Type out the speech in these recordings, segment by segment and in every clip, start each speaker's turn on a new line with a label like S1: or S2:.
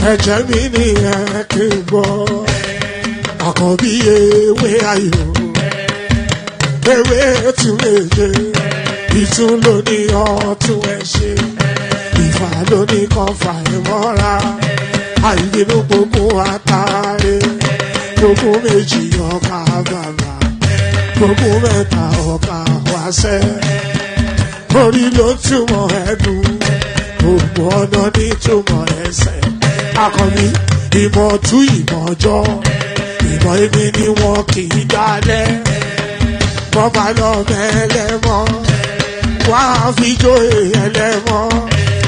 S1: ẹ̀jẹ̀ mi ni ẹ kí n gbọ́ àkọ́bí ewé ayò ewé tún méje ìtún ló ní ọtún ẹ ṣe ìfà ló ní kan fà ẹ mọ́ra àìbínú gbogbo àtàrẹ gbogbo méjì ọkà bàbà gbogbo mẹ́ta ọkà wáṣẹ́ orí ló túmọ̀ ẹ̀dùn gbogbo ọ̀nà ní túmọ̀ ẹsẹ̀ akọni ìmọ̀ tú ìmọ̀ ọjọ́ ìmọ̀ èmi ni wọn kì í dálẹ̀ wọ́n bá lọ mẹ́lẹ́mọ́ wọ́n á fi jóye ẹlẹ́mọ́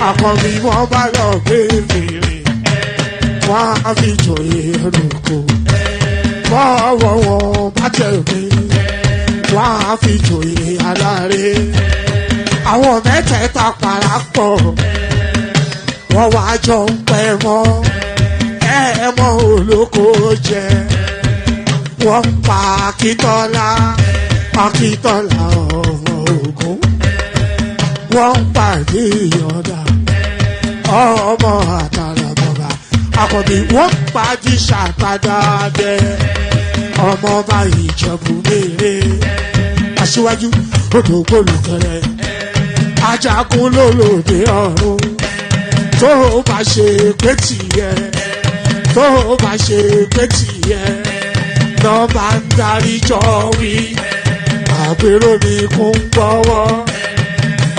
S1: akọni wọ́n bá lọ gbé fèrè wọ́n á fi jóye ẹlòkó bọ́ọ̀wọ̀ wọn bá tẹ̀ mí wọ́n á fi jóye aláre àwọn mẹ́tẹ̀ẹ̀ta parapọ̀ wọ́n wá jọ ń pẹ́ mọ́ ẹ̀ẹ́mọ́ olóko jẹ wọ́n pa Akíntọ́lá ọmọ Ògún wọ́n pàdé Ìyọ̀dà ọmọ Àtàlàbọ̀bà Àkànbí wọ́n pàdé Ṣàgbàdà dẹ ọmọ ọba Ìjẹ̀bú Mèrè Aṣíwájú odò gbólùkẹrẹ ajagun lólòdì ọ̀run tó bá ṣe pé tìyẹ tó bá ṣe pé tìyẹ lọ bá ń darí jọ wí àpérò mi kún gbọ́wọ́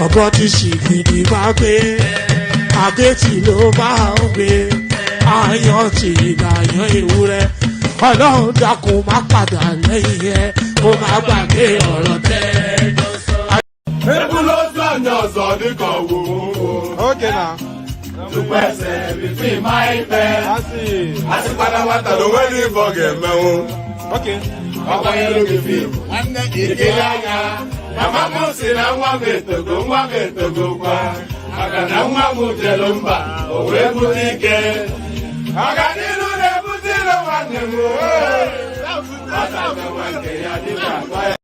S1: ọ̀bọ ti ṣìgìdì máa gbé àgétì ló máa ń gbé àyàn tí ìlàyàn ewúrẹ́ Ọlọ́run dákun má padà lẹ́yìn ẹ kó má gbàgbé ọ̀rọ̀ tẹ́.
S2: Ebu ló sàn ọ̀sán nìkan wò ó.
S3: Okay now.
S2: Tupẹ̀sẹ̀ fífi máa ń fẹ́. Àti pátápátá ló wẹ́ ní ìfọ̀gẹ̀ mẹ́wọ́n.
S3: Okay.
S2: Ọkọ yẹn ló fi fi ìkéyà ya. Màmá mú sí na nwa m etogo kwa. Maka na nwa m jẹ ló ń bà, òwe bute ike. Ọganilu na-ebute ilo nwanne m o. Ọ̀sán mẹ́wàá nke ya dịka akwa ya.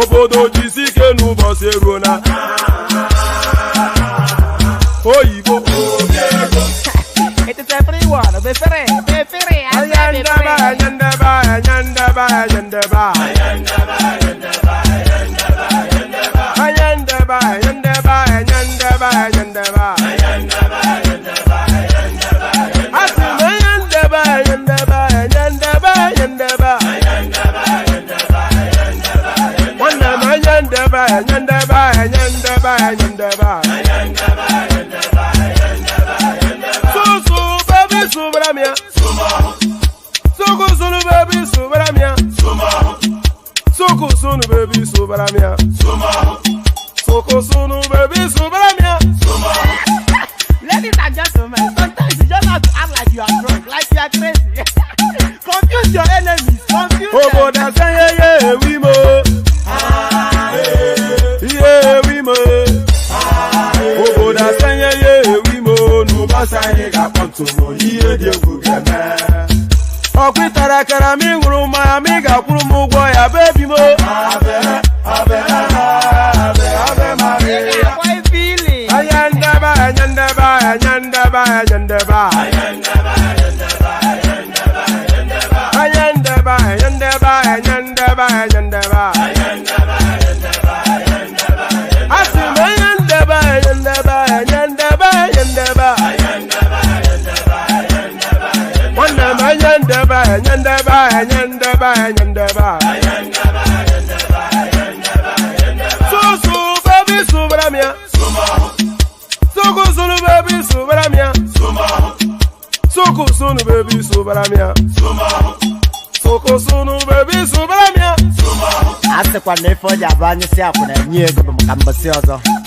S2: Obodo jisike n'ụbọchị eruo na oyibo.
S4: It's a free one. Be free.
S3: Ladies and gentlemen, sometimes you just have to act like you are drunk, like you are crazy. Confuse your enemies, confuse them.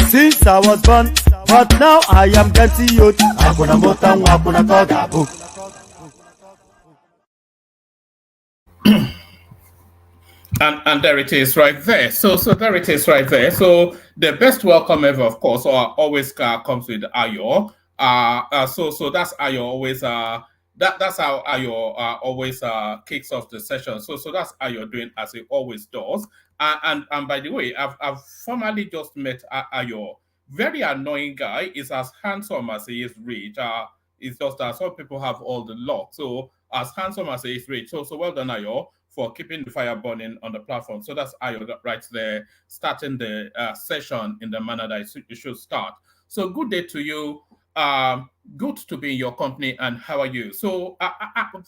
S3: Since I was born, but now I am getting youth.
S2: And there it is right there. So there it is right there. So the best welcome ever, of course, always comes with Ayo. So that's Ayo always. That's how Ayo always kicks off the session. So that's Ayo doing as he always does. And by the way, I've formally just met Ayo. Very annoying guy. Is as handsome as he is rich. It's just that some people have all the luck. So as handsome as he is rich. So well done, Ayo, for keeping the fire burning on the platform. So that's Ayo right there, starting the session in the manner that it should start. So good day to you. Good to be in your company, and how are you? So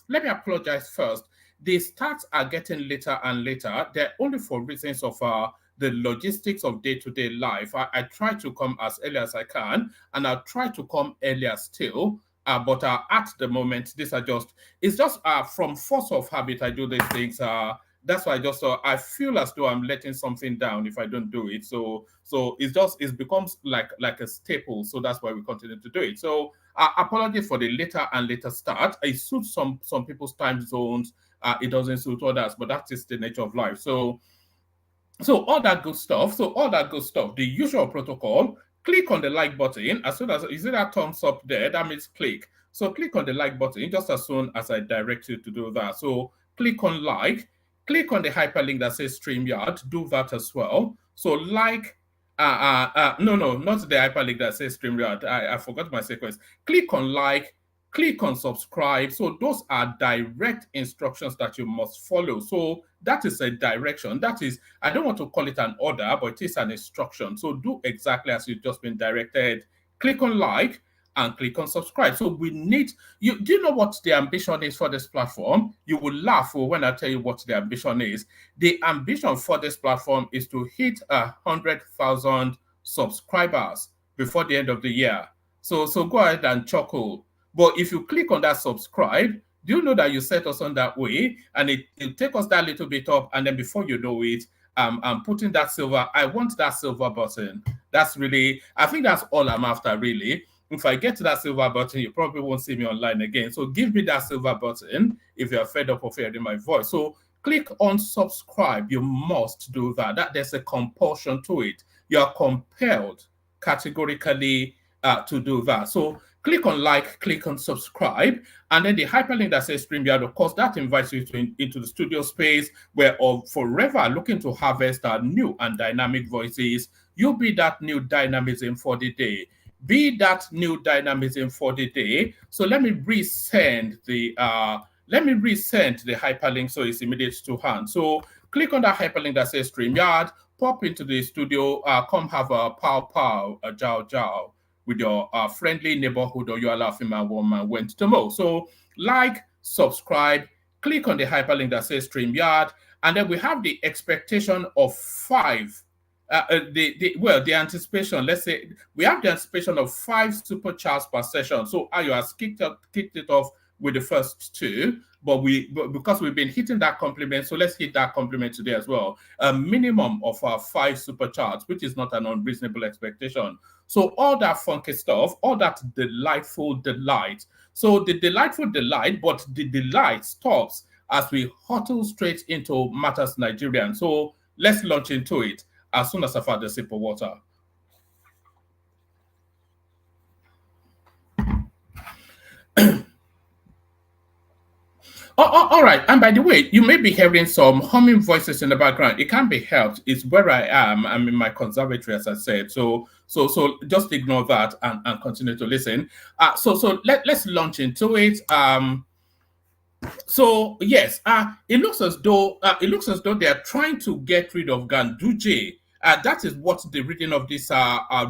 S2: let me apologize first. The stats are getting later and later. They're only for reasons of the logistics of day-to-day life. I try to come as early as I can, and I'll try to come earlier still. But at the moment, it's just from force of habit, I do these things. That's why I feel as though I'm letting something down if I don't do it. So it becomes like a staple. So that's why we continue to do it. So apologies for the later and later start. It suits some people's time zones. It doesn't suit others, but that is the nature of life. So all that good stuff. The usual protocol. Click on the like button as soon as you see that thumbs up there. That means click. So click on the like button just as soon as I direct you to do that. So click on like. Click on the hyperlink that says StreamYard. Do that as well. So like. No, not the hyperlink that says StreamYard. I forgot my sequence. Click on like. Click on subscribe. So those are direct instructions that you must follow. So that is a direction. That is, I don't want to call it an order, but it is an instruction. So do exactly as you've just been directed. Click on like and click on subscribe. So we need you. Do you know what the ambition is for this platform? You will laugh when I tell you what the ambition is. The ambition for this platform is to hit 100,000 subscribers before the end of the year. So go ahead and chuckle. But if you click on that subscribe, do you know that you set us on that way, and it'll take us that little bit up, and then before you know it, I'm putting that silver. I want that silver button. That's really, I think that's all I'm after, really. If I get to that silver button, you probably won't see me online again. So give me that silver button if you're fed up of hearing my voice. So click on subscribe. You must do that. There's a compulsion to it. You are compelled categorically to do that. So click on like, click on subscribe, and then the hyperlink that says StreamYard, of course, that invites you into the studio space where forever looking to harvest our new and dynamic voices. You'll be that new dynamism for the day. Be that new dynamism for the day. So let me resend the hyperlink so it's immediate to hand. So click on that hyperlink that says StreamYard, pop into the studio, come have a pow, a jow with your friendly neighborhood or your laughing man, woman went to Mo. So like, subscribe, click on the hyperlink that says StreamYard, and then we have the expectation of 5
S4: the anticipation, let's say we have the anticipation of 5 supercharged per session. So Ayo has kicked it off with the first two, but because we've been hitting that compliment, so let's hit that compliment today as well. A minimum of 5 supercharged, which is not an unreasonable expectation. So all that funky stuff, all that delightful delight. So the delightful delight, but the delight stops as we hurtle straight into matters Nigerian. So let's launch into it as soon as I've had a sip of water. All right. And by the way, you may be hearing some humming voices in the background. It can't be helped. It's where I am. I'm in my conservatory, as I said. So just ignore that and continue to listen. So let's launch into it. So yes, it looks as though they are trying to get rid of Ganduje. That is what the reading of this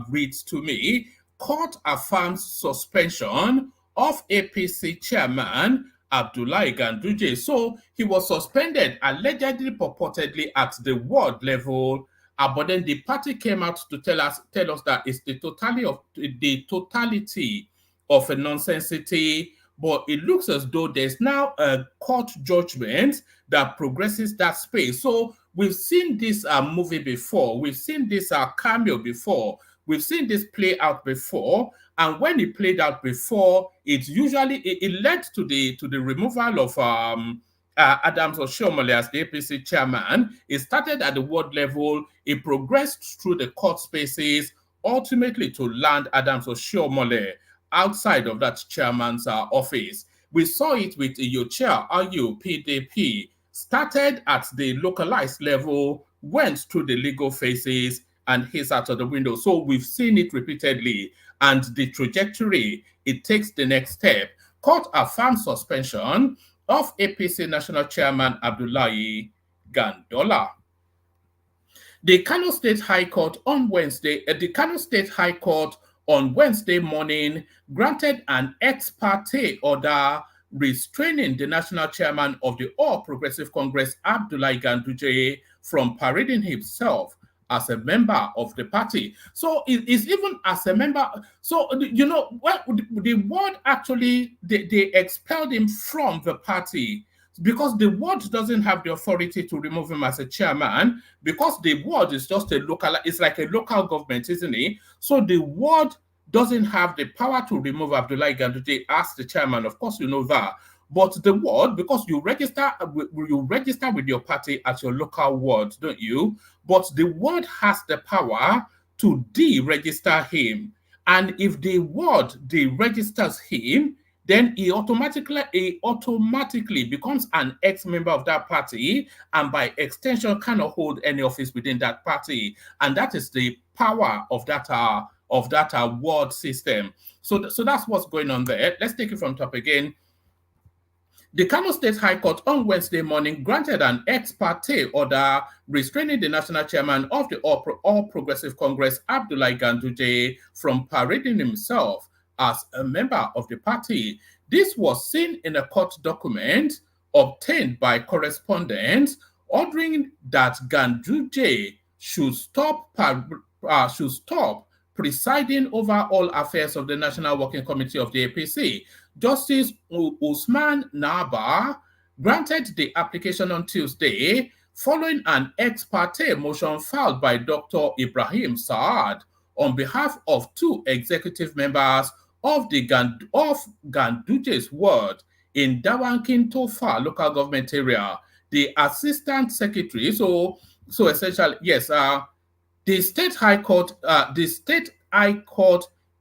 S4: reads to me. Court affirms suspension of APC chairman Abdullahi Ganduje. So he was suspended allegedly, purportedly at the ward level. But then the party came out to tell us that it's the totality of a nonsensity. But it looks as though there's now a court judgment that progresses that space. So we've seen this movie before. We've seen this cameo before. We've seen this play out before. And when it played out before, it led to the removal of Adams Oshiomhole as the APC chairman. It started at the ward level. It progressed through the court spaces, ultimately to land Adams Oshiomhole outside of that chairman's office. We saw it with your chair, PDP, started at the localized level, went through the legal phases, and hits out of the window. So we've seen it repeatedly, and the trajectory, it takes the next step. Court affirms suspension of APC National Chairman Abdullahi Gandola. The Kano State High Court on Wednesday morning granted an ex parte order restraining the national chairman of the All Progressive Congress, Abdullahi Ganduje, from parading himself as a member of the party. So it's even as a member. So, the ward actually, they expelled him from the party because the ward doesn't have the authority to remove him as a chairman, because the ward is just it's like a local government, isn't it? So the ward doesn't have the power to remove Abdullahi Ganduje as the chairman. Of course, you know that. But the ward, because you register with your party at your local ward, don't you? But the ward has the power to deregister him. And if the ward deregisters him, then he automatically becomes an ex-member of that party, and by extension cannot hold any office within that party. And that is the power of that ward system. So that's what's going on there. Let's take it from top again. The Kano State High Court on Wednesday morning granted an ex parte order restraining the national chairman of the All Progressive Congress, Abdullahi Ganduje, from parading himself as a member of the party. This was seen in a court document obtained by correspondents ordering that Ganduje should stop presiding over all affairs of the National Working Committee of the APC. Justice Usman Naba granted the application on Tuesday following an ex parte motion filed by Dr. Ibrahim Saad on behalf of 2 executive members of Ganduje's ward in Dawankin Tofa local government area. The assistant secretary, so essentially, yes, the State High Court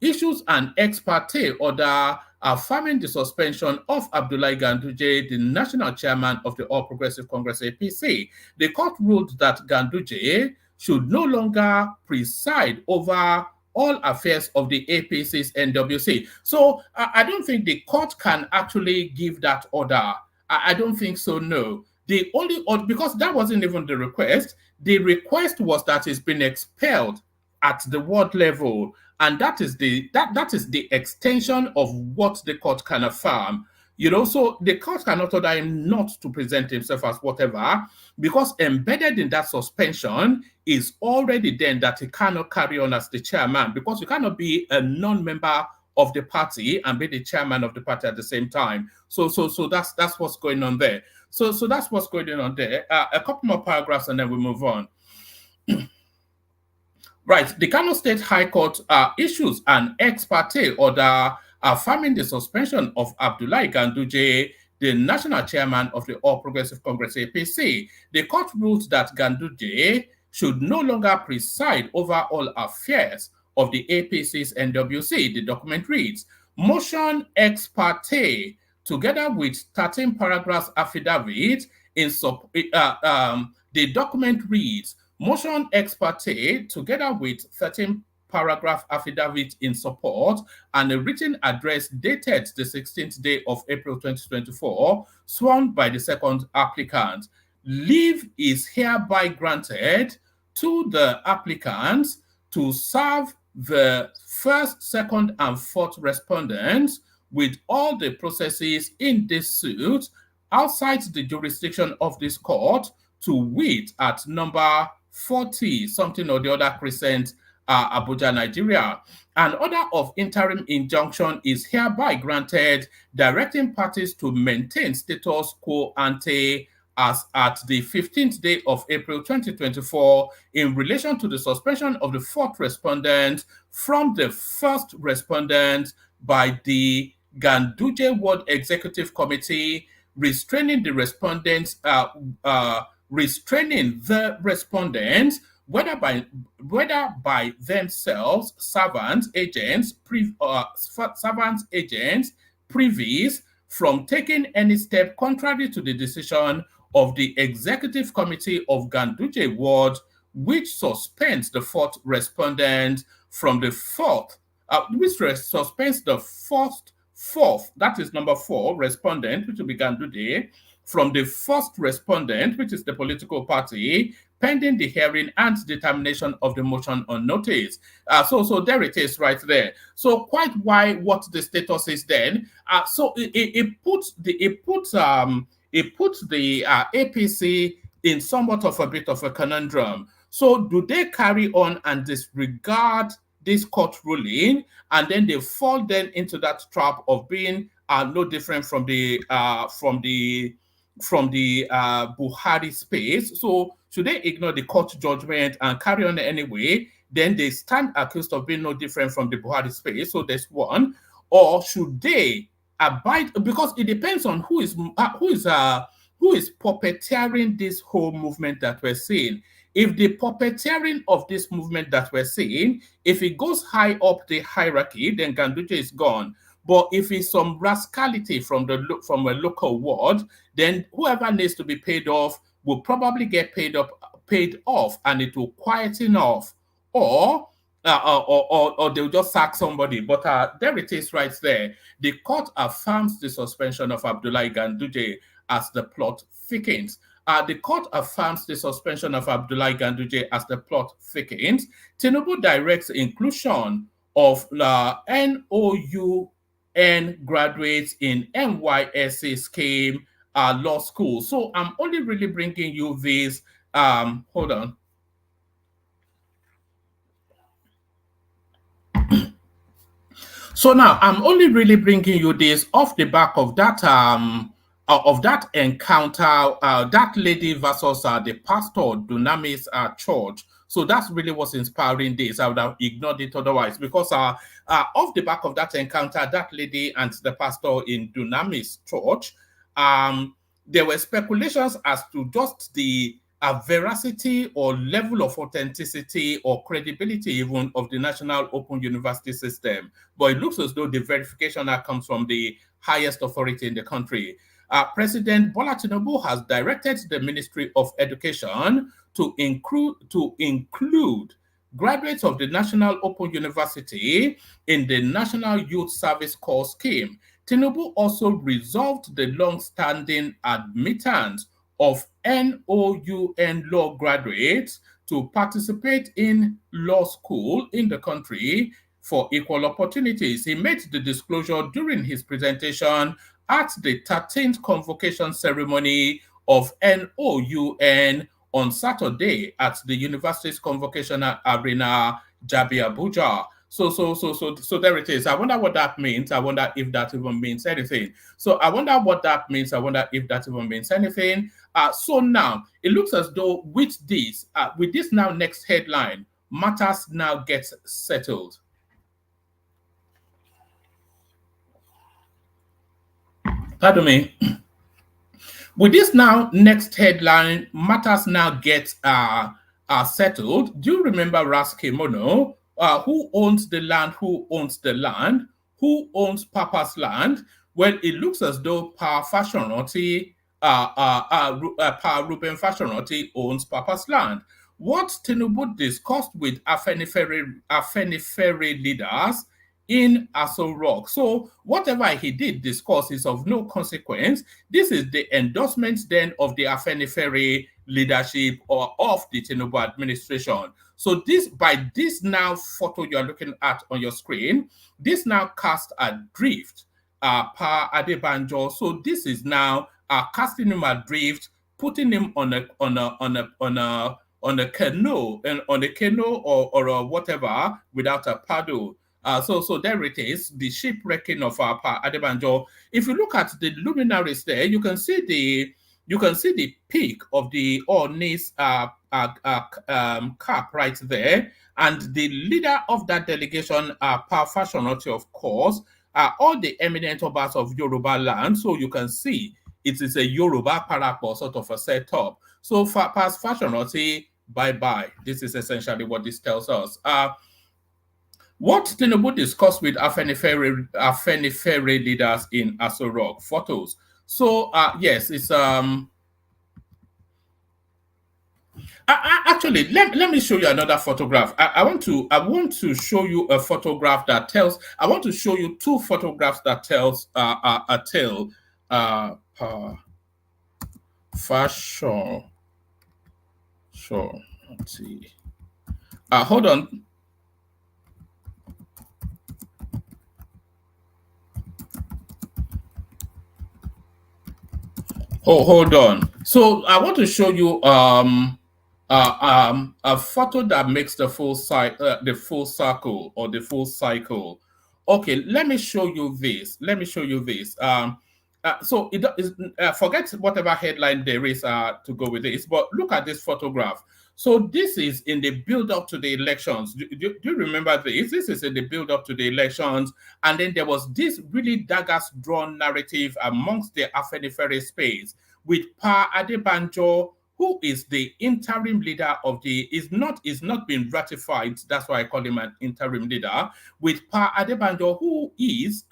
S4: issues an ex parte order affirming the suspension of Abdullahi Ganduje, the national chairman of the All Progressive Congress APC. The court ruled that Ganduje should no longer preside over all affairs of the APC's NWC. So I don't think the court can actually give that order. I don't think so, no. The only order, because that wasn't even the request. The request was that he's been expelled at the ward level, and that is the extension of what the court can affirm. You know, so the court cannot order him not to present himself as whatever, because embedded in that suspension is already then that he cannot carry on as the chairman, because you cannot be a non-member of the party and be the chairman of the party at the same time. So that's what's going on there. So that's what's going on there. A couple more paragraphs and then we move on. Right, the Kano State High Court issues an ex parte order affirming the suspension of Abdullahi Ganduje, the national chairman of the All Progressive Congress APC. The court ruled that Ganduje should no longer preside over all affairs of the APC's NWC. The document reads, motion ex parte, together with 13 paragraphs affidavit in the document reads, motion ex parte, together with 13 paragraph affidavit in support and a written address dated the 16th day of April 2024, sworn by the second applicant. Leave is hereby granted to the applicants to serve the first, second, and fourth respondents with all the processes in this suit outside the jurisdiction of this court, to wit at number 40 something or the other Crescent, Abuja, Nigeria. An order of interim injunction is hereby granted, directing parties to maintain status quo ante as at the 15th day of April 2024 in relation to the suspension of the fourth respondent from the first respondent by the Ganduje Ward Executive Committee, restraining the respondents, whether by themselves, servants, agents, privies, from taking any step contrary to the decision of the Executive Committee of Ganduje Ward, which suspends the fourth respondent from the fourth, that is number 4 respondent, which will be Ganduje, from the first respondent, which is the political party, pending the hearing and determination of the motion on notice. So there it is right there. So quite why what the status is then. So it puts the APC in somewhat of a bit of a conundrum. So do they carry on and disregard this court ruling, and then they fall then into that trap of being no different from the Buhari space? So should they ignore the court judgment and carry on anyway? Then they stand accused of being no different from the Buhari space. So there's one. Or should they abide? Because it depends on who is puppeteering this whole movement that we're seeing. If the puppeteering of this movement that we're seeing, if it goes high up the hierarchy, then Ganduje is gone. But if it's some rascality from a local ward, then whoever needs to be paid off will probably get paid off, and it will quieten off, or they'll just sack somebody. But there it is right there. The court affirms the suspension of Abdullahi Ganduje as the plot thickens. The court affirms the suspension of Abdullahi Ganduje as the plot thickens. Tinubu directs inclusion of NOUN graduates in NYSC scheme law school. So I'm only really bringing you this. Hold on. So now I'm only really bringing you this off the back of that encounter, that lady versus the pastor Dunamis church. So that's really what's inspiring this. I would have ignored it otherwise, because off the back of that encounter, that lady and the pastor in Dunamis church, there were speculations as to just the veracity or level of authenticity or credibility even of the National Open University system. But it looks as though the verification that comes from the highest authority in the country. President Bola Tinubu has directed the Ministry of Education to include graduates of the National Open University in the National Youth Service Corps scheme. Tinubu also resolved the long-standing admittance of NOUN law graduates to participate in law school in the country for equal opportunities. He made the disclosure during his presentation at the 13th convocation ceremony of NOUN on Saturday at the university's convocation arena, Jabi Abuja. So there it is. I wonder what that means. I wonder if that even means anything. So I wonder what that means. I wonder if that even means anything. So now it looks as though with this now next headline, matters now get settled. Pardon me. With this now next headline, matters now get settled. Do you remember Ras Kimono? Who owns the land? Who owns the land? Who owns Papa's land? Well, it looks as though Pa Fashionoti, Pa Ruben Fashionoti owns Papa's land. What Tinubu discussed with Afenifere leaders in Aso Rock. So whatever he did discuss is of no consequence. This is the endorsement then of the Afenifere leadership or of the Tinubu administration. So this, by this now photo you're looking at on your screen, this now cast adrift Pa Adebanjo. So this is now casting him adrift, putting him on a canoe or whatever without a paddle. So there it is, the shipwrecking of Pa Adebanjo. If you look at the luminaries there, you can see the peak of the Ornis cap right there, and the leader of that delegation, Pa Fashionoti, of course, all the eminent obas of Yoruba land. So you can see it is a Yoruba parapor sort of a setup. So Pa Fashionoti, bye-bye. This is essentially what this tells us. What Tinubu discussed with Afenifere leaders in Aso Rock, photos. So yes, it's actually let me show you another photograph. I want to show you a photograph that tells. I want to show you two photographs that tells a tale. Fashion. Sure. Let's see. Hold on. Oh, hold on. So I want to show you a photo that makes the full circle or the full cycle. Okay, let me show you this. So it is forget whatever headline there is to go with this, but look at this photograph. So this is in the build-up to the elections. Do you remember this? This is in the build-up to the elections, and then there was this really daggers-drawn narrative amongst the Afenifere space with Pa Adebanjo, who is the interim leader of the is not been ratified. That's why I call him an interim leader. With Pa Adebanjo, who is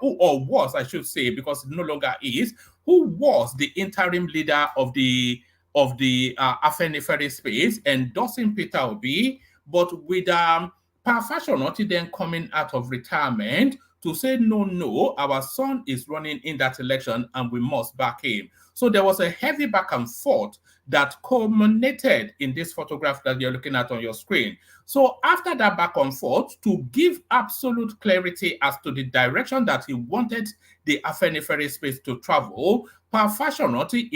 S4: or was, I should say, because it no longer is, who was the interim leader of the Afenifere space, endorsing Peter Obi, but with Pa Fashionoti then coming out of retirement to say, no, our son is running in that election and we must back him. So there was a heavy back and forth that culminated in this photograph that you're looking at on your screen. So after that back and forth, to give absolute clarity as to the direction that he wanted the Afenifere space to travel, Pa Fashionoti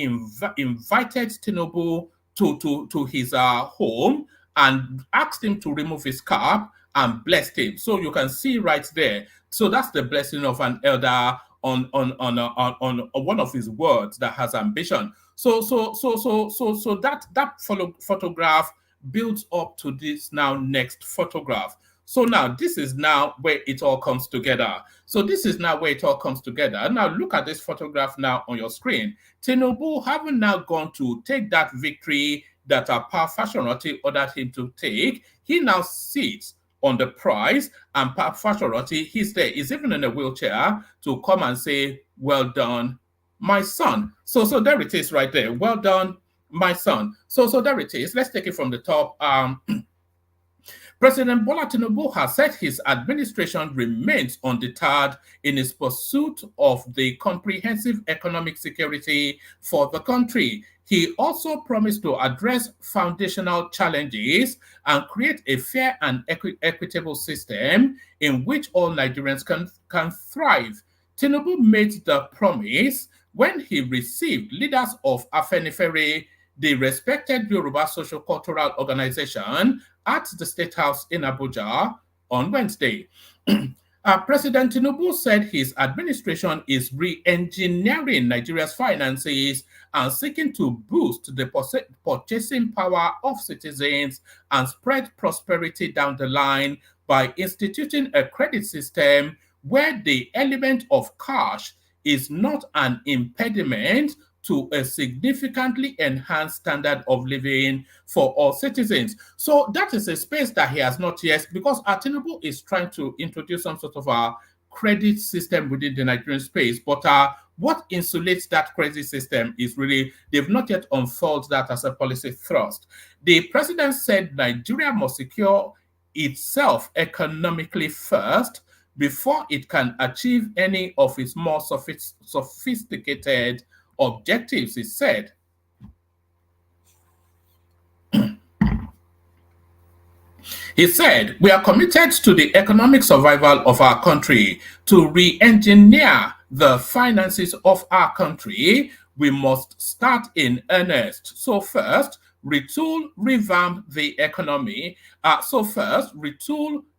S4: invited Tinubu to his home and asked him to remove his cap and blessed him. So you can see right there. So that's the blessing of an elder on one of his words that has ambition. So that photograph builds up to this now next photograph. So now this is now where it all comes together. Now look at this photograph now on your screen. Tinubu having now gone to take that victory that Pa Fashionoti ordered him to take, he now sits on the prize, and Pa Fashionoti, he's there, he's even in a wheelchair to come and say, well done, my son. So there it is right there. Well done, my son. So there it is. Let's take it from the top. President Bola Tinubu has said his administration remains undeterred in its pursuit of the comprehensive economic security for the country. He also promised to address foundational challenges and create a fair and equitable system in which all Nigerians can thrive. Tinubu made the promise when he received leaders of Afenifere, the respected Yoruba social cultural organization, at the State House in Abuja on Wednesday. President Tinubu said his administration is re-engineering Nigeria's finances and seeking to boost the purchasing power of citizens and spread prosperity down the line by instituting a credit system where the element of cash is not an impediment to a significantly enhanced standard of living for all citizens. So that is a space that he has not yet, because Tinubu is trying to introduce some sort of a credit system within the Nigerian space. But what insulates that credit system is really, they've not yet unfolded that as a policy thrust. The president said Nigeria must secure itself economically first before it can achieve any of its more sophisticated objectives, he said. He said, we are committed to the economic survival of our country. To re-engineer the finances of our country, we must start in earnest. So first, retool, revamp the economy.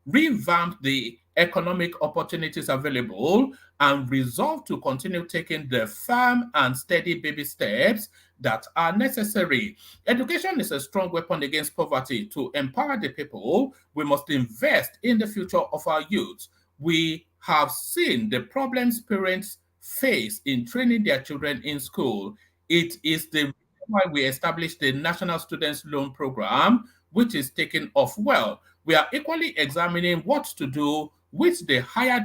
S4: Revamp the economic opportunities available, and resolve to continue taking the firm and steady baby steps that are necessary. Education is a strong weapon against poverty. To empower the people, we must invest in the future of our youth. We have seen the problems parents face in training their children in school. It is the reason why we established the National Students Loan Program, which is taking off well. We are equally examining what to do with the high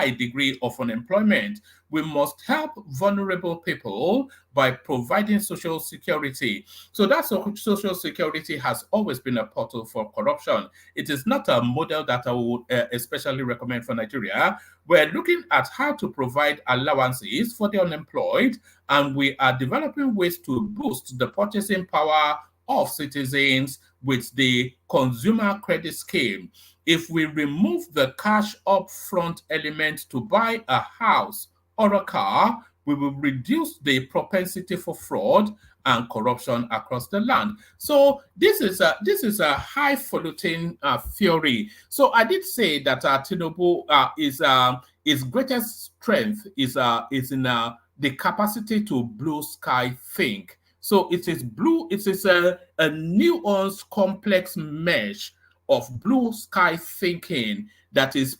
S4: degree of unemployment. We must help vulnerable people by providing social security. So that social security has always been a portal for corruption. It is not a model that I would especially recommend for Nigeria. We're looking at how to provide allowances for the unemployed, and we are developing ways to boost the purchasing power of citizens with the consumer credit scheme. If we remove the cash upfront element to buy a house or a car, we will reduce the propensity for fraud and corruption across the land. So this is a highfalutin theory. So I did say that Tinubu his greatest strength is in the capacity to blue sky think. So it is a nuanced, complex mesh of blue sky thinking that is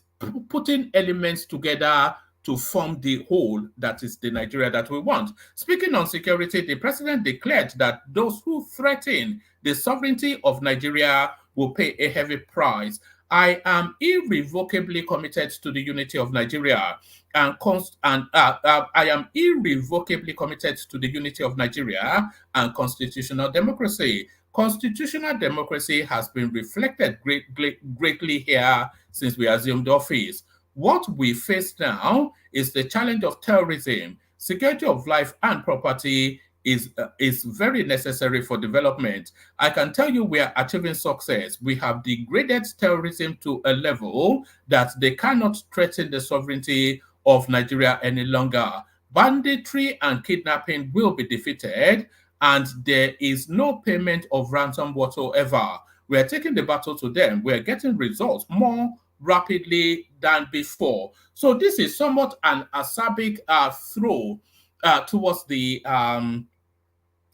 S4: putting elements together to form the whole that is the Nigeria that we want. Speaking on security, the president declared that those who threaten the sovereignty of Nigeria will pay a heavy price. I am irrevocably committed to the unity of Nigeria, and I am irrevocably committed to the unity of Nigeria and constitutional democracy. Constitutional democracy has been reflected greatly here since we assumed office. What we face now is the challenge of terrorism. Security of life and property is very necessary for development. I can tell you we are achieving success. We have degraded terrorism to a level that they cannot threaten the sovereignty of Nigeria any longer. Banditry and kidnapping will be defeated, and there is no payment of ransom whatsoever. We are taking the battle to them. We are getting results more rapidly than before. So this is somewhat an acerbic throw towards the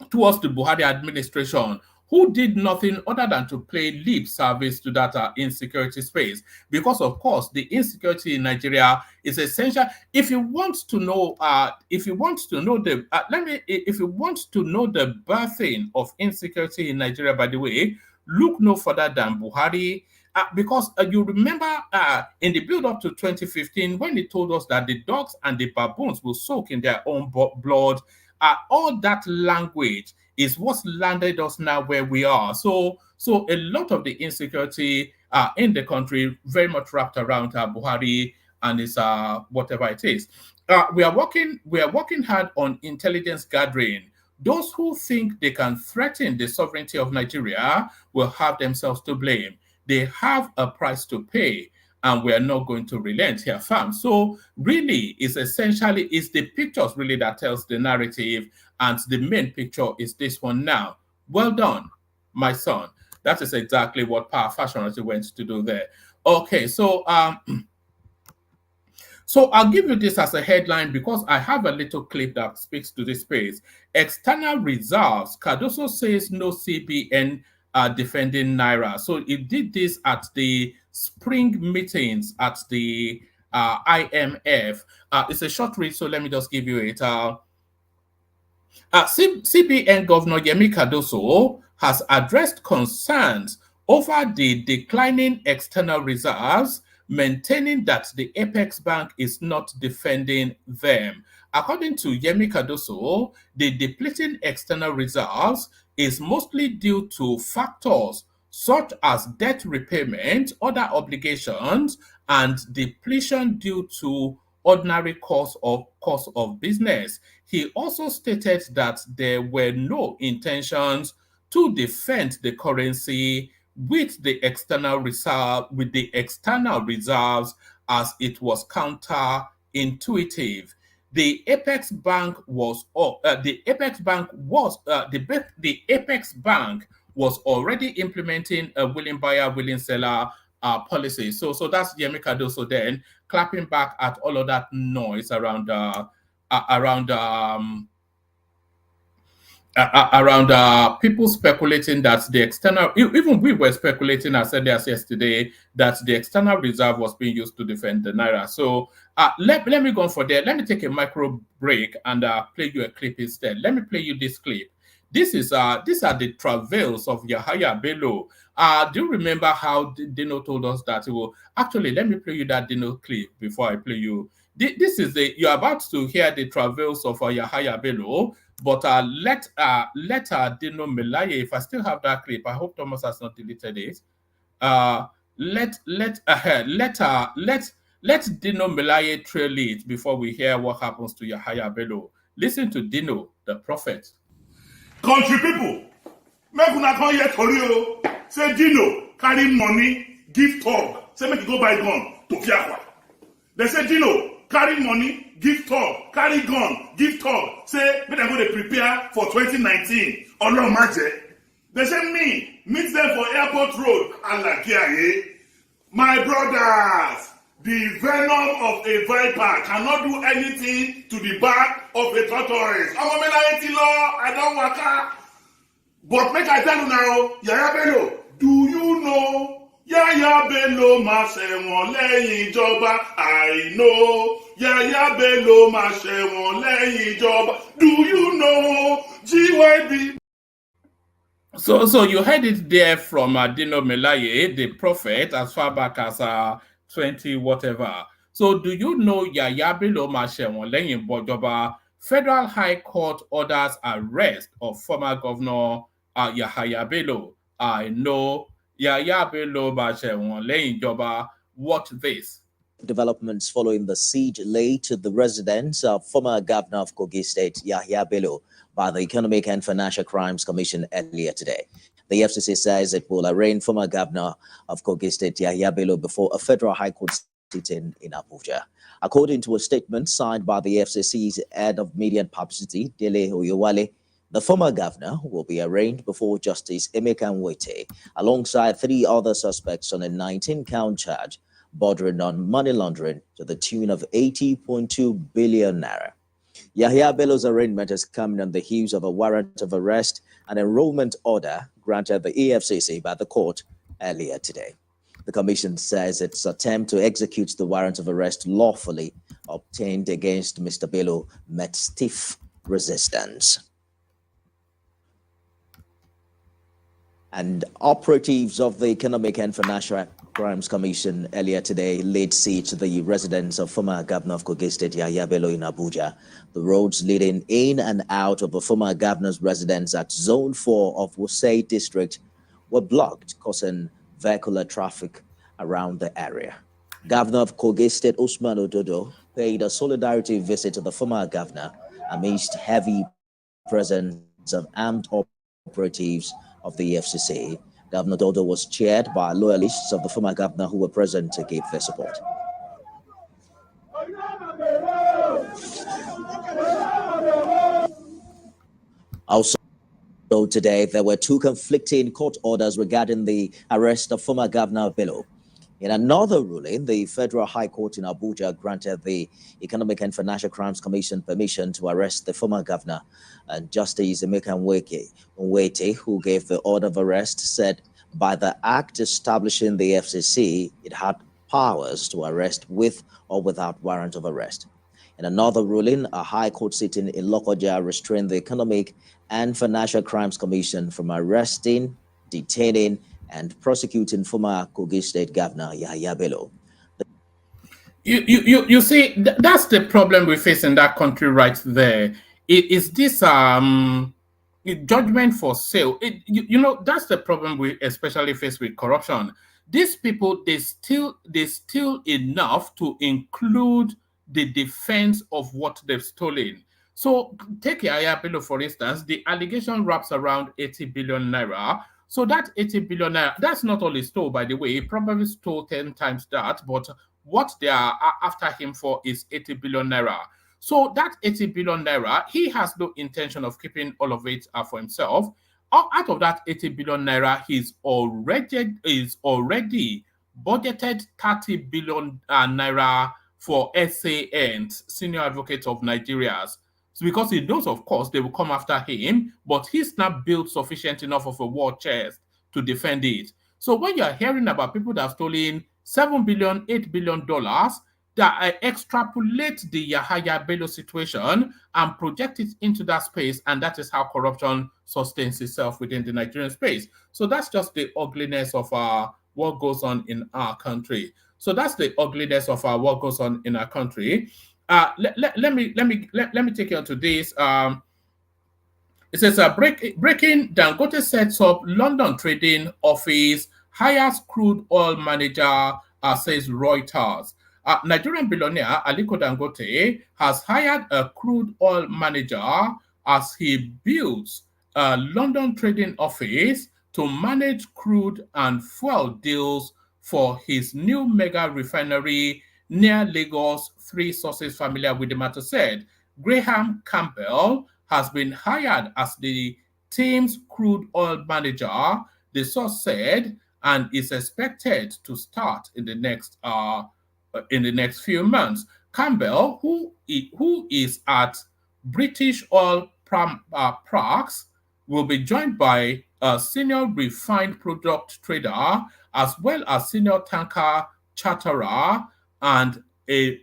S4: Buhari administration, who did nothing other than to play lip service to that insecurity space. Because of course, the insecurity in Nigeria is essential. If you want to know the birthing of insecurity in Nigeria, by the way, look no further than Buhari. Because you remember in the build-up to 2015, when he told us that the dogs and the baboons will soak in their own blood, all that language is what's landed us now where we are. So a lot of the insecurity in the country very much wrapped around Buhari and his whatever it is. We are working hard on intelligence gathering. Those who think they can threaten the sovereignty of Nigeria will have themselves to blame. They have a price to pay. and we are not going to relent here, fam. So really, it's essentially the pictures really that tells the narrative, and the main picture is this one now. Well done, my son. That is exactly what Power Fashion went to do there. Okay, so so I'll give you this as a headline because I have a little clip that speaks to this space. External reserves. Cardoso says no CBN defending Naira. So it did this at the spring meetings at the IMF. It's a short read, so let me just give you it. CBN Governor Yemi Cardoso has addressed concerns over the declining external reserves, maintaining that the Apex Bank is not defending them. According to Yemi Cardoso, the depleting external reserves is mostly due to factors such as debt repayment, other obligations, and depletion due to ordinary course of business. He also stated that there were no intentions to defend the currency with the external reserves as it was counterintuitive. The Apex Bank was already implementing a willing buyer, willing seller policy. So that's Yemi Cardoso then clapping back at all of that noise around people speculating that the external, even we were speculating, I said this yesterday, that the external reserve was being used to defend the Naira. So let me go on for that. Let me take a micro break and play you a clip instead. Let me play you this clip. These are the travails of Yahaya Bello. Do you remember how Dino told us that he will actually? Let me play you that Dino clip before I play you. This is you're about to hear the travails of Yahaya Bello, but let Dino Melaye, if I still have that clip, I hope Thomas has not deleted it. Let Dino Melaye trail it before we hear what happens to Yahaya Bello. Listen to Dino, the prophet.
S2: Country people, make una come here tori o. Say Dino carry money, give talk. Say make you go buy gun to Fiakwa. They say Dino carry money, give talk, carry gun, give talk. Say make dem go dey prepare for 2019. Ọlọ́run má jẹ́. They say me meet them for airport road. Alakiaye, my brothers. The venom of a viper cannot do anything to the back of a tortoise. I don't waka. But make I tell you now, Yaya Bello, do you know Yaya Bello ma ṣẹ̀wọ̀n lẹ́yìn ìjọba? I know Yaya Bello ma ṣẹ̀wọ̀n lẹ́yìn ìjọba. Do you know GYB?
S4: So you heard it there from Dino Melaye, the prophet, as far back as 20 whatever. So do you know Yaya Bello ma ṣẹ̀wọ̀n lẹ́yìn ìjọba? Federal High Court orders arrest of former Governor Yahaya Bello. I know Yaya Bello ma ṣẹ̀wọ̀n lẹ́yìn ìjọba. Watch this.
S5: Developments following the siege laid to the residence of former Governor of Kogi State, Yahaya Bello, by the Economic and Financial Crimes Commission earlier today. The FCC says it will arraign former Governor of Kogi State, Yahaya Bello, before a federal high court sitting in Abuja. According to a statement signed by the FCC's head of media and publicity, Dele Oyewale, the former governor will be arraigned before Justice Emeka Nwite, alongside 3 other suspects on a 19-count charge bordering on money laundering to the tune of 80.2 billion naira. Yahaya Bello's arraignment is coming on the heels of a warrant of arrest and enrollment order granted the EFCC by the court earlier today. The commission says its attempt to execute the warrant of arrest lawfully obtained against Mr. Bello met stiff resistance. And operatives of the Economic and Financial Crimes Commission earlier today laid siege to the residence of former Governor of Kogi State, Yahaya Bello, in Abuja. The roads leading in and out of the former governor's residence at Zone 4 of Wuse District were blocked, causing vehicular traffic around the area. Governor of Kogi State, Usman Ododo, paid a solidarity visit to the former governor amidst heavy presence of armed operatives of the FCC Governor Dodo was chaired by loyalists of the former governor who were present to give their support. Also today, there were two conflicting court orders regarding the arrest of former Governor Bello. In another ruling, the Federal High Court in Abuja granted the Economic and Financial Crimes Commission permission to arrest the former governor, and Justice Emeka Nwete, who gave the order of arrest, said by the act establishing the FCC, it had powers to arrest with or without warrant of arrest. In another ruling, a High Court sitting in Lokoja restrained the Economic and Financial Crimes Commission from arresting, detaining, and prosecuting former Kogi State Governor Yahaya Bello.
S4: You see, that's the problem we face in that country right there. It is this judgment for sale. That's the problem we especially face with corruption. These people, they steal enough to include the defense of what they've stolen. So take Yahaya Bello, for instance. The allegation wraps around 80 billion naira. So that 80 billion naira, that's not all he stole, by the way. He probably stole 10 times that, but what they are after him for is 80 billion naira. So that 80 billion naira, he has no intention of keeping all of it for himself. Out of that 80 billion naira, he's already budgeted 30 billion naira for SANs, Senior Advocates of Nigeria's. So because he knows, of course, they will come after him, but he's not built sufficient enough of a war chest to defend it. So when you're hearing about people that have stolen $7 billion, $8 billion, that extrapolate the Yahaya Bello situation and project it into that space, and that is how corruption sustains itself within the Nigerian space. So that's just the ugliness of what goes on in our country. So that's the ugliness of what goes on in our country. Let me take you on to this. It says breaking Dangote sets up London trading office, hires crude oil manager, says Reuters. Nigerian billionaire Aliko Dangote has hired a crude oil manager as he builds a London trading office to manage crude and fuel deals for his new mega refinery near Lagos. Three sources familiar with the matter said Graham Campbell has been hired as the team's crude oil manager, the source said, and is expected to start in the next few months. Campbell, who is at British Oil Prax, will be joined by a senior refined product trader as well as senior tanker charterer and a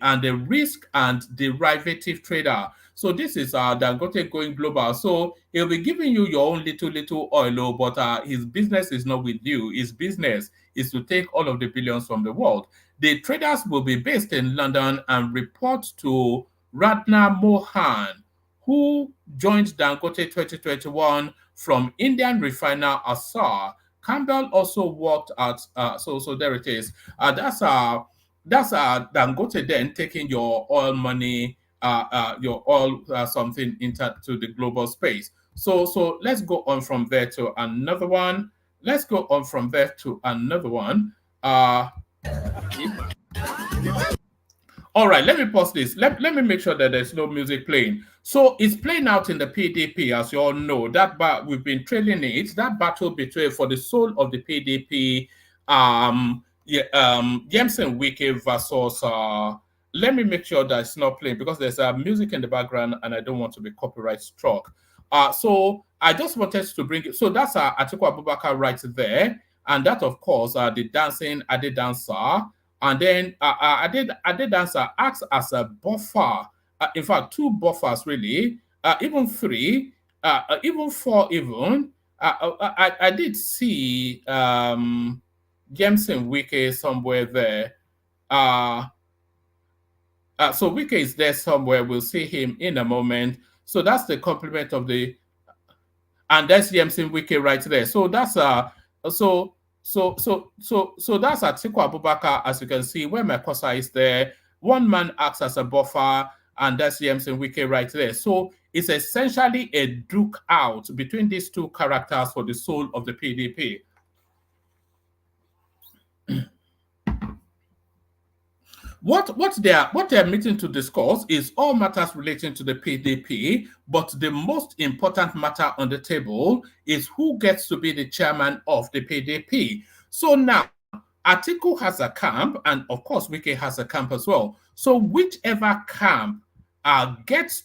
S4: risk and derivative trader. So this is Dangote going global. So he'll be giving you your own little oil, but his business is not with you. His business is to take all of the billions from the world. The traders will be based in London and report to Ratna Mohan, who joined Dangote 2021 from Indian refiner Assar. Campbell also worked at so there it is. That's Dangote then taking your oil money, your oil something into the global space. So let's go on from there to another one. All right, let me pause this. Let me make sure that there's no music playing. So it's playing out in the PDP, as you all know. That we've been trailing it. That battle between for the soul of the PDP, Yemsen Wike versus. Let me make sure that it's not playing because there's music in the background and I don't want to be copyright struck. So I just wanted to bring it. So that's Atiku Abubakar right there, and that of course the dancing Ade dancer. And then Ade dancer acts as a buffer. In fact, two buffers really, even three, even four even. I did see Yemsen Wike somewhere there. So Wike is there somewhere. We'll see him in a moment. So that's the complement of the, and that's Yemsen Wike right there. So that's so that's Atiku Abubakar, as you can see, where my cursor is there. One man acts as a buffer, and that's Yemsen Wike right there. So it's essentially a duke out between these two characters for the soul of the PDP. What they are meeting to discuss is all matters relating to the PDP, but the most important matter on the table is who gets to be the chairman of the PDP. So now Atiku has a camp, and of course Wike has a camp as well. So whichever camp gets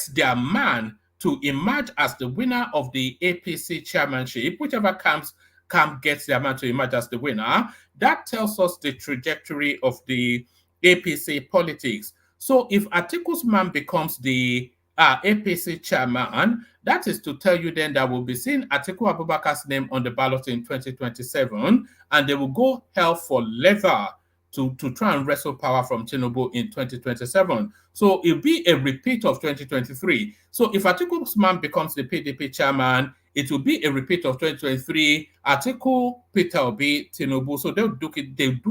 S4: their man to emerge as the winner of the APC chairmanship, whichever camp gets their man to emerge as the winner, that tells us the trajectory of the APC politics. So if Atiku's man becomes the APC chairman, that is to tell you then that we'll be seeing Atiku Abubakar's name on the ballot in 2027, and they will go hell for leather to try and wrestle power from Tinubu in 2027. So it'll be a repeat of 2023. So if Atiku's man becomes the PDP chairman, it will be a repeat of 2023. Atiku, Peter Obi, Tinubu. So they'll do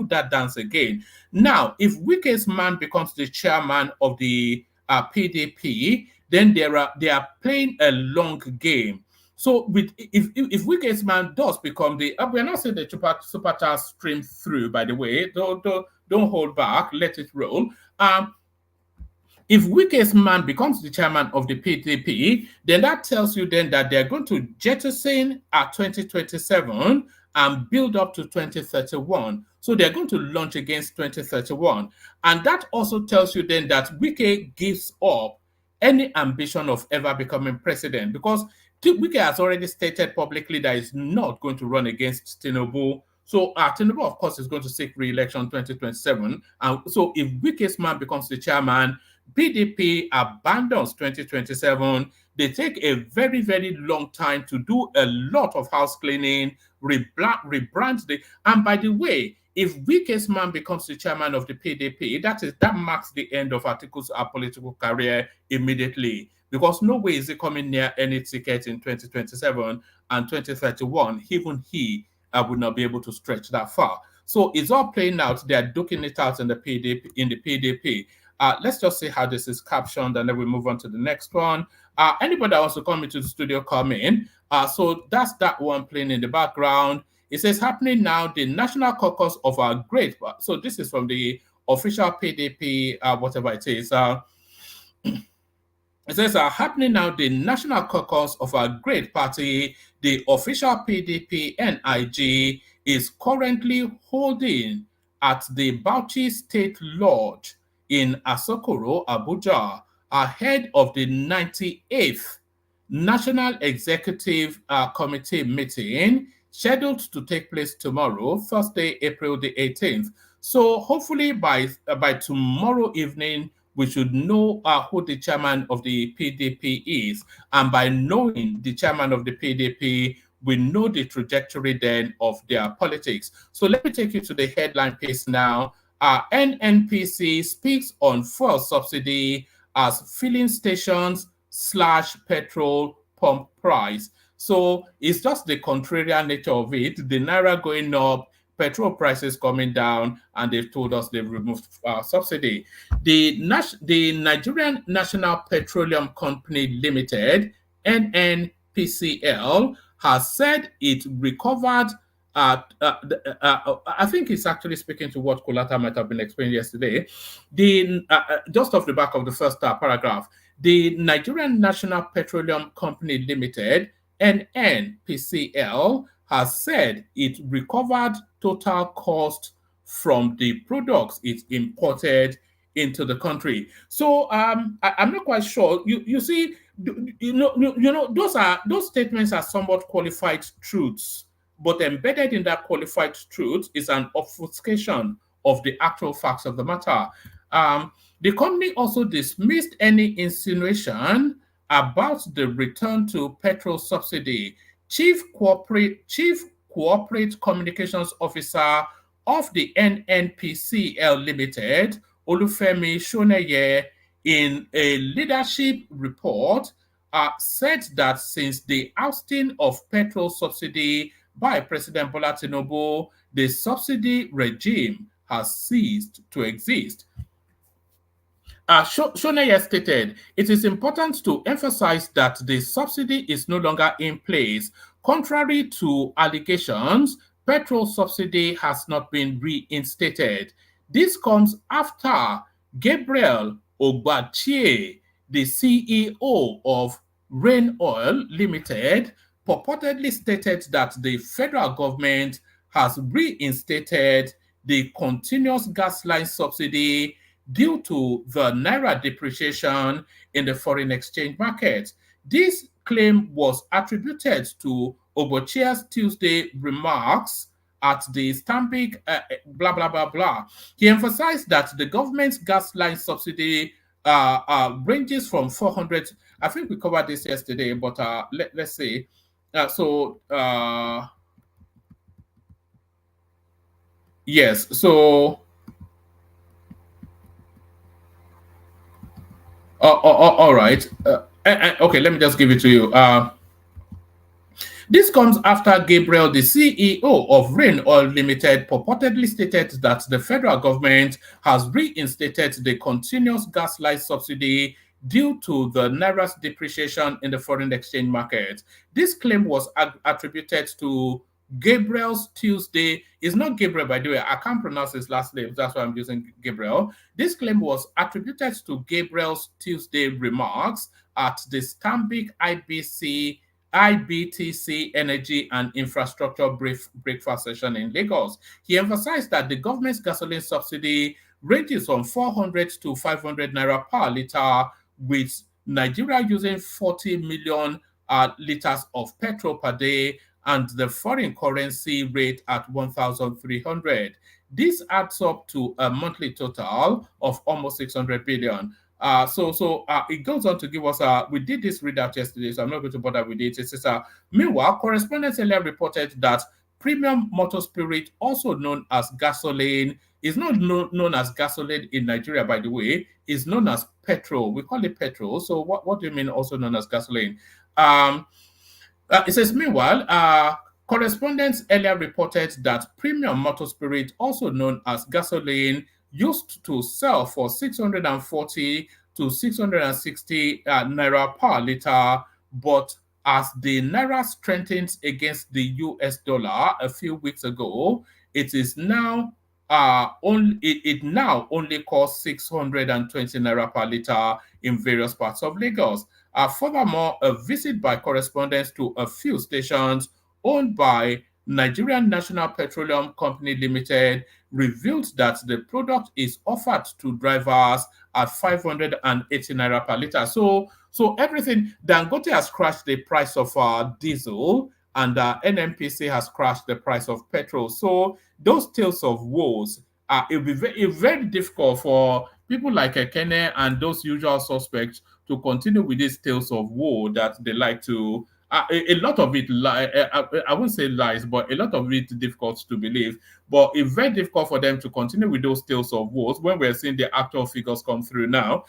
S4: that dance again. Now, if Wike's man becomes the chairman of the PDP, then they are playing a long game. So if Wike's man does become the, we're not saying the super chat stream through, by the way, don't hold back, let it roll. If Wike's man becomes the chairman of the PDP, then that tells you then that they're going to jettison at 2027 and build up to 2031. So they're going to launch against 2031. And that also tells you then that Wike gives up any ambition of ever becoming president, because Wike has already stated publicly that he's not going to run against Tinubu. So Tinubu, of course, is going to seek re-election 2027. And so if Wike's man becomes the chairman, PDP abandons 2027. They take a very, very long time to do a lot of house cleaning, rebrand the. And by the way, if Wike's man becomes the chairman of the PDP, that marks the end of Atiku's political career immediately. Because no way is he coming near any ticket in 2027 and 2031. Even he would not be able to stretch that far. So it's all playing out. They are duking it out in the PDP. Let's just see how this is captioned, and then we move on to the next one. Anybody that wants to come into the studio, come in. So that's that one playing in the background. It says, happening now, the national caucus of our great. So this is from the official PDP, whatever it is. It says, happening now, the national caucus of our great party, the official PDP NIG, is currently holding at the Bauchi State Lodge in Asokoro, Abuja, ahead of the 98th National Executive Committee meeting scheduled to take place tomorrow, Thursday, April the 18th. So hopefully by tomorrow evening, we should know who the chairman of the PDP is. And by knowing the chairman of the PDP, we know the trajectory then of their politics. So let me take you to the headline piece now. Nnpc speaks on fuel subsidy as filling stations slash petrol pump price. So it's just the contrarian nature of it. The Naira going up, petrol prices coming down, and they've told us they've removed subsidy. The Nigerian National Petroleum Company Limited, NNPCL, has said it recovered. I think it's actually speaking to what Kolata might have been explaining yesterday. Just off the back of the first paragraph, the Nigerian National Petroleum Company Limited, NNPCL, has said it recovered total cost from the products it imported into the country. So I'm not quite sure. You see, those statements are somewhat qualified truths, but embedded in that qualified truth is an obfuscation of the actual facts of the matter. The company also dismissed any insinuation about the return to petrol subsidy. Chief Corporate Communications Officer of the NNPCL Limited, Olufemi Shoneye, in a leadership report, said that since the ousting of petrol subsidy by President Bola Tinubu, the subsidy regime has ceased to exist. Shoneye stated, it is important to emphasize that the subsidy is no longer in place. Contrary to allegations, petrol subsidy has not been reinstated. This comes after Gabriel Ogbachie, the CEO of Rain Oil Limited, purportedly stated that the federal government has reinstated the continuous gas line subsidy due to the naira depreciation in the foreign exchange market. This claim was attributed to Obochie's Tuesday remarks at the Stanbic blah blah blah blah. He emphasized that the government's gas line subsidy ranges from 400. I think we covered this yesterday, but let's see. Yes, so all right. Okay, let me just give it to you. This comes after Gabriel, the CEO of Rain Oil Limited, purportedly stated that the federal government has reinstated the continuous gas line subsidy due to the naira's depreciation in the foreign exchange market. This claim was attributed to Gabriel's Tuesday. It's not Gabriel, by the way. I can't pronounce his last name. That's why I'm using Gabriel. This claim was attributed to Gabriel's Tuesday remarks at the Stanbic IBTC Energy and Infrastructure breakfast session in Lagos. He emphasized that the government's gasoline subsidy ranges from 400 to 500 naira per liter, with Nigeria using 40 million liters of petrol per day and the foreign currency rate at 1,300. This adds up to a monthly total of almost 600 billion. It goes on to give us we did this readout yesterday, so I'm not going to bother with it. It says, meanwhile, correspondents earlier reported that premium motor spirit, also known as gasoline, is not known as gasoline in Nigeria, by the way, is known as petrol. We call it petrol. So what do you mean also known as gasoline? It says, meanwhile, correspondents earlier reported that premium motor spirit, also known as gasoline, used to sell for 640 to 660 naira per liter, but as the naira strengthens against the US dollar a few weeks ago, it is now only costs 620 naira per liter in various parts of Lagos. Furthermore, a visit by correspondents to a few stations owned by Nigerian National Petroleum Company Limited revealed that the product is offered to drivers at 580 naira per liter. So everything, Dangote has crashed the price of diesel, and Nnpc has crashed the price of petrol. So those tales of woes, it'll be very difficult for people like Ekene and those usual suspects to continue with these tales of woe that they like to. A lot of it, I won't say lies, but a lot of it difficult to believe. But it's very difficult for them to continue with those tales of woes when we're seeing the actual figures come through now.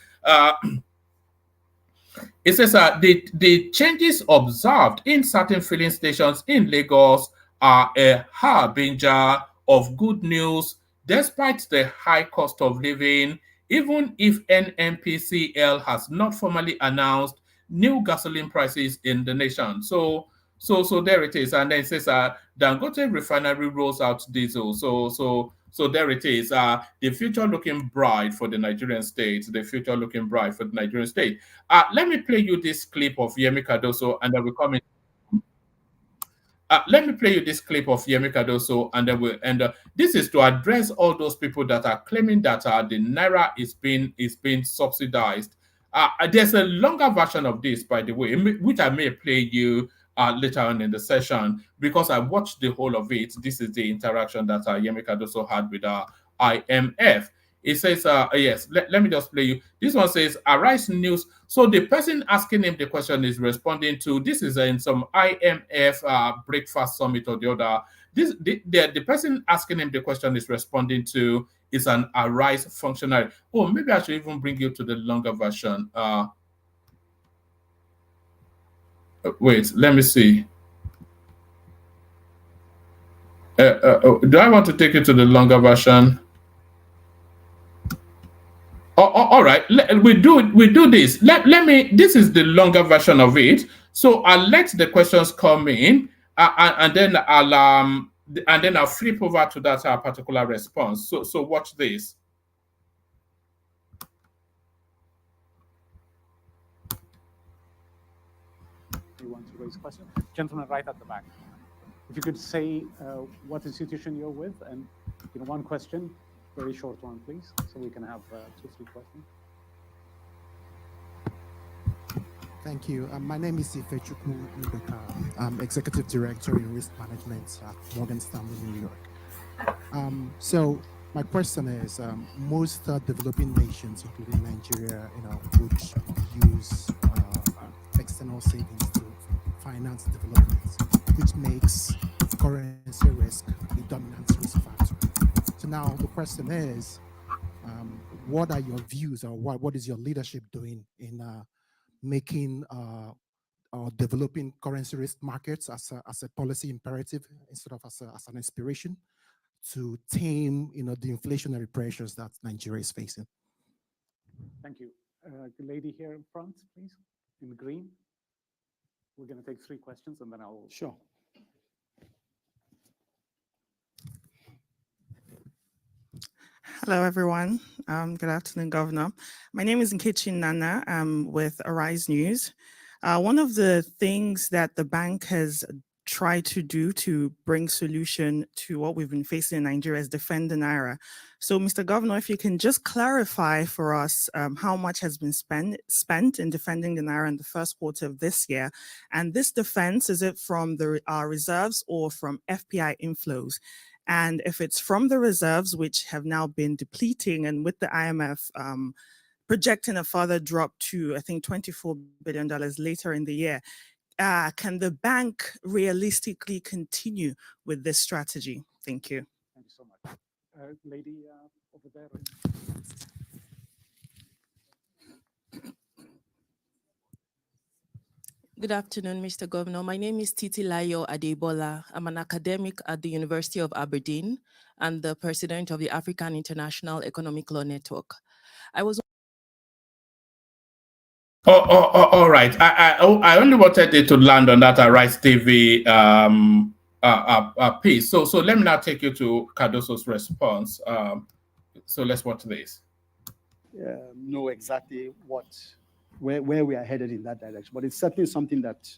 S4: It says the changes observed in certain filling stations in Lagos are a harbinger of good news, despite the high cost of living, even if NNPCL has not formally announced new gasoline prices in the nation. So there it is. And then it says Dangote refinery rolls out diesel. So there it is. The future looking bright for the Nigerian state. The future looking bright for the Nigerian state. Let me play you this clip of Yemi Cardoso, and then we'll come in. Let me play you this clip of Yemi Cardoso, and then we'll end. This is to address all those people that are claiming that the naira is being subsidized. There's a longer version of this, by the way, which I may play you later on in the session, because I watched the whole of it. This is the interaction that Yemi Cardoso had with IMF. It says, yes, let me just play you. This one says, Arise News. So the person asking him the question is responding to, this is in some IMF breakfast summit or the other. The person asking him the question is responding to is an Arise functionary. Oh, maybe I should even bring you to the longer version. Wait, let me see. Do I want to take you to the longer version? All right, we do this. Let me. This is the longer version of it. So I'll let the questions come in, and then I'll and then I'll flip over to that particular response. So watch this.
S6: You want to raise a question? Gentleman right at the back. If you could say what institution you're with and one question, very short one, please, so we can have 2-3 questions.
S7: Thank you. My name is Ifechukwu Ndoka. I'm Executive Director in Risk Management at Morgan Stanley, New York. So my question is, most developing nations, including Nigeria, would use external savings to finance development, which makes currency risk the dominant risk factor. So now the question is, what are your views, or what is your leadership doing in making or developing currency risk markets as a policy imperative instead of as an inspiration to tame the inflationary pressures that Nigeria is facing?
S6: Thank you. The lady here in front, please, in green. We're going to take 3 questions and then I'll...
S8: Sure.
S9: Hello, everyone. Good afternoon, Governor. My name is Nnpc Nana. I'm with Arise News. One of the things that the bank has tried to do to bring solution to what we've been facing in Nigeria is defend the Naira. So, Mr. Governor, if you can just clarify for us how much has been spent in defending the Naira in the first quarter of this year. And this defense, is it from our reserves or from FPI inflows? And if it's from the reserves, which have now been depleting, and with the IMF projecting a further drop to, I think, $24 billion later in the year, can the bank realistically continue with this strategy? Thank you.
S6: Thank you so much. Lady over there.
S10: Good afternoon, Mr. Governor. My name is Titilayo Adebola. I'm an academic at the University of Aberdeen and the president of the African International Economic Law Network. I was...
S4: All right. I only wanted it to land on that Arise TV piece. So let me now take you to Cardoso's response. So let's watch this.
S8: Know exactly where we are headed in that direction, but it's certainly something that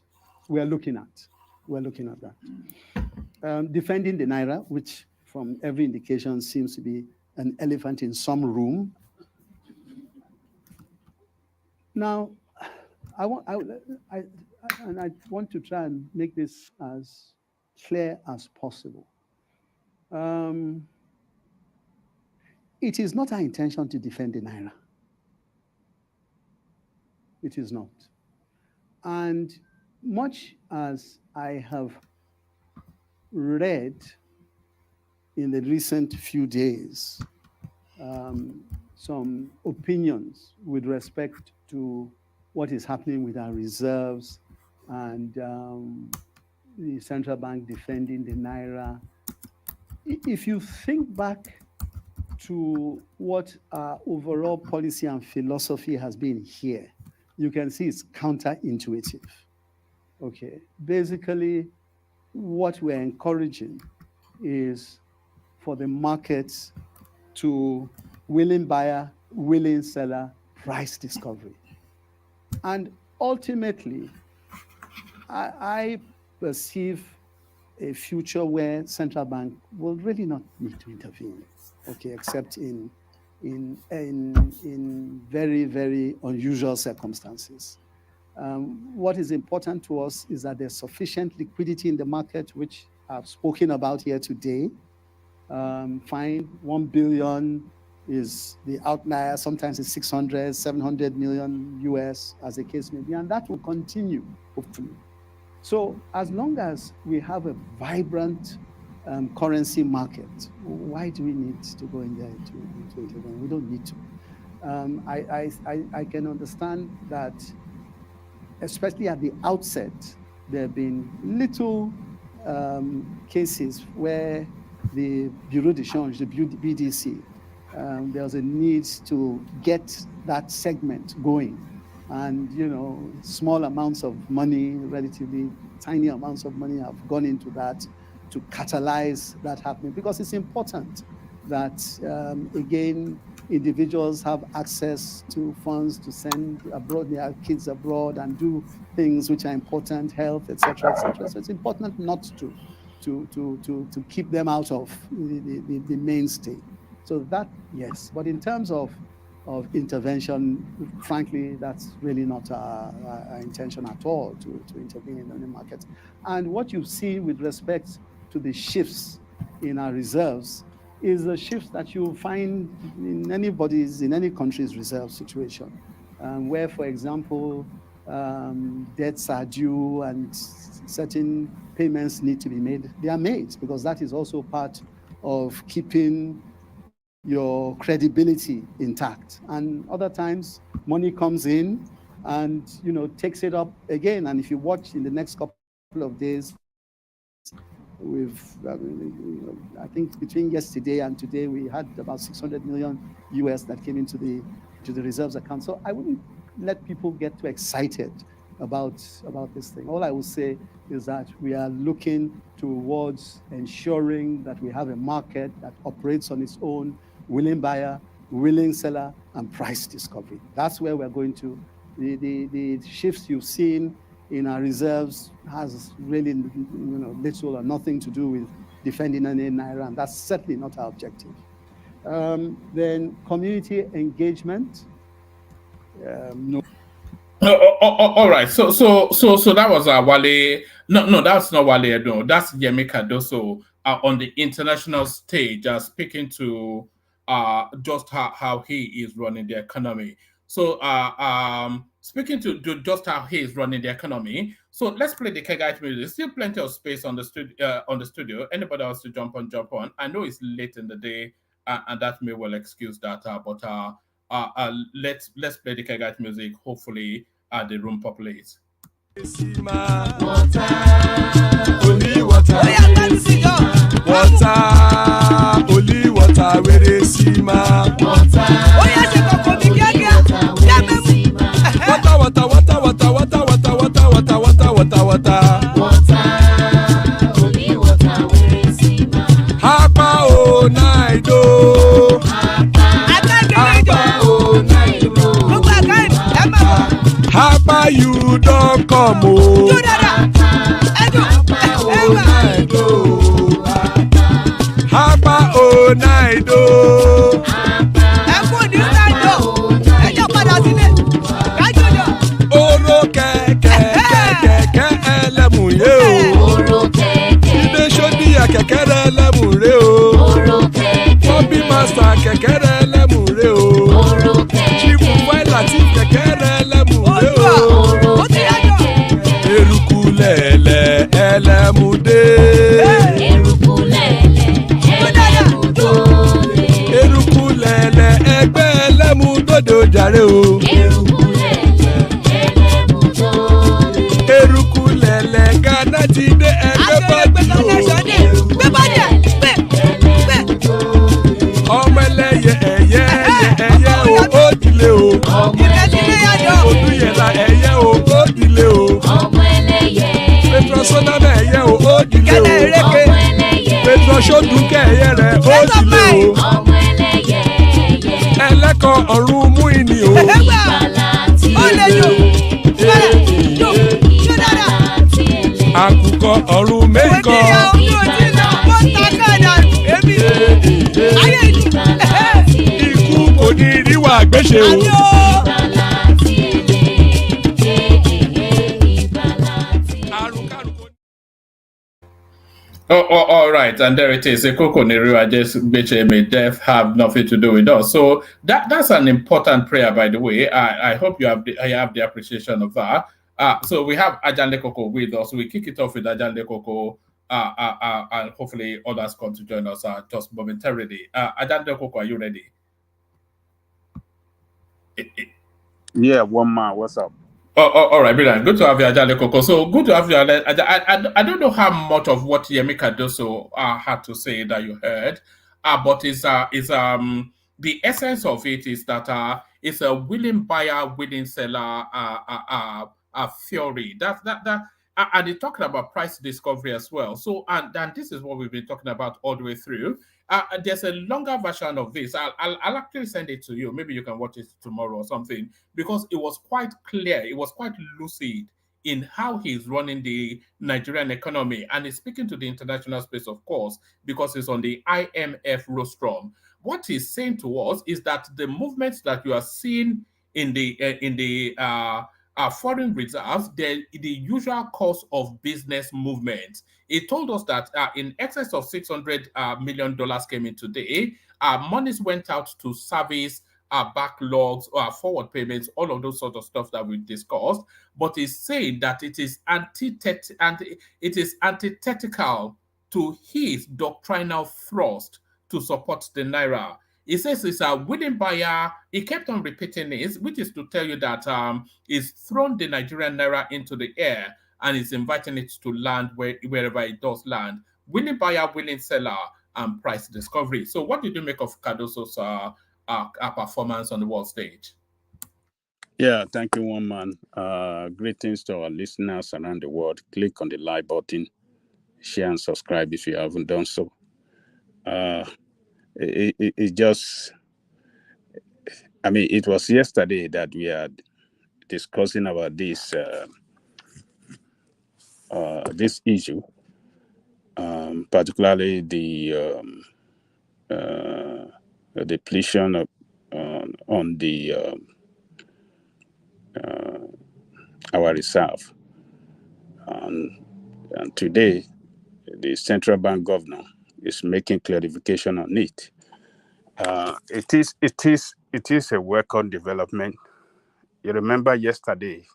S8: we are looking at. We're looking at that. Defending the Naira, which from every indication seems to be an elephant in some room. Now, I want to try and make this as clear as possible. It is not our intention to defend the Naira. It is not. And much as I have read in the recent few days some opinions with respect to what is happening with our reserves and the central bank defending the Naira, if you think back to what our overall policy and philosophy has been here, you can see it's counterintuitive. Okay, basically, what we're encouraging is for the markets to willing buyer, willing seller, price discovery. And ultimately, I perceive a future where central bank will really not need to intervene, okay, except in very, very unusual circumstances. What is important to us is that there's sufficient liquidity in the market, which I've spoken about here today. Fine, 1 billion is the outlier. Sometimes it's 600, 700 million US, as the case may be, and that will continue, hopefully. So as long as we have a vibrant currency market, why do we need to go in there to intervene? We don't need to. I can understand that, especially at the outset, there have been little cases where the Bureau de Change, the BDC, there was a need to get that segment going. And, you know, small amounts of money, relatively tiny amounts of money have gone into that catalyze that happening, because it's important that, again, individuals have access to funds to send abroad their kids abroad and do things which are important, health, etc., etc. So it's important not to keep them out of the mainstay. So that, yes, but in terms of intervention, frankly, that's really not our intention at all to intervene in the market. And what you see with respect to the shifts in our reserves is the shifts that you find in any country's reserve situation, where, for example, debts are due and certain payments need to be made. They are made because that is also part of keeping your credibility intact. And other times, money comes in and takes it up again. And if you watch in the next couple of days, I think between yesterday and today, we had about 600 million US that came into the reserves account. So I wouldn't let people get too excited about this thing. All I will say is that we are looking towards ensuring that we have a market that operates on its own, willing buyer, willing seller, and price discovery. That's where we're going to. The shifts you've seen in our reserves has really little or nothing to do with defending any naira, and that's certainly not our objective. Then community engagement. No.
S4: All right. So that was Wale. No, that's not Wale. No, that's Yemi Cardoso on the international stage, speaking to just how he is running the economy. So speaking to just how he is running the economy. So let's play the Kegite music. There's still plenty of space on the studio. Anybody else to jump on? I know it's late in the day, and that may well excuse that. But let's play the Kegite music. Hopefully, the room populates.
S11: Only water, where they see ma. Hapa o naido. Hapa you don't come o. Hapa o naido. Oro kẹ̀kẹ́ ẹlẹ́mù yé o. Ilé sọ́díyà kẹ̀kẹ́ rẹ̀ ẹlẹ́mù rẹ̀ o. Bobby master kẹ̀kẹ́ rẹ̀ ẹlẹ́mù rẹ̀ o. Chief Wailati kẹ̀kẹ́ rẹ̀ ẹlẹ́mù rẹ̀ o. Eruku lẹ̀lẹ̀ ẹlẹ́mù dé. Eruku lẹ̀lẹ̀ ẹgbẹ́ ẹlẹ́mù dòdò jàre o. Eruku lẹ̀lẹ̀ Ghana ti dé ẹgbẹ́ bọ́dì o. Ọmọ ẹlẹ́yẹ ẹyẹ o ó dìlé o. Odúyẹ̀lá ẹyẹ o ó dìlé o. Petrosoname ẹyẹ o ó dìlé o. Petrosodúnkẹ́ ẹyẹ rẹ̀ ó dìlé o. Ẹlẹ́kọ̀ ọ̀run mú ìní o. Àkùkọ ọ̀run méjìkọ. Ikú kò ní ríwà gbéṣe o.
S4: All right, and there it is. Ekoko Neriwa just may death have nothing to do with us. So that's an important prayer, by the way. I hope you have the appreciation of that. So we have Ajan Lekoko with us. We kick it off with Ajan Lekoko, and hopefully others come to join us just momentarily. Ajan Lekoko, are you ready?
S12: Yeah, one man. What's up?
S4: All right, brilliant. Good to have you, Ajan Lekoko. So good to have you. I don't know how much of what Yemi Cardoso had to say that you heard, but it's the essence of it is that it's a willing buyer, willing seller theory. That And they're talking about price discovery as well. So, and this is what we've been talking about all the way through. There's a longer version of this. I'll actually send it to you. Maybe you can watch it tomorrow or something, because it was quite clear. It was quite lucid in how he's running the Nigerian economy. And he's speaking to the international space, of course, because it's on the IMF rostrum. What he's saying to us is that the movements that you are seeing in the foreign reserves, the usual course of business movement. It told us that in excess of $600 million came in today. Monies went out to service backlogs, forward payments, all of those sort of stuff that we discussed. But it's saying that it is antithetical to his doctrinal thrust to support the naira. He says it's a willing buyer. He kept on repeating this, which is to tell you that he's thrown the Nigerian naira into the air and is inviting it to land wherever it does land. Willing buyer, willing seller, and price discovery. So, what did you make of Cardoso's performance on the world stage?
S12: Yeah, thank you, one man. Greetings to our listeners around the world. Click on the like button, share and subscribe if you haven't done so. It just, I mean, it was yesterday that we had discussing about this this issue, particularly the depletion of, on the our reserve, and today the central bank governor is making clarification on it. It is a welcome development. You remember yesterday,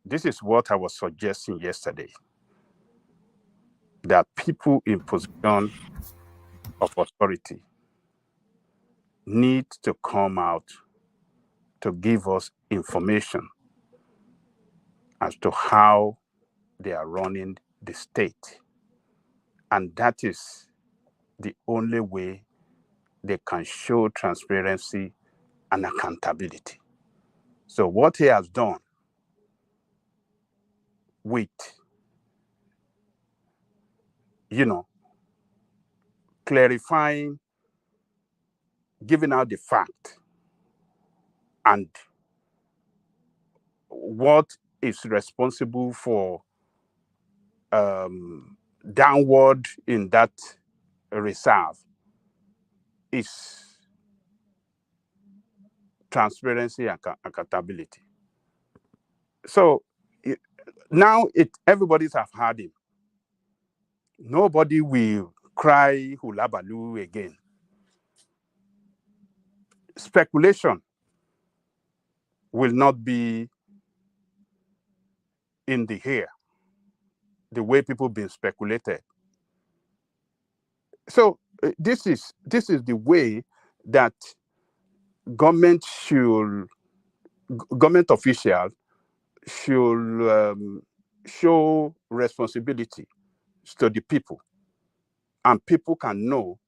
S12: this is what I was suggesting yesterday, that people in position of authority need to come out to give us information as to how they are running the state. And that is the only way they can show transparency and accountability. So what he has done with, clarifying, giving out the fact, and what is responsible for downward in that reserve is transparency and accountability. So now everybody's have heard him. Nobody will cry hulabaloo again. Speculation will not be in the air the way people been speculated. So this is the way that government officials should show responsibility to the people, and people can know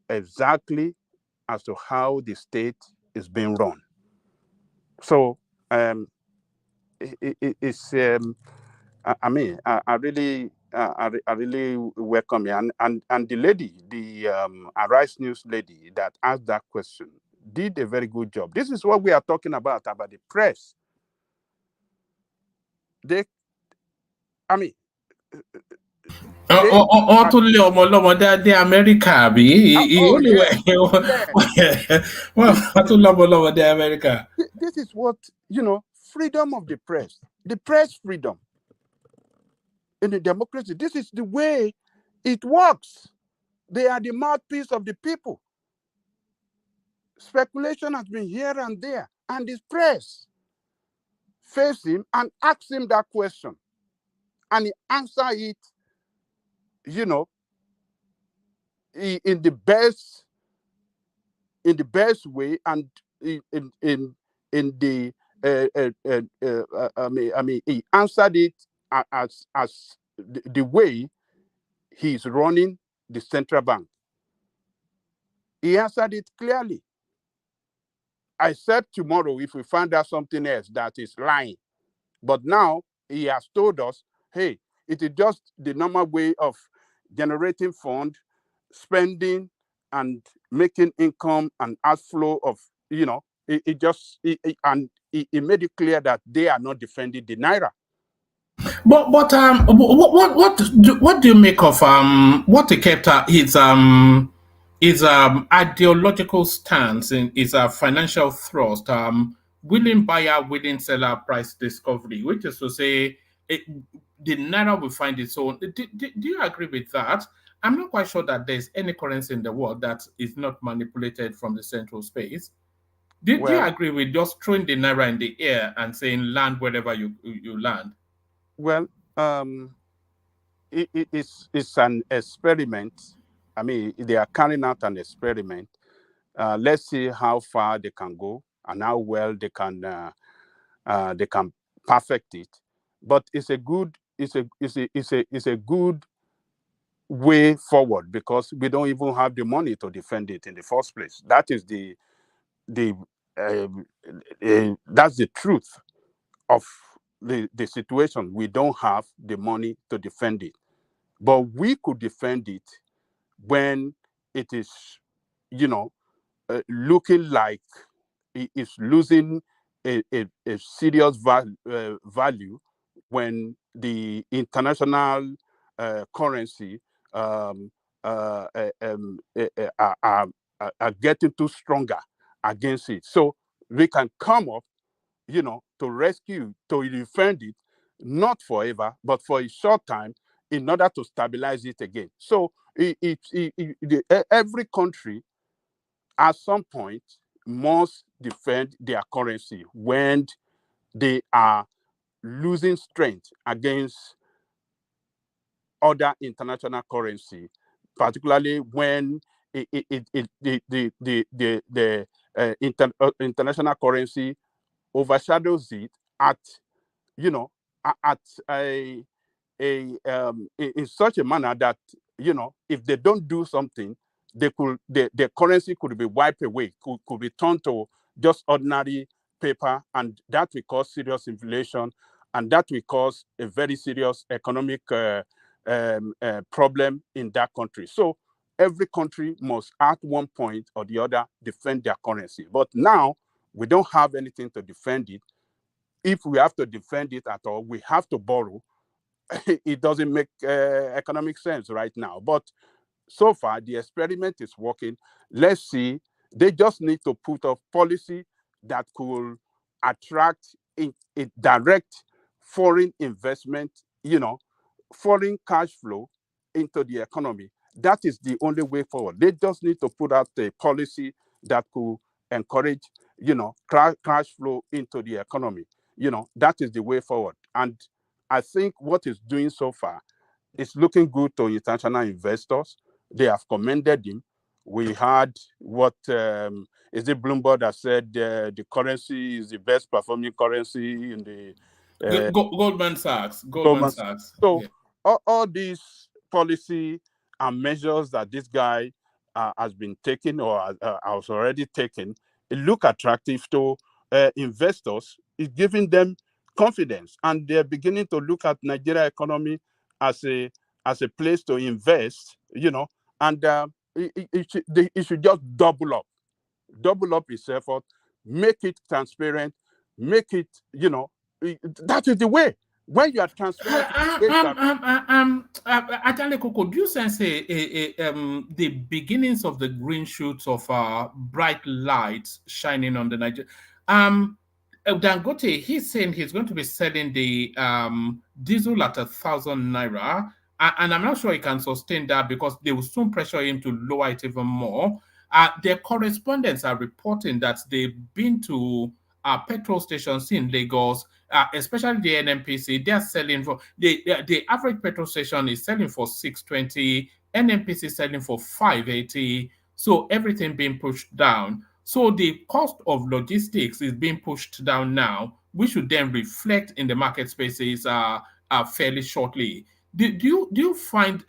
S12: exactly as to how the state is being run. So it's I mean, I really welcome it. And the lady, the Arise News lady that asked that question, did a very good job. This is what we are talking about the press. The
S4: America, America.
S12: This is what, freedom of the press freedom in the democracy. This is the way it works. They are the mouthpiece of the people. Speculation has been here and there, and the press face him and ask him that question, and he answer it, in the best way, and in the he answered it as the way he's running the central bank. He answered it clearly. I said tomorrow, if we find out something else that is lying, But now he has told us, hey, it is just the normal way of generating fund, spending, and making income and outflow of, it made it clear that they are not defending the naira.
S4: But what do you make of what he kept his ideological stance in his financial thrust, willing buyer, willing seller price discovery, which is to say it, the naira will find its own. Do you agree with that? I'm not quite sure that there's any currency in the world that is not manipulated from the central space. Do you agree with just throwing the naira in the air and saying land wherever you land?
S12: Well, it's an experiment. I mean, they are carrying out an experiment. Let's see how far they can go and how well they can perfect it. But it's a good way forward, because we don't even have the money to defend it in the first place. That is that's the truth of the situation. We don't have the money to defend it, but we could defend it when it is, looking like it is losing a serious value, when the international currency are getting too stronger against it. So we can come up, to rescue, to defend it, not forever, but for a short time, in order to stabilize it again. So every country at some point must defend their currency when they are losing strength against other international currency, particularly when international currency overshadows it at, at in such a manner that, if they don't do something, the currency could be wiped away, could be turned to just ordinary paper, and that will cause serious inflation, and that will cause a very serious economic problem in that country. So every country must, at one point or the other, defend their currency. But now we don't have anything to defend it. If we have to defend it at all, we have to borrow. It doesn't make economic sense right now. But so far, the experiment is working. Let's see. They just need to put up policy that could attract a direct foreign investment, foreign cash flow into the economy. That is the only way forward. They just need to put out a policy that could encourage, cash flow into the economy. That is the way forward. And I think what it's doing so far is looking good to international investors. They have commended him. We had what is it Bloomberg that said the currency is the best performing currency in the
S4: Goldman Sachs. Goldman Sachs.
S12: So all these policy and measures that this guy has been taking, or has already taken, it look attractive to investors. It's giving them confidence, and they're beginning to look at Nigeria economy as a place to invest. And it should just double up its effort, make it transparent, make it, that is the way. When you are transparent,
S4: Atale Koko, do you sense the beginnings of the green shoots of bright lights shining on the Nigeria? Dangote, he's saying he's going to be selling the diesel at 1,000 naira, and I'm not sure he can sustain that, because they will soon pressure him to lower it even more. Their correspondents are reporting that they've been to petrol stations in Lagos, especially the Nnpc. They're selling for the average petrol station is selling for 620, Nnpc selling for 580. So everything being pushed down. So the cost of logistics is being pushed down now, which should then reflect in the market spaces fairly shortly. Do you find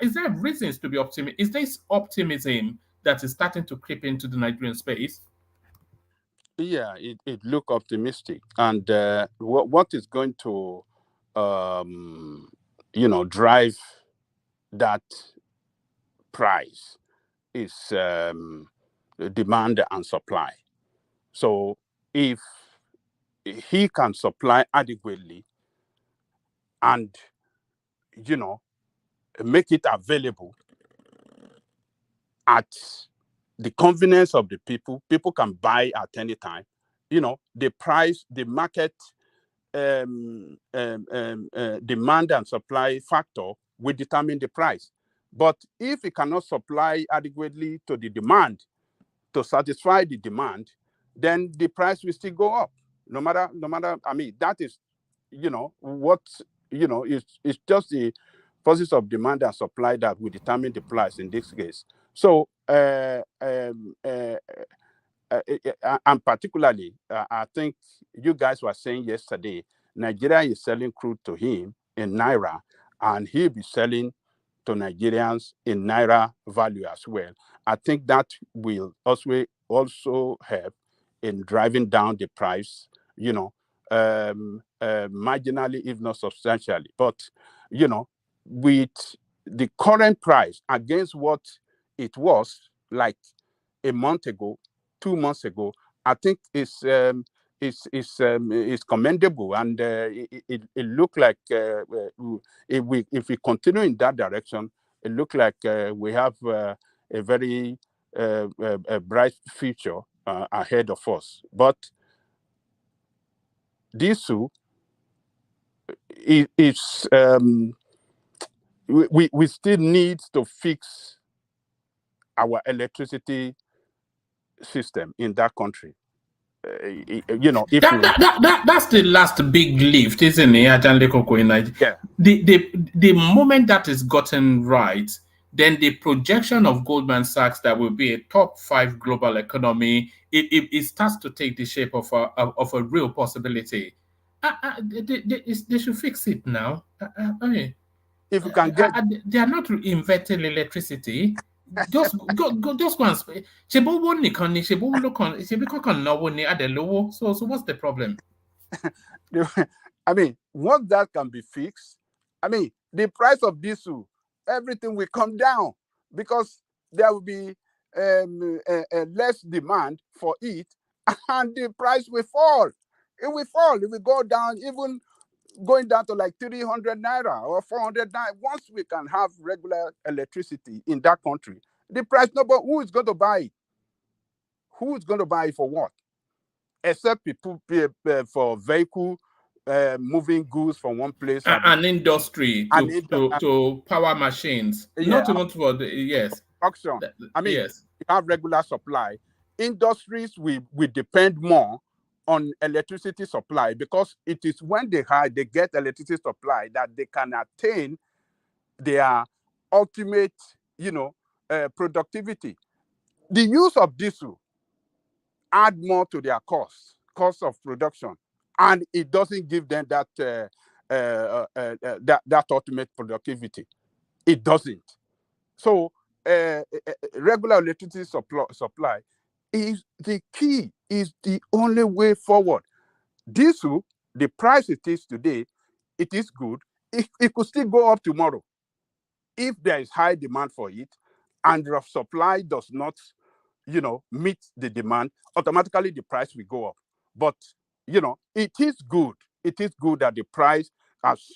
S4: is there reasons to be optimistic? Is this optimism that is starting to creep into the Nigerian space?
S12: Yeah, it look optimistic, and what is going to, drive that price is demand and supply. So if he can supply adequately and make it available at the convenience of the people can buy at any time. The price, the market demand and supply factor will determine the price. But if it cannot supply adequately to the demand to satisfy the demand, then the price will still go up. No matter. I mean, that is, what it's just the process of demand and supply that will determine the price in this case. So, and particularly, I think you guys were saying yesterday, Nigeria is selling crude to him in Naira, and he'll be selling to Nigerians in Naira value as well. I think that will also help in driving down the price, marginally, if not substantially. But, with the current price against what it was like a month ago, 2 months ago, I think is commendable, and it looked like if we continue in that direction, it looked like we have a very a bright future ahead of us. But diesel is we still need to fix our electricity system in that country.
S4: That's the last big lift, isn't it, Ajanle Koko, in Nigeria?
S12: Yeah.
S4: The moment that is gotten right, then the projection of Goldman Sachs that will be a top 5 global economy, it starts to take the shape of a real possibility. They should fix it now. I mean,
S12: if you can get,
S4: they are not inventing electricity. Just go and spend. So what's the problem?
S12: I mean, once that can be fixed, I mean, the price of diesel, everything will come down because there will be less demand for it, and the price will fall. It will fall. It will go down, even going down to like 300 naira or 400 naira. Once we can have regular electricity in that country, the price, nobody, who is going to buy it? Who is going to buy it for what? Except people pay for vehicle moving goods from one place.
S4: An industry to power machines.
S12: Yeah,
S4: not even for the, yes.
S12: Auction. I mean,
S4: yes.
S12: We have regular supply. Industries we depend more on electricity supply because it is when they get electricity supply that they can attain their ultimate, productivity. The use of diesel add more to their cost of production, and it doesn't give them that that ultimate productivity. It doesn't. So regular electricity supply is the key, is the only way forward. Diesel, the price it is today, it is good. It could still go up tomorrow if there is high demand for it, and the supply does not, meet the demand. Automatically, the price will go up. But it is good. It is good that the price has,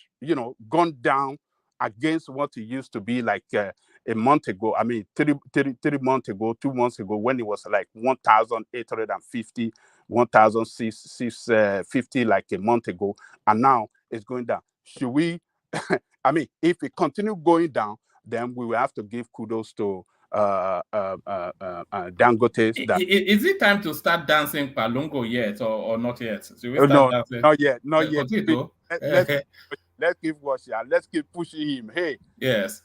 S12: gone down against what it used to be like a month ago. I mean, 3 months ago, 2 months ago, when it was like 1,850, 1,650 like a month ago, and now it's going down. Should we? I mean, if it continue going down, then we will have to give kudos to Dangote.
S4: Is it time to start dancing Palungo yet, or not yet? Should we start dancing?
S12: Not yet. Let's keep watching. Let's keep pushing him. Hey,
S4: yes,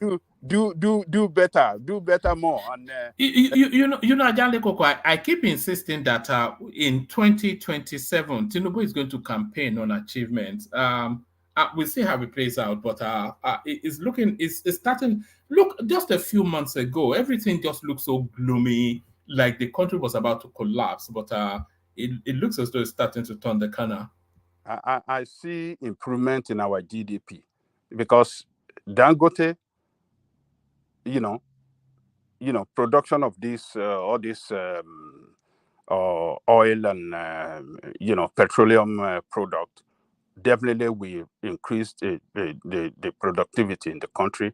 S12: do better, more. And
S4: Ajanle Koko, I keep insisting that in 2027, Tinubu is going to campaign on achievements. We'll see how it plays out, but it's starting. Look, just a few months ago, everything just looked so gloomy, like the country was about to collapse. But it looks as though it's starting to turn the corner.
S12: I see improvement in our GDP because Dangote, production of this all this oil and petroleum product definitely will increase the productivity in the country.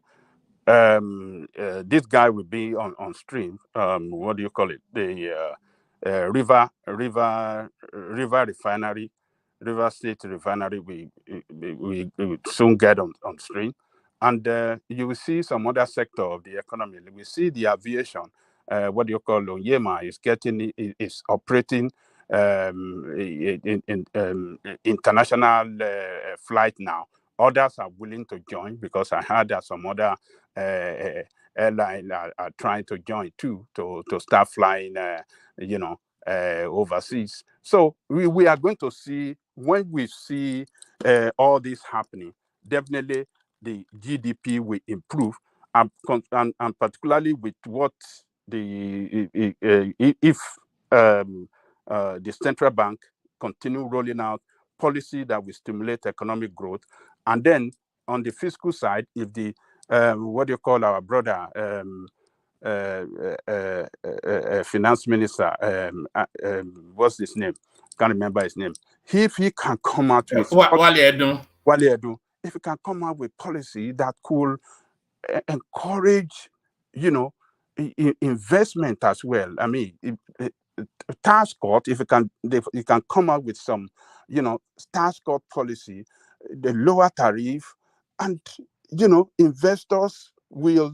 S12: This guy will be on stream. What do you call it? The river refinery, River State refinery. We will soon get on stream, and you will see some other sector of the economy. We see the aviation. What do you call Yema is operating in international flight now. Others are willing to join because I heard that some other airline are trying to join too to start flying, overseas. So we are going to see, when we see all this happening, definitely the GDP will improve, and particularly with what if the central bank continue rolling out policy that will stimulate economic growth. And then on the fiscal side, if the what do you call our brother finance minister, what's his name? Can't remember his name. If he can come out with
S4: Wale
S12: Edu, if he can come out with policy that could encourage, investment as well. I mean, tax cut, if you can come out with some, tax cut policy, the lower tariff, and investors will.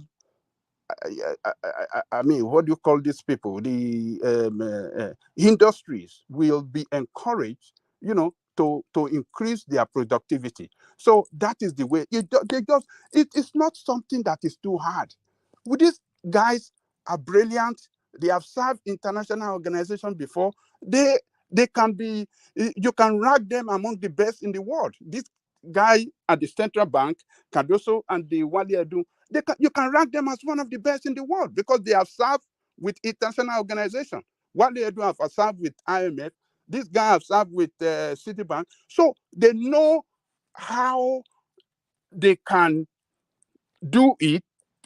S12: I mean, what do you call these people? The industries will be encouraged, to increase their productivity. So that is the way. It's not something that is too hard. These guys are brilliant. They have served international organizations before. They can be. You can rank them among the best in the world. This guy at the central bank, Cardoso, and the Wale Edu, you can rank them as one of the best in the world because they have served with international organizations. Wale Edu have served with IMF. This guy have served with Citibank. So they know how they can do it,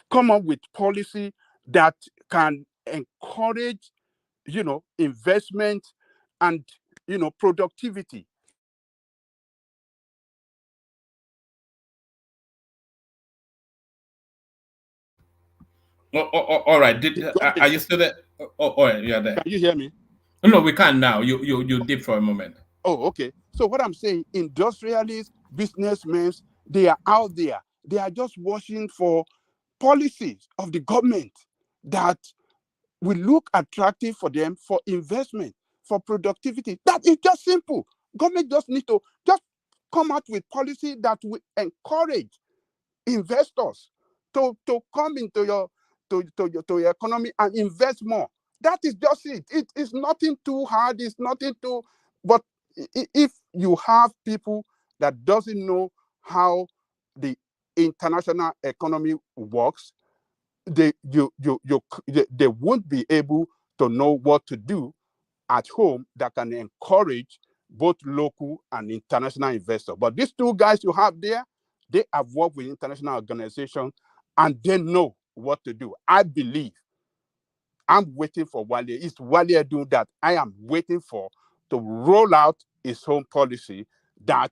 S12: come up with policy that can encourage, investment and, productivity.
S4: All right. Are you still there? Oh, yeah, there.
S12: Can you hear me?
S4: No, we can now. You dip for a moment.
S12: Oh, okay. So what I'm saying, industrialists, businessmen, they are out there. They are just watching for policies of the government that will look attractive for them for investment, for productivity. That is just simple. Government just need to just come out with policy that will encourage investors to come into your economy and invest more. That is just it. It's nothing too hard. It's nothing too. But if you have people that doesn't know how the international economy works, they won't be able to know what to do at home that can encourage both local and international investors. But these two guys you have there, they have worked with international organizations and they know what to do. I believe I'm waiting for Wale. It's Wale doing that. I am waiting for to roll out his own policy that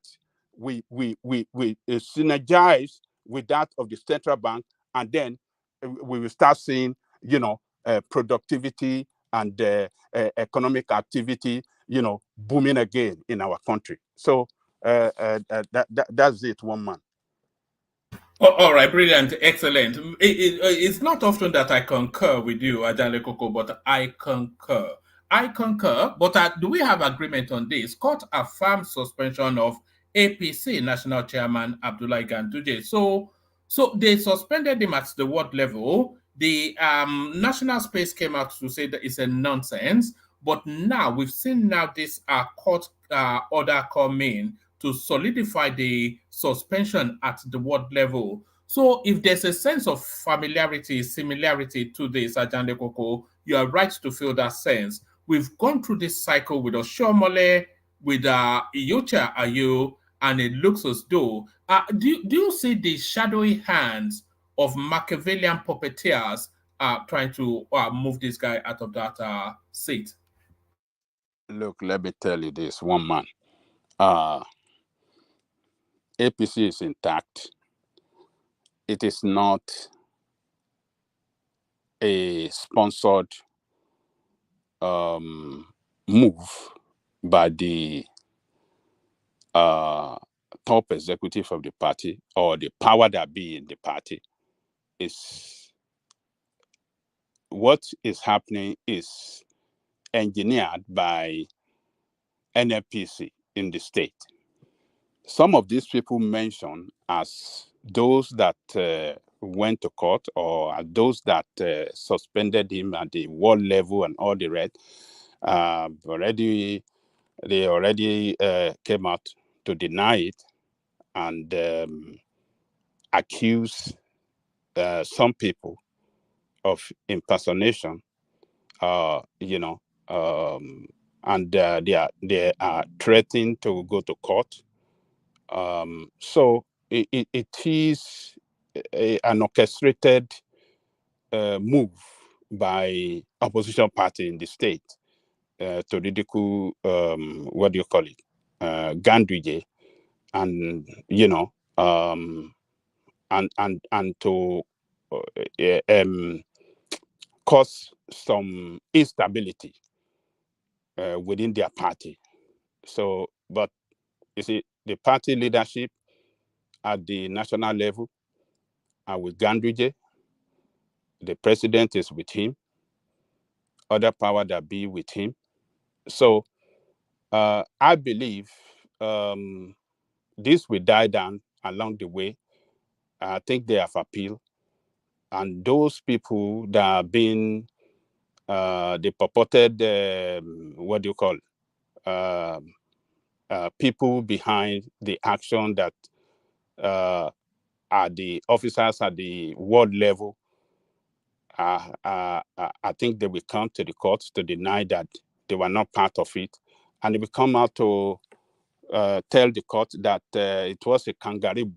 S12: we synergize with that of the central bank, and then we will start seeing, productivity and economic activity, booming again in our country. So that's it, one man.
S4: All right, brilliant, excellent. It's not often that I concur with you, Ajale Koko, but I concur. But do we have agreement on this? Court affirmed suspension of APC National Chairman Abdullahi Ganduje. So they suspended him at the world level. The national space came out to say that it's a nonsense. But now we've seen this court order come in to solidify the suspension at the world level. So if there's a sense of familiarity, similarity to this, Ajande Koko, you are right to feel that sense. we've gone through this cycle with Oshomole, with Iyocha Ayo, and it looks as though, do you see the shadowy hands of Machiavellian puppeteers trying to move this guy out of that seat?
S12: Look, let me tell you this, one man. APC is intact. It is not a sponsored move by the top executive of the party or the power that be in the party. Is what is happening is engineered by Nnpc in the state. Some of these people mentioned as those that went to court or those that suspended him at the world level and all the rest, they already came out to deny it and accuse some people of impersonation, and they are threatening to go to court. So it is an orchestrated move by opposition party in the state to ridicule Ganduje, and and to cause some instability within their party. So, but you see, the party leadership at the national level are with Ganduje. The president is with him. Other power that be with him. So I believe this will die down along the way. I think they have appealed. And those people that have been the purported, people behind the action that are the officers at the world level, I think they will come to the courts to deny that they were not part of it. And they will come out to tell the court that it was a kangaroo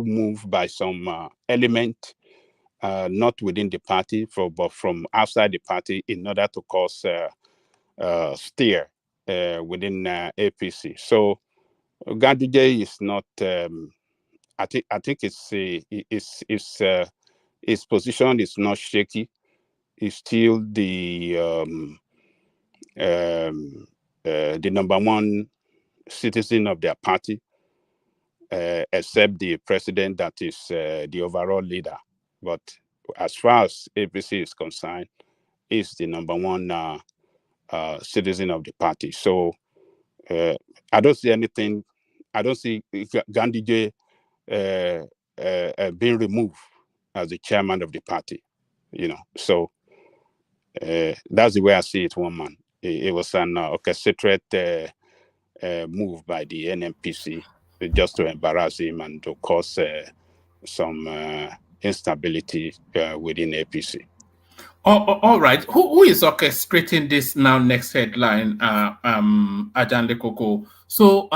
S12: move by some element, not within the party, but from outside the party, in order to cause stir within APC. So Ganduje is not. I think his position is not shaky. He's still the number one citizen of their party, except the president that is the overall leader. But as far as APC is concerned, he's the number one citizen of the party. So I don't see anything. I don't see Ganduje being removed as the chairman of the party. So that's the way I see it, one man. It was an orchestrated move by the Nnpc just to embarrass him and to cause some instability within APC.
S4: All right. Who is orchestrating this now? Next headline, Ajande Koko. So,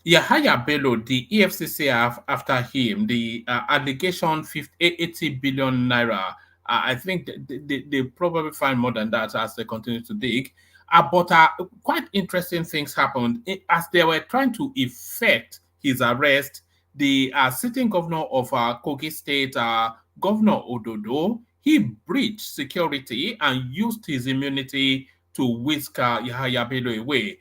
S4: Yahaya Bello, the EFCC have after him the allegation 80 billion naira. I think they probably find more than that as they continue to dig. But quite interesting things happened as they were trying to effect his arrest. The sitting governor of Kogi State, Governor Ododo, he breached security and used his immunity to whisk Yahaya Bello away.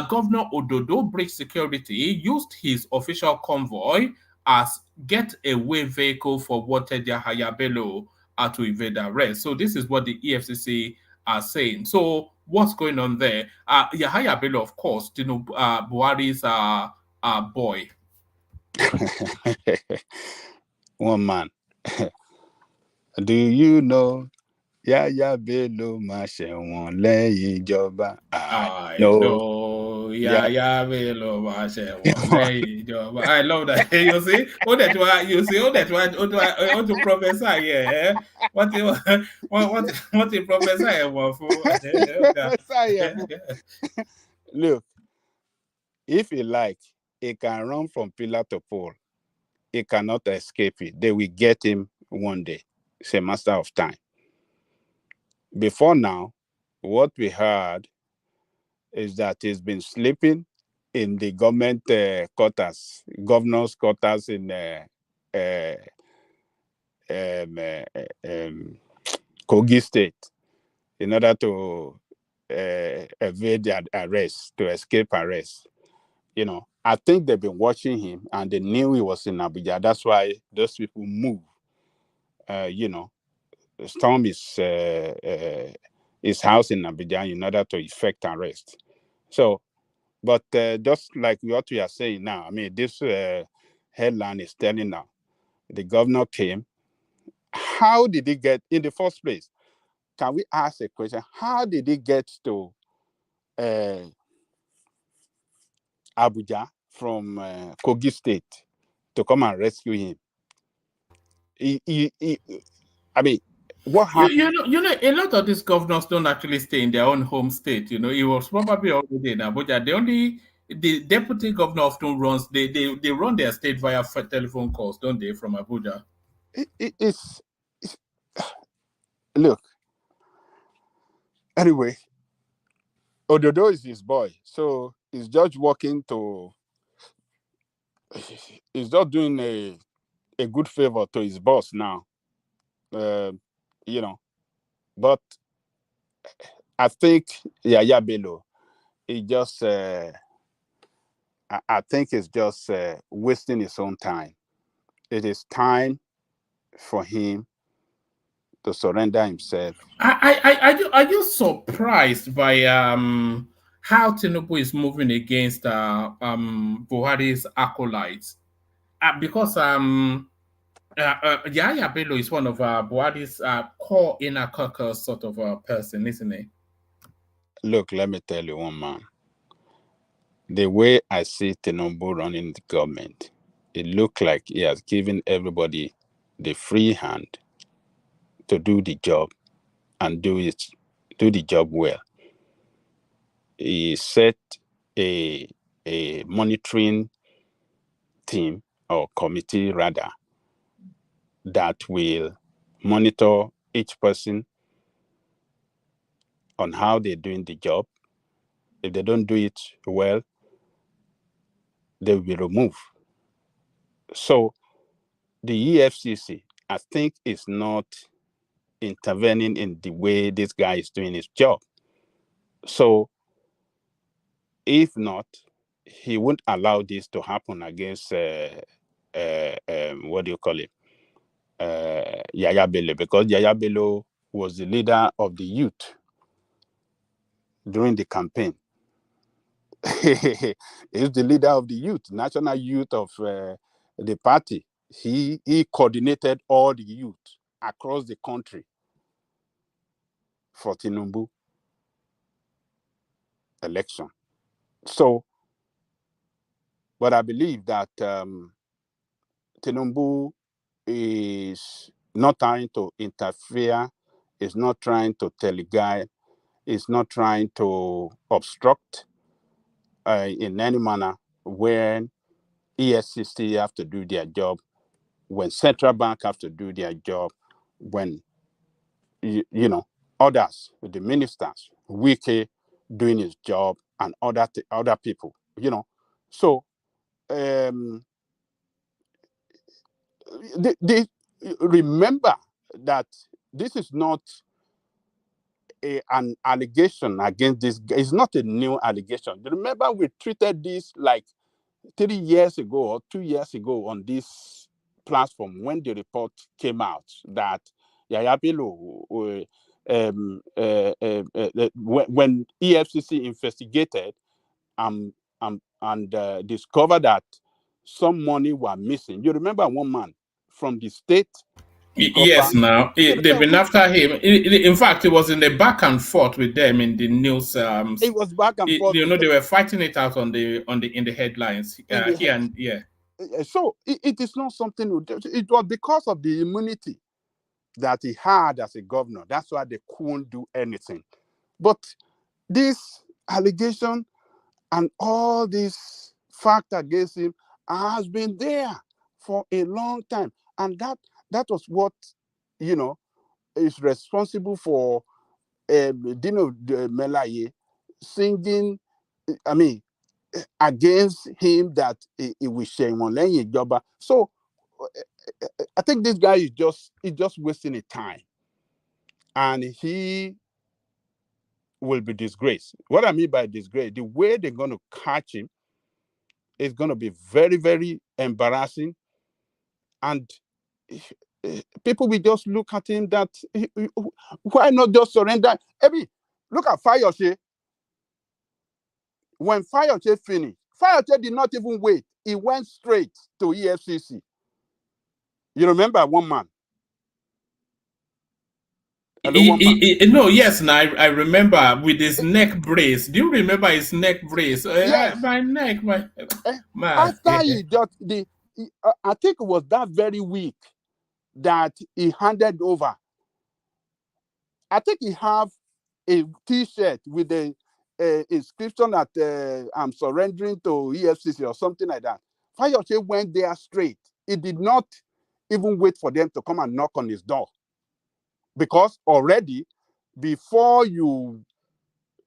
S4: Governor Ododo breached security, used his official convoy as getaway vehicle for wanted Yahaya Bello to evade arrest. So this is what the EFCC are saying. So what's going on there? Yahaya Bello, of course, Buhari's boy.
S12: One man. Do you know Yahaya Bello máa ṣẹ̀wọ̀n lẹ́yìn ìjọba?
S4: I know yeah, I love that. You see, all that all the professor here. What the professor
S12: Look, if he like, he can run from pillar to pole. He cannot escape it. They will get him one day. It's a matter of time. Before now, what we heard is that he's been sleeping in the government quarters, governor's quarters in Kogi State, in order to evade the arrest, to escape arrest. I think they've been watching him and they knew he was in Abuja. That's why those people move. Storm his house in Abuja in order to effect arrest. So, but just like what we are saying now, I mean, this headline is telling now, the governor came. How did he get in the first place? Can we ask a question? How did he get to Abuja from Kogi State to come and rescue him? I mean, what happened?
S4: You know, a lot of these governors don't actually stay in their own home state. He was probably already in Abuja. The deputy governor often runs. They run their state via telephone calls, don't they, from Abuja?
S12: It's look. Anyway, Ododo is his boy, so he's just working to. He's just doing a good favor to his boss now. But I think Yaya Bello, he just. I think it's just wasting his own time. It is time for him to surrender himself.
S4: Are you surprised by how Tinubu is moving against Buhari's acolytes? Because Yahya Bello is one of Buhari's core inner caucus sort of person, isn't he?
S12: Look, let me tell you one man. The way I see Tinubu running the government, it looks like he has given everybody the free hand to do the job and do the job well. He set a monitoring team or committee rather that will monitor each person on how they're doing the job. If they don't do it well, they will be removed. So the EFCC, I think, is not intervening in the way this guy is doing his job. So if not, he won't allow this to happen against what do you call it? Yaya Bello, because Yaya Bello was the leader of the youth during the campaign. He's the leader of the youth, national youth of the party. He coordinated all the youth across the country for Tinubu election. So, but I believe that Tinubu is not trying to interfere, is not trying to teleguide, is not trying to obstruct in any manner when ESCC have to do their job, when central bank have to do their job, when others, the ministers, Wike doing his job, and other people, So remember that this is not an allegation against this guy. It's not a new allegation. Remember, we treated this like 3 years ago or 2 years ago on this platform when the report came out that Yaya Bello, when EFCC investigated and discovered that some money were missing. You remember one man from the state
S4: Yes, now they've been after him. In fact, it was in the back and forth with them in the news.
S12: It was back and forth.
S4: You know, they were fighting it out in the headlines here and yeah.
S12: So it is not something. It was because of the immunity that he had as a governor. That's why they couldn't do anything. But this allegation and all this fact against him has been there for a long time, and that was what is responsible for Dino Melaye singing. I mean, against him that he was shame on Joba. So I think this guy is just wasting his time, and he will be disgraced. What I mean by disgrace, the way they're going to catch him is going to be very, very embarrassing, and people will just look at him that why not just surrender? Look at Fayose. When Fayose finished, Fayose did not even wait. He went straight to EFCC. You remember one man?
S4: No, yes, now I remember with his neck brace. Do you remember his neck brace?
S12: Yes.
S4: My neck, man.
S12: After he just I think it was that very week that he handed over. I think he have a T-shirt with the inscription that I'm surrendering to EFCC or something like that. Fayose went there straight. He did not even wait for them to come and knock on his door, because already before you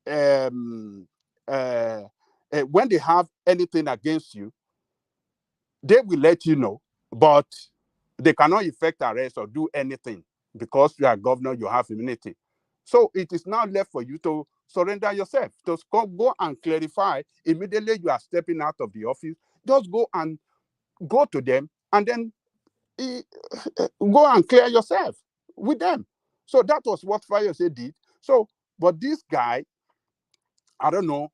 S12: when they have anything against you, they will let you know, but they cannot effect arrest or do anything because you are governor, you have immunity. So it is now left for you to surrender yourself. Just go and clarify immediately you are stepping out of the office. Just go to them and then go and clear yourself with them. So that was what Fayose did. So, but this guy, I don't know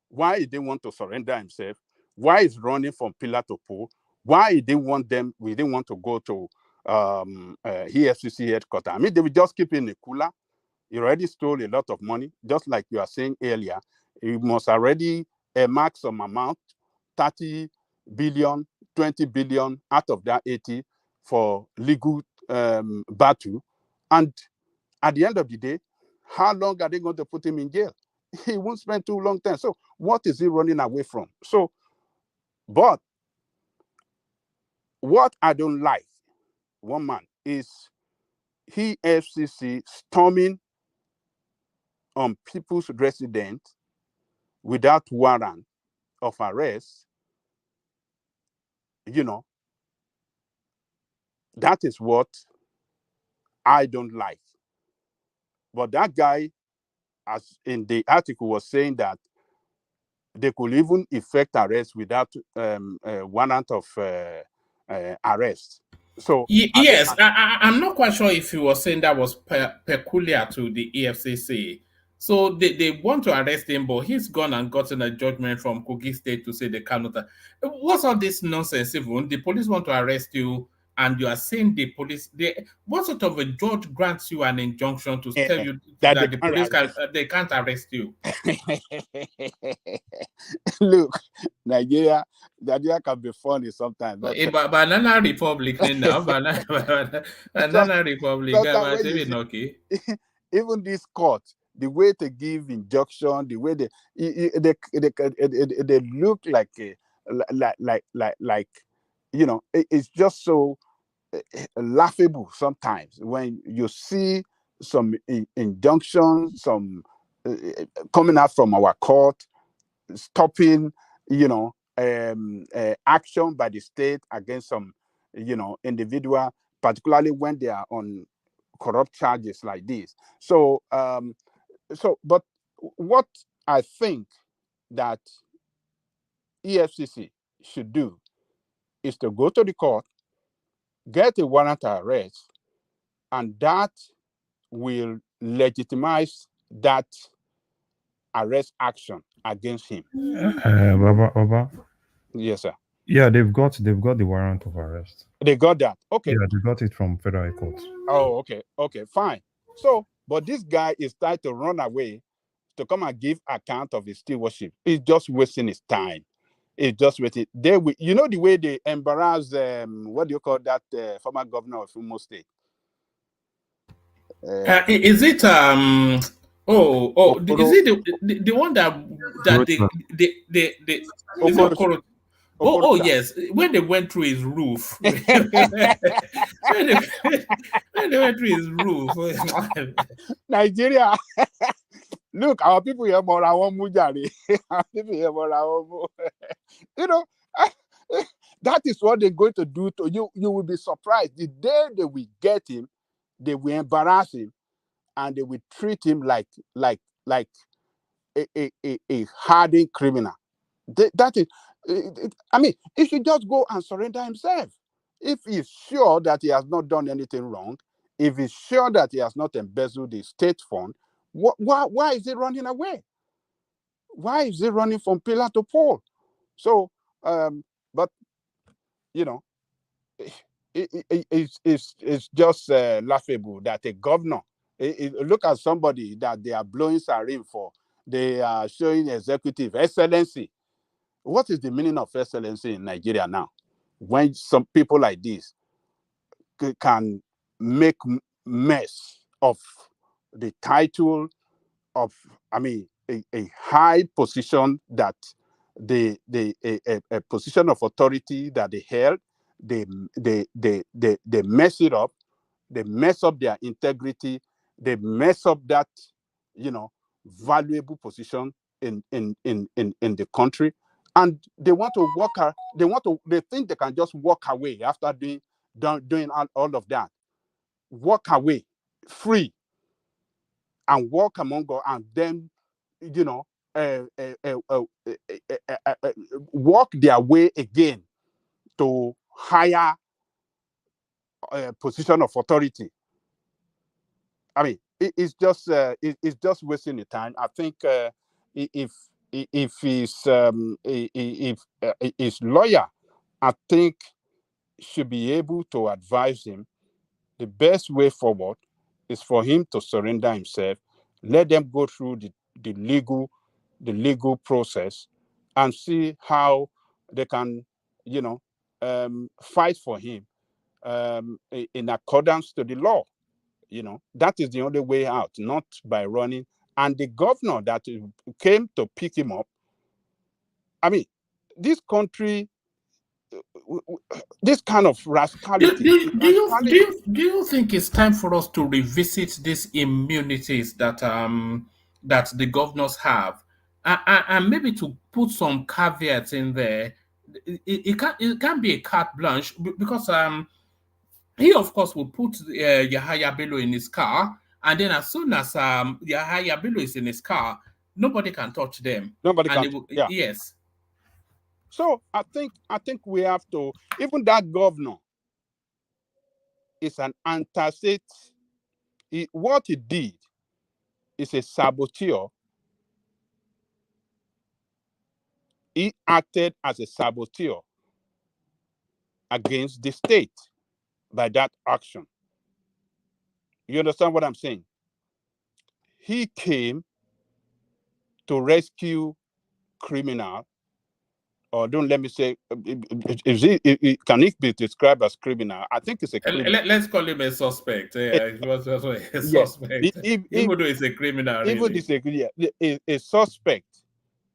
S12: why he didn't want to surrender himself, why he's running from pillar to pole, why he didn't want them, we didn't want to go to EFCC headquarters. I mean, they would just keep in the cooler. He already stole a lot of money, just like you are saying earlier. He must already mark some amount, 30 billion, 20 billion out of that 80 for legal battle. And at the end of the day, how long are they going to put him in jail? He won't spend too long time. So what is he running away from? So, but what I don't like, one man, is EFCC storming on people's residence without warrant of arrest. That is what I don't like. But that guy, as in the article, was saying that they could even effect arrest without warrant of arrest. So
S4: yes, I'm not quite sure if he was saying that was peculiar to the EFCC. So they want to arrest him, but he's gone and gotten a judgment from Kogi State to say they cannot. What's all this nonsense? Even the police want to arrest you, and you are saying the police. What sort of a judge grants you an injunction to tell you that the police they can't arrest you?
S12: Look, Nigeria can be funny sometimes. But
S4: Banana Republic now, Banana Republic.
S12: Even this court, the way they give injunction, the way they look like it's just so laughable sometimes when you see some injunctions, some coming out from our court, stopping, action by the state against some, individual, particularly when they are on corrupt charges like this. So, but what I think that EFCC should do is to go to the court, get a warrant of arrest, and that will legitimize that arrest action against him.
S13: Baba.
S12: Yes, sir.
S13: Yeah, they've got the warrant of arrest.
S12: They got that. Okay.
S13: Yeah, they got it from federal court.
S12: Oh, okay. Okay, fine. So, but this guy is trying to run away to come and give account of his stewardship. He's just wasting his time. It's just wasting. They will, you know the way they embarrass what do you call that former governor of Imo State?
S4: Is it is it the one that they is it Okoro? Oh yes, when they went through his roof, when they went through his roof.
S12: Nigeria, look, our people here more our mujari. Our people here more our you know, that is what they're going to do to you. You will be surprised the day they will get him, they will embarrass him, and they will treat him like a hardened criminal. That is, I mean, he should just go and surrender himself. If he's sure that he has not done anything wrong, if he's sure that he has not embezzled the state fund, why is he running away? Why is he running from pillar to pole? So, but, you know, it's just laughable that a governor, look at somebody that they are blowing siren for. They are showing executive excellency. What is the meaning of excellency in Nigeria now? When some people like this can make mess of the title of, I mean, a high position that a position of authority that they held, they mess it up, they mess up their integrity, they mess up that, you know, valuable position in the country, and they want to they think they can just walk away after doing all of that, walk away free and walk among God, and then, you know, walk their way again to higher position of authority. I mean, it's just wasting the time. I think if his lawyer, I think, should be able to advise him the best way forward is for him to surrender himself. Let them go through the legal process and see how they can, you know, fight for him in accordance to the law. You know, that is the only way out, not by running. And the governor that came to pick him up, I mean, this country, this kind of rascality.
S4: Do you think it's time for us to revisit these immunities that that the governors have, and maybe to put some caveats in there? It can't be a carte blanche, because he of course will put Yahaya Bello in his car, and then as soon as Yahaya Bello is in his car, nobody can touch them.
S12: Nobody can. Yeah.
S4: Yes.
S12: So I think we have to, even that governor is an antecedent. What he did is a saboteur. He acted as a saboteur against the state by that action. You understand what I'm saying? He came to rescue criminal, or don't let me say, can it be described as criminal? I think it's a criminal.
S4: Let's call him a suspect. Yeah, he was also a suspect. Even though he's a criminal,
S12: even really. A suspect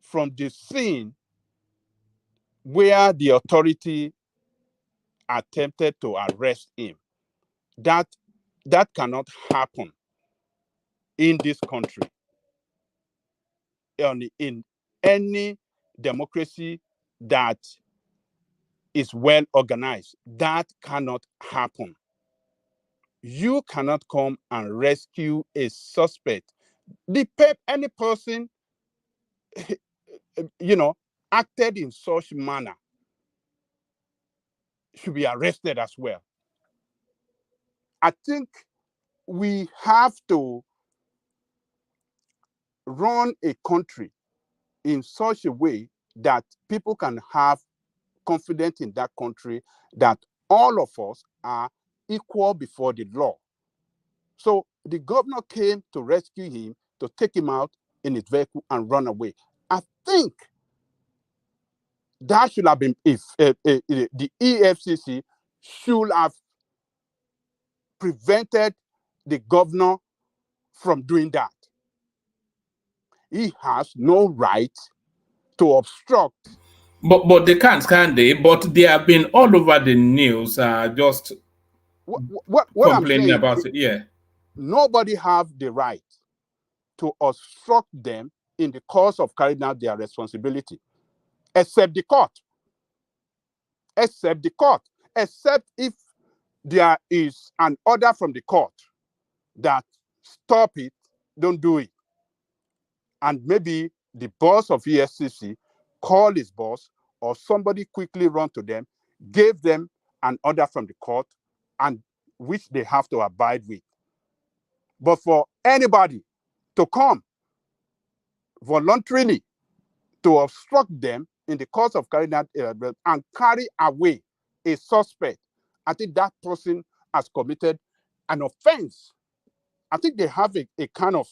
S12: from the scene where the authority attempted to arrest him. That cannot happen in this country. In any democracy that is well organized, that cannot happen. You cannot come and rescue a suspect. Any person, you know, acted in such manner should be arrested as well. I think we have to run a country in such a way that people can have confident in that country that all of us are equal before the law. So the governor came to rescue him, to take him out in his vehicle and run away. I think that should have been, if the EFCC should have prevented the governor from doing that. He has no right to obstruct.
S4: But they can't, can they? But they have been all over the news, just
S12: what I'm
S4: complaining
S12: saying,
S4: about it. Yeah.
S12: Nobody have the right to obstruct them in the course of carrying out their responsibility, except the court. Except the court. Except if there is an order from the court that stop it, don't do it. And maybe the boss of EFCC call his boss, or somebody quickly run to them, gave them an order from the court, and which they have to abide with. But for anybody to come voluntarily to obstruct them in the course of carrying out and carry away a suspect, I think that person has committed an offense. I think they have a kind of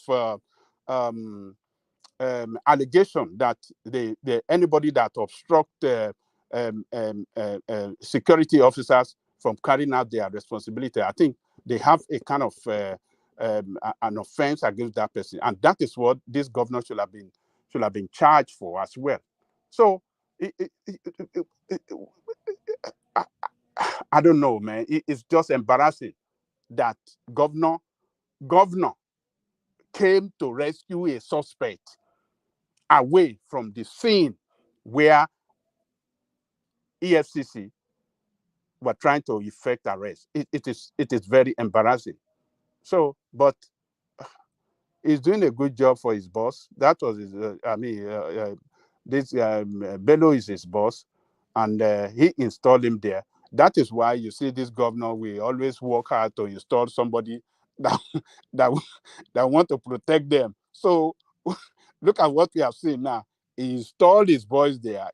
S12: allegation that anybody that obstruct security officers from carrying out their responsibility, I think they have a kind of an offense against that person, and that is what this governor should have been charged for as well. So I don't know, man. It's just embarrassing that governor came to rescue a suspect away from the scene where EFCC were trying to effect arrest. It is very embarrassing. So, but he's doing a good job for his boss. That was his, this Bello is his boss, and he installed him there. That is why you see this governor will always work hard to install somebody that that want to protect them. So look at what we have seen now. He installed his boy there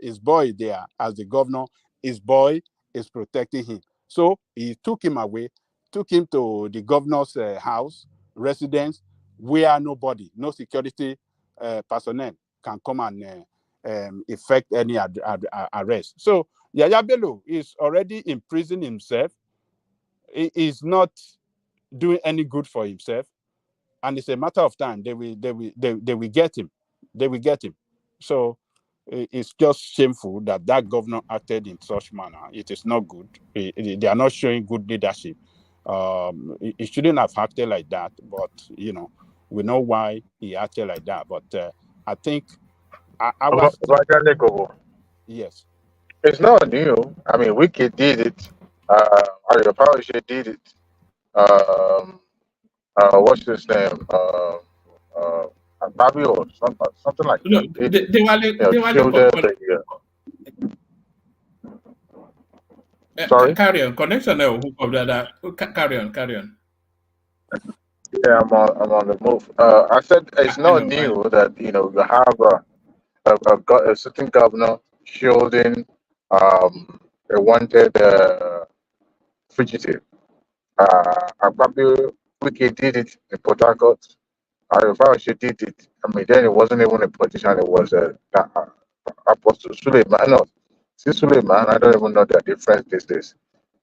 S12: as the governor. His boy is protecting him. So he took him away, took him to the governor's house, residence, where nobody, no security personnel can come and effect any arrest. So Yaya Bello is already in prison himself. He is not doing any good for himself, and it's a matter of time. They will get him. They will get him. So it's just shameful that governor acted in such manner. It is not good. They are not showing good leadership. He shouldn't have acted like that, but we know why he acted like that. But I think yes,
S14: it's not new. I mean, Wiki did it. Mario Power did it. What's his name? Bobby or something like
S4: No,
S14: that. Did it.
S4: they were
S14: Shielded sorry?
S4: Carry on. Connection now. Carry on.
S14: Yeah, I'm on the move. I said it's not new that you have a certain governor shielding a wanted fugitive. Probably Wiki did it in Port Harcourt. She did it. I mean, then it wasn't even a politician. It was Apostle Suleiman. No, see Suleiman. I don't even know the difference these days.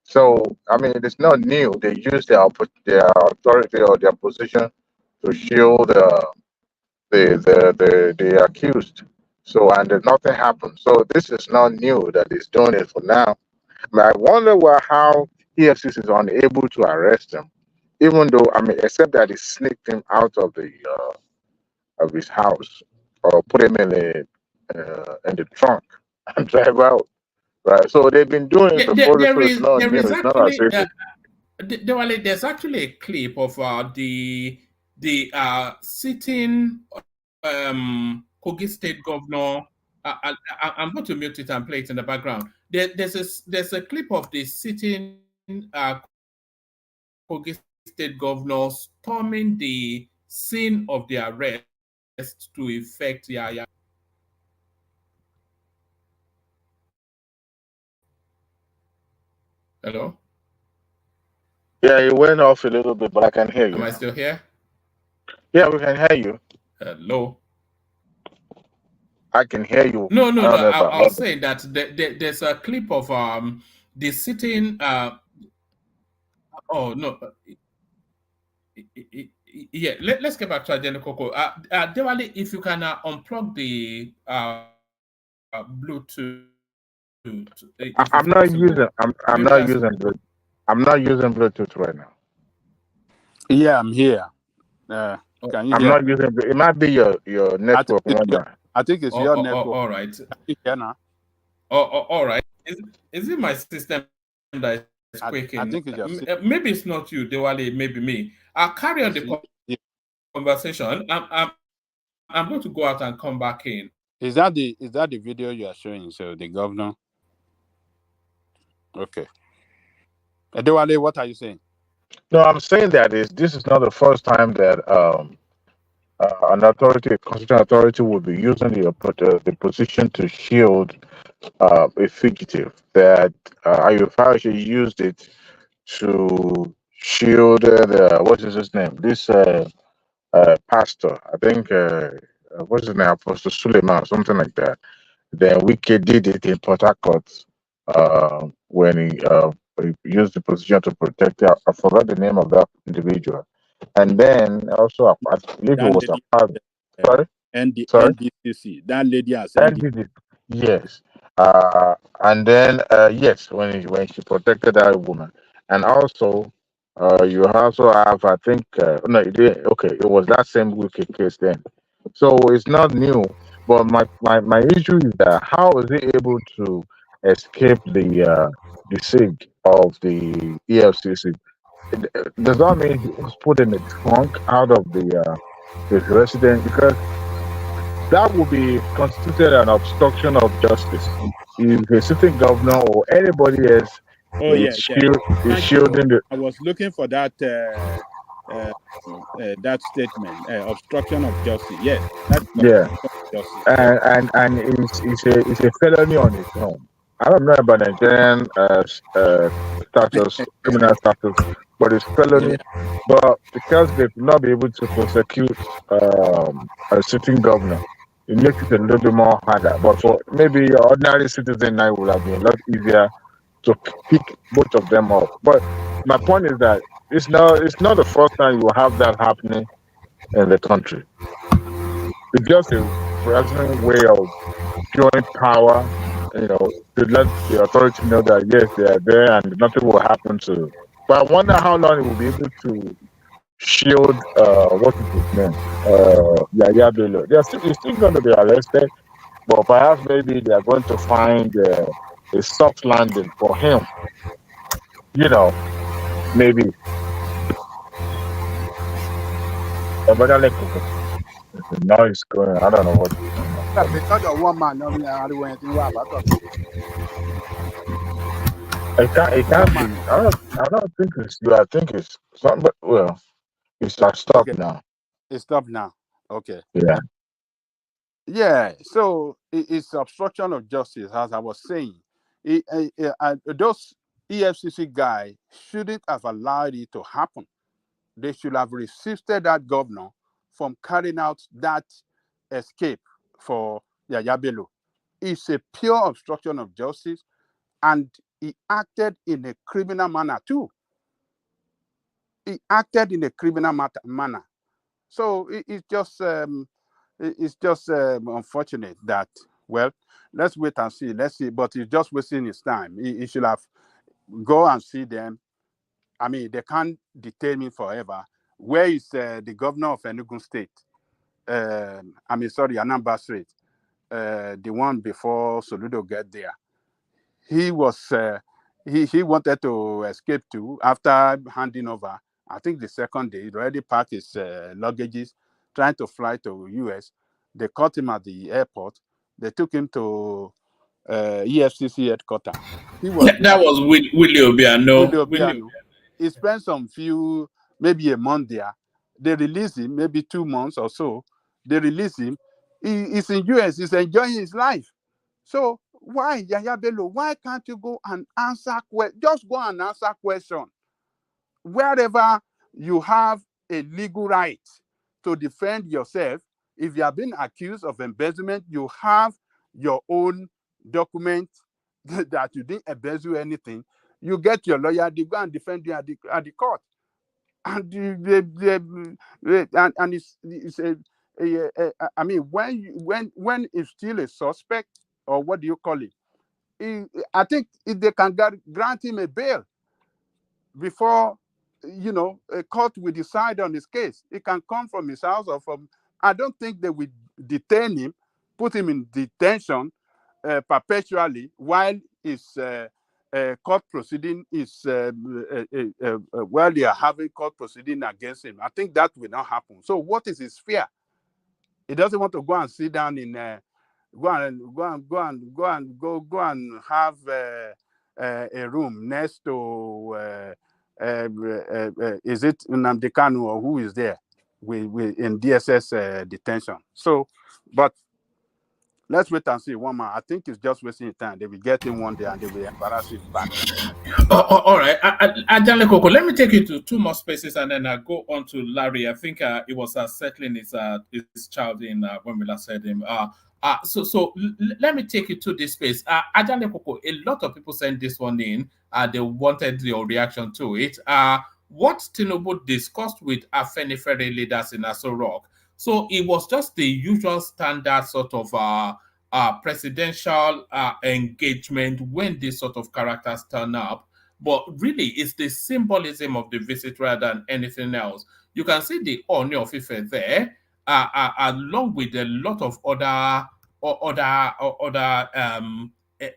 S14: So I mean, it's not new. They use their authority or their position to shield the accused. So and nothing happened. So this is not new that he's doing it for now. But I wonder how EFCC is unable to arrest him, even though I mean, except that he sneaked him out of his house or put him in the trunk and drive out. Right. So they've been doing it before. So it's not new. It's not as if
S4: there's actually a clip of the sitting Kogi State governor. I'm going to mute it and play it in the background. There's a clip of the sitting Kogi State governor storming the scene of the arrest to effect Yaya. Hello?
S14: Yeah, it went off a little bit, but I can hear you
S4: Am I
S14: now.
S4: still here?
S14: Yeah, we can hear you.
S4: Hello?
S14: I can hear you.
S4: No,
S14: I
S4: no, no.
S14: don't know if I'm
S4: I'll say that there's a clip of the sitting. Oh no. Yeah, let's get back to Agenda Coco. Dewale, if you can unplug the Bluetooth, if
S14: I'm
S4: it's
S14: not
S4: possible.
S14: using. I'm
S4: Maybe
S14: not
S4: that's
S14: using. I'm not using Bluetooth right now.
S12: Yeah, I'm here. Can you
S14: I'm
S12: hear?
S14: not using. It might be your network.
S12: I think it's your network.
S4: all right.
S12: Here now.
S4: All right. Is it my system that is
S12: I
S4: quaking?
S12: think it's your
S4: Maybe it's not you, Dewale. Maybe me. I'll carry on the conversation. I'm going to go out and come back in.
S12: Is that the video you are showing? So the governor. Okay. Adewale, what are you saying?
S14: No, I'm saying that this is not the first time that an authority, a constitutional authority, will be using the position to shield a fugitive. That Ayufashi used it to shield the what is his name? This pastor, I think. What's his name? Apostle Suleiman, something like that. Then Wike did it in Port Harcourt when he used the position to protect. I forgot the name of that individual. And then also, I believe it was a part. Sorry, sorry.
S12: NDCC. That lady has
S14: NDC. Yes. And then yes, when she protected that woman, and also you also have, I think, no, it didn't, okay, it was that same wicked case then. So it's not new. But my issue is that how is he able to escape the siege of the EFCC? Does that mean he was put in the trunk out of the his residence? Because that would be constituted an obstruction of justice. If a sitting governor or anybody else
S12: Oh yeah,
S14: is shielding the.
S12: I was looking for that that statement, obstruction of justice. Yes, that's
S14: Yeah,
S12: obstruction of justice.
S14: and it's a felony on its own. I don't know about Nigerian status, criminal status, but it's felony. But because they could not be able to prosecute a sitting governor, it makes it a little bit more harder. But for maybe your ordinary citizen, now it would have been a lot easier to pick both of them up. But my point is that it's not the first time you will have that happening in the country. It's just a present way of showing power, to let the authority know that yes, they are there and nothing will happen to. But I wonder how long it will be able to shield what is his name? Yaya Bello. He's still going to be arrested, but perhaps maybe they are going to find a soft landing for him. Maybe. But I like the noise going. I don't know what.
S12: Because of one man, I went in
S14: It can't be. I don't think it's you. I think it's something. Well, it's stopped now.
S12: It's stopped now. Okay.
S14: Yeah.
S12: Yeah. So it's obstruction of justice, as I was saying. Those EFCC guy shouldn't have allowed it to happen. They should have resisted that governor from carrying out that escape for Yaya Bello. It's a pure obstruction of justice, and he acted in a criminal manner too. He acted in a criminal manner. So it's just unfortunate that, well, let's wait and see. Let's see. But he's just wasting his time. He should have go and see them. I mean, they can't detain me forever. Where is the governor of Enugu State? Anambra State, the one before Soludo get there. He was he wanted to escape too after handing over. I think the second day, he already packed his luggages, trying to fly to US. They caught him at the airport. They took him to EFCC headquarters.
S4: That was Willie Obiano.
S12: He spent maybe a month there. They released him, maybe 2 months or so. They released him. He's in US. He's enjoying his life. So why, Yahya Bello, why can't you go and answer just go and answer question? Wherever you have a legal right to defend yourself, if you have been accused of embezzlement, you have your own document that you didn't embezzle anything. You get your lawyer, they go and defend you at the court. And it's I mean, when it's still a suspect, or what do you call it? I think if they can grant him a bail before, a court will decide on his case. It can come from his house or from. I don't think they will detain him, put him in detention perpetually while his court proceeding is while they are having court proceeding against him. I think that will not happen. So what is his fear? He doesn't want to go and sit down in go and have a room next to is it Nnamdi Kanu or who is there with in DSS detention? So, but let's wait and see. One man, I think it's just wasting time. They will get him one day and they will embarrass him back.
S4: All right, Ajale Koko, let me take you to two more spaces and then I go on to Larry. I think it was settling his child in when we last heard him. So let me take you to this space. Ajale Koko, a lot of people sent this one in. They wanted your reaction to it. What Tinubu discussed with Afenifere leaders in Aso Rock. So it was just the usual standard sort of presidential engagement when these sort of characters turn up. But really, it's the symbolism of the visit rather than anything else. You can see the Ooni of Ife there, along with a lot of other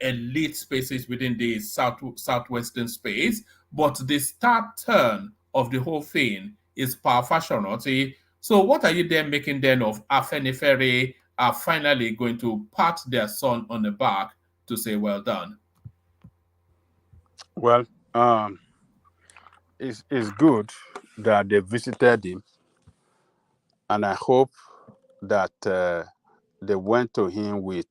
S4: elite spaces within the southwestern space. But the start turn of the whole thing is Power Fashionati. So what are you then making then of Afenifere are finally going to pat their son on the back to say, well done?
S12: Well, it's good that they visited him, and I hope that they went to him with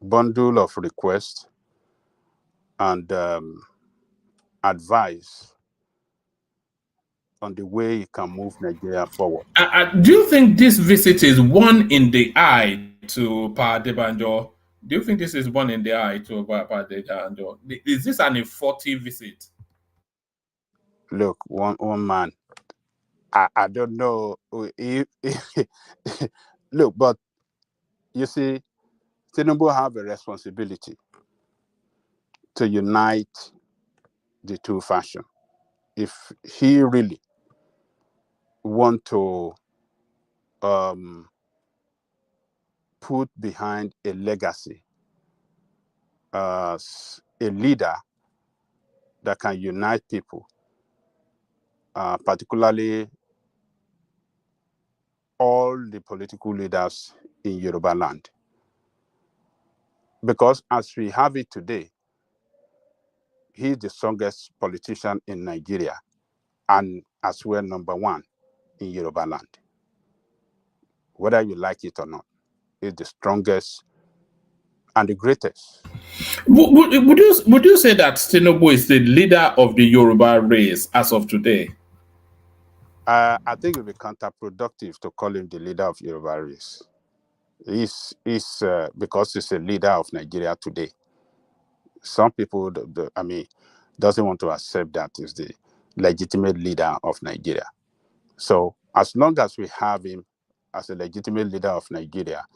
S12: bundle of requests and advice on the way he can move Nigeria forward.
S4: Do you think this visit is one in the eye to Pa Adebanjo? Do you think this is one in the eye to Pa Adebanjo? Is this an effective visit?
S12: Look, one man, I don't know. Look, but you see, Tinubu have a responsibility to unite the two factions. If he really want to put behind a legacy, a leader that can unite people, particularly all the political leaders in Yoruba land. Because as we have it today, he's the strongest politician in Nigeria and as well #1 in Yoruba land. Whether you like it or not, he's the strongest and the greatest.
S4: Would you say that Tinubu is the leader of the Yoruba race as of today?
S12: I think it would be counterproductive to call him the leader of Yoruba race. He's because he's a leader of Nigeria today. Some people, doesn't want to accept that he's the legitimate leader of Nigeria. So as long as we have him as a legitimate leader of Nigeria,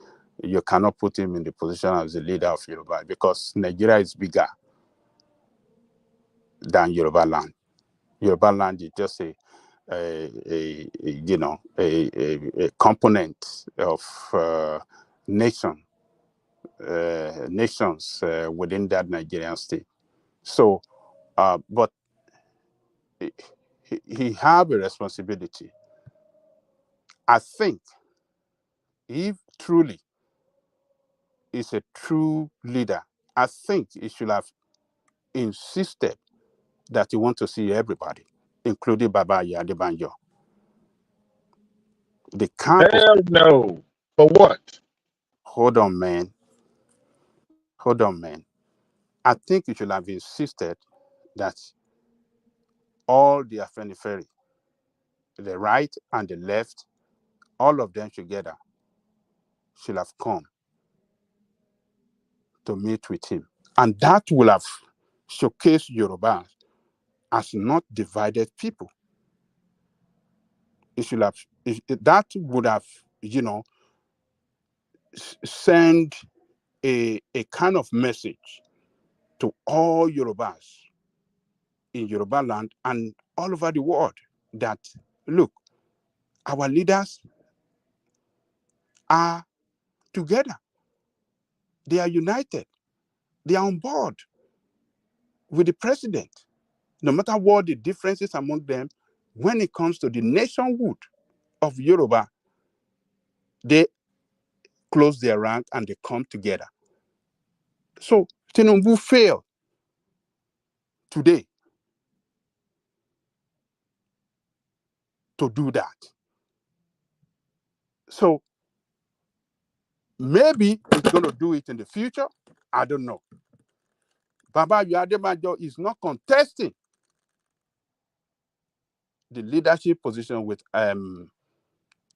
S12: you cannot put him in the position as the leader of Yoruba because Nigeria is bigger than Yoruba land. Yoruba land is just a component of nations within that Nigerian state. So, but he have a responsibility. I think if truly is a true leader, I think he should have insisted that he want to see everybody, including Baba Adebanjo.
S14: Hell no. For what?
S12: hold on, man. Hold on, man. I think you should have insisted that all the Afenifere, the right and the left, all of them together should have come to meet with him. And that will have showcased Yoruba as not divided people. It should have, that would have, send a kind of message to all Yorubas in Yoruba land and all over the world that, look, our leaders are together. They are united. They are on board with the president. No matter what the differences among them, when it comes to the nationhood of Yoruba, they close their rank and they come together. So Tinubu failed today to do that. So maybe he's going to do it in the future. I don't know. Baba Adebanjo is not contesting the leadership position with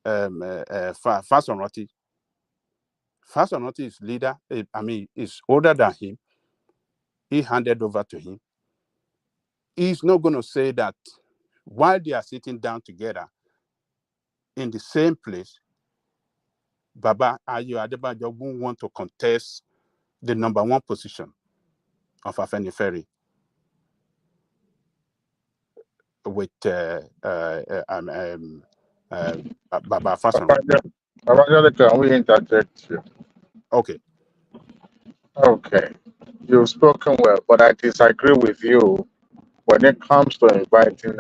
S12: Fasonoti. Fasonoti is leader. Is older than him. He handed over to him. He's not going to say that while they are sitting down together in the same place, Baba Adebanjo won't want to contest the number one position of Afenifere with Baba Fasonoti.
S14: Can we interject you?
S12: Okay.
S14: Okay. You've spoken well, but I disagree with you when it comes to inviting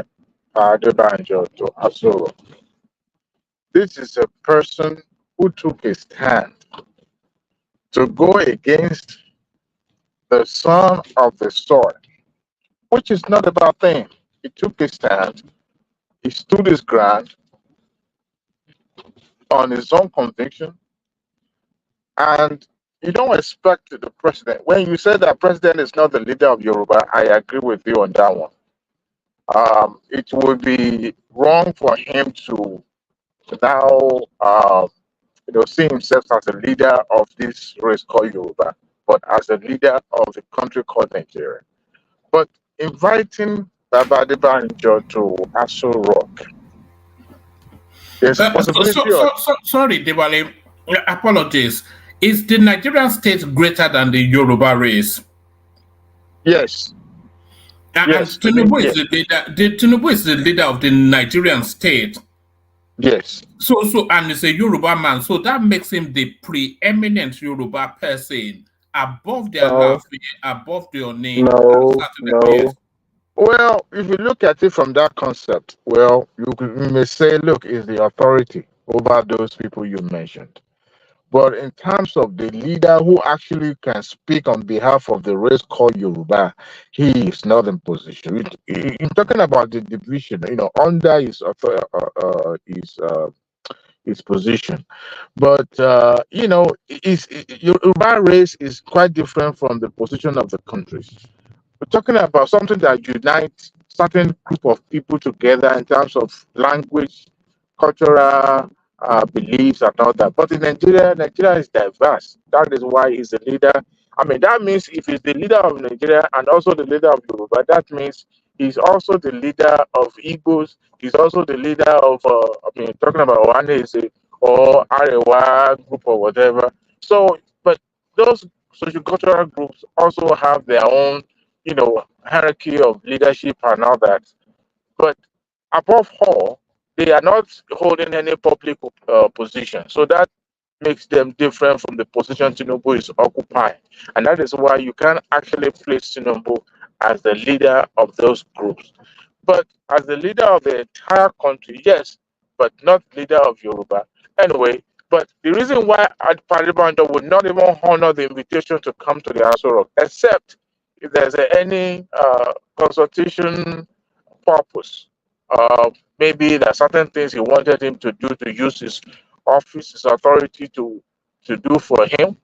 S14: Adebanjo to Asoro. This is a person who took a stand to go against the son of the soil, which is not a bad thing. He took a stand, he stood his ground on his own conviction, and you don't expect the president. When you say that president is not the leader of Yoruba, I agree with you on that one. It would be wrong for him to now, see himself as a leader of this race called Yoruba, but as a leader of the country called Nigeria. But inviting Baba Adebanjo to Aso Rock, there's a possibility
S4: Sorry, Dewale, apologies. Is the Nigerian state greater than the Yoruba race?
S14: Yes.
S4: And Tinubu is the leader. Tinubu is the leader of the Nigerian state.
S14: Yes.
S4: So, and he's a Yoruba man. So that makes him the preeminent Yoruba person above their Alaafin, above their name.
S14: No. Well, if you look at it from that concept, well, you may say, look, is the authority over those people you mentioned. But in terms of the leader who actually can speak on behalf of the race called Yoruba, he is not in position. In talking about the division, under his position. But Yoruba race is quite different from the position of the countries. We're talking about something that unites certain group of people together in terms of language, cultural beliefs, and all that. But in Nigeria is diverse. That is why he's the leader. That means if he's the leader of Nigeria and also the leader of Yoruba, that means he's also the leader of Igbos. He's also the leader of, talking about Ohanese or Arewa group or whatever. So, but those sociocultural groups also have their own hierarchy of leadership and all that. But above all, they are not holding any public position. So that makes them different from the position Tinubu is occupying. And that is why you can actually place Tinubu as the leader of those groups. But as the leader of the entire country, yes, but not leader of Yoruba. Anyway, but the reason why Adebanjo would not even honor the invitation to come to the Aso Rock, except if there's any consultation purpose, maybe there are certain things he wanted him to do to use his office, his authority to to do for him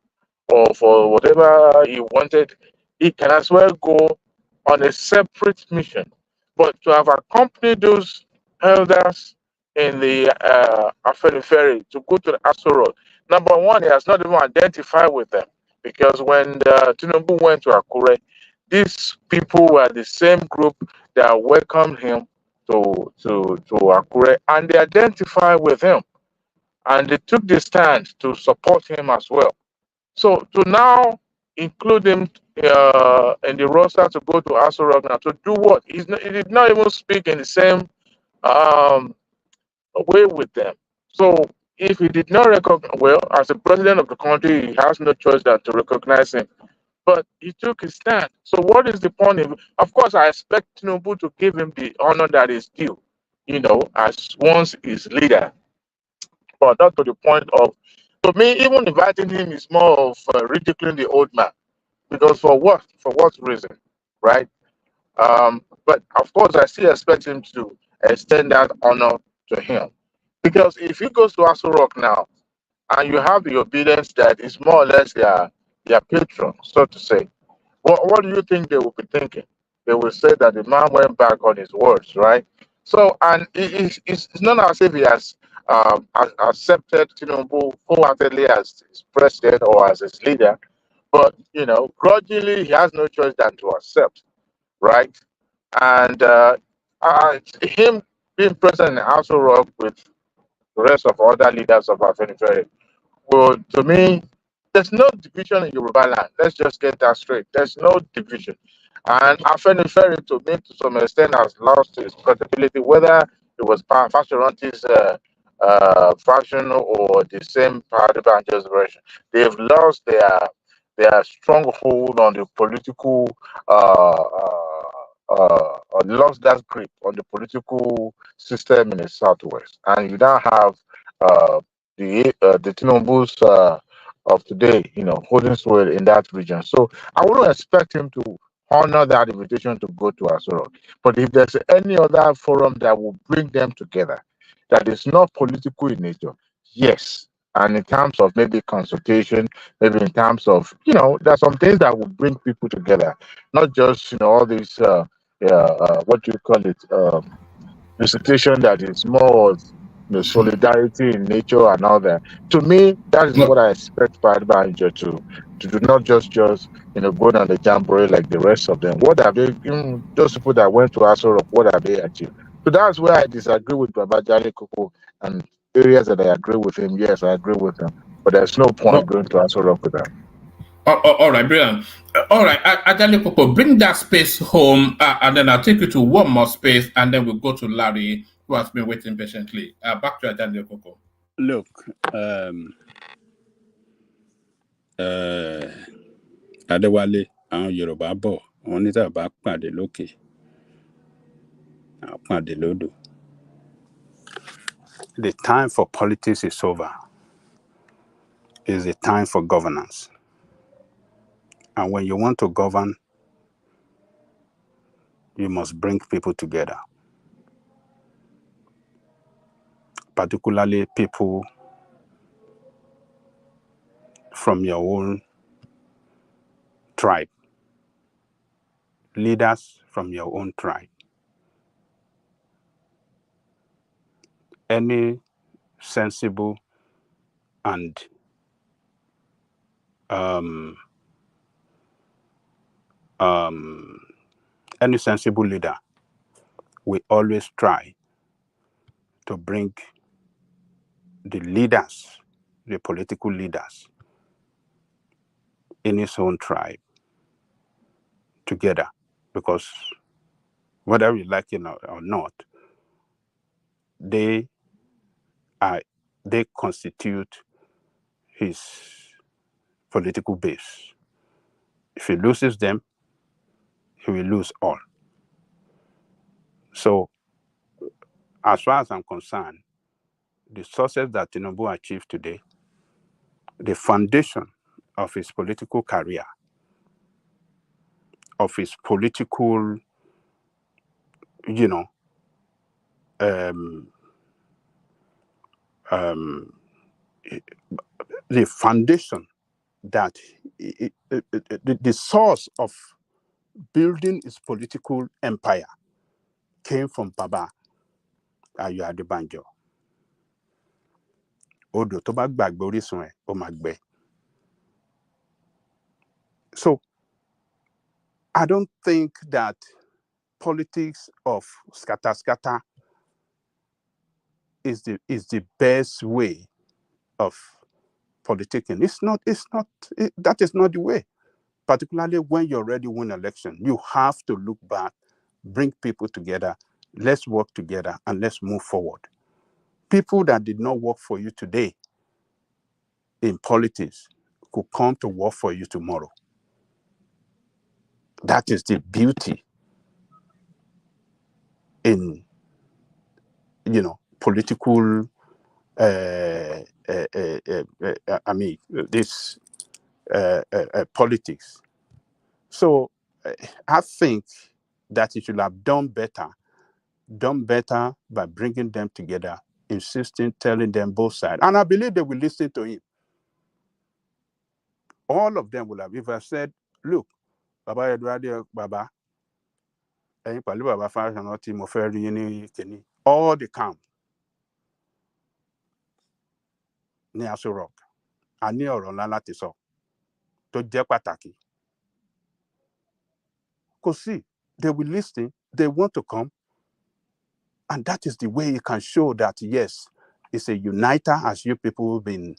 S14: or for whatever he wanted, he can as well go on a separate mission. But to have accompanied those elders in the Ferry to go to the Aso Road, number one, he has not even identified with them because when Tinubu went to Akure, these people were the same group that welcomed him to Akure, and they identified with him, and they took the stand to support him as well. So to now include him in the roster to go to Aso Rock now to do what? He did not even speak in the same um, way with them. So if he did not recognize, well, as the president of the country, he has no choice than to recognize him. But he took his stand. So what is the point? Of course, I expect Tinubu to give him the honor that is due, as once his leader, but not to the point of, to me, even inviting him is more of ridiculing the old man. Because for what? For what reason? Right? But of course, I still expect him to extend that honor to him. Because if he goes to Aso Rock now, and you have the obedience that is more or less their patron, so to say, what do you think they will be thinking? They will say that the man went back on his words, right? So, and it's not as if he has accepted Tinubu wholeheartedly as his president or as his leader, but grudgingly, he has no choice than to accept, right? And him being president in Aso Rock with the rest of other leaders of Afenifere, well, to me, there's no division in Yoruba land. Let's just get that straight. There's no division. And Afenifere, to me, to some extent, has lost its credibility, whether it was Fashoranti's faction or the same Paradebanjo's version. They've lost their stronghold on the political, lost that grip on the political system in the Southwest. And you now have the Tinubu's of today, holding sway in that region. So I wouldn't expect him to honor that invitation to go to Asoro. But if there's any other forum that will bring them together, that is not political in nature, yes. And in terms of maybe consultation, maybe in terms of, there's some things that will bring people together, not just, all these, what do you call it, recitation that is more of solidarity in nature and all that. To me, that is what I expect Badbanjo to do, not just go on the jamboree like the rest of them. What have they, those people that went to Aso Rock, what have they achieved? So that's where I disagree with Babajali Koko, and areas that I agree with him. Yes, I agree with him, but there's no point going to Aso Rock with that.
S4: All right, brilliant. All right, Ajali Koko, bring that space home, and then I'll take you to one more space, and then we'll go to Larry, who has been waiting patiently. Back to Ajali Koko.
S12: Look, Adewale, àwọn Yorùbá bọ̀, wọ́n ní tá a bá pàdé lókè, a pàdé lódò. The time for politics is over. It's the time for governance. And when you want to govern, you must bring people together. Particularly people from your own tribe. Leaders from your own tribe. Any sensible and any sensible leader will always try to bring the leaders, the political leaders in his own tribe together, because whether you like it or not, they constitute his political base. If he loses them, he will lose all. So, as far as I'm concerned, the success that Tinubu achieved today, the foundation of his political career, of his political, the foundation that the source of building his political empire came from Baba Ayo Adebanjo. Odò tó bá gbàgbé orísun ẹ̀, ó máa gbẹ. So I don't think that politics of scatter is the best way of politicking. That is not the way. Particularly when you already win election, you have to look back, bring people together, let's work together and let's move forward. People that did not work for you today in politics could come to work for you tomorrow. That is the beauty in, political, politics. So I think that he should have done better by bringing them together, insisting, telling them both sides. And I believe they will listen to him. All of them will have, if I said, look, Baba Eduardo, Baba, all the camp, ní Aso Rock, a ní ọ̀rọ̀ ńlá láti sọ tó jẹ́ pàtàkì. Kò sí, they will listen, they want to come, and that is the way you can show that, yes, it's a uniter, as you people have been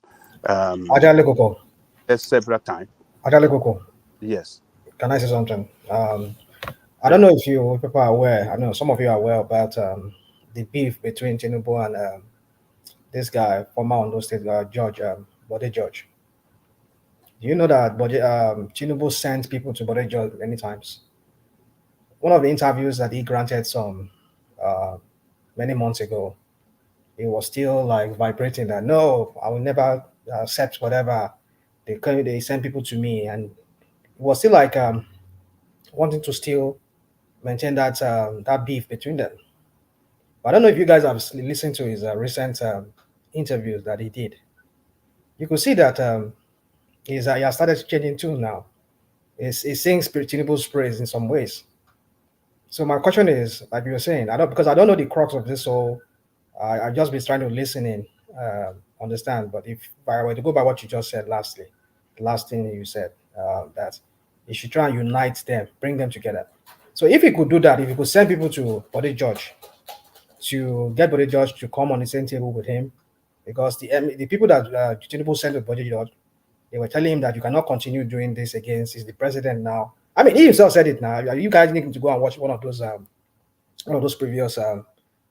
S12: several times. Yes.
S15: Can I say something? I don't know if you people are aware, I know some of you are aware about the beef between Tinubu and this guy, former Ondo State Judge, Bode George. Do you know that Tinubu sent people to Bode George many times? One of the interviews that he granted some many months ago, it was still like vibrating that, no, I will never accept whatever they send people to me. And it was still like wanting to still maintain that that beef between them. But I don't know if you guys have listened to his recent interviews that he did. You could see that he has started changing tune now. He's saying Tinubu's praise in some ways. So my question is, like you were saying, because I don't know the crux of this, so I just be trying to listen in, understand. But if I were to go by what you just said lastly, the last thing you said, that you should try and unite them, bring them together. So if he could do that, if he could send people to Bode George, to get Bode George to come on the same table with him, because the people that Tinubu sent to Bode George, they were telling him that you cannot continue doing this against, he's the president now. I mean, he himself said it now. You guys need to go and watch one of those previous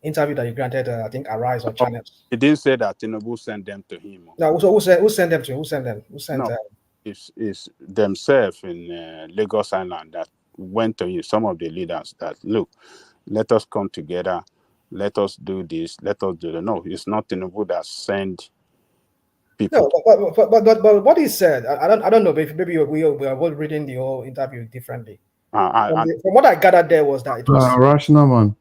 S15: interview that you granted, I think, Arise or Channels.
S12: He didn't say that Tinubu sent them to him.
S15: No, so who sent them to him? Who sent them? Who sent them?
S12: It's themselves in Lagos Island that went to him, some of the leaders that, look, let us come together, let us do this, let us do that. No, it's not Tinubu that sent people.
S15: No, but what he said, I don't know, maybe we are both reading the whole interview differently. From what I gathered there was that it was
S13: rational man.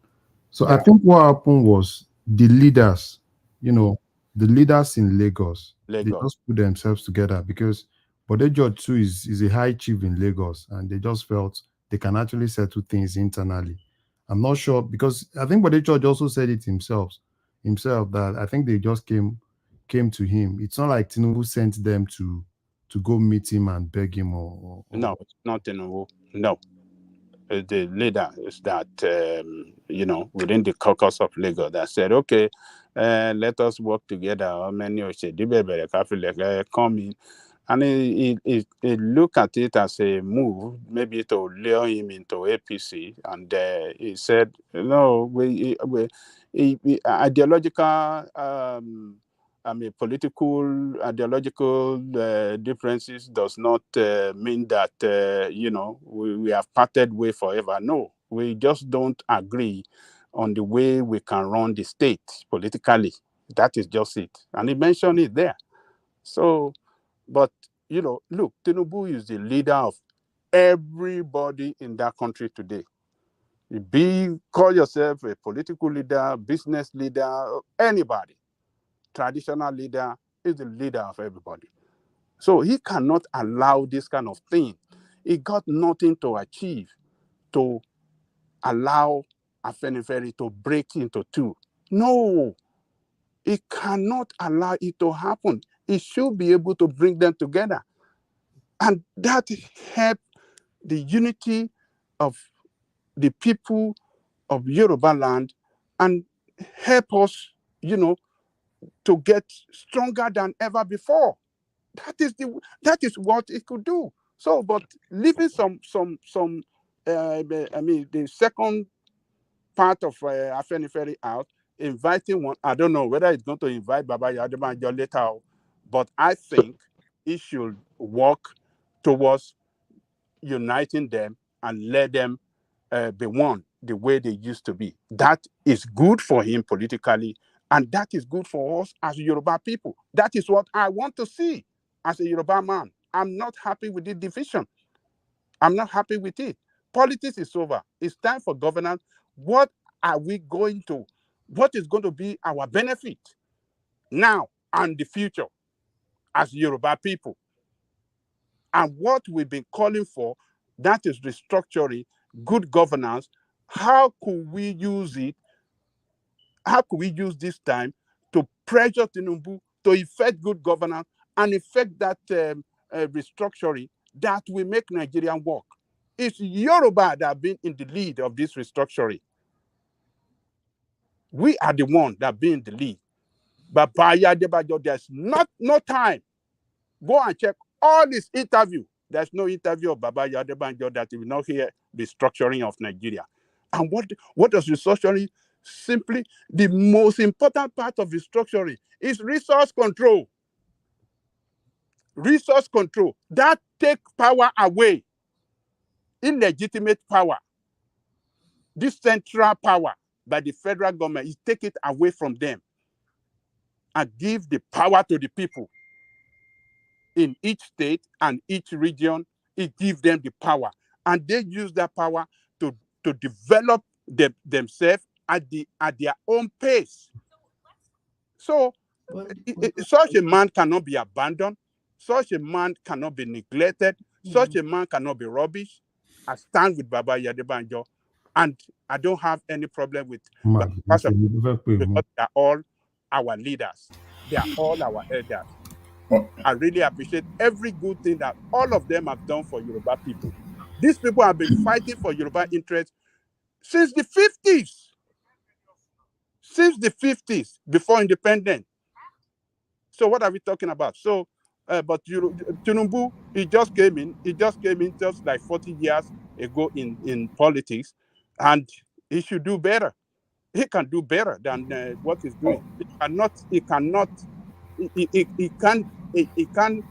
S13: So I think what happened was the leaders, the leaders in Lagos, they just put themselves together because Bode George too is a high chief in Lagos, and they just felt they can actually settle things internally. I'm not sure, because I think Bode George also said it himself that I think they just came to him. It's not like Tinubu sent them to go meet him and beg him or...
S12: No, it's not Tinubu. No. The leader is that, within the caucus of Lagos that said, okay, let us work together. How many come in? And he looked at it as a move, maybe to lure him into APC. And he said, no, we ideological, political, ideological differences does not mean that, we have parted way forever. No, we just don't agree on the way we can run the state politically. That is just it. And he mentioned it there. So, but, look, Tinubu is the leader of everybody in that country today. Call yourself a political leader, business leader, anybody. Traditional leader is the leader of everybody. So he cannot allow this kind of thing. He got nothing to achieve to allow Afenifere to break into two. No, he cannot allow it to happen. He should be able to bring them together. And that help the unity of the people of Yoruba land and help us, to get stronger than ever before. That is what it could do. So, but leaving the second part of Afenifere out, inviting one, I don't know whether it's going to invite Baba Yadebanjo later, but I think it should work towards uniting them and let them be one the way they used to be. That is good for him politically, and that is good for us as Yoruba people. That is what I want to see as a Yoruba man. I'm not happy with the division. I'm not happy with it. Politics is over. It's time for governance. What is going to be our benefit now and the future as Yoruba people? And what we've been calling for, that is restructuring, good governance. How could we use it? How could we use this time to pressure Tinubu to effect good governance and effect that restructuring that will make Nigeria work? It's Yoruba that have been in the lead of this restructuring. We are the one that be in the lead. But by Yadebajo, there's no time. Go and check all this interview. There's no interview of Baba Yadebanjo that you will not hear the structuring of Nigeria. And what does restructuring? Simply, the most important part of restructuring is resource control. Resource control. That take power away. Illegitimate power. This central power by the federal government is take it away from them and give the power to the people. In each state and each region, it gives them the power. And they use that power to develop themselves at their own pace. So such a man cannot be abandoned. Such a man cannot be neglected. Such a man cannot be rubbish. I stand with Baba Yadebanjo, and I don't have any problem with because they are all our leaders. They are all our elders. I really appreciate every good thing that all of them have done for Yoruba people. These people have been fighting for Yoruba interests since the 50s. Since the 50s, before independence. So what are we talking about? So, but Tinubu, he just came in just like 40 years ago in politics, and he should do better. He can do better than what he's doing. He can't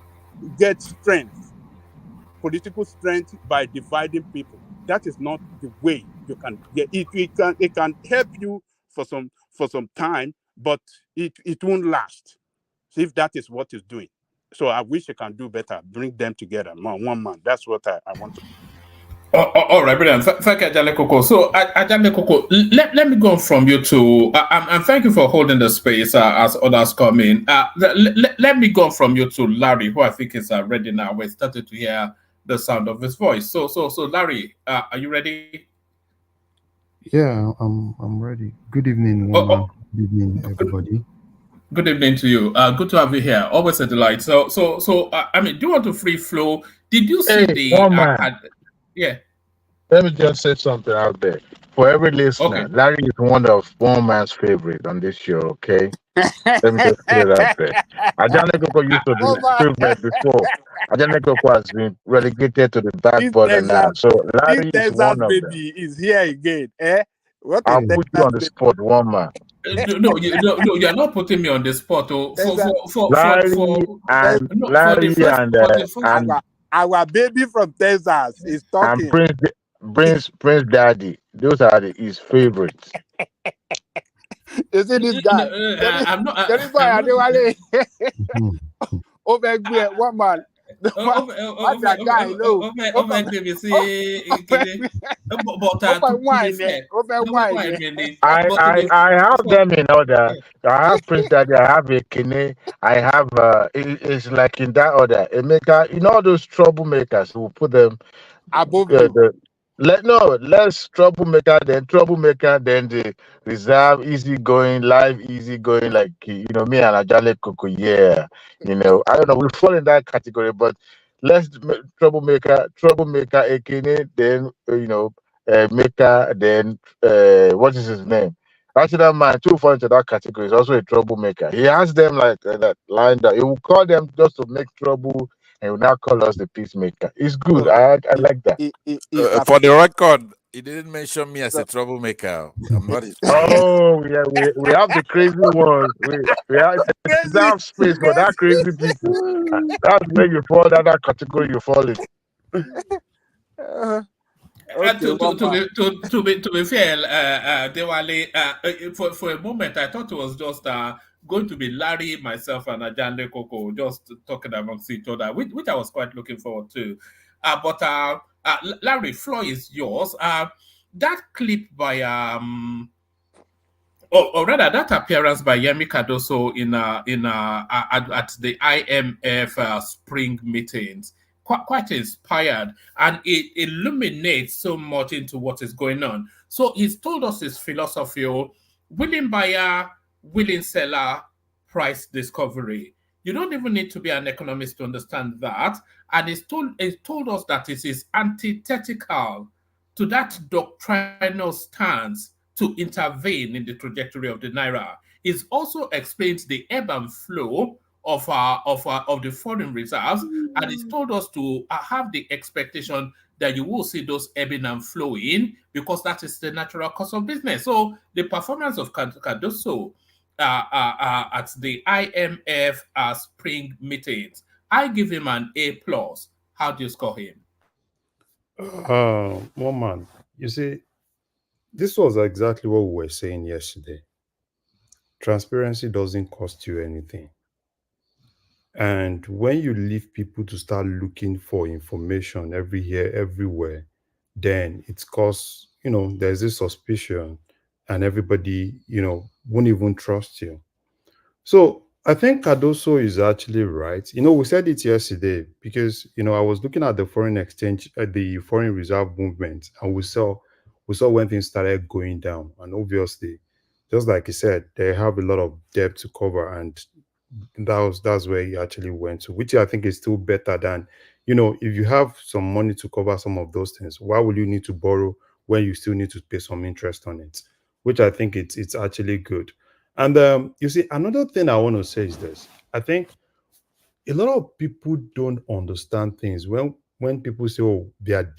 S12: get strength, political strength by dividing people. That is not the way you can get it. It can help you for some time, but it won't last. So if that is what he's doing. So I wish he can do better, bring them together, one man. That's what I want to.
S4: All right, brilliant. Thank you, Ajale Koko. So, Ajale Koko, let me go from you to, and thank you for holding the space as others come in. Let me go from you to Larry, who I think is ready now. We started to hear the sound of his voice. So Larry, are you ready?
S13: Yeah, I'm ready. Good evening, Woman. Good evening, everybody.
S4: Good evening to you. Good to have you here. Always a delight. So I mean, do you want to free flow? Did you see yeah.
S14: Let me just say something out there. For every listener, okay. Larry is one man's favorite on this show, okay? Let me just put it out there. Ajane Koko used to be favorite before. Ajane Koko has been relegated to the back burner now. So Larry is one of them.
S12: Is here again.
S14: I'll put you on the spot, one man.
S4: No, you're not putting me on the spot.
S12: Our baby from Texas is talking.
S14: And Prince Daddy, those are his favorites.
S12: You see this guy?
S4: I'm not.
S12: One man.
S2: Ọjà guy no.
S4: Ó fẹ́ gbé mi sí kíní. But to be fair,
S14: I have them in order. I have Prince Daddy, I have Ekene, I have it's like in that order. Emeka, you know all those troublemakers who put them
S2: above you.
S14: Less troublemaker, then the reserve, easygoing, life, easygoing, like me and Ajale Koko, yeah. I don't know, we fall in that category, but less troublemaker, Ekene, then maker, then what is his name? Actually, that man too fall into that category is also a troublemaker. He has them like that lined up. He will call them just to make trouble and will now call us the peacemaker. It's good. I like that.
S16: For the record, he didn't mention me as a troublemaker. I'm not his
S14: Oh, yeah, we have the crazy ones. We have space for that crazy people. That's where you fall, that category you fall in.
S4: To be fair, Dewale, for a moment I thought it was just going to be Larry, myself, and Ajande Koko just talking amongst each other, which I was quite looking forward to. But Larry, floor is yours. That clip by or rather that appearance by Yemi Cardoso at the IMF spring meetings, quite inspired, and it illuminates so much into what is going on. So he's told us his philosophy: willing buyer, willing seller, price discovery. You don't even need to be an economist to understand that. And he's told us that it is antithetical to that doctrinal stance to intervene in the trajectory of the naira. It also explains the ebb and flow of the foreign reserves, and it's told us to have the expectation that you will see those ebbing and flowing because that is the natural course of business. So the performance of Cardoso at the IMF spring meetings, I give him an A+. How do you score him?
S13: One man, you see, this was exactly what we were saying yesterday. Transparency doesn't cost you anything. And when you leave people to start looking for information everywhere, then it's cause, there's this suspicion and everybody, won't even trust you. So I think Cardoso is actually right. We said it yesterday because, I was looking at the foreign exchange, the foreign reserve movement, and we saw when things started going down. And obviously, just like he said, they have a lot of debt to cover, and that's where he actually went to, which I think is still better than, if you have some money to cover some of those things, why would you need to borrow when you still need to pay some interest on it? Which I think it's actually good. And you see, another thing I want to say is this. I think a lot of people don't understand things when people say, oh, they are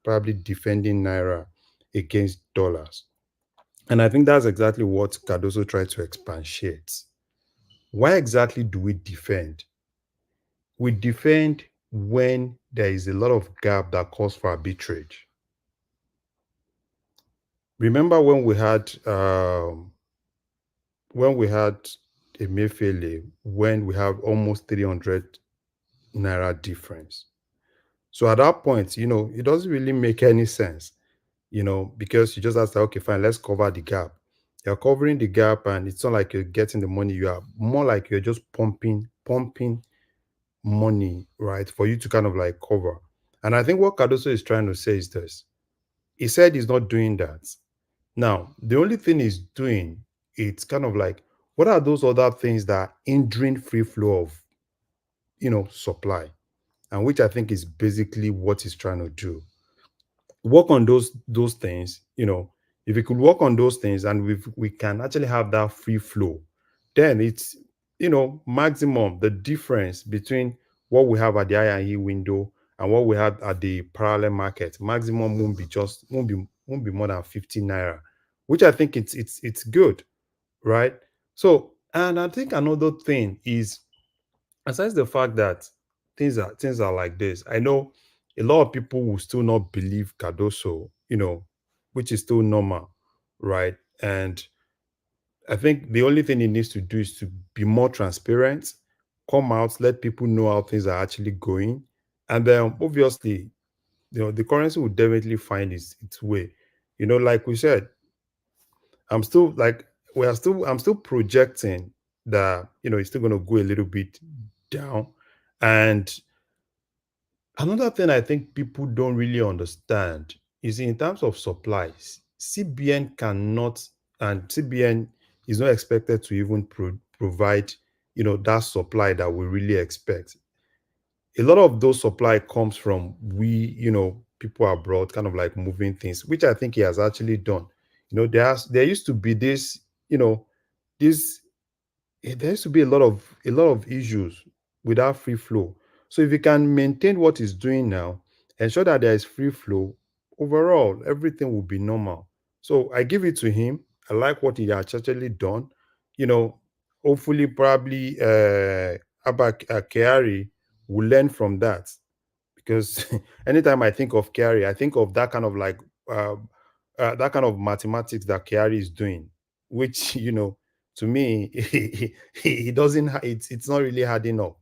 S13: probably defending naira against dollars. And I think that's exactly what Cardoso tried to expatiate. Why exactly do we defend? We defend when there is a lot of gap that calls for arbitrage. Remember when we had Emefiele, when we have almost 300 naira difference. So at that point, it doesn't really make any sense, because you just have to say, okay, fine, let's cover the gap. You're covering the gap, and it's not like you're getting the money. You are more like you're just pumping money, right, for you to kind of like cover. And I think what Cardoso is trying to say is this. He said he's not doing that. Now, the only thing he's doing, it's kind of like, what are those other things that are hindering free flow of, supply? And which I think is basically what he's trying to do. Work on those things, if we could work on those things and we can actually have that free flow, then it's, maximum, the difference between what we have at the IIE window and what we have at the parallel market, maximum won't be more than 50 naira, which I think it's good, right? So, and I think another thing is, aside the fact that things are like this, I know a lot of people will still not believe Cardoso, which is still normal, right? And I think the only thing he needs to do is to be more transparent, come out, let people know how things are actually going, and then obviously, the currency will definitely find its way. Like we said, I'm still projecting that it's still going to go a little bit down. And another thing I think people don't really understand is in terms of supplies, CBN is not expected to even provide that supply that we really expect. A lot of those supply comes from people abroad, kind of like moving things, which I think he has actually done. There used to be this, this there used to be a lot of issues without free flow. So if you can maintain what he's doing now, ensure that there is free flow, overall everything will be normal. So I give it to him. I like what he has actually done. You know, hopefully, probably Abba Kyari will learn from that, because anytime I think of Kyari, I think of that kind of like that kind of mathematics that Kyari is doing, which to me he doesn't. It's not really adding up,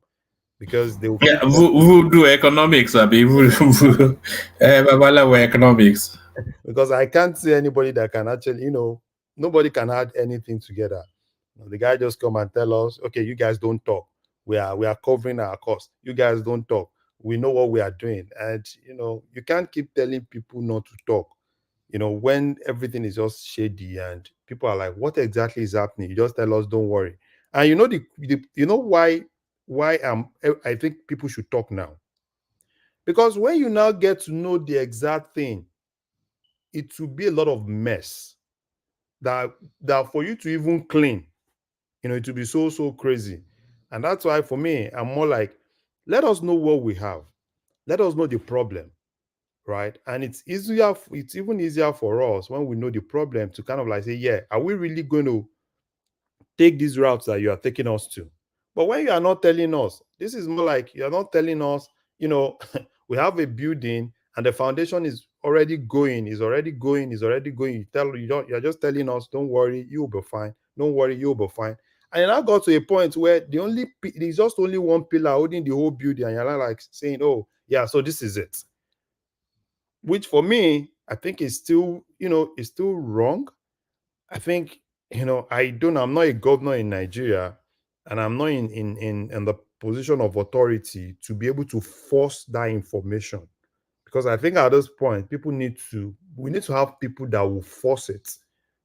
S13: because they will
S4: Yeah,
S13: keep
S4: voodoo economics, abi voodoo, babalawo economics.
S13: because I can't see anybody that can actually, nobody can add anything together. The guy just come and tell us, okay, you guys don't talk. We are covering our costs. You guys don't talk. We know what we are doing. And you can't keep telling people not to talk. When everything is just shady and people are like, what exactly is happening? You just tell us, don't worry. And why I think people should talk now. Because when you now get to know the exact thing, it will be a lot of mess that for you to even clean, it will be so crazy. And that's why for me, I'm more like, let us know what we have. Let us know the problem, right? And it's even easier for us when we know the problem to kind of like say, yeah, are we really going to take these routes that you are taking us to? But when you are not telling us, this is more like you're not telling us, we have a building and the foundation is already going. You're just telling us, don't worry, you'll be fine. Don't worry, you'll be fine. And then I got to a point where there's just only one pillar holding the whole building, and you're like saying, oh, yeah, so this is it. Which for me, I think is still, is still wrong. I think, I'm not a governor in Nigeria, and I'm not in the position of authority to be able to force that information. Because I think at this point, we need to have people that will force it,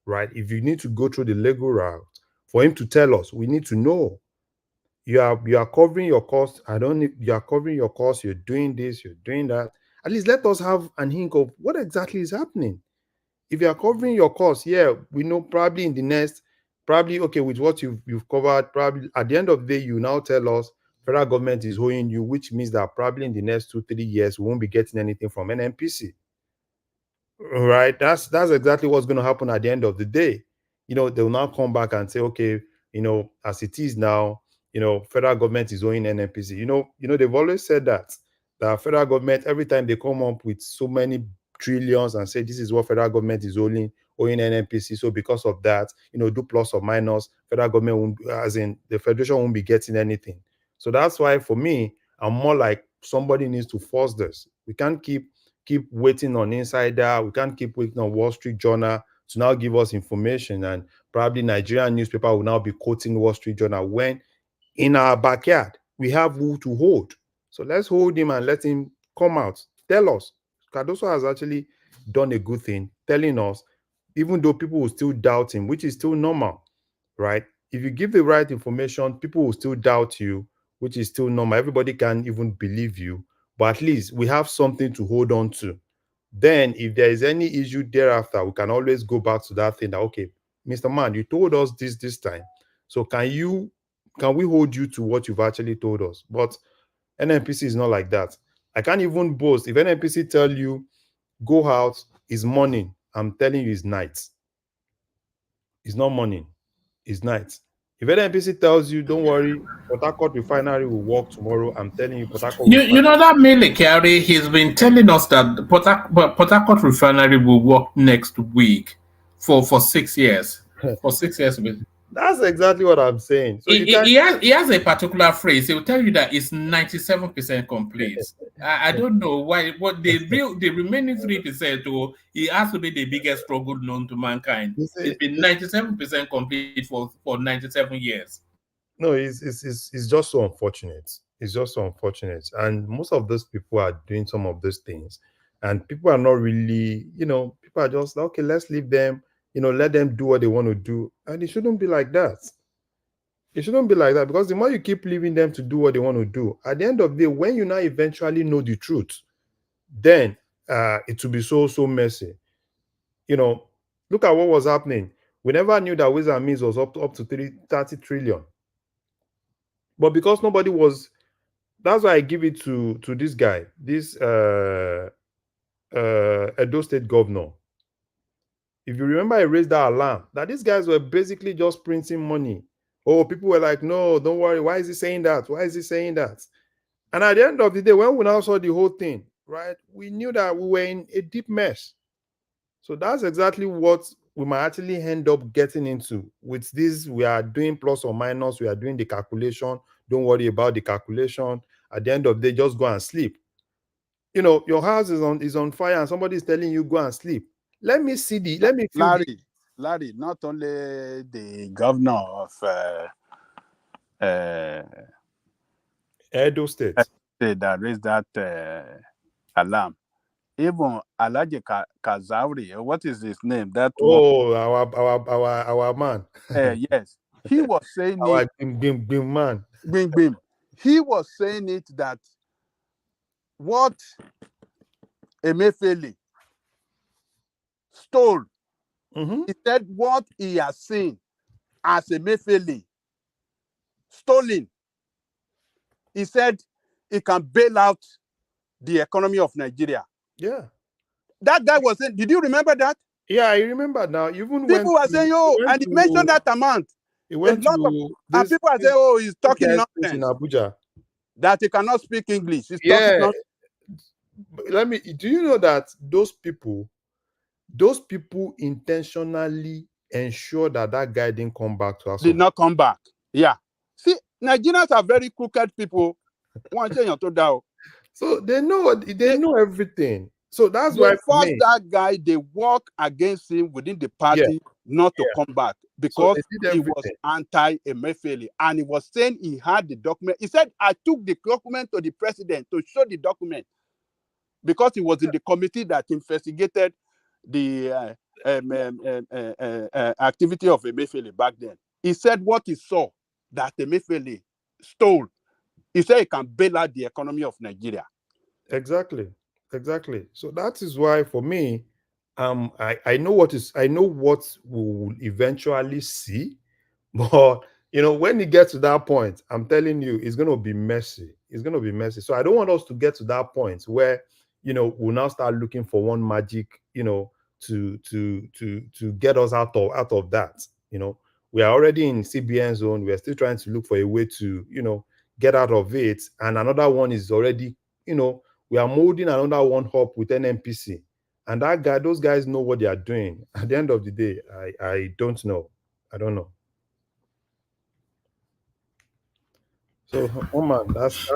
S13: right? If you need to go through the legal route for him to tell us, we need to know. You are covering your costs. You are covering your costs. You're doing this. You're doing that. At least let us have an hint of what exactly is happening. If you are covering your costs, yeah, we know probably in the next, okay, with what you've covered, probably at the end of the day, you now tell us federal government is owing you, which means that probably in the next 2-3 years, we won't be getting anything from Nnpc. Right? That's exactly what's going to happen at the end of the day. They'll now come back and say, okay, as it is now, federal government is owing Nnpc. They've always said that federal government, every time they come up with so many trillions and say this is what federal government is owing Nnpc. So because of that, do plus or minus, federal government won't, as in the federation won't be getting anything. So that's why for me, I'm more like somebody needs to force this. We can't keep waiting on Insider. We can't keep waiting on Wall Street Journal to now give us information. And probably Nigerian newspaper will now be quoting Wall Street Journal when in our backyard we have who to hold. So let's hold him and let him come out, tell us. Cardoso has actually done a good thing, telling us, even though people will still doubt him, which is still normal, right? If you give the right information, people will still doubt you, which is still normal. Everybody can't even believe you, but at least we have something to hold on to. Then if there is any issue thereafter, we can always go back to that thing that, okay, Mr. Man, you told us this time. So can we hold you to what you've actually told us? But Nnpc is not like that. I can't even boast. If Nnpc tell you, go out, it's morning, I'm telling you it's night. It's not morning, it's night. If Nnpc tells you, don't worry, Port Harcourt refinery will work tomorrow, I'm telling you Port Harcourt
S4: You know that Mele Kyari, he's been telling us that the Port Harcourt refinery will work next week for 6 years. For 6 years.
S13: That's exactly what I'm saying. So you
S4: He,
S13: can't.
S4: he has a particular phrase. He will tell you that it's 97% complete. I don't know why. What the remaining 3%, oh, it has to be the biggest struggle known to mankind.
S13: You see,
S4: It's been 97% complete for 97 years.
S13: no, it's just so unfortunate. It's just so unfortunate. And most of those people are doing some of those things. And people are not really, people are just like, okay, let's leave them, let them do what they want to do. And it shouldn't be like that. It shouldn't be like that, because the more you keep leaving them to do what they want to do, at the end of the day, when you now eventually know the truth, then it will be so messy. Look at what was happening. We never knew that Ways and Means was up to 30 trillion. But because nobody was, that's why I give it to this guy, this Edo State governor. If you remember, I raised that alarm that these guys were basically just printing money. Oh, people were like, no, don't worry. Why is he saying that? Why is he saying that? And at the end of the day, when we now saw the whole thing, right, we knew that we were in a deep mess. So that's exactly what we might actually end up getting into with this. We are doing plus or minus. We are doing the calculation. Don't worry about the calculation. At the end of the day, just go and sleep. Your house is on fire and somebody is telling you go and sleep. Let me feel
S12: Larry, not only the governor of
S13: Edo State
S12: that raised that alarm. Even Alhaji Kazauri, what is his name? That
S13: our man.
S12: Yes, he was saying
S13: our
S12: it.
S13: Bim man.
S12: Bim. He was saying it that what Emefiele stole. He said what he has seen as Emefiele stolen. He said he can bail out the economy of Nigeria.
S13: Yeah.
S12: That guy was saying, did you remember that?
S13: Yeah, I remember now. Even
S12: people were saying, and he mentioned that amount.
S13: He went
S12: and people are saying, oh, he's talking nonsense.
S13: In Abuja.
S12: That he cannot speak English. He's
S13: talking
S12: nonsense.
S13: Do you know that those people intentionally ensure that guy didn't come back to us?
S12: Did not come back. Yeah. See, Nigerians are very crooked people.
S13: So they know everything. So that's why
S12: force that guy, they work against him within the party not to come back because he was anti-Emefiele and he was saying he had the document. He said, I took the document to the president to show the document because he was in the committee that investigated the activity of Emefiele back then. He said what he saw that Emefiele stole. He said he can bail out the economy of Nigeria.
S13: Exactly. So that is why, for me, I know what we will eventually see, but when it gets to that point, I'm telling you, it's going to be messy. So I don't want us to get to that point where we'll now start looking for one magic, to get us out of that. We are already in CBN zone. We are still trying to look for a way to get out of it, and another one is already we are molding another one up with Nnpc, and those guys know what they are doing. At the end of the day, I don't know. I don't know. So, man, that's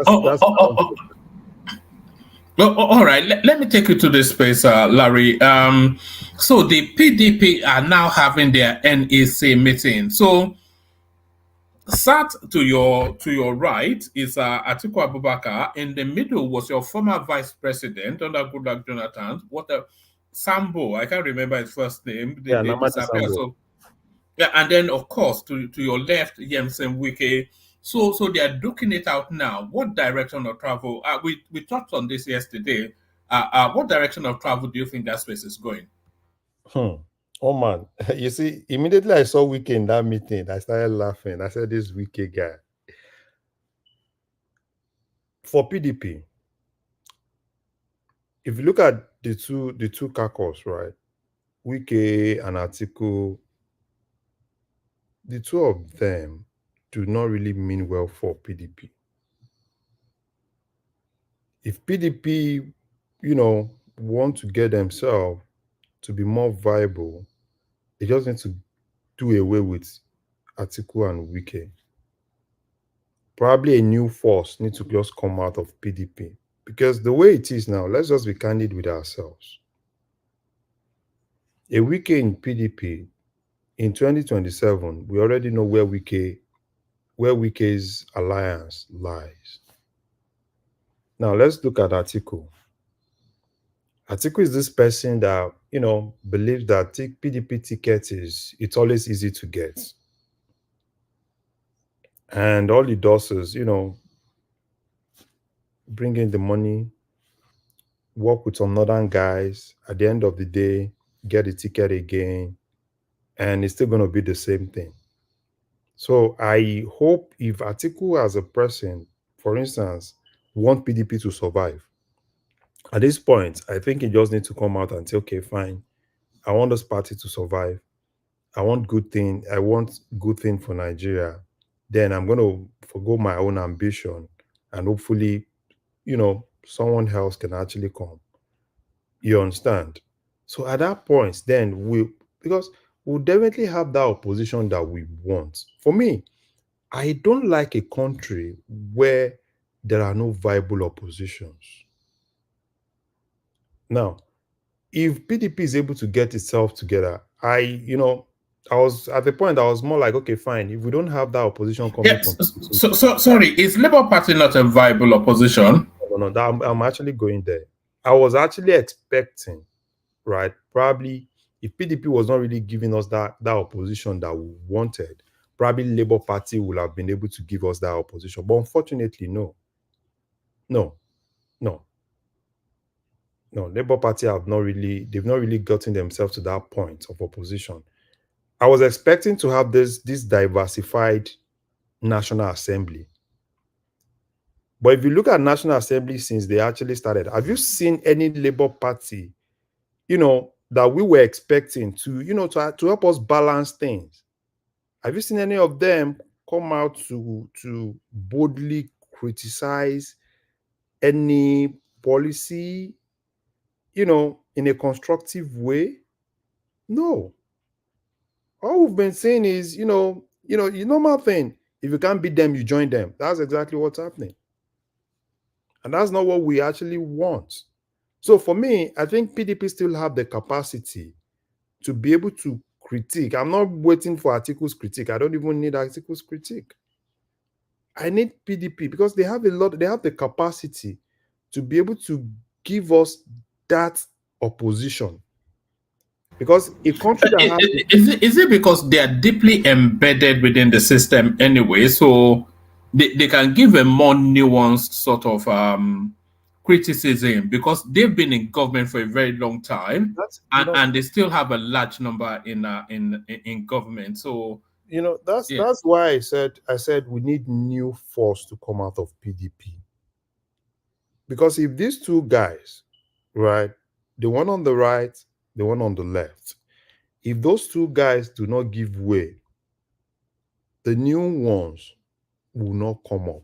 S4: Well, all right. Let me take you to this space, Larry. So the PDP are now having their NEC meeting. So sat to your right is Atiku Abubakar. In the middle was your former vice president under Goodluck Jonathan. Sambo? I can't remember his first name. They disappeared. So yeah, and then of course to your left, Yemsen Wike. So they are duking it out now. What direction of travel? We touched on this yesterday. What direction of travel do you think that space is going?
S13: Oh man, you see, immediately I saw Wike in that meeting, I started laughing. I said, this Wike guy. For PDP, if you look at the two caucus, right, Wike and Atiku, the two of them do not really mean well for PDP. If PDP, want to get themselves to be more viable, they just need to do away with Atiku and Wike. Probably a new force needs to just come out of PDP. Because the way it is now, let's just be candid with ourselves. A Wike in PDP in 2027, we already know where Wike's alliance lies. Now let's look at Atiku. Atiku is this person that, believes that PDP ticket it's always easy to get. And all he does is, bring in the money, work with some northern guys, at the end of the day, get the ticket again, and it's still going to be the same thing. So I hope if Atiku as a person, for instance, want PDP to survive, at this point, I think he just needs to come out and say, okay, fine, I want this party to survive. I want good thing for Nigeria. Then I'm going to forgo my own ambition, and hopefully, someone else can actually come. You understand? So at that point, then because we'll definitely have that opposition that we want. For me, I don't like a country where there are no viable oppositions. Now, if PDP is able to get itself together, I was at the point I was more like, okay, fine. If we don't have that opposition coming from,
S4: sorry, is Labour Party not a viable opposition?
S13: No, I'm actually going there. I was actually expecting, right? Probably if PDP was not really giving us that opposition that we wanted, probably Labour Party would have been able to give us that opposition. But unfortunately, no. Labour Party they've not really gotten themselves to that point of opposition. I was expecting to have this diversified National Assembly. But if you look at National Assembly since they actually started, have you seen any Labour Party, that we were expecting to help us balance things? Have you seen any of them come out to boldly criticize any policy, in a constructive way? No. All we've been saying is, the normal thing. If you can't beat them, you join them. That's exactly what's happening. And that's not what we actually want. So for me, I think PDP still have the capacity to be able to critique. I'm not waiting for Atiku's critique. I don't even need Atiku's critique. I need PDP because they have the capacity to be able to give us that opposition. Because a country that
S4: is it because they are deeply embedded within the system anyway, so they can give a more nuanced sort of criticism because they've been in government for a very long time, and they still have a large number in government. So
S13: that's why I said we need new force to come out of PDP. Because if these two guys, right, the one on the right, the one on the left, if those two guys do not give way, the new ones will not come up.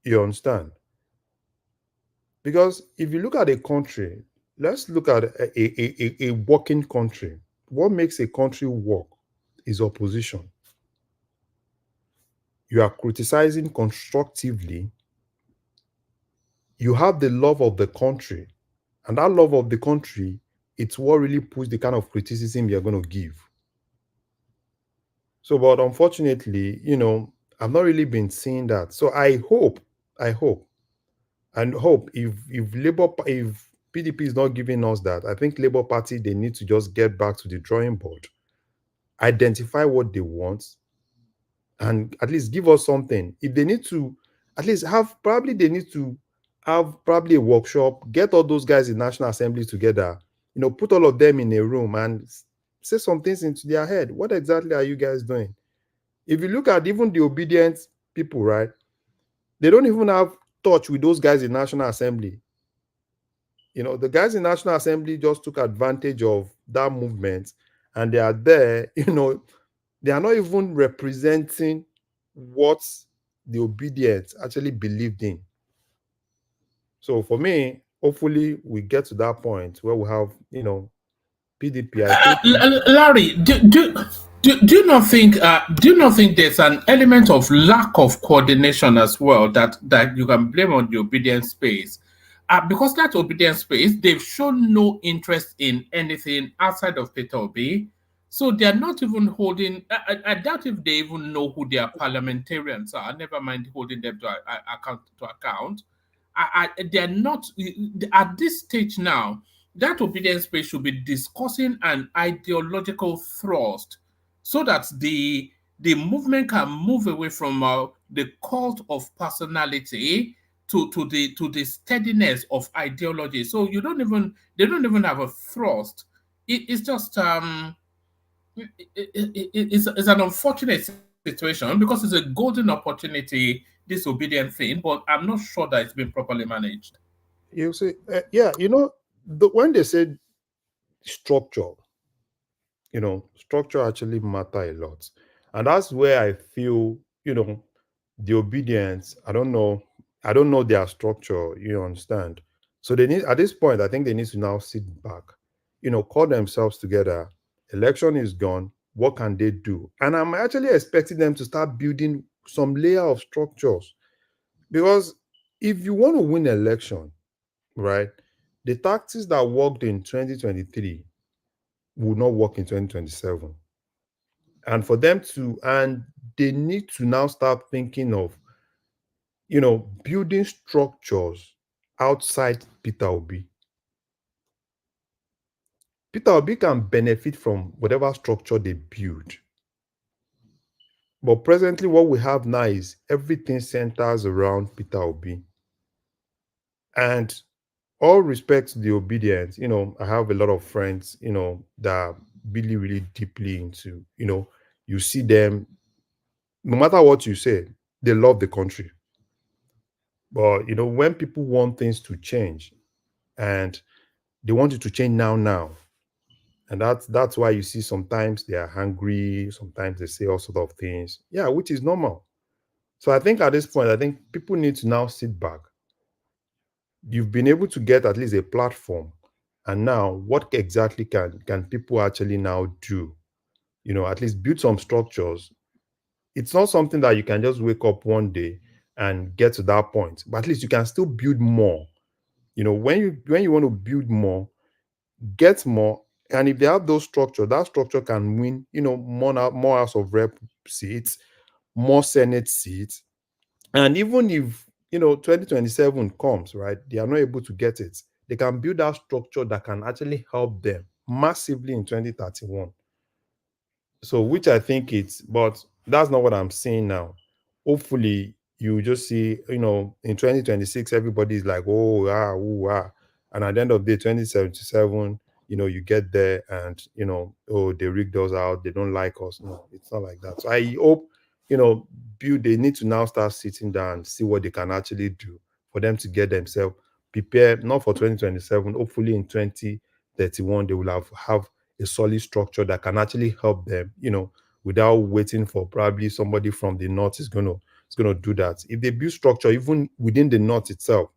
S13: You understand? Because if you look at a country, let's look at a working country. What makes a country work is opposition. You are criticizing constructively. You have the love of the country. And that love of the country, it's what really puts the kind of criticism you're going to give. So, but unfortunately, I've not really been seeing that. So I hope if PDP is not giving us that, I think Labour Party, they need to just get back to the drawing board, identify what they want, and at least give us something. If they need to at least they need to have a workshop, get all those guys in National Assembly together, put all of them in a room and say some things into their head. What exactly are you guys doing? If you look at even the obedient people, right, they don't even have touch with those guys in National Assembly. The guys in National Assembly just took advantage of that movement, and they are there, they are not even representing what the obedient actually believed in. So for me, hopefully we get to that point where we have, PDP.
S4: Larry, Do you not think there's an element of lack of coordination as well that you can blame on the obedience space? Because that obedience space, they've shown no interest in anything outside of Peter Obi. So they're not even holding, I doubt if they even know who their parliamentarians are, never mind holding them to account. They're not, at this stage now, that obedience space should be discussing an ideological thrust so that the movement can move away from the cult of personality to the steadiness of ideology. So they don't even have a thrust. It's just it's an unfortunate situation because it's a golden opportunity, this obedient thing, but I'm not sure that it's been properly managed.
S13: You see, yeah, when they said structure, structure actually matter a lot, and that's where I feel, the obedience. I don't know their structure. You understand? So they need, at this point, I think they need to now sit back, call themselves together. Election is gone. What can they do? And I'm actually expecting them to start building some layer of structures, because if you want to win election, right, the tactics that worked in 2023 will not work in 2027. And for them to, and they need to now start thinking of, building structures outside Peter Obi. Peter Obi can benefit from whatever structure they build. But presently, what we have now is everything centers around Peter Obi. And all respect to the obedience, I have a lot of friends, that are really, really deeply into, you see them, no matter what you say, they love the country. But, when people want things to change and they want it to change now, and that's why you see sometimes they are angry, sometimes they say all sort of things. Yeah, which is normal. So I think at this point, I think people need to now sit back. You've been able to get at least a platform. And now what exactly can people actually now do? At least build some structures. It's not something that you can just wake up one day and get to that point, but at least you can still build more. When you want to build more, get more, and if they have those structure, that structure can win, more House of Rep seats, more Senate seats. And even if 2027 comes, right, they are not able to get it, they can build that structure that can actually help them massively in 2031. So, which I think but that's not what I'm seeing now. Hopefully, you just see, in 2026, everybody's like, oh, ah, ooh, ah. And at the end of the day, 2077, you get there and, oh, they rigged us out. They don't like us. No, it's not like that. So I hope, they need to now start sitting down and see what they can actually do for them to get themselves prepared, not for 2027, hopefully in 2031, they will have a solid structure that can actually help them, without waiting for probably somebody from the north is going to do that. If they build structure even within the north itself,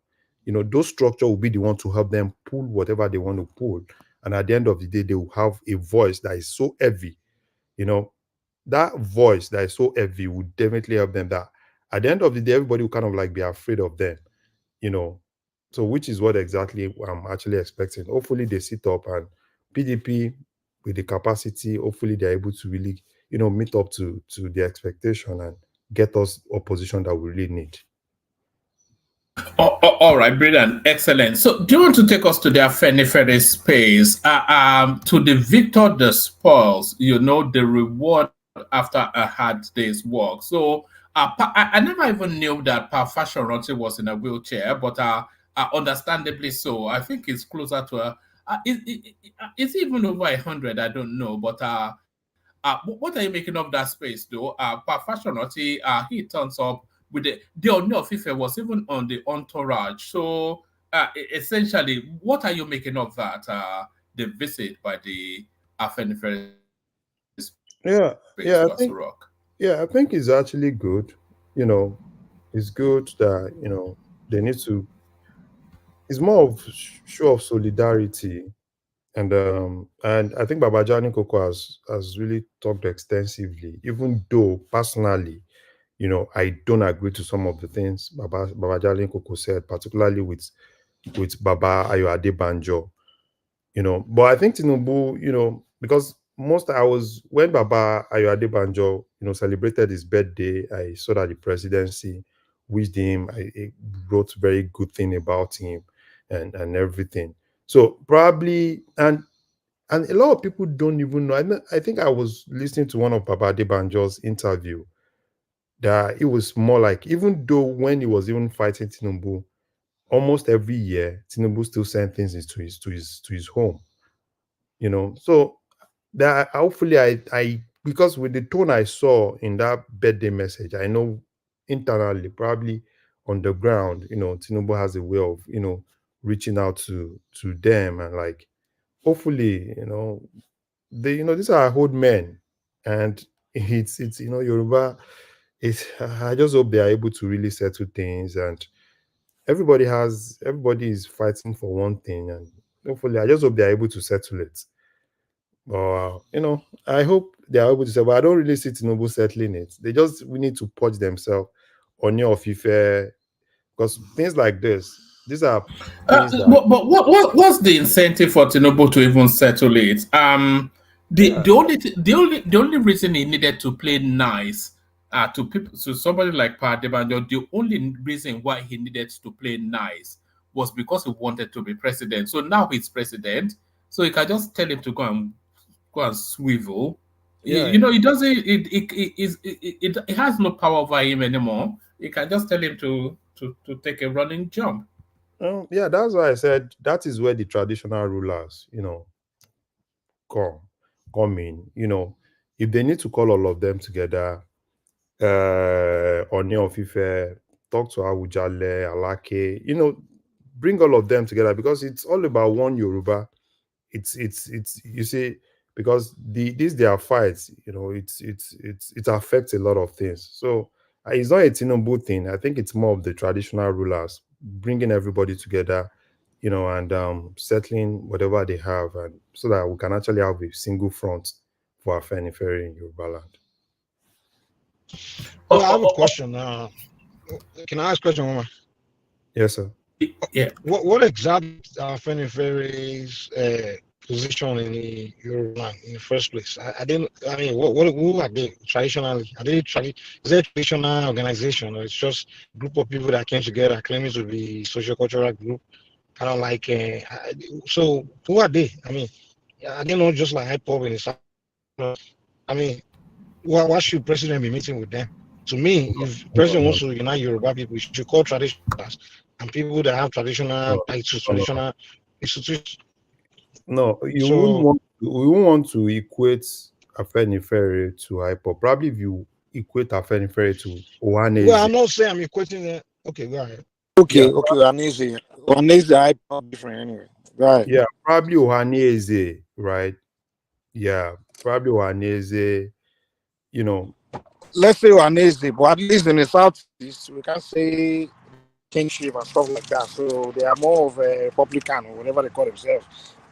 S13: those structure will be the one to help them pull whatever they want to pull. And at the end of the day, they will have a voice that is so heavy. That voice that is so heavy would definitely help them. That at the end of the day, everybody will kind of like be afraid of them, you know. So which is what exactly I'm actually expecting. Hopefully they sit up, and PDP with the capacity, hopefully they're able to really, meet up to the expectation and get us opposition that we really need.
S4: All right, brilliant, excellent. So, do you want to take us to the Afenifere space, to the victor, the spoils, the reward after a hard day's work? So, I never even knew that Pa Fashoranti was in a wheelchair, but understandably so. I think it's closer to it's even over 100. I don't know, but what are you making of that space, though? Pa Fashoranti, he turns up with the Ooni of Ife was even on the entourage. So essentially, what are you making of that? The visit by the Afenifere space
S13: Yeah,
S4: to
S13: yeah,
S4: Aso Rock.
S13: I think it's actually good. It's good that they need to. It's more of show of solidarity, And I think Babajani Koko has really talked extensively, even though personally, I don't agree to some of the things Babajani Koko said, particularly with Baba Ayo Adebanjo. But I think Tinubu, because when Baba Ayo Adebanjo, celebrated his birthday, I saw that the presidency wished him, I wrote very good thing about him and everything. So probably, and a lot of people don't even know. I think I was listening to one of Baba Adebanjo's interview that it was more like, even though when he was even fighting Tinubu, almost every year Tinubu still sent things to his home. So that hopefully I because with the tone I saw in that birthday message, I know internally, probably on the ground, Tinubu has a way of reaching out to them, and like hopefully these are old men, and it's Yoruba. I just hope they are able to really settle things, and everybody is fighting for one thing, and hopefully I just hope they are able to settle it. I hope they are able to settle, but I don't really see Tinubu settling it. We need to purge themselves on your FIFA, because things like these are things that
S4: But what's the incentive for Tinubu to even settle it? The only reason he needed to play nice to somebody like Pa Adebanjo, the only reason why he needed to play nice was because he wanted to be president. So now he's president, so he can just tell him to go and swivel. It doesn't. It has no power over him anymore. You can just tell him to take a running jump.
S13: Yeah, that's why I said that is where the traditional rulers, come in. If they need to call all of them together, Oni of Ife, talk to Awujale, Alake, bring all of them together, because it's all about one Yoruba. It's you see, because these their fights, it affects a lot of things. So it's not a Tinubu thing. I think it's more of the traditional rulers bringing everybody together, and settling whatever they have, and so that we can actually have a single front for Afenifere in Yoruba land.
S17: Oh, I have a question. Can I ask a question, Mama?
S13: Yes, sir.
S4: Yeah.
S17: What exactly Afenifere's position in the Yoruba land in the first place? I didn't. I mean, who are they traditionally? Are they is there a traditional organization, or it's just a group of people that came together claiming to be socio-cultural group? Kind of like. So who are they? I mean, are they not just like hip hop in the South? I mean, why should president be meeting with them? To me, if president wants to unite Yoruba people, he should call traditionals and people that have traditional titles, traditional institutions.
S13: No, you wouldn't want to equate Afenifere to hypo. Probably if you equate Afenifere to Ohaneze.
S17: Well, I'm not saying I'm equating it. Okay, go ahead.
S18: Okay, Ohaneze. Ohaneze hypo different anyway. Right.
S13: Yeah, probably Ohaneze, right? Yeah, probably Ohaneze.
S18: Let's say Ohaneze, but at least in the Southeast, we can say kingship and stuff like that. So they are more of a Republican or whatever they call themselves.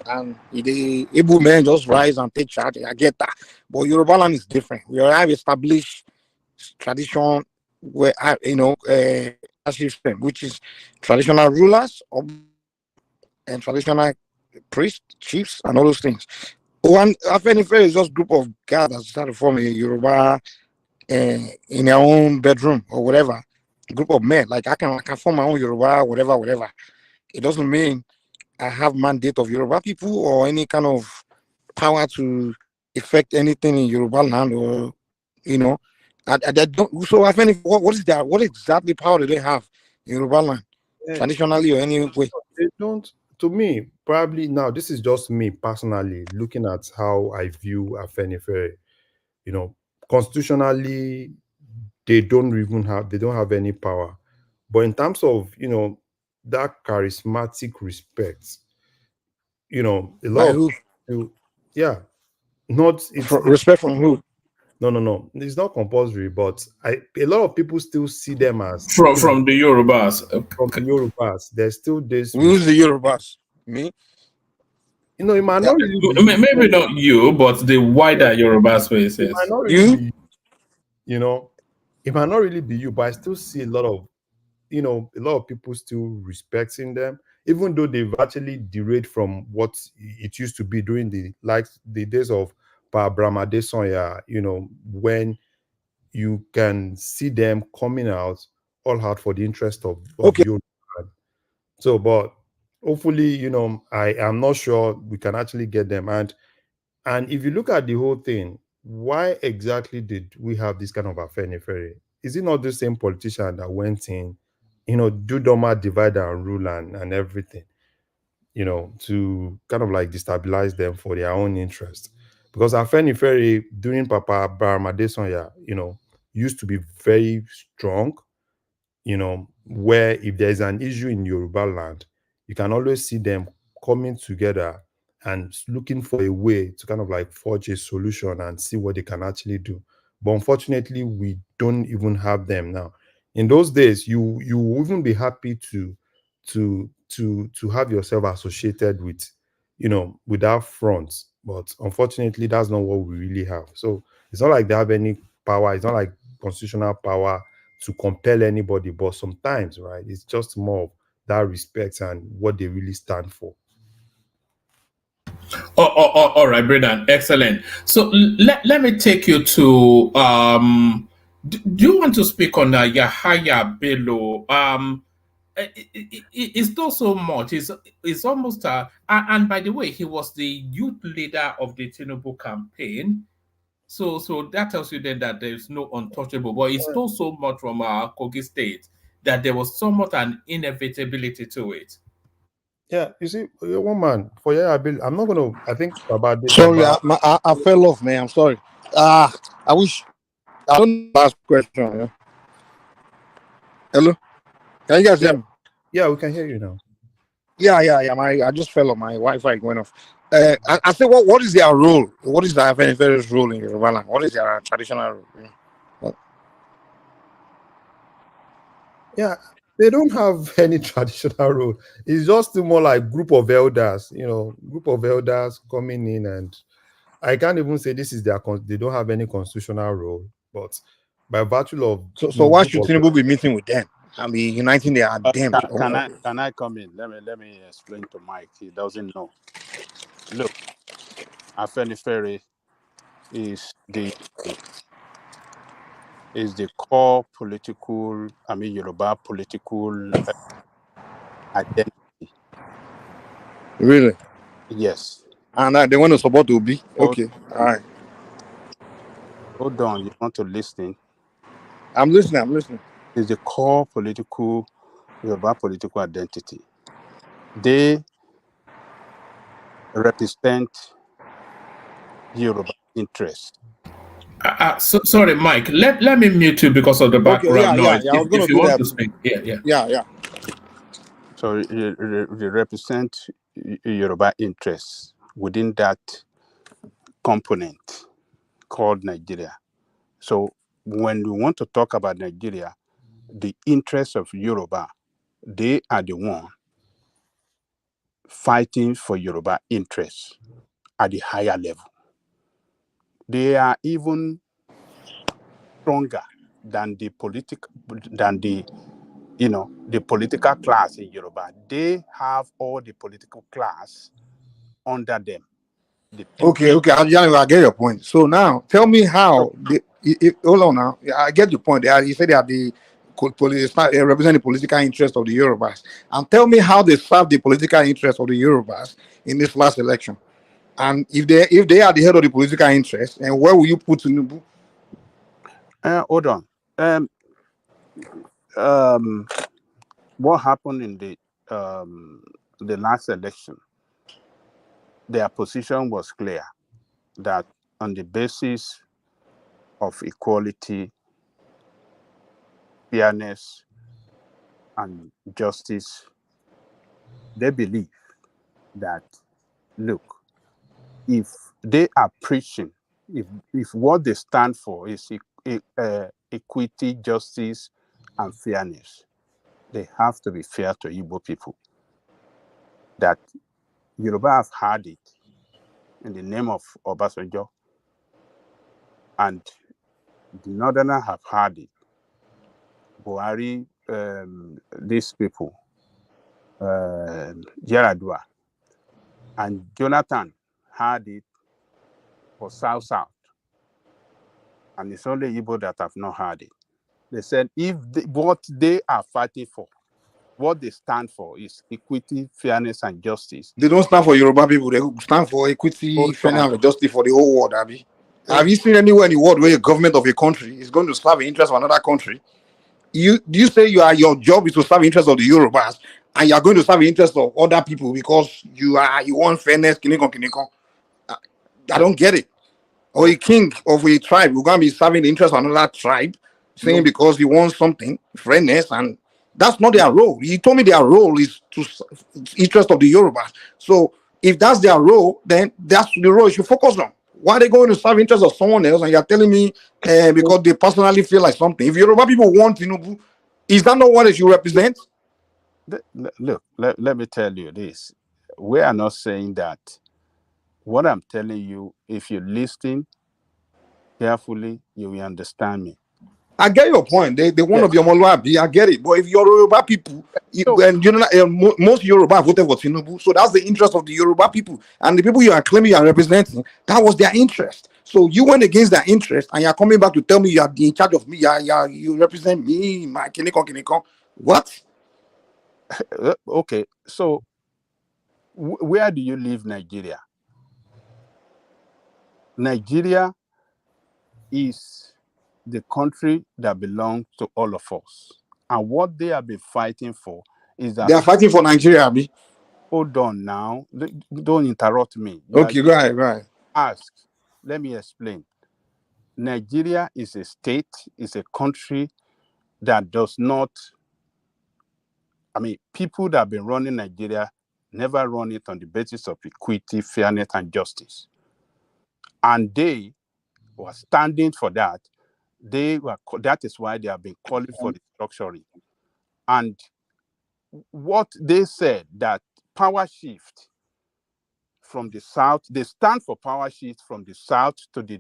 S18: And the able men just rise and take charge. I get that. But Yoruba land is different. We have established tradition where, system, which is traditional rulers and traditional priests, chiefs, and all those things. One Afenifere is just a group of guys that started to form a Yoruba in their own bedroom or whatever. A group of men. Like I can form my own Yoruba, whatever. It doesn't mean I have mandate of Yoruba people or any kind of power to affect anything in Yoruba land, or I don't. So what exactly power do they have in Yoruba land, traditionally or any way?
S13: They don't. To me, probably now, this is just me personally looking at how I view Afenifere. Constitutionally, they don't have any power. But in terms of that charismatic respect, a lot of people, not
S18: respect from who?
S13: No. It's not compulsory, but a lot of people still see them as
S4: from the Yorubas.
S13: From the Yorubas, there's still this.
S18: Who's the Yorubas? Me?
S13: You know, it might not really be
S4: Maybe not you, but the wider Yoruba space.
S13: it
S4: Yes.
S13: might not really be you know, it might not really be you, but I still see a lot of a lot of people still respecting them, even though they've actually derailed from what it used to be during the days of Pa Brahma Desonya, when you can see them coming out all out for the interest of you. So, but hopefully, I am not sure we can actually get them. And if you look at the whole thing, why exactly did we have this kind of affair in Ferry? Is it not the same politician that went in, do Doma divide and rule and everything, to kind of like destabilize them for their own interest? Because Afeni Ferry during Papa Baramadesonya, used to be very strong, where if there's an issue in Yoruba land, you can always see them coming together and looking for a way to kind of like forge a solution and see what they can actually do. But unfortunately, we don't even have them now. In those days, you will even be happy to have yourself associated with that front. But unfortunately, that's not what we really have. So it's not like they have any power. It's not like constitutional power to compel anybody, but sometimes, right, it's just more of that respect and what they really stand for.
S4: All right, Brendan, excellent. So let me take you to do you want to speak on Yahaya Bello? It's not so much. It's almost and by the way, he was the youth leader of the Tinubu campaign. So that tells you then that there's no untouchable, but it's not so much from Kogi State that there was somewhat an inevitability to it.
S13: Yeah, you see, one man for I'm not gonna. I think about this.
S18: Sorry, I fell off, man. I'm sorry. I wish. I don't ask question. Yeah? Hello, can you guys hear me?
S13: Yeah, we can hear you now.
S18: Yeah. I just fell off. My Wi-Fi went off. I said, what is their role? What is the Afenifere's role in Yoruba land? What is their traditional role?
S13: Yeah, they don't have any traditional role. It's just more like group of elders, group of elders coming in, and I can't even say this is they don't have any constitutional role, but by virtue of
S18: So why should Tinubu be meeting with them? I mean, uniting their damn.
S12: Can I come in? Let me explain to Mike. He doesn't know. Look, Afenifere is the core political, Yoruba political identity.
S18: Really?
S12: Yes.
S18: And they want to support Obi. Okay. All right.
S12: Hold on. You want to listen?
S18: I'm listening.
S12: It's the core political Yoruba political identity. They represent Yoruba interests.
S4: Sorry, Mike. Let me mute you because of the background noise.
S18: Yeah. I was going
S4: if
S18: to
S4: you
S18: do
S4: want
S18: that.
S4: to speak, yeah.
S12: So they represent Yoruba interests within that component called Nigeria. So when we want to talk about Nigeria, the interests of Yoruba, they are the one fighting for Yoruba interests at the higher level. They are even stronger than the political class in Yoruba. They have all the political class under them.
S18: Okay. I get your point. So now, tell me how. Hold on now. I get your point. You said they are represent the political interest of the Yorubas, and tell me how they serve the political interest of the Yorubas in this last election. And if they are the head of the political interest, and where will you put Tinubu?
S12: Hold on. What happened in the last election? Their position was clear that on the basis of equality, fairness, and justice, they believe that, look, if they are preaching, if what they stand for is equity, justice, and fairness, they have to be fair to Igbo people. That Yoruba have had it in the name of Obasanjo, and the Northerners have had it. Buhari, these people, Yaradua, and Jonathan had it for South, and it's only Igbo that have not had it. They said what they are fighting for, what they stand for is equity, fairness, and justice.
S18: They don't stand for Yoruba people. They stand for equity, fairness, and justice for the whole world, Abi. Have you seen anywhere in the world where a government of a country is going to serve the interest of another country? You say your job is to serve the interest of the Yorubas, and you are going to serve the interest of other people because you want fairness, kiniko. I don't get it. Or a king of a tribe, we're going to be serving the interest of another tribe, saying because you want something, fairness, and that's not their role. You told me their role is to interest of the Yorubas. So if that's their role, then that's the role you should focus on. Why are they going to serve interest of someone else? And you're telling me because they personally feel like something. If Yoruba people want Tinubu, is that not what they should represent?
S12: Look, let me tell you this. We are not saying that. What I'm telling you, if you listen carefully, you will understand me.
S18: I get your point. They want to be Omoluabi. I get it. But if you're Yoruba people, most Yoruba voted for Tinubu, so that's the interest of the Yoruba people. And the people you are claiming you are representing, that was their interest. So you went against their interest, and you're coming back to tell me you are in charge of me. You represent me, my kiniko. What?
S12: Okay, so where do you live, Nigeria? Nigeria is the country that belongs to all of us. And what they have been fighting for is that...
S18: They are fighting for Nigeria, Abi.
S12: Hold on now. Don't interrupt me.
S18: Okay, go ahead.
S12: Ask. Let me explain. Nigeria is a state, is a country that does not... people that have been running Nigeria never run it on the basis of equity, fairness, and justice. And they were standing for that. That is why they have been calling for restructuring. And what they said, that power shift from the south, they stand for power shift from the south to the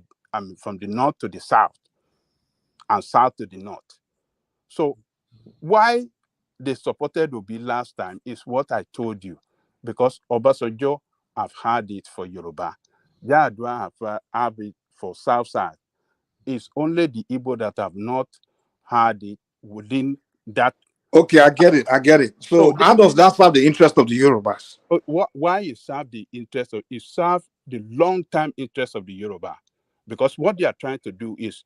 S12: from the north to the south and south to the north. So why they supported Obi last time is what I told you, because Obasanjo have had it for Yoruba. Yar'Adua have it for South Side. It's only the Igbo that have not had it within that.
S18: Okay, I get it. So how does that serve the interest of the Yorubas?
S12: Why it serve the interest of it? Serve the long-term interest of the Yoruba, because what they are trying to do is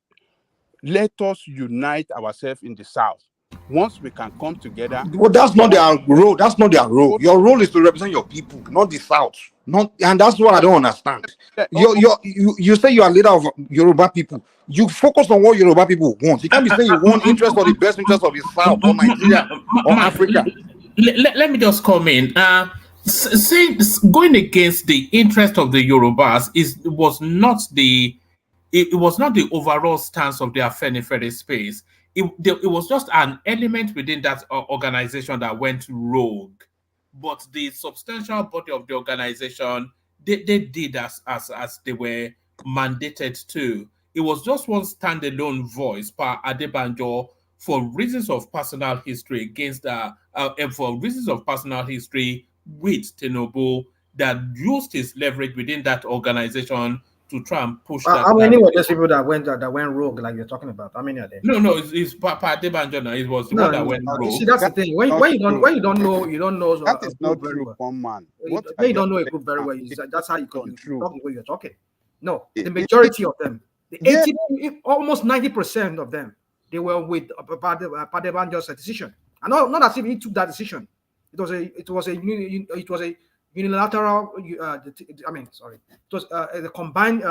S12: let us unite ourselves in the South. Once we can come together.
S18: Well, that's not their role. That's not their role. Your role is to represent your people, not the South. And that's what I don't understand. You say you are leader of Yoruba people. You focus on what Yoruba people want. You can't be saying you want interest or the best interest of the South or Nigeria or Africa.
S4: Let me just come in. Going against the interest of the Yorubas was not the overall stance of the Afenifere space. It was just an element within that organization that went rogue. But the substantial body of the organization, they did as they were mandated to. It was just one standalone voice per Adebanjo for reasons of personal history for reasons of personal history with Tinubu that used his leverage within that organization to try and push that.
S15: How many were those people that went rogue, like you're talking about? How many are there?
S4: No, it's Papa Adebanjo. It was the one that went rogue.
S15: See, that's the thing. When you don't know
S12: that is not true, man.
S15: When you don't know a group very well, that's how you talk the way you're talking. No, the majority of them, almost 90% of them, they were with Adebanjo's decision. And not as if he took that decision. It was a unilateral. It was a combined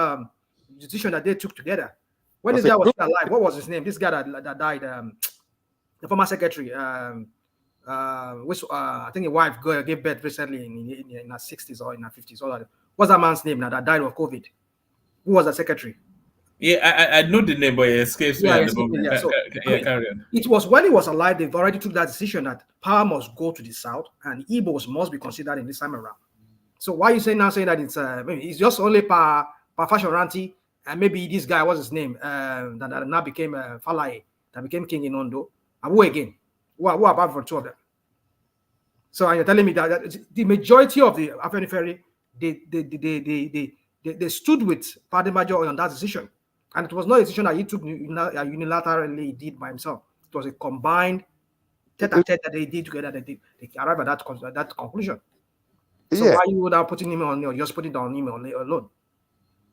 S15: decision that they took together. When this guy was still alive, what was his name? This guy that died, the former secretary, which I think his wife gave birth recently in her 60s or in her 50s. What's that man's name now that died of COVID? Who was the secretary?
S4: Yeah, I know the name, but it escapes me at the moment.
S15: Carry on. It was when he was alive, they've already took that decision that power must go to the South and Igbos must be considered in this time around.
S19: So why you saying that it's just only per Fashoranti and maybe this guy, what's his name, that now became Falai, that became king in Ondo. And who again? Who about for two of them? So you're telling me that the majority of the Afenifere, they stood with Pademajo on that decision. And it was not a decision that he took unilaterally, he did by himself. It was a combined tete-a-tete that they did together, that they arrived at that conclusion. So
S12: Yeah.
S19: why you without putting him on, just putting it on him alone?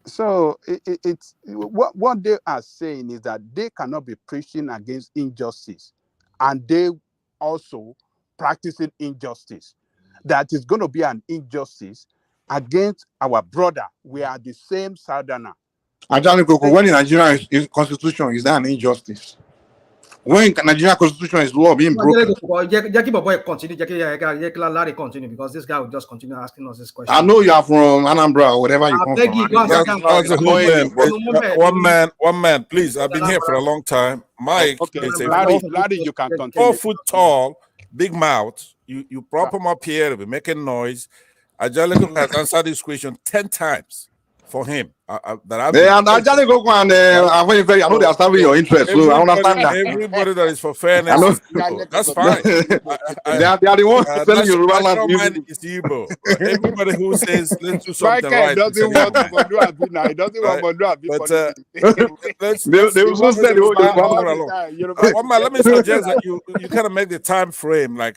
S12: So it's what they are saying is that they cannot be preaching against injustice, and they also practicing injustice. That is going to be an injustice against our brother. We are the same Southerner.
S18: Ajani Koko, when in Nigeria is constitution, is that an injustice? When Nigerian constitution is law being broken?
S19: Jackie boy continue. Jackie Larry continue because this guy will just continue asking us this question.
S18: I know you are from Anambra or whatever you come from.
S16: One man, please. I've been here for a long time. Mike is a
S12: Larry, you can continue.
S16: 4 foot tall, big mouth. You prop him up here, he'll be making noise. Ajalico has answered this question 10 times for him.
S18: I know they are serving your interest, so I understand that.
S16: Everybody that is for fairness, that's fine.
S18: They are the ones selling you
S16: National mind is Igbo. Everybody who says let's do something right.
S12: Doesn't want to do a bit now. He doesn't want to do a bit.
S16: But
S18: they will say
S16: one man, let me suggest that you kind of make the time frame like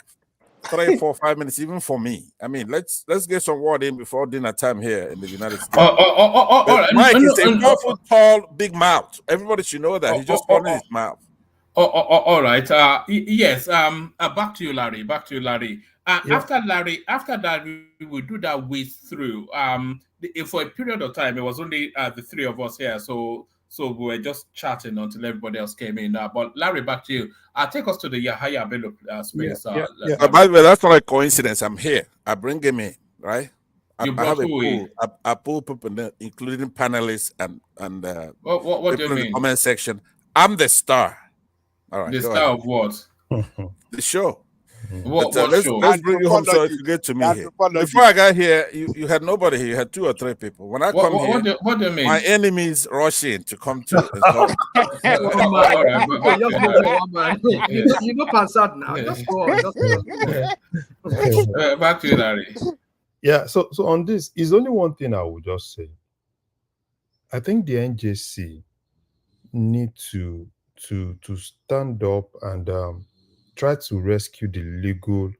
S16: 3, 4, 5 minutes, even for me. I mean, let's get some word in before dinner time here in the United States. Mike is a 4 foot tall, big mouth. Everybody should know that. He's just holding his mouth.
S4: All right. Yes. Back to you, Larry. After that, we will do that whiz through. For a period of time, it was only the three of us here, so we were just chatting until everybody else came in. But Larry, back to you. Take us to the Yahaya Bello space.
S16: By the way, that's not a coincidence. I'm here. I bring him in, right? I have a pool. I pull people, including panelists and
S4: what do you mean?
S16: In the comment section. I'm the star. All right.
S4: The star of what?
S16: The show.
S4: What show?
S16: Let's bring you home so you get to me here. Before I got here, you had nobody here. You had 2 or 3 people. When I come here,
S4: what do you mean?
S16: My enemies rush in to come to.
S19: You know, Pansat now. Just go on.
S4: Back to you, Larry.
S13: Yeah. So on this, is only one thing I would just say. I think the NJC need to stand up and try to rescue the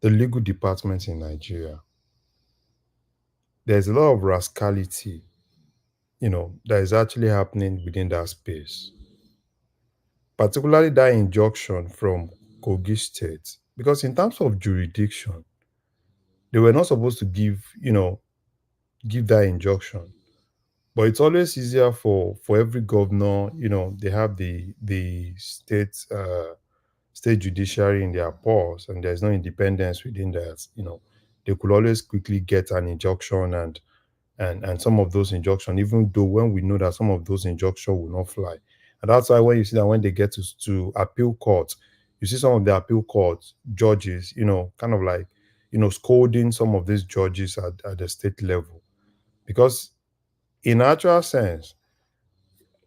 S13: legal department in Nigeria. There's a lot of rascality, that is actually happening within that space. Particularly that injunction from Kogi State, because in terms of jurisdiction, they were not supposed to give that injunction. But it's always easier for every governor, they have the state judiciary in their paws, and there's no independence within that. They could always quickly get an injunction and some of those injunctions, even though when we know that some of those injunctions will not fly. And that's why when you see that when they get to appeal court, you see some of the appeal court judges, kind of like, scolding some of these judges at the state level. Because in actual sense,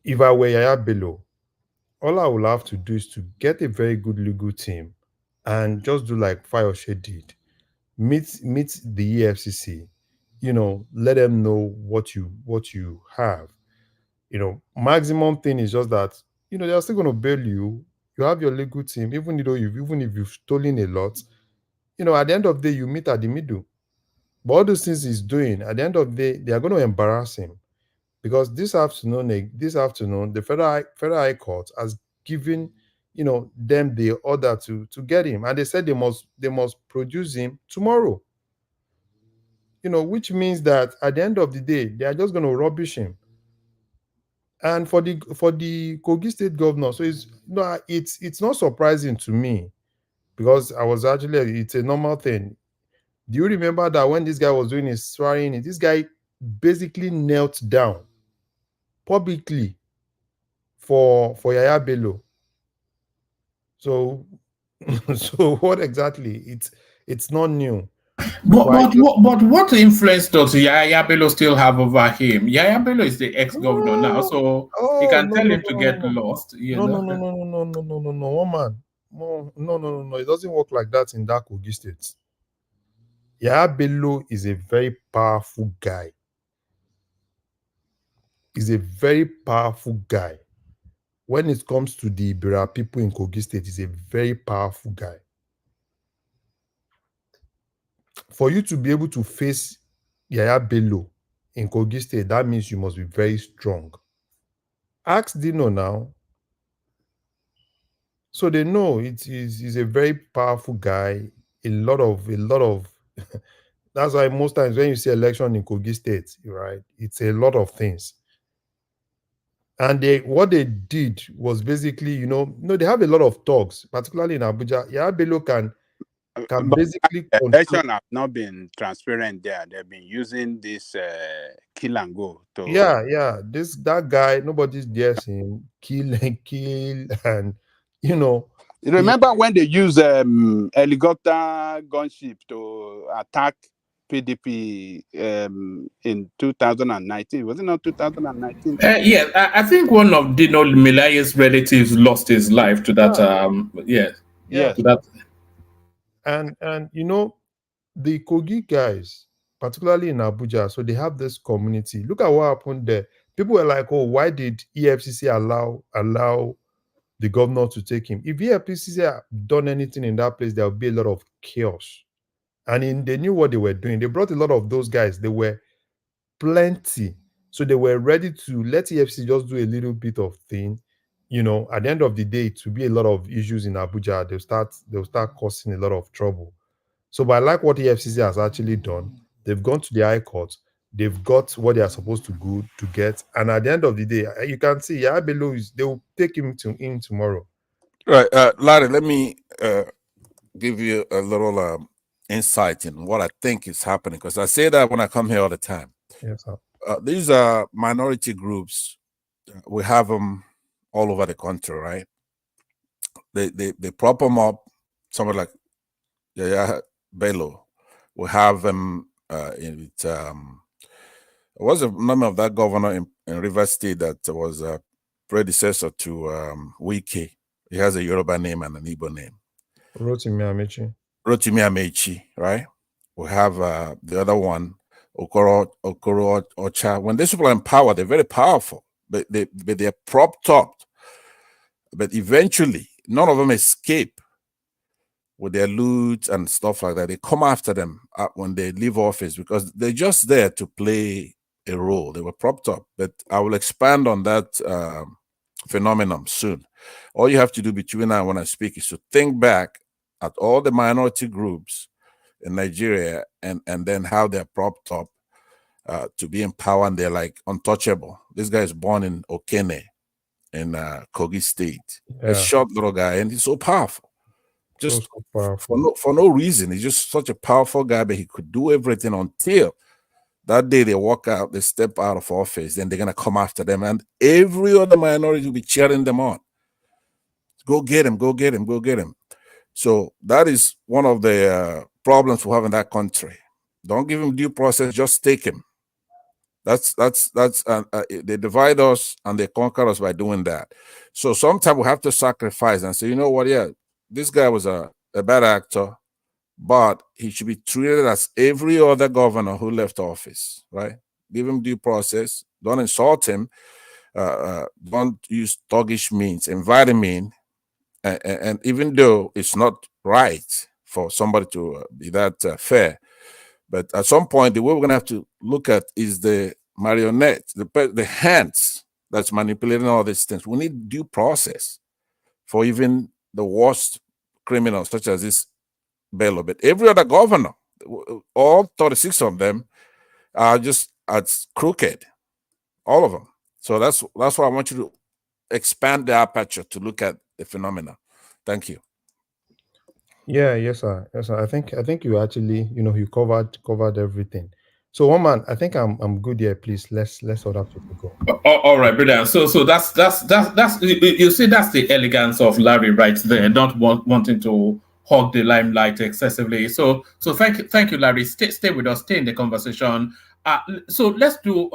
S13: if I were Yaya Bello, all I will have to do is to get a very good legal team and just do like Fayose did. Meet the EFCC, let them know what you have. Maximum thing is just that, they're still going to bail you. You have your legal team, even if you've stolen a lot, at the end of the day, you meet at the middle. But all those things he's doing, at the end of the day, they are going to embarrass him. Because this afternoon, the Federal High Court has given, them the order to get him, and they said they must produce him tomorrow. Which means that at the end of the day, they are just going to rubbish him. And for the Kogi State governor, so it's not surprising to me, because it's a normal thing. Do you remember that when this guy was doing his swearing, this guy basically knelt down publicly for Yaya Bello? So what exactly? It's not new.
S4: But what influence does Yaya Bello still have over him? Yaya Bello is the ex-governor now, so he can tell him to get lost.
S13: No. One man. No. It doesn't work like that in that Kogi state. Yaya Bello is a very powerful guy. He's a very powerful guy. When it comes to the Ibira people in Kogi state, he's a very powerful guy. For you to be able to face Yaya Bello in Kogi state, that means you must be very strong. Ask Dino now. So they know he's a very powerful guy. A lot of that's why most times when you see election in Kogi state, right, it's a lot of things. And what they did was basically, they have a lot of talks, particularly in Abuja. Yaya Bello can basically
S12: election have not been transparent there. They've been using this kill and go to
S13: that guy, nobody's daring him, kill, and
S12: you remember when they used helicopter gunship to attack PDP in 2019? Was it not 2019?
S4: Yes, I think one of Dino Milaye's relatives lost his life to that. To that.
S13: And the Kogi guys, particularly in Abuja, so they have this community. Look at what happened there. People were like, "Oh, why did EFCC allow the governor to take him?" If EFCC had done anything in that place, there would be a lot of chaos. And they knew what they were doing. They brought a lot of those guys. They were plenty. So they were ready to let EFCC just do a little bit of thing. At the end of the day, it will be a lot of issues in Abuja. They'll start causing a lot of trouble. So, but I like what EFCC has actually done. They've gone to the High Court. They've got what they are supposed to get. And at the end of the day, you can see Yaya Bello they will take him in tomorrow.
S16: Right, Larry. Let me give you a little insight in what I think is happening, because I say that when I come here all the time.
S13: Yes, sir.
S16: These are minority groups. We have them all over the country, right? They prop them up. Somebody like Yaya Bello. We have them what's the name of that governor in River State that was a predecessor to Wike? He has a Yoruba name and an Igbo name.
S13: Rotimi
S16: Amechi, right? We have the other one, Okoro Ocha. When these people are in power, they're very powerful, but they're propped up. But eventually, none of them escape with their loot and stuff like that. They come after them when they leave office because they're just there to play a role. They were propped up. But I will expand on that phenomenon soon. All you have to do between now and when I speak is to think back at all the minority groups in Nigeria and then how they're propped up to be in power, and they're like untouchable. This guy is born in Okene in Kogi State. A short little guy, and he's so powerful. Just
S13: so powerful.
S16: For no reason. He's just such a powerful guy, but he could do everything until that day they walk out, they step out of office, then they're going to come after them. And every other minority will be cheering them on. Go get him, go get him, go get him. So that is one of the problems we have in that country. Don't give him due process, just take him. They divide us and they conquer us by doing that. So sometimes we have to sacrifice and say, you know what, this guy was a bad actor, but he should be treated as every other governor who left office, right? Give him due process. Don't insult him. Don't use thuggish means. Invite him in. And even though it's not right for somebody to be that fair, but at some point, the way we're going to have to look at is the marionette, the hands that's manipulating all these things. We need due process for even the worst criminals, such as this Bello. But every other governor, all 36 of them, are just as crooked, all of them. So that's why I want you to expand the aperture to look at the phenomena. Thank you.
S13: Yeah, yes, sir. Yes, sir. I think you actually, you covered everything. So, one man, I think I'm good here. Please, let's other people go.
S4: All right, brilliant. So that's you see, that's the elegance of Larry right there, not wanting to hog the limelight excessively. So thank you, Larry. Stay with us. Stay in the conversation. So let's do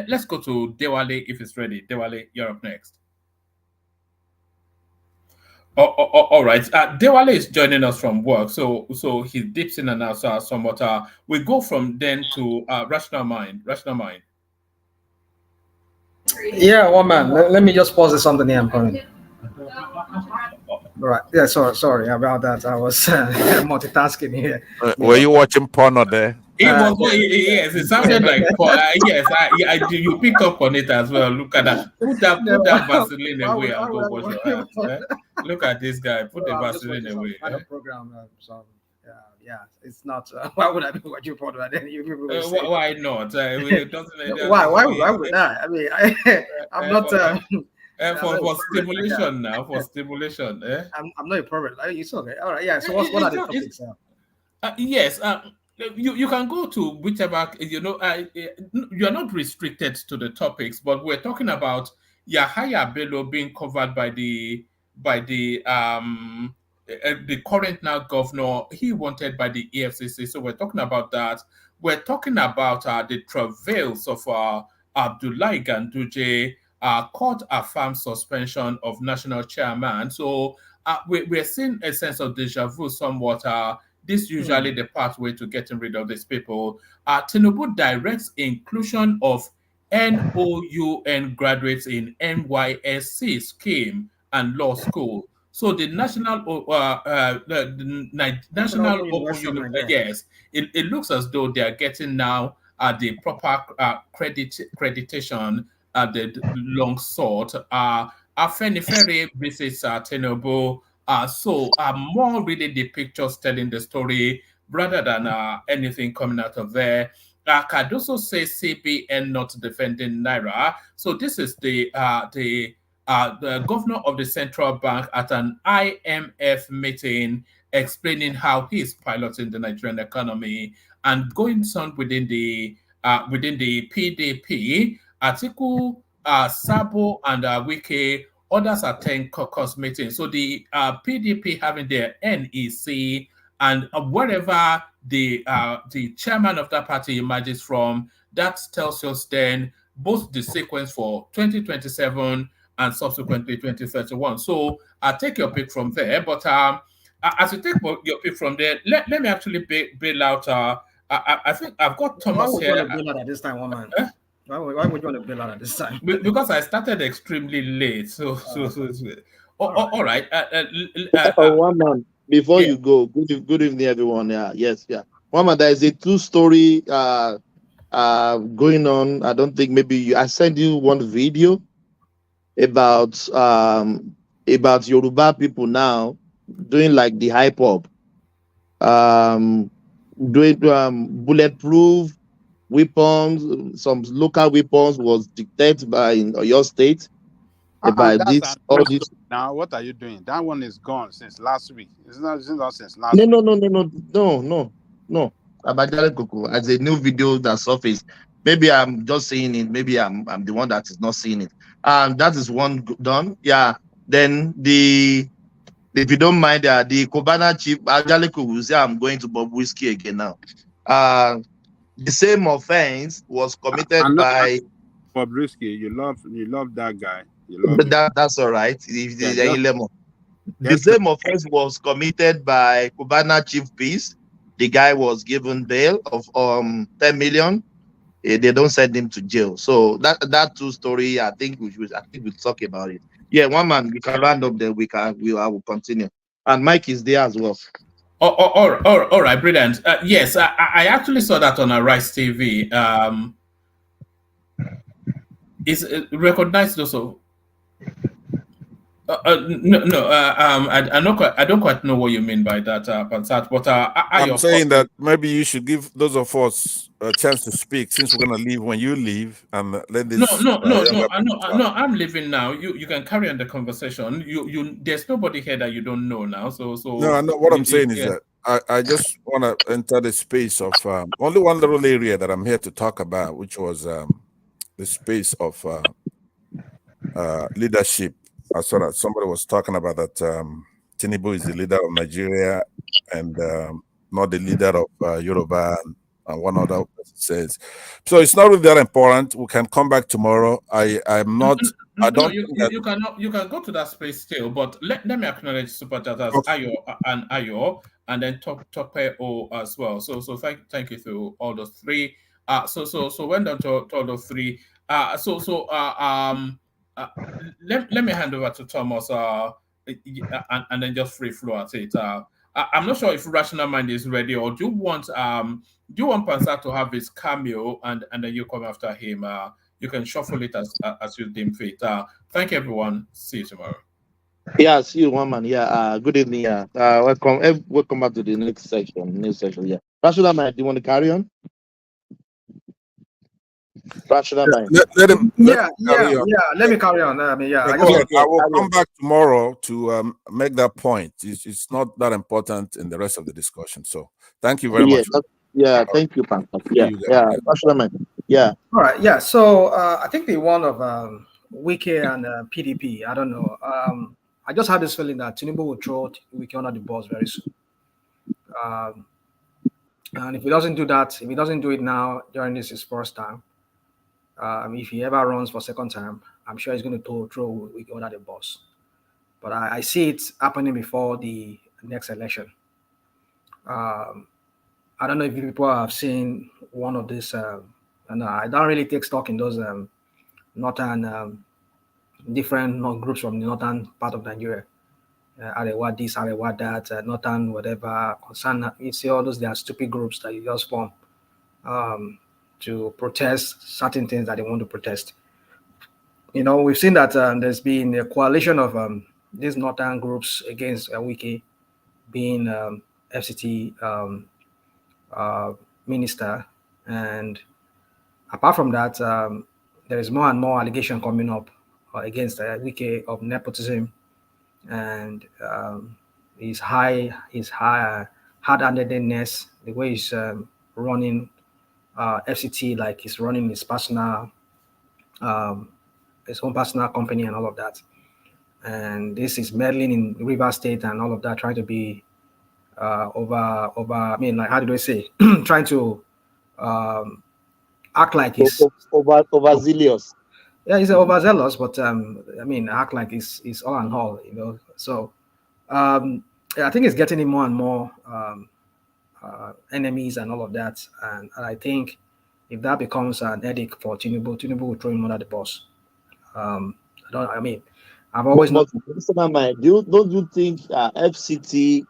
S4: let's go to Dewale if it's ready. Dewale, you're up next. All right. Dewale is joining us from work, so he dips in and out somewhat. We go from then to Rational Mind. Rational Mind.
S19: Yeah, one man. Let me just pause something here. I'm coming. Right. Yeah. Sorry about that. I was multitasking here.
S16: Were you watching porno there?
S4: Yes, it sounded like yes. You picked up on it as well. Look at that. Put that Vaseline away and go wash your hands. Look at this guy. Put the Vaseline away.
S19: Program. So yeah, it's not. Why would I be watching porno? Then
S4: why not?
S19: Why would I? I mean, I'm not.
S4: For stimulation now. For stimulation.
S19: I'm not a pervert. It's okay. All right. Yeah. So what are the topics?
S4: Yes. You can go to whichever, you're not restricted to the topics, but we're talking about Yahaya Bello being covered by the current now governor, he wanted by the EFCC. So we're talking about that. We're talking about the travails of Abdullahi Ganduje, court affirmed suspension of national chairman. So we're seeing a sense of deja vu somewhat. This is usually the pathway to getting rid of these people. Tinubu directs inclusion of NOUN graduates in NYSC scheme and law school. So the National Open University, yes, it looks as though they are getting now the proper accreditation at the long sought. Afenifere visits Tinubu. So more really the pictures telling the story rather than anything coming out of there. Cardoso says CBN not defending Naira. So this is the governor of the central bank at an IMF meeting explaining how he's piloting the Nigerian economy and going on within the PDP. Atiku, Sabo, and Wike. Others attend caucus meetings. So the PDP having their NEC, and wherever the chairman of that party emerges from, that tells us then both the sequence for 2027 and subsequently 2031. So I'll take your pick from there. But as you take your pick from there, let me actually bail out. I think I've got Thomas here.
S19: Why would you want to bail out at this time, one man? Why would you want to bail out at this time?
S4: Because I started extremely late. So all right.
S20: One man, before you go, good evening, everyone. Yes. One man, there is a true story going on. I don't think maybe I sent you one video about Yoruba people now doing like the hype up, doing bulletproof weapons, some local weapons was dictated by your state. By this, all this.
S12: Now, what are you doing? That one is gone since last week. It's not since last
S20: week. No. As a new video that surfaced, maybe I'm just saying it. Maybe I'm the one that is not seeing it. That is one done. Yeah. Then if you don't mind, the Kobana chief Ajaleku will say I'm going to Bob Whiskey again now. The same offense was committed by
S12: Bobrisky. You love that guy.
S20: But that's all right. The same offense was committed by Cubana Chief Peace. The guy was given bail of 10 million. They don't send him to jail. So that true story, I think we'll talk about it. Yeah, one man, we can round up there. I will continue. And Mike is there as well.
S4: All right, brilliant. Yes, I actually saw that on Arise TV. Is recognized also? I don't quite know what you mean by that, Pansat. But
S16: I'm saying that maybe you should give those of us a chance to speak since we're going to leave when you leave, and let this.
S4: No. I'm leaving now. You can carry on the conversation. You there's nobody here that you don't know now. So
S16: no, I know what I'm saying is that I just want to enter the space of only one little area that I'm here to talk about, which was the space of leadership. I saw that somebody was talking about that Tinubu is the leader of Nigeria and not the leader of Yoruba and one other person says. So it's not really that important. We can come back tomorrow. I'm not. I don't.
S4: You can go to that space still, but let me acknowledge super chatters Ayo and then Tope O as well. So thank you to all those three. So went down to all those three. Let me hand over to Thomas. And then just free flow at it. I'm not sure if Rational Mind is ready, or do you want Pansa to have his cameo and then you come after him? You can shuffle it as you deem fit. Thank you, everyone. See you tomorrow.
S20: Yeah, see you, one man. Yeah, good evening. Yeah, welcome back to the next section. Yeah, Rational Mind, do you want to carry on? Rational Mind.
S16: Let him.
S19: Yeah. Let me carry on. I mean,
S16: I will come back tomorrow to make that point. It's not that important in the rest of the discussion. So thank you very much.
S20: Thank you, Pastor. Yeah, Rational Mind. Yeah.
S19: All right. Yeah. So I think the one of Wike and PDP. I don't know. I just have this feeling that Tinubu will throw Wike under the bus very soon. And if he doesn't do that, if he doesn't do it now during his first time, if he ever runs for second time, I'm sure he's going to throw Wike under the bus. But I see it happening before the next election. I don't know if you people have seen one of these. And I don't really take stock in those northern different groups from the northern part of Nigeria. Arewa this, Arewa that, northern whatever concern. You see all those, they are stupid groups that you just form to protest certain things that they want to protest. You know, we've seen that there's been a coalition of these northern groups against Wike being FCT minister, and apart from that, there is more and more allegation coming up against Wike of nepotism and his hard-handedness, the way he's running FCT like he's running his personal, his own personal company and all of that. And this is meddling in Rivers State and all of that, trying to be over. I mean, like, how do I say? Trying to act like he's
S20: overzealous.
S19: Yeah, he's overzealous, but I mean, act like he's all and all, you know. So I think it's getting him more and more enemies and all of that. And I think if that becomes an headache for Tinubu will throw him under the bus. I've always
S20: not. Don't you think FCT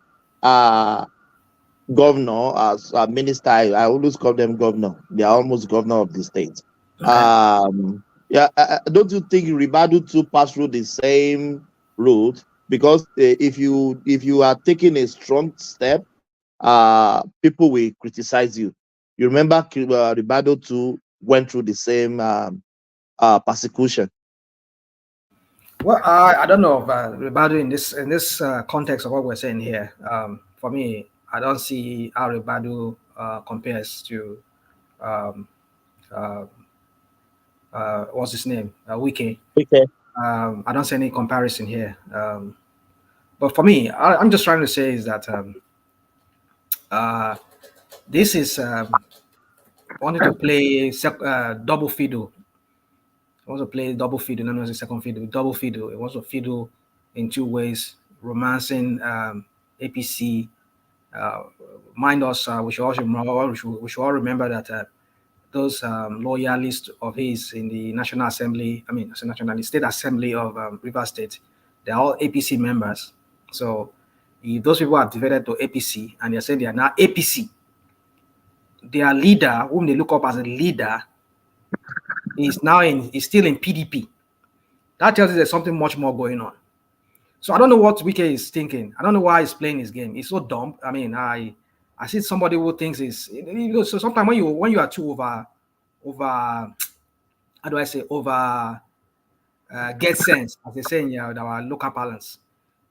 S20: governor as a minister? I always call them governor. They are almost governor of the state. Don't you think Ribadu too pass through the same route? Because if you are taking a strong step, people will criticize you. You remember Ribadu too went through the same persecution.
S19: Well, I don't know about Ribadu in this context of what we're saying here. For me, I don't see how Ribadu compares to what's his name? Wike. I don't see any comparison here. But for me, I'm just trying to say is that this is wanting to play double fiddle. It wants to play double fiddle, not a second fiddle, double fiddle. It wants to fiddle in two ways, romancing APC. Mind us, we should all remember that those loyalists of his in the National Assembly, the State Assembly of Rivers State, they're all APC members. So if those people are divided to APC and they're saying they are now APC, their leader, whom they look up as a leader, is still in PDP. That tells you there's something much more going on. So I don't know what Wike is thinking. I don't know why he's playing his game. He's so dumb. I mean, I see somebody who thinks so sometimes when you are too over how do I say get sense, as they say in our local parlance,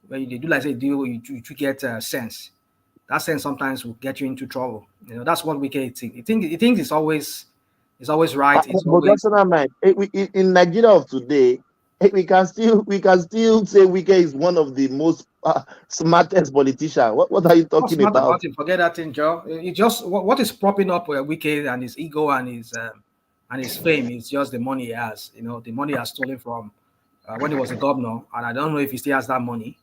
S19: when you do like say you get sense. That sense sometimes will get you into trouble. You know, that's what Wike thinks. He thinks it's always right. It's always
S20: in Nigeria of today, we can still say Wike is one of the most smartest politicians. What are you
S19: What's
S20: talking
S19: smart
S20: about?
S19: about it? Forget that thing, Joe. It just what is propping up Wike and his ego and his fame is just the money he has. You know, the money he has stolen from when he was a governor, and I don't know if he still has that money.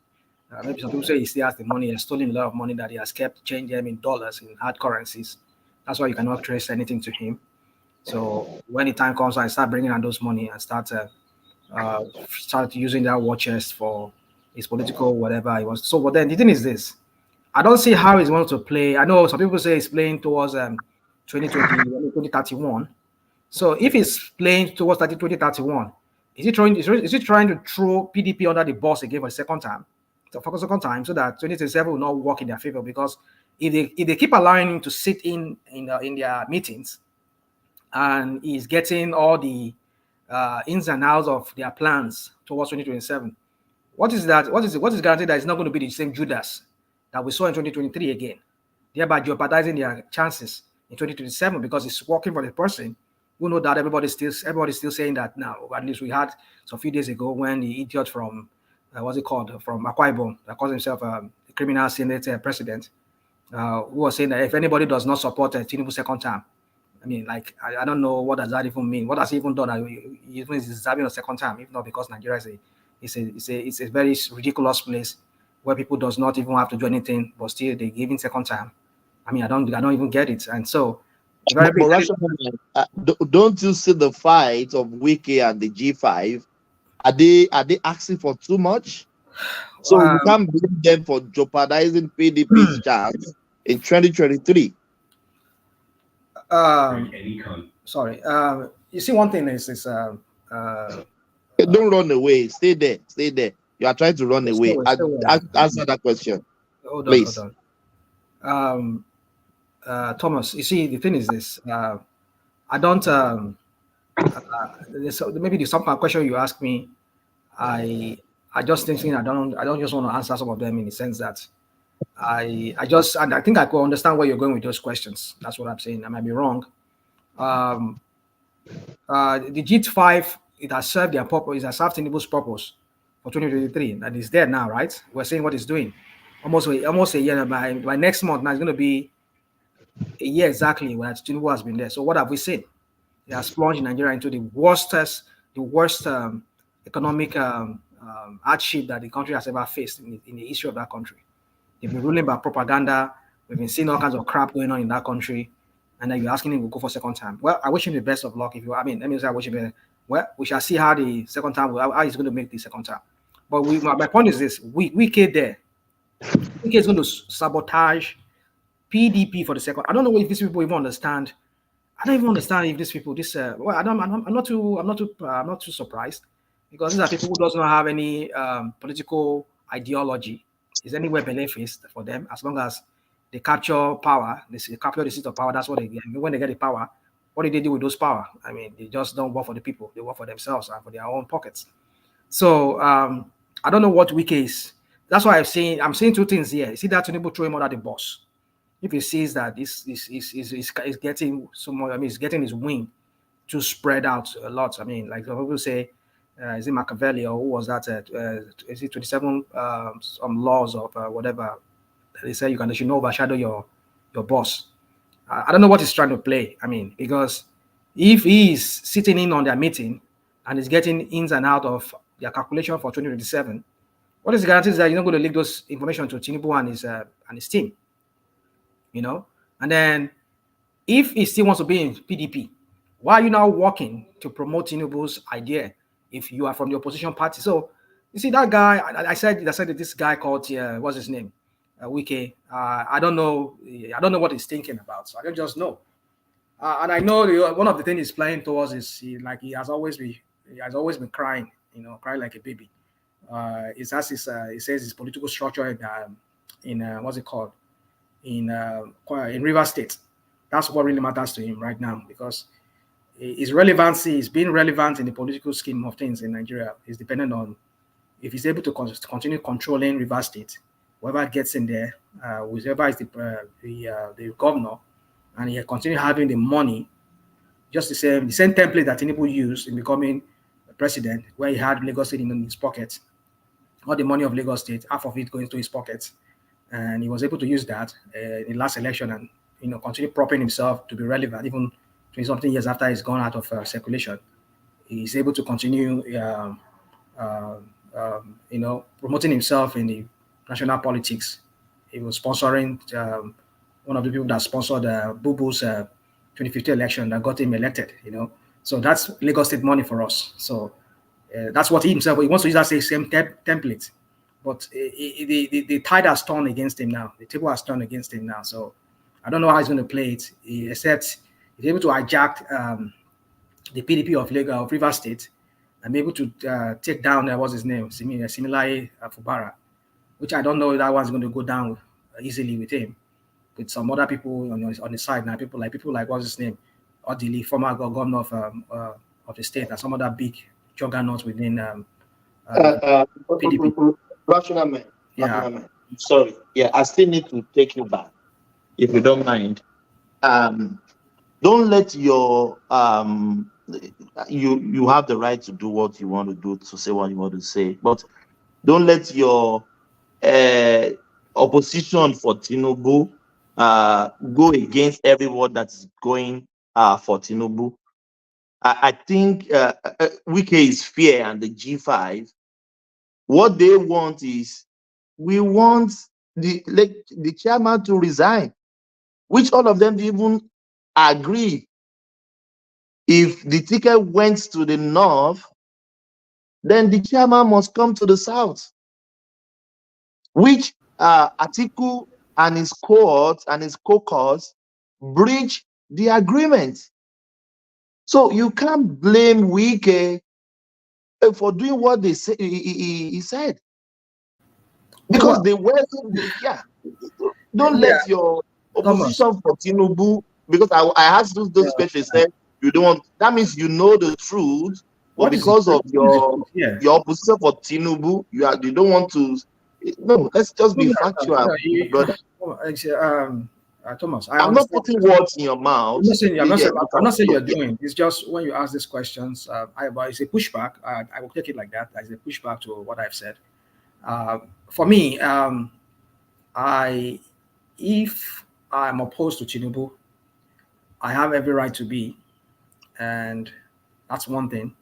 S19: Maybe some people say he still has the money. He has stolen a lot of money that he has kept, changing them in dollars, in hard currencies. That's why you cannot trace anything to him. So when the time comes, I start bringing out those money and start using that war chest for his political whatever he wants. So, but then the thing is this: I don't see how he's going to play. I know some people say he's playing towards 2031. So if he's playing towards 2031, is he trying to throw PDP under the bus again for a second time? For a second time, so that 2027 will not work in their favor. Because if they keep allowing him to sit in their meetings, and he's getting all the ins and outs of their plans towards 2027, what is that? What is guaranteed that it's not going to be the same Judas that we saw in 2023 again, thereby jeopardizing their chances in 2027 because it's working for the person. We know that everybody's still saying that now. At least we had some few days ago when the idiot from what's it called, from Akwa Ibom, that calls himself a criminal Senate president, who was saying that if anybody does not support Tinubu's second term, I mean, like, I don't know what does that even mean. What has he even done? Even is deserving a second time, if not because Nigeria is a very ridiculous place where people does not even have to do anything, but still they give in second time. I mean, I don't even get it. And so,
S20: don't you see the fight of Wike and the G5? Are they asking for too much? So you can't blame them for jeopardizing PDP's chance in 2023.
S19: Sorry. You see, one thing is
S20: don't run away. Stay there. Stay there. You are trying to run away. Answer that question, please.
S19: Hold on. Thomas, you see, the thing is this. I don't. Maybe the some question you ask me, I just thinking I don't just want to answer some of them in the sense that I think I could understand where you're going with those questions. That's what I'm saying. I might be wrong. The G5, it has served their purpose. It has served Tinubu's purpose for 2023. That is there now, right? We're seeing what it's doing. Almost a year. By next month, now it's going to be a year exactly when Tinubu has been there. So what have we seen? It has plunged Nigeria into the worst economic hardship that the country has ever faced in the history of that country. They've been ruling by propaganda. We've been seeing all kinds of crap going on in that country. And then you're asking him to go for second time. Well, I wish him the best of luck. Let me say I wish him well, we shall see how the second time, how he's going to make the second time. But my point is this: Wike there. Wike is going to sabotage PDP for the second. I don't know if these people even understand. I don't even understand if these people. I'm not too surprised, because these are people who does not have any political ideology. Is anywhere beneficial for them as long as they capture power. They capture the seat of power. That's what they get. When they get the power, what do they do with those power? I mean, they just don't work for the people. They work for themselves and for their own pockets. So I don't know what Wike is. That's why I'm seeing two things here. See that Tinubu throw him under the bus. If he sees that this is getting so much, I mean, he's getting his wing to spread out a lot. I mean, like some people say, is it Machiavelli or who was that? Is it 27 some laws of whatever? They say you should not overshadow your boss. I don't know what he's trying to play. I mean, because if he is sitting in on their meeting and is getting ins and out of their calculation for 2027, what is the guarantee that you're not going to leak those information to Tinubu and his team? You know, and then if he still wants to be in PDP, why are you now working to promote Tinubu's idea if you are from the opposition party? So you see that guy. I said that this guy called what's his name, Wike. I don't know what he's thinking about. So I don't just know. And I know one of the things he's playing towards is he has always been crying. You know, crying like a baby. He says his political structure in what's it called? In River State. That's what really matters to him right now, because his relevancy is being relevant in the political scheme of things in Nigeria is dependent on if he's able to continue controlling River State, whoever gets in there, whoever is the governor, and he continue having the money, just the same template that Tinubu used in becoming president, where he had Lagos State in his pocket, all the money of Lagos State, half of it going to his pocket, and he was able to use that in the last election and continue propping himself to be relevant even 20-something years after he's gone out of circulation. He's able to continue, promoting himself in the national politics. He was sponsoring one of the people that sponsored Boo Boo's 2015 election that got him elected. So that's Lagos State money for us. So that's what he himself, he wants to use that same template. But the tide has turned against him now. The table has turned against him now. So I don't know how he's going to play it, except he's able to hijack the PDP of Rivers State and be able to take down, what's his name, Similaye Fubara, which I don't know if that one's going to go down easily with him. With some other people on the side now, people like what's his name, Odili, former governor of the state, and some other big juggernauts within PDP.
S20: Rational man.
S19: Yeah.
S20: Rational man. Sorry. Yeah, I still need to take you back, if you don't mind. Don't let your you have the right to do what you want to do, to say what you want to say, but don't let your opposition for Tinubu go against every word that's going for Tinubu. I think Wike is fair, and the G5. What they want is, we want the chairman to resign, which all of them even agree. If the ticket went to the north, then the chairman must come to the south, which Atiku and his cohorts and his caucus breach the agreement. So you can't blame Wike for doing what they say he said, because they were, yeah. Don't let your opposition for Tinubu, because I asked those questions, said you don't want, that means you know the truth, but because of your opposition for Tinubu, you don't want to. No, let's just be factual, brother.
S19: Thomas,
S20: I'm not putting words in your mouth.
S19: I'm not saying you're doing. It's just when you ask these questions, it's a pushback. I will take it like that. As a pushback to what I've said. For me, if I'm opposed to Tinubu, I have every right to be, and that's one thing.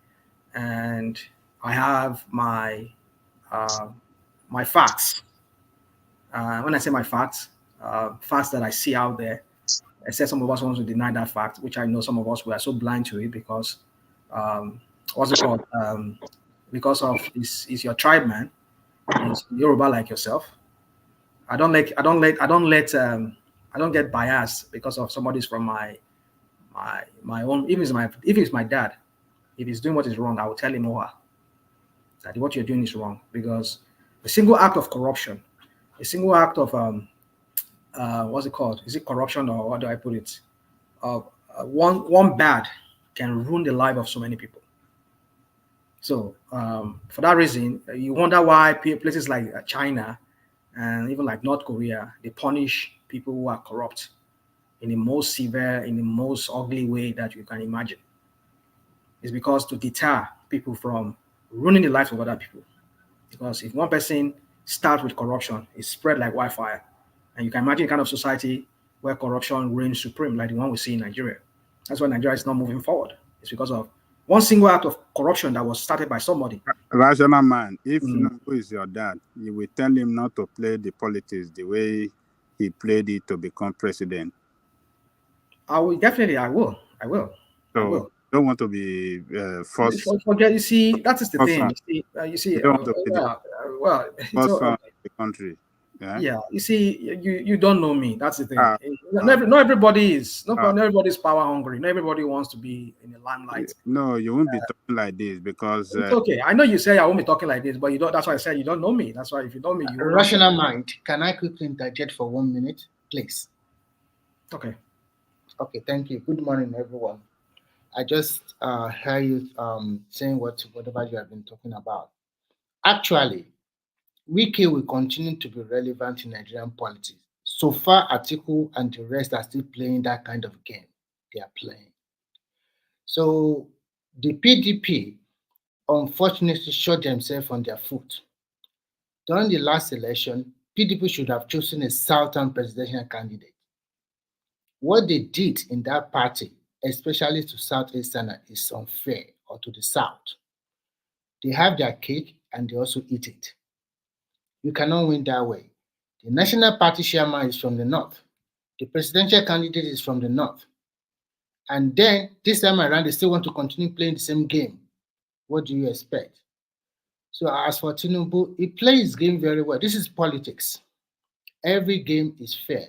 S19: And I have my my facts. When I say my facts, facts that I see out there, I said some of us want to deny that fact, which I know some of us were so blind to it because, what's it called? Because of is your tribe, man. Is Yoruba like yourself. I don't get biased because of somebody's from my own. If it's my dad, if he's doing what is wrong, I will tell him that what you're doing is wrong, because a single act of corruption, a single act of what's it called? Is it corruption, or what do I put it? One bad can ruin the life of so many people. So for that reason, you wonder why places like China and even like North Korea, they punish people who are corrupt in the most severe, in the most ugly way that you can imagine. It's because to deter people from ruining the lives of other people. Because if one person starts with corruption, it's spread like wildfire. And you can imagine a kind of society where corruption reigns supreme, like the one we see in Nigeria. That's why Nigeria is not moving forward. It's because of one single act of corruption that was started by somebody.
S12: Rational man, if Tinubu is your dad, you will tell him not to play the politics the way he played it to become president.
S19: I will.
S12: So don't want to be forced.
S19: Forget. You see, that is the thing. You see. Well,
S12: the country.
S19: Yeah. You see, you don't know me. That's the thing. Not everybody is. Not everybody's power hungry. Not everybody wants to be in the limelight.
S12: No, you won't be talking like this because
S19: it's okay. I know you say I won't be talking like this, but you don't. That's why I said you don't know me. That's why if you know me, you.
S21: Rational mind. Can I quickly interject for 1 minute, please?
S19: Okay.
S21: Okay. Thank you. Good morning, everyone. I just heard you saying whatever you have been talking about. Actually, Wike will continue to be relevant in Nigerian politics. So far, Atiku and the rest are still playing that kind of game they are playing. So the PDP unfortunately shot themselves on their foot. During the last election, PDP should have chosen a Southern presidential candidate. What they did in that party, especially to Southeastern, is unfair, or to the South. They have their cake and they also eat it. You cannot win that way. The National Party chairman is from the North. The presidential candidate is from the North. And then this time around, they still want to continue playing the same game. What do you expect? So as for Tinubu, he plays his game very well. This is politics. Every game is fair.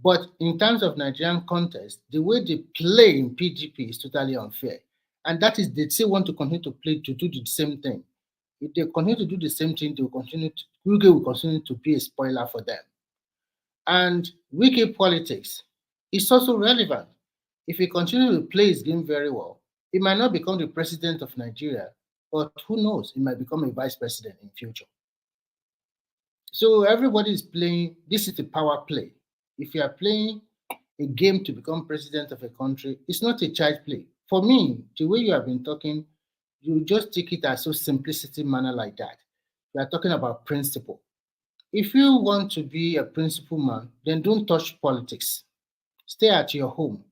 S21: But in terms of Nigerian contest, the way they play in PDP is totally unfair. And that is, they still want to continue to play to do the same thing. If they continue to do the same thing, they will continue to, Wike will continue to be a spoiler for them. And Wike politics is also relevant. If he continues to play his game very well, he might not become the president of Nigeria, but who knows, he might become a vice president in future. So everybody is playing, this is a power play. If you are playing a game to become president of a country, it's not a child play. For me, the way you have been talking, you just take it as so simplicity manner like that. We are talking about principle. If you want to be a principle man, then don't touch politics. Stay at your home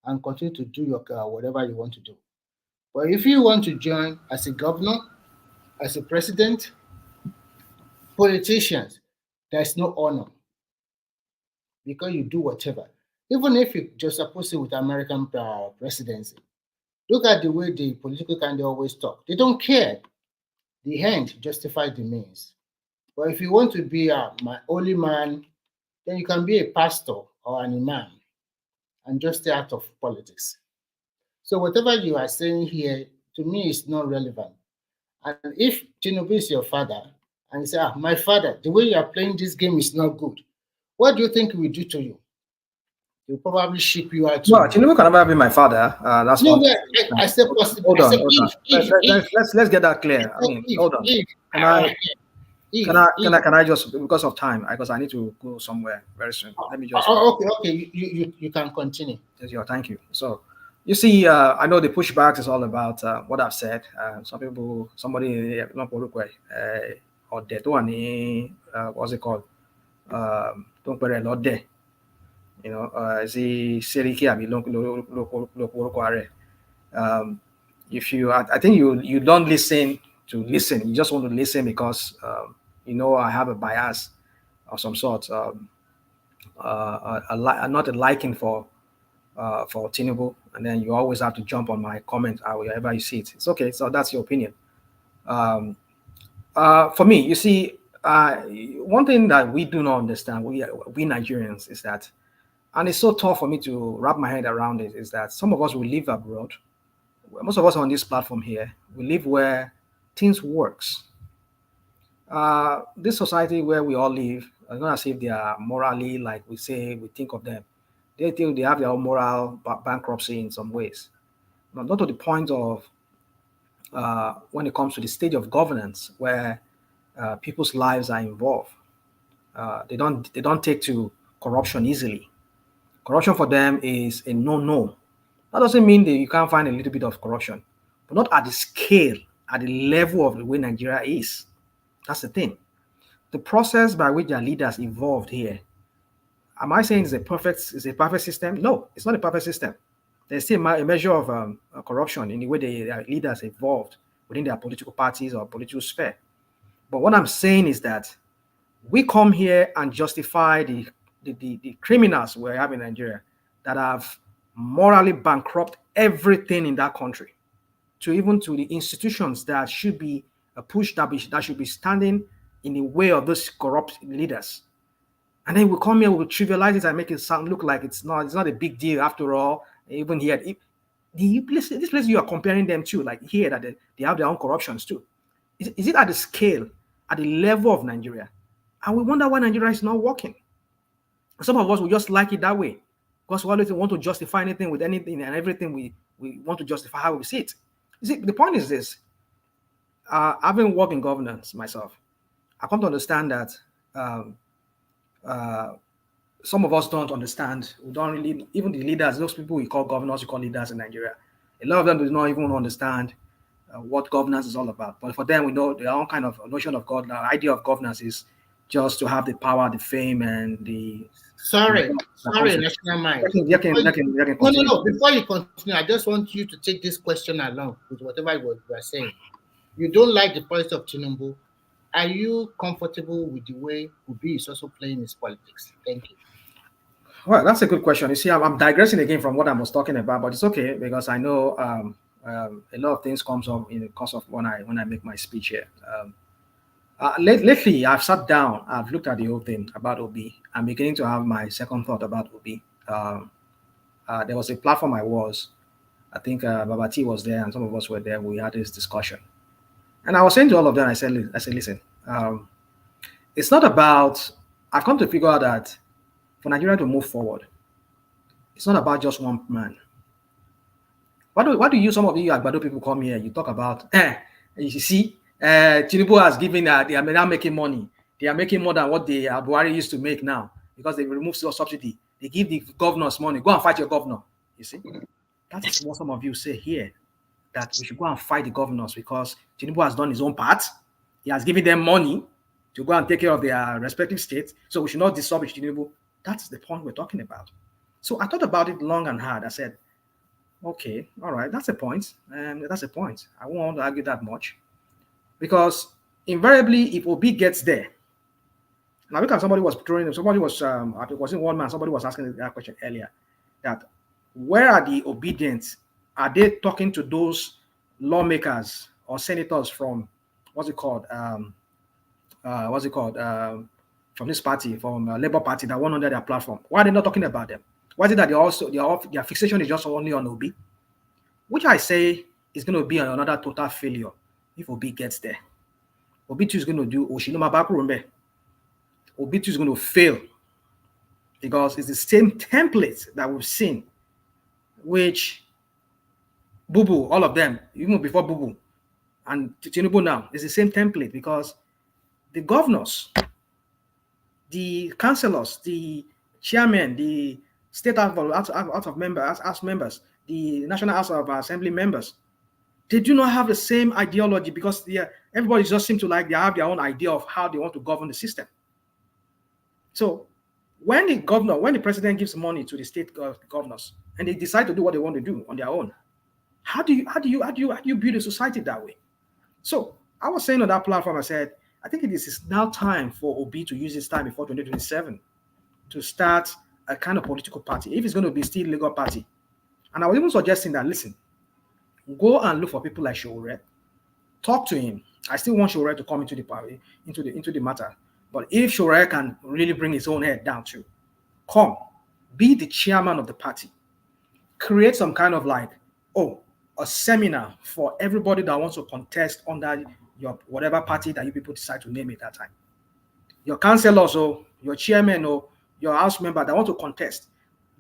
S21: and continue to do your whatever you want to do. But if you want to join as a governor, as a president, politicians, there's no honor because you do whatever. Even if you just suppose it with American presidency, look at the way the political candidate always talk. They don't care. The end justifies the means. But if you want to be my holy man, then you can be a pastor or an imam and just stay out of politics. So whatever you are saying here, to me, is not relevant. And if Tinubu is your father, and you say, my father, the way you are playing this game is not good, what do you think he will do to you? He'll probably ship you out.
S19: No, Tinubu can never be my father. That's
S21: no,
S19: one.
S21: I said possible.
S19: Hold on,
S21: said
S19: hold on. Let's get that clear. I mean, hold on. Can I just, because of time, because I need to go somewhere very soon. Let me just.
S21: Okay. You can continue.
S19: Thank you. So, you see, I know the pushback is all about what I've said. Somebody, or the one, what's it called? Don't put a lot there. You know, if you, I think you don't listen to listen. You just want to listen because you know I have a bias of some sort, not a liking for Tinubu, and then you always have to jump on my comment wherever you see it. It's okay. So that's your opinion. For me, you see, one thing that we do not understand, we Nigerians, is that, and it's so tough for me to wrap my head around it, is that some of us will live abroad. Most of us on this platform here, we live where things works. This society where we all live, I'm not as if they are morally, like we say, we think of them. They think they have their own moral bankruptcy in some ways. But not to the point of when it comes to the stage of governance where people's lives are involved. They don't take to corruption easily. Corruption for them is a no-no. That doesn't mean that you can't find a little bit of corruption, but not at the scale, at the level of the way Nigeria is. That's the thing. The process by which their leaders evolved here, am I saying it's a perfect system? No, it's not a perfect system. There's still a measure of corruption in the way their leaders evolved within their political parties or political sphere. But what I'm saying is that we come here and justify the criminals we have in Nigeria that have morally bankrupt everything in that country, to the institutions that should be a push that should be standing in the way of those corrupt leaders. And then we come here, we trivialize it and make it look like it's not a big deal after all. Even here, this place you are comparing them to, like here, that they have their own corruptions too. Is it at the scale, at the level of Nigeria? And we wonder why Nigeria is not working. Some of us will just like it that way, because we always want to justify anything with anything and everything. We want to justify how we see it. You see, the point is this: having worked in governance myself, I come to understand that some of us don't understand. We don't really, even the leaders, those people we call governors, we call leaders in Nigeria. A lot of them do not even understand what governance is all about. But for them, we know their own kind of notion of God, the idea of governance is just to have the power, the fame, and the.
S21: Sorry, National Mind. No. Before you continue, I just want you to take this question along with whatever you are saying. You don't like the policy of Tinubu. Are you comfortable with the way Obi is also playing his politics? Thank you.
S19: Well, that's a good question. You see, I'm digressing again from what I was talking about, but it's okay because I know a lot of things comes up in the course of when I make my speech here. Lately, I've sat down, I've looked at the whole thing about Obi. I'm beginning to have my second thought about Obi. There was a platform I think Babati was there and some of us were there. We had this discussion. And I was saying to all of them, I said, listen, it's not about, I've come to figure out that for Nigeria to move forward, it's not about just one man. Why do you, some of you Agbado people come here, you talk about, you see, Tinubu has given, they are now making money. They are making more than what the Buhari used to make now because they removed subsidy. They give the governors money. Go and fight your governor. You see, that is what some of you say here, that we should go and fight the governors because Tinubu has done his own part. He has given them money to go and take care of their respective states. So we should not disturb Tinubu. That's the point we're talking about. So I thought about it long and hard. I said, okay, all right, that's a point. That's a point. I won't want to argue that much. Because invariably, if Obi gets there, now look at somebody was in one man, somebody was asking that question earlier, that where are the obedience? Are they talking to those lawmakers or senators from, from this party, from Labour Party that won under their platform? Why are they not talking about them? Why is it that their fixation is just only on Obi? Which I say is going to be another total failure if Obi gets there. Obi 2 is going to do Oshinoma Bakurumbe. Obi 2 is going to fail because it's the same template that we've seen, which Bubu, all of them, even before Bubu and Tinubu now, it's the same template because the governors, the councillors, the chairmen, the state out of members, the National House of Assembly members, they do not have the same ideology because everybody just seems to they have their own idea of how they want to govern the system. So when the president gives money to the state governors and they decide to do what they want to do on their own, how do you build a society that way? So I was saying on that platform, I said, I think it is now time for Obi to use his time before 2027 to start a kind of political party, if it's going to be still legal party. And I was even suggesting that, listen, go and look for people like Showore. Talk to him. I still want Showore to come into the party, into the matter. But if Showore can really bring his own head down too, come, be the chairman of the party. Create some kind of a seminar for everybody that wants to contest under your whatever party that you people decide to name at that time. Your councillors or your chairman or your house member that want to contest,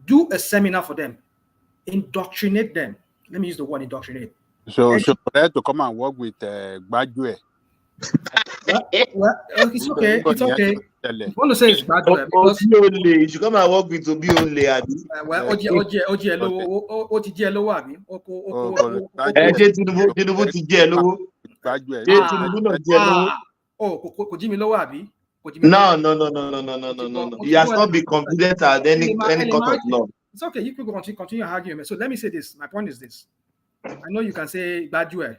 S19: do a seminar for them. Indoctrinate them. Let me use the word indoctrinate.
S12: So they to come and work with Gbadue.
S19: Well, it's okay. It's okay. You want to say it's Gbadue because
S20: you should come and work with Obi only.
S19: Well, OG
S20: No. He has not been confident at any court of law.
S19: It's okay. You could continue arguing. So let me say this. My point is this. I know you can say Gbadue.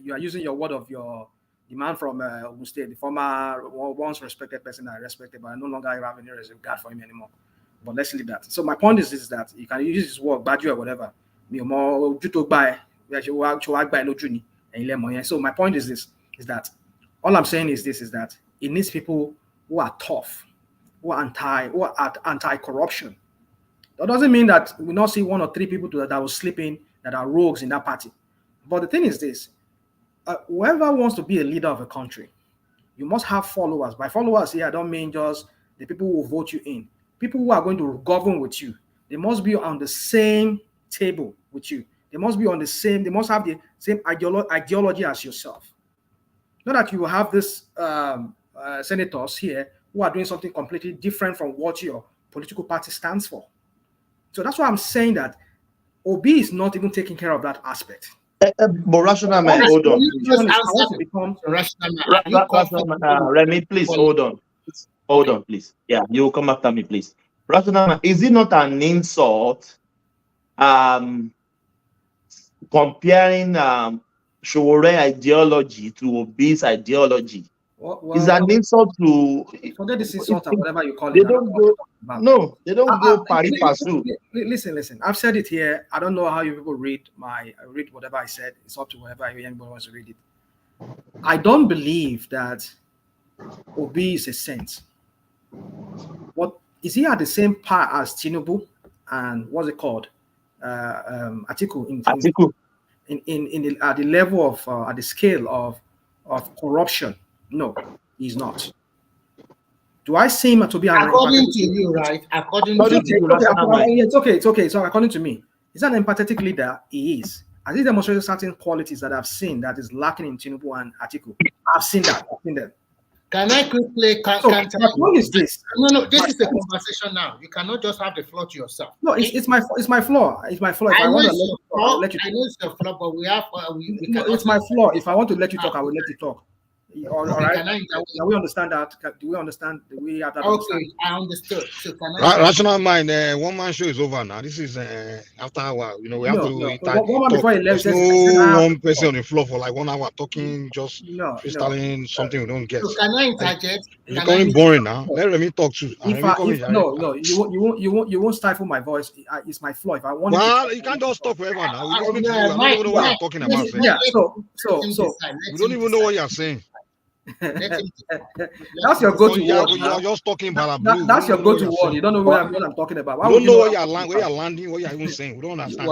S19: You are using your word of the man from Ogun State, the former once respected person I respected, but I no longer have any regard for him anymore. But let's leave that. So my point is this: that you can use his word, Gbadue or whatever. So my point is this: is that all I'm saying is this: is that it needs people who are tough, who are anti-corruption. That doesn't mean that we not see one or three people that will slip in that are rogues in that party. But the thing is this: whoever wants to be a leader of a country, you must have followers. By followers here, I don't mean just the people who will vote you in. People who are going to govern with you. They must be on the same table with you. They must be on the same. They must have the same ideology as yourself. Not that you will have this senators here who are doing something completely different from what your political party stands for. So that's why I'm saying that Obi is not even taking care of that aspect.
S20: But rational man, hold on. Remy, please hold on. Hold on, please. Yeah, you come after me, please. Rational man, is it not an insult? Comparing Showore ideology to Obi's ideology is an insult to.
S19: Forget this insult or whatever you call it.
S20: They don't go. No, they don't go pari passu.
S19: Listen. I've said it here. I don't know how you people read whatever I said. It's up to whoever anybody wants to read it. I don't believe that Obi is a saint. What is he at the same par as Tinubu and what's it called? Atiku at the level of at the scale of corruption? No, he's not. Do I see him to be
S21: according to you, right? According to you,
S19: it's okay. So according to me, he's an empathetic leader. He is. Has he demonstrated certain qualities that I've seen that is lacking in Tinubu and Atiku? I've seen that.
S21: Can I quickly
S19: what is this?
S21: No, this is a conversation now. You cannot just have the floor to yourself.
S19: No, it's my flaw. It's my flaw. If I want to let you talk,
S21: I know it's your flaw, but we have
S19: it's my flaw. If I want to let you talk, I will let you talk. All right. Can we understand that? Do we understand? Do we have that?
S21: Okay, I understood. So can I
S17: rational mind, one man show is over now. This is after a while. You know, we have to.
S19: One man before he left,
S17: no one person on the floor for like 1 hour talking, just freestyling something we don't get.
S21: So can I interject?
S17: It's becoming boring now. Let me talk to.
S19: You won't stifle my voice. It's my flaw. If I want.
S17: Well, you can't just talk forever now. We don't even know what you're talking about.
S19: Yeah. So
S17: we don't even know what you're saying.
S19: That's your go-to word.
S17: You're just talking blue.
S19: That's your go-to word. You don't know what I'm talking about.
S17: You don't know where you're landing, what you're even saying. We don't understand.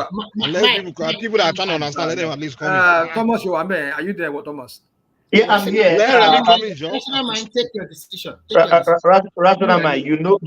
S17: People that are trying to understand, let them at least come in.
S19: Thomas, are you there with Thomas?
S20: Yeah, I'm here.
S21: Rational mind, take your decision.
S20: Rational mind, you know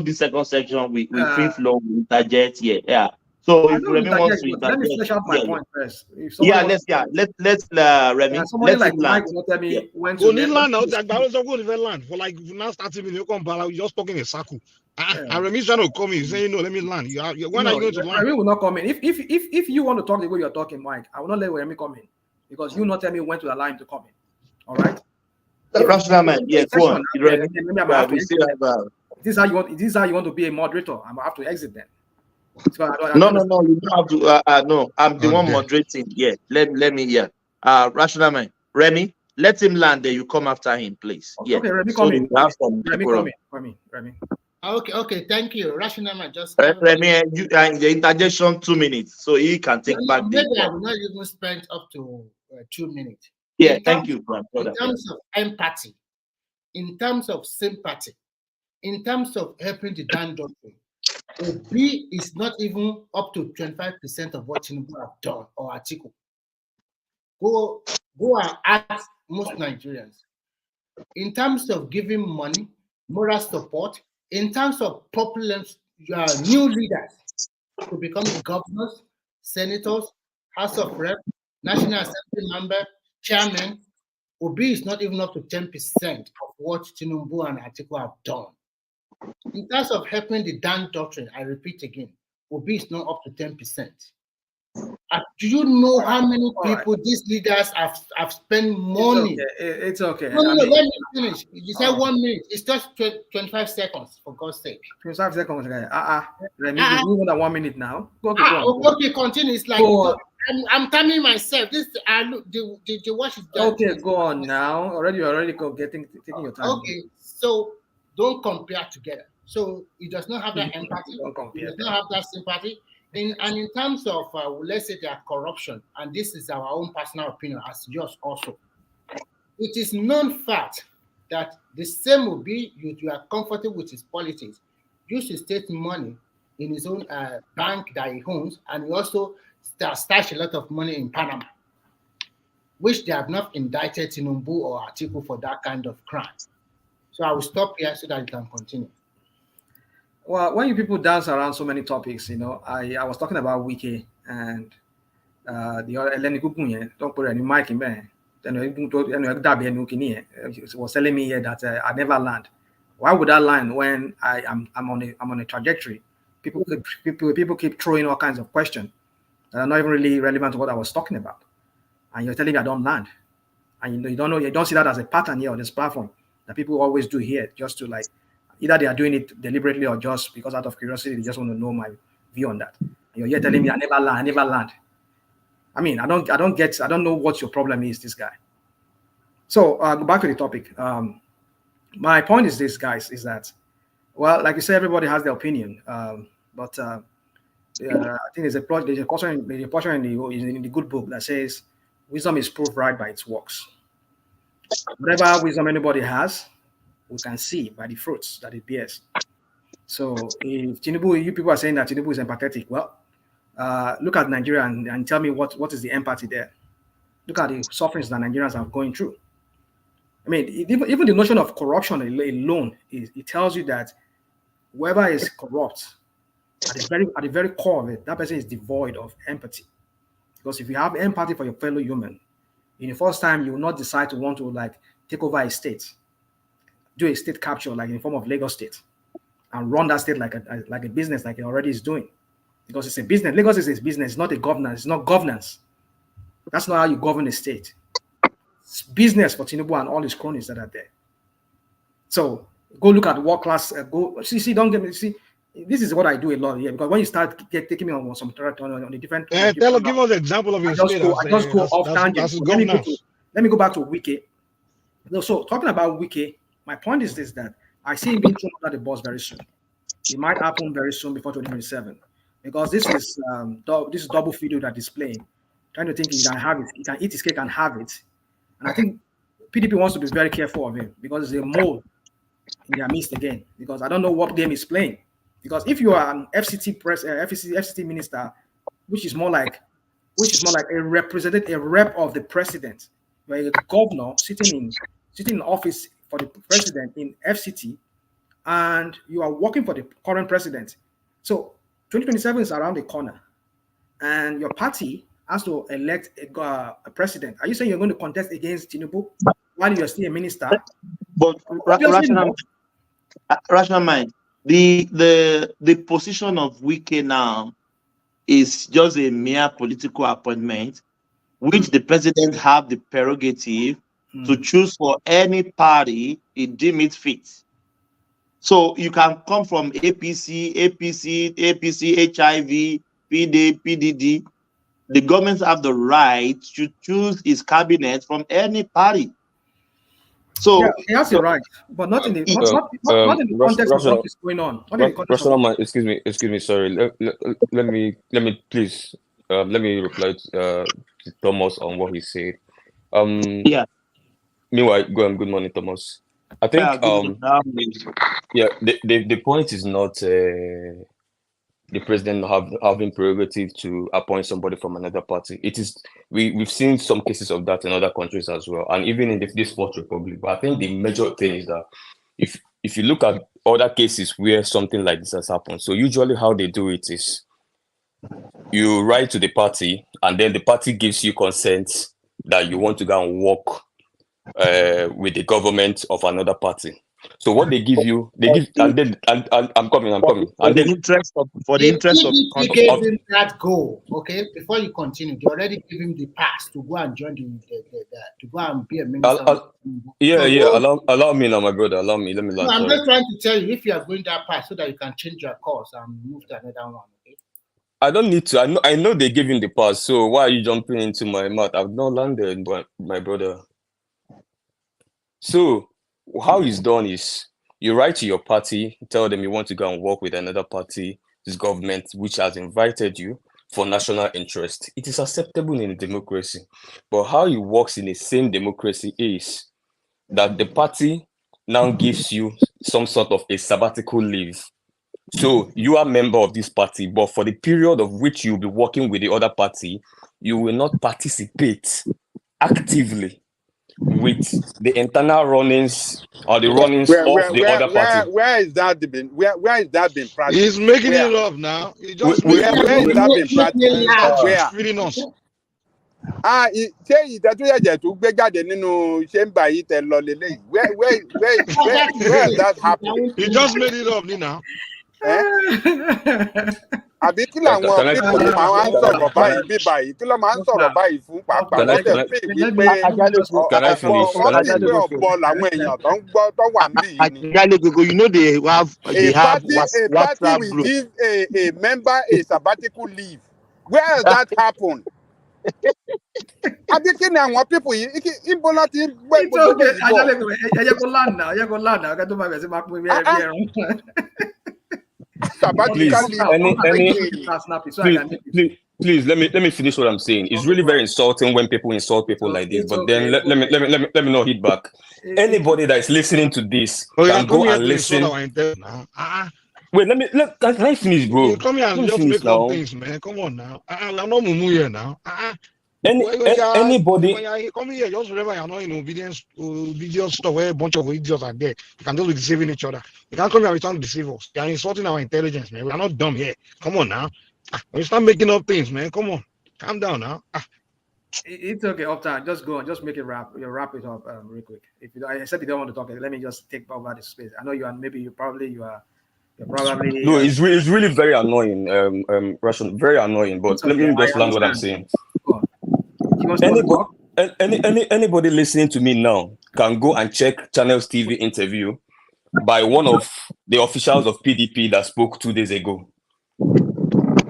S20: the second section we free flow, we interject here. Yeah. So if Remy wants to
S19: let me flesh out my point first.
S20: Let's Remy.
S19: Somebody like Mike will tell me when to
S17: land now. I was going to land for like now starting with you come back. You're just talking a circle. And Remy's trying to come in, saying no, let me land. When are you going to land?
S19: Remy will not come in. If you want to talk the way you're talking, Mike, I will not let Remy come in because you not tell me when to allow him to come in. All right.
S20: Rational man, yeah, go on.
S19: This is how you want to be a moderator. I'm gonna have to exit then. So
S20: no, you don't have to. No, I'm the one moderating. Yeah, let me hear. Rational man, Remy, let him land there. You come after him, please. Yeah.
S19: Okay, Remy, come in. Remy.
S21: Okay, thank you. Rational man, just
S20: Remy, the interjection 2 minutes, so he can take back.
S21: Maybe I will not even spend up to 2 minutes.
S20: Yeah, thank you, brother.
S21: In terms of empathy, in terms of sympathy, in terms of helping the down doctrine, B is not even up to 25% of what Tinubu have done or Atiku. Go and ask most Nigerians. In terms of giving money, moral support, in terms of popular new leaders to become governors, senators, House of Reps, National Assembly member, chairman, Obi is not even up to 10% of what Tinubu and Atiku have done. In terms of helping the Dan doctrine, I repeat again, Obi is not up to 10%. Do you know how many people these leaders have spent money?
S19: It's okay.
S21: No, let me finish. You said 1 minute. It's just 25 seconds, for God's sake.
S19: 25 seconds. Remy, you want 1 minute now?
S21: Okay, continue. It's like I'm timing myself. This the watch is done.
S19: Okay, go on now. You're already taking your time.
S21: Okay, so don't compare together. So it does not have that empathy. It does not have that sympathy. And in terms of, let's say, their corruption, and this is our own personal opinion as yours also, it is known fact that the same will be, you are comfortable with his politics, used to state money in his own bank that he owns, and he also stashed a lot of money in Panama, which they have not indicted Tinubu or Atiku for that kind of crime. So I will stop here so that you can continue.
S19: Well, when you people dance around so many topics, I was talking about Wiki and the other Eleni Kukunye, don't put any mic in there. Then he was telling me here that I never land. Why would I land when I'm on a trajectory? People keep throwing all kinds of questions. that are not even really relevant to what I was talking about. And you're telling me I don't land. And you don't see that as a pattern here on this platform that people always do here, just to like, either they are doing it deliberately or just because out of curiosity, they just want to know my view on that. And you're here telling me I never land. I mean, I don't know what your problem is, this guy. So go back to the topic. My point is this, guys, is that, well, like you say, everybody has their opinion. But I think there's a portion in the good book that says wisdom is proved right by its works. Whatever wisdom anybody has, we can see by the fruits that it bears. So if Tinubu, you people are saying that Tinubu is empathetic, well, look at Nigeria and tell me what is the empathy there. Look at the sufferings that Nigerians are going through. I mean, even the notion of corruption alone, it tells you that whoever is corrupt, at the very core of it, that person is devoid of empathy. Because if you have empathy for your fellow human, in the first time, you will not decide to want to like take over a state, do a state capture like in the form of Lagos State, and run that state like a business, like it already is doing. Because it's a business. Lagos is a business, it's not a governance. It's not governance. That's not how you govern a state. It's business for Tinubu and all his cronies that are there. So go look at world class. Don't get me. See, this is what I do a lot here, because when you start taking me on some on a different,
S17: give us an example of his
S19: I just go off tangent. Let me go back to Wike. So talking about Wike, my point is this: that I see him being thrown under the bus very soon. It might happen very soon before 2027, because this is double fiddle that he's playing, trying to think he can have it, he can eat his cake and have it. And I think PDP wants to be very careful of him, because it's a mole in their midst again. Because I don't know what game he's playing. Because if you are an FCT minister, which is more like a rep of the president, you're a governor sitting in office for the president in FCT, and you are working for the current president. So 2027 is around the corner, and your party has to elect a president. Are you saying you're going to contest against Tinubu while you're still a minister?
S20: But rational mind, the position of Wike now is just a mere political appointment, which the president have the prerogative to choose for any party he deem it fit. So you can come from APC, HIV, PDD. The governments have the right to choose his cabinet from any party. So
S19: yeah, he has the right, but not in the context of what is going on.
S1: Excuse me, sorry. Let me please let me reply to Thomas on what he said.
S20: Yeah.
S1: Meanwhile, good morning, Thomas. I think the point is not the president having prerogative to appoint somebody from another party. It is we've seen some cases of that in other countries as well, and even in this Fourth Republic. But I think the major thing is that if you look at other cases where something like this has happened, so usually how they do it is you write to the party, and then the party gives you consent that you want to go and work with the government of another party. So what they give you, and then I'm coming, and then
S21: for the interest of gave him that goal. Okay, before you continue, they already give him the pass to go and join to go and be a minister.
S1: Allow me now, my brother. Allow me. Let me learn.
S21: No, I'm just trying to tell you if you are going that pass so that you can change your course and move to another one. Okay.
S1: I don't need to. I know they give him the pass. So why are you jumping into my mouth? I've not landed, my brother. So how it's done is you write to your party, tell them you want to go and work with another party, this government, which has invited you for national interest. It is acceptable in a democracy. But how it works in the same democracy is that the party now gives you some sort of a sabbatical leave. So you are a member of this party, but for the period of which you'll be working with the other party, you will not participate actively with the internal runnings or the runnings of the other party.
S12: Where is that been? Where is that been practiced?
S17: He's making it up now. He just
S12: where is that been practiced?
S17: Where? Feeding us.
S12: Ṣé ìtẹ́túyẹ̀jẹ̀ tó gbé jáde nínú chamber yìí tẹ lọ lélẹ́yìí? Where has that happened?
S17: He just made it up now.
S2: àbí kí làwọn pípù yìí máa ń sọ̀rọ̀ báyìí bí báyìí kí ló máa ń sọ̀rọ̀ báyìí fún pàápàá wọ́n dẹ̀ pé wípé wọ́n fi pé ọ̀bọ làwọn èèyàn tó ń gbọ́ tó wà ń bì yìí ni.
S20: Ajalegogo, you know they have
S2: A party
S20: WhatsApp
S2: will
S20: group.
S2: give a member a sabbatical leave. Where has that happened? Àbí kí ni àwọn pípù yìí ibo láti gbé gbogbo ìbò.
S19: Ẹyẹ kó lánàá kẹ́ tó máa bẹ̀rẹ̀ sí máa pín bí ẹran.
S1: Please let me finish what I'm saying. It's really very insulting when people insult people like this. But then let me not hit back. Anybody that is listening to this can go and listen. Wait, can I finish, bro?
S17: You come here and just make up things, man. Come on now. I'm not mumu here now.
S1: Anybody
S17: come here just whenever you're not in obedience stuff where a bunch of idiots are there. You can just be deceiving each other. You can't come here and trying to deceive us. You're insulting our intelligence, man. We are not dumb here. Come on now. When you start making up things, man, come on. Calm down now.
S19: It's okay, Opta. Just go on. Just make it wrap. You wrap it up real quick. If you, I said you don't want to talk, let me just take over the space. I know you are. Maybe you probably. No.
S1: It's really very annoying. Russian, very annoying. But let me just land what I'm saying. Anybody listening to me now can go and check Channels TV interview by one of the officials of PDP that spoke 2 days ago.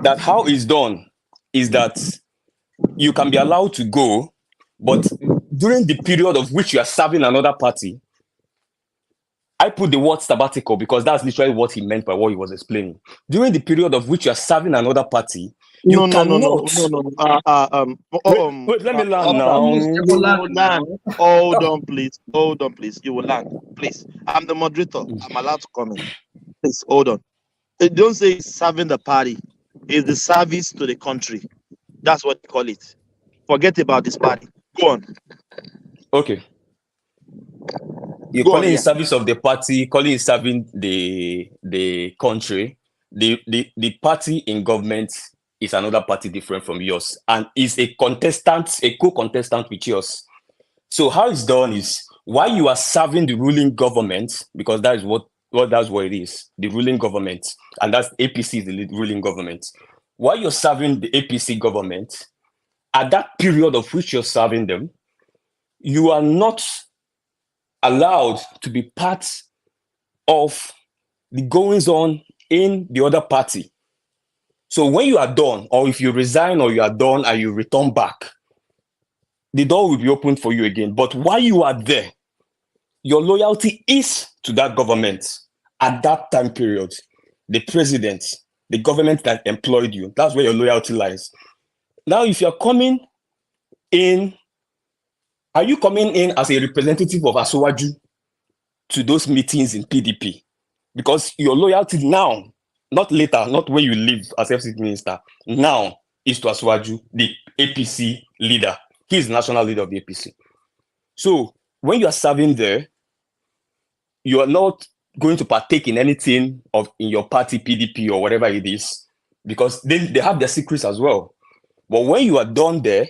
S1: That how it's done is that you can be allowed to go, but during the period of which you are serving another party, I put the word sabbatical because that's literally what he meant by what he was explaining. During the period of which you are serving another party, you cannot. Wait, let me land now.
S20: Hold on, please. You will land, please. I'm the moderator. I'm allowed to comment. Please hold on. Don't say serving the party. It's the service to the country. That's what they call it. Forget about this party. Go on.
S1: Okay. You're calling in service of the party, calling in serving the country. The party in government is another party different from yours and is a co-contestant with yours. So how it's done is while you are serving the ruling government, because that is what it is, the ruling government, and that's APC is the ruling government. While you're serving the APC government, at that period of which you're serving them, you are not allowed to be part of the goings on in the other party. So when you are done, or if you resign or you are done and you return back, the door will be opened for you again. But while you are there, your loyalty is to that government at that time period. The president, the government that employed you, that's where your loyalty lies. Now, if you're coming in, are you coming in as a representative of Asuwaju to those meetings in PDP? Because your loyalty now, not later, not when you leave as FCT minister, now is to Asuwaju, the APC leader. He is the national leader of the APC. So when you are serving there, you are not going to partake in anything in your party, PDP or whatever it is, because they have their secrets as well. But when you are done there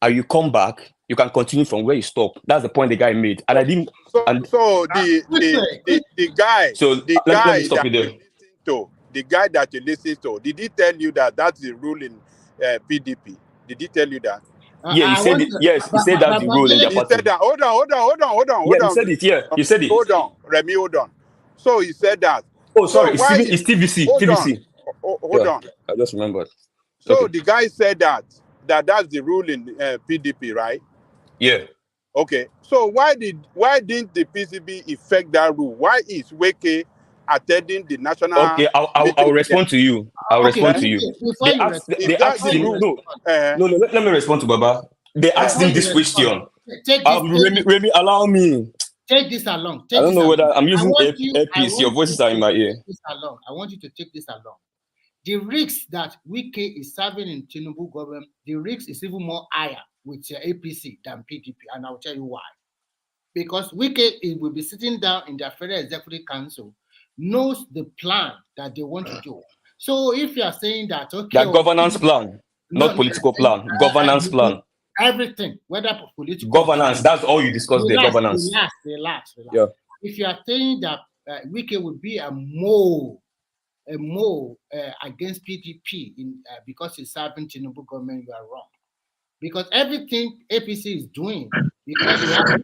S1: and you come back, you can continue from where you stop. That's the point the guy made. And I didn't.
S2: The guy. So
S1: let me stop you there.
S2: The guy that you listen to, did he tell you that that's the rule in PDP? Did he tell you that?
S1: Yeah, he said it. Yes, he said that's the rule in their party.
S2: He said that. Hold on.
S1: He said it. Yeah, he said it.
S2: Hold on, Remy, hold on. So he said that.
S1: Oh, sorry, it's TVC. TVC.
S2: Hold on.
S1: I just remembered.
S2: So the guy said that's the rule in PDP, right?
S1: Yeah.
S2: Okay. So why didn't the PCB effect that rule? Why is Weke attending the national?
S1: Okay, I'll respond to you. I'll respond to you. They asked him. No. Let me respond to Baba. They asked him this question. Remy, allow me.
S21: Take this along.
S1: I don't know whether I'm using earpiece. Your voices are in my ear.
S21: I want you to take this along. The risk that Wike is serving in Tinubu government, the risk is even more higher with APC than PDP, and I'll tell you why. Because Wike will be sitting down in their Federal Executive Council, knows the plan that they want to do. So if you are saying that, okay,
S1: that governance plan, not political plan, governance plan.
S21: Everything, whether political
S1: governance, that's all you discuss there, governance.
S21: Relax.
S1: Yeah.
S21: If you are saying that Wike would be a mole more against PDP because it's serving Tinubu government, you are wrong. Because everything APC is doing, because we have a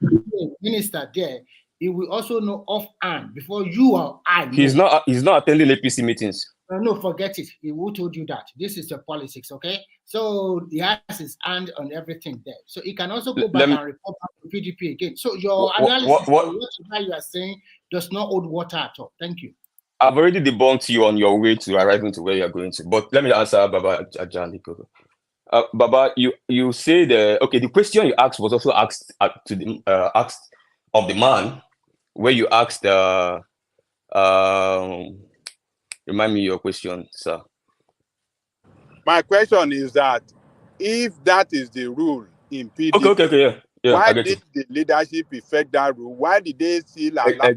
S21: minister there, he will also know offhand before you or I know.
S1: He's not attending APC meetings.
S21: No, forget it. Who told you that? This is your politics, okay? So he has his hand on everything there. So he can also go back and report back to PDP again. So your analysis, whatever you are saying, does not hold water at all. Thank you.
S1: I've already debunked you on your way to arriving to where you're going to. But let me answer Baba Ajaniko. Baba, you say the question you asked was also asked asked of the man, where you asked remind me your question, sir.
S12: My question is that if that is the rule in PDP,
S1: okay, yeah,
S12: why did the leadership effect that rule? Why did they still allow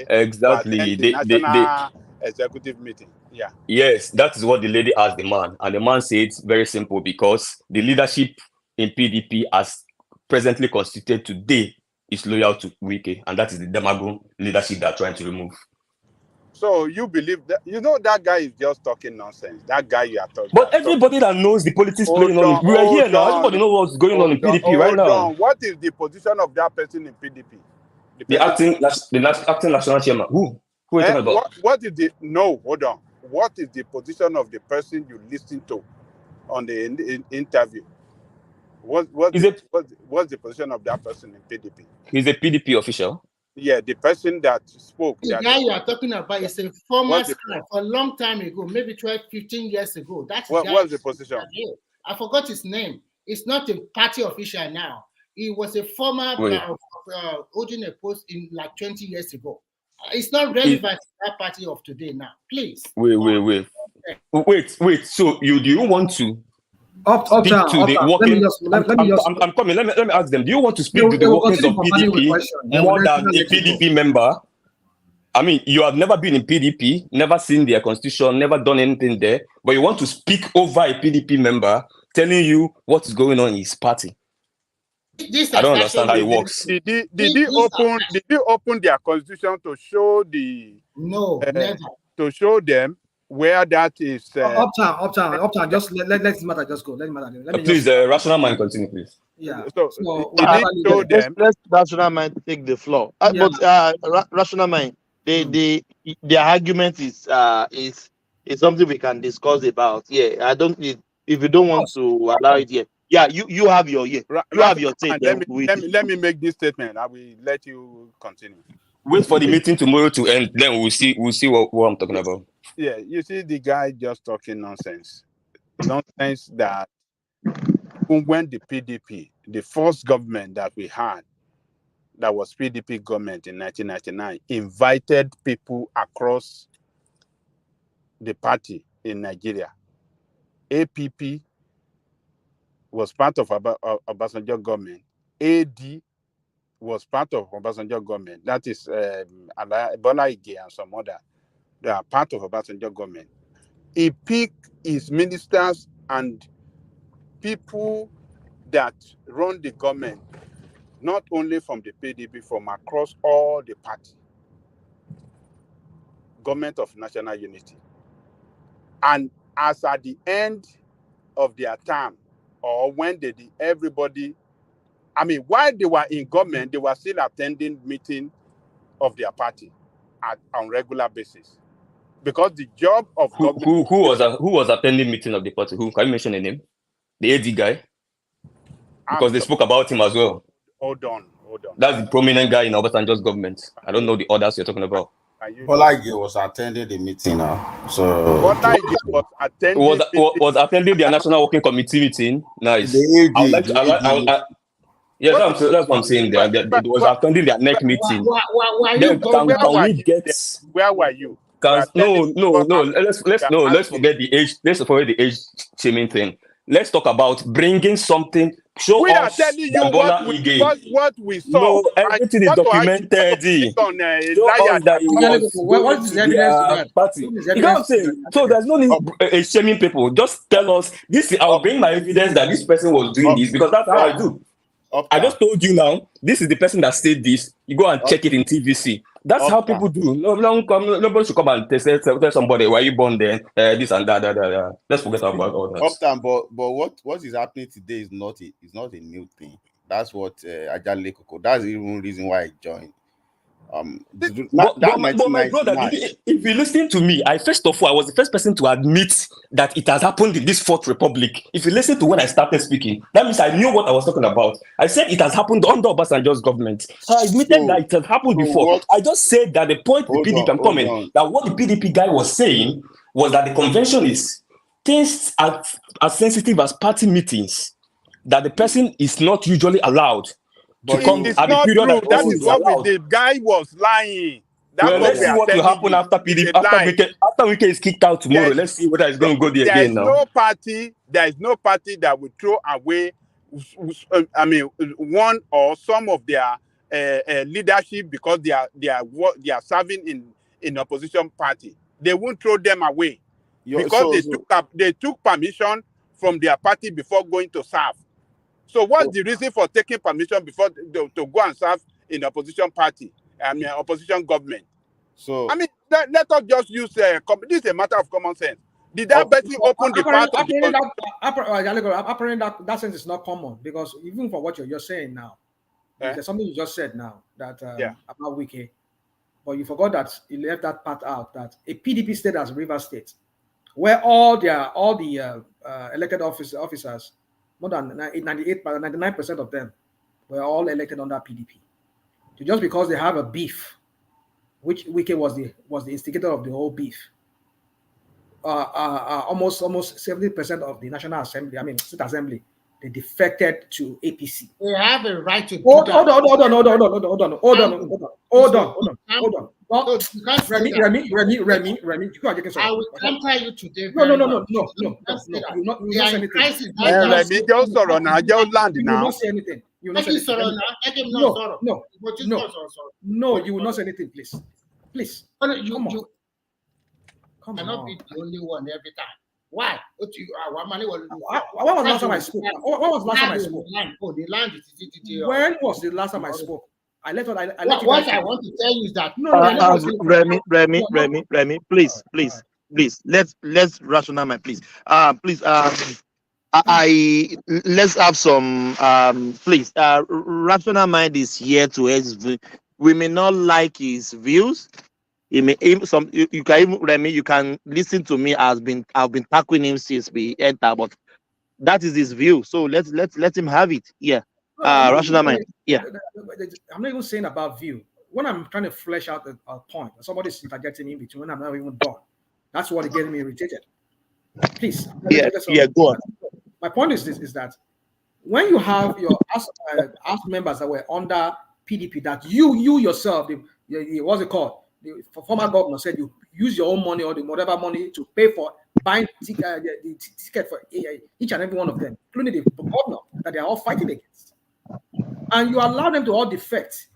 S1: exactly
S12: the national executive meeting? Yeah.
S1: Yes, that is what the lady asked the man, and the man said it's very simple because the leadership in PDP as presently constituted today is loyal to Wike, and that is the demagogue leadership they're trying to remove.
S12: So you believe that that guy is just talking nonsense? That guy you are talking.
S1: But everybody that knows the politics playing on, we are here now. Everybody knows what's going on in PDP right now.
S12: What is the position of that person in PDP?
S1: The acting national chairman. Who are you talking about?
S12: What is the hold on? What is the position of the person you listen to on the interview? What's the position of that person in PDP?
S1: He's a PDP official.
S12: Yeah, the person that spoke.
S21: The guy you are talking about is a former scribe for a long time ago, maybe 12, 15 years ago. That's
S12: what's the position?
S21: I forgot his name. It's not a party official now. He was a former holding a post in like 20 years ago. It's not relevant to that party of today now. Please.
S1: Wait. So do you want to speak to the working? I'm coming. Let me ask them. Do you want to speak to the workings of PDP more than a PDP member? I mean, you have never been in PDP, never seen their constitution, never done anything there, but you want to speak over a PDP member telling you what is going on in his party. I don't understand how it works.
S12: Did they open their constitution to show to show them where that is?
S19: Uptown. Just let this matter just go. Let me
S1: please, rational mind, continue, please.
S19: Yeah.
S12: So
S20: let rational mind take the floor. But rational mind, their argument is something we can discuss about. Yeah, if you don't want to allow it here. Yeah, you have your have your take.
S12: Let me make this statement. I will let you continue.
S1: Wait for the meeting tomorrow to end, then we'll see what I'm talking about.
S12: Yeah, you see the guy just talking nonsense. Nonsense that when the PDP, the first government that we had, that was PDP government in 1999, invited people across the party in Nigeria. APP was part of Obasanjo government. AD was part of Obasanjo government. That is Bola Ige and some other. They are part of Obasanjo government. He picked his ministers and people that run the government, not only from the PDP, from across all the party. Government of National Unity. And as at the end of their term, or when everybody, I mean, while they were in government, they were still attending meeting of their party on regular basis. Because the job of government...
S1: Who was attending meeting of the party? Who? Can you mention a name? The AD guy? Because they spoke about him as well.
S12: Hold on.
S1: That's the prominent guy in Obasanjo's government. I don't know the others you're talking about.
S3: Bolaige was attending the meeting now. So
S12: Bolaige was
S1: attending their National Working Committee meeting. Nice. Yeah, that's what I'm saying. There, it was attending their neck meeting.
S12: Where were you?
S1: Let's forget the age. Let's forget the age shaming thing. Let's talk about bringing something.
S12: We are telling you what we saw.
S1: No, everything is documented.
S19: What is the evidence?
S1: Party. You can't say. So there's no need shaming people. Just tell us this. I'll bring my evidence that this person was doing this because that's how I do. I just told you now. This is the person that said this. You go and check it in TVC. That's how people do. Nobody should come and tell somebody, why you born then? This and that. Let's forget about all that.
S3: Uptown, but what is happening today is not a new thing. That's what Ajale Koko. That's the even reason why I joined.
S1: But my brother, if you listen to me, I was the first person to admit that it has happened in this Fourth Republic. If you listen to when I started speaking, that means I knew what I was talking about. I said it has happened under Obasanjo's government. I admitted that it has happened before. I just said that the point the PDP, I'm coming, that what the PDP guy was saying was that the convention is things as sensitive as party meetings, that the person is not usually allowed.
S12: But it's not true. That is what the guy was lying.
S1: Well, let's see what will happen after PDP. After Wike is kicked out tomorrow. Let's see whether it's going to go there again now.
S12: There is no party that will throw away, one or some of their leadership because they are serving in opposition party. They won't throw them away because they took permission from their party before going to serve. So what's the reason for taking permission before to go and serve in the opposition party, opposition government?
S3: So
S12: let us just use this is a matter of common sense. Did that person open the part of
S19: apparently that sense is not common, because even for what you're saying now, there's something you just said now that about Wike, but you forgot that you left that part out, that a PDP state as Rivers State, where all the elected officers, more than 99% of them were all elected under PDP. So just because they have a beef, which Wike was the instigator of the whole beef, almost 70% of the National Assembly, State Assembly, they defected to APC.
S21: They have a right to.
S19: Hold on. Remy,
S21: I will counter you today.
S19: No. You
S21: will not say anything.
S12: Remy, just sorrow now. Just land now.
S19: You will not say anything. You will not say anything. No, you will not say anything, please. Please.
S21: You cannot be the only one every time. Why?
S19: When was the last time I spoke?
S21: Oh, the land.
S19: When was the last time I spoke?
S21: What I want to tell you is that
S20: Remy, please, let's rationalize, please. Let's have some please. Rational mind is here to us. We may not like his views. You can even, Remy, you can listen to me. I've been tackling him since we entered, but that is his view. So let him have it. Yeah. Rational mind. Yeah.
S19: I'm not even saying about view. When I'm trying to flesh out a point, somebody's interjecting in between when I'm not even done. That's what is getting me irritated. Please.
S20: Yeah. Go on.
S19: My point is this: is that when you have your House members that were under PDP, that you yourself, what's it called? The former governor said you use your own money or the whatever money to pay for buying the ticket for each and every one of them, including the governor that they are all fighting against. And you allow them to all defect.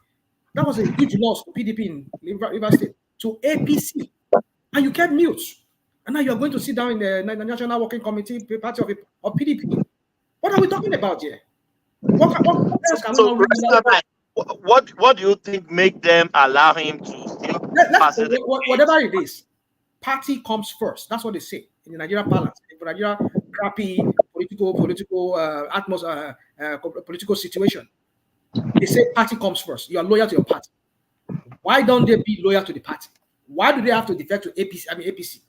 S19: That was a huge loss to PDP in Rivers State, to APC. And you kept mute. And now you're going to sit down in the National Working Committee party of PDP. What are we talking about here? What else can we not
S20: what do you think make them allow him to still
S19: whatever it is, party comes first. That's what they say in the Nigerian parlance. In the Nigeria crappy political atmosphere, political situation. They say party comes first. You are loyal to your party. Why don't they be loyal to the party? Why do they have to defect to APC?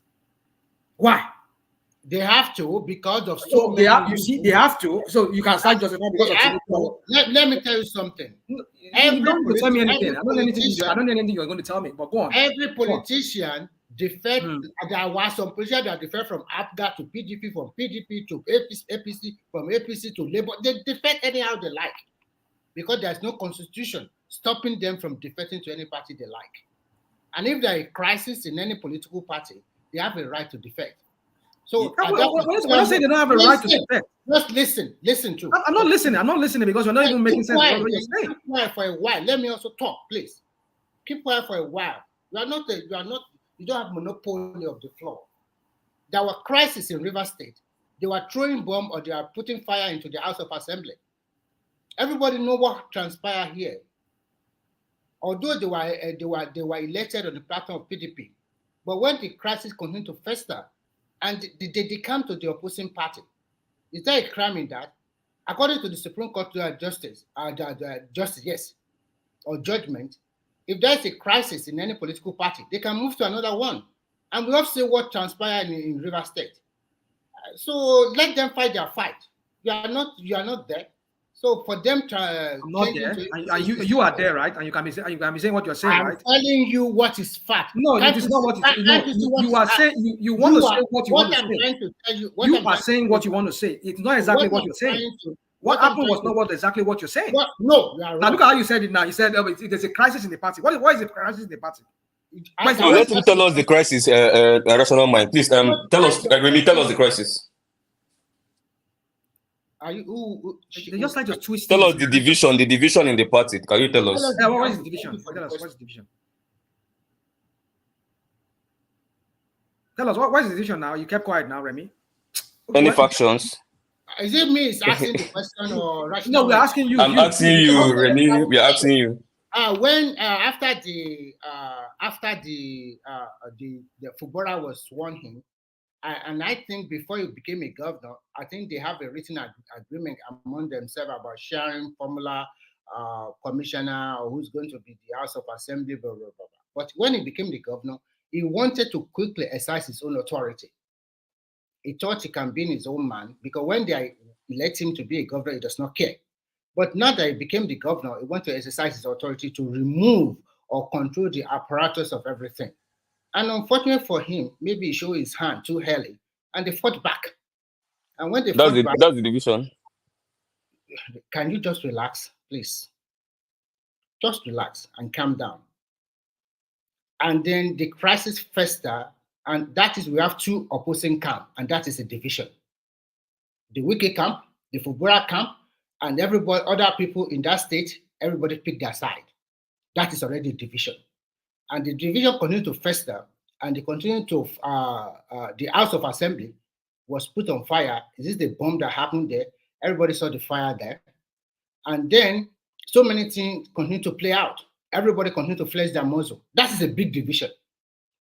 S19: Why?
S21: They have to because of
S19: they have to. So you can start justifying because of.
S21: Let me tell you something.
S19: You don't tell me anything. I don't know anything you're going to tell me. But go on.
S21: Every politician defect. There was some politicians that defect from APGA to PDP, from PDP to APC, from APC to Labour. They defect anyhow they like, because there's no constitution stopping them from defecting to any party they like. And if there is a crisis in any political party, they have a right to defect. So
S19: when I say they don't have a right to defect,
S21: just listen to.
S19: I'm not listening because you're not even making sense of what you're saying.
S21: Keep quiet for a while. Let me also talk, please. Keep quiet for a while. You don't have monopoly of the floor. There were crises in Rivers State. They were throwing bomb or they are putting fire into the House of Assembly. Everybody know what transpired here. although they were elected on the platform of PDP, but when the crisis continued to fester and they come to the opposing party, is there a crime in that? According to the Supreme Court justice, yes, or judgment, if there's a crisis in any political party, they can move to another one. And we have seen what transpired in River State. So let them fight their fight. You are not there. So for them to
S19: I'm not there, and you are there, right? And you can be saying what you're saying,
S21: I'm
S19: right?
S21: telling you what is fact.
S19: No, it is not what it is. No, you are saying you want to say what you want to say.
S21: Trying to tell you,
S19: you are saying what you want to say. It's not exactly what you're saying. What happened was not exactly what you're saying.
S21: No, you are
S19: now look at how you said it. Now you said there's a crisis in the party. What is a crisis in the party?
S1: So let him tell us the crisis. Rational mind, please. Tell us, Remy. Tell us the crisis.
S21: Are you?
S19: They just like to twist.
S1: Tell us the division in the party. Can you tell us?
S19: What is the division? Tell us what's the division. Tell us what is the division now? You kept quiet now, Remy.
S1: Any factions?
S21: Is it me? Is asking the question or
S19: no? We're asking you.
S1: I'm asking you, Remy. We're asking you.
S21: When after the footballer was sworn in, and I think before he became a governor, I think they have a written agreement among themselves about sharing formula commissioner or who's going to be the House of Assembly, blah, blah, blah. But when he became the governor, he wanted to quickly exercise his own authority. He thought he can be his own man because when they elect him to be a governor, he does not care. But now that he became the governor, he wants to exercise his authority to remove or control the apparatus of everything. And unfortunately for him, maybe he showed his hand too early and they fought back. And when they fought back,
S1: that's the division.
S21: Can you just relax, please? Just relax and calm down. And then the crisis fester, and that is we have two opposing camps, and that is a division. The Wike camp, the Fubura camp, and everybody, other people in that state, everybody picked their side. That is already a division. And the division continued to fester, and they continued to, the House of Assembly was put on fire. Is this the bomb that happened there? Everybody saw the fire there. And then so many things continue to play out. Everybody continued to flex their muzzle. That is a big division.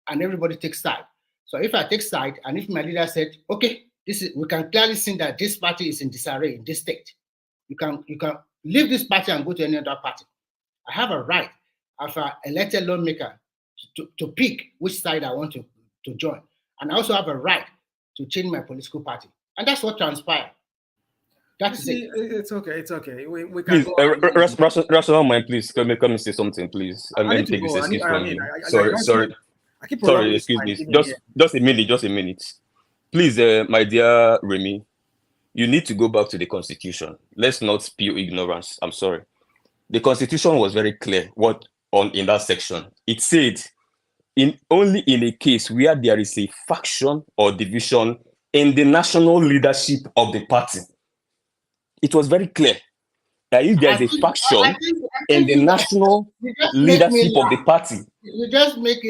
S21: And everybody takes side. So if I take side, and if my leader said, okay, we can clearly see that this party is in disarray in this state. You can leave this party and go to any other party. I have a right as an elected lawmaker to pick which side I want to join. And I also have a right to change my political party. And that's what transpired. That's it.
S19: It's okay. It's okay. We can
S1: please, Rational mind, please. Come and say something, please. Let me take this excuse from you. Sorry. Sorry, excuse me. Just a minute. Please, my dear Remy, you need to go back to the Constitution. Let's not spew ignorance. I'm sorry. The Constitution was very clear in that section. It said only in a case where there is a faction or division in the national leadership of the party. It was very clear that if there is a faction in the national leadership of the party.
S21: You just make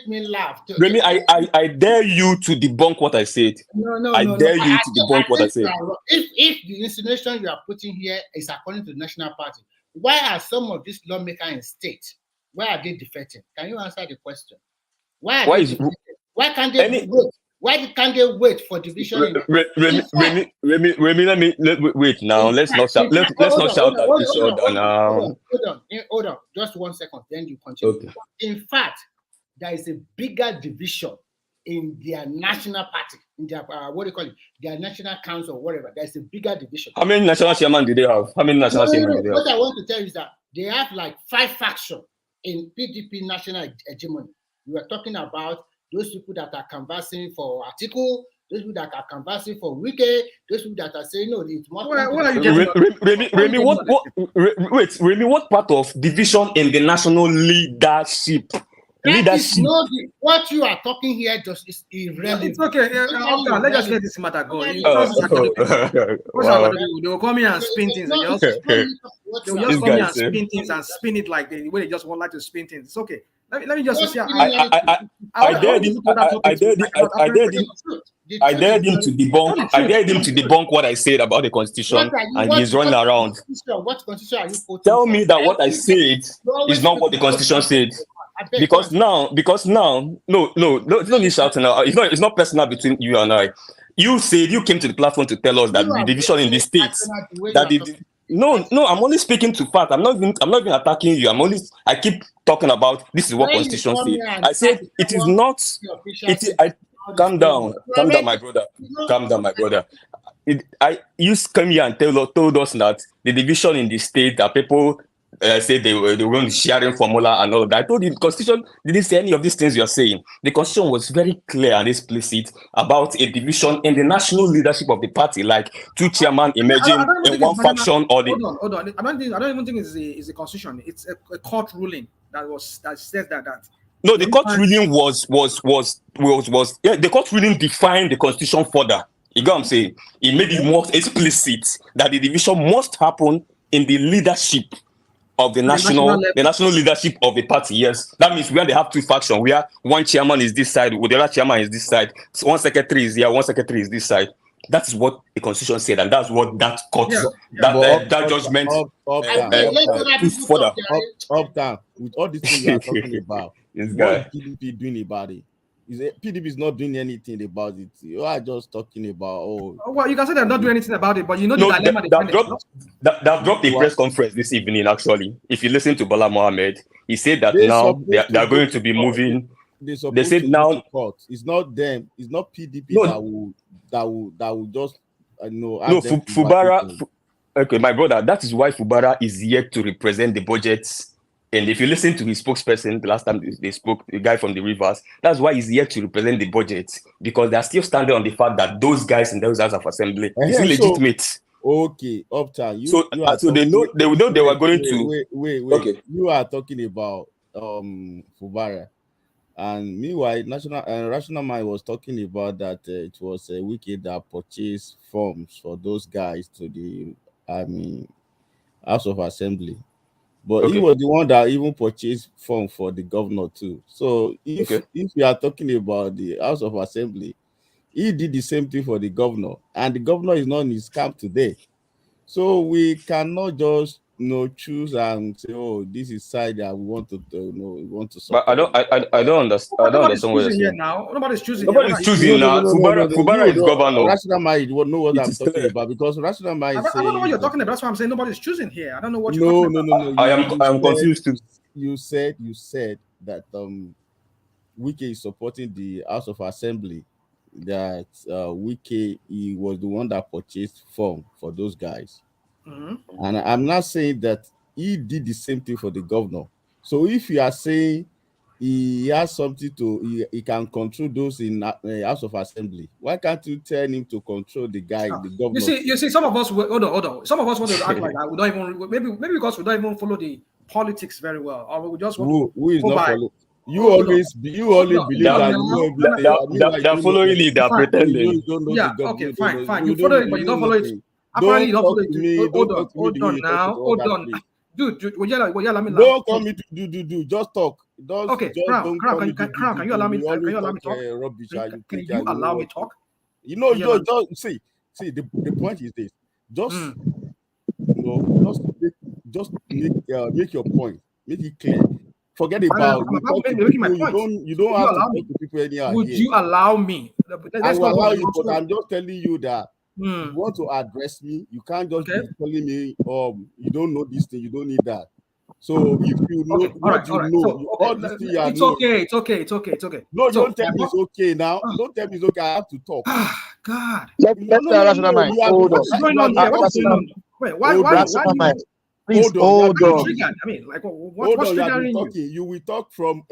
S21: me laugh.
S1: Remy, I dare you to debunk what I said.
S21: No.
S1: I dare you to debunk what I said.
S21: If the insinuation you are putting here is according to the national party, why are some of these lawmakers in state? Why are they defecting? Can you answer the question? Why can't they wait? Why can't they wait for division?
S1: Remy, let me wait now. Let's not shout. Let's not shout at each other now.
S21: Hold on. Just 1 second. Then you continue. Okay. In fact, there is a bigger division in their national party, in their their national council or whatever. There is a bigger division.
S1: How many national chairmen do they have? What
S21: I want to tell you is that they have like 5 factions in PDP national hegemony. We are talking about those people that are canvassing for Atiku, those people that are canvassing for Wike, those people that are saying no, it's more.
S1: Remy, what part of division in the national leadership?
S21: What you are talking here just is irrelevant.
S19: It's okay. Let's just let this matter go. They will come here and spin things. They will just come here and spin things and spin it like the way they just want to spin things. It's okay. Let me just say,
S1: I dared him to debunk. I dared him to debunk what I said about the constitution, and he's running around.
S21: What constitution are you quoting?
S1: Tell me that what I said is not what the constitution said. Because now, no, don't be shouting now. It's not personal between you and I. You said you came to the platform to tell us that the division in the states no, I'm only speaking to fact. I'm not even attacking you. I keep talking about this is what constitution says. I said it is not. Calm down, my brother. Calm down, my brother. You came here and told us that the division in the state that people say they were going to sharing formula and all of that. I told you the constitution didn't say any of these things you're saying. The constitution was very clear and explicit about a division in the national leadership of the party, like two chairmen emerging in one faction or the.
S19: Hold on. I don't even think it's a constitution. It's a court ruling that says that.
S1: No, the court ruling was the court ruling defined the constitution further. You get what I'm saying? It made it more explicit that the division must happen in the leadership of the national leadership of the party. Yes, that means when they have two factions, where one chairman is this side, the other chairman is this side. So one secretary is here, one secretary is this side. That is what the constitution said, and that's what that court, that judgment pushed further.
S3: Up down with all these things you are talking about. What is PDP doing about it? PDP is not doing anything about it. You are just talking about
S19: well, you can say they're not doing anything about it, but you know the dilemma
S1: they've dropped a press conference this evening. Actually, if you listen to Bala Mohammed, he said that now they are going to be moving. They said now
S3: it's not them, it's not PDP that will just
S1: Fubara. Okay, my brother, that is why Fubara is yet to represent the budgets. And if you listen to his spokesperson, the last time they spoke, the guy from the Rivers, that's why he's yet to represent the budget, because they're still standing on the fact that those guys in those House of Assembly is illegitimate.
S3: Okay, Uptown.
S1: So they know they were going to.
S3: Wait. Okay. You are talking about Fubara, and meanwhile, Rational Mind was talking about that it was a Wiki that purchased forms for those guys to the House of Assembly. But he was the one that even purchased form for the governor too. So if we are talking about the House of Assembly, he did the same thing for the governor, and the governor is not in his camp today. So we cannot just choose and say, oh, this is side that we want to support.
S1: But I don't understand. I don't understand what you're saying.
S19: Now nobody's choosing.
S1: Nobody's choosing now. Fubara is governor.
S3: Rational Mind will know what I'm talking about, because Rational Mind.
S19: I don't know what you're talking about. That's why I'm saying nobody's choosing here. I don't know what you're talking about.
S1: No. I am confused too.
S3: You said that Wike is supporting the House of Assembly. That Wike, he was the one that purchased form for those guys.
S19: Mm-hmm.
S3: And I'm not saying that he did the same thing for the governor. So if you are saying he has something he can control those in House of Assembly, why can't you tell him to control the guy, the governor?
S19: You see, some of us hold on. Some of us want to act like that. We don't even maybe because we don't even follow the politics very well, or we just want
S3: who is not following. You always believe that
S1: they're following it, they're pretending.
S19: Yeah, okay, fine. You follow it, but you don't follow it. Apparently, you don't follow it. Hold on now. Hold on. Dude, will you allow me?
S3: Don't call me to do. Just talk.
S19: Okay, Crown, can you allow me? Can you allow me talk? Can you allow me talk?
S3: Just see. The point is this. Just make your point. Make it clear. Forget about you don't have to talk to people anyhow.
S19: Would you allow me?
S3: I will allow you, but I'm just telling you that you want to address me. You can't just be telling me, you don't know this thing, you don't need that. So if you know all this thing you are
S19: it's okay.
S3: No, don't tell me it's okay now. Don't tell me it's okay. I have to talk.
S19: God.
S3: What's
S19: going on here? What's going on? Wait, why?
S3: Please hold on.
S19: I mean, like, what's triggering you?
S3: You will talk from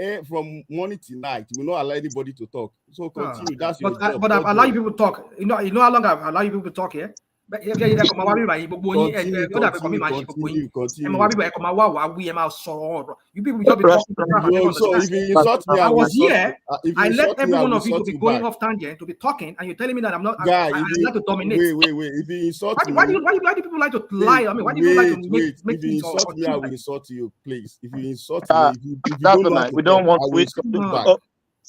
S3: morning to night. You will not allow anybody to talk. So continue. That's your job.
S19: But I've allowed you people to talk. You know how long I've allowed you people to talk here?
S3: Continue.
S19: You people just be talking.
S3: So if you insult me,
S19: I was here. I let every one of you to be going off tangent, to be talking, and you're telling me that I'm not. I like to dominate.
S3: Wait. If you insult me,
S19: why do people like to lie? I mean, why do people like to make
S3: things? If you insult me, I will insult you, please. If you insult me,
S20: we don't want to.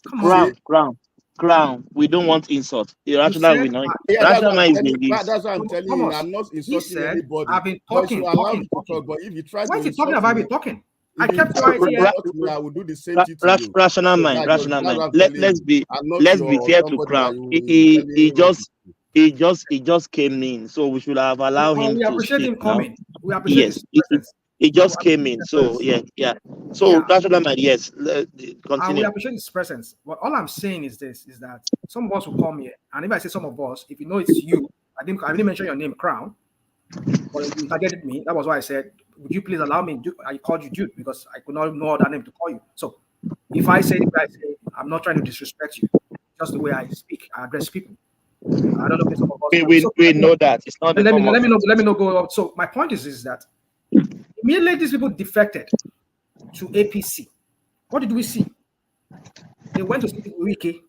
S19: Come on.
S20: Ground. Crown, we don't want insult. Irrational
S19: said,
S20: will not.
S3: Yeah,
S20: Rational mind is like this.
S3: that's what I'm telling you. I'm not
S19: he
S3: insulting
S19: said,
S3: anybody.
S19: I've been
S3: But you
S19: talking,
S3: allow me to
S19: talking.
S3: talk. But if you try
S19: Why
S3: to
S19: is he talking
S3: insult
S19: about
S3: me,
S19: me talking?
S3: if
S19: I
S3: you
S19: kept
S3: try
S19: quiet
S3: to
S19: here.
S3: insult me, I will do the same thing to you.
S20: Rational
S3: So
S20: mind,
S3: that's
S20: rational
S3: what
S20: mind.
S3: I'm telling
S20: Let's
S3: you.
S20: be
S3: I'm not
S20: let's be fair to
S3: somebody
S20: Crown.
S3: that you
S20: He just came in, so we should have allowed
S19: Well,
S20: him
S19: we
S20: to
S19: appreciate
S20: speak
S19: him
S20: now.
S19: coming. We appreciate his
S20: Yes,
S19: presence.
S20: he just came in. So yeah. So
S19: Yeah.
S20: rational mind, yes.
S19: And
S20: Continue.
S19: we appreciate his presence. But all I'm saying is this: is that some of us will come here, and if I say some of us, if you know it's you, I didn't mention your name, Crown, but you targeted me. That was why I said, would you please allow me? I called you Duke because I could not know other name to call you. So if I say, I'm not trying to disrespect you. Just the way I speak, I address people. I don't know if some of us.
S20: We know that it's not the
S19: Let me
S20: form of
S19: let me know go up. So my point is that immediately these people defected to APC. What did we see? They went to speak with Wiki.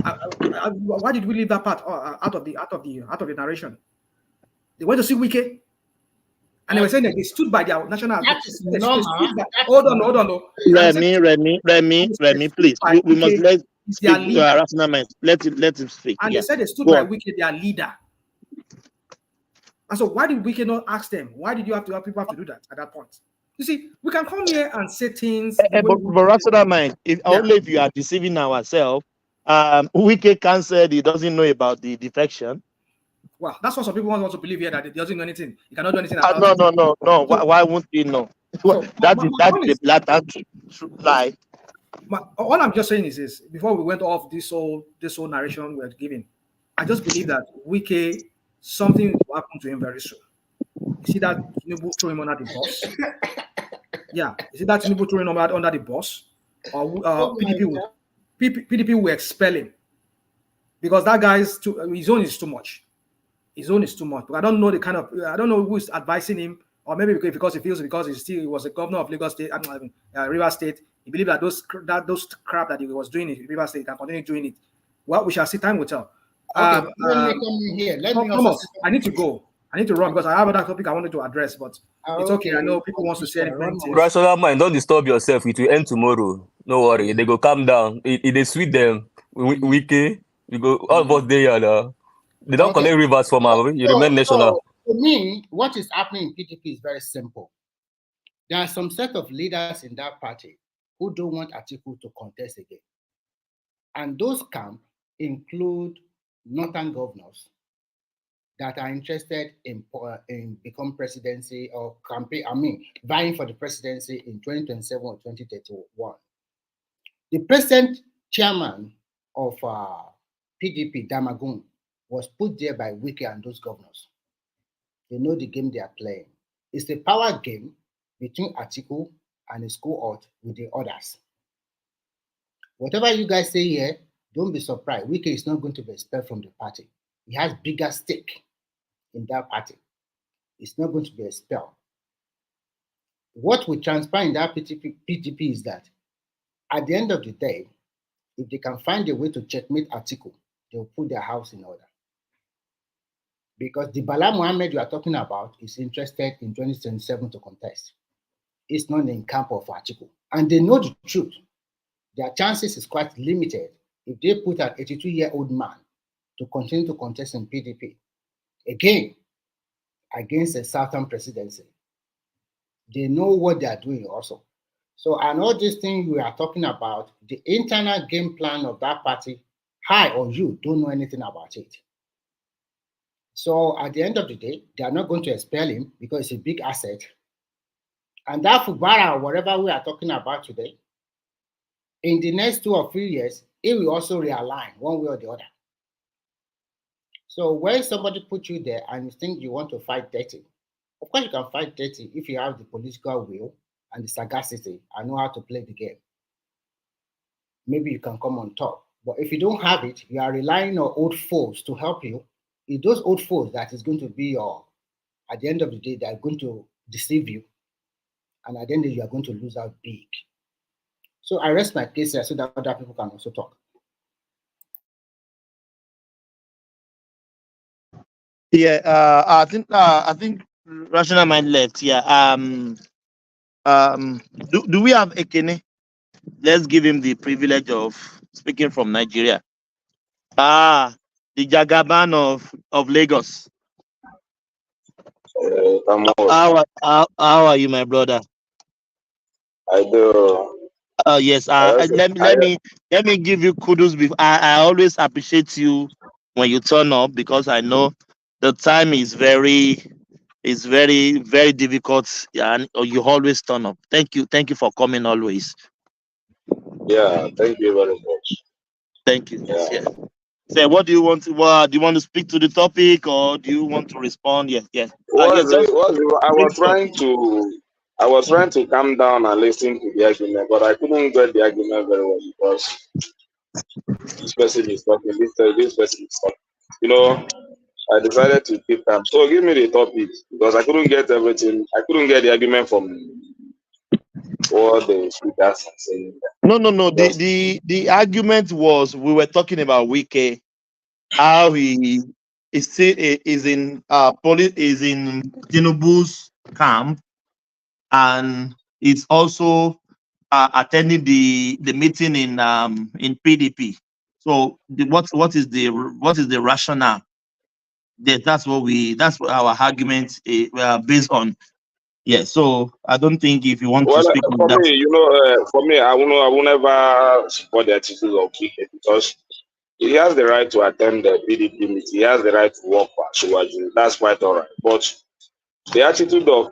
S19: Why did we leave that part out of the narration? They went to see Wiki, and they were saying that they stood by their national.
S21: That is normal.
S19: Hold on.
S20: Remy, please. We must let speak rational mind. Let him speak.
S19: And
S20: Yeah.
S19: they said they stood
S20: Go
S19: by
S20: on.
S19: Wiki, their leader. And so why did Wiki not ask them? Why did you have to people have to do that at that point? You see, we can come here and say things.
S20: But rational mind, only if you are deceiving ourselves. Wiki cancelled. He doesn't know about the defection.
S19: Well, that's what some people want to believe here, that he doesn't know anything. He cannot do anything about it.
S20: No. So, why won't he know? That's the blatant lie.
S19: All I'm just saying is this: before we went off this whole narration we're giving, I just believe that Wiki, something will happen to him very soon. You see that Tinubu throw him under the bus? Yeah, you see that Tinubu throw him under the bus? Or PDP will expel him because that guy's his own is too much. His own is too much. But I don't know I don't know who is advising him, or maybe because he feels he was a governor of Lagos State, River State. He believed that those crap that he was doing in River State, he can continue doing it. Well, we shall see. Time will tell.
S21: Okay, let me come in here. Let me
S19: Thomas, I need to go. I need to run because I have another topic I wanted to address, but it's okay. I know people want to say anything.
S1: Rational mind, don't disturb yourself. It will end tomorrow. No worry. They go calm down. It they sweet them. Wiki, we go all of us there now. They don't collect rivers from our. You remain national.
S21: So, to me, what is happening in PDP is very simple. There are some set of leaders in that party who don't want Atiku to contest again. And those camps include northern governors that are interested in become presidency or campaign, vying for the presidency in 2027 or 2031. The present chairman of PDP, Damagun, was put there by Wiki and those governors. They know the game they are playing. It's a power game between Atiku and his cohort with the others. Whatever you guys say here, don't be surprised. Wiki is not going to be expelled from the party. He has bigger stake in that party. It's not going to be expelled. What will transpire in that PDP is that at the end of the day, if they can find a way to checkmate Atiku, they'll put their house in order. Because the Bala Mohammed you are talking about is interested in 2027 to contest. It's not in camp of Atiku. And they know the truth. Their chances is quite limited if they put an 82-year-old man to continue to contest in PDP. Again, against a Southern presidency. They know what they are doing also. So, and all these things we are talking about, the internal game plan of that party, I or you don't know anything about it. So at the end of the day, they are not going to expel him because it's a big asset. And that Fubara, whatever we are talking about today, in the next 2 or 3 years, it will also realign one way or the other. So when somebody puts you there and you think you want to fight dirty, of course you can fight dirty if you have the political will and the sagacity and know how to play the game. Maybe you can come on top. But if you don't have it, you are relying on old foes to help you. It's those old foes that is going to be at the end of the day, they are going to deceive you. And at the end of the day, you are going to lose out big. So I rest my case here so that other people can also talk.
S20: Yeah, I think rational mind left. Yeah. Do we have Ekene? Let's give him the privilege of speaking from Nigeria. The Jagaban of Lagos. How are you, my brother?
S5: I do.
S20: Yes. Let me give you kudos. I always appreciate you when you turn up, because I know the time is very very difficult, and you always turn up. Thank you for coming always.
S5: Yeah, thank you very much.
S20: Thank you. Yeah. So, what do you want? Do you want to speak to the topic, or do you want to respond? Yes.
S5: I was trying to calm down and listen to the argument, but I couldn't get the argument very well because this person is talking, this person is talking. You know, I decided to keep calm. So give me the topic, because I couldn't get everything. I couldn't get the argument from all the speakers are saying.
S20: No. The argument was, we were talking about Wike, how he is in Tinubu's camp, and it's also attending the meeting in PDP. So what is the rationale? That's what our argument is based on. Yeah. So I don't think, if you want to speak on that.
S5: For me, I will never support the attitude of Wike, because he has the right to attend the PDP meeting. He has the right to work for Asiwaju. That's quite all right. But the attitude of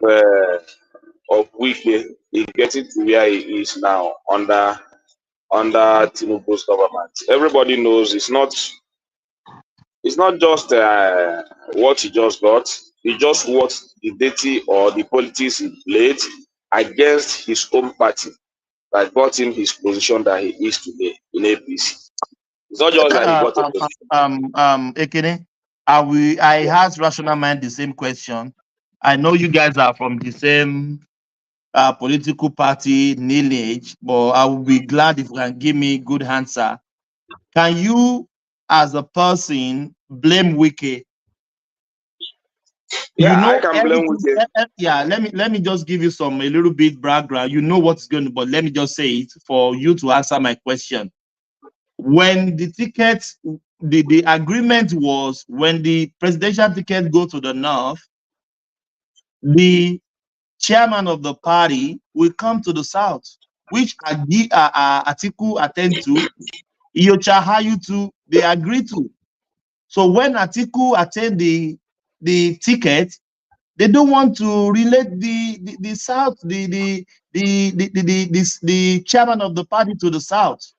S5: Wike is getting to where he is now under Tinubu's government. Everybody knows it's not just what he just got. It's just what the deity or the politics he played against his own party that got him his position that he is today in Nnpc. It's not just that he got a position.
S20: Ekene, I asked Rational Mind the same question. I know you guys are from the same political party lineage, but I will be glad if you can give me a good answer. Can you, as a person, blame Wike?
S5: Yeah, I can blame Wike.
S20: Yeah, let me just give you a little bit background. You know what's going to, but let me just say it for you to answer my question. When the ticket, the agreement was, when the presidential ticket go to the north, the chairman of the party will come to the south, which Atiku attend to, Iyocha Hayutu, they agree to. So when Atiku attend the ticket, they don't want to relate the south, the chairman of the party to the south.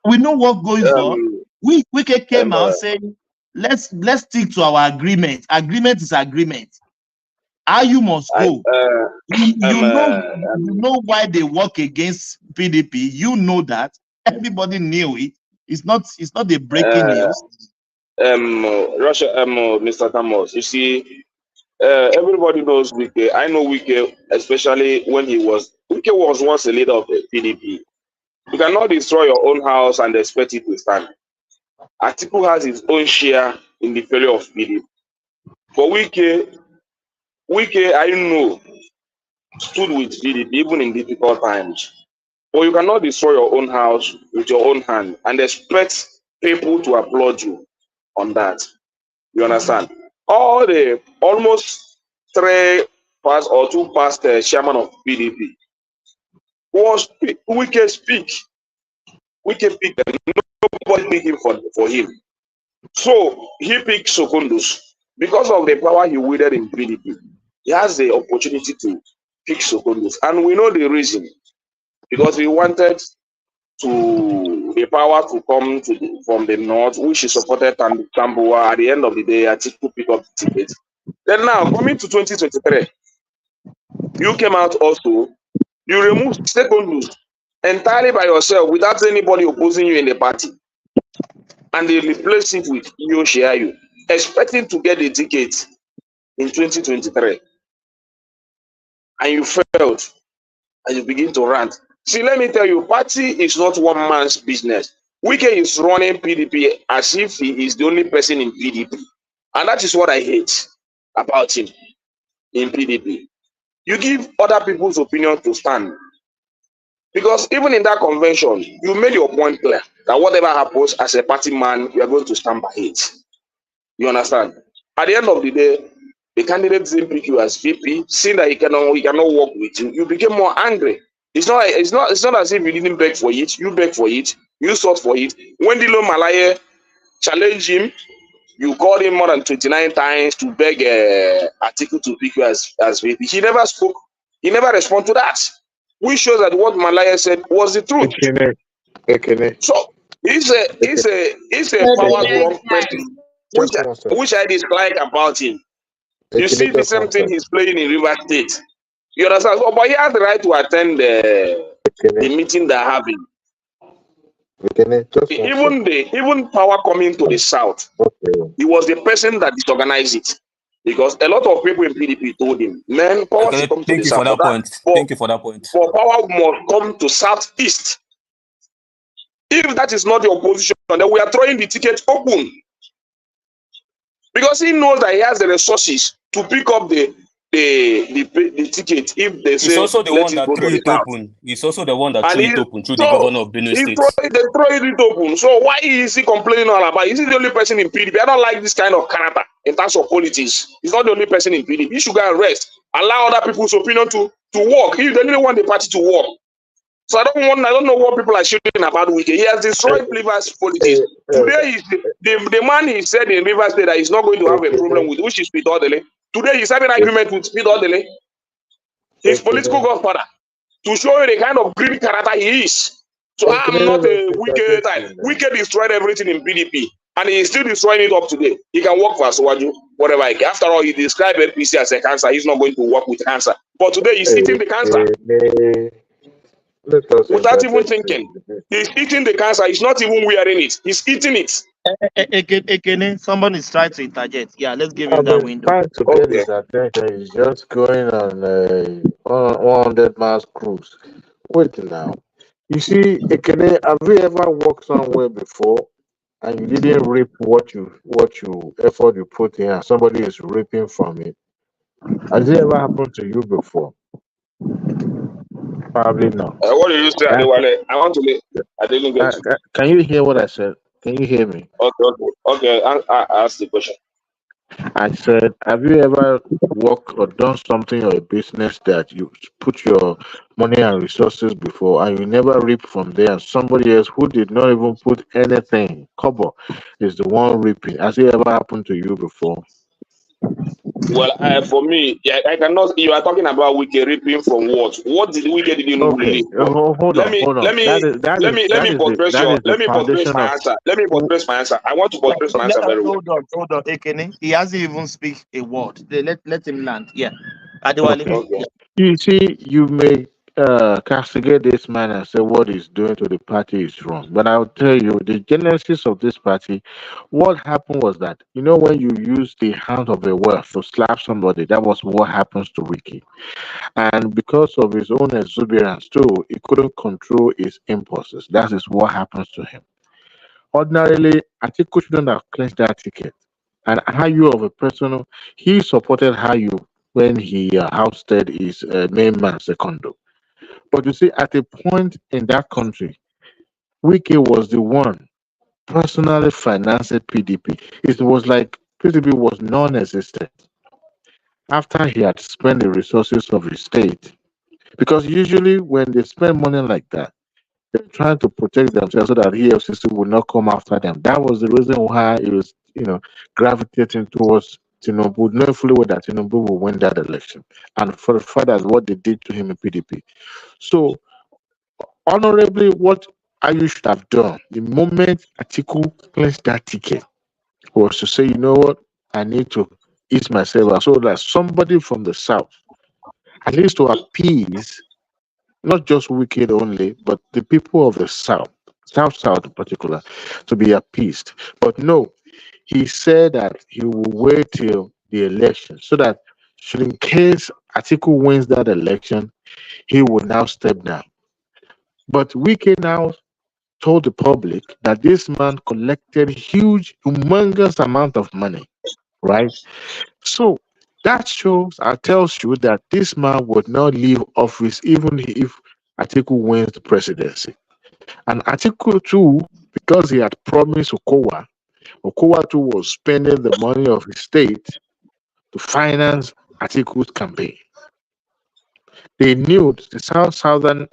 S20: We know what goes on. We came out saying, let's stick to our agreement. Agreement is agreement. You must go. You know why they work against PDP. You know that. Everybody knew it. It's not a breaking news.
S5: Russia, Mr. Thomas, you see, everybody knows Wike. I know Wike, especially when Wike was once a leader of the PDP. You cannot destroy your own house and expect it to stand. Atiku has his own share in the failure of PDP. For Wike, I know, stood with PDP even in difficult times. But you cannot destroy your own house with your own hand and expect people to applaud you on that. You understand? All the almost 3 past or 2 past chairman of PDP was Wike speak. Wike speak. Nobody pick him for him. So he picked Secondus because of the power he wielded in PDP. He has the opportunity to pick Secondus, and we know the reason, because he wanted the power to come from the north, which he supported Tambuwa. At the end of the day, Atiku pick up the ticket. Then now, coming to 2023, you came out also, you removed Secondus entirely by yourself without anybody opposing you in the party. And they replaced it with Yoshiayu, expecting to get the ticket in 2023. And you failed, and you begin to rant. See, let me tell you, party is not one man's business. Wike is running PDP as if he is the only person in PDP. And that is what I hate about him in PDP. You give other people's opinion to stand. Because even in that convention, you made your point clear that whatever happens as a party man, you are going to stand by it. You understand? At the end of the day, the candidate didn't pick you as VP, seeing that he cannot work with you. You became more angry. It's not as if you didn't beg for it. You begged for it. You sought for it. When Dilo Malaye challenged him, you called him more than 29 times to beg Atiku to pick you as VP. He never spoke. He never responded to that. Which shows that what Malaya said was the truth. So he's a power-drunk person, which I dislike about him. You see the same thing he's playing in River State. You understand? So, but he has the right to attend the meeting they're having. Even power coming to the south, he was the person that disorganized it. Because a lot of people in PDP told him, man, power should come to the south.
S1: Thank you for that point.
S5: For power must come to southeast. If that is not the opposition, then we are throwing the ticket open. Because he knows that he has the resources to pick up the ticket if they say.
S1: He's also the one that threw it open. He's also the one that threw it open through the governor of Benue State.
S5: They throw it open. So why is he complaining all about? Is he the only person in PDP? I don't like this kind of character in terms of politics. He's not the only person in PDP. He should go and rest. Allow other people's opinion to work. He didn't want the party to work. So I don't know what people are shooting about Wike. He has destroyed Rivers politics. Today, the man he said in Rivers State that he's not going to have a problem with, which is Peter Odele. Today he's having an argument with Peter Odele, his political godfather, to show you the kind of greedy character he is. So I'm not a wicked type. Wicked destroyed everything in PDP, and he's still destroying it up today. He can work for Aswaju, whatever. After all, he described Nnpc as a cancer. He's not going to work with cancer. But today he's eating the cancer. Without even thinking. He's eating the cancer. He's not even wearing it. He's eating it.
S20: Ekene, someone is trying to interject. Yeah, let's give him that window.
S14: Trying to get his attention. He's just going on a 100 miles cruise. Wait now. You see, Ekene, have you ever walked somewhere before and you didn't reap what you effort you put in and somebody is reaping from it? Has it ever happened to you before? Probably not.
S5: What did you say, Adewale? I want to. I didn't get you.
S14: Can you hear what I said? Can you hear me?
S5: Okay. I asked the question.
S14: I said, have you ever worked or done something or a business that you put your money and resources before and you never reap from there, and somebody else who did not even put anything, cover, is the one reaping? Has it ever happened to you before?
S5: Well, for me, I cannot. You are talking about Wike reaping from what? What did Wike didn't really?
S14: Hold on.
S5: Let me buttress my answer. Let me buttress my answer. I want to buttress my answer very well.
S20: Hold on, Ekene. He hasn't even speak a word. Let him land. Yeah. Adewale.
S14: Okay. You see, you may castigate this man and say what he's doing to the party is wrong. But I'll tell you, the genesis of this party, what happened was that, when you use the hand of a wealth to slap somebody, that was what happens to Ricky. And because of his own exuberance too, he couldn't control his impulses. That is what happens to him. Ordinarily, Atiku shouldn't have clinched that ticket. And Hayu of a person, he supported Hayu when he ousted his main man, Secondo. But you see, at a point in that country, Wike was the one personally financing PDP. It was like PDP was non-existent after he had spent the resources of his state. Because usually when they spend money like that, they're trying to protect themselves so that EFCC will not come after them. That was the reason why it was, gravitating towards Tinubu, knowing fully well that Tinubu will win that election. And for the fact that what they did to him in PDP. So, honorably, what you should have done the moment Atiku clinched that ticket was to say, you know what, I need to ease myself out so that somebody from the south, at least to appease not just Wicked only, but the people of the south in particular, to be appeased. But no, he said that he will wait till the election so that should in case Atiku wins that election, he will now step down. But Wike now told the public that this man collected humongous amount of money, right? So that tells you that this man would not leave office even if Atiku wins the presidency. And Atiku too, because he had promised Okowa too was spending the money of his state to finance Atiku's campaign. They knew the southern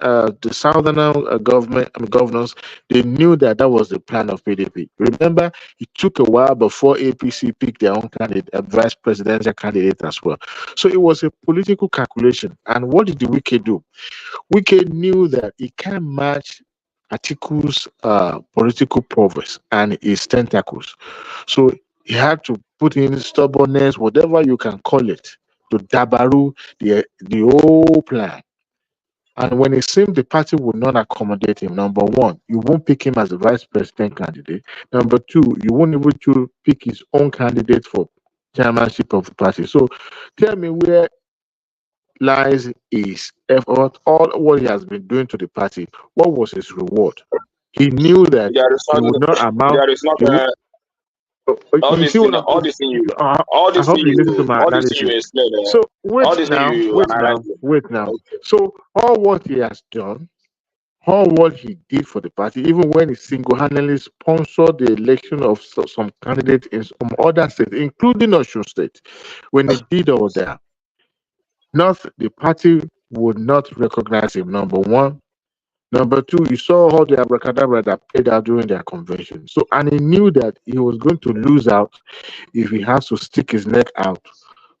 S14: governors. They knew that was the plan of PDP. Remember, it took a while before APC picked their own candidate, a vice presidential candidate as well. So it was a political calculation. And what did the Wike do? Wike knew that he can't match Atiku's political prowess and his tentacles. So he had to put in stubbornness, whatever you can call it, to dabaru the whole plan. And when it seemed the party would not accommodate him, number one, you won't pick him as a vice president candidate. Number two, you won't able to pick his own candidate for chairmanship of the party. So tell me where lies his effort, all what he has been doing to the party. What was his reward? He knew that he would not amount.
S5: There is not all
S14: You
S5: this
S14: see
S5: thing,
S14: what
S5: all this thing you,
S14: I hope you listen to my
S5: all this thing you
S14: analysis.
S5: explain.
S14: So
S5: All this thing you analyze.
S14: wait now. So all what he has done, all what he did for the party, even when he single-handedly sponsored the election of some candidates in some other states, including Osun State, when he did all that, the party would not recognize him. Number one. Number two, you saw all the abracadabra that played out during their convention. So, and he knew that he was going to lose out if he has to stick his neck out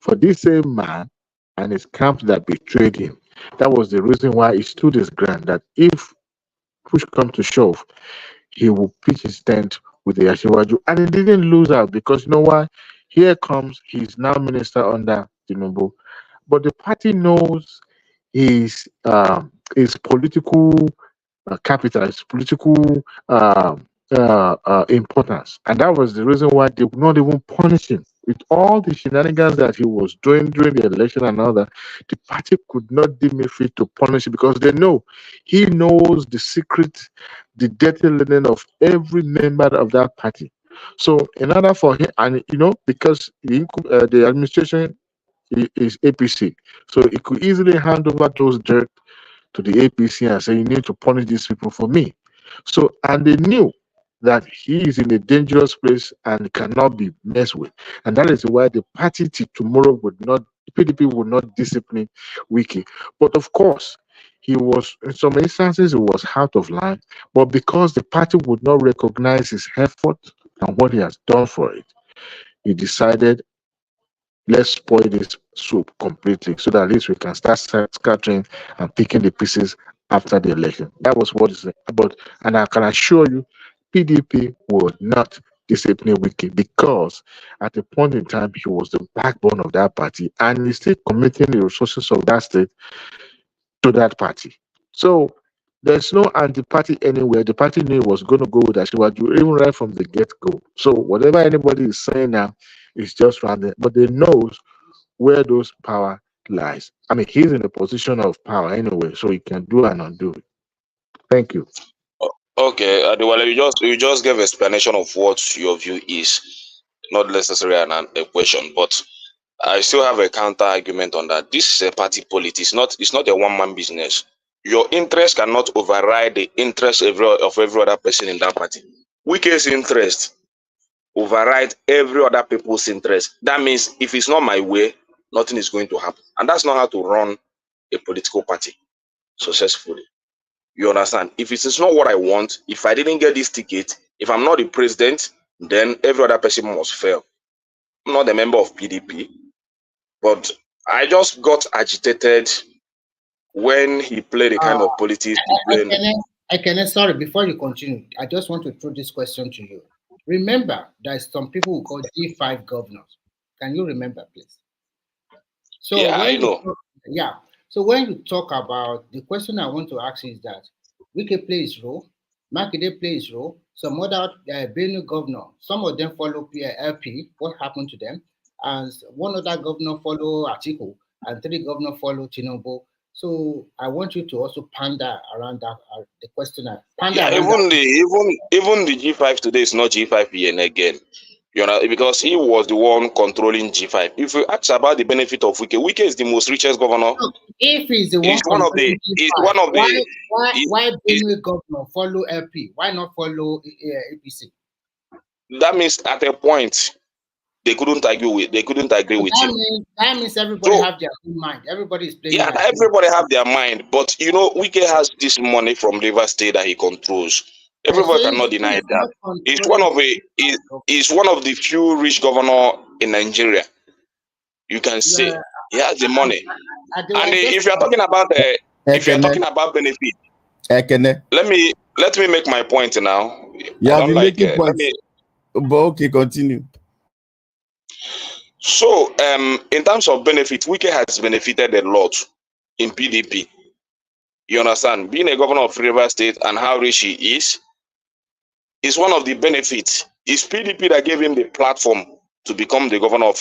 S14: for this same man and his camp that betrayed him. That was the reason why he stood his ground, that if push comes to shove, he will pitch his tent with the Yashiwaju. And he didn't lose out because you know why? Here comes, he's now minister under Tinubu. But the party knows his political capital, his political importance. And that was the reason why they would not even punish him. With all the shenanigans that he was doing during the election and all that, the party could not deem it fit to punish him because they know he knows the secret, the dirty linen of every member of that party. So in order for him, and because the administration is APC, so he could easily hand over those dirt to the APC and say, you need to punish these people for me. So, and they knew that he is in a dangerous place and cannot be messed with. And that is why the party tomorrow PDP would not discipline Wiki. But of course, he was, in some instances, he was out of line. But because the party would not recognize his effort and what he has done for it, he decided, let's spoil this soup completely so that at least we can start scattering and picking the pieces after the election. That was what it's about. And I can assure you, PDP would not discipline Wiki because at the point in time, he was the backbone of that party and he's still committing the resources of that state to that party. So there's no anti-party anywhere. The party knew it was going to go with Ashiwaju even right from the get-go. So whatever anybody is saying now is just random, but they knows where those power lies. I mean, he's in a position of power anyway, so he can do and undo it. Thank you.
S5: Okay, Adewale, you just gave explanation of what your view is, not necessarily a question, but I still have a counter argument on that. This is a party politics, it's not a one-man business. Your interest cannot override the interest of every other person in that party. Wike's interest override every other people's interest. That means if it's not my way, nothing is going to happen. And that's not how to run a political party successfully. You understand? If it is not what I want, if I didn't get this ticket, if I'm not the president, then every other person must fail. I'm not a member of PDP, but I just got agitated when he played the kind of politics he played.
S21: Sorry, before you continue, I just want to throw this question to you. Remember, there's some people who call G5 governors. Can you remember, please? So
S5: yeah, I know.
S21: So when you talk about the question I want to ask you is that Wike play his role, Makinde play his role, some other Benue governor, some of them follow LP, what happened to them? And one other governor follow Atiku, and 3 governors follow Tinubu. So I want you to also ponder around that the question.
S5: Even the G5 today is not G5 again. You know, because he was the one controlling G5. If you ask about the benefit of Wike is the most richest governor.
S21: Look, if he's the one
S5: He's one of the. He's one of the.
S21: why Benue governor follow LP? Why not follow APC?
S5: That means at a point they couldn't agree with him.
S21: That means everybody have their own mind. Everybody is playing.
S5: Yeah, everybody have their mind, but you know, Wike has this money from Rivers State that he controls. Everybody cannot deny that. He's one of the few rich governor in Nigeria. You can say he has the money. And if you are talking about benefit, let me make my point now.
S3: Yeah, I don't like it. But okay, continue.
S5: So, in terms of benefit, Wike has benefited a lot in PDP. You understand? Being a governor of Rivers State and how rich he is one of the benefits. It's PDP that gave him the platform to become the governor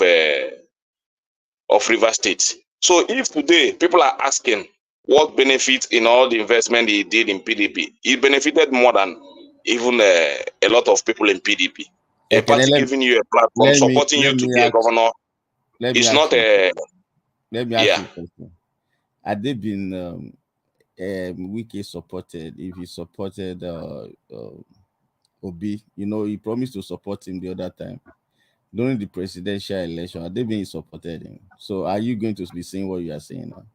S5: of Rivers State. So, if today people are asking what benefit in all the investment he did in PDP, he benefited more than even a lot of people in PDP. A party giving you a platform, supporting you to be a governor. It's not a.
S3: Let me ask you a question. Had they been Wike supported? If he supported Obi, you know, he promised to support him the other time during the presidential election. Had they been supported him? So, are you going to be saying what you are saying now?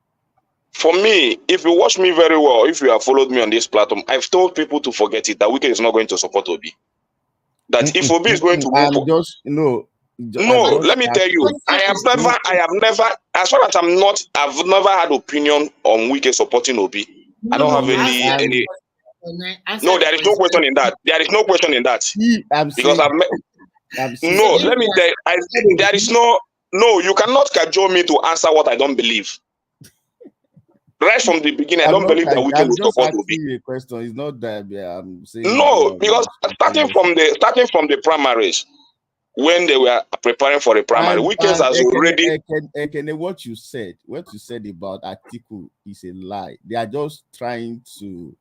S5: For me, if you watch me very well, if you have followed me on this platform, I've told people to forget it that Wike is not going to support Obi. That if Obi is going to move, let me tell you, I have never, as far as I've never had opinion on Wike supporting Obi. I don't have any. No, there is no question in that. There is no question in that. Because I've met. No, let me tell you, there is no. You cannot cajole me to answer what I don't believe. Right from the beginning, I don't believe that Wike will support Obi.
S3: A question. It's not that I'm saying.
S5: No, because starting from the primaries, when they were preparing for the primary, Wike has already.
S3: What you said about Atiku is a lie. They are just trying to.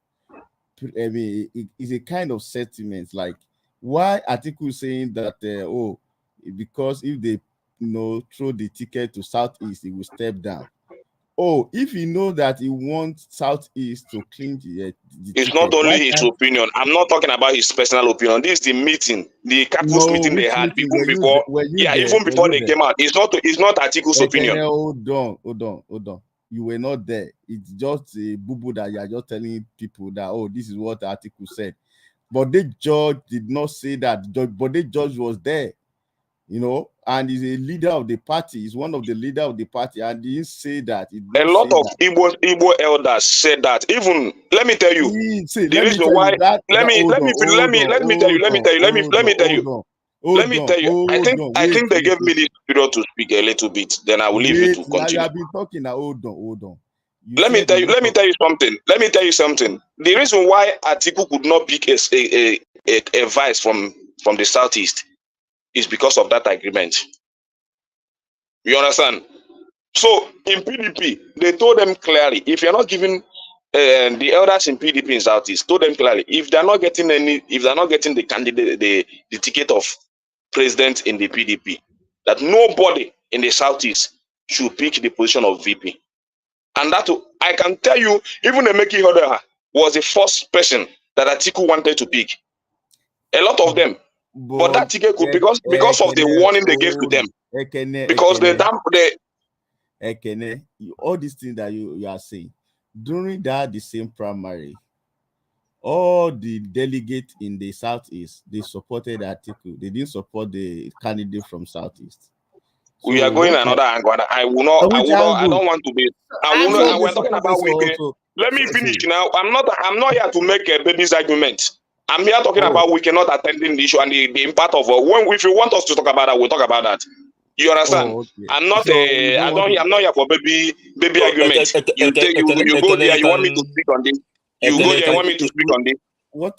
S3: I mean, it's a kind of sentiment. Like, why Atiku saying that? Because if they throw the ticket to Southeast, he will step down. Oh, if you know that he wants Southeast to clean the
S5: it's not only his opinion. I'm not talking about his personal opinion. This is the meeting, the caucus meeting they had even before. Even before they came out. It's not Atiku's opinion.
S3: Hold on. You were not there. It's just a boo-boo that you are just telling people that, this is what the article said. But the judge did not say that. But the judge was there. And he's a leader of the party. He's one of the leaders of the party, and he didn't say that.
S5: A lot of Igbo elders said that. Even let me tell you, the reason why. Let me tell you. I think they gave me this period to speak a little bit. Then I will leave you to continue.
S3: You have been talking now. Hold on.
S5: Let me tell you something. The reason why Atiku could not pick a vice from the Southeast is because of that agreement. You understand? So in PDP, they told them clearly, if you're not giving the elders in PDP in Southeast, told them clearly, if they're not getting the candidate, the ticket of president in the PDP, that nobody in the Southeast should pick the position of VP. And that I can tell you, even Emeki Hodeha was the first person that Atiku wanted to pick. A lot of them. But that ticket could because of the warning they gave to them. Because
S3: all these things that you are saying during the same primary, all the delegates in the Southeast, they supported Atiku. They didn't support the candidate from Southeast.
S5: So we are going another angle. I don't want to be. We're talking about Wike. Let me finish now. I'm not here to make a baby's argument. I'm here talking about Wike not attending the issue and the impact of if you want us to talk about that, we'll talk about that. You understand? I'm not I'm not here for baby argument. You go there, you want me to speak on this. You go there, you want me to speak on this.
S1: You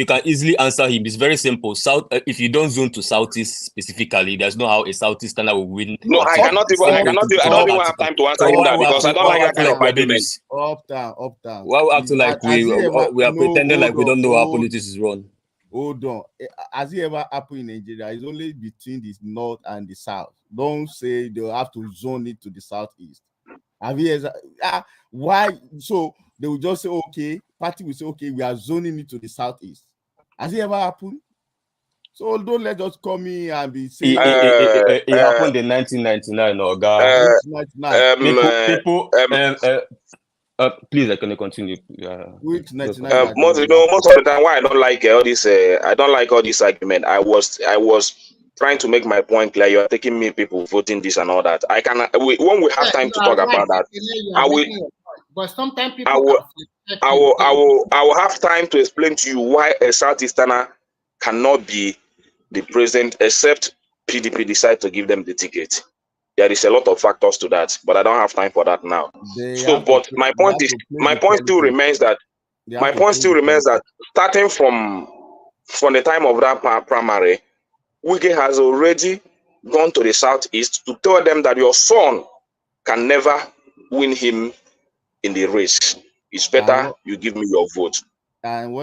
S1: can easily answer him. It's very simple. If you don't zone to Southeast specifically, there's no how a Southeasterner will win.
S5: No, I don't even have time to answer him that because I don't like that kind of argument.
S3: Up down.
S1: Why we acting like we are pretending like we don't know how politics is run?
S3: hold on. Has it ever happened in Nigeria? It's only between the north and the south. Don't say they'll have to zone it to the southeast. Have you ever, why? So they will just say, okay, party will say, okay, we are zoning it to the southeast. Has it ever happened? So don't let us come in and be saying
S1: it happened in 1999, please, I can continue.
S3: Which
S5: most of the time, why I don't like all this. I don't like all this argument. I was trying to make my point clear. You are taking me people voting this and all that. I can when we have time to talk about that. I will.
S21: But sometimes people
S5: I will have time to explain to you why a Southeasterner cannot be the president except PDP decide to give them the ticket. There is a lot of factors to that, but I don't have time for that now. But my point still remains that starting from the time of that primary, Wike has already gone to the southeast to tell them that your son can never win him in the race. It's better you give me your vote.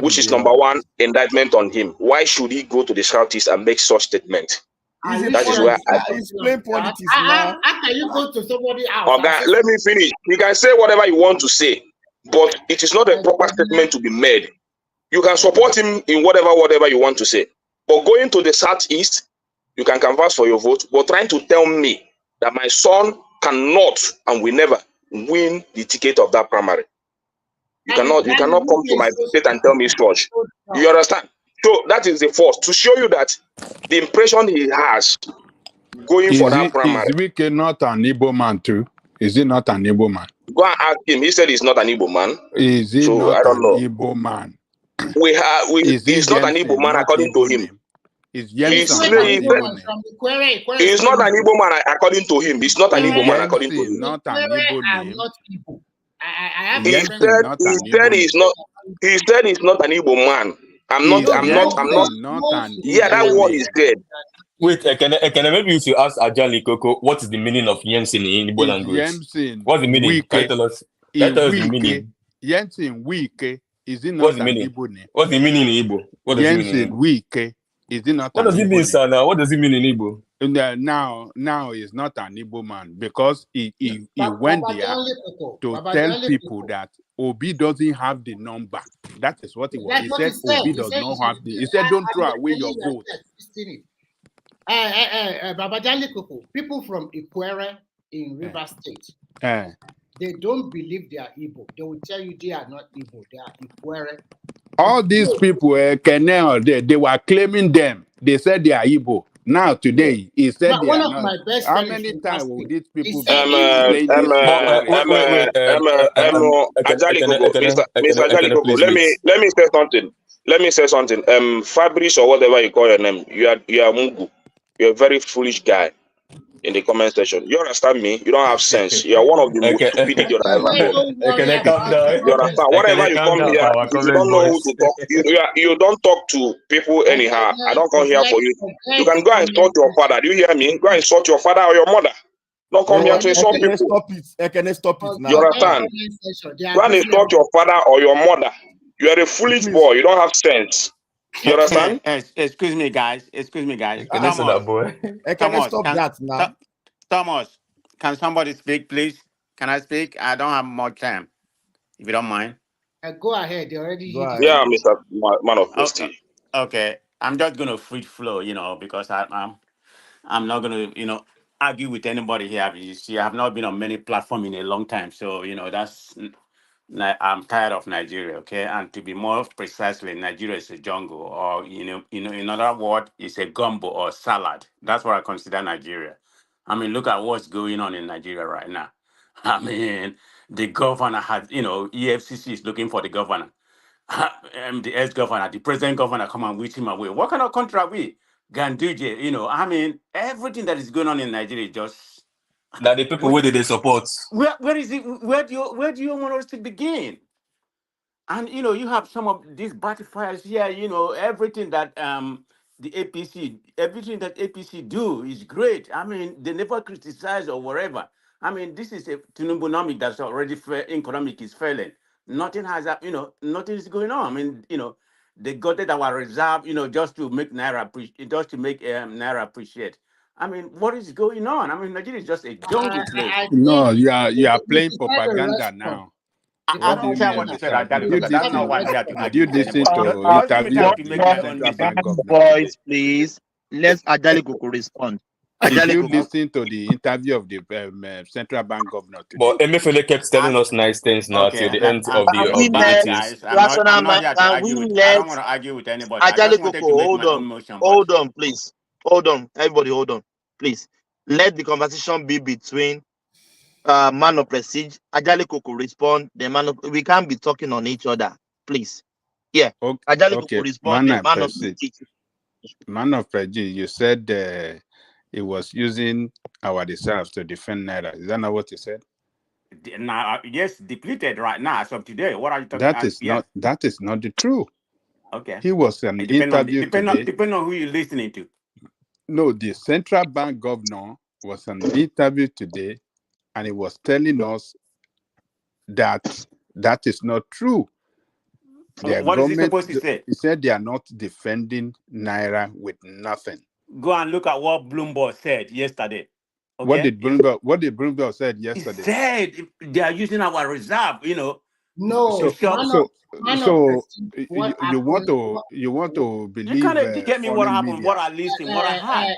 S5: Which is number one indictment on him. Why should he go to the southeast and make such statement? That is where I
S21: explain politics now. How can you go to somebody else?
S5: Okay, let me finish. You can say whatever you want to say, but it is not a proper statement to be made. You can support him in whatever you want to say, but going to the southeast, you can canvass for your vote. But trying to tell me that my son cannot and will never win the ticket of that primary. You cannot come to my state and tell me such. You understand? So that is the first to show you that the impression he has going for that primary.
S12: Is Wike not an Igbo man too? Is he not an Igbo man?
S5: Go and ask him. He said he's not an Igbo man.
S12: Is he not
S5: I don't
S12: an
S5: know.
S12: Igbo man?
S5: He's not an Igbo man according to him.
S12: He's
S5: not an Igbo man according to him. He's not an Igbo man according to him.
S12: Not an Igbo name.
S5: He said he's not an Igbo man. I'm not. Yeah, that one is dead.
S1: Wait, maybe you should ask Ajali Koko what is the meaning of Yensin in Igbo language? What's the meaning? Can you tell us the meaning?
S12: Yensin Wike is it not an Igbo name?
S1: What's the meaning in Igbo? What does it mean?
S12: Yensin Wike is it not?
S1: What does it mean, sir? Now, what does it mean in Igbo?
S12: Now he's not an Igbo man because he went there to tell people that Obi doesn't have the number. That is what he was. He said Obi does not have the. He said don't throw away your vote.
S21: Babajali Koko, people from Ikwere in River State, they don't believe they are Igbo. They will tell you they are not Igbo. They are Ikwere.
S12: All these people, they were claiming them. They said they are Igbo. Now today, he said they
S21: one
S12: are
S21: of
S12: not.
S21: my best
S12: How
S21: friends
S12: many
S21: from
S12: times
S21: Boston,
S12: will these people
S5: Ajali Koko, Mr. Ajali Koko, let me say something. Fabrice or whatever you call your name, you are Mugu. You're a very foolish guy in the comment section. You understand me? You don't have sense. You are one of the most stupid idiots I ever met. You understand? Whatever you come here, if you don't know who to talk, you don't talk to people anyhow. I don't come here for you. You can go and insult your father. Do you hear me? Go and insult your father or your mother. Don't come here to insult people.
S3: Stop it now.
S5: You understand? Go and insult your father or your mother. You are a foolish boy. You don't have sense. You understand?
S7: Excuse me, guys. Thomas, can somebody speak, please? Can I speak? I don't have more time, if you don't mind.
S21: Go ahead. They already.
S5: Yeah, Mr. Man of Prestige.
S7: Okay, I'm just gonna free flow, because I'm not gonna, argue with anybody here. You see, I have not been on many platforms in a long time, so that's. I'm tired of Nigeria, okay? And to be more precisely, Nigeria is a jungle, or in other words, it's a gumbo or salad. That's what I consider Nigeria. I mean, look at what's going on in Nigeria right now. I mean, the governor has, EFCC is looking for the governor, the ex-governor, the present governor come and wish him away. What kind of country are we? Ganduje, I mean, everything that is going on in Nigeria is just.
S1: That the people where they support.
S7: Where is it? Where do you want us to begin? And you have some of these battlefiers here. Everything that everything that APC do is great. I mean, they never criticize or whatever. I mean, this is a Tinubu that's already economic is failing. Nothing has nothing is going on. I mean, They gutted our reserve, just to make naira appreciate. I mean, what is going on? I mean, Nigeria is just a jungle place.
S21: I
S12: No,
S21: think
S12: you are
S21: they
S12: playing
S21: deserve a
S12: propaganda
S21: response.
S12: now.
S7: I
S12: What do
S7: don't
S12: you
S7: care
S12: mean
S7: what you said,
S12: reserve? Did you
S7: Because that's not
S12: listen?
S7: why I'm here to
S12: Did
S7: argue
S12: you
S7: with
S12: listen
S7: anybody.
S12: to
S7: Just give me
S12: interview
S7: time
S12: of
S7: to make
S12: the
S7: my own
S12: central
S7: decision.
S12: bank governor today?
S20: Boys, please. Let Ajali Koko respond.
S12: Did
S20: Ajali
S12: you
S20: Koko.
S12: listen to the interview of the central bank governor today?
S1: But Emefiele kept telling us nice things now till
S7: Okay,
S1: the end of
S20: Can
S1: the
S20: we let
S1: meetings.
S7: guys,
S20: rational
S7: I'm not
S20: man?
S7: here to
S20: Can
S7: argue
S20: we
S7: with. I
S20: let
S7: don't want to argue with anybody. I
S20: Ajali
S7: just
S20: Koko?
S7: wanted to make
S20: Hold
S7: my own
S20: on,
S7: motion. But
S20: hold on, please. Hold on, everybody, hold on, please. Let the conversation be between man of prestige. Ajali Koko respond. The man of, we can't be talking on each other, please. Yeah, Ajali Koko
S12: Okay,
S20: respond. The man of
S12: prestige.
S20: prestige.
S12: Man of prestige, you said he was using our reserves to defend naira. Is that not what you said?
S7: now, yes, depleted right now as of today. What are you talking?
S12: That is not the truth.
S7: Okay.
S12: He was an
S7: It depend
S12: interview
S7: on who you're listening to.
S12: No, the central bank governor was an interview today, and he was telling us that is not true. Their
S7: What is he
S12: government,
S7: supposed to say?
S12: he said they are not defending naira with nothing.
S7: Go and look at what Bloomberg said yesterday. Okay.
S12: What did Bloomberg said yesterday?
S7: He said they are using our reserve,
S21: No,
S7: to shop.
S12: You want to believe
S7: You can't educate me what
S12: foreign
S7: happened,
S12: media.
S7: what I listened, what I heard.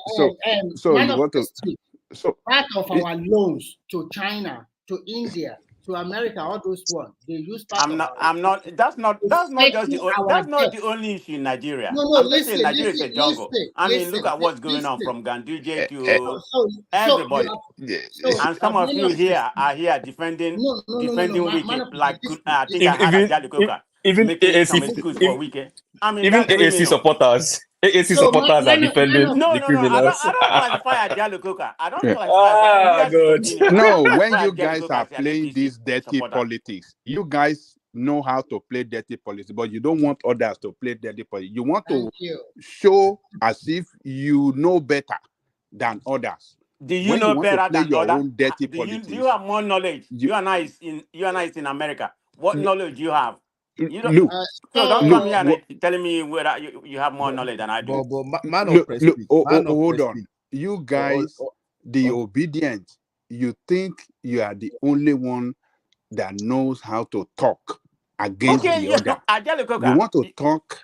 S12: So
S21: man
S12: you
S21: of
S12: want to
S21: prestige,
S12: so
S21: part of our loans to China, to India, to America, all those ones, they use part of our
S7: I'm not that's not just
S21: our
S7: that's not
S21: debt.
S7: the only issue in Nigeria.
S21: No,
S7: I'm just saying
S21: listen,
S7: Nigeria is a jungle. I mean, look at what's going on from Ganduje to everybody. And some of
S21: man
S7: you
S21: of
S7: here
S21: prestige.
S7: are here defending
S21: Man
S7: Wike.
S21: of
S7: Like
S21: prestige,
S7: I think I had a Jali Coca
S1: Even
S7: making some
S1: AAC,
S7: excuse for Wike. I mean,
S1: even
S7: that's
S1: AAC
S7: criminal.
S1: supporters are defending
S7: No,
S1: the criminals.
S7: I don't classify Ajalo Coca. I don't
S12: Yeah.
S7: classify. We are
S1: God.
S7: continue. I
S12: No,
S7: don't
S12: when
S7: classify
S12: you
S7: Ajalo
S12: guys
S7: Coca
S12: are
S7: as an
S12: playing
S7: APC
S12: this dirty
S7: supporter.
S12: politics, you guys know how to play dirty politics, but you don't want others to play dirty politics. You want to show as if you know better than others.
S7: Do you
S12: When
S7: know
S12: you want to
S7: better
S12: play
S7: than
S12: your
S7: others?
S12: own dirty
S7: Do you
S12: politics,
S7: have more knowledge? You and I is in America. What knowledge do you have? You don't.
S12: look,
S7: So don't come here and telling me whether you have more
S3: But,
S7: knowledge than I do.
S3: man of
S12: look,
S3: prestige, man of
S12: hold
S3: prestige.
S12: on. You guys, the obedient, you think you are the only one that knows how to talk against
S7: Okay,
S12: the
S7: yeah,
S12: other.
S7: Ajalo
S12: You
S7: Coca.
S12: want to talk,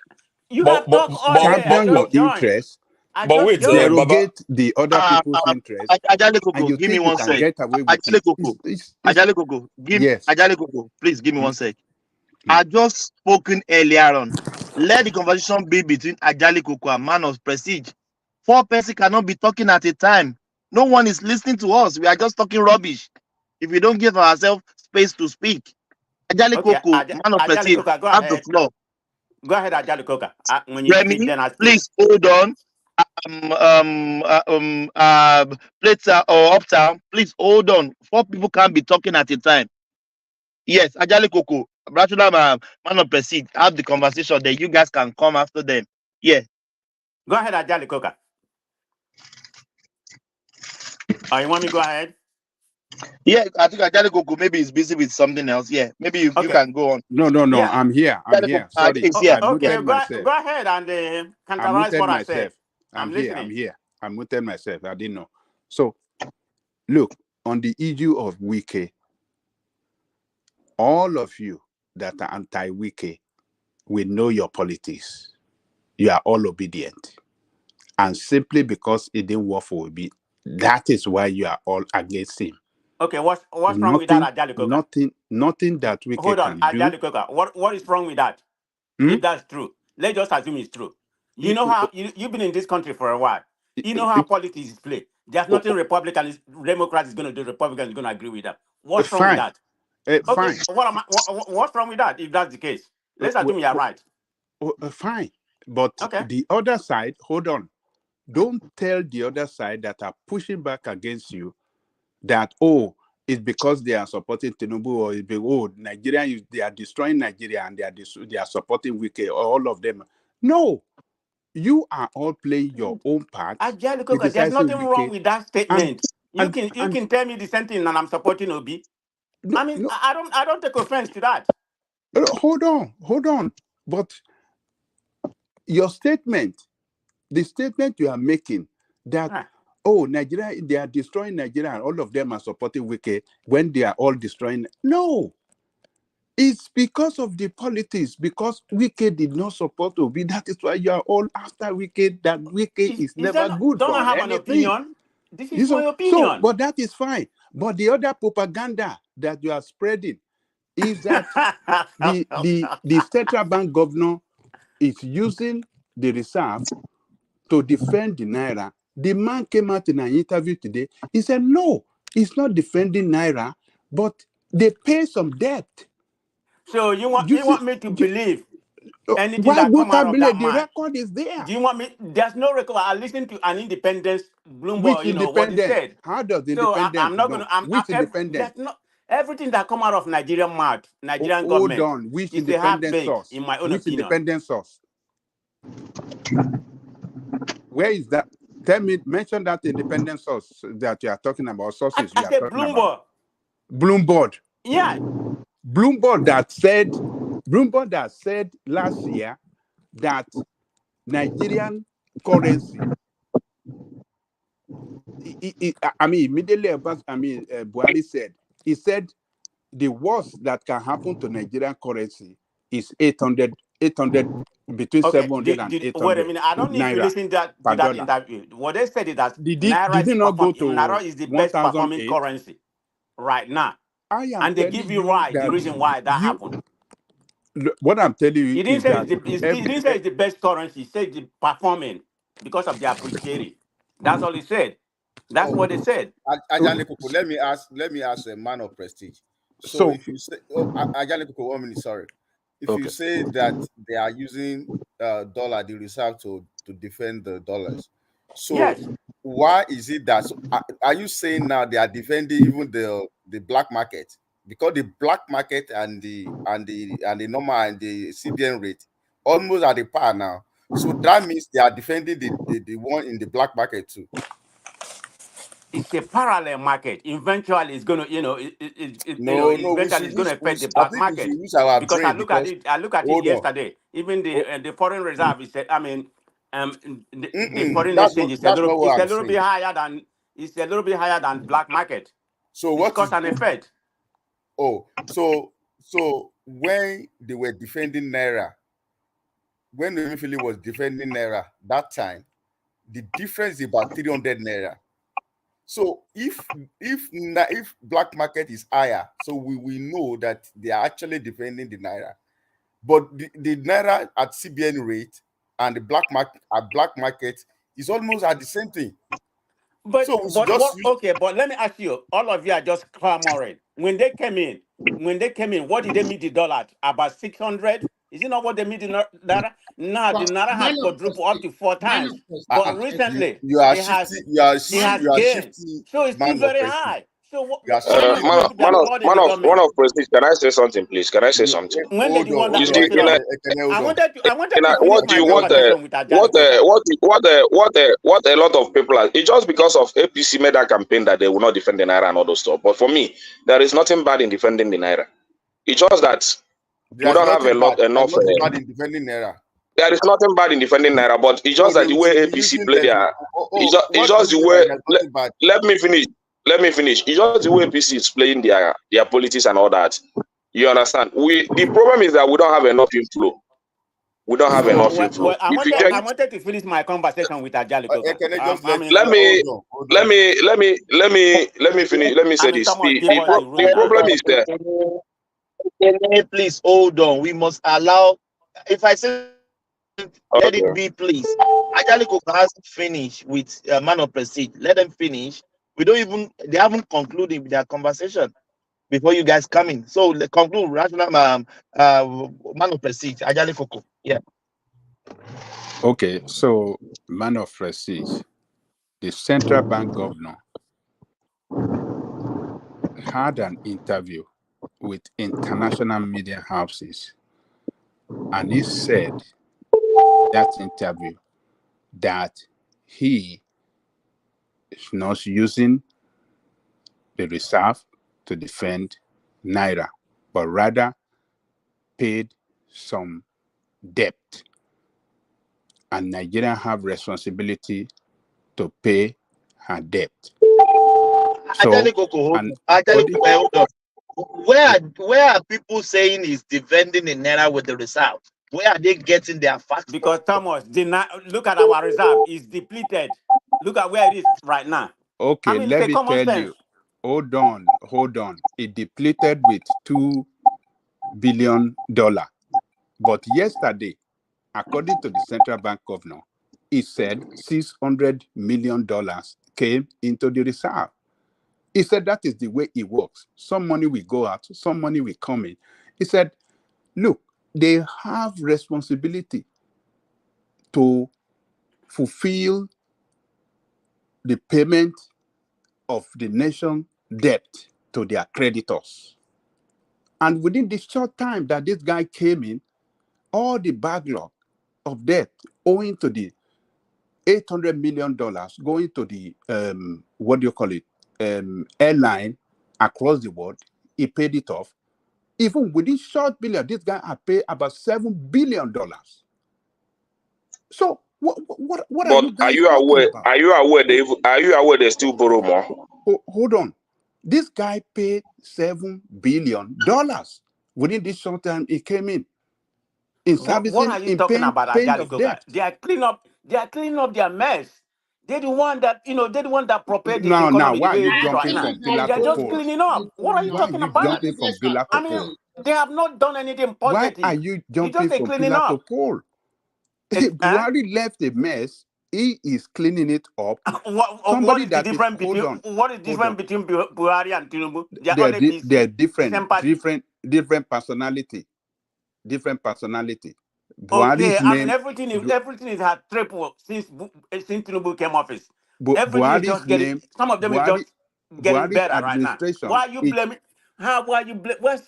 S7: You have talk all day. I
S12: champion your
S7: just joined.
S12: interests,
S7: I just joined.
S12: derogate the other people's interests,
S20: Ajali
S12: and
S20: Koko,
S12: you
S20: give me
S12: think you
S20: one
S12: can
S20: sec.
S12: get away with
S20: Ajali
S12: it.
S20: Koko, Ajali Koko,
S12: Yes.
S20: Ajali Koko, please give me one sec. I just spoken earlier on. Let the conversation be between Ajali Koko and man of prestige. 4 persons cannot be talking at a time. No one is listening to us. We are just talking rubbish. If we don't give ourselves space to speak. Ajali
S7: Okay,
S20: Koko, man of
S7: Ajali
S20: prestige,
S7: Coca, go
S20: have the
S7: ahead.
S20: floor.
S7: Go ahead, Ajali Coca. When you speak,
S20: Remy,
S7: then I speak.
S20: please hold on. Plater or uptown, please hold on. 4 people can't be talking at a time. Yes, Ajali Koko, Rational man of prestige, have the conversation. Then you guys can come after them. Yeah.
S7: Go ahead, Ajali Coca. Oh, you want me to go ahead?
S20: Yeah, I think Ajali Koko maybe is busy with something else. Yeah, maybe you can go on.
S12: No,
S7: Yeah.
S12: I'm here. Sorry,
S20: yeah.
S12: I muted myself.
S7: Go ahead and
S12: I
S7: counterize
S12: muted
S7: what I
S12: myself.
S7: said. I'm listening.
S12: here. I muted myself. I didn't know. So, look, on the issue of Wike, all of you that are anti-Wike, we know your politics. You are all obedient. And simply because it didn't work for Obi, that is why you are all against him.
S7: Okay, what's wrong with that, Ajali Coca?
S12: Nothing that Wike
S7: Hold on,
S12: can do.
S7: Ajali Coca. What is wrong with that? If that's true, let's just assume it's true. You know how you've been in this country for a while. You know how politics is played. There's nothing Democrats is going to do. Republicans is going to agree with that. What's wrong with
S12: Fine.
S7: that? Okay,
S12: Fine.
S7: what's wrong with that? If that's the case, let's assume you're right.
S12: Fine. But the other side, hold on. Don't tell the other side that are pushing back against you that, it's because they are supporting Tinubu, or it's because, Nigeria, they are destroying Nigeria and they are supporting Wike, all of them. No. You are all playing your own part.
S7: Ajali Coca, there's nothing wrong with that statement. You can tell me the same thing and I'm supporting Obi. I mean, I don't take offense to that.
S12: Hold on. But your statement, the statement you are making that, oh, Nigeria, they are destroying Nigeria and all of them are supporting Wike when they are all destroying. No, it's because of the politics, because Wike did not support Obi. That is why you are all after Wike, that Wike is never good
S7: don't
S12: for
S7: I have an
S12: anything.
S7: opinion? This is my
S12: So,
S7: opinion.
S12: but that is fine. But the other propaganda that you are spreading is that the central bank governor is using the reserve to defend the Naira. The man came out in an interview today. He said, no, he's not defending Naira, but they pay some debt.
S7: So you want me to believe anything
S12: Why
S7: that
S12: would
S7: come
S12: I
S7: out of that
S12: believe? The
S7: man?
S12: record is there.
S7: Do you want me? There's no record. I listened to an independence
S12: Which
S7: Bloomberg. You know what he
S12: independent?
S7: said.
S12: How does the
S7: So
S12: independent
S7: I'm not
S12: know?
S7: gonna.
S12: Which independent?
S7: There's not everything that come out of Nigerian mouth, Nigerian
S12: Hold
S7: government.
S12: on. Which
S7: Is a half
S12: independent
S7: baked,
S12: source?
S7: in my own
S12: Which
S7: opinion.
S12: independent source? Where is that? Tell me, mention that independent source that you are talking about, sources you
S7: I
S12: are
S7: said
S12: talking about.
S7: Bloomberg.
S12: Bloomberg.
S7: Yeah.
S12: Bloomberg that said last year that Nigerian currency, immediately about, Buhari said, he said the worst that can happen to Nigerian currency is 800 between
S7: Okay.
S12: 700 and
S7: Wait a
S12: 800
S7: minute. I don't need to
S12: naira
S7: listen to
S12: per
S7: that
S12: dollar.
S7: interview. What they said is that
S12: Did
S7: Naira
S12: it not go to
S7: Naira is the best performing
S12: 1008?
S7: currency right now.
S12: I am
S7: And they
S12: telling
S7: give you
S12: you
S7: the
S12: that
S7: reason why that happened.
S12: what I'm telling you
S7: He didn't
S12: is
S7: say
S12: that
S7: he didn't say it's the best currency. He said the performing because of the appreciating. That's all he said. That's what they said.
S3: Ajani Koko, let me ask a man of prestige. So if you say, Ajani Koko, 1 minute, sorry. If you say that they are using dollar, the reserve to defend the dollars, so
S7: yes,
S3: why is it that? So are you saying now they are defending even the black market? Because the black market and the normal and the CBN rate almost at the par now. So that means they are defending the one in the black market too.
S7: it's a parallel market. Eventually, it's going to,
S3: No, we
S7: eventually
S3: should
S7: it's going
S3: use.
S7: to affect the
S3: I
S7: black
S3: think we should
S7: market.
S3: use our
S7: Because I
S3: brain
S7: look at
S3: because
S7: it,
S3: hold on.
S7: yesterday. Even the foreign reserve is, the foreign
S3: That's
S7: exchange is
S3: not what
S7: a
S3: I'm
S7: little bit
S3: saying.
S7: higher than black market.
S3: So
S7: It's
S3: what
S7: cause
S3: is
S7: and effect.
S3: so when they were defending Naira, when Emefiele was defending Naira that time, the difference is about 300 Naira. So if black market is higher, so we know that they are actually defending the Naira. But the Naira at CBN rate and the black market is almost at the same thing.
S7: But
S3: So we should just use.
S7: okay, but let me ask you, all of you are just clamoring. When they came in, what did they meet the dollar at? About 600? Is it not what they meet the Naira? Now the
S21: But
S7: Naira has quadrupled up to 4
S21: man
S7: times.
S21: of
S7: But
S21: prestige,
S7: recently,
S3: You are
S7: it has
S3: shifting. You are
S7: gained.
S3: shifting.
S7: So it's still
S3: Man of
S7: very
S3: prestige.
S7: high. So
S3: You are
S7: when are
S3: shifting.
S7: you going to be applauding the
S5: Man
S7: government?
S5: of prestige. Can I say something, please? Can I say something?
S7: When they the one
S5: You
S7: that
S5: see,
S7: brought it up? I wanted to finish
S5: what do
S7: my
S5: you
S7: conversation with Ajali Coca.
S5: what a lot of people are, it's just because of APC made that campaign that they will not defend the naira and all those stuff. But for me, there is nothing bad in defending the naira. It's just that we
S3: There's
S5: don't have
S3: nothing bad. There's
S5: enough.
S3: nothing bad in defending Naira.
S5: There is nothing bad in defending naira, but it's
S3: So
S5: just that
S3: they
S5: the way
S3: should be
S5: APC
S3: using
S5: play
S3: the.
S5: their. It's
S3: What do
S5: just
S3: you
S5: the
S3: mean
S5: way.
S3: by there's nothing bad?
S5: Let me finish. Let me finish. It's just the way APC is playing their politics and all that. You understand? The problem is that we don't have enough inflow. We don't have enough inflow.
S7: I
S5: If you get,
S7: wanted to finish my conversation with Ajali Coca.
S3: Can I just
S7: I
S3: let?
S7: mean,
S5: let me
S3: Hold on.
S5: finish. Let me say this.
S7: Thomas, give us the room
S5: The
S7: now.
S5: problem is that
S20: Please hold on. We must allow. If I say let it be, please. Ajali Coco hasn't finished with Man of Prestige. Let them finish. They haven't concluded their conversation before you guys come in. So let's conclude. Rational Man of Prestige, Ajali Coco. Yeah.
S12: Okay, so man of prestige, the central bank governor had an interview with international media houses, and he said that interview that he is not using the reserve to defend Naira, but rather paid some debt and Nigeria have responsibility to pay her debt. So,
S20: Ajali Koko,
S12: and
S20: Ajali Koko, hold on. Where are people saying is defending in Naira with the reserve? Where are they getting their facts from?
S7: Because Thomas, look at our reserve. It's depleted. Look at where it is right now.
S12: okay,
S7: I mean,
S12: let
S7: it's a
S12: me
S7: common
S12: tell
S7: sense.
S12: you. Hold on. It depleted with $2 billion. But yesterday, according to the central bank governor, he said $600 million came into the reserve. He said that is the way it works. Some money will go out, some money will come in. He said, look, they have responsibility to fulfill the payment of the nation debt to their creditors. And within the short time that this guy came in, all the backlog of debt owing to the $800 million going to the airline across the world, he paid it off. Even within short period, this guy had paid about $7 billion. So what are you guys talking about?
S5: Are you aware they still borrow more?
S12: Hold on. This guy paid $7 billion within this short time he came in servicing,
S7: What are you talking about,
S12: paying
S7: Ajali
S12: of
S7: Koka?
S12: debt.
S7: They are cleaning up their mess. They're the one that they're the one that prepared the
S12: Now,
S7: economy the
S12: why are
S7: way
S12: you
S7: it is right
S12: jumping
S7: now.
S12: from pillar
S7: They're
S12: to
S7: just
S12: post?
S7: cleaning up. What are you
S12: Why are
S7: talking
S12: you
S7: about?
S12: jumping from pillar
S7: I
S12: to
S7: mean,
S12: pole?
S7: they have not done anything
S12: Why
S7: positive.
S12: are you
S7: It's just
S12: jumping
S7: a
S12: from
S7: cleaning
S12: pillar to
S7: up.
S12: pole? Buhari left a mess. He is cleaning it up.
S7: What is the difference between Buhari and Tinubu? They are all APC.
S12: They're different personality. Different personality. Buhari's
S7: Okay, I mean
S12: name.
S7: everything is had triple since Tinubu came office. Everything is
S12: Buhari's
S7: just getting.
S12: name.
S7: Some of them is just getting
S12: Buhari's
S7: better right now.
S12: administration.
S7: Why are you blaming?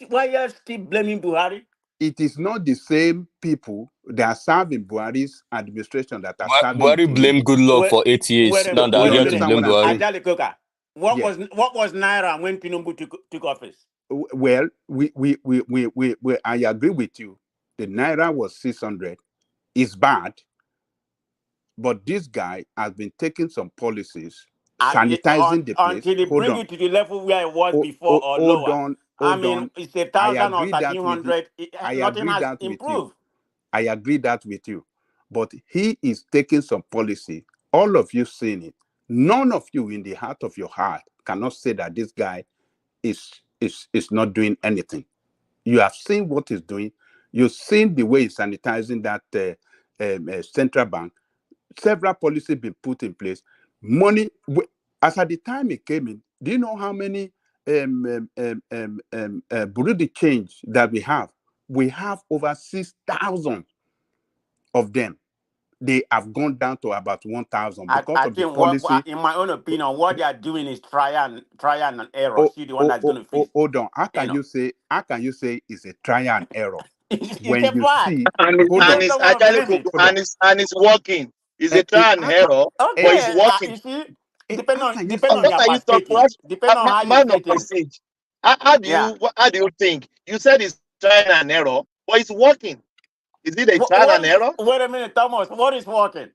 S7: Why you still blaming Buhari?
S12: It is not the same people that serve in Buhari's administration that are serving
S1: Buhari
S12: Tinubu.
S1: blamed Goodluck for 8 years. Now the idea to blame Buhari.
S7: Ajali Koka, what was Naira when Tinubu took office?
S12: Well, I agree with you. The Naira was 600. It's bad, but this guy has been taking some policies, sanitizing the place.
S7: Until he bring it to the level where it was before or lower.
S12: Hold on.
S7: It's 1,000 or 1,300. Nothing has improved.
S12: I agree that with you. But he is taking some policy. All of you seen it. None of you in the heart of your heart cannot say that this guy is not doing anything. You have seen what he's doing. You've seen the way he's sanitizing that central bank. Several policies been put in place. Money, as at the time it came in, do you know how many Burundi change that we have? We have over 6,000 of them. They have gone down to about 1,000 because
S7: I
S12: of the
S7: think
S12: policy.
S7: in my own opinion, what they are doing is try and error. See the one that's going to fix.
S12: Hold on. How can you say it's a trial and error?
S7: When you see,
S20: and it's working. It's a trial and error, but it's working.
S7: You see, depending on your perspective, depending on how you say things.
S20: How do you think? You said it's trial and error, but it's working. Is it a trial and error?
S7: Wait a minute, Thomas. What is working?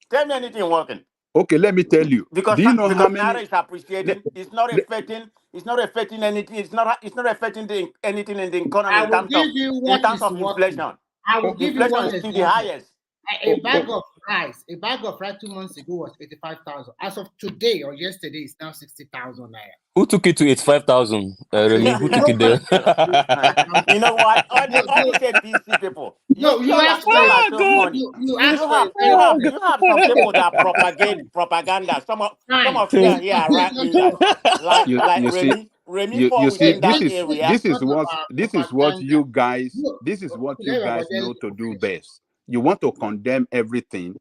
S7: Tell me anything working.
S12: Okay, let me tell you.
S7: Because
S12: do you know how many?
S7: Naira is appreciating. It's not affecting. It's not affecting anything. It's not affecting anything in the economy in terms of inflation.
S21: I will give you one
S7: inflation is still the
S21: example.
S7: highest.
S21: A bag of rice 2 months ago was 85,000. As of today or yesterday, it's now 60,000 naira.
S1: Who took it to 85,000? Remy, who took it there?
S7: You know what? All these Nnpc people.
S21: You asked for it. You asked for it.
S7: You have some people that propagate propaganda. Some of you are here right wingers, like Remy fall within that area.
S12: This is what you guys know to do best. You want to condemn everything,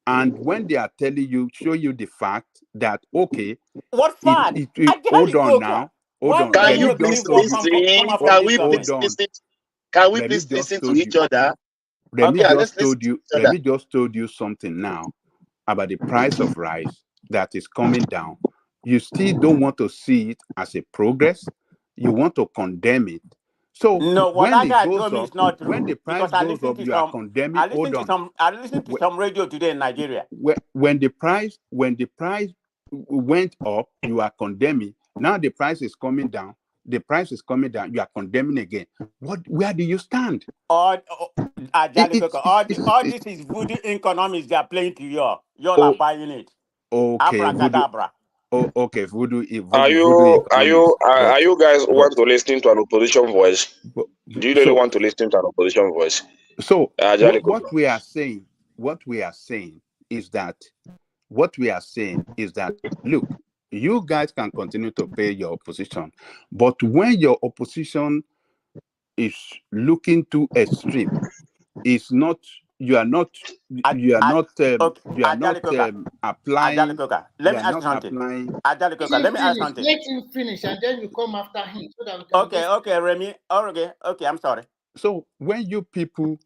S12: and when they are telling you, show you the fact that okay,
S7: what fact?
S12: Hold on now. Hold on.
S20: Can we please listen to each other?
S12: Let me just told you something now about the price of rice that is coming down. You still don't want to see it as a progress. You want to condemn it. So
S7: No, what
S12: when
S7: that
S12: it
S7: guy
S12: goes
S7: told me
S12: up,
S7: is not
S12: when the
S7: true
S12: price
S7: because I
S12: goes
S7: listened
S12: up,
S7: to
S12: you are
S7: some.
S12: condemning.
S7: I listened
S12: Hold
S7: to
S12: on.
S7: some. I listened to some radio today in Nigeria.
S12: When the price went up, you are condemning. Now the price is coming down. The price is coming down. You are condemning again. Where do you stand?
S7: All this is voodoo economics they are playing to you. You all are buying it.
S12: Okay, voodoo.
S7: Abracadabra.
S12: Oh, okay, voodoo.
S5: Are
S12: Voodoo
S5: you
S12: economics.
S5: are you guys want to listen to an opposition voice? Do you really
S12: So
S5: want to listen to an opposition voice?
S12: So
S5: Ajali Koko.
S12: what we are saying is that look, you guys can continue to pay your opposition, but when your opposition is looking too extreme, it's not you are not
S7: Ajali Coca.
S12: applying.
S7: Let
S12: You
S7: me
S12: are
S7: ask you
S12: not
S7: something.
S12: applying.
S7: Ajali Coca, let me ask you something.
S21: Let him finish, and then you come after him so that we can
S7: Okay, Remy. Okay, I'm sorry.
S12: So when you people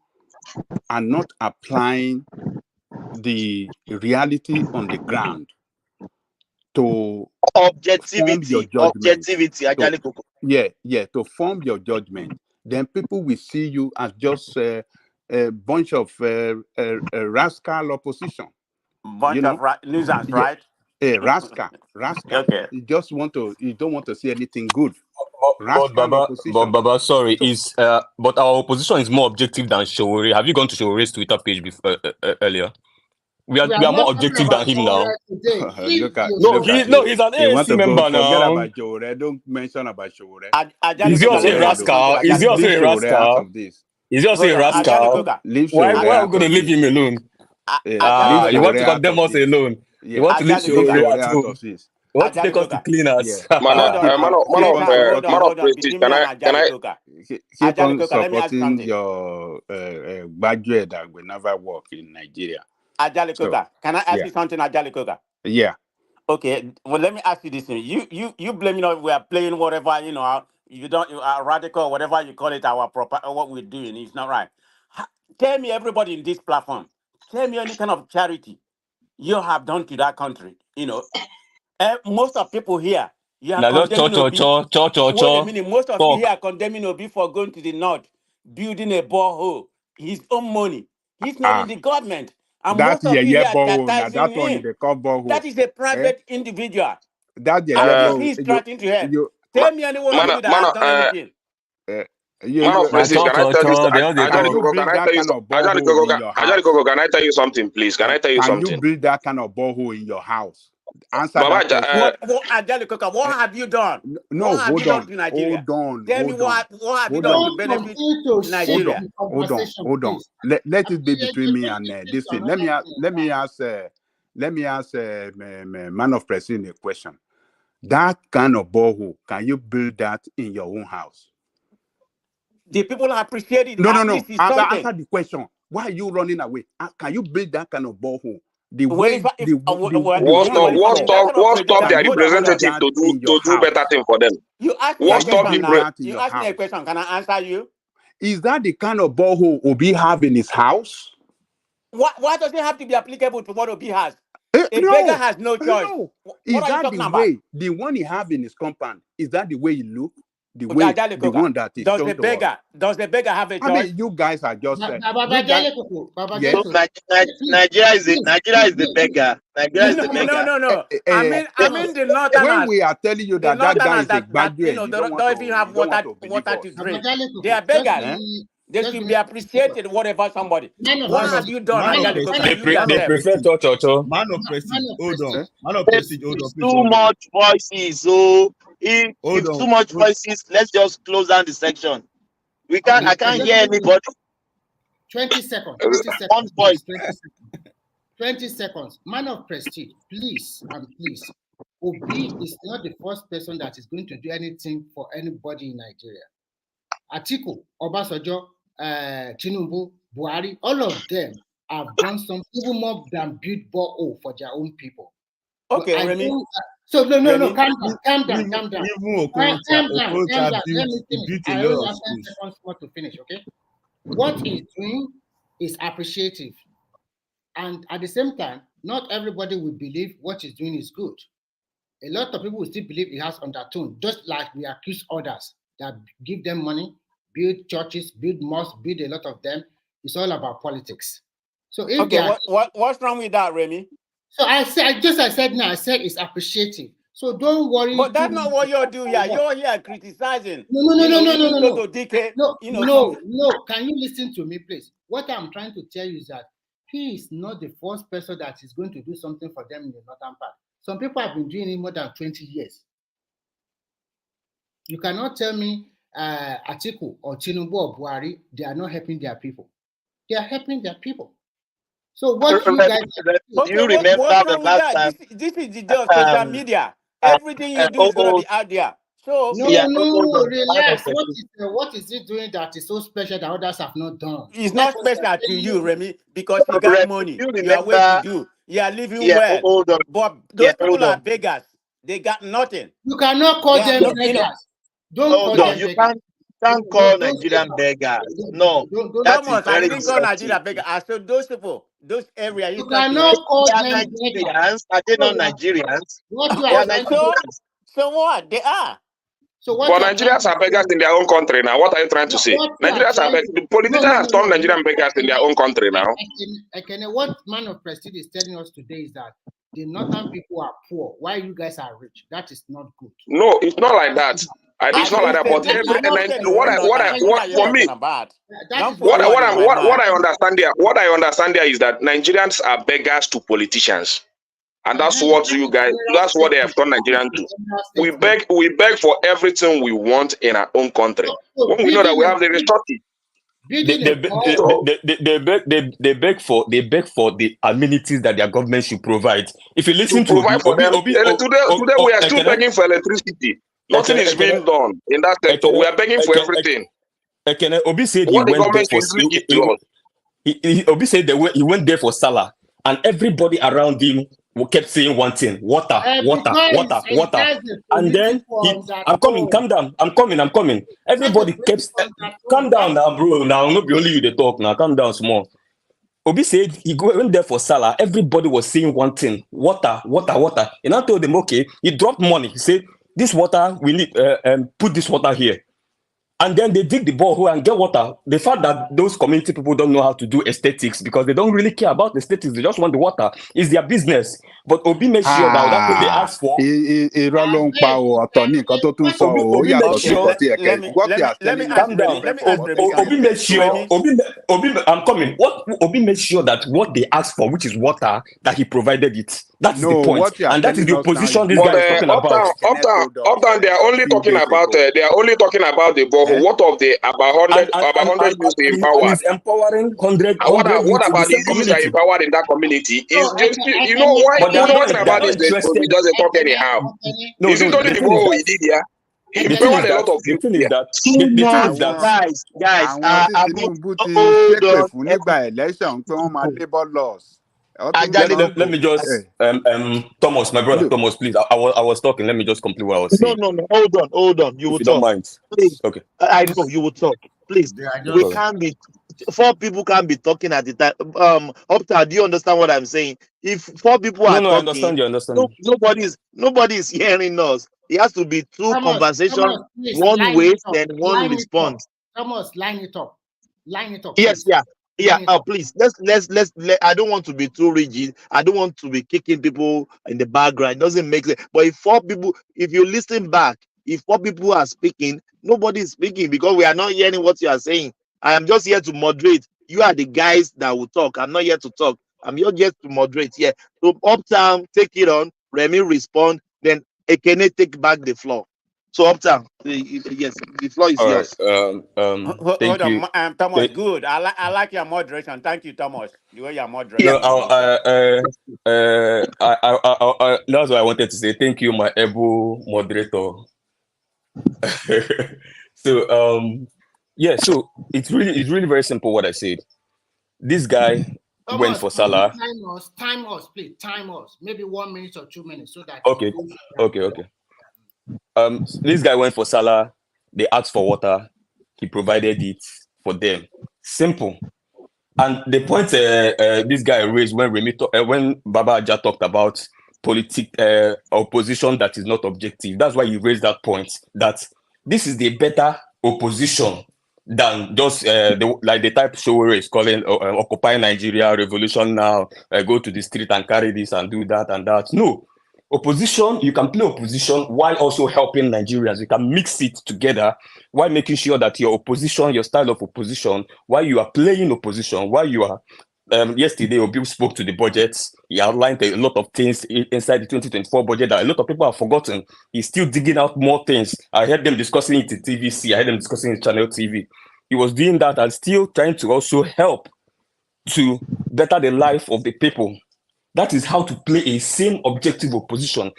S12: are not applying the reality on the ground to form your judgment,
S20: Ajali Koko.
S12: to form your judgment, then people will see you as just a bunch of rascal opposition.
S7: Bunch of nuisance,
S12: Yeah,
S7: right?
S12: a rascal.
S7: Okay.
S12: You don't want to see anything good.
S1: But
S12: Rascal opposition.
S1: Baba, sorry,
S12: So,
S1: but our opposition is more objective than Showore. Have you gone to Showore's Twitter page before earlier? We
S21: We
S1: are
S21: are not
S1: more
S21: talking
S1: objective
S21: about
S1: than him now.
S21: Shawara today.
S12: look at
S1: He's an
S12: you want
S1: ANC
S12: to go
S1: member
S12: forget
S1: now.
S12: about Showore. Don't mention about Showore.
S7: Ajali
S1: Is he
S7: Coca,
S1: also
S7: let
S1: a
S7: me ask you something.
S1: rascal? Is he also
S7: Ajali
S1: a
S12: Leave Showore out
S1: rascal?
S12: of this.
S1: Is he also a
S7: Hold on, Ajali
S1: rascal?
S7: Coca.
S12: Leave
S1: Why
S12: Showore
S1: are we
S12: out
S1: going
S12: of
S1: to leave
S12: this.
S1: him alone?
S12: Leave
S1: You want
S12: Showore
S1: to
S12: out
S1: condemn
S12: of
S1: us
S12: this.
S1: alone. You
S12: Yeah.
S1: want to leave
S7: Ajali
S1: Showore
S7: Coca.
S12: Showore
S1: at
S12: out
S1: home.
S12: of this.
S1: You want to
S7: Ajali
S1: take us to
S7: Coca.
S1: cleaners.
S5: Man,
S7: Hold on now. Hold on.
S5: Prestige.
S7: Between me and Ajali Coca.
S12: Keep
S7: Ajali
S12: on
S7: Coca, let me ask you
S12: supporting
S7: something.
S12: your graduate that will never work in Nigeria.
S7: Ajali
S12: So,
S7: Coca, can I ask
S12: yeah.
S7: you something, Ajali Coca?
S12: Yeah.
S7: Okay, well, let me ask you this thing. You blame, we are playing whatever, you are radical, whatever you call it, our proper, what we're doing is not right. Tell me, everybody in this platform, tell me any kind of charity you have done to that country. Most of people here, you are
S1: Now just
S7: condemning Obi. Wait a
S1: cho.
S7: minute, most of you
S1: Talk.
S7: here are condemning Obi for going to the north, building a borehole, his own money. He's not in the government. And
S12: That
S7: most of you here are
S12: borehole. Now
S7: chastising
S12: that one is
S7: him.
S12: the call borehole.
S7: That is a
S12: Eh?
S7: private individual.
S12: That
S7: At least
S12: borehole.
S7: he's trying to help.
S12: You
S7: Tell me any one of you that has done anything.
S5: Man of
S1: Now
S5: Prestige, can I tell you?
S12: can
S5: Ajali
S12: you
S5: Koko, can
S12: build
S5: I
S12: that
S5: tell you?
S12: kind of
S5: Ajali
S12: borehole in
S5: Koko,
S12: your
S5: Ajali
S12: house?
S5: Koko, can I tell you something, please? Can I tell you
S12: Can you
S5: something?
S12: build that kind of borehole in your house? Answer
S5: Baba,
S12: that question.
S7: What Ajali Coca, what have you done?
S12: No,
S7: What have you
S12: hold
S7: done
S12: on.
S7: to Nigeria?
S12: Hold on.
S7: Tell me
S12: Hold on.
S7: what have you
S12: Hold
S7: done
S12: on.
S7: to
S21: don't
S7: benefit
S21: continue to shift
S12: Hold on.
S7: Nigeria?
S21: the
S12: Hold on.
S21: conversation,
S12: Hold on.
S21: please.
S12: Let it be
S21: You're
S12: between me
S21: taking
S12: and
S21: this
S12: this
S21: to
S12: thing.
S21: another thing.
S12: Let me ask man of President a question. That kind of borehole, can you build that in your own house?
S7: The people appreciate it.
S12: No.
S7: At least it's something.
S12: Answer the question. Why are you running away? Can you build that kind of borehole? The
S7: Well,
S12: way
S7: if
S5: What
S7: depending
S5: stop?
S7: on if I'm
S5: What
S7: in that
S5: stop?
S7: kind of
S5: What stop
S12: can
S5: their
S7: predicament.
S12: you
S7: Hold on.
S12: build
S5: representative
S12: that
S5: to
S12: in your
S5: do better
S12: house?
S5: thing for them?
S7: You asked me a
S5: What
S12: Can you
S5: stop
S7: question
S5: the?
S12: build
S7: now.
S12: that in
S7: You
S12: your
S7: asked me a
S12: house?
S7: question. Can I answer you?
S12: Is that the kind of borehole Obi have in his house?
S7: Why does it have to be applicable to what Obi has? A beggar
S12: No.
S7: has no choice.
S12: No.
S7: What
S12: Is
S7: are you
S12: that the
S7: talking about?
S12: way, the one he have in his compound, is that the way he look? The
S7: Ajali Coca,
S12: one that is shown to us?
S7: does the beggar have a
S12: I
S7: choice?
S12: mean, you guys are just
S21: Baba
S12: you guys.
S21: Jale Koko, Baba
S12: Yes.
S21: Jale Koko.
S20: Nigeria is the beggar. Nigeria is the beggar.
S7: No. I mean the
S12: When
S7: northerners.
S12: we are telling you
S7: The
S12: that guy
S7: northerners
S12: is a
S7: that
S12: graduate, you don't want
S7: don't even have
S12: you don't want to believe
S7: water to
S12: us.
S7: drink.
S21: Baba Jale
S7: They are
S21: Koko,
S7: beggars. They
S21: just
S7: should
S21: give
S7: be
S21: me
S7: appreciated, whatever somebody.
S21: man of
S7: What
S21: prestige,
S7: have you done,
S21: man of
S7: Ajali Coca? You
S1: They
S7: yourself.
S1: prefer cho.
S3: Man of Prestige, hold on.
S12: Eh?
S3: Man of Prestige, hold on,
S20: It's
S3: please
S20: too
S3: one minute.
S20: much voices. So
S3: Hold
S20: if
S3: on.
S20: too much voices, let's just close down the section.
S21: Okay,
S20: I can't hear anybody.
S21: 20 seconds. 20 seconds.
S20: One voice.
S21: 20 seconds. 20 seconds. Man of prestige, please and please. Obi is not the first person that is going to do anything for anybody in Nigeria. Atiku, Obasanjo, Tinubu, Buhari, all of them have done something even more than build borehole for their own people.
S7: Okay,
S21: I
S7: Remy.
S21: don't. So no,
S7: Remy.
S21: calm down.
S3: Even
S21: Calm down.
S3: Okorocha
S21: Let
S3: built
S21: me
S3: he
S21: finish.
S3: built
S21: I
S3: a lot
S21: only
S3: of
S21: have 10
S3: schools.
S21: seconds more to finish. Okay. What he's doing is appreciative, and at the same time, not everybody will believe what he's doing is good. A lot of people will still believe he has undertone, just like we accuse others that give them money, build churches, build mosques, build a lot of them. It's all about politics. So if
S7: Okay, what's wrong with that, Remy?
S21: So I said it's appreciative. So don't worry.
S7: But that's not what you're doing here. You're here criticizing.
S21: No.
S7: DK,
S21: No. Can you listen to me, please? What I'm trying to tell you is that he is not the first person that is going to do something for them in the northern part. Some people have been doing it more than 20 years. You cannot tell me Atiku or Tinubu or Buhari, they are not helping their people. They are helping their people. So what you guys
S20: do you remember the last time?
S7: This is the day of social media. Everything you do is going to be out there. So
S21: relax. What is he doing that is so special that others have not done?
S7: It's not special to you, Remy, because you got money. You are well to do. You are living well. But those people are beggars. They got nothing.
S21: You cannot call them beggars. Don't call them beggars.
S20: Can't call Nigerian beggars. No,
S7: Thomas, I didn't call Nigeria beggars. I said those people, those areas.
S21: You cannot call them
S20: Nigerians. Are they not Nigerians?
S7: So what? They are.
S21: So what?
S5: But Nigerians are beggars in their own country now. What are you trying to say? Nigerians are beggars. The politicians have turned Nigerian beggars in their own country now.
S21: What Man of Prestige is telling us today is that the northern people are poor, while you guys are rich. That is not good.
S5: No, it's not like that. It's not like that. But for me, what I understand there is that Nigerians are beggars to politicians. And that's what they have turned Nigerians to. We beg for everything we want in our own country. When we know that we have the resources.
S1: They beg for the amenities that their government should provide. If you listen to
S5: provide for them, today we are still begging for electricity. Nothing is being done in that sector. We are begging for everything.
S1: Obi said Obi said he went there for Salah, and everybody around him kept saying one thing: water. And then I'm coming. Calm down. I'm coming. Everybody kept calm down now, bro. Now not be only you they talk now. Calm down small. Obi said he went there for Salah. Everybody was saying one thing: water. And I told them, okay. He dropped money. He said, this water, we need put this water here. And then they dig the borehole and get water. The fact that those community people don't know how to do aesthetics because they don't really care about the aesthetics. They just want the water. It's their business. But Obi made sure that that's what they asked for. Obi made sure. I'm coming. Obi made sure that what they asked for, which is water, that he provided it. That's the point. And that is the opposition this guy is talking about.
S5: Uptown, they are only talking about the borehole. What of the about 100 youths empowered?
S1: He's empowering 100.
S5: What about the youths that are empowered in that community? You know why? Talking about this, he doesn't talk anyhow. Is it only the borehole he did here? He empowered a lot of people.
S1: Let me just Thomas, my brother Thomas, please. I was talking. Let me just complete what I was saying.
S20: No. Hold on. You will talk.
S1: Don't mind.
S20: Please.
S1: Okay.
S20: I know you will talk. Please. We can't be 4 people can't be talking at the time. Opta, do you understand what I'm saying? If 4 people are talking,
S1: I understand. You understand.
S20: Nobody is hearing us. It has to be 2 conversations, one wait, then one response.
S21: Thomas, line it up.
S20: Yes, yeah. Please let's I don't want to be too rigid. I don't want to be kicking people in the background. It doesn't make sense. But if you listen back, if 4 people are speaking, nobody is speaking because we are not hearing what you are saying. I am just here to moderate. You are the guys that will talk. I'm not here to talk. I'm here to moderate. Yeah. So Uptown, take it on. Remy respond. Then Ekene take back the floor. So Uptown, yes, the floor is yours.
S7: Hold on, Thomas. Good. I like your moderation. Thank you, Thomas. The way you're moderating.
S1: That's what I wanted to say. Thank you, my able moderator. So it's really very simple what I said. This guy went for Salah.
S21: Time us, please. Time us. Maybe 1 minute or 2 minutes so that.
S1: Okay. This guy went for Salah. They asked for water. He provided it for them. Simple. And the point this guy raised when Baba Aja talked about opposition that is not objective. That's why he raised that point that this is the better opposition than just the type show is calling Occupy Nigeria, Revolution Now, go to the street and carry this and do that and that. No. Opposition, you can play opposition while also helping Nigerians. You can mix it together while making sure that your opposition, your style of opposition, while you are playing opposition, while you are yesterday, Obi spoke to the budgets. He outlined a lot of things inside the 2024 budget that a lot of people have forgotten. He's still digging out more things. I heard them discussing it in TVC. I heard them discussing it in Channel TV. He was doing that and still trying to also help to better the life of the people. That is how to play a same objective opposition,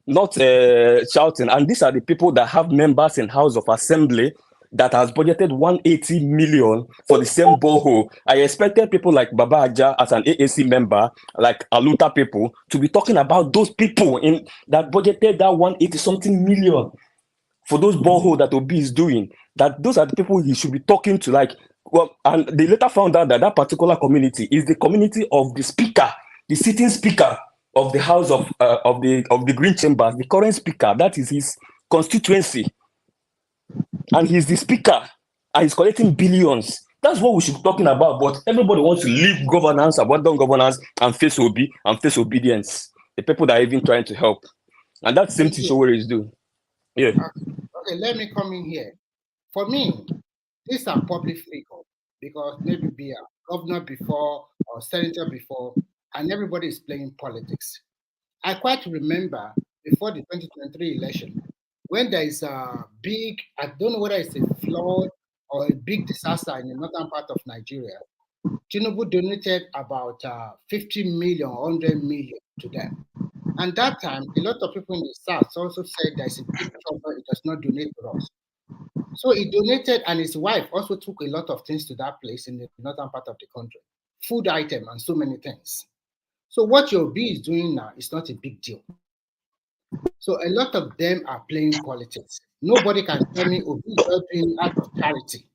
S1: not shouting. And these are the people that have members in House of Assembly that has budgeted 180 million for the same borehole. I expected people like Baba Aja as an AAC member, like Aluta people, to be talking about those people in that budgeted that 180 something million for those borehole that Obi is doing. That those are the people he should be talking to. Like, well, and they later found out that that particular community is the community of the speaker, the sitting speaker of the House of the Green Chambers, the current speaker. That is his constituency. And he's the speaker, and he's collecting billions. That's what we should be talking about. But everybody wants to leave governance, abandon governance, and face Obi and face obedience. The people that are even trying to help. And that's the same thing Showore is doing. Yeah.
S21: Okay, let me come in here. For me, these are public figures because maybe be a governor before or senator before, and everybody is playing politics. I quite remember before the 2023 election, when there is a big, I don't know whether it's a flood or a big disaster in the northern part of Nigeria, Tinubu donated about 50 million, 100 million to them. And that time, a lot of people in the South also said there's a big trouble, it does not donate to us. So he donated, and his wife also took a lot of things to that place in the northern part of the country, food item and so many things. So what your B is doing now is not a big deal. So a lot of them are playing politics. Nobody can tell me Obi is not doing out of charity.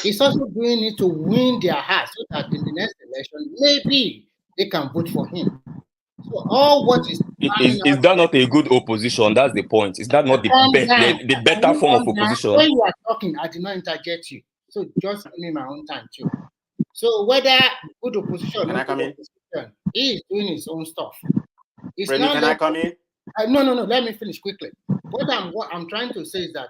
S21: He's also doing it to win their hearts so that in the next election, maybe they can vote for him. So all what is
S1: Is that not a good opposition? That's the point. Is that not the better form of opposition?
S21: When you are talking, I did not interject you. So just give me my own time too. So whether good opposition or not good opposition, he is doing his own stuff. It's
S7: Remy, can I come in?
S21: No. Let me finish quickly. What I'm trying to say is that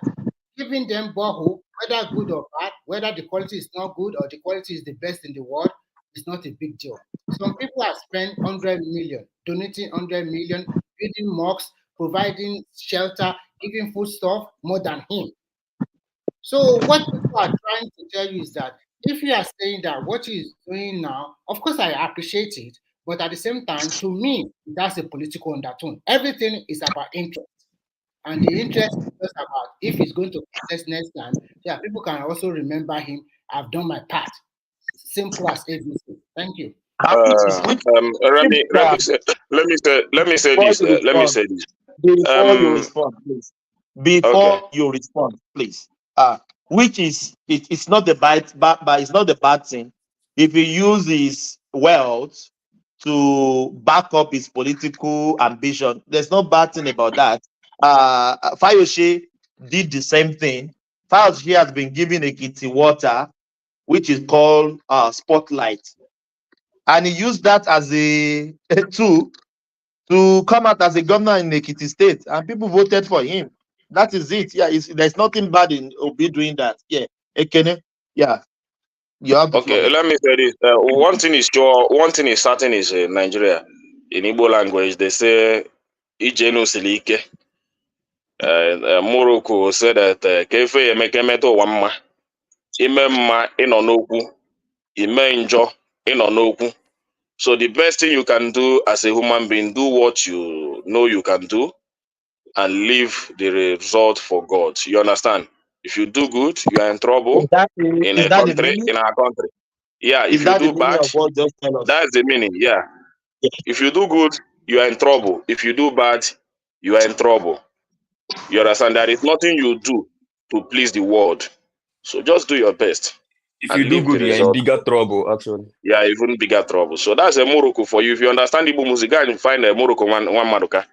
S21: giving them borehole, whether good or bad, whether the quality is not good or the quality is the best in the world, is not a big deal. Some people have spent 100 million, donating 100 million, building mosques, providing shelter, giving food stuff more than him. So what people are trying to tell you is that if you are saying that what he is doing now, of course I appreciate it, but at the same time, to me, that's a political undertone. Everything is about interest. And the interest is just about if he's going to contest next time, yeah, people can also remember him. I've done my part. Simple as ABC. Thank you.
S5: Remy, let me say this.
S20: Before you respond, please. Before you respond, please. Which is it's not the but it's not the bad thing if he uses wealth to back up his political ambition. There's no bad thing about that. Fayose did the same thing. Fayose has been given Ekiti water, which is called Spotlight, and he used that as a tool to come out as a governor in Ekiti State, and people voted for him. That is it. Yeah, there's nothing bad in Obi doing that. Yeah, Ekene. Yeah, you have the floor.
S5: Let me say this. One thing is sure. One thing is certain is Nigeria. In Igbo language, they say "Ijenu silike." Morocco said that kefe emekemeto wamma ime mma ịnọ n'okwu ime njọ ịnọ n'okwu. So the best thing you can do as a human being, do what you know you can do and leave the result for God. You understand? If you do good, you are in trouble in a country, in our country. Yeah, if you do bad, that's the meaning. Yeah. If you do good, you are in trouble. If you do bad, you are in trouble. You understand? There is nothing you do to please the world. So just do your best.
S1: If you do good, you're in bigger trouble, actually.
S5: Yeah, even bigger trouble. So that's a Morocco for you. If you understand Igbo music and find a Morocco one Maruka,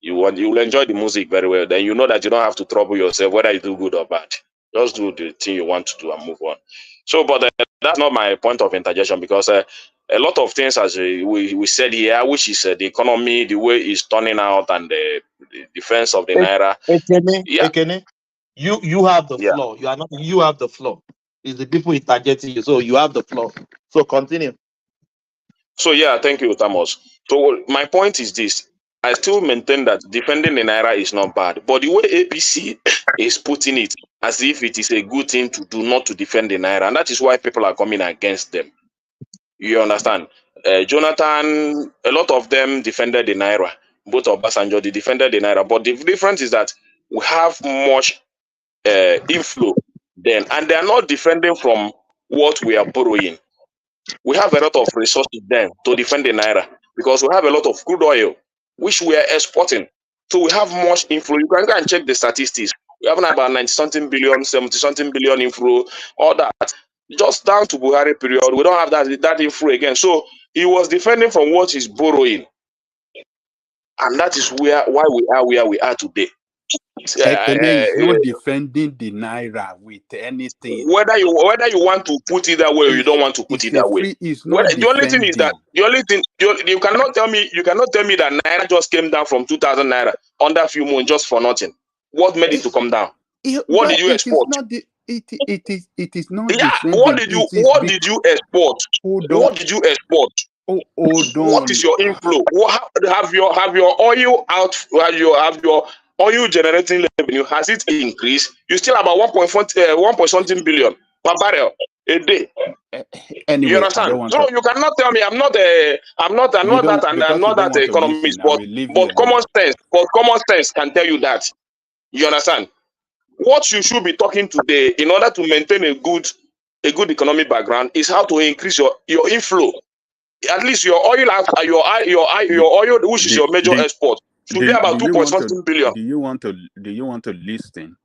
S5: you will enjoy the music very well. Then you know that you don't have to trouble yourself whether you do good or bad. Just do the thing you want to do and move on. So, but that's not my point of interjection, because a lot of things, as we said here, which is the economy, the way it's turning out, and the defense of the naira. Yeah,
S20: Ekene, you have the
S5: yeah.
S20: floor. You have the floor. It's the people interjecting you, so you have the floor. So continue.
S5: So yeah, thank you, Thomas. So my point is this: I still maintain that defending the naira is not bad, but the way APC is putting it as if it is a good thing to do, not to defend the naira, and that is why people are coming against them. You understand? Jonathan, a lot of them defended the naira. Both of Obasanjo, they defended the naira, but the difference is that we have much inflow then, and they are not defending from what we are borrowing. We have a lot of resources then to defend the naira, because we have a lot of crude oil which we are exporting. So we have much inflow. You can go and check the statistics. We have about 90 something billion, 70 something billion inflow, all that. Just down to Buhari period, we don't have that inflow again. So he was defending from what he's borrowing, and that is why we are where we are today.
S12: Ekene is not defending the naira with anything.
S5: Whether you want to put it that way or you don't want to put it that way. The only thing is that you cannot tell me that naira just came down from 2,000 naira under a few months just for nothing. What made it to come down? What did you export?
S12: It is not
S5: Yeah.
S12: defending.
S5: What did you export? What did you export?
S12: Hold on.
S5: What is your inflow? Have your oil out? Have your oil generating revenue, has it increased? You still about 1 something billion per barrel a day.
S12: Anyway,
S5: you understand? So you cannot tell me I'm not that economist, but common sense can tell you that. You understand? What you should be talking today in order to maintain a good economic background is how to increase your inflow. At least your oil, which is your major export, should be about 2 something billion.
S12: Do you want to listen?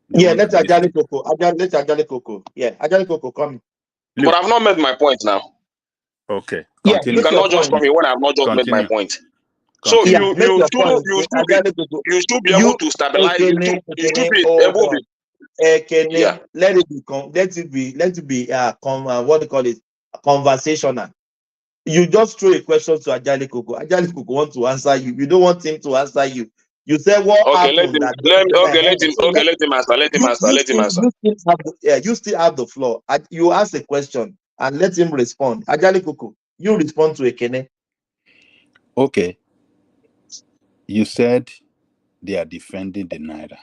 S20: Yeah, let's Ajali Coco. Yeah, Ajali Coco come.
S5: But I've not made my point now.
S12: Okay.
S5: Continue. You cannot just come in when I've not just made my point. So you should be able to stabilize. You should be able to.
S20: Yeah. Let it be what do you call it? Conversational. You just throw a question to Ajali Coco. Ajali Coco want to answer you. You don't want him to answer you. You say what happened?
S5: Let him answer.
S20: You still have the floor. You ask a question and let him respond. Ajali Coco, you respond to Ekene.
S12: Okay. You said they are defending the naira,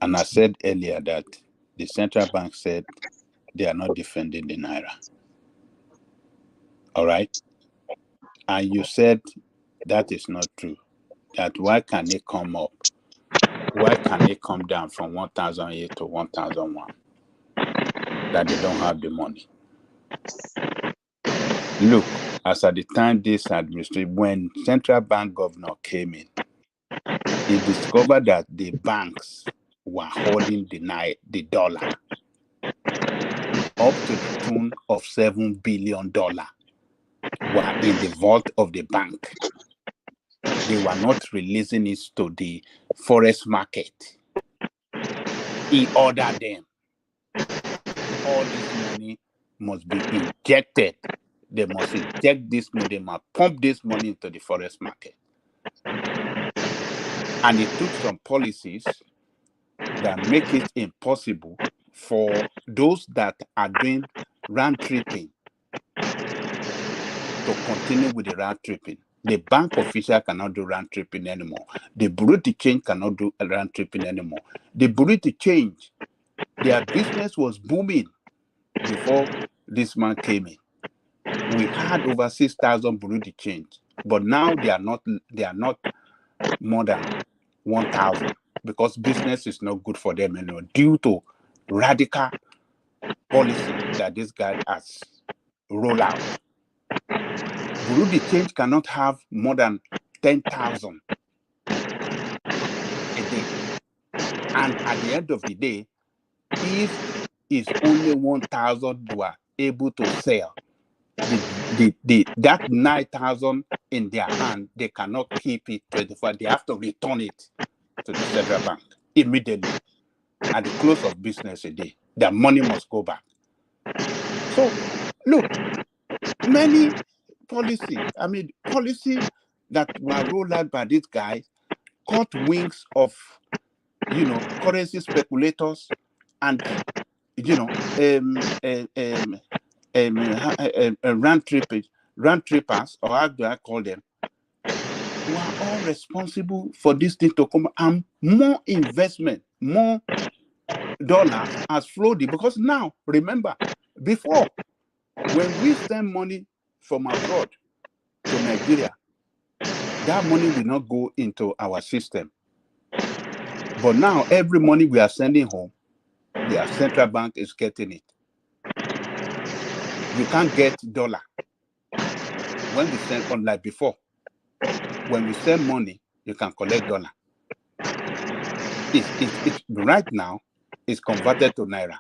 S12: and I said earlier that the central bank said they are not defending the naira. All right. And you said that is not true. That why can it come up? Why can it come down from 1,008 to 1,001? That they don't have the money. Look, as at the time this administration, when central bank governor came in, he discovered that the banks were holding the dollar up to the tune of $7 billion were in the vault of the bank. They were not releasing it to the forex market. He ordered them. All this money must be injected. They must inject this money. They must pump this money into the forex market. And it took some policies that make it impossible for those that are doing round tripping to continue with the round tripping. The bank official cannot do round tripping anymore. The Bureau de Change cannot do round tripping anymore. The Bureau de Change, their business was booming before this man came in. We had over 6,000 Bureau de Change, but now they are not more than 1,000 because business is not good for them anymore due to radical policy that this guy has rolled out. Bureau de Change cannot have more than 10,000 a day. And at the end of the day, if it's only 1,000 you are able to sell, that 9,000 in their hand, they cannot keep it 24. They have to return it to the central bank immediately. at the close of business a day. Their money must go back. So, look, many policy that were rolled out by these guys caught wings of, currency speculators and, round trippers, or how do I call them, were all responsible for this thing to come, and more investment, more dollars has flowed in. Because now, remember, before, when we send money from abroad to Nigeria, that money will not go into our system. But now, every money we are sending home, the central bank is getting it. You can't get dollar when we send, unlike before. When we send money, you can collect dollar. It's right now, it's converted to naira.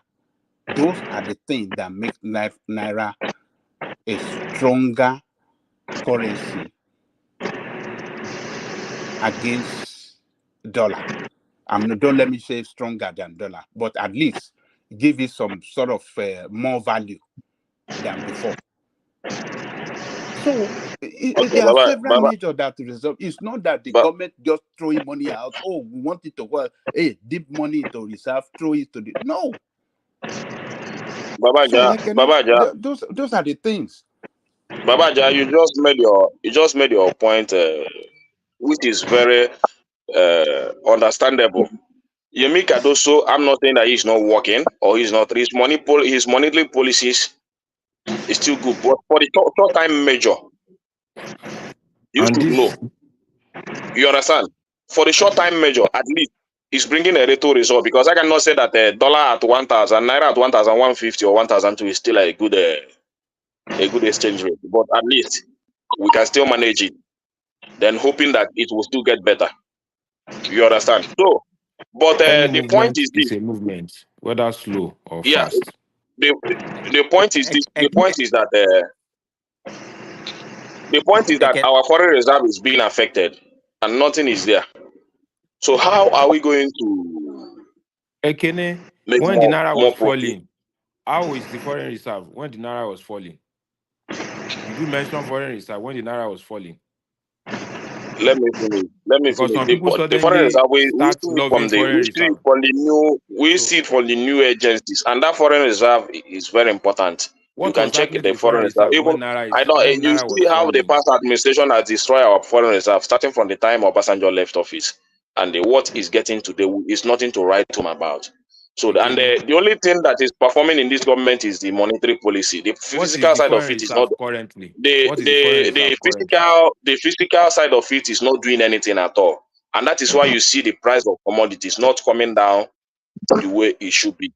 S12: Those are the things that make naira a stronger currency against dollar. Don't let me say stronger than dollar, but at least give it some sort of more value than before. So there are several measures that result. It's not that the government just throwing money out. Oh, we want it to work. Hey, dip money into reserve, throw it to the no.
S5: Babaja,
S12: those are the things.
S5: Babaja, you just made your point, which is very understandable. Yemi Cardoso, I'm not saying that he's not working or he's not. His monetary policies is still good, but for the short time measure, you should know. You understand? For the short time measure, at least it's bringing a little result, because I cannot say that dollar at 1,000, naira at 1,150 or 1,002 is still a good exchange rate. But at least we can still manage it. Then hoping that it will still get better. You understand? So, but the point is this:
S9: a movement, whether slow or
S5: yeah,
S9: fast.
S5: The point is this. The point is that our foreign reserve is being affected, and nothing is there. So how are we going to
S9: Ekene,
S5: make
S9: when the naira was
S5: profit?
S9: falling, how is the foreign reserve when the naira was falling? Did you mention foreign reserve when the naira was falling?
S5: Let me finish.
S9: Because some people
S5: The foreign reserve, we
S9: start
S5: see
S9: loving foreign reserve.
S5: it from the new agencies, and that foreign reserve is very important. You
S9: What
S5: can
S9: was
S5: check
S9: happening
S5: the
S9: to the foreign
S5: reserve.
S9: reserve
S5: Even
S9: when naira
S5: you
S9: was
S5: see how the
S9: falling?
S5: past administration has destroyed our foreign reserve, starting from the time Obasanjo left office, and what is getting today is nothing to write home about. So, and the only thing that is performing in this government is the monetary policy. The
S9: What is
S5: physical
S9: the
S5: side of
S9: foreign
S5: it is not.
S9: reserve currently? What is the foreign reserve currently?
S5: The physical side of it is not doing anything at all, and that is why you see the price of commodities not coming down the way it should be.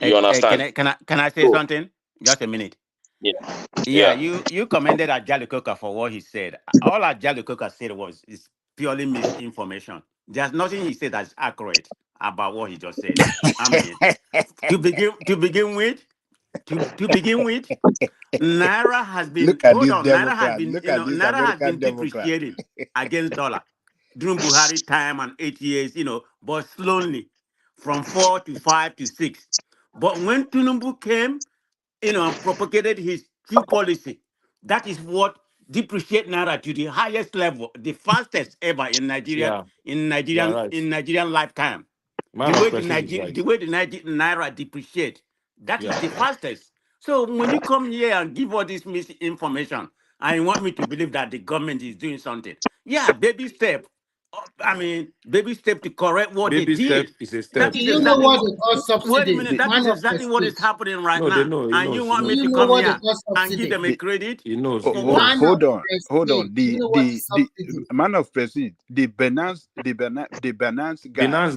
S5: You understand?
S7: Can I say
S5: So,
S7: something? Just a minute.
S5: Yeah.
S7: You commended Ajali Coker for what he said. All Ajali Coker said is purely misinformation. There's nothing he said that's accurate about what he just said. I mean, to begin with, Naira has been Naira has been depreciating against dollar during Buhari time and 8 years, but slowly from 4 to 5 to 6. But when Tinubu came, and propagated his true policy, that is what depreciate Naira to the highest level, the fastest ever in Nigerian lifetime. The way the Naira depreciate, that is the fastest. So when you come here and give all this misinformation, and you want me to believe that the government is doing something, baby step. I mean, baby step to correct what they did.
S9: Step is a step.
S21: Do you know what they call subsidy?
S7: Wait a minute, that is exactly what is happening right now. And you want me to come here and give them a credit?
S12: Hold on. The man of prestige, the Binance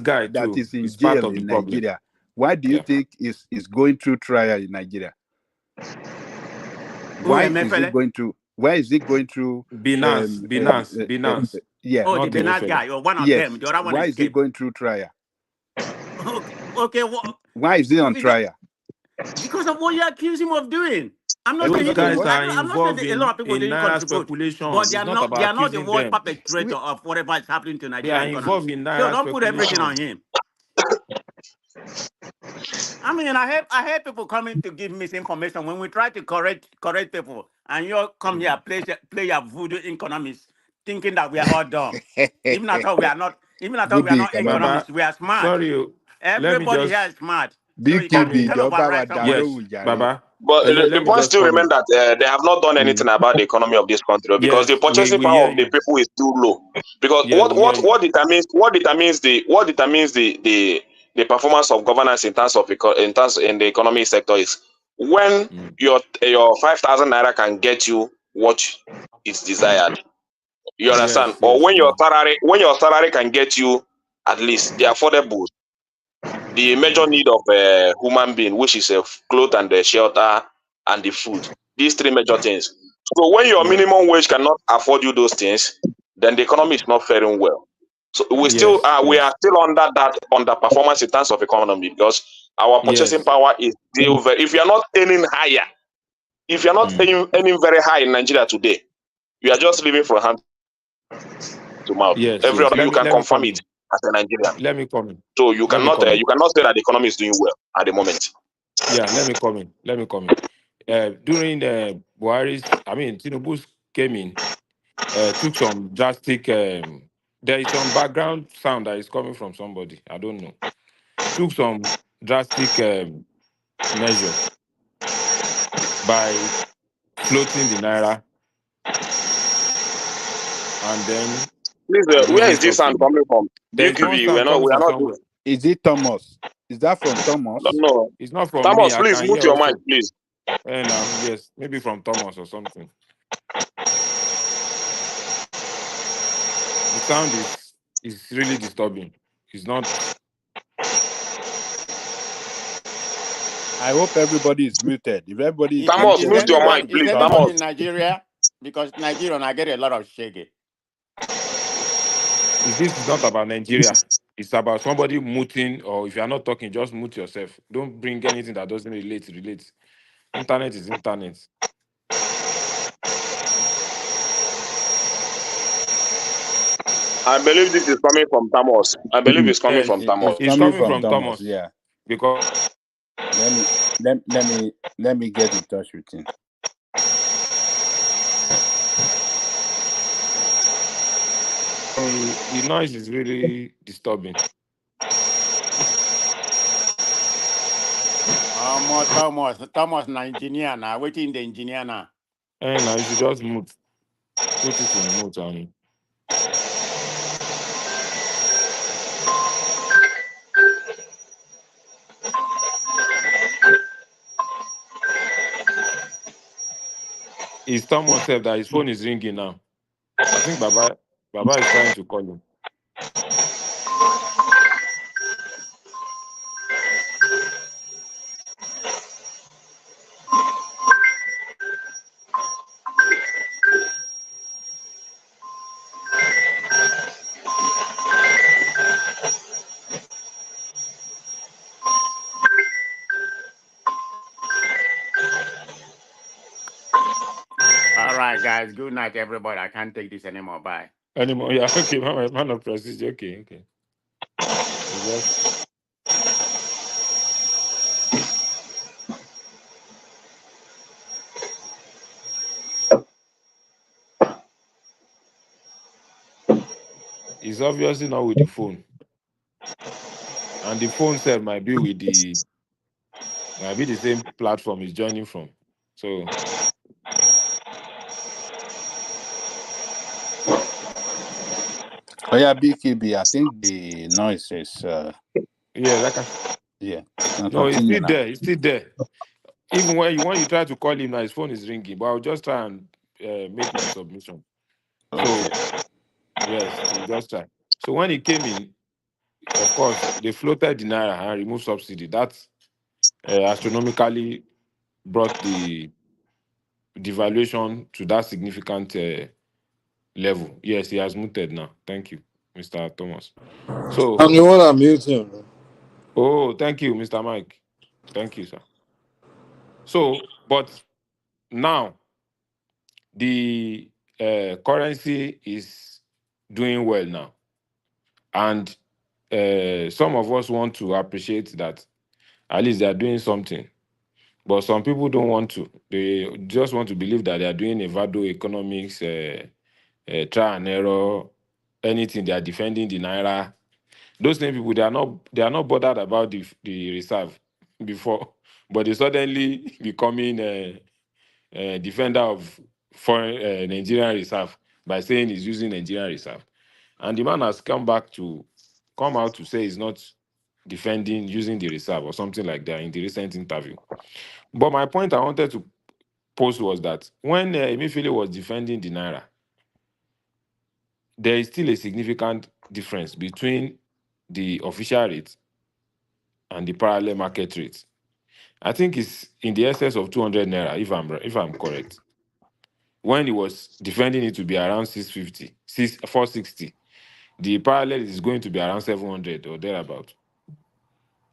S12: guy that is in jail in Nigeria. Why do you think is going through trial in Nigeria? Why is it going through? Why is it going through
S9: Binance?
S12: Yeah.
S7: Oh, the Binance guy, or one of them. The other one
S12: Why is it going through trial?
S7: Okay.
S12: Why is it on trial?
S7: Because of what you accuse him of doing. I'm not
S9: Those
S7: saying
S9: guys are
S7: I'm not saying a lot of people didn't contribute, but they are not the worst perpetrator of whatever is happening to Nigeria economy. So don't put everything on him. I mean, I hate people coming to give misinformation when we try to correct people, and you come here play your voodoo economists, thinking that we are all dumb. Even I thought we are not. Even I thought we are
S6: Good
S7: not
S6: economic.
S7: economists.
S9: Baba,
S7: We are smart.
S9: sorry, let me
S7: Everybody here
S9: just
S7: is smart. So you can
S6: BKB,
S7: kind of
S6: Jọba
S7: override somebody.
S9: yes,
S6: Dalowu Jare.
S9: Baba.
S5: But
S9: Let
S5: the
S9: me
S5: point
S9: just
S5: still
S9: come
S5: remains
S9: in.
S5: that they have not done anything about the economy of this country because the
S9: Yes,
S5: purchasing
S9: we
S5: power
S9: hear
S5: of the
S9: you.
S5: people is too low. Because
S9: Yeah, we hear you.
S5: what determines the performance of governance in terms of in the economic sector is when your 5,000 naira can get you what is desired. You understand?
S9: Yes,
S5: Or
S9: yes, yeah.
S5: when your salary can get you at least the affordable, the major need of a human being, which is a clothes and the shelter and the food. These three major things. So when your
S9: Yes,
S5: minimum wage cannot afford you those things, then the economy is not faring well. So
S9: yes,
S5: we are
S9: yes,
S5: still under that underperformance in terms of economy because our purchasing
S9: yes.
S5: power is still very. If you are not earning higher, if you are not earning very high in Nigeria today, you are just living from hand to mouth.
S9: Yes,
S5: Every
S9: yes.
S5: other you can
S9: Let me
S5: confirm
S9: come
S5: it
S9: in.
S5: as a Nigerian.
S9: Let me come in.
S5: So
S9: Let me come in.
S5: you cannot say that the economy is doing well at the moment.
S9: Yeah, let me come in. Let me come in. During Buhari's, I mean, Tinubu's came in, took some drastic. There is some background sound that is coming from somebody. I don't know. Took some drastic measure by floating the naira and then
S5: Please, where
S9: removing
S5: is this sound
S9: subsidy.
S5: coming from?
S9: There is one
S5: BQB,
S9: sound coming
S5: we are
S9: from
S5: not.
S9: somewhere.
S6: Is it Thomas? Is that from Thomas?
S5: No.
S9: It's not from me.
S5: Thomas,
S9: I
S5: please
S9: can
S5: mute
S9: hear
S5: your mic,
S9: also.
S5: please.
S9: Now, yes, maybe from Thomas or something. The sound is really disturbing. It's not.
S6: I hope everybody is muted. If everybody is
S5: Thomas,
S6: muted,
S5: mute
S6: then we
S5: your
S6: can
S5: mic,
S6: keep
S7: Is
S5: please.
S7: anybody
S5: Thomas.
S7: in Nigeria? Because Nigeria, I get a lot of shaggy.
S9: This is not about Nigeria. It's about somebody muting, or if you are not talking, just mute yourself. Don't bring anything that doesn't relate. Internet is internet.
S5: I believe this is coming from Thomas. I believe it's coming
S9: Yes,
S5: from Thomas.
S6: it's
S9: it's
S6: coming
S9: coming
S6: from
S9: from
S6: Thomas.
S9: Thomas
S6: Yeah.
S9: because
S6: Let me get in touch with him.
S9: the noise is really disturbing.
S7: Thomas, na engineer now. Waiting the engineer now.
S9: And now you should just mute. Put it in mute and it's Thomas said that his phone is ringing now. I think Baba is trying to call him.
S7: All right, guys. Good night, everybody. I can't take this anymore. Bye.
S9: Anymore? Yeah, okay, man of prestige. Okay. It's just it's obviously not with the phone. And the phone set might be the same platform he's joining from. So
S6: Oh yeah, BKB. I think the noise is
S9: yeah, that can
S6: yeah. You can
S9: no, it's
S6: continue
S9: still
S6: now.
S9: there. It's still there. Even when you try to call him now, his phone is ringing. But I'll just try and make my submission.
S6: Okay.
S9: So yes, we'll just try. So when he came in, of course, they floated the naira and removed subsidy. That astronomically brought the devaluation to that significant level. Yes, he has muted now. Thank you, Mr. Thomas. So,
S17: I'm the one that mute him.
S9: oh, thank you, Mr. Mike. Thank you, sir. So, but now the currency is doing well now, and some of us want to appreciate that at least they are doing something. But some people don't want to. They just want to believe that they are doing a Vado economics, try and error, anything. They are defending the Naira. Those same people, they are not bothered about the reserve before, but they suddenly becoming a defender of foreign Nigerian reserve by saying he's using Nigerian reserve. And the man has come out to say he's not defending using the reserve or something like that in the recent interview. But my point I wanted to pose was that when Emefiele was defending the Naira, there is still a significant difference between the official rate and the parallel market rate. I think it's in the excess of 200 Naira, if I'm correct. When he was defending it to be around 650, 460, the parallel is going to be around 700 or thereabout.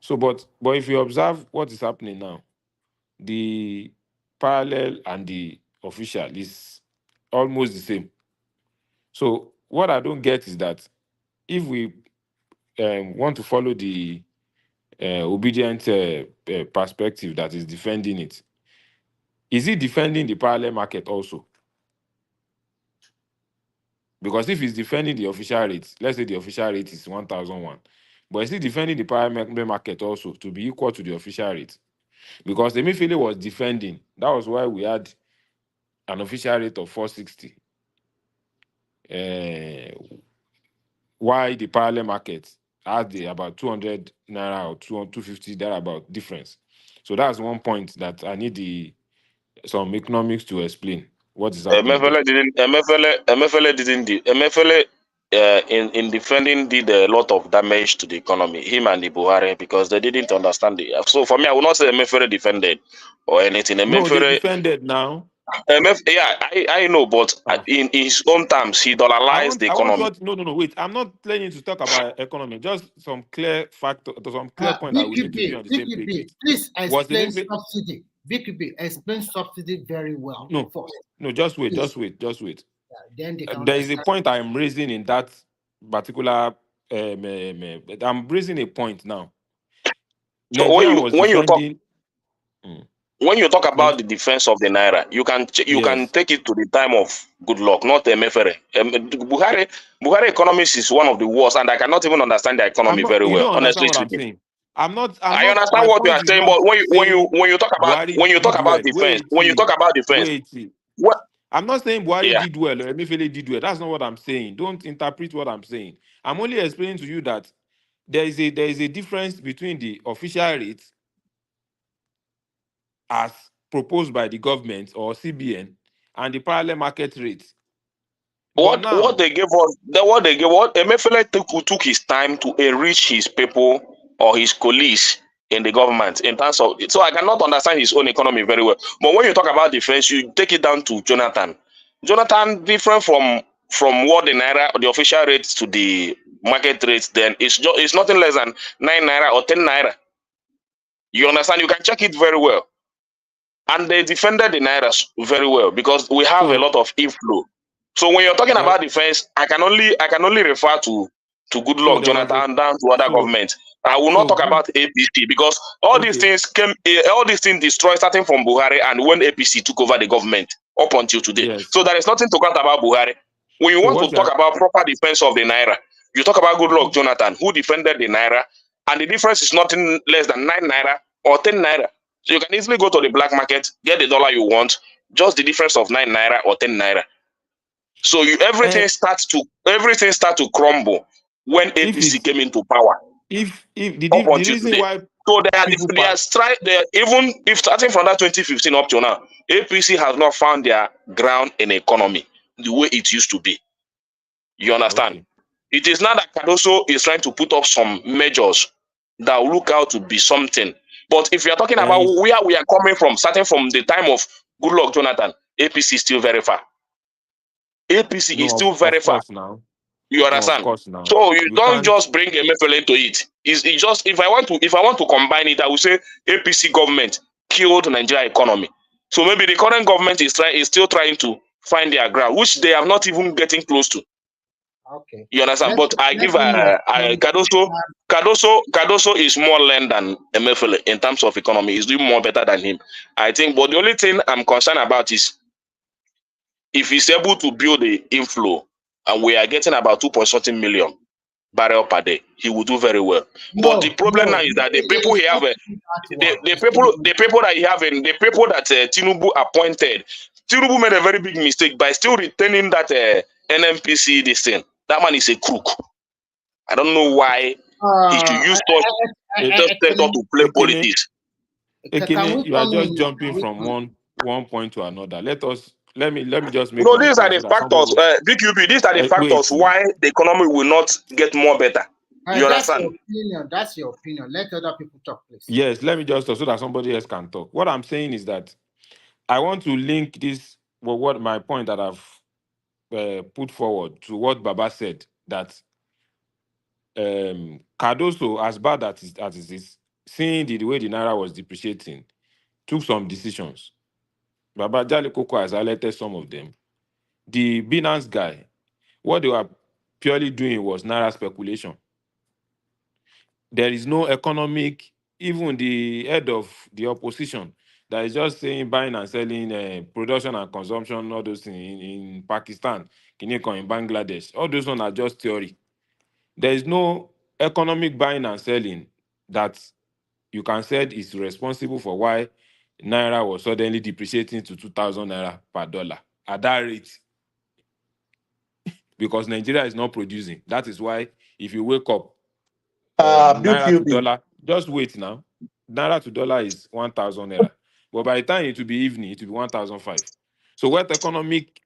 S9: So, but if you observe what is happening now, the parallel and the official is almost the same. So what I don't get is that if we want to follow the obedient perspective that is defending it, is he defending the parallel market also? Because if he's defending the official rate, let's say the official rate is 1,001, but is he defending the parallel market also to be equal to the official rate? Because Emefiele was defending, that was why we had an official rate of 460. Why the parallel market had about 200 Naira or 250 thereabout difference. So that's one point that I need some economics to explain what is happening there.
S5: Emefiele in defending did a lot of damage to the economy, him and the Buhari, because they didn't understand it. So for me, I will not say Emefiele defended or anything.
S9: No, they
S5: Emefiele,
S9: defended now.
S5: I know, but in his own terms, he dollarized the
S9: I want
S5: economy.
S9: no, wait. I'm not planning to talk about economy. Just some clear factor, some clear point that we need to be on the same page with.
S21: Please explain subsidy. BQB, explain subsidy very well.
S9: No, just wait.
S21: Then they can
S9: There is a point I am raising in that particular. I'm raising a point now.
S5: So when you talk about the defense of the Naira, you can take it to the time of good luck, not Emefiele. Buhari economics is one of the worst, and I cannot even understand the economy very well, honestly speaking.
S9: I
S5: understand what you are saying, but when you talk about defense,
S9: I'm not saying Buhari did well or Emefiele did well. That's not what I'm saying. Don't interpret what I'm saying. I'm only explaining to you that there is a difference between the official rate as proposed by the government or CBN and the parallel market rate.
S5: What Emefiele took his time to enrich his people or his colleagues in the government in terms of, so I cannot understand his own economy very well. But when you talk about defense, you take it down to Jonathan. Jonathan, different from what the Naira or the official rates to the market rates, then it's nothing less than 9 Naira or 10 Naira. You understand? You can check it very well. And they defended the Naira very well because we have a lot of inflow. So when you're talking about defense, I can only refer to good luck, Jonathan, down to other governments. I will not talk about APC because all these things destroyed starting from Buhari and when APC took over the government up until today. So there is nothing to count about Buhari. When you want to talk about proper defense of the Naira, you talk about good luck, Jonathan, who defended the Naira, and the difference is nothing less than 9 Naira or 10 Naira. So you can easily go to the black market, get the dollar you want, just the difference of 9 Naira or 10 Naira. So everything starts to crumble when APC came into power.
S9: If the reason why
S5: so even if starting from that 2015 up to now, APC has not found their ground in economy the way it used to be. You understand? Okay. It is now that Cardoso is trying to put up some measures that will look out to be something. But if you are talking about where we are coming from, starting from the time of good luck, Jonathan, APC is still very far. APC is still very far.
S9: Now.
S5: You understand?
S9: Now.
S5: So you don't just bring Emefiele into it. It's just if I want to combine it, I would say APC government killed Nigeria economy. So maybe the current government is still trying to find their ground, which they are not even getting close to.
S21: Okay.
S5: You understand?
S21: Let,
S5: But I
S21: let
S5: give
S21: me
S5: Cardoso is more learned than Emefiele in terms of economy. He's doing more better than him, I think. But the only thing I'm concerned about is if he's able to build the inflow, and we are getting about 2.something million barrel per day, he will do very well. But the problem now is that the people he have, the people that he have, and the people that Tinubu appointed, Tinubu made a very big mistake by still retaining that Nnpc this thing. That man is a crook. I don't know why he should use such sector to play politics.
S9: Ekene, you are
S21: come
S9: just
S21: in?
S9: jumping from one point to another. Let me just make
S5: No,
S9: my
S5: these are
S9: point
S5: the
S9: so that
S5: factors,
S9: somebody
S5: BQB, these are the
S9: wait
S5: factors
S9: now.
S5: why the economy will not get more better. You
S21: That's your
S5: understand?
S21: opinion. That's your opinion. Let other people talk, please.
S9: Yes, let me just so that somebody else can talk. What I'm saying is that I want to link this what my point that I've put forward to what Baba said, that Cardoso, as bad as it is, seeing the way the Naira was depreciating, took some decisions. Baba Jali Koko has highlighted some of them. The Binance guy, what they were purely doing was Naira speculation. There is no economic, even the head of the opposition, that is just saying buying and selling, production and consumption, all those things in Pakistan, in Bangladesh. All those ones are just theory. There is no economic buying and selling that you can say is responsible for why Naira was suddenly depreciating to 2,000 Naira per dollar at that rate. Because Nigeria is not producing. That is why if you wake up, Naira to dollar, just wait now. Naira to dollar is 1,000 Naira. But by the time it will be evening, it will be 1,005. So what economic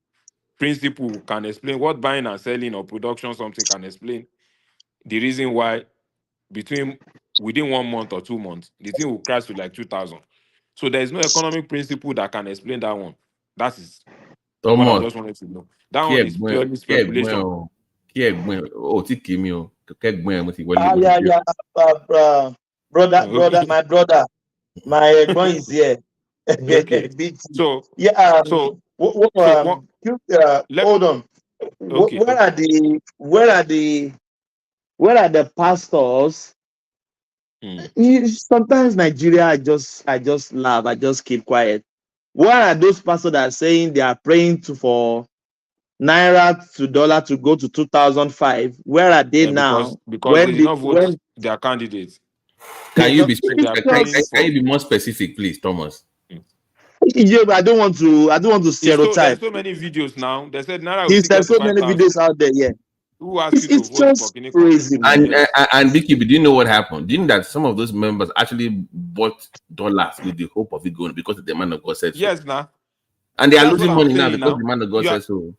S9: principle can explain, what buying and selling or production something can explain the reason why within 1 month or 2 months, the thing will crash to like 2,000. So there is no economic principle that can explain that one. That is what I just wanted to know. That one is purely speculation.
S10: Yeah,
S20: brother, my brother, my boy is here.
S9: Okay.
S20: Big.
S9: So
S20: yeah,
S9: so
S20: hold on.
S9: Okay.
S20: Where are the pastors? Sometimes Nigeria, I just laugh. I just keep quiet. Where are those pastors that are saying they are praying for Naira to dollar to go to 2005? Where are they now?
S9: Because they did not vote their candidates.
S10: Can you be more specific, please, Thomas?
S20: Yeah, but I don't want to stereotype.
S9: There's so many videos now. They said Naira will
S20: There's
S9: get to
S20: so many
S9: 5,000.
S20: videos out there. Yeah.
S9: Who asked you to vote for
S20: just crazy, man.
S10: And Vicky, do you know what happened? Didn't that some of those members actually bought dollars with the hope of it going because the man of God said so?
S9: Yes, now.
S10: And they are losing money now because the man of God said so.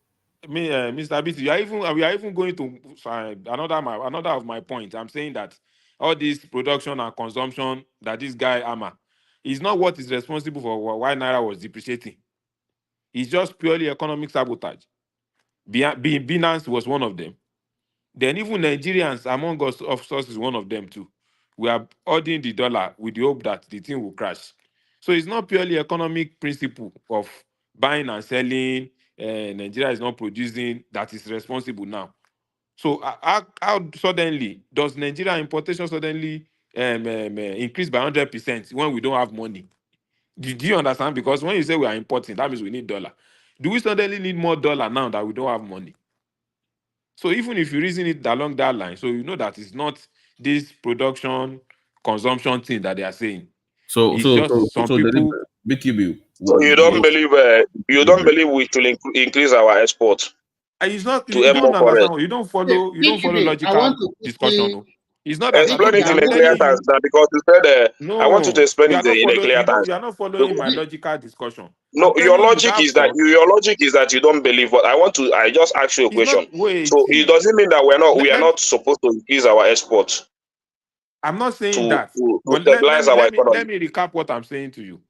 S9: Mr. BT, we are even going to another of my points. I'm saying that all this production and consumption that this guy Ama is not what is responsible for why Naira was depreciating. It's just purely economic sabotage. Binance was one of them. Then even Nigerians among us of source is one of them too. We are holding the dollar with the hope that the thing will crash. So it's not purely economic principle of buying and selling. Nigeria is not producing that is responsible now. So how suddenly does Nigeria importation suddenly increase by 100% when we don't have money? Do you understand? Because when you say we are importing, that means we need dollar. Do we suddenly need more dollar now that we don't have money? So even if you reason it along that line, so you know that it's not this production consumption thing that they are saying.
S10: So
S9: people.
S10: BQB.
S5: So you don't believe we should increase our export?
S9: It's not.
S5: To
S9: You don't
S5: understand.
S9: You don't follow logical discussion. No. It's not that
S5: explain it in a clear terms because you said I want you to explain it in a clear terms.
S9: You are not following my logical discussion.
S5: No, your logic is that you don't believe. But I just ask you a question. So it doesn't mean that we are not supposed to increase our exports.
S9: I'm not saying that.
S5: To stabilize our economy.
S9: Let me recap what I'm saying to you.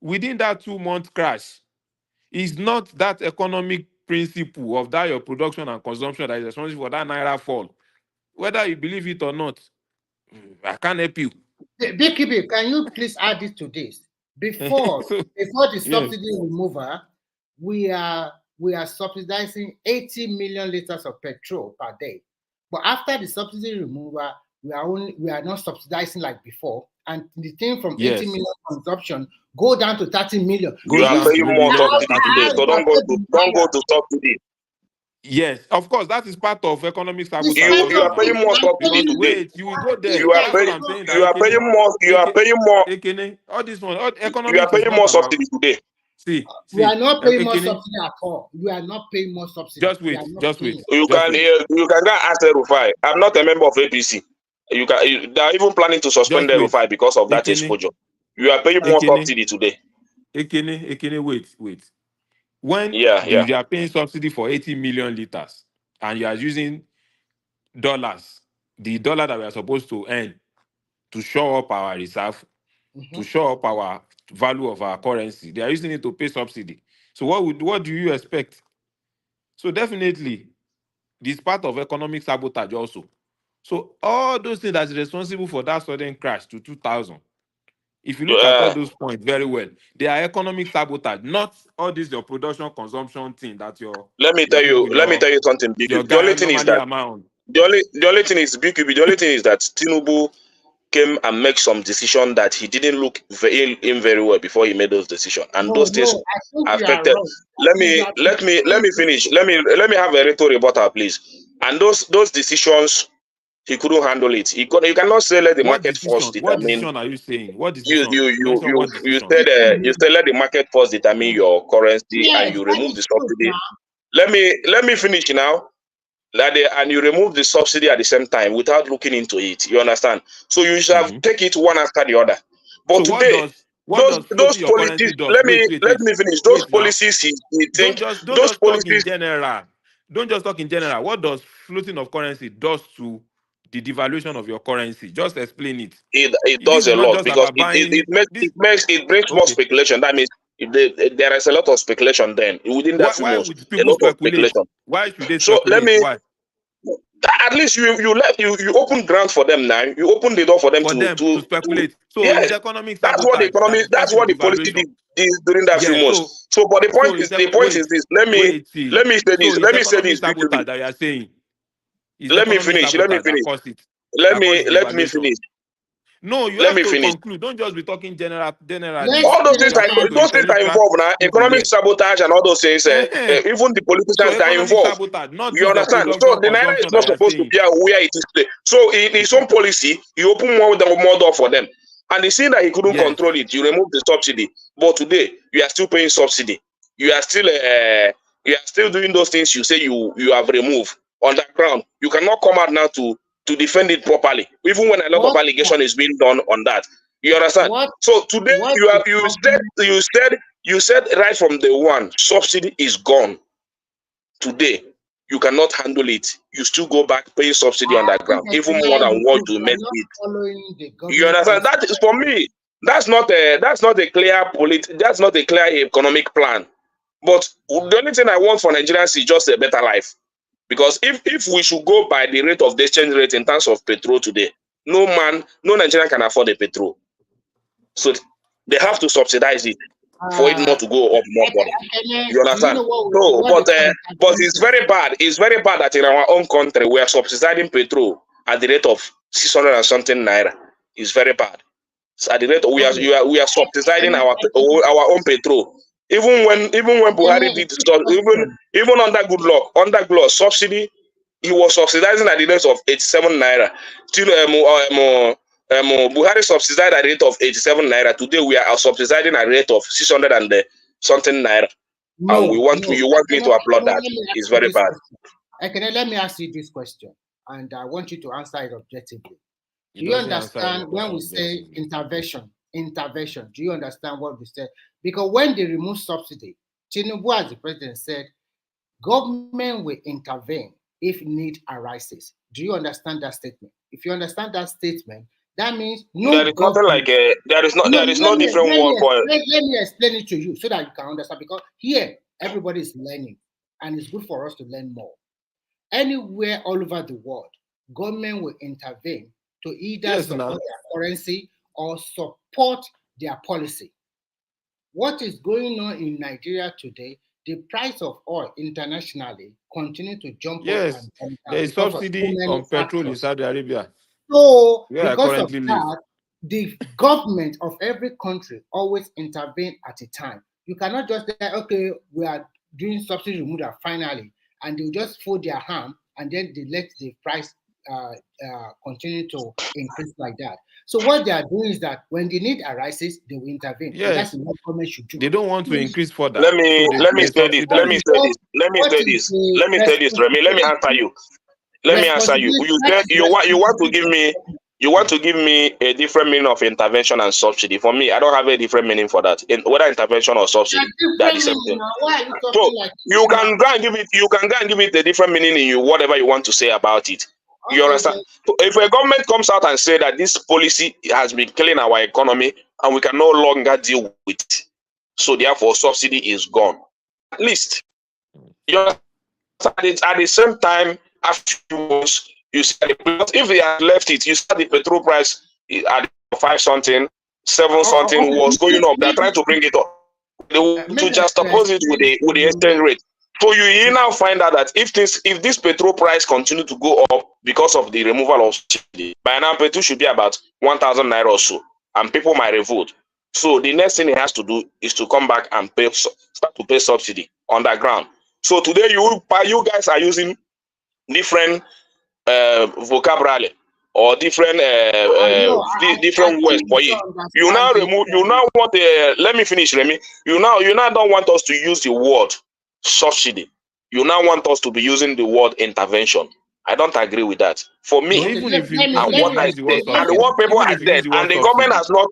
S9: Within that 2-month crash, it's not that economic principle of that your production and consumption that is responsible for that Naira fall. Whether you believe it or not, I can't help you.
S21: BKB, can you please add this to this? Before the subsidy remover, we we are subsidizing 80 million liters of petrol per day. But after the subsidy removal, we are not subsidizing like before. And the thing from 80 million consumption go down to 30 million.
S5: You are paying more subsidy today, so don't go to subsidy.
S9: Yes, of course, that is part of economic sabotage.
S5: You are paying more subsidy today.
S9: Wait, you will go there.
S5: You are
S9: That's
S5: paying.
S9: what I'm saying.
S5: You are paying more. You are paying more.
S9: Ekene, all this one, all
S5: You
S9: economics
S5: are paying
S9: is not
S5: more
S9: about.
S5: subsidy today.
S9: See,
S21: we are not paying more
S9: Ekene,
S21: subsidy at all. We are not paying more subsidy.
S9: Just wait, just wait.
S5: You can go ask Rufai. I'm not a member of APC. They are even planning to suspend the Rufai because of that exposure. You are paying more subsidy today.
S9: Ekene, wait. When you are paying subsidy for 80 million liters and you are using dollars, the dollar that we are supposed to earn to show up our reserve, to show up our value of our currency, they are using it to pay subsidy. So what do you expect? So definitely, this part of economic sabotage also. So all those things that is responsible for that sudden crash to 2000, if you look at all those points very well, they are economic sabotage, not all this your production consumption thing that your.
S5: Let me tell you something, BQB. The only thing is that the only thing is BQB. The only thing is that Tinubu came and make some decision that he didn't look very well before he made those decisions, and those things affected. Let me finish. Let me have a rhetoric rebuttal, please. And those decisions, he couldn't handle it. You cannot say let the market force determine.
S9: What decision are you saying? What decision?
S5: You said let the market force determine your currency, and you remove the subsidy. Let me finish now. And you remove the subsidy at the same time without looking into it. You understand? So you should have take it one after the other. But
S9: so
S5: today, those policies. Let me finish. Those policies. He think
S9: don't just talk in general. Don't just talk in general. What does floating of currency does to the devaluation of your currency? Just explain it.
S5: It does a lot because it brings more speculation. That means there is a lot of speculation then within that few months. A lot of speculation.
S9: Why should they
S5: so
S9: speculate?
S5: Why? At least you open ground for them now. You open the door for them to
S9: speculate. So it's economic
S5: that's what the economy. That's what the policy is during that few months. So, but the point is this. Let me say this. Let me say this.
S9: Sabotage that you are saying.
S5: Let me finish. Let me finish.
S9: No, you have to conclude. Don't just be talking generally.
S5: All those things are involved now. Economic sabotage and all those things. Even the politicians are involved. You understand? So the naira is not supposed to be where it is today. So in his own policy, he opened more door for them. And he seen that he couldn't control it. You remove the subsidy. But today, you are still paying subsidy. You are still doing those things you say you have removed on the ground. You cannot come out now to defend it properly, even when a lot of allegation is being done on that. You understand? So today you said right from day one, subsidy is gone. Today, you cannot handle it. You still go back paying subsidy on that ground, even more than what you made it. You understand? That is for me. That's not a clear economic plan. But the only thing I want for Nigerians is just a better life. Because if we should go by the rate of the exchange rate in terms of petrol today, no Nigerian can afford the petrol. So they have to subsidize it for it not to go up more. You understand? But it's very bad. It's very bad that in our own country we are subsidizing petrol at the rate of 600 and something naira. It's very bad. So at the rate we are subsidizing our own petrol. Even when Buhari did even under good luck subsidy, he was subsidizing at the rate of 87 naira. Buhari subsidized at the rate of 87 naira. Today we are subsidizing at the rate of 600 and something naira. And you want me to applaud that? It's very bad.
S21: Okay, let me ask you this question, and I want you to answer it objectively. Do you understand when we say intervention? Do you understand what we say? Because when they remove subsidy, Tinubu as the president said, government will intervene if need arises. Do you understand that statement? If you understand that statement, that means
S5: there is nothing like there is no different word for it.
S21: Let me explain it to you so that you can understand. Because here everybody is learning, and it's good for us to learn more. Anywhere all over the world, government will intervene to either support their currency or support their policy. What is going on in Nigeria today the price of oil internationally continue to jump up
S9: Yes,
S21: and down
S9: there is
S21: because of so
S9: subsidy
S21: many
S9: on petrol in
S21: factors.
S9: Saudi Arabia,
S21: So
S9: where I
S21: because of
S9: currently live.
S21: that, the government of every country always intervene at a time. You cannot just say, okay, we are doing subsidy removal finally, and they'll just fold their hand and then they let the price continue to increase like that. So what they are doing is that when the need arises, they will intervene, and that's
S9: Yes,
S21: what government should do.
S9: they don't want to increase further,
S5: Let
S9: so
S5: me
S9: they,
S5: let me
S9: they
S5: say this.
S9: subsidize it.
S21: What is the
S5: Let me say this, Remy. Let me answer you. Let me answer you.
S21: responsibility?
S5: You
S21: That
S5: said
S21: is
S5: you want to give
S21: responsibility.
S5: me a different meaning of intervention and subsidy. For me, I don't have a different meaning for that. In whether intervention or subsidy, they're the
S21: Different
S5: same
S21: meaning
S5: thing.
S21: now. Why are you
S5: So
S21: talking like
S5: you can go and give it. You can go and give it a different meaning in you, whatever you want to say about it. You
S21: okay?
S5: understand? So if a government comes out and say that this policy has been killing our economy and we can no longer deal with it, so therefore subsidy is gone. At least you understand? At the same time, afterwards, you see if they had left it, you saw the petrol price at 5 something, 7 something
S21: Okay,
S5: was going up. They're trying to bring it up. They want to just oppose it with the exchange rate. So you now find out that if this petrol price continue to go up because of the removal of subsidy, by now petrol should be about 1,000 naira or so, and people might revolt. So the next thing he has to do is to come back and start to pay subsidy underground. So today you guys are using different vocabulary or different different words for it. You now remove. You now want let me finish, Remy. You now don't want us to use the word subsidy. You now want us to be using the word intervention. I don't agree with that. For me,
S9: No, even if
S5: and
S9: you
S5: what I
S9: use the
S5: said,
S9: word
S5: and what
S9: subsidy,
S5: people
S9: even
S5: are
S9: if you use
S5: said,
S9: the
S5: and
S9: word
S5: the government
S9: subsidy,
S5: has not,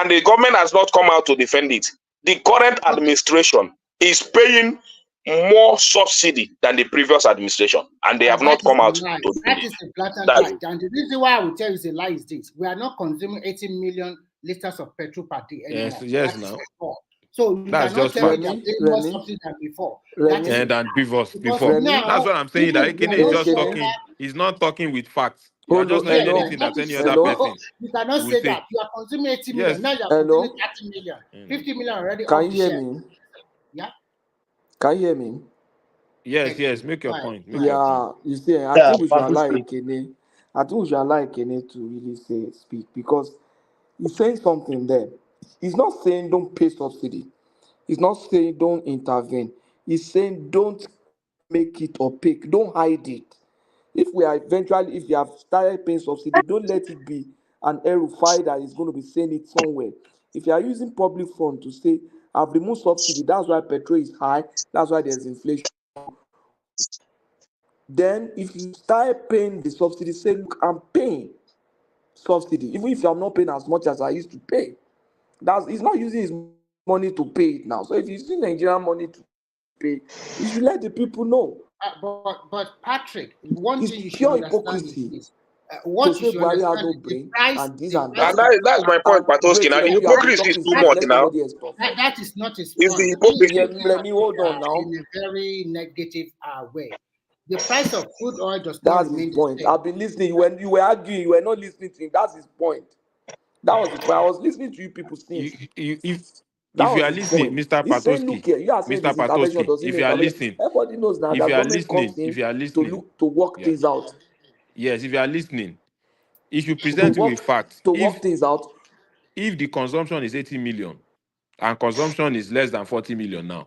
S5: and the government has not come out to defend it. The current administration is paying more subsidy than the previous administration, and they have
S21: That
S5: not
S21: is
S5: come out
S21: a lie.
S5: to defend
S21: That
S5: it.
S21: is a blatant
S5: That's
S21: lie.
S5: it.
S21: And the reason why I will tell you it's a lie is this: we are not consuming 18 million liters of petrol per day
S9: yes,
S21: anymore.
S9: yes,
S21: That is
S9: now
S21: before. So you
S9: that's
S21: cannot
S9: just
S21: tell me
S9: fact.
S21: they are paying more subsidy than before. That is a
S9: And than
S21: lie. Because
S9: before. That's
S21: now,
S9: what I'm saying. That
S21: even we
S9: Ekene
S21: are
S9: is
S21: not
S9: just
S21: sure
S9: talking.
S21: that
S9: He's not talking with facts. You are just saying
S21: yes,
S9: anything
S21: that
S9: that
S21: is
S9: any other
S21: so
S9: person
S21: you cannot
S9: will
S21: say
S9: say.
S21: that. You are consuming 80 million.
S9: Yes.
S21: Now you are consuming 30 million. 50 million already off the shelf. Yeah.
S8: Can you hear me?
S9: Yes,
S21: Thank
S9: yes.
S21: you.
S9: Make your
S21: Right.
S9: point. Make your point.
S8: Yeah, you see, I
S20: Yeah,
S8: think we should
S20: Papu
S8: allow
S20: speak.
S8: Ekene. I think we should allow Ekene to really speak because he's saying something there. He's not saying don't pay subsidy. He's not saying don't intervene. He's saying don't make it opaque. Don't hide it. If you have started paying subsidy, don't let it be an erufai that is going to be saying it somewhere. If you are using public fund to say, I've removed subsidy, that's why petrol is high, that's why there's inflation. Then, if you start paying the subsidy, say, look, I'm paying subsidy, even if I'm not paying as much as I used to pay. He's not using his money to pay it now. So if he's using Nigerian money to pay, he should let the people know.
S21: But Patrick, one
S8: It's
S21: thing you should
S8: pure
S21: understand is
S8: hypocrisy
S21: this.
S8: to
S21: What you
S8: say
S21: should
S8: Buhari has
S21: understand
S8: no
S21: is the
S8: brain
S21: price,
S8: and this
S21: the
S8: and
S21: price
S8: that.
S21: of
S5: That's my point,
S8: And
S5: Patoski.
S8: wait,
S5: Now the
S8: Remy, you have been
S5: hypocrisy is
S8: talking
S5: too
S8: since.
S5: much
S8: Let
S5: now.
S8: somebody else talk.
S21: that is not his
S5: It's the
S21: point. The thing is
S8: Yeah,
S5: hypocrisy.
S21: looking at
S8: Remy, hold
S21: it
S8: on now.
S21: in a very negative way. The price of crude oil does not
S8: That's his
S21: remain the
S8: point.
S21: same.
S8: I've been listening. When you were arguing, you were not listening to him. That's his point. That was the point. I was listening to you people since.
S21: That
S9: If you
S21: was
S9: are
S21: his
S9: listening,
S21: point.
S9: Mr.
S8: He's saying, look
S9: Patoski,
S8: here, you are saying
S9: Mr.
S8: this intervention
S9: Patoski,
S8: doesn't
S9: if
S8: mean
S9: you are
S8: intervention.
S9: listening,
S8: Everybody knows now
S9: if
S8: that
S9: you are
S8: government
S9: listening,
S8: comes in
S9: if you are listening,
S8: to work
S9: yeah,
S8: things out.
S9: yes, if you are listening, if you
S8: To
S9: present you
S8: work
S9: with facts,
S8: to work things out.
S9: if the consumption is 80 million and consumption is less than 40 million now,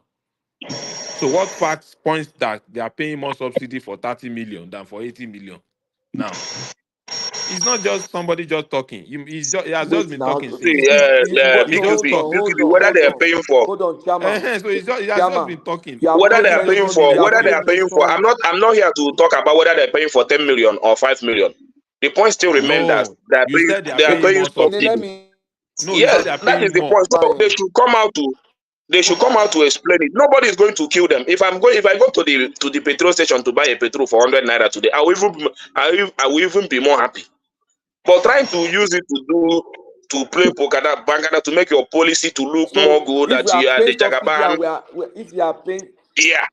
S9: so what facts points that they are paying more subsidy for 30 million than for 80 million now? It's not just somebody just talking. He has just
S8: Wait
S9: been
S8: now.
S9: talking since. He just
S8: Hold on,
S9: talk.
S8: hold on, hold on. Hold on, Chairman.
S9: So he has just
S8: Chairman,
S9: been talking.
S8: you have
S5: Whether
S8: not
S5: they are paying
S8: mentioned
S5: for,
S8: you have
S5: whether they
S8: only
S5: are paying for,
S8: mentioned
S5: I'm not here to talk about whether they're paying for 10 million or 5 million. The point still remains that
S9: No, you said they are
S5: they are
S9: paying
S5: paying
S9: more
S8: let
S5: subsidy.
S9: subsidy.
S8: me
S9: No, you said
S5: Yes,
S9: they are
S5: that is
S9: paying
S5: the
S9: more.
S5: point. So they should come out to explain it. Nobody is going to kill them. If I go to the petrol station to buy a petrol for 100 naira today, I will even be more happy. But trying to use it to play pokada bangada to make your policy to look more
S8: so
S5: good
S8: if we
S5: that you
S8: are
S5: are the
S8: paying subsidy and
S5: Jagaban.
S8: if you are paying
S5: Yeah.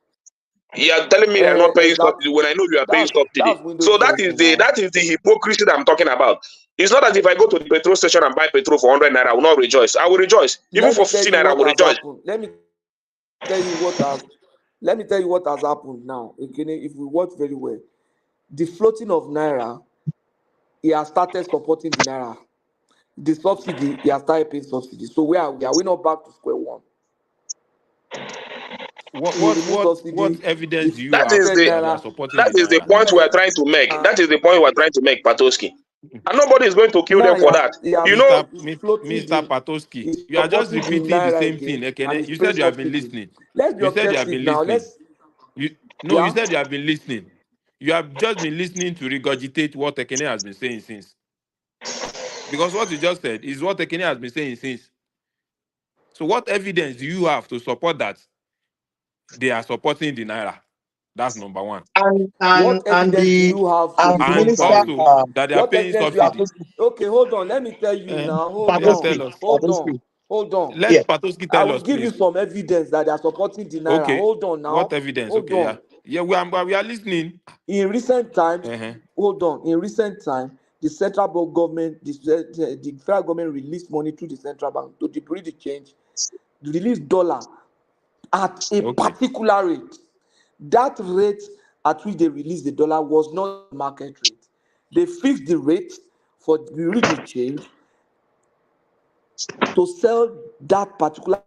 S5: You are telling me they are not paying subsidy
S8: exactly.
S5: when I know you are paying
S8: That's
S5: subsidy.
S8: window
S5: So that is
S8: dressing now.
S5: the hypocrisy that I'm talking about. It's not that if I go to the petrol station and buy petrol for 100 naira, I will not rejoice. I will rejoice. Even
S8: Let
S5: for
S8: me tell
S5: 50
S8: you
S5: naira, I
S8: what
S5: will
S8: has
S5: rejoice.
S8: happened. Let me tell you what has let me tell you what has happened now. Again, if we watch very well, the floating of naira, he has started supporting the naira. The subsidy, he has started paying subsidy. So where are we? Are we not back to square one? He removed
S9: What
S8: subsidy.
S9: evidence do
S8: If
S9: you
S5: That
S9: have
S5: is the
S9: that they are
S8: naira,
S9: supporting
S5: that
S9: the
S5: is the
S9: naira?
S5: point we are trying to make. That is the point we are trying to make, Patoski. And nobody is going to kill
S8: now
S5: them for that.
S8: he has
S5: You know,
S8: floating
S9: Mr.
S8: the
S9: Patoski,
S8: he's
S9: you are just
S8: supporting the
S9: repeating the
S8: naira
S9: same thing.
S8: again and
S9: Ekene.
S8: he's
S9: You
S8: paying
S9: said you have been
S8: subsidy.
S9: listening.
S8: Let's be
S9: You said you have
S8: objective
S9: been
S8: now.
S9: listening.
S8: Let's
S9: No, you
S8: yeah.
S9: said you have been listening. You have just been listening to regurgitate what Ekene has been saying since. Because what you just said is what Ekene has been saying since. So what evidence do you have to support that they are supporting the naira? That's number one.
S8: What evidence do you have to
S20: and
S8: the
S20: the
S9: And
S20: minister
S8: contrary?
S9: also that they are
S8: What
S9: paying
S8: evidence do you have?
S9: subsidy.
S20: Patoski,
S8: Okay, hold on. Let me tell you
S9: Eh?
S8: now. Hold
S9: Yeah,
S8: on.
S9: tell us.
S8: Hold on. Hold on.
S20: yeah.
S9: Let Patoski
S8: I
S9: tell
S8: will
S9: us,
S8: give you
S9: please.
S8: some evidence that they are supporting the naira.
S9: Okay.
S8: Hold on
S9: What
S8: now.
S9: evidence?
S8: Hold
S9: Okay, yeah.
S8: on.
S9: Yeah, we are listening.
S8: In recent times,
S9: Uh-huh.
S8: hold on. In recent time, the central bank government, the federal government released money to the central bank to deplete the change, release dollar at a
S9: Okay.
S8: particular rate. That rate at which they released the dollar was not the market rate. They fixed the rate for the change to sell that particular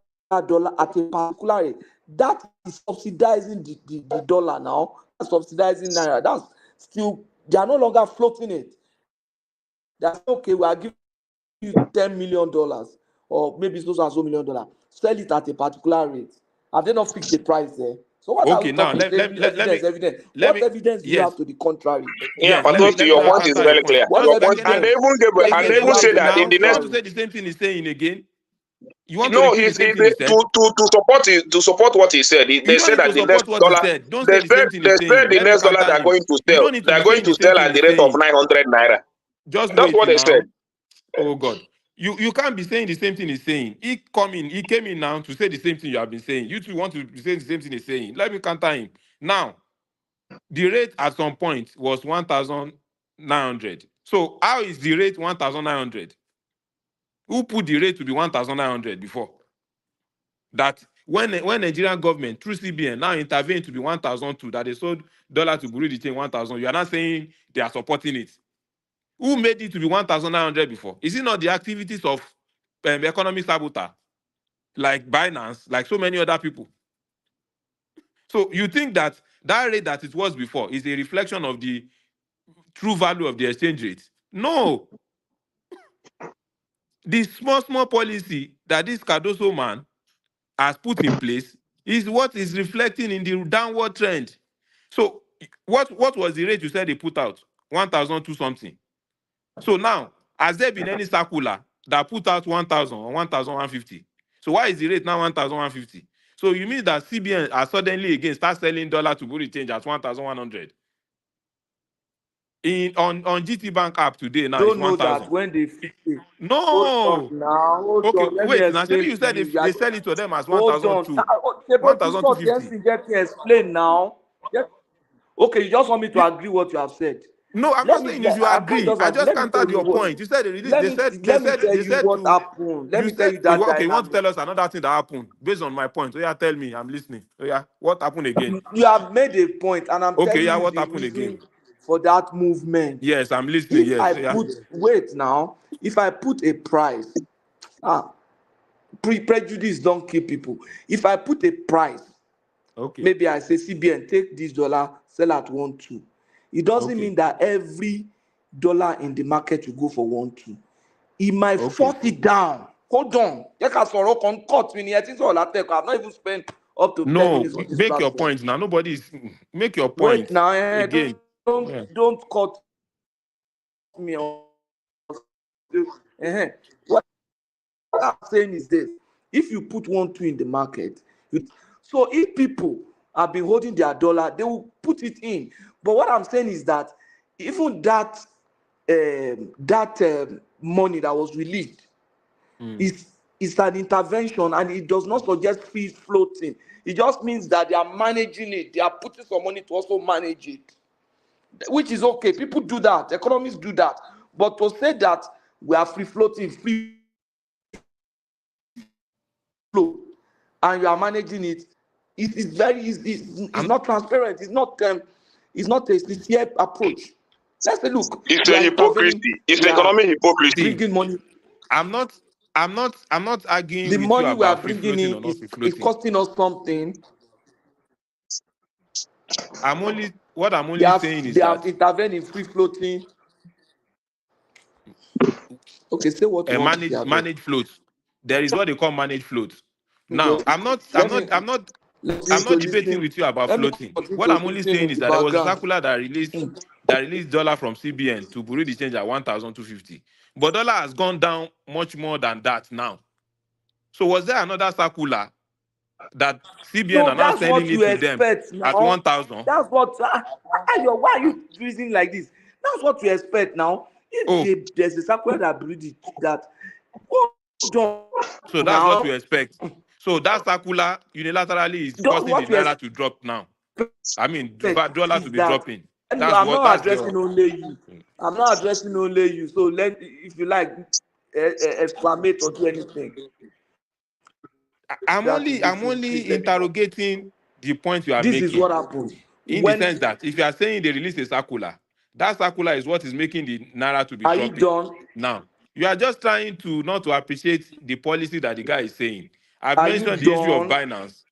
S8: dollar at a particular rate. That is subsidizing the dollar now. That's subsidizing naira. That's still, they are no longer floating it. That's okay, we are giving you $10 million or maybe so and so $1 million. Sell it at a particular rate. Have they not fixed the price there? So what are we
S9: Okay, now
S8: talking? Say evidence, evidence.
S9: let
S8: What
S9: me
S8: evidence do you
S9: yes.
S8: have to the contrary?
S5: yeah,
S9: Yes,
S5: Patoski,
S9: let me
S5: your
S9: now
S5: point is
S9: answer your
S5: very
S9: point.
S5: clear.
S8: What
S5: Your
S9: Just
S5: point, and
S8: evidence?
S5: they
S8: Evidence do
S5: even
S8: you have
S5: say
S8: to
S9: Ekene
S8: the
S5: that in
S9: now,
S5: the
S9: you want
S5: next.
S9: to
S8: contrary?
S9: say the same thing he's saying again? You want to
S5: No,
S9: repeat the same thing he said?
S5: to support what he said.
S9: You
S5: They
S9: don't
S5: said
S9: need
S5: that
S9: to
S5: the next
S9: support what he
S5: dollar.
S9: said. Don't say the same thing
S5: They
S9: he's
S5: said
S9: saying.
S5: the
S9: Let me
S5: next dollar
S9: counter
S5: they are
S9: him.
S5: going to
S9: You
S5: sell.
S9: don't need
S5: They
S9: to
S5: are
S9: be
S5: going
S9: saying
S5: to
S9: the same
S5: sell
S9: thing
S5: at the
S9: he's
S5: rate of
S9: saying.
S5: 900 naira.
S9: Just
S5: That's
S9: wait
S5: what they said.
S9: now. Oh God. You can't be saying the same thing he's saying. He came in now to say the same thing you have been saying. You two want to say the same thing he's saying. Let me counter him. Now, the rate at some point was 1,900. So how is the rate 1,900? Who put the rate to be 1,900 before? That when Nigerian government through CBN now intervened to be 1,002, that they sold dollar to Bureau de change 1,000, you are not saying they are supporting it. Who made it to be 1,900 before? Is it not the activities of economic saboteur, like Binance, like so many other people? So you think that that rate that it was before is a reflection of the true value of the exchange rate? No. The small policy that this Cardoso man has put in place is what is reflecting in the downward trend. So what was the rate you said they put out? 1,002 something. So now, has there been any circular that put out 1,000 or 1,150? So why is the rate now 1,150? So you mean that CBN are suddenly again start selling dollar to Bureau de change at 1,100? On GT Bank app today now it's
S8: Don't know that
S9: 1,000.
S8: when they fix it. Hold on
S9: No.
S8: now, hold
S9: Okay,
S8: on. Let me
S9: wait. Now, maybe
S8: explain
S9: you
S8: to
S9: said
S8: you.
S9: if they sell it to them as
S8: Hold on.
S9: 1,002,
S8: But this one,
S9: 1,250.
S8: let me explain now. Yeah. Okay, you just want me to agree what you have said.
S9: No, I'm not saying you should
S8: I'm not
S9: agree.
S8: just
S9: I just
S8: let me tell
S9: countered
S8: you
S9: your
S8: what.
S9: point. You said they released.
S8: Let me tell
S9: They
S8: you
S9: said
S8: what
S9: to
S8: happened. Let
S9: you
S8: me tell
S9: said
S8: you that
S9: okay. You want to
S8: dynamic.
S9: tell us another thing that happened based on my point? Oh yeah, tell me. I'm listening. Oh yeah, what happened again?
S8: You have made a point, and I'm
S9: Okay,
S8: telling
S9: yeah,
S8: you
S9: what
S8: the
S9: happened again?
S8: reason for that movement.
S9: Yes, I'm listening.
S8: If
S9: Yes,
S8: I
S9: yeah.
S8: put wait now, if I put a price, prejudice don't kill people. If I put a price,
S9: Okay,
S8: maybe I say CBN take this dollar, sell at 1.2. It doesn't
S9: okay,
S8: mean that every dollar in the market will go for 1.2. It might
S9: okay.
S8: force it down. Hold on. I've not even spent up to 10
S9: No,
S8: minutes on this
S9: make your
S8: platform.
S9: point now. Nobody's make your
S8: Wait
S9: point
S8: now,
S9: again. Yeah.
S8: don't cut me off. What I'm saying is this: if you put 1.2 in the market, so if people have been holding their dollar, they will put it in. But what I'm saying is that even that money that was released
S9: Mm.
S8: is an intervention, and it does not suggest free floating. It just means that they are managing it. They are putting some money to also manage it, which is okay. People do that. Economists do that. But to say that we are free floating, free flow, and you are managing it, It's very it's not transparent. It's not a sincere approach. Let's say, look,
S5: It's
S8: we
S5: a
S8: are intervening.
S5: hypocrisy. It's
S8: We are
S5: economic hypocrisy.
S8: bringing money.
S9: I'm not arguing
S8: The
S9: with you
S8: money we are
S9: about free
S8: bringing
S9: floating
S8: in
S9: or not free
S8: is
S9: floating.
S8: costing us something.
S9: What I'm
S8: They
S9: only
S8: have
S9: saying is
S8: they have
S9: that
S8: intervened in free floating. Okay, say what you want to say.
S9: manage floats. There is what they call manage floats. Now,
S8: Okay, let me
S9: I'm
S8: continue to
S9: not debating
S8: listen.
S9: with you about
S8: Let me
S9: floating.
S8: continue
S9: What
S8: to
S9: I'm only
S8: listen
S9: saying
S8: in
S9: is
S8: the
S9: that there was a
S8: background.
S9: circular that released dollar from CBN to bureau the change at 1,250. But dollar has gone down much more than that now. So was there another circular that CBN
S8: So
S9: are now
S8: that's
S9: sending
S8: what you
S9: it to them
S8: expect
S9: at
S8: now.
S9: 1,000?
S8: That's what. Why are you reasoning like this? That's what you expect now.
S9: Oh,
S8: There's a circular that breed that. Hold on
S9: so that's what you
S8: now.
S9: expect. So that circular unilaterally is
S8: Just
S9: causing the
S8: what you
S9: naira to drop now. I mean, dollar to
S8: is
S9: be
S8: that.
S9: dropping.
S8: Anyway, I'm not
S9: That's
S8: addressing
S9: your.
S8: only you. I'm not addressing only you. So if you like, exclamate or do anything.
S9: I'm
S8: That is the truth. Please
S9: only
S8: let me know.
S9: interrogating the point you are
S8: This is what
S9: making.
S8: happened
S9: In the
S8: when.
S9: sense that if you are saying they release a circular, that circular is what is making the naira to be
S8: Are you
S9: dropping.
S8: done?
S9: Now, you are just trying to not to appreciate the policy that the guy is saying. I've
S8: Are you
S9: mentioned the issue of
S8: done?
S9: Binance.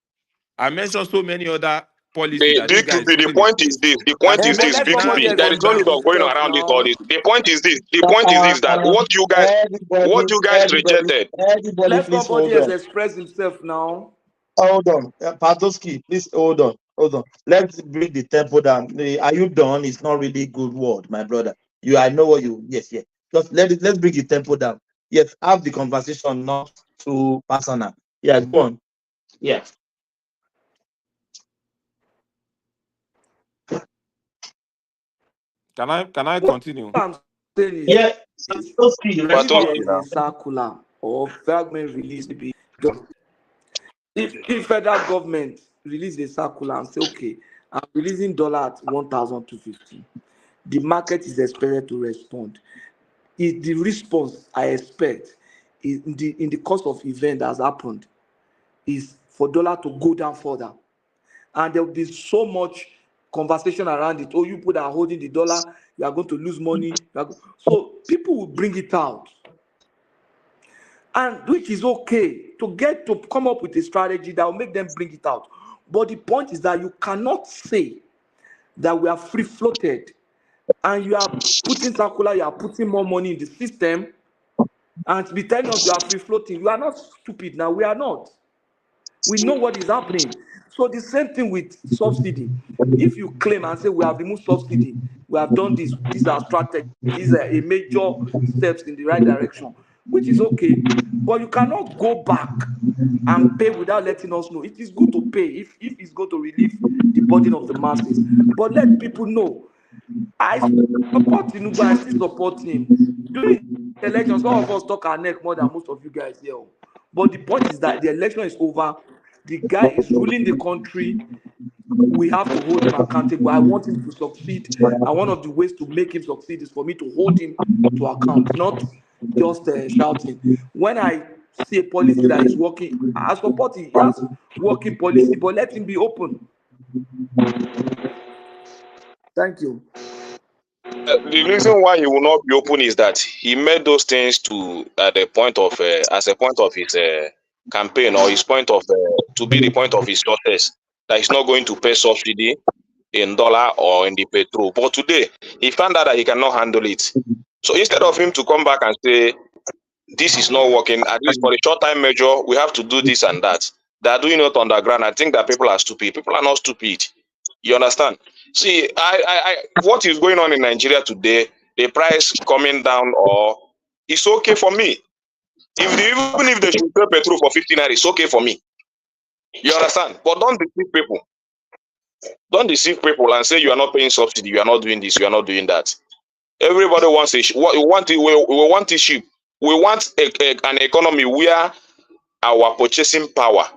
S9: I mentioned so many other policies that this guy is
S5: The
S9: putting in
S5: point is
S9: place
S5: this. The
S9: that
S5: point
S9: is
S5: is
S8: But
S5: this.
S9: making
S8: let
S9: the
S5: Big
S8: somebody
S5: speed.
S9: naira to
S8: else
S5: There
S9: go
S5: is no
S8: express
S5: need
S9: down.
S5: of going
S8: himself
S5: around this all
S8: now.
S5: this. The point is this. The point is this that what you guys rejected.
S20: Everybody,
S8: Let
S20: please
S8: somebody
S20: hold
S8: else
S20: on.
S8: express himself now.
S20: Hold on. Padoski, please hold on. Hold on. Let's bring the tempo down. Are you done? It's not really good word, my brother. I know what you, yes. Just let's bring the tempo down. Yes, have the conversation, not too personal. Yeah, go on. Yeah.
S9: Can I continue?
S8: What I'm saying is,
S20: Yeah,
S8: if there
S5: Patoski
S8: is
S5: now.
S8: a circular or fragment release, if federal government release a circular and say, okay, I'm releasing dollar at 1,250, the market is expected to respond. Is the response I expect in the course of event that has happened is for dollar to go down further, and there will be so much conversation around it. Oh, you people that are holding the dollar, you are going to lose money. So people will bring it out, and which is okay to get to come up with a strategy that will make them bring it out. But the point is that you cannot say that we are free floated and you are putting circular, you are putting more money in the system, and to be telling us you are free floating. You are not stupid now. We are not. We know what is happening. So the same thing with subsidy. If you claim and say we have removed subsidy, we have done this, these are strategies, these are a major steps in the right direction, which is okay. But you cannot go back and pay without letting us know. It is good to pay if it's going to relieve the burden of the masses. But let people know. I support Tinubu, I still support him. During the election, some of us talk our neck more than most of you guys here. But the point is that the election is over. The guy is ruling the country. We have to hold him accountable. I want him to succeed. And one of the ways to make him succeed is for me to hold him to account, not just shouting. When I see a policy that is working, I support it. He has working policy, but let him be open. Thank you.
S5: The reason why he will not be open is that he made those things to at the point of as a point of his campaign or his point of to be the point of his success, that he's not going to pay subsidy in dollar or in the petrol. But today he found out that he cannot handle it. So instead of him to come back and say this is not working, at least for a short time measure, we have to do this and that. They are doing it underground. I think that people are stupid. People are not stupid. You understand? See, what is going on in Nigeria today, the price coming down, or it's okay for me. Even if they should pay petrol for 15 naira, it's okay for me. You understand? But don't deceive people. Don't deceive people and say you are not paying subsidy, you are not doing this, you are not doing that. Everybody wants a what we want. We want a cheap. We want an economy where our purchasing power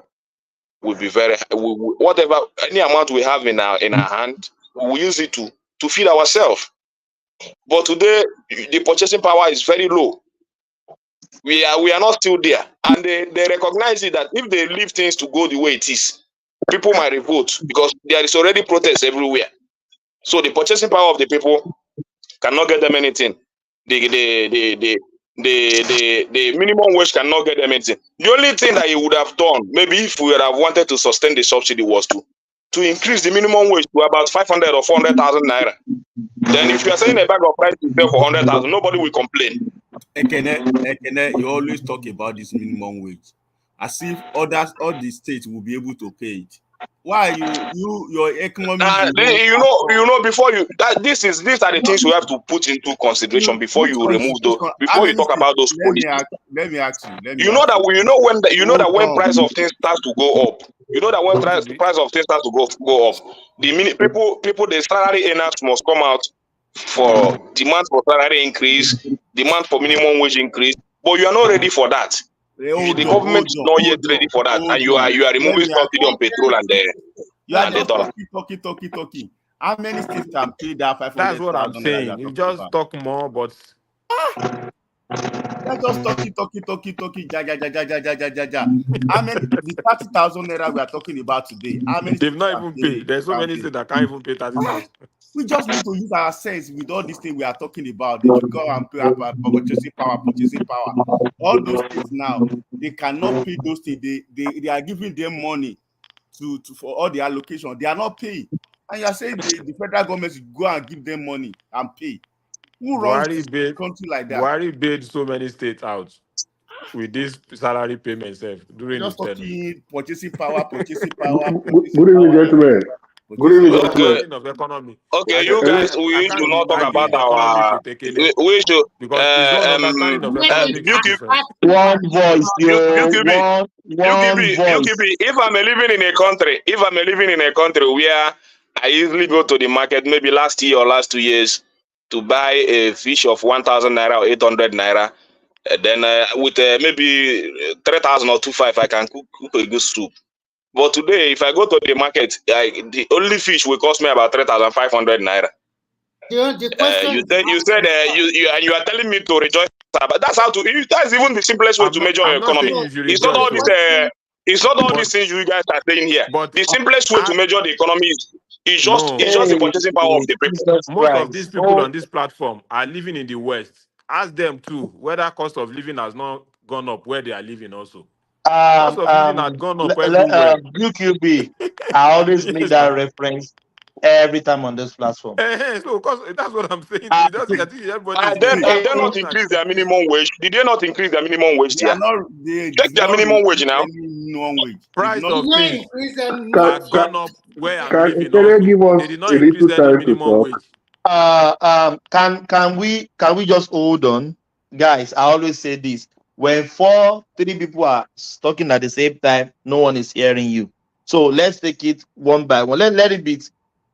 S5: will be very whatever any amount we have in our hand, we will use it to feed ourselves. But today the purchasing power is very low. We are not still there, and they recognize it that if they leave things to go the way it is, people might revolt because there is already protest everywhere. So the purchasing power of the people cannot get them anything. The minimum wage cannot get them anything. The only thing that he would have done, maybe if we would have wanted to sustain the subsidy, was to increase the minimum wage to about 500 or 400,000 naira. Then if you are saying a bag of rice is sell for 100,000, nobody will complain.
S3: Ekene, you always talk about this minimum wage as if all the states will be able to pay it. Why your economy?
S5: Before you these are the things we have to put into consideration before you remove those. Before you talk about those policies.
S3: Let me ask you.
S5: When price of things starts to go up. You know that when price of things starts to go up, the salary earners must come out for demand for salary increase, demand for minimum wage increase. But you are not ready for that. The government is not yet ready for that, and you are removing subsidy on petrol and the dollar.
S3: Talking. How many states can pay that 500,000?
S9: That's what I'm saying. You just talk more, but
S3: let's just talking. Ja. How many? The 30,000 naira we are talking about today. How many?
S9: They've not even paid. There's so many states that can't even pay 30,000.
S3: We just need to use our sense with all these things we are talking about. They should go and pay purchasing power. All those things now, they cannot pay those things. They are giving them money to for all the allocation. They are not paying. And you are saying the federal government should go and give them money and pay. Who runs this country like that?
S9: Buhari bailed so many states out with this salary payment during
S3: just
S9: his
S3: talking purchasing power.
S11: Good evening, gentlemen. Good evening, gentlemen.
S9: Of economy.
S5: Okay, you guys, we should not talk about our. We should
S9: because it's not understanding of economic situation.
S20: One voice, one voice.
S5: If I'm living in a country where I usually go to the market, maybe last year or last 2 years, to buy a fish of 1,000 naira or 800 naira, then with maybe 3,000 or 2,500, I can cook a good soup. But today, if I go to the market, the only fish will cost me about 3,500 naira. You said you are telling me to rejoice, but that's how to. That's even the simplest way to measure your economy. It's not all this. It's not all these things you guys are saying here. But the simplest way to measure the economy is just the purchasing power of the people.
S9: Most of these people on this platform are living in the West. Ask them too whether cost of living has not gone up where they are living also. Cost of living has gone up everywhere.
S20: UQB, I always make that reference every time on this platform.
S9: So that's what I'm saying.
S5: Did they not increase their minimum wage? Did they not increase their minimum wage? Check their minimum wage now.
S9: Price of things has gone up where I'm living.
S11: They
S9: did not increase any minimum wage.
S20: Can we just hold on, guys? I always say this: when 3 people are talking at the same time, no one is hearing you. So let's take it one by one. Let it be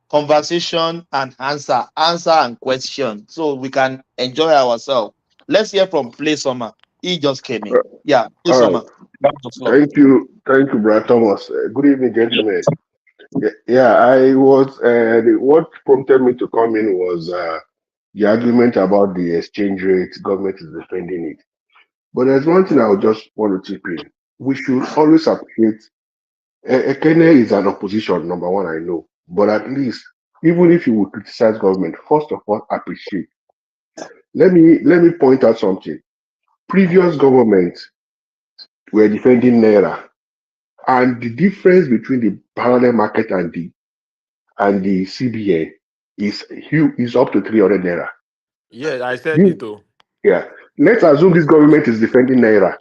S20: conversation and answer and question, so we can enjoy ourselves. Let's hear from Play Summer. He just came in. Yeah, Play Summer.
S11: Thank you, Brad Thomas. Good evening, gentlemen. Yeah, I was. What prompted me to come in was the argument about the exchange rate. Government is defending it, but there's one thing I would just want to chip in. We should always appreciate. Ekene is an opposition, number one, I know, but at least, even if you would criticize government, first of all, appreciate. Let me point out something. Previous governments were defending Naira, and the difference between the parallel market and the CBN is up to 300 Naira.
S9: Yeah, I said it too.
S11: Yeah. Let's assume this government is defending Naira,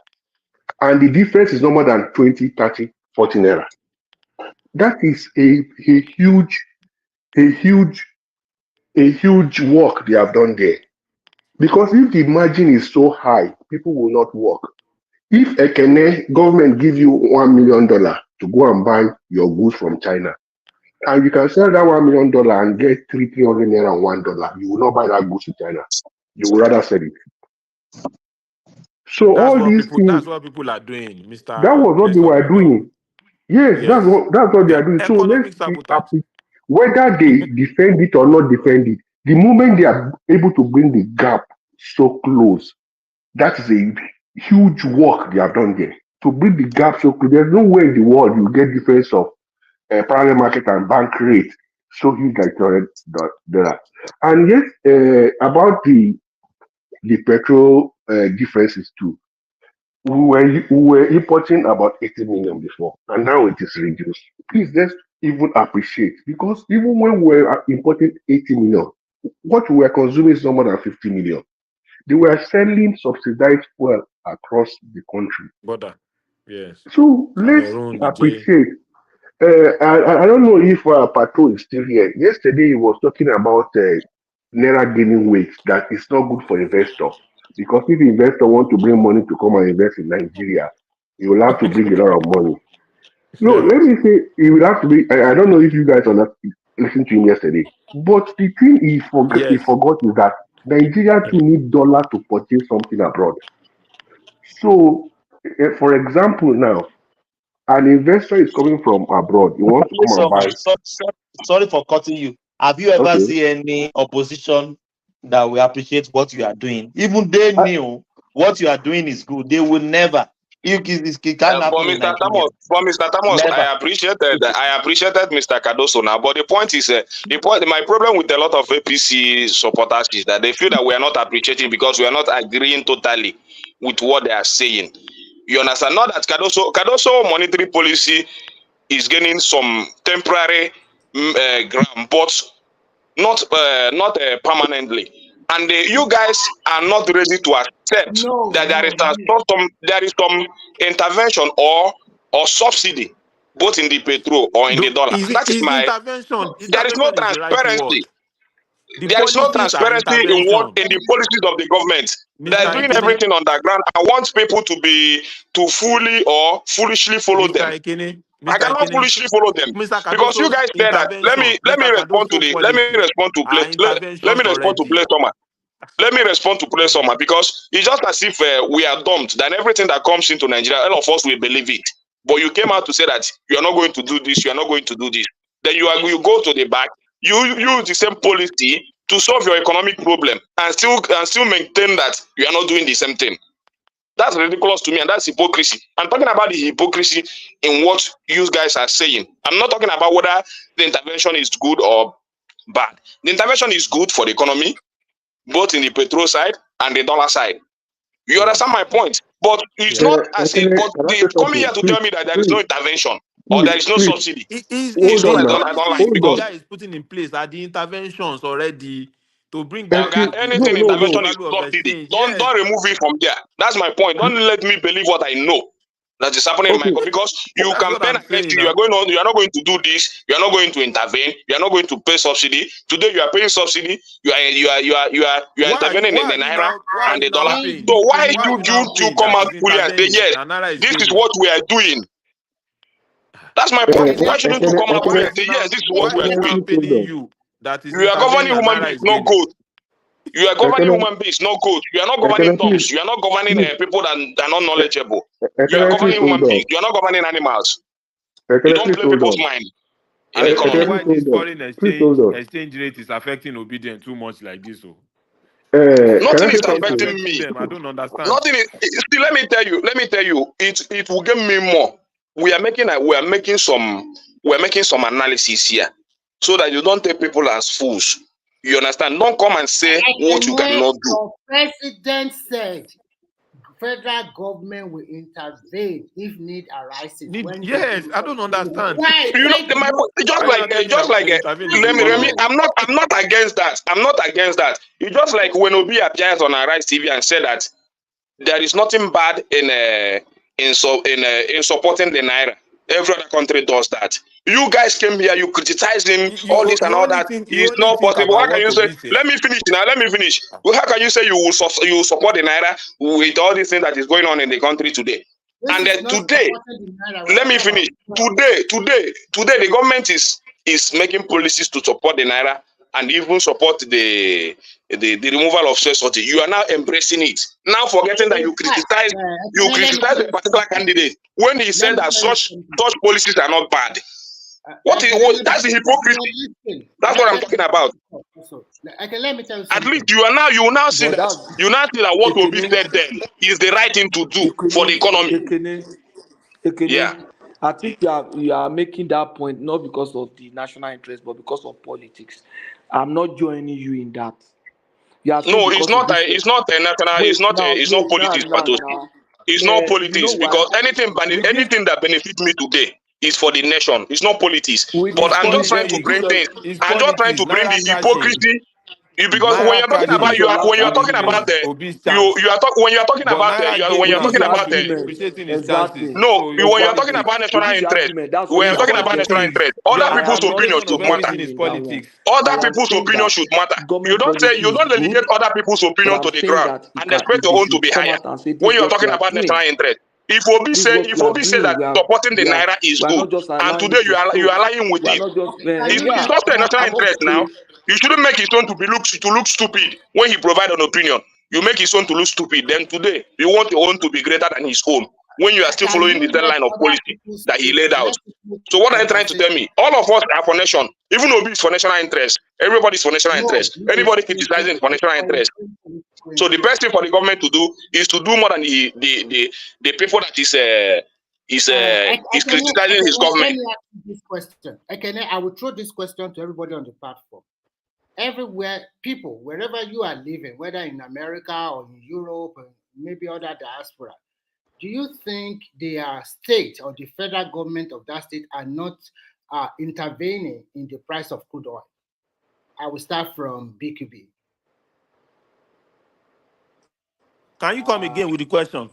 S11: and the difference is no more than 20, 30, 40 Naira. That is a huge work they have done there. Because if the margin is so high, people will not work. If Ekene government give you $1 million to go and buy your goods from China, and you can sell that $1 million and get 300 naira and $1, you will not buy that goods in China. You would rather sell it. So
S9: that's what people are doing, Mr.
S11: That was what they were doing. Yes, that's what they are doing. So let's see whether they defend it or not defend it. The moment they are able to bring the gap so close, that is a huge work they have done there. To bring the gap so close, there's no way in the world you get difference of parallel market and bank rate so huge like $200. And yes, about the petrol differences too. We were importing about 80 million before, and now it is reduced. Please let's even appreciate, because even when we were importing 80 million, what we were consuming is no more than 50 million. They were selling subsidized fuel across the country.
S9: Border. Yes.
S11: So let's
S9: Cameroon, Niger.
S11: appreciate. I don't know if Pato is still here. Yesterday he was talking about Naira gaining weight, that is not good for investor. Because if investor want to bring money to come and invest in Nigeria, he will have to bring a lot of money. No,
S9: Yeah.
S11: let me say, he will have to be. I don't know if you guys listened to him yesterday, but the thing he
S9: Yes.
S11: forgot is that Nigeria too need dollar to purchase something abroad. So, for example, now an investor is coming from abroad. He wants to come and buy.
S20: Sorry for cutting you. Have you ever
S11: Okay.
S20: seen any opposition that will appreciate what you are doing? Even they knew what you are doing is good. They will never. It can't
S5: But
S20: happen in Nigeria.
S5: Mr. Thomas,
S20: Never.
S5: I appreciated Mr. Cardoso now. But the point is, my problem with a lot of APC supporters is that they feel that we are not appreciating because we are not agreeing totally with what they are saying. You understand? Not that Cardoso monetary policy is gaining some temporary ground, but not permanently. And you guys are not ready to accept that there is some intervention or subsidy both in the petrol or in the dollar. That is
S9: Is
S5: my.
S9: intervention.
S5: There is no
S9: Intervention is the right
S5: transparency.
S9: word. The
S5: There is no
S9: policies are
S5: transparency in
S9: intervention.
S5: the policies of the government. They are
S9: Mr.
S5: doing
S9: Ekene,
S5: everything underground. I want people to fully or foolishly follow them. I
S9: Mr.
S5: cannot
S9: Ekene,
S5: foolishly follow them
S9: Mr.
S5: because you
S9: Cardoso's
S5: guys said that. Let
S9: intervention,
S5: me
S9: Mr.
S5: respond to
S9: Cardoso policies are
S5: let me
S9: interventions
S5: respond to
S9: already.
S5: Play Thomas. Let me respond to Play Thomas because it's just as if we are dumped. Then everything that comes into Nigeria, all of us will believe it. But you came out to say that you are not going to do this, you are not going to do this. Then you go to the back, you use the same policy to solve your economic problem and still maintain that you are not doing the same thing. That's ridiculous to me, and that's hypocrisy. I'm talking about the hypocrisy in what you guys are saying. I'm not talking about whether the intervention is good or bad. The intervention is good for the economy, both in the petrol side and the dollar side. You understand my point? But it's not as if, but they coming here to tell me that there is no intervention or there is no subsidy. This one I don't like
S9: The
S5: because
S9: guy is putting in place are the interventions already to bring down
S5: anything intervention is
S9: value of
S5: subsidy.
S9: exchange.
S5: Don't remove it from there. That's my point. Don't let me believe what I know that is happening in my country, because you
S9: That's what
S5: campaign
S9: I'm
S5: against
S9: saying
S5: it. You
S9: now.
S5: are going on. You are not going to do this. You are not going to intervene. You are not going to pay subsidy. Today you are paying subsidy. You are intervening in the naira and the dollar. So why should you come out fully and say yes? This is what we are doing. That's my point. Why shouldn't you come out fully and say yes? This is what we are doing.
S9: Campaigning you that is
S5: You are governing
S9: intervening and
S5: human
S9: Naira
S5: beings,
S9: is
S5: not
S9: gaining.
S5: good. You are governing human beings, not good. You are not governing dumps. You are not governing people that are not knowledgeable. You are governing human beings. You are not governing animals. You don't play people's mind in
S9: I don't know
S5: economy.
S9: why this foreign exchange rate is affecting obedience too much like this. So
S5: Nothing is
S9: that is
S5: affecting
S9: affecting
S5: me.
S9: them. I don't understand.
S5: Nothing is. See, let me tell you. It will give me more. We are making some analysis here, so that you don't take people as fools. You understand? Don't come and say what you cannot do.
S21: Your president said federal government will intervene if need arises.
S9: Yes, I don't understand.
S21: Why?
S5: You know, just like Remy, I'm not against that. I'm not against that. It's just like when Obi appears on Arise TV and said that there is nothing bad in supporting the naira. Every other country does that. You guys came here, you criticized him, all this and all that. It's not possible. How can you say? Let me finish now. Let me finish. How can you say you will support the naira with all this thing that is going on in the country today? And then today, let me finish. Today, the government is making policies to support the naira and even support the removal of subsidy. You are now embracing it. Now forgetting that you criticize a particular candidate when he said that such policies are not bad. That's the hypocrisy. That's what I'm talking about.
S21: Okay, let me tell you something.
S5: At least you will now see that what will be said then is the right thing to do for the economy. Yeah.
S8: I think you are making that point not because of the national interest, but because of politics. I'm not joining you in that. You are saying
S5: No, it's
S8: because of
S5: not.
S8: this.
S5: It's not a national.
S8: Wait,
S5: It's not
S8: wait,
S5: politics, Patos.
S8: now.
S5: It's not
S8: You know
S5: politics
S8: why?
S5: because
S8: Within
S5: anything that benefits me today is for the nation. It's not politics. But
S8: within
S5: I'm just trying to
S8: within
S5: bring
S8: your
S5: things.
S9: It's
S5: I'm just trying
S9: politics.
S5: to bring
S9: Naira
S5: the
S9: cashing.
S5: hypocrisy. Because when
S9: Naira
S5: you're talking about
S8: within
S9: cashing
S8: your last
S5: when you're
S9: will
S5: talking
S8: argument.
S5: about
S9: increase Obi's chance.
S5: when you're talking
S9: But
S5: about
S9: Naira gain
S5: when you're
S9: now,
S8: Within
S5: talking
S8: the
S9: so
S5: about
S9: he's
S8: argument,
S9: depreciating his chances.
S8: exactly.
S5: no,
S9: So it's
S5: when you're talking
S9: politics.
S5: about national
S8: Within the
S5: interest,
S8: argument, that's
S5: when
S8: what
S5: you're
S8: you are
S5: talking about national
S8: projecting.
S5: interest,
S9: The
S5: other
S8: I
S5: people's
S8: am not
S5: opinion
S9: administration of
S5: should matter.
S9: everything
S8: supporting
S9: is
S8: in that one.
S9: politics.
S5: Other
S8: I am
S5: people's
S8: saying
S5: opinion
S8: that
S5: should matter.
S8: government policy
S5: You
S8: is
S5: don't
S8: good,
S5: delegate other people's
S8: but
S5: opinion
S8: I'm
S5: to the
S8: saying
S5: ground
S8: that
S5: and expect
S8: they
S5: your own to
S8: should
S5: be
S8: come
S5: higher.
S8: out and say this
S5: When
S8: is
S5: you're
S8: what we
S5: talking
S8: are
S5: about national
S8: doing.
S5: interest,
S8: This is what
S5: If
S8: we are
S5: Obi says
S8: doing.
S5: that supporting the naira is
S8: We are
S5: good,
S8: not just
S5: and
S8: allowing
S5: today
S8: it to
S5: you
S8: flow.
S5: are lying with
S8: We are
S5: him.
S8: not just
S21: Can
S5: If
S21: you
S5: it's
S8: yeah.
S5: not a
S21: just
S5: national
S8: I'm not
S5: interest now,
S8: saying
S5: you shouldn't make his own to look stupid when he provide an opinion. You make his own to look stupid. Then today you want your own to be greater than his own when you are still
S21: can
S5: following the
S21: you
S5: same
S21: let
S5: line of
S21: other
S5: policy
S21: people
S5: that he
S21: speak?
S5: laid out.
S21: Let people
S5: So what are you trying to
S21: conversate.
S5: tell me? All of us are for nation. Even Obi is for national interest. Everybody's for national
S21: No,
S5: interest.
S21: no,
S5: Anybody
S21: it's
S5: criticizing is for national
S21: for its
S5: interest.
S21: own political
S5: So the best
S21: interest.
S5: thing for the government to do is to do more than the people that is criticizing his
S21: Let
S5: government.
S21: me ask you this question. I will throw this question to everybody on the platform. Everywhere, people, wherever you are living, whether in America or in Europe or maybe other diaspora, do you think the state or the federal government of that state are not intervening in the price of crude oil? I will start from BQB.
S7: Can you come again with the question?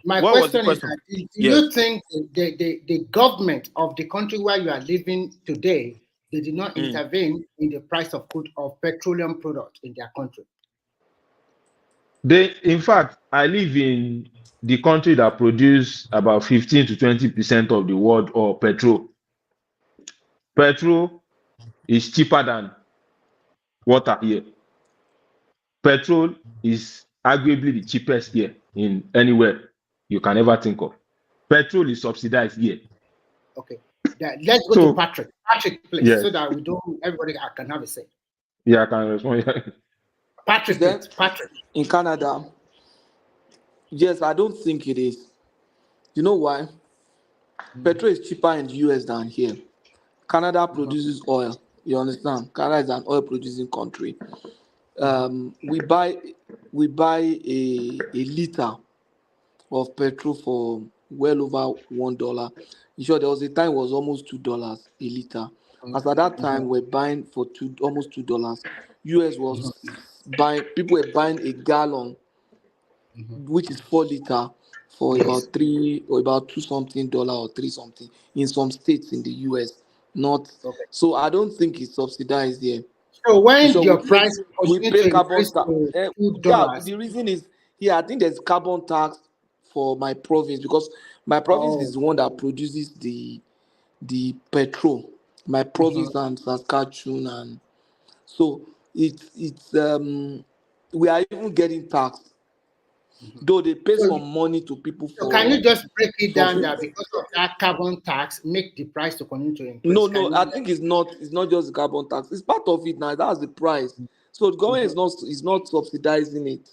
S21: My
S7: What was the
S21: question is
S7: question?
S21: that do
S7: Yes.
S21: you think the government of the country where you are living today, they did not intervene in the price of petroleum product in their country?
S15: In fact, I live in the country that produce about 15 to 20% of the world oil petrol. Petrol is cheaper than water here. Petrol is arguably the cheapest here in anywhere you can ever think of. Petrol is subsidized here.
S21: Okay, let's go to Patrick. Patrick, please,
S15: Yes.
S21: so that everybody can have a say.
S15: Yeah, I can respond.
S21: Patrick,
S8: then
S21: please. Patrick.
S8: in Canada, yes, I don't think it is. You know why? Petrol is cheaper in the US than here. Canada produces oil. You understand? Canada is an oil producing country. We buy a liter of petrol for well over $1. In short, there was a time it was almost $2 a liter. As at that time, we're buying for almost $2. US was buying, people were buying a gallon, which is 4 liter, for
S21: Yes.
S8: about three or about two something dollar or three something in some states in the US. Not
S21: Okay.
S8: so I don't think it's subsidized here.
S21: So when
S8: So
S21: your price
S8: we
S21: continue
S8: pay
S21: to
S8: carbon
S21: increase
S8: tax.
S21: to
S8: Yeah,
S21: $2,
S8: the reason is here. I think there's carbon tax for my province because my province is the one that produces the petrol. My province and Saskatchewan, and so it's we are even getting taxed. Though they pay
S21: so,
S8: some money to people
S21: so can you
S8: for
S21: just break it down
S8: some.
S21: that because of that carbon tax, make the price to continue to increase?
S8: No, I think it's not just the carbon tax. It's part of it now. That's the price. So the government is not subsidizing it.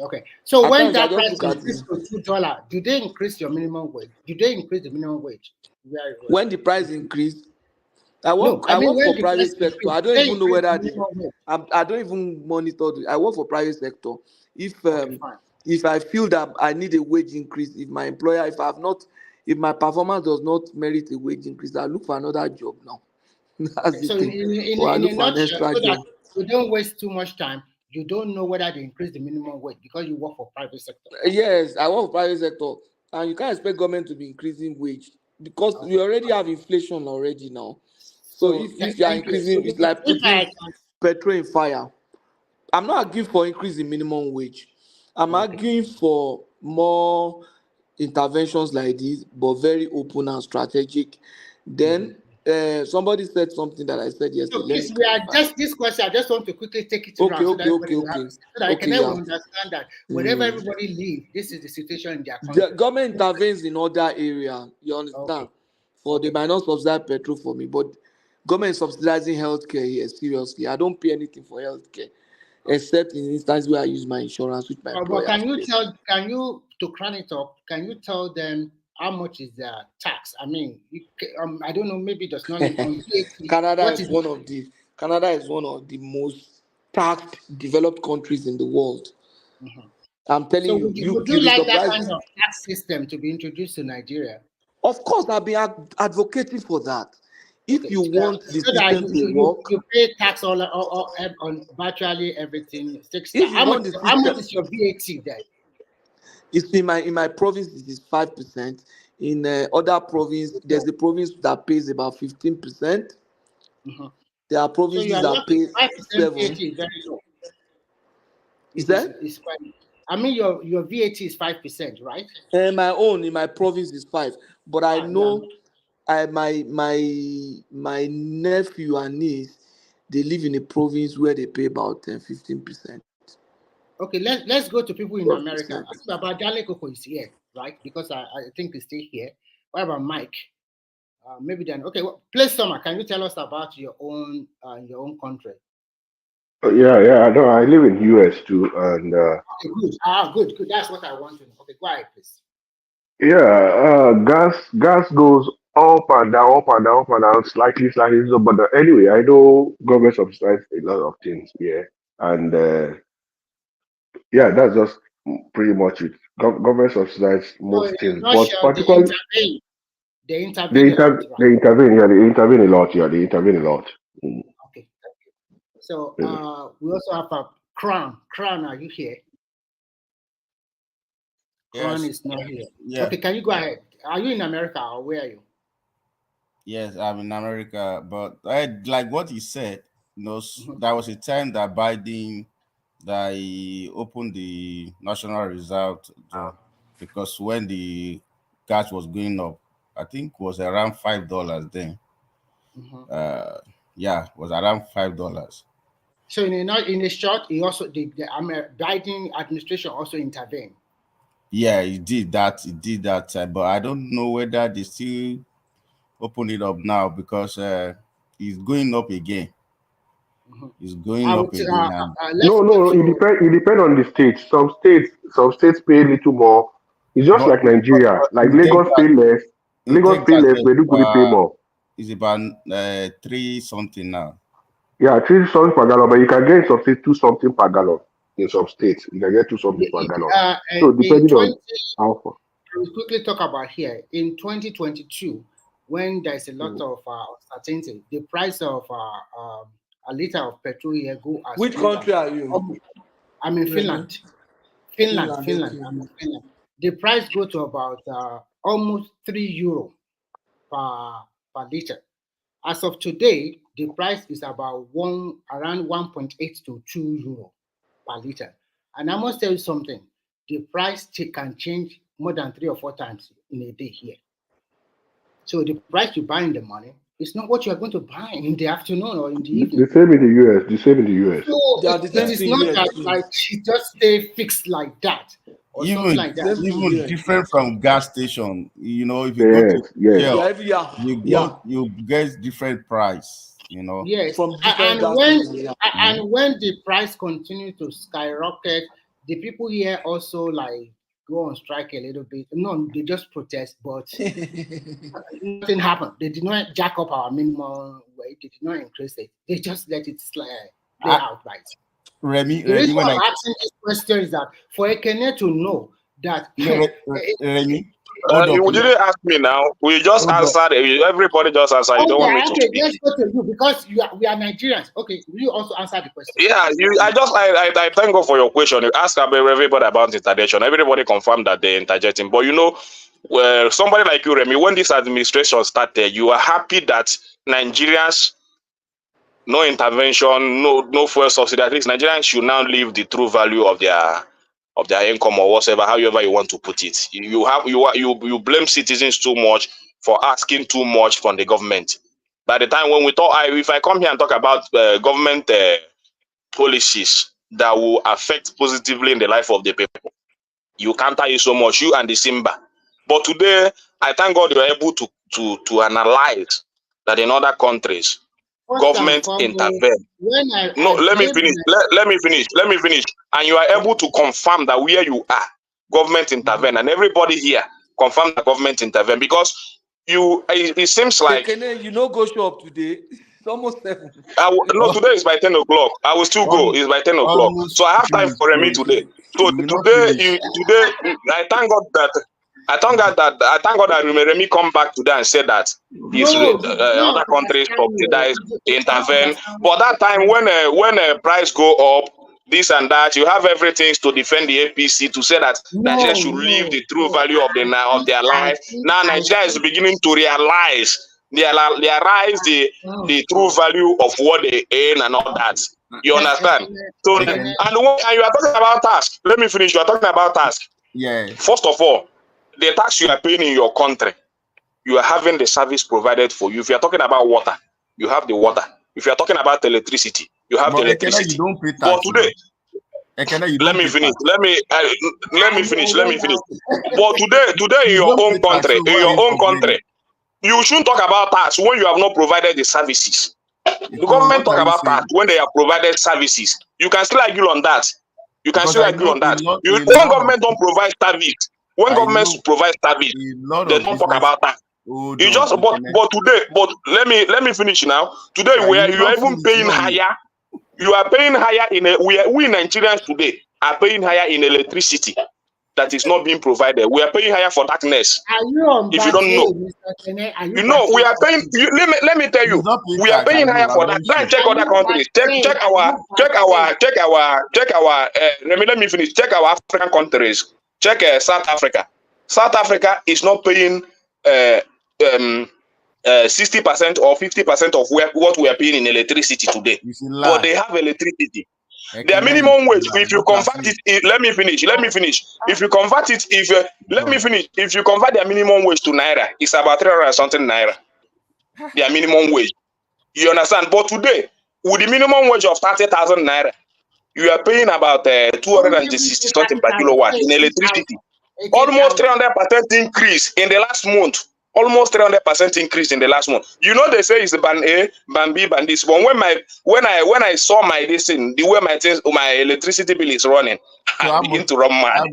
S21: Okay. So
S8: At
S21: when
S8: times I
S21: that
S8: just
S21: price
S8: look at
S21: increase
S8: it.
S21: to $2, do they increase your minimum wage? Do they increase the minimum wage?
S8: When the price increase, I
S21: No,
S8: work
S21: I
S8: I
S21: mean
S8: work
S21: when
S8: for
S21: the
S8: private
S21: price
S8: sector.
S21: increase,
S8: I
S21: do
S8: don't
S21: they
S8: even know
S21: increase the
S8: whether
S21: minimum wage?
S8: I don't even monitor I work for private sector. If
S21: Okay, fine.
S8: if I feel that I need a wage increase, if my employer, if my performance does not merit a wage increase, I look for another job now. That's
S21: Okay.
S8: the
S21: So
S8: thing. Or I
S21: in
S8: look
S21: a
S8: for an
S21: nutshell,
S8: extra
S21: so that
S8: job.
S21: we don't waste too much time, you don't know whether they increase the minimum wage because you work for private sector.
S8: Yes, I work for private sector, and you can't expect government to be increasing wage because
S21: Okay.
S8: we already have inflation already now. So
S21: So
S8: if you are
S21: thank you. So
S8: increasing, it's like
S21: if I
S8: putting petrol in fire. I'm not arguing for increase in minimum wage. I'm arguing for more interventions like this, but very open and strategic. Then somebody said something that I said yesterday.
S21: So
S8: Let me
S21: please, we are
S8: clarify.
S21: just this question. I just want to quickly take it
S8: Okay,
S21: around so that
S8: okay,
S21: everybody
S8: okay,
S21: will have
S8: okay,
S21: so that
S8: okay,
S21: everyone
S8: yeah.
S21: will understand that wherever
S8: Mm.
S21: everybody live, this is the situation in their
S8: The
S21: country.
S8: government intervenes in other area. You understand? For they might not subsidize petrol for me, but government is subsidizing healthcare here. Seriously, I don't pay anything for healthcare, except in instances where I use my insurance, which my
S21: But
S8: employer has
S21: can you
S8: paid.
S21: to crown it up, can you tell them how much is the tax? I mean, I don't know. Maybe it does not need on VAT.
S8: Canada is one of the most taxed developed countries in the world. I'm telling
S21: So
S8: you,
S21: would
S8: you'll
S21: you
S8: be
S21: like that
S8: surprised.
S21: kind of tax system to be introduced to Nigeria?
S8: Of course, I'll be advocating for that. If
S21: Okay,
S8: you want the
S21: so that
S8: system to work,
S21: you pay tax all on virtually everything.
S8: if you
S21: How
S8: want the
S21: much
S8: system,
S21: is your VAT then?
S8: it's in my province it is 5%. In other province, there's a province that pays about 15%. There are
S21: So
S8: provinces
S21: you are
S8: that
S21: lucky.
S8: pay
S21: 5% VAT
S8: 7.
S21: is very low.
S8: Is that?
S21: It's fine. I mean, your VAT is 5%, right?
S8: My own in my province is 5. But I know my nephew and niece, they live in a province where they pay about 10-15%.
S21: Okay, let's go to people in America.
S8: 12%.
S21: I think about Dale Coco is here, right? Because I think he's still here. What about Mike? Maybe then. Okay, play Summer. Can you tell us about your own country?
S11: Yeah. No, I live in US too, and
S21: Okay, good. That's what I want to know. Okay, go ahead, please.
S11: gas goes up and down, up and down, up and down, slightly. So, but anyway, I know government subsidize a lot of things here, and yeah, that's just pretty much it. Government subsidize
S21: So
S11: most
S21: in
S11: things, but
S21: Russia, they
S11: particularly
S21: intervene. They intervene a lot, right?
S11: they intervene. Yeah, they intervene a lot. Yeah, they intervene a lot.
S21: Okay. So
S11: Yeah.
S21: we also have a Crown. Crown, are you here? Crown
S3: Yes.
S21: is not here.
S3: Yeah.
S21: Okay, can you go ahead? Are you in America or where are you?
S3: Yes, I'm in America, but like what he said, there was a time that Biden that he opened the National Reserve because when the gas was going up, I think it was around $5 then. Yeah, it was around $5.
S21: So in a short, he also the Biden administration also intervened.
S3: Yeah, he did that. But I don't know whether they still open it up now because it's going up again. It's going up again.
S11: No. It depend on the states. Some states pay a little more. It's just like Nigeria. Like
S3: in
S11: Lagos pay less. Lagos pay less. Maiduguri pay more.
S3: It's about 3 something now.
S11: Yeah, 3 something per gallon, but you can get in some states 2 something per gallon. In some states, you can get 2 something per gallon. So depending on how far.
S21: We'll quickly talk about here in 2022, when there's a lot of uncertainty, the price of a liter of petrol here go as
S8: Which country are you?
S21: I'm in Finland. Finland.
S8: Okay.
S21: I'm in Finland. The price go to about almost €3 per liter. As of today, the price is about around 1.8 to €2 per liter. And I must tell you something, the price can change more than 3 or 4 times in a day here. So the price you buy in the morning is not what you are going to buy in the afternoon or in the evening.
S11: The same in the US.
S21: So it is not that like it just stay fixed like that or something like that.
S3: Even different from gas station. If you go to Shell, you get different price.
S21: Yes,
S8: from different
S21: and when the price continue to skyrocket, the people here also like go on strike a little bit. No, they just protest, but nothing happened. They did not jack up our minimum wage. They did not increase it. They just let it play out, right?
S3: Remy,
S21: the reason why I'm asking this question is that for Ekene to know that
S3: Remy.
S5: You didn't ask me now. We just answered. Everybody just answered. You don't want me to speak.
S21: Let's go to you because we are Nigerians. Okay, will you also answer the question?
S5: Yeah, I thank God for your question. You ask everybody about interjection. Everybody confirmed that they're interjecting. But somebody like you, Remy, when this administration started, you are happy that Nigerians, no intervention, no fuel subsidy. At least Nigerians should now live the true value of their income or whatever, however you want to put it. You blame citizens too much for asking too much from the government. By the time when we talk, if I come here and talk about government policies that will affect positively in the life of the people, you counter it so much, you and the Simba. But today, I thank God you are able to analyze that in other countries, government intervene. Let me finish. And you are able to confirm that where you are, government intervene, and everybody here confirm the government intervene because it seems like
S8: you know go show up today. It's almost 7.
S5: no, today is by 10 o'clock. I will still go. It's by 10 o'clock. So I have time for Remy today. So today, I thank God that Remy come back today and said that other countries subsidize, intervene. But that time when price go up, this and that, you have everything to defend the APC to say that Nigeria should live the true value of their life. Now Nigeria is beginning to realize the true value of what they earn and all that. You understand? So and you are talking about tax. Let me finish. You are talking about tax.
S3: Yeah.
S5: First of all, the tax you are paying in your country, you are having the service provided for you. If you are talking about water, you have the water. If you are talking about electricity, you have the electricity. But today, let me finish. Let me finish. But today in your own country, you shouldn't talk about tax when you have not provided the services. The government talk about tax when they have provided services. You can still argue on that. When government don't provide service, when government provides service, they don't talk about that. But let me finish now. Today you are even paying higher. You are paying higher we Nigerians today are paying higher in electricity that is not being provided. We are paying higher for darkness.
S21: Are you on
S5: if you don't know, we are paying. Let me tell you, we are paying higher for that. Then check other countries. Check our. Let me finish. Check our African countries. Check South Africa. South Africa is not paying 60% or 50% of what we are paying in electricity today. But they have electricity. Their minimum wage, if you convert it, let me finish. If you convert it, if you convert their minimum wage to naira, it's about 300 something naira. Their minimum wage. You understand? But today, with the minimum wage of 30,000 naira, you are paying about 260 something per kilowatt in electricity. Almost 300% increase in the last month. Almost 300% increase in the last month. You know they say it's ban A, ban B, ban this. But when I saw my the way my electricity bill is running, I begin to run mad.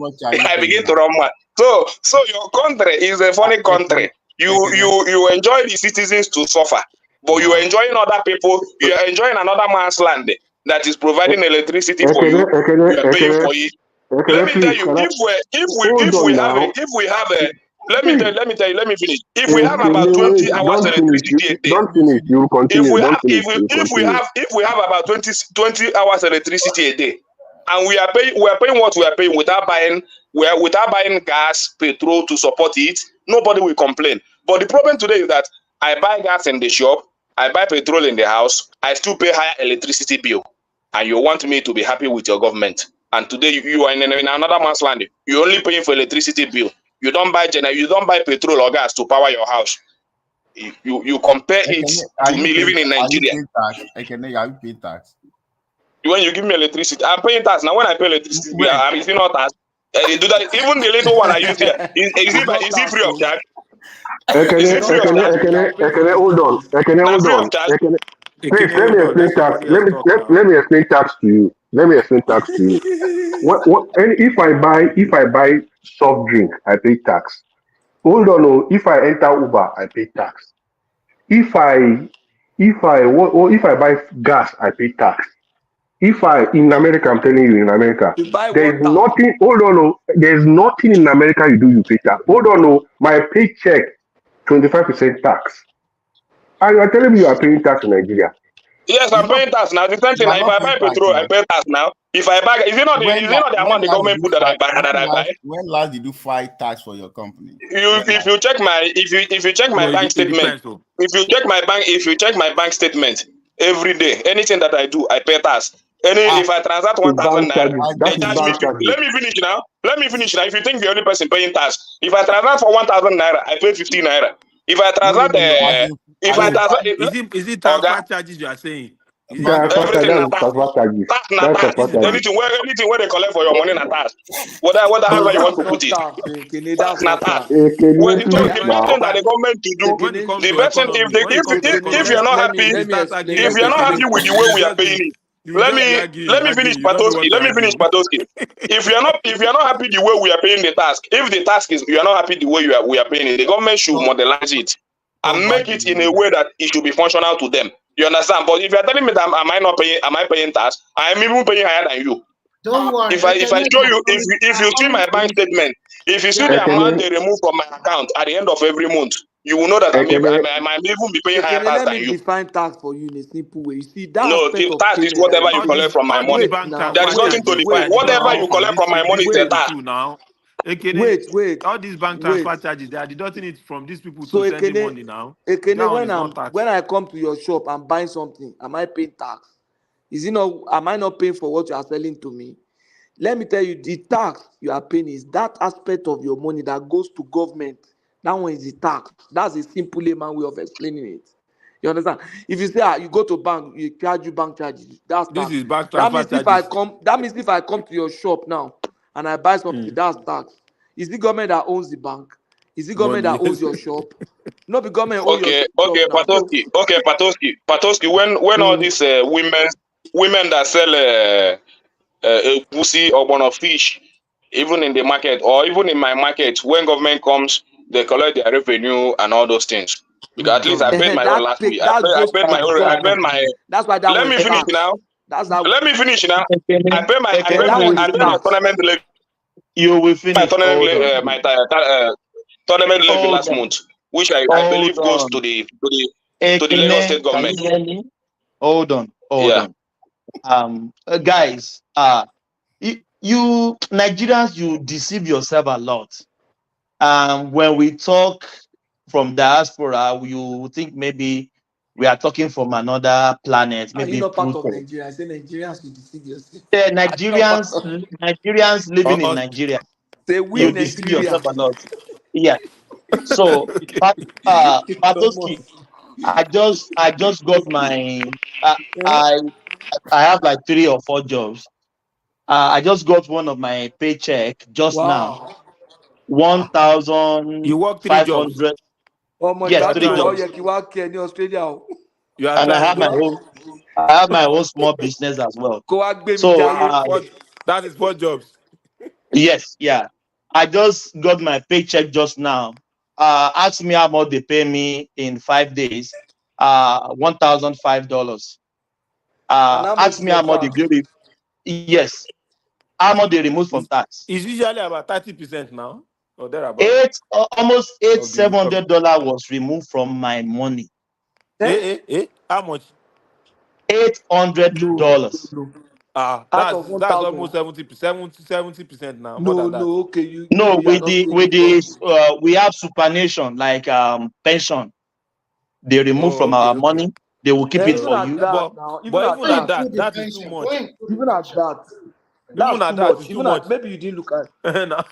S5: So your country is a funny country. You enjoy the citizens to suffer, but you are enjoying other people. You are enjoying another man's land that is providing electricity for you. You are paying for it. Let me tell you, let me finish. If we have about 20 hours electricity a day,
S11: don't finish. You will continue.
S5: If we have about 20 hours electricity a day, and we are paying what we are paying without buying gas, petrol to support it, nobody will complain. But the problem today is that I buy gas in the shop, I buy petrol in the house, I still pay higher electricity bill, and you want me to be happy with your government. And today you are in another man's land. You're only paying for electricity bill. You don't buy petrol or gas to power your house. You compare it to me living in Nigeria.
S3: Are you paying tax?
S5: When you give me electricity, I'm paying tax. Now when I pay electricity, I'm paying not tax. Do that. Even the little one I use here, is it free of charge?
S11: Hold on. Please let me explain tax. Let me explain tax to you. If I buy soft drink, I pay tax. Hold on. If I enter Uber, I pay tax. If I buy gas, I pay tax. In America, I'm telling you, in America, there's nothing. Hold on. There's nothing in America you do, you pay tax. Hold on. My paycheck, 25% tax. And you are telling me you are paying tax in Nigeria?
S5: Yes, I'm paying tax now. The same thing. If I buy petrol, I pay tax now. If I buy, is it not the amount the government put that I buy?
S3: When last did you file tax for your company?
S5: If you check my bank statement, if you check my bank statement every day, anything that I do, I pay tax. If I transact 1,000 naira, they charge me. Let me finish now. If you think the only person paying tax, if I transact for 1,000 naira, I pay 15 naira. If I transact,
S9: is it transfer charges you are saying?
S5: Everything anything where they collect for your money na tax. However you want to put it. That's not tax. Well, the best thing that the government to do, the best thing if you're not happy, with the way we are paying it, let me finish Patoski. Let me finish Patoski. If you're not happy the way we are paying the task, if the task is you are not happy the way we are paying it, the government should modelize it and make it in a way that it should be functional to them. You understand? But if you are telling me that am I paying tax? I am even paying higher than you.
S21: Don't worry.
S5: If I show you, if you see my bank statement, if you see the amount they remove from my account at the end of every month, you will know that I might even be paying higher tax
S8: Let
S5: than
S8: me
S5: you.
S8: define tax for you in a simple way. You see, that
S5: No,
S8: aspect of
S5: tax is
S8: payment
S5: whatever
S8: that
S5: you
S8: you're
S5: collect
S8: doing.
S5: from my money.
S8: Wait
S9: bank
S8: now.
S5: There is nothing to define. Whatever you collect from my money is a tax.
S9: Now.
S8: Wait.
S9: All these bank transfer charges, they are deducting it from these people
S8: So
S9: to sending money now.
S8: Ekene, when I come to your shop and buy something, am I paying tax? Am I not paying for what you are selling to me? Let me tell you, the tax you are paying is that aspect of your money that goes to government. That one is the tax. That's a simple layman way of explaining it. You understand? If you say you go to bank, you charge you bank charges. That's
S9: This
S8: tax.
S9: is bank
S8: That
S9: transfer
S8: means
S9: charges.
S8: if I come to your shop now and I buy something, that's tax. Is the government that owns the bank? Is the government
S9: Money,
S8: that owns
S9: yes.
S8: your shop? Not the government owns your shop now.
S5: Patoski. When all these women that sell pussy or one of fish, even in the market or even in my market, when government comes, they collect their revenue and all those things. Because at least I paid my own last week. I
S8: That goes
S5: paid
S8: to
S5: my
S8: the
S5: own. I paid
S8: government.
S5: my.
S8: That's why that
S5: Let
S8: one
S5: me
S8: is
S5: finish
S8: tax.
S5: now. Let me finish now. I pay my.
S8: That one
S5: I
S8: is
S5: pay my
S8: tax.
S5: tournament levy.
S20: You will finish. Hold on.
S5: My tournament levy
S20: Hold
S5: last
S20: on.
S5: month, which I
S20: Hold
S5: believe goes
S20: on.
S5: to the Lagos
S20: Ekene,
S5: State
S20: can
S5: government.
S20: you hear me? Hold on.
S5: Yeah.
S20: Guys, you Nigerians, you deceive yourself a lot. When we talk from diaspora, you think maybe we are talking from another planet,
S8: Are you
S20: maybe
S8: not part of
S20: Pluto.
S8: Nigeria? I say Nigerians, you deceive yourself.
S20: Nigerians living in Nigeria,
S8: Say we
S20: you deceive yourself
S8: Nigerians.
S20: a lot. Yeah. So, Patoski, I just got my I I have like 3 or 4 jobs. I just got one of my paycheck just now,
S8: Wow.
S9: You work 3 jobs.
S20: 1,500.
S8: Oh my
S20: Yes,
S8: God,
S20: 3
S8: oh
S20: jobs,
S8: yeah, you work here in Australia.
S9: You are
S20: and I
S9: trying.
S20: have my own small business as well.
S8: Go out, baby,
S20: So,
S8: Jaye.
S9: That is 4 jobs.
S20: yes, yeah, I just got my paycheck just now. Ask me how much they pay me in 5 days. $1,005.
S8: And how much
S20: Ask
S8: is
S20: me
S8: your
S20: how much they
S8: tax?
S20: give me. Yes, how much they remove from tax.
S9: It's usually about 30% now, or thereabout.
S20: Almost
S9: Of the
S20: $700 was removed from my money.
S9: How much?
S20: $800.
S8: Out of
S9: That's
S8: 1,000.
S9: almost 70% now, more than that.
S8: No, okay, you
S20: No,
S8: maybe you are not saying it
S20: we have supernation like pension. They remove
S9: Oh,
S20: from our
S9: okay.
S20: money. They will keep it
S8: even
S20: for
S8: at
S20: you.
S8: that now, even at
S9: Even at
S8: that,
S9: that is too much.
S8: even at that,
S9: Even
S8: that's
S9: at
S8: too
S9: that
S8: much.
S9: is too
S8: Even at
S9: much.
S8: maybe you didn't look at.
S9: No.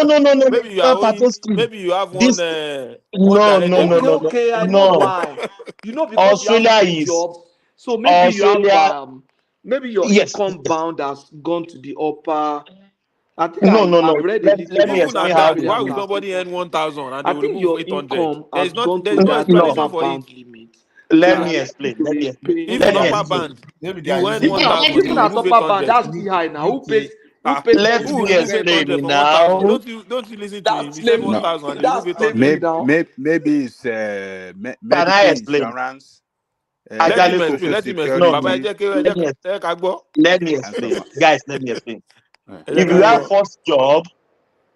S20: No.
S9: Maybe you are owing.
S20: Patoski.
S9: Maybe you have
S20: This
S9: one
S20: no
S9: direct
S20: no no
S9: debit.
S20: no no
S8: Okay, I know
S20: no.
S8: why. Because you have
S20: Australia
S8: two
S20: is
S8: jobs, so maybe you have
S20: Australia.
S8: maybe your
S20: Yes.
S8: income bound has gone to the upper. I think
S20: No.
S8: I've read a little
S20: Let me
S8: of
S9: Even
S20: explain
S9: at
S20: how
S9: that,
S20: they
S8: Australia
S9: why will
S20: remove.
S9: somebody
S8: taxation.
S9: earn 1,000 and they
S8: I
S9: will
S8: think
S9: remove
S8: your
S9: 800?
S8: income has gone
S9: There
S8: to
S9: is no
S8: that
S20: No.
S9: explanation
S8: upper
S9: for it.
S8: bound limit, so
S20: Let
S8: you are
S20: me
S8: not
S20: explain.
S8: to be paying
S9: If in
S20: Let me
S9: upper
S20: explain.
S9: band,
S16: Maybe they are
S9: you earn
S16: using
S8: even
S9: 1,000, they
S8: even
S9: will
S8: at
S9: remove
S8: upper band,
S9: 800.
S8: that's still high now. Who pays
S20: Let
S9: Who will
S20: me
S8: 50%?
S9: remove
S20: explain
S9: 800
S20: it
S9: from 1,000?
S20: now.
S9: Don't you listen to him?
S8: That's
S9: He said
S8: slavery.
S16: No,
S9: 1,000 and they
S8: That's
S9: remove 800.
S8: slavery now.
S16: maybe it's
S20: Can I
S16: medical
S20: explain?
S16: insurance,
S9: Let him
S20: Ajale
S9: explain.
S16: social
S20: Koko.
S9: Let him explain.
S20: No,
S9: Baba,
S20: no.
S16: security,
S20: Let me
S16: and so
S20: explain.
S16: on.
S20: Guys, let me explain.
S16: Yeah.
S20: If you have first job,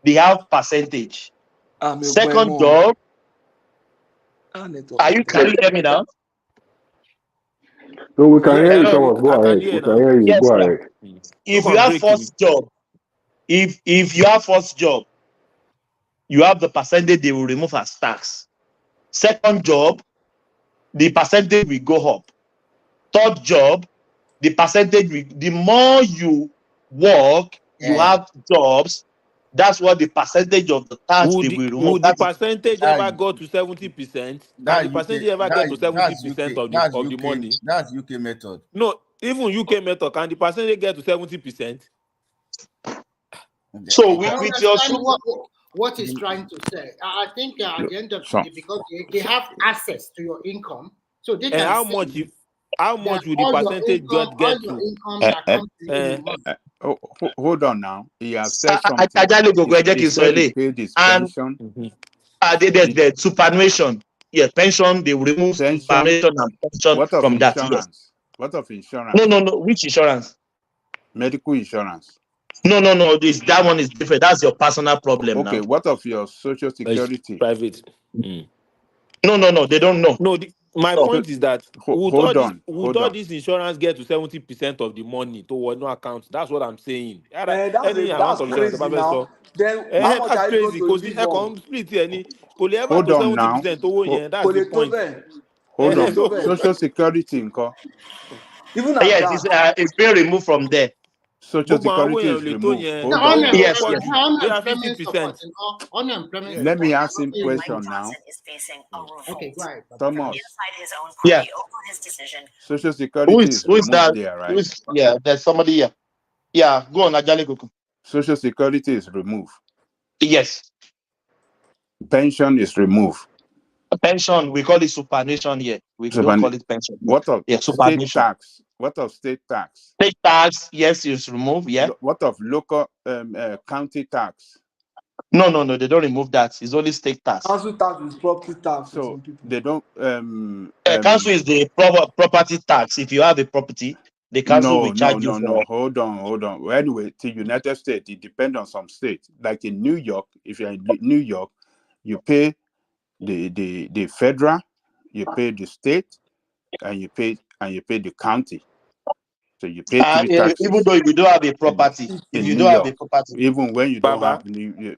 S20: they have percentage.
S8: I'm a boy
S20: Second
S8: more.
S20: job, can you hear me now?
S11: No, we can hear you,
S20: Hello?
S11: Thomas. Go
S9: I can
S11: ahead.
S9: hear
S11: We can
S9: now.
S11: hear you.
S20: Yes,
S11: Go
S20: yeah.
S11: ahead.
S20: If you have first job, if you have first job, you have the percentage they will remove as tax. Second job, the percentage will go up. Third job, the more you work, you have jobs, that's what the percentage of the tax they will remove.
S9: Would the percentage ever go to 70%? Can the percentage ever get to
S16: That's
S9: 70%
S16: UK.
S9: of the money?
S16: That's UK method.
S9: No, even UK method, can the percentage get to 70%?
S20: So
S21: I
S20: with your
S21: understand what he's trying to say. I think at the end of the day, because they have access to your income, so they
S9: And
S21: can
S9: how
S21: see
S9: much? how
S21: That
S9: much will the
S21: all your
S9: percentage
S21: income,
S9: get
S21: all your
S9: to?
S21: income that comes to you in a month.
S12: Hold on now. He has said something.
S20: Ajale Gogo,
S12: He said he paid his
S20: and
S12: pension.
S20: the superannuation. Yeah, pension. They will remove
S12: Pension.
S20: superannuation and pension
S12: What of
S20: from that.
S12: insurance?
S20: Yes.
S12: What of insurance?
S20: No. Which insurance?
S12: Medical insurance.
S20: No. That one is different. That's your personal problem now.
S12: Okay. What of your social security?
S9: Private.
S20: No. They don't know.
S9: No, my point is that
S12: hold on.
S9: Would this insurance get to 70% of the money toward no account? That's what I'm saying.
S8: That's crazy now. Then how much
S9: That's
S8: are you
S9: crazy
S8: going
S9: because
S8: to
S9: the
S8: give one?
S9: split any could ever
S12: Hold
S9: to
S12: on now.
S9: 70%. That's the point.
S12: Hold on. Social security, Nko.
S8: Even at
S20: yes, it's being removed from there.
S12: Social security is removed. Hold
S21: No,
S12: on.
S20: Yes.
S9: They are
S21: unemployment support and unemployment.
S12: Let me ask him question now.
S21: Okay, go ahead.
S12: Thomas.
S20: Yeah.
S12: Social security is
S20: who is that?
S12: there, right?
S20: There's somebody here. Yeah, go on, Ajale Gogo.
S12: Social security is removed.
S20: Yes.
S12: Pension is removed.
S20: Pension, we call it superannuation here. We don't call it pension.
S12: What of state tax? What of state tax?
S20: State tax, yes, it's removed. Yeah.
S12: What of local county tax?
S20: No, they don't remove that. It's only state tax.
S8: Council tax is property tax.
S12: So they don't.
S20: Council is the property tax. If you have a property, the council will charge you.
S12: No. Hold on. Well, anyway, to United States, it depends on some states. Like in New York, if you're in New York, you pay the federal, you pay the state, and you pay the county. So you pay 3 taxes.
S20: Even though you don't have a property,
S12: even when you don't have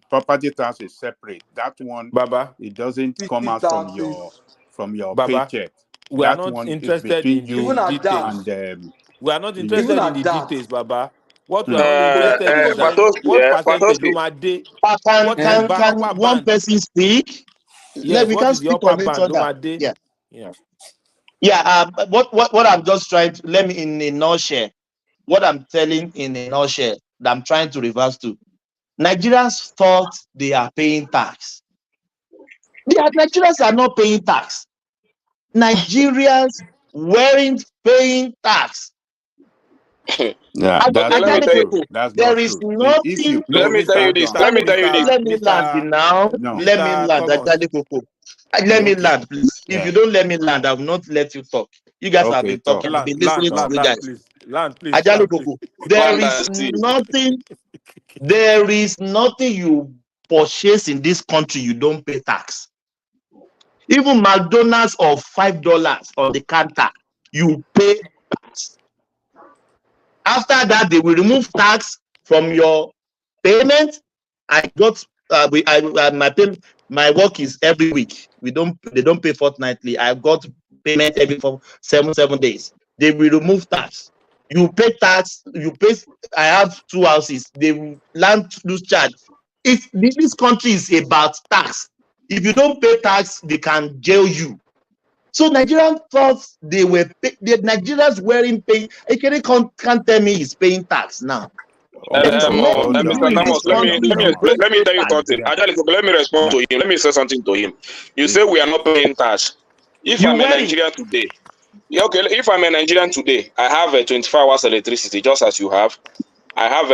S12: property tax is separate. That one, it doesn't come out from your paycheck.
S9: We are not interested in the details. We are not interested in the details, Baba. What we are only interested in is that what percentage
S20: can one person speak?
S9: Yes,
S20: we can't speak on each other. What I'm just trying to let me in a nutshell. What I'm telling in a nutshell that I'm trying to reverse to. Nigerians thought they are paying tax. Nigerians are not paying tax. Nigerians weren't paying tax.
S12: Yeah, that's not true.
S20: There is nothing.
S5: Let me tell you this. Let me
S20: land now. Let me land. Let me land, please. If you don't let me land, I will not let you talk. You guys have been talking. I've been listening to you guys.
S9: Land, please.
S20: There is nothing you purchase in this country you don't pay tax. Even McDonald's of $5 on the counter, you pay tax. After that, they will remove tax from your payment. My work is every week. They don't pay fortnightly. I got payment every 7 days. They will remove tax. You pay tax. I have 2 houses. They land use charge. This country is about tax. If you don't pay tax, they can jail you. So Nigerians thought they were the Nigerians weren't paying. Can't tell me he's paying tax now.
S5: Mr. Thomas, let me tell you something. Let me respond to him. Let me say something to him. You say we are not paying tax. If I'm a Nigerian today, if I'm a Nigerian today, I have a 24 hours electricity just as you have. I have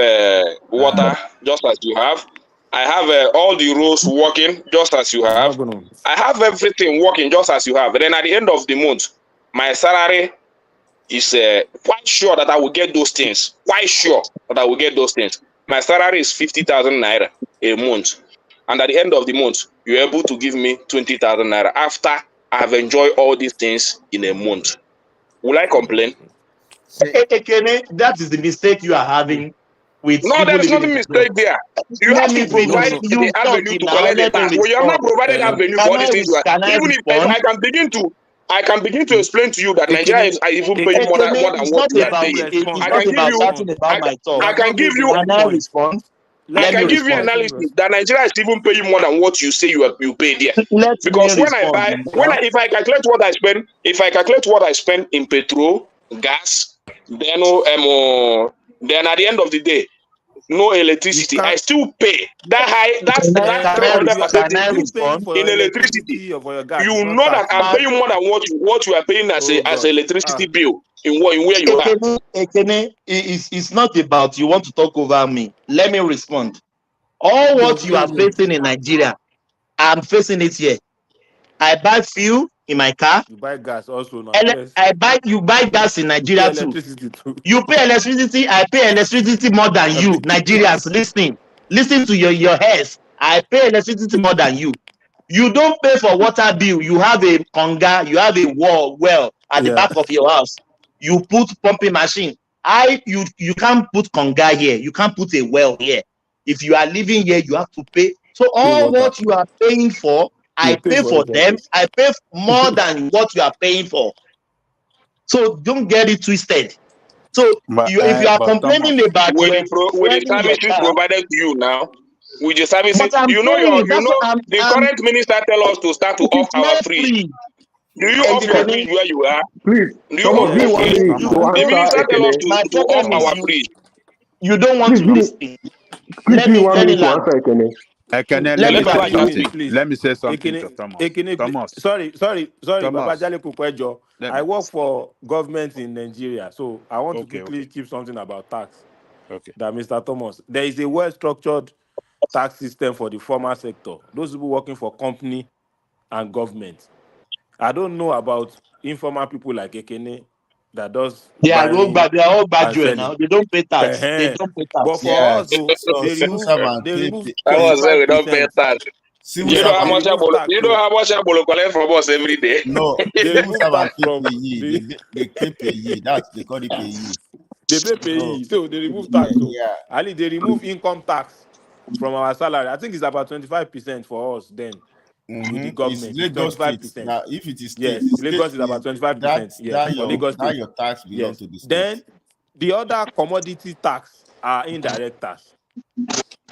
S5: water just as you have. I have all the roads working just as you have. I have everything working just as you have. And then at the end of the month, my salary is quite sure that I will get those things. Quite sure that I will get those things. My salary is 50,000 naira a month. And at the end of the month, you're able to give me 20,000 naira after I have enjoyed all these things in a month. Will I complain?
S20: That is the mistake you are having.
S5: No, there is nothing mistake there. You have to provide the avenue to collect the tax. Well, you have not provided avenue for all these things. Even if I can begin to explain to you that Nigeria is even paying more than what we are paying. I can give you analysis that Nigeria is even paying more than what you say you pay there. Because if I calculate what I spend in petrol, gas, then at the end of the day, no electricity, I still pay that high. That's
S20: Can
S5: that
S20: I
S5: 300%
S20: can I
S5: increase
S20: respond?
S7: for
S5: in
S7: your
S5: electricity.
S7: electricity or for your gas. It's
S5: You
S7: not
S5: know that
S7: tax.
S5: I'm
S7: Now.
S5: paying more than what you are paying as
S7: Oh
S5: a
S7: God.
S5: electricity bill in where you are.
S20: Ekene, it's not about you want to talk over me. Let me respond. All what you are facing in Nigeria, I'm facing it here. I buy fuel in my car.
S7: You buy gas also now. Yes.
S20: You buy gas in
S7: You pay
S20: Nigeria too.
S7: electricity too.
S20: You pay electricity, I pay electricity more than you. Nigerians, listen to your heads. I pay electricity more than you. You don't pay for water bill. You have a conga, you have a well at the
S7: Yeah.
S20: back of your house. You put pumping machine. You can't put conga here. You can't put a well here. If you are living here, you have to pay. So
S7: Pay
S20: all
S7: water.
S20: what you are paying for,
S7: You
S20: I
S7: pay
S20: pay
S7: for
S20: for
S7: it
S20: them.
S7: also.
S20: I pay more than what you are paying for. So don't get it twisted. So if you are
S12: But
S20: complaining
S12: Thomas,
S20: about
S5: With
S20: your
S5: the
S20: fueling your
S5: services
S20: car,
S5: provided to you now, with the services,
S20: but I'm saying that's what
S5: the current minister tell us to start to
S20: it
S5: off
S20: is
S5: our
S20: not
S5: fridge.
S20: free.
S5: Do you off your
S20: Ekene,
S5: fridge where you are?
S11: Please,
S5: Do you
S11: Thomas,
S5: off
S11: give
S5: your
S11: me 1
S5: fridge?
S11: minute
S20: you
S11: to
S5: The
S20: don't
S11: answer
S5: minister tell us
S11: Ekene.
S20: my
S5: to off
S20: problem is
S5: our fridge.
S20: you don't want
S11: Please
S20: to
S11: give me,
S20: listen.
S11: please give me 1
S20: Let me
S11: minute to
S20: land.
S11: answer Ekene.
S12: Ekene,
S20: Let
S12: let
S20: me
S12: me
S5: Let
S12: say
S5: me
S20: land.
S5: just
S7: Ekene,
S12: something.
S5: speak.
S7: please.
S12: Let me say something to Thomas.
S7: Ekene,
S12: Thomas,
S7: sorry, Baba
S12: Thomas.
S7: Jale Kukwejo.
S12: Let
S7: I
S12: me.
S7: work for government in Nigeria, so I want to
S12: Okay,
S7: quickly
S12: okay,
S7: keep something about tax.
S12: okay.
S7: That Mr. Thomas, there is a well-structured tax system for the formal sector. Those people working for company and government. I don't know about informal people like Ekene that does
S20: They are
S7: buying
S20: all
S7: and
S20: graduate now.
S7: selling.
S20: They don't pay tax. They
S7: Uh-huh.
S20: don't pay
S7: But
S20: tax.
S7: for
S3: Yeah,
S7: us, oh,
S3: so
S7: they
S3: civil
S7: remove
S3: servant
S7: they
S3: pay,
S7: remove
S5: I was saying we don't pay
S7: 25%.
S5: tax.
S3: civil
S5: You know
S7: Yes,
S5: how
S7: they
S3: servant.
S5: much
S7: remove tax. So
S5: Abolo collect from us every day.
S3: No,
S7: they
S3: civil
S7: remove
S3: servant
S7: tax
S3: pay
S7: from
S3: payee.
S7: the
S3: They pay payee. That's they call it payee.
S7: they pay
S3: So
S7: pay. So they remove
S3: yeah,
S7: tax. So
S3: yeah.
S7: I mean they remove income tax from our salary. I think it's about 25% for us then with the
S3: It's
S7: government. It's
S3: Lagos State.
S7: 25%.
S3: Now, if it is state,
S7: Yes,
S3: state
S7: Lagos is about
S3: is that
S7: 25%. Yes,
S3: that
S7: for Lagos
S3: that
S7: State.
S3: your tax belong
S7: Yes.
S3: to the state.
S7: Then the other commodity tax are indirect tax.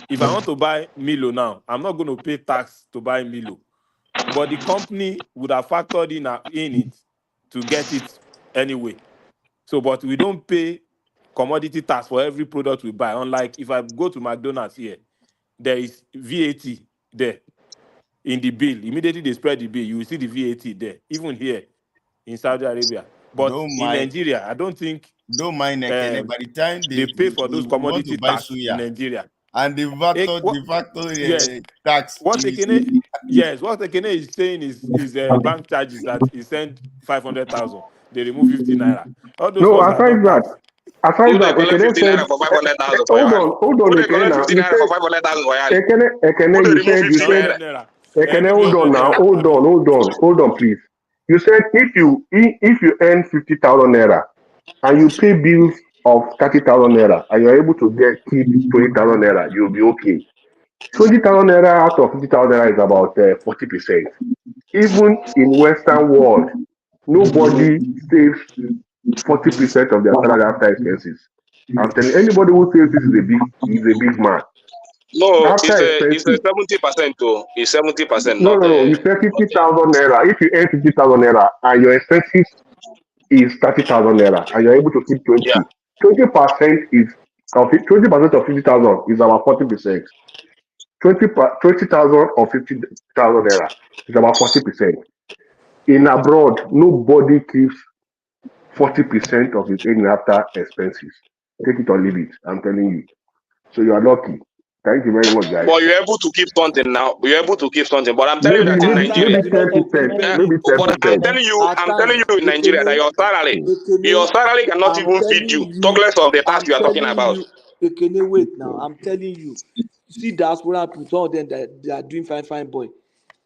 S7: If I want to buy Milo now, I'm not going to pay tax to buy Milo. But the company would have factored in it to get it anyway. So, but we don't pay commodity tax for every product we buy. Unlike if I go to McDonald's here, there is VAT there in the bill. Immediately they spread the bill, you will see the VAT there, even here in Saudi Arabia. But
S3: Don't
S7: in
S3: mind,
S7: Nigeria, I don't think
S3: don't mind Ekene. By the time
S7: they pay for those
S3: you want to
S7: commodity
S3: buy
S7: tax in
S3: suya
S7: Nigeria.
S3: and
S7: What?
S3: the factor
S7: Yes.
S3: tax
S7: What
S3: is
S7: Ekene, yes, what Ekene is saying is bank charges that he sent 500,000. They remove 50 naira. All those
S11: No,
S7: ones are not tax.
S5: Who
S11: aside
S5: they
S11: that,
S5: collect
S11: Ekene
S5: 50
S11: said,
S5: naira for 500,000 for your hand?
S11: hold on,
S5: Who they
S11: Ekene
S5: collect
S11: now.
S5: 50
S11: You
S5: naira
S11: said,
S5: for 500,000 for your hand?
S11: Ekene,
S5: Who they
S11: you
S5: remove
S11: said,
S5: 50 naira?
S7: Naira.
S11: Ekene,
S7: Remove
S11: hold on
S7: 100
S11: now,
S7: naira.
S11: hold on, please. You said if you earn 50,000 naira and you pay bills of 30,000 naira and you're able to keep 20,000 naira, you'll be okay. 20,000 naira out of 50,000 naira is about 40%. Even in Western world, nobody saves 40% of their salary after expenses. I'm telling you, anybody who says this is a big man.
S5: No,
S11: After
S5: it's a
S11: expenses,
S5: 70% too. It's 70%,
S11: no,
S5: not
S11: no, no. You say 50,000 naira. If you earn 50,000 naira and your expenses is 30,000 naira and you're able to keep
S5: yeah.
S11: 20% is 20% of 50,000 is about 40%. 20,000 or 50,000 naira is about 40%. In abroad, nobody keeps 40% of his earning after expenses. Take it or leave it. I'm telling you. So you are lucky. Thank you very much, guys.
S5: But you're able to keep something now. You're able to keep something. But I'm telling you
S11: Maybe
S5: that in
S11: maybe
S5: Nigeria,
S11: maybe
S8: You know,
S11: 10%. Maybe
S5: but
S11: 10%.
S5: I'm telling you in Nigeria that your salary cannot
S8: I'm
S5: even feed
S8: telling
S5: you. Talk
S8: you,
S5: less of the tax
S8: I'm
S5: you are talking
S8: telling
S5: about.
S8: you, Ekene, wait now. I'm telling you. See diaspora people, some of them that they are doing fine, boy.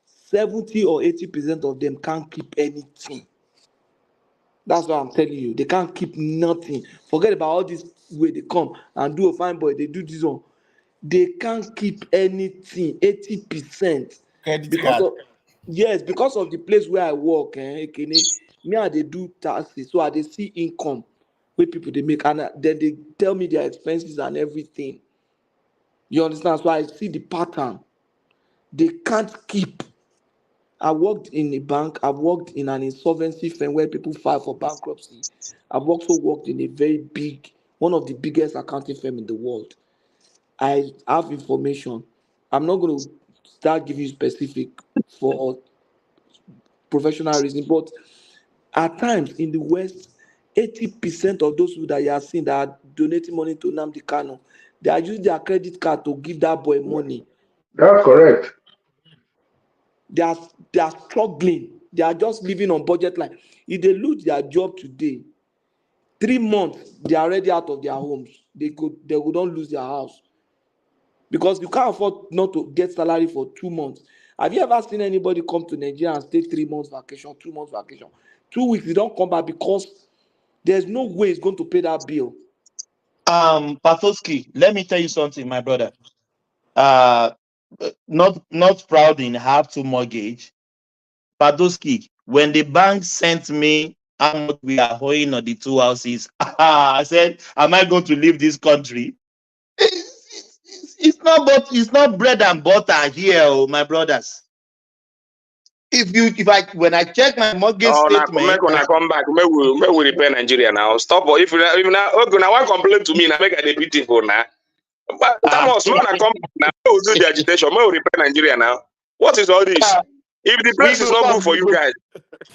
S8: 70 or 80% of them can't keep anything. That's what I'm telling you. They can't keep nothing. Forget about all this way they come and do a fine boy. They do this one. They can't keep anything. 80%.
S3: Credit
S8: Because
S3: card.
S8: of yes, because of the place where I work, Ekene, me and they do taxes, so I they see income where people they make, and then they tell me their expenses and everything. You understand? So I see the pattern. They can't keep. I worked in a bank. I've worked in an insolvency firm where people file for bankruptcy. I've also worked in a very big, one of the biggest accounting firm in the world. I have information. I'm not going to start giving you specific for professional reason, but at times in the West, 80% of those people that you are seeing that are donating money to Nnamdi Kanu, they are using their credit card to give that boy money.
S11: That's correct.
S8: They are they are struggling. They are just living on budget line. If they lose their job today, 3 months they are already out of their homes. They would not lose their house because you can't afford not to get salary for 2 months. Have you ever seen anybody come to Nigeria and stay 3 months vacation, 2 months vacation, 2 weeks? They don't come back because there's no way it's going to pay that bill.
S20: Patoski, let me tell you something, my brother. Not proud in have to mortgage. Patoski, when the bank sent me how much we are owing on the 2 houses, I said, am I going to leave this country? It's not bread and butter here, oh, my brothers. When I check my mortgage
S5: Oh, now
S20: statement,
S5: make una come back. Make we repair Nigeria now. Stop. If now okay, now one complain to me, now make I dey beautiful now. But Thomas, make una come back now. Make we do the agitation. Make we repair Nigeria now. What is all this? If the
S20: we
S5: place is
S20: go
S5: not good
S20: come,
S5: for you guys,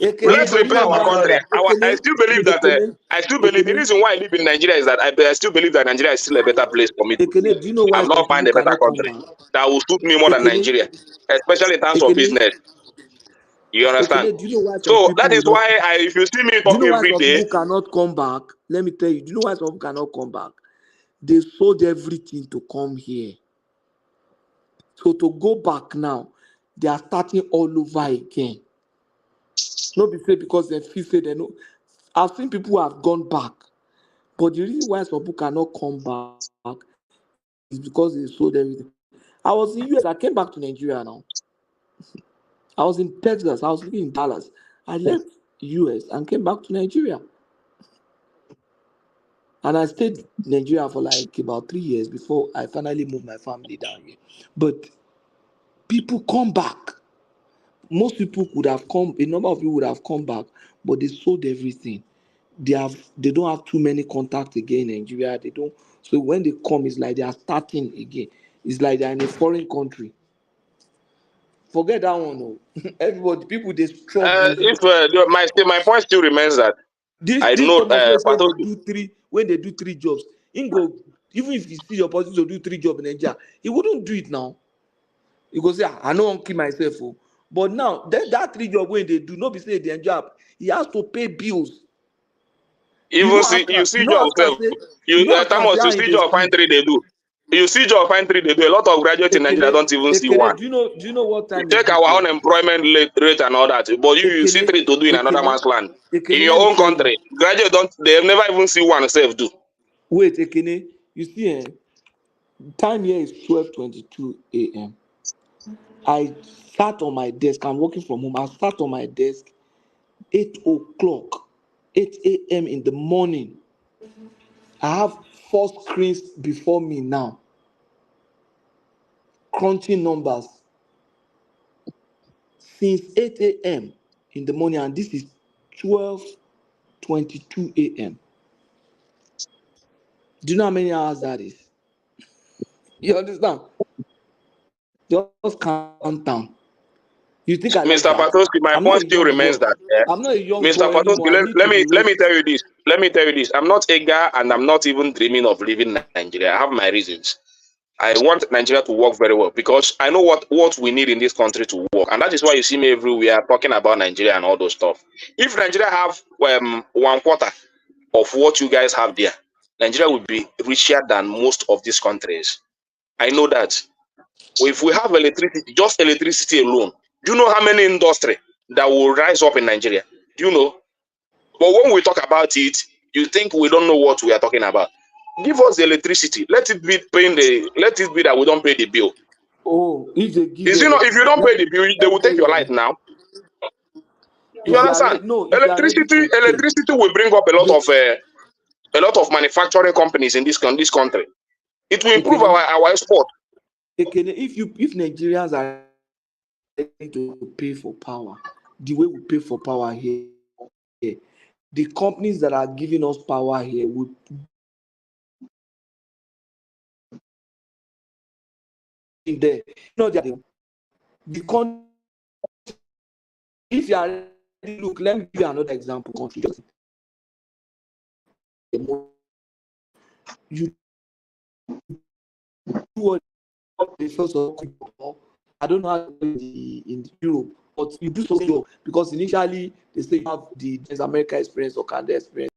S20: we
S5: let's
S20: go
S5: repair
S20: come,
S5: our
S20: my
S5: country.
S20: brother.
S5: I still believe that. I still believe the reason why I live in Nigeria is that I still believe that Nigeria is still a better place for me to live.
S8: Ekene, do you know why
S5: I've
S8: some
S5: not found
S8: people
S5: a better
S8: cannot come
S5: country
S8: back?
S5: that will suit me more than
S8: Ekene,
S5: Nigeria, especially in terms of
S8: Ekene,
S5: business. You understand?
S8: Ekene, do you know why some
S5: So
S8: people
S5: that is
S8: will not?
S5: why if you see me
S8: Do you
S5: talk
S8: know why
S5: every
S8: some
S5: day,
S8: people cannot come back? Let me tell you. Do you know why some people cannot come back? They sold everything to come here. So to go back now, they are starting all over again. Not because they feel say they know. I've seen people who have gone back, but the reason why some people cannot come back is because they sold everything. I was in US. I came back to Nigeria now. I was in Texas. I was living in Dallas. I left US and came back to Nigeria. And I stayed in Nigeria for like about 3 years before I finally moved my family down here. But people come back. Most people could have come, a number of people would have come back, but they sold everything. They don't have too many contacts again in Nigeria. They don't. So when they come, it's like they are starting again. It's like they're in a foreign country. Forget that one. No. Everybody, people they struggle.
S5: if my point still remains that I
S8: This
S5: know
S8: Thomas wey say
S5: Pato,
S8: they do three when they do 3 jobs. He go even if he see the opportunity to do 3 jobs in Nigeria, he wouldn't do it now. He go say, I no wan kill myself. Oh. But now that 3 jobs when they do, not be say they enjoy. He has to pay bills. You
S5: even
S8: know
S5: see
S8: ask
S5: you
S8: am.
S5: see job self.
S8: You
S5: You
S8: know ask am say
S5: Thomas, you
S8: how he
S5: see
S8: dey
S5: job find
S8: sleep.
S5: 3 they do. You see job find 3 they do. A lot of graduates in Nigeria
S8: Ekene,
S5: don't even see
S8: Ekene,
S5: one.
S8: do you know what
S5: You
S8: time is
S5: check
S8: it?
S5: our
S8: Oh?
S5: unemployment rate and all that, but you see
S8: Ekene,
S5: 3 to do in another
S8: Ekene,
S5: man's land. In
S8: Ekene,
S5: your
S8: let me
S5: own
S8: tell you.
S5: country, graduates don't they never even see one self do.
S8: Wait, Ekene, you see, time here is 12:22 a.m. I sat on my desk. I'm working from home. I sat on my desk 8 o'clock, 8 a.m. in the morning. I have 4 screens before me now, crunching numbers since 8 a.m. in the morning, and this is 12:22 a.m. Do you know how many hours that is? You understand? Just count down. You think I like
S5: Mr.
S8: that?
S5: Patoski, my
S8: I'm not
S5: point
S8: a
S5: still
S8: young
S5: remains
S8: boy.
S5: that
S8: I'm not a young
S5: Mr.
S8: boy
S5: Patoski,
S8: anymore. I
S5: let,
S8: need
S5: let
S8: to
S5: me
S8: be
S5: let me
S8: raised.
S5: tell you this. Let me tell you this. I'm not eager and I'm not even dreaming of leaving Nigeria. I have my reasons. I want Nigeria to work very well because I know what we need in this country to work. And that is why you see me everywhere talking about Nigeria and all those stuff. If Nigeria have 1/4 of what you guys have there, Nigeria will be richer than most of these countries. I know that. If we have electricity, just electricity alone, do you know how many industry that will rise up in Nigeria? Do you know? But when we talk about it, you think we don't know what we are talking about. Give us the electricity. Let it be let it be that we don't pay the bill.
S8: Oh, if they give
S5: Is
S8: you
S5: you know if you
S8: electricity,
S5: don't pay the bill, they
S8: let me
S5: will
S8: tell
S5: take your
S8: you,
S5: light now. You
S8: if you are
S5: understand?
S8: ready, no, if you are ready to pay,
S5: Electricity will bring up a lot of manufacturing companies in this country. It will improve
S8: Ekene,
S5: our export.
S8: Ekene, if Nigerians are ready to pay for power, the way we pay for power here, the companies that are giving us power here would there. No, the country. If you are ready, look, let me give you another example. Country, you do what the first of I don't know how in Europe, but you do so because initially they say you have there's America experience or Canada experience.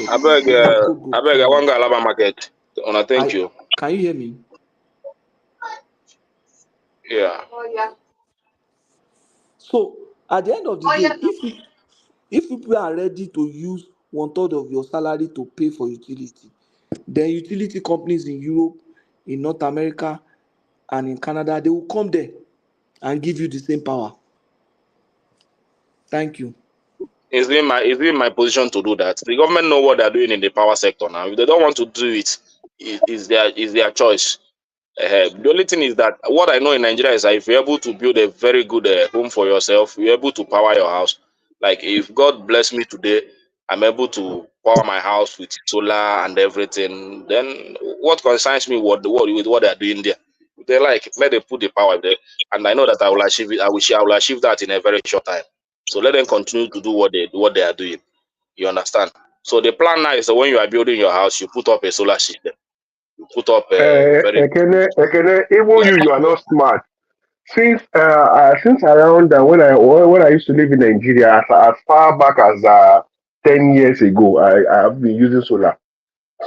S5: I beg, I want to go Alaba market. Thank you.
S8: Can you hear me?
S5: Yeah.
S8: So at the end of the day, if people are ready to use 1/3 of your salary to pay for utility, then utility companies in Europe, in North America, and in Canada, they will come there and give you the same power. Thank you.
S5: It's in my position to do that. The government know what they're doing in the power sector now. If they don't want to do it, is their choice. The only thing is that what I know in Nigeria is that if you're able to build a very good home for yourself, you're able to power your house. Like if God bless me today, I'm able to power my house with solar and everything. Then what concerns me with what they're doing there? They like let them put the power there, and I know that I will achieve it. I will achieve that in a very short time. So let them continue to do what they are doing. You understand? So the plan now is that when you are building your house, you put up a solar system. You put up a very
S11: Ekene, even you are not smart. Since around when I used to live in Nigeria, as far back as 10 years ago, I have been using solar.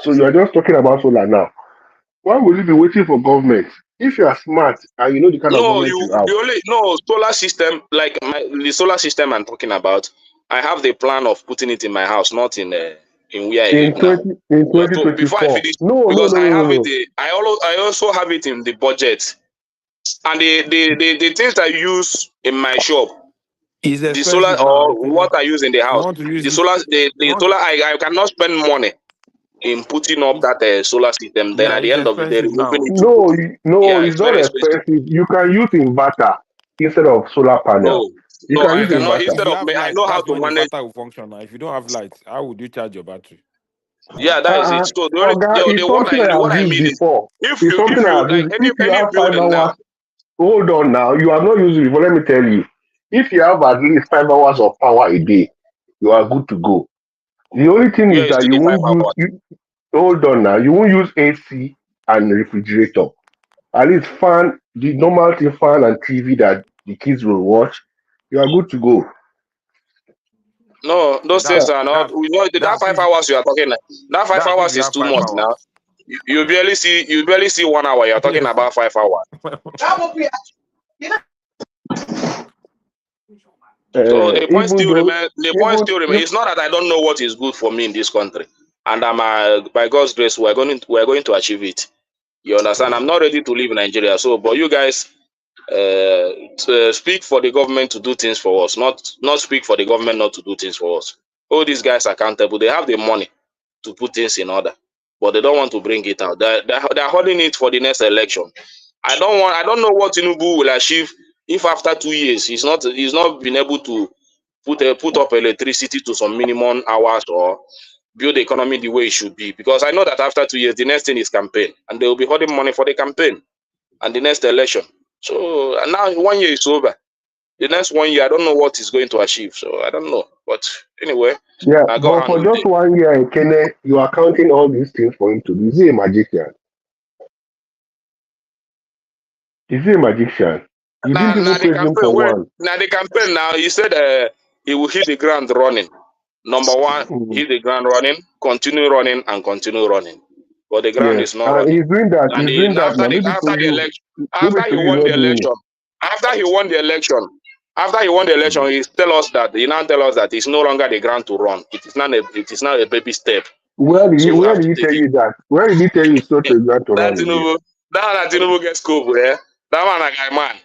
S11: So you are just talking about solar now. Why would you be waiting for government? If you are smart and you know the kind of
S5: No,
S11: government you have,
S5: solar system like the solar system I'm talking about. I have the plan of putting it in my house, not in where I live now.
S11: in
S5: So before I
S11: 2024.
S5: finish,
S11: No, no,
S5: because
S11: no,
S5: I
S11: no, no,
S5: have
S11: no.
S5: it, I also have it in the budget, and the things I use in my shop,
S9: It's
S5: the solar
S9: expensive now.
S5: or what I use in the
S9: If you
S5: house,
S9: want to use
S5: the
S9: it,
S5: solar,
S9: you
S5: the
S9: want,
S5: solar, I cannot spend money in putting up that solar system. Then
S9: yeah,
S5: at the
S9: it's
S5: end of the day,
S9: expensive
S5: removing
S9: now.
S5: it to put it.
S11: No,
S5: Yeah,
S11: it's
S5: it's
S11: not
S5: very expensive.
S11: expensive. You can use inverter instead of solar panel.
S5: No,
S11: You
S5: no,
S11: can
S5: I
S11: use
S5: cannot.
S11: inverter.
S9: If
S5: Instead
S9: you
S5: of
S9: have
S5: me, I
S9: light,
S5: know how
S9: that's
S5: to
S9: when
S5: manage.
S9: inverter will function now. If you don't have light, how would you charge your battery?
S5: Yeah, that is it. So the only
S11: It's something I
S5: what
S11: have
S5: I
S11: used
S5: mean is
S11: before. It's something
S5: if
S11: I
S5: you
S11: have
S5: like
S11: used. If you
S5: any
S11: have five
S5: building now.
S11: hours, hold on now. You have not used it before. Let me tell you. If you have at least 5 hours of power a day, you are good to go. The only thing
S5: Where
S11: is
S5: is
S11: that
S5: the
S11: you won't
S5: 5 hours?
S11: hold on now. You won't use AC and refrigerator. At least fan, the normal thing, fan and TV that the kids will watch. You are good to go.
S5: No,
S9: Yeah,
S5: those things are not. We know that
S9: that's
S5: five
S9: if
S5: hours you are talking. That five
S9: that's if
S5: hours
S9: you
S5: is
S9: have
S5: too
S9: five
S5: much now.
S9: hours.
S5: You barely see 1 hour. You're talking
S9: Yes.
S5: about 5 hours. So the point
S11: Even
S5: still
S11: though,
S5: remains. The point
S11: even
S5: still
S11: if
S5: remains. It's not that I don't know what is good for me in this country, and by God's grace, we're going to achieve it. You understand? I'm not ready to leave Nigeria. So, but you guys to speak for the government to do things for us, not speak for the government not to do things for us. All these guys are accountable. They have the money to put things in order, but they don't want to bring it out. They're holding it for the next election. I don't know what Tinubu will achieve if after 2 years he's not been able to put up electricity to some minimum hours or build the economy the way it should be. Because I know that after 2 years, the next thing is campaign, and they will be holding money for the campaign and the next election. So and now 1 year is over. The next 1 year, I don't know what he's going to achieve. So I don't know. But anyway,
S11: yeah,
S5: I go
S11: but
S5: hand
S11: for
S5: with
S11: just
S5: it.
S11: 1 year, Kene, you are counting all these things for him to do. Is he a magician? Is he a magician? You didn't
S5: Now
S11: even
S5: the
S11: praise him
S5: campaign
S11: for
S5: where
S11: one.
S5: now the campaign now he said he will hit the ground running. Number one,
S11: Mm,
S5: hit the ground running, continue running. But the ground
S11: yes,
S5: is not
S11: and
S5: running.
S11: he's doing that.
S5: And
S11: He's doing that now. Maybe
S5: after
S11: to
S5: the
S11: you,
S5: election,
S11: maybe
S5: after he
S11: to you, he's
S5: won the
S11: not doing it.
S5: election, after he won the election, after he won the election, he now tell us that it's no longer the ground to run. It is not a baby step. So we
S11: Where
S5: have
S11: did
S5: to
S11: he
S5: take
S11: tell
S5: it.
S11: you that? Where did he tell you it's not a grant to
S5: That
S11: run again?
S5: Tinubu, that Tinubu gets scope, eh? That man a guy man.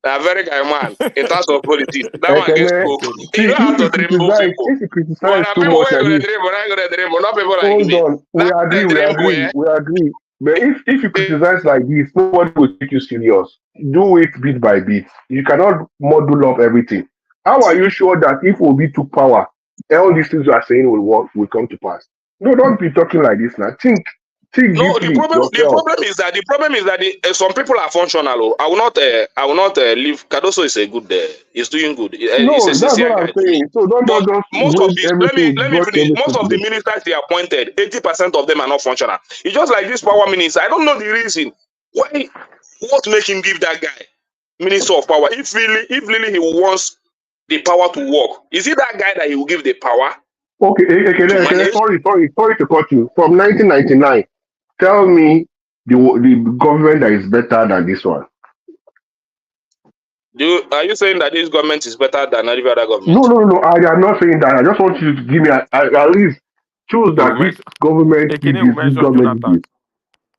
S5: A very guy man in terms of politics. That man gets
S11: Ekene,
S5: scope.
S11: see,
S5: You know how to dribble people.
S11: if you
S5: But
S11: criticize
S5: now
S11: too
S5: people
S11: much
S5: where
S11: at
S5: go to
S11: least,
S5: dribble, not people like
S11: hold
S5: me.
S11: on.
S5: That dribble, eh?
S11: We agree. But if you criticize like this, nobody will take you serious. Do it bit by bit. You cannot model up everything. How are you sure that if Obi took power, all these things you are saying will work, will come to pass? No, don't be talking like this now. Think
S5: No, the
S11: deeply
S5: problem
S11: yourself.
S5: is that some people are functional. Oh. I will not leave. Cardoso is a good. He's doing good. He's a
S11: No, that's
S5: sincere
S11: what
S5: guy
S11: I'm
S5: to me.
S11: saying. So don't
S5: But
S11: just
S5: most of
S11: waste
S5: this,
S11: everything,
S5: let me
S11: brush
S5: finish. Most
S11: everything
S5: of the
S11: today.
S5: ministers they appointed, 80% of them are not functional. It's just like this power minister. I don't know the reason why. What make him give that guy minister of power? If really he wants the power to work, is it that guy that he will give the power
S11: Okay,
S5: to manage?
S11: sorry to cut you. From 1999, tell me the government that is better than this one.
S5: Are you saying that this government is better than every other
S11: No,
S5: government?
S11: no, no. I am not saying that. I just want you to give me at least choose
S9: He will
S11: that this
S9: mention,
S11: government did
S9: Ekene will
S11: this, this
S9: mention
S11: government did
S9: Jonathan
S11: this.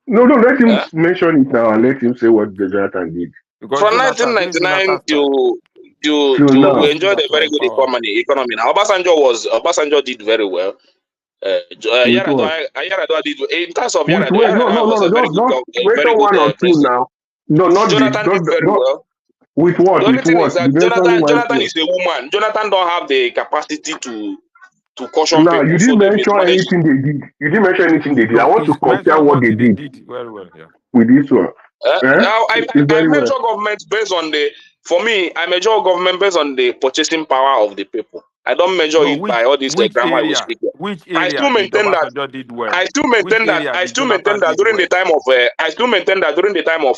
S11: No, no. Let him
S5: Eh?
S11: mention it now and let him say what the Jonathan did.
S9: because
S5: From
S9: Jonathan during
S5: 1999
S9: Jonathan's time,
S11: Till
S9: he
S5: to
S11: now.
S9: was
S5: enjoy
S9: Buba
S5: the
S9: to
S5: very
S9: in
S5: good
S9: power.
S5: economy. Now, Obasanjo did very well.
S11: With what?
S5: Yaradua did in terms of
S11: With wait, no, no,
S5: Yaradua
S11: no,
S5: was
S11: no.
S5: a
S11: Just
S5: very
S11: mention
S5: good
S11: one or two
S5: president.
S11: now. No, not the
S5: Jonathan did very
S11: not
S5: well.
S11: with what?
S5: The only
S11: With
S5: thing is
S11: what?
S5: that
S11: You mentioned one
S5: Jonathan
S11: thing.
S5: is a woman. Jonathan don't have the capacity to caution
S11: Now you
S5: people, so
S11: didn't
S5: they
S11: mention
S5: mismanage.
S11: anything they did. You didn't mention anything they did. I
S9: No,
S11: want to
S9: he's
S11: compare
S9: mentioned
S11: what
S9: one
S11: they
S9: thing they
S11: did
S9: did very well. Yeah.
S11: with this one. It's
S5: I
S11: very well.
S5: measure government based on for me, I measure government based on the purchasing power of the people. I don't measure
S9: No,
S5: it by all this
S9: which
S5: grammar we
S9: area?
S5: speak here.
S9: Which
S5: I still
S9: area did
S5: maintain that.
S9: Obasanjo did well?
S5: I still
S9: Which
S5: maintain that.
S9: area
S5: I
S9: did
S5: still maintain
S9: Jonathan
S5: that
S9: did
S5: during the
S9: well?
S5: time of. I still maintain that during the time of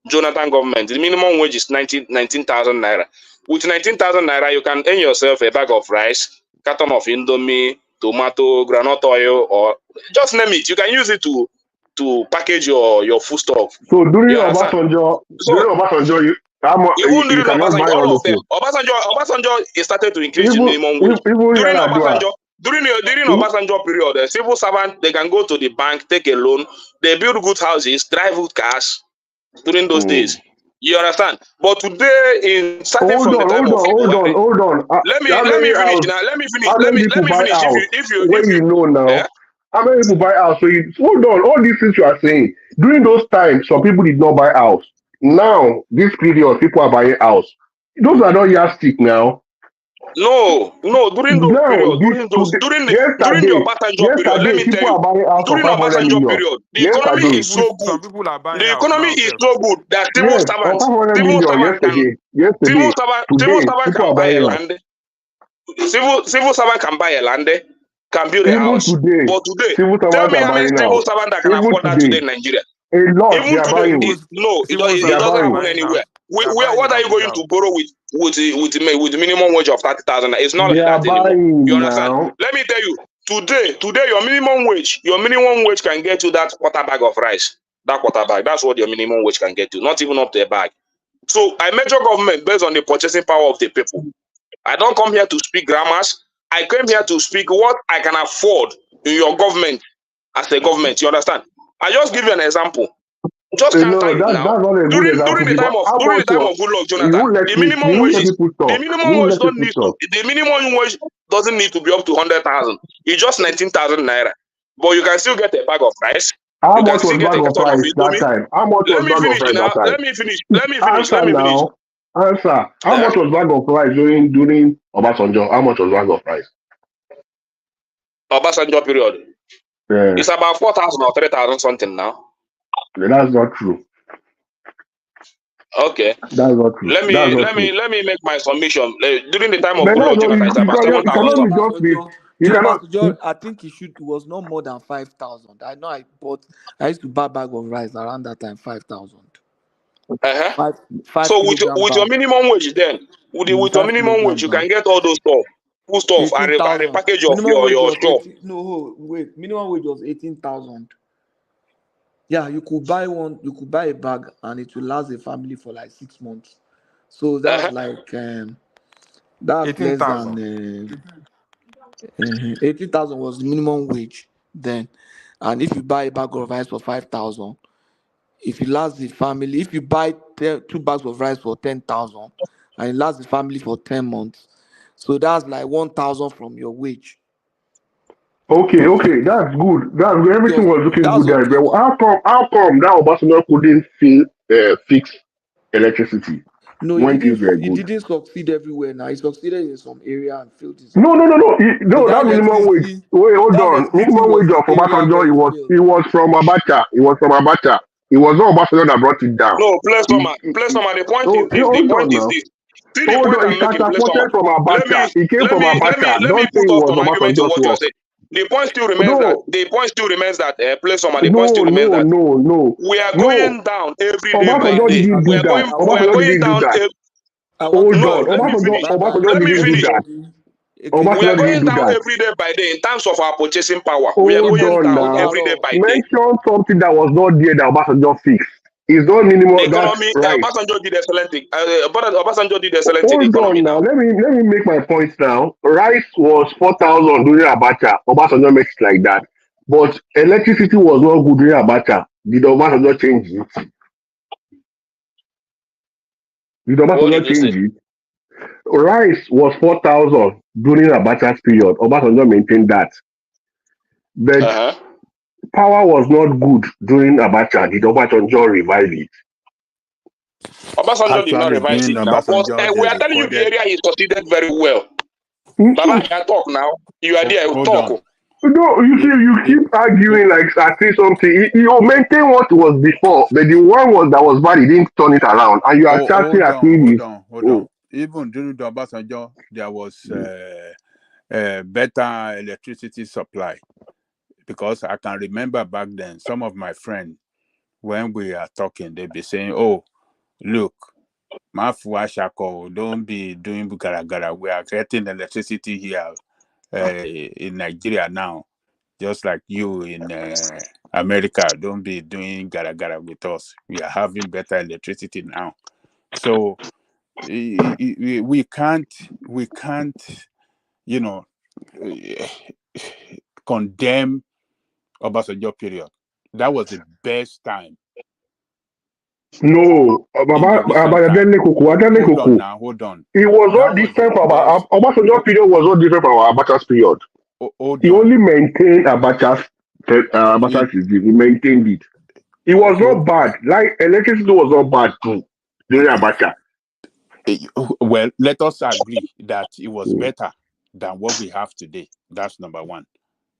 S5: Jonathan government, the minimum wage is 19,000 naira. With 19,000 naira, you can earn yourself a bag of rice, carton of Indomie, tomato, groundnut oil, or just name it. You can use it to package your foodstuff.
S11: So
S5: You understand? So
S11: during Obasanjo,
S5: even
S11: you
S5: during
S11: cannot
S5: Obasanjo,
S11: buy all
S5: all
S11: those
S5: of them,
S11: things.
S5: Obasanjo started to increase the
S11: Even
S5: minimum wage.
S11: even
S5: During
S11: Yaradua.
S5: Obasanjo, during Obasanjo period, the civil servant they can go to the bank, take a loan, they build good houses, drive good cars during those days. You understand? But today, in starting
S11: Hold
S5: from the
S11: on,
S5: time
S11: hold
S5: of
S11: on, hold on,
S5: Buhari,
S11: hold on. How
S5: let
S11: many
S5: me finish
S11: house?
S5: now. Let me finish.
S11: How many
S5: Let
S11: people
S5: me
S11: buy
S5: finish.
S11: house? When
S5: If you
S11: you know
S5: eh?
S11: now, how many people buy house? So you hold on. All these things you are saying during those times, some people did not buy house. Now, this period, people are buying house. Those are not yardstick now.
S5: No, during those
S11: Now,
S5: period,
S11: this today,
S5: during the Obasanjo period, let me tell
S11: people
S5: you,
S11: are buying house for
S5: during
S11: 500
S5: Obasanjo
S11: million.
S5: period, the economy
S11: Yesterday,
S5: is so
S9: Some
S5: good.
S9: people are buying
S5: The
S9: house
S5: economy
S9: now,
S5: is
S9: sir.
S5: so good that
S11: yes, or 500 million yesterday.
S5: civil
S11: Today,
S5: servant
S11: people
S5: can
S11: are
S5: buy a
S11: buying house.
S5: land. Civil servant can buy a land, can build a
S11: Even
S5: house.
S11: today,
S5: But today,
S11: civil
S5: tell
S11: servants
S5: me
S11: are
S5: how many
S11: buying
S5: civil
S11: house.
S5: servant that can
S11: Even
S5: afford that today
S11: today,
S5: in Nigeria?
S11: a lot they
S5: Even
S11: are
S5: today,
S11: buying.
S9: Civil
S11: They
S5: it
S11: are
S9: servants
S5: doesn't
S9: are
S11: buying.
S5: happen
S9: buying
S5: anywhere.
S9: house. They are buying
S5: What
S9: in
S5: are you going
S9: Abuja.
S5: to borrow with the minimum wage of 30,000? It's not
S11: They
S5: like
S11: are
S5: that anymore. You
S11: buying
S5: understand?
S11: now.
S5: Let me tell you, today your minimum wage can get you that quarter bag of rice. That quarter bag, that's what your minimum wage can get you, not even up to a bag. So I measure government based on the purchasing power of the people. I don't come here to speak grammars. I came here to speak what I can afford in your government as a government. You understand? I just give you an example. Just counter
S11: No,
S5: it now.
S11: that's not a good example because how
S5: During the
S11: much
S5: time
S11: was
S5: of Goodluck
S11: you
S5: Jonathan,
S11: won't let me you won't let people
S5: the
S11: talk. You
S5: minimum
S11: won't
S5: wage
S11: let people talk.
S5: doesn't need to be up to 100,000. It's just 19,000 naira. But you can still get a bag of rice.
S11: How
S5: You can
S11: much
S5: still
S11: was
S5: get
S11: bag
S5: a
S11: of
S5: carton of
S11: rice that
S5: Indomie.
S11: time? How much
S5: Let
S11: was
S5: me
S11: bag of
S5: finish
S11: rice
S5: now.
S11: that time?
S5: Let me finish. Let me finish.
S11: Answer
S5: Let me finish.
S11: now. Answer. How
S5: Eh?
S11: much was bag of rice during Obasanjo? How much was bag of rice?
S5: Obasanjo period.
S11: Yeah,
S5: It's about 4,000 or 3,000 something now.
S11: that's not true.
S5: Okay.
S11: That's not true. That's not true.
S5: Let me make my submission. During the time of
S11: But no,
S5: Goodluck
S11: no,
S5: Jonathan, it's about
S11: you cannot
S5: 7,000.
S11: be just be. You
S8: During
S11: cannot.
S8: Obasanjo, I think it was not more than 5,000. I know I used to buy bag of rice around that time, 5,000.
S5: Uh-huh.
S8: Five
S5: So
S8: kilogram
S5: with your
S8: bag.
S5: minimum wage then, with your
S8: 5
S5: minimum wage,
S8: kilogram
S5: you
S8: bag.
S5: can get all those stuff, food stuff, and a
S8: 18,000.
S5: package of
S8: Minimum wage
S5: your
S8: was
S5: shop.
S8: 18. No, wait. Minimum wage was 18,000. Yeah, you could buy one. You could buy a bag, and it will last a family for like 6 months. So that's
S5: Uh-huh.
S8: like that's less
S9: 18,000.
S8: than 18,000 was the minimum wage then. And if you buy a bag of rice for 5,000, if it lasts the family, if you buy 2 bags of rice for 10,000, and it lasts the family for 10 months, so that's like 1,000 from your wage.
S11: Okay, that's good. That's good. Everything
S8: Just
S11: was looking
S8: that's
S11: good there.
S8: okay.
S11: But how come that Obasanjo couldn't fix electricity
S8: No,
S11: when things were
S8: he
S11: good?
S8: didn't succeed everywhere now. He succeeded in some area and failed in some
S11: No.
S8: area.
S11: No,
S16: That
S11: that minimum wage.
S16: electricity,
S11: Wait, hold
S16: that
S11: on.
S16: electricity
S11: Minimum
S16: was
S11: wage
S16: the
S11: of
S16: area
S11: Obasanjo.
S16: where
S11: It
S16: it
S11: was
S16: failed.
S11: it was from Abacha. It was from Abacha. It was not Obasanjo that brought it down.
S5: No,
S11: He-
S5: the point
S11: oh,
S5: is this. The
S11: hold
S5: point
S11: on
S5: is
S11: now.
S5: this. See the
S11: Hold
S5: point
S11: on. He
S5: I'm making, play someone.
S11: catapulted from
S5: Let me
S11: Abacha. He came
S5: let
S11: from
S5: me let me
S11: Abacha.
S5: let me
S11: Don't say
S5: put
S11: it
S5: up
S11: was
S5: some argument to
S11: Obasanjo's
S5: what you are
S11: work.
S5: saying. The point still remains that
S11: No,
S5: play someone. The point still remains that we are
S11: no.
S5: going down every day by
S11: Obasanjo
S5: day.
S11: didn't
S5: We
S11: do
S5: are
S11: that.
S5: going we are
S11: Obasanjo
S5: going
S11: didn't do
S5: down.
S11: that.
S8: I want to
S11: Hold
S5: No,
S11: on.
S8: say
S5: let me finish.
S11: Obasanjo
S5: Let me
S11: didn't do
S5: finish.
S11: that.
S5: We are
S11: Obasanjo didn't
S5: going
S11: do
S5: down
S11: that.
S5: every day by day in terms of our purchasing power. We are
S11: Hold
S5: going
S11: on
S5: down
S11: now.
S5: every day by day.
S11: Mention something that was not there that Obasanjo fixed. It's not
S5: The
S11: minimum. That's
S5: economy,
S11: right.
S5: Obasanjo did excellent thing. Obasanjo did excellent in the
S11: Hold
S5: economy
S11: on
S5: now.
S11: now. Let me make my points now. Rice was 4,000 during Abacha. Obasanjo makes it like that. But electricity was not good during Abacha. Did Obasanjo change it? Did
S5: What
S11: Obasanjo
S5: did you say?
S11: change it? Rice was 4,000 during Abacha's period. Obasanjo maintained that. But
S5: Uh-huh.
S11: power was not good during Abacha. Did Obasanjo revive it?
S5: Obasanjo did not
S12: Actually,
S5: revise
S12: during
S5: it now. But
S12: Obasanjo,
S5: we
S12: they
S5: are telling you the
S12: recorded.
S5: area he succeeded very well. Baba,
S11: Mm-mm.
S5: I talk now. You are there, you
S12: Hold
S5: talk.
S12: on.
S11: No, you see, you keep arguing like I say something. You maintain what was before, but the one was that was bad, he didn't turn it around, and you are shouting
S12: Hold
S11: at
S12: on,
S11: me.
S12: hold on. Even during the Obasanjo, there was better electricity supply, because I can remember back then some of my friends, when we are talking, they'd be saying, "Oh, look, Mafuwa Shako, don't be doing gara. We are getting electricity here in Nigeria now, just like you in America. Don't be doing gara with us. We are having better electricity now." So we can't, you know, condemn Obasanjo period. That was the best time
S11: No,
S12: in the recent time. Hold on now, hold on.
S11: it was
S12: That
S11: not
S12: was the
S11: different from
S12: best.
S11: Obasanjo period was not different from our Abacha's period.
S12: Hold
S11: He
S12: on.
S11: only maintained Abacha's regime. He maintained it. It was not bad. Like electricity was not bad too during Abacha.
S12: Well, let us agree that it was better than what we have today. That's number one.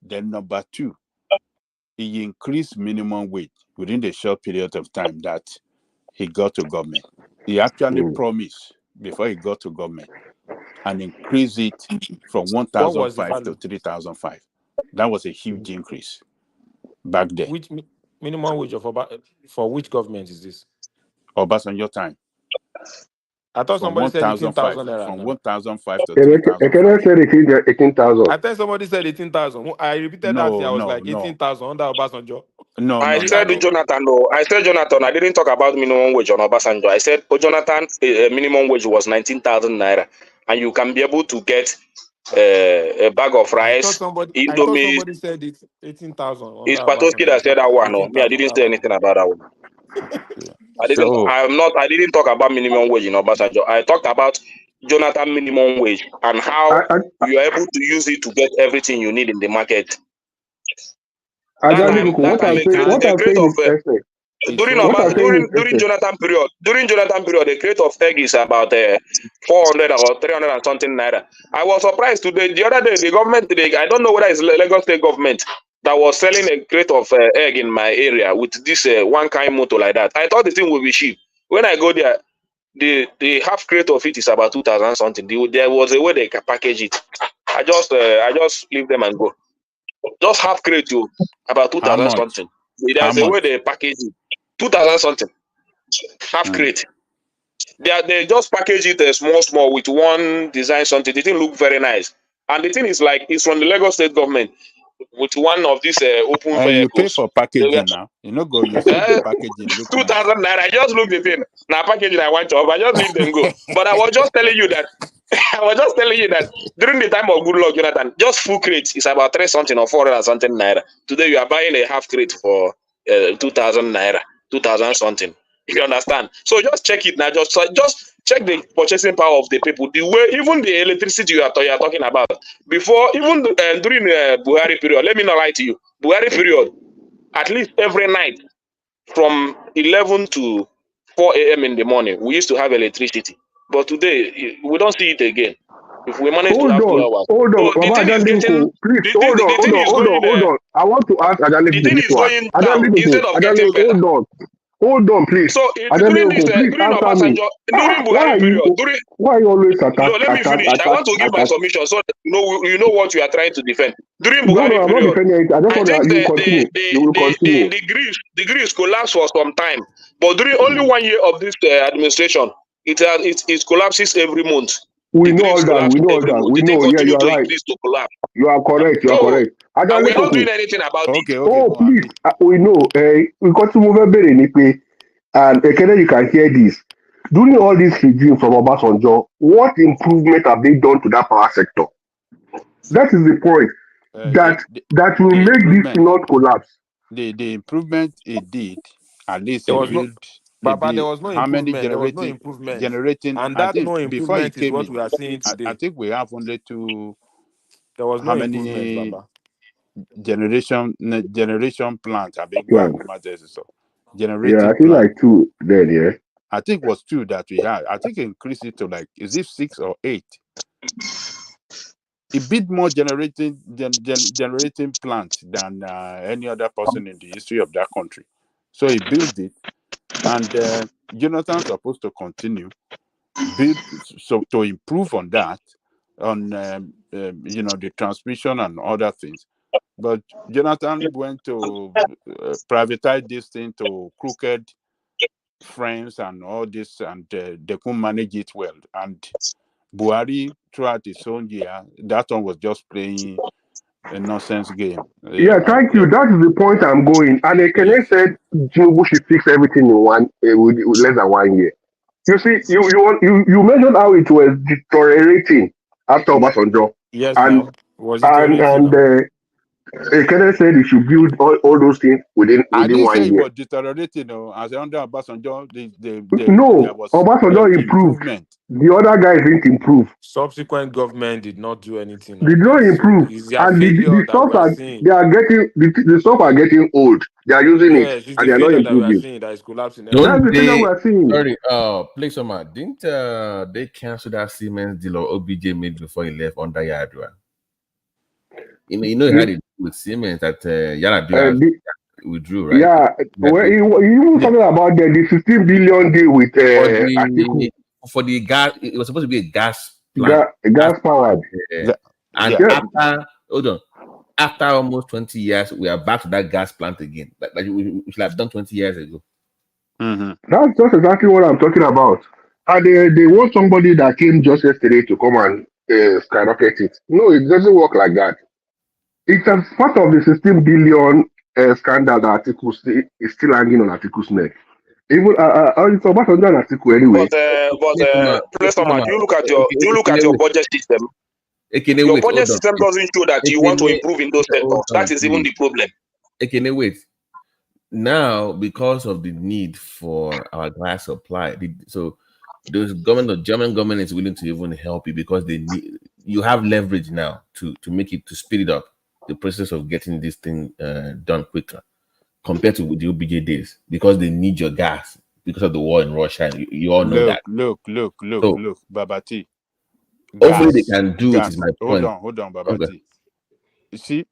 S12: Then number two, he increased minimum wage within the short period of time that he got to government. He actually promised before he got to government and increase it from
S9: What was the
S12: 1,005 to
S9: value?
S12: 3,005. That was a huge increase back then.
S9: Which minimum wage of about for which government is this?
S12: Obasanjo time.
S9: I thought
S12: From
S9: somebody said
S12: 1,005
S9: 18,000 naira
S12: from
S9: now.
S12: 1,005 to
S11: Ekene
S12: 3,005.
S11: said 18,000.
S9: I thought somebody said 18,000. I repeated that thing. I was like 18,000 under Obasanjo.
S5: I said Jonathan, no. I said Jonathan. I didn't talk about minimum wage on Obasanjo. I said, Jonathan, minimum wage was 19,000 naira, and you can be able to get a bag of
S9: I thought
S5: rice, Indomie.
S9: somebody said it's 18,000 under
S5: It's Patoski that
S9: Obasanjo.
S5: said that one. No, me, I
S9: 18,000
S5: didn't
S9: under
S5: say
S9: Obasanjo.
S5: anything about that one. I didn't.
S12: So
S5: I didn't talk about minimum wage in Obasanjo. I talked about Jonathan minimum wage and how you are able to use it to get everything you need in the market. That time,
S11: What I'm
S5: the crate
S11: saying
S5: of
S11: is essence.
S5: during Jonathan period, the crate of egg is about 400 or 300 and something naira. I was surprised today. The other day, the government, I don't know whether it's Lagos State government that was selling a crate of egg in my area with this one kind motor like that. I thought the thing would be cheap. When I go there, the half crate of it is about 2,000 something. There was a way they can package it. I just leave them and go. Just half crate to about
S12: how
S5: 2,000
S12: much?
S5: something.
S12: How
S5: There's a way
S12: much?
S5: they package it. 2,000 something. Half crate. They just package it small with one design something. The thing look very nice. And the thing is like it's from the Lagos State government with one of these open
S12: And you pay
S5: vehicles.
S12: for packaging now. You see the packaging look nice.
S5: 2,000 naira. I just look the thing. Now packaging I want to. I just leave them go. But I was just telling you that during the time of good luck, Jonathan, just full crate is about 3 something or 400 something naira. Today you are buying a half crate for 2,000 naira, 2,000 something. You understand? So just check it now. Just check the purchasing power of the people. The way, even the electricity you are talking about, before, even during Buhari period, let me not lie to you, Buhari period, at least every night from 11 to 4 a.m. in the morning, we used to have electricity. But today, we don't see it again. If we manage to have 2 hours.
S11: Hold on.
S5: So the
S11: Baba
S5: thing is getting,
S11: Ajanleko, please,
S5: the thing is going,
S11: hold on. I want to ask
S5: the
S11: Ajanleko
S5: thing
S11: this
S5: is
S11: one.
S5: going down instead of getting
S11: Ajanleko,
S5: better.
S11: hold on, please.
S5: So during this,
S11: Ajanleko, please
S5: during
S11: answer me.
S5: Obasanjo, during Buhari period, during
S11: Why are you always
S5: no,
S11: attack?
S5: let me finish. I want to give my submission so that you know what you are trying to defend. During
S11: No,
S5: Buhari
S11: I'm not
S5: period,
S11: defending it. I just
S5: I
S11: want
S5: think
S11: you continue. You will continue.
S5: the Greece collapsed for some time, but during only 1 year of this administration, it collapses every month.
S11: We
S5: The
S11: know all
S5: Greeks
S11: that.
S5: collapse
S11: We know all
S5: every
S11: that.
S5: month.
S11: We
S5: The thing
S11: know. Yeah, you
S5: continue
S11: are
S5: to
S11: right.
S5: increase to collapse.
S11: You are correct. You are
S5: So,
S11: correct.
S5: and we are not
S11: Ajanleko.
S5: doing anything about it.
S11: Oh, please. We know. Nǹkan tí mo fẹ́ bèrè ni pé, and Ekene, you can hear this. During all this regime from Obasanjo, what improvement have they done to that power sector? That is the point. That will make this not collapse.
S12: The improvement it did, at least
S9: There
S12: it
S9: was no,
S12: built
S9: Baba, there was no
S12: how many
S9: improvement. There was no improvement.
S12: generating.
S9: And
S12: I
S9: that
S12: think
S9: no
S12: before he
S9: improvement is
S12: came
S9: what
S12: in,
S9: we are seeing
S12: I
S9: today.
S12: think we have only two.
S9: There was no
S12: How
S9: improvement,
S12: many
S9: Baba.
S12: generation plants are being
S11: Plan. Yeah, I
S12: generating
S11: feel
S12: plant?
S11: like two then, yeah.
S12: I think it was two that we had. I think increased it to like, is it 6 or 8? A bit more generating plants than any other person in the history of that country. So he built it, and Jonathan's supposed to continue build to improve on that, on the transmission and other things. But Jonathan went to privatize this thing to crooked friends and all this, and they couldn't manage it well. And Buhari, throughout his own year, that one was just playing a nonsense game.
S11: Yeah, thank you. That is the point I'm going. And Ekene said Tinubu should fix everything in with less than 1 year. You see, you mentioned how it was deteriorating after Obasanjo,
S9: Yes,
S11: and
S9: now was
S11: and
S9: deteriorating
S11: and
S9: now.
S11: Ekene said he should build all those things within
S12: I didn't say
S11: 1
S12: it
S11: year.
S12: was deteriorating. As under Obasanjo, there
S11: No,
S12: was
S11: Obasanjo improved.
S12: improvement.
S11: The other guys didn't improve.
S9: Subsequent government did not do anything
S11: They
S9: like
S11: did
S9: that.
S11: not
S9: So
S11: improve,
S9: it's their
S11: and
S9: failure
S11: the
S9: that
S11: stuff
S9: we are
S11: are
S9: seeing.
S11: they are getting the stuff are getting old. They are using it,
S9: Yes, it's
S11: and
S9: the
S11: they are not
S9: failure that we are
S11: improving.
S9: seeing that is collapsing
S11: That's
S10: Don't
S11: the thing that we
S10: they?
S11: are seeing.
S10: Sorry, play some man. Didn't they cancel that Siemens deal or OBJ made before he left under Yaradua? You know, he had it with Siemens that Yaradua withdrew, right?
S11: Yeah, well, he even talking about the 16 billion deal with Atiku.
S10: For the gas. It was supposed to be a gas plant,
S11: Gas powered.
S10: and after almost 20 years, we are back to that gas plant again. Like we should have done 20 years ago.
S12: Mm-hmm.
S11: That's just exactly what I'm talking about. And they want somebody that came just yesterday to come and skyrocket it. No, it doesn't work like that. It's as part of the 16 billion scandal that Atiku is still hanging on Atiku's neck. Even it's about an Atiku anyway.
S5: Place do you look at your budget system? Your budget system doesn't show that you want to improve in those sectors. That is even the problem.
S10: Wait. Now, because of the need for our gas supply, so the German government is willing to even help you because you have leverage now to make it, to speed it up the process of getting this thing done quicker compared to the OBJ days, because they need your gas because of the war in Russia. You all know that.
S12: Look, Babati.
S10: Hopefully they can do it, is my point.
S12: Hold on, Babati. Okay. You see,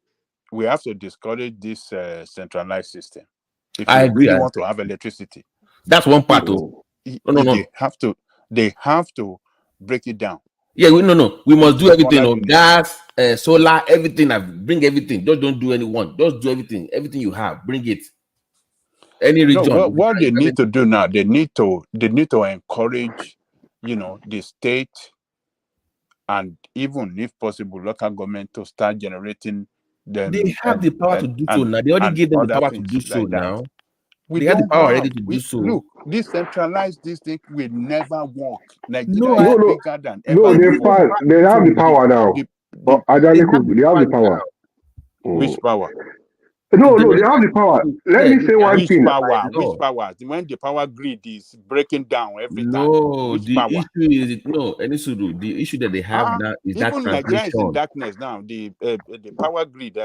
S12: we have to discourage this centralized system. If
S10: I
S12: you
S10: agree.
S12: really want to have electricity,
S10: that's one part.
S12: They have to break it down.
S10: Yeah, we must do everything. Gas, solar, everything. Bring everything. Just don't do any one. Just do everything. Everything you have, bring it. Any region.
S12: No, what they need to do now, they need to encourage, the state and even, if possible, local government to start generating them.
S10: They have the power to do so now. They already gave them the power to do so now. They have the power already to do so.
S12: Look, decentralized this thing will never work. Nigeria
S11: is
S12: bigger than ever.
S11: No, they have the power now. They have the power.
S12: Which power?
S11: No,
S10: The
S11: no, they have the
S10: Nigerian
S11: power. Let
S10: yeah,
S11: me say one
S12: Which
S11: thing.
S12: power?
S10: by
S12: Which
S10: law.
S12: power? When the power grid is breaking down every time.
S10: No,
S12: Which
S10: the
S12: power?
S10: issue is no, Enisuru, the issue that they have now is that
S12: Even Nigeria is in
S10: transmission.
S12: darkness now. The power grid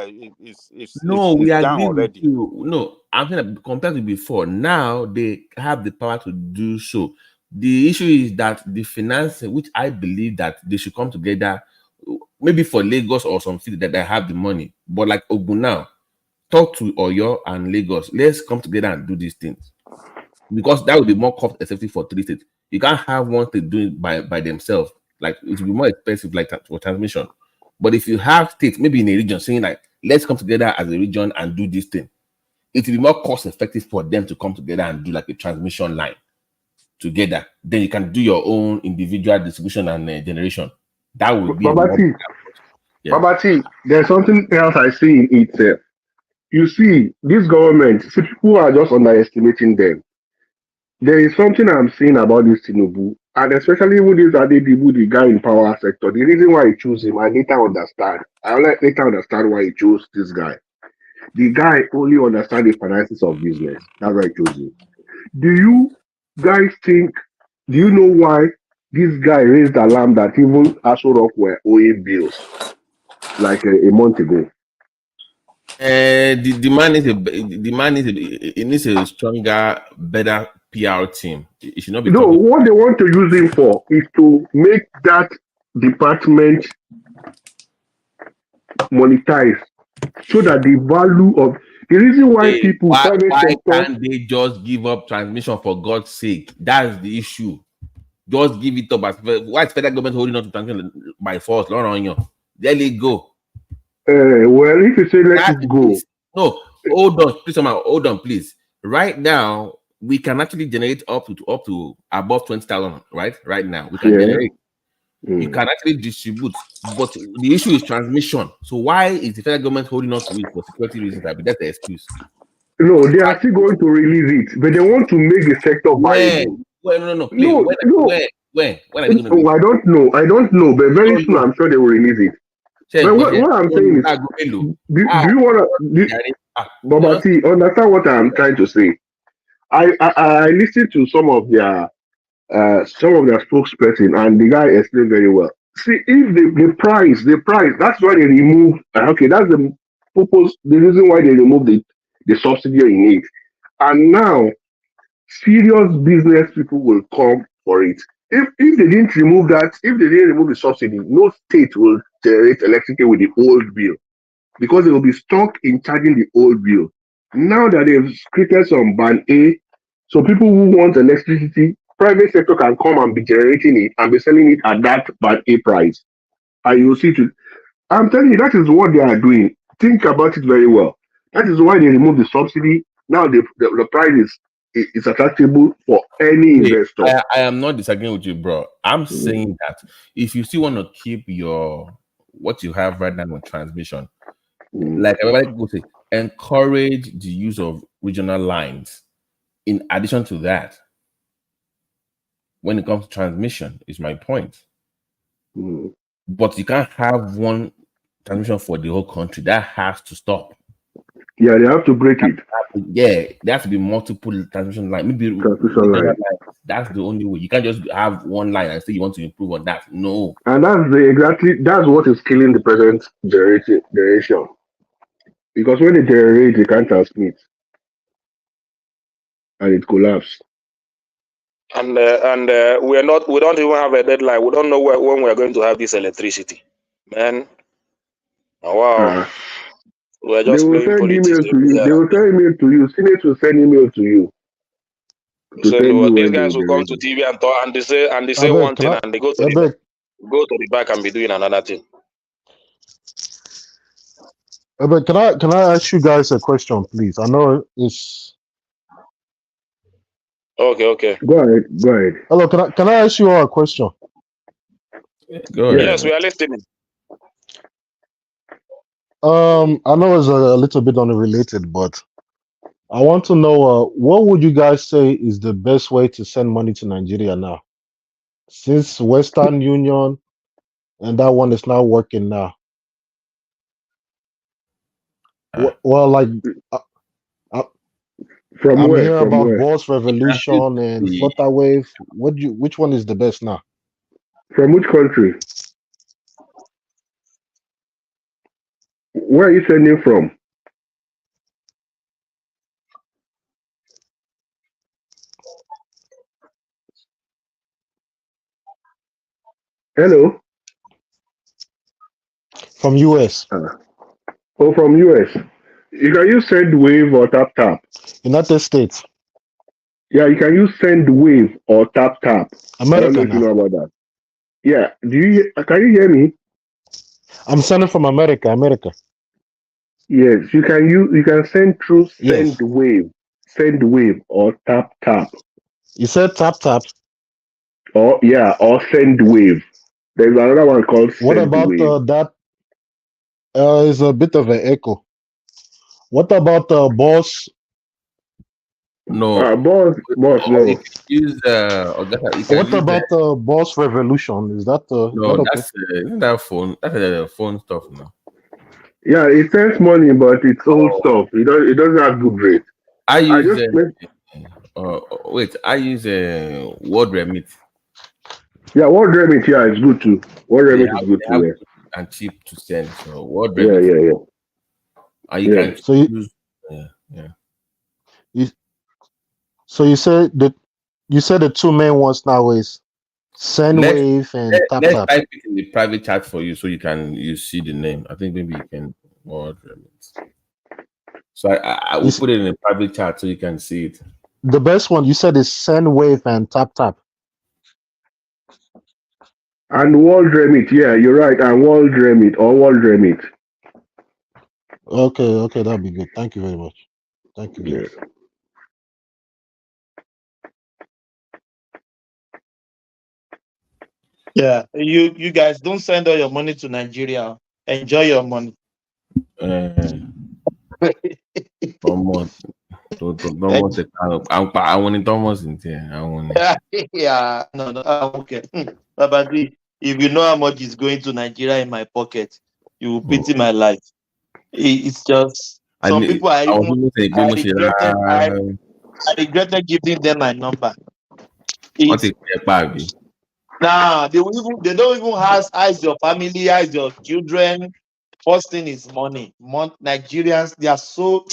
S10: No, we
S12: is down
S10: agree with
S12: already.
S10: you. No, I'm saying that compared to before, now they have the power to do so. The issue is that the financing, which I believe that they should come together, maybe for Lagos or some city that they have the money, but like Ogun now, talk to Oyo and Lagos. Let's come together and do these things because that would be more cost effective for three states. You can't have one state doing it by themselves. Like it will be more expensive, like for transmission. But if you have states, maybe in a region, saying like, let's come together as a region and do this thing, it will be more cost effective for them to come together and do like a transmission line together. Then you can do your own individual distribution and generation. That would be more.
S11: Babati,
S10: Yeah.
S11: Babati, there's something else I see in it. You see, this government, see, people are just underestimating them. There is something I'm seeing about this Tinubu, and especially with this Adedibu, the guy in power sector. The reason why he chose him, I later understand. Later understand why he chose this guy. The guy only understands the finances of business. That's why he chose him. Do you guys think? Do you know why this guy raised alarm that even Aso Rock were owing bills like a month ago?
S10: The man is it needs a stronger, better PR team. It should not be
S11: No,
S10: talking.
S11: what they want to use him for is to make that department monetize so that the value of the reason why
S10: Hey,
S11: people private
S10: why
S11: sector
S10: can't they just give up transmission for God's sake? That's the issue. Just give it up. Why is federal government holding on to transmission by force? There they go.
S11: well, if you say let
S10: That
S11: it go,
S10: no, hold on, please, hold on, please. Right now, we can actually generate up to above 20,000. Right now, we can
S11: yeah.
S10: generate. You can actually distribute, but the issue is transmission. So why is the federal government holding on to it for security reasons? I mean, that's the excuse.
S11: No, they are still going to release it, but they want to make the sector viable.
S10: No, please.
S11: No, no.
S10: When are they going to release
S11: Oh, I don't know. I don't know, but very soon
S10: it?
S11: I'm sure they will release it. But what I'm saying is, do you want to, Babati, understand what I'm trying to say? I listened to some of their spokesperson, and the guy explained very well. See, if the price, that's why they remove. Okay, that's the purpose, the reason why they remove the subsidy in it. And now, serious business people will come for it. If they didn't remove that, if they didn't remove the subsidy, no state will generate electricity with the old bill because they will be stuck in charging the old bill. Now that they've created some band A, so people who want electricity, private sector can come and be generating it and be selling it at that band A price. And you'll see to I'm telling you, that is what they are doing. Think about it very well. That is why they remove the subsidy. Now the price is attractable for any investor.
S10: I am not disagreeing with you, bro. I'm saying that if you still want to keep what you have right now on transmission, like everybody would say, encourage the use of regional lines. In addition to that, when it comes to transmission, is my point. But you can't have one transmission for the whole country. That has to stop.
S11: Yeah, they have to break it.
S10: Yeah, there has to be multiple transmission lines. Maybe
S11: transmission line.
S10: That's the only way. You can't just have one line and say you want to improve on that. No.
S11: And that's what is killing the present generation. Because when they generate, they can't transmit, and it collapsed.
S5: And we don't even have a deadline. We don't know when we are going to have this electricity, man. Oh, wow. We are just
S11: they will
S5: playing
S11: send
S5: politics.
S11: email to you. They will send email to you. Senate will send email to you.
S5: So these guys will come to TV and talk, and they say one thing, and they go to the back and be doing another thing.
S17: But can I ask you guys a question, please? I know it's
S5: okay.
S11: Go ahead.
S17: Hello, can I ask you all a question?
S10: Go ahead.
S5: Yes, we are listening.
S17: I know it's a little bit unrelated, but I want to know what would you guys say is the best way to send money to Nigeria now, since Western Union and that one is not working now. Well, like
S11: From
S17: I'm
S11: where?
S17: hearing
S11: From
S17: about
S11: where?
S17: Boss Revolution and Flutterwave. Which one is the best now?
S11: From which country? Where are you sending from? Hello?
S17: From US.
S11: Oh, from US. You can use send wave or tap tap.
S17: United States.
S11: Yeah, you can use send wave or tap tap. I don't know
S17: America
S11: if you
S17: now.
S11: know about that. Yeah. Can you hear me?
S17: I'm sending from America.
S11: Yes, you can send through send wave or tap tap.
S17: You said tap tap.
S11: Or send wave. There's another one called
S17: What
S11: send
S17: about
S11: wave.
S17: that? Is a bit of an echo. What about Boss?
S10: No,
S11: boss,
S10: or you
S11: no.
S10: can use you can
S17: What
S10: use
S17: about Boss Revolution? Is that
S10: no,
S17: okay?
S10: that's isn't that phone? That's phone stuff now.
S11: Yeah, it sends money, but it's old stuff. It doesn't have good rate.
S10: I use
S11: just
S10: wait, I use Word Remit.
S11: Yeah, Word Remit, yeah, it's good too. Word Remit is good
S10: They have
S11: too,
S10: good and cheap to send. So Word
S11: yeah.
S10: Remit.
S11: Yeah.
S10: And you can
S17: So
S10: use
S17: you said the two main ones now is Sendwave and
S10: let's
S17: TapTap.
S10: type it in the private chat for you so you see the name. I think maybe you can Word Remit. So I will put it in the private chat so you can see it.
S17: The best one you said is Sendwave and TapTap.
S11: And Word Remit, yeah, you're right. And Word Remit or Word Remit.
S17: Okay, that'll be good. Thank you very much. Thank you, guys.
S20: Yeah, you guys don't send all your money to Nigeria. Enjoy your money.
S10: Almost. Almost I want it almost in there. I want it.
S20: Yeah, no, okay. But if you know how much is going to Nigeria in my pocket, you will pity my life. It's just some people I regretted giving them my number. Nah, they don't even ask your family, ask your children. First thing is money. Nigerians, they are so.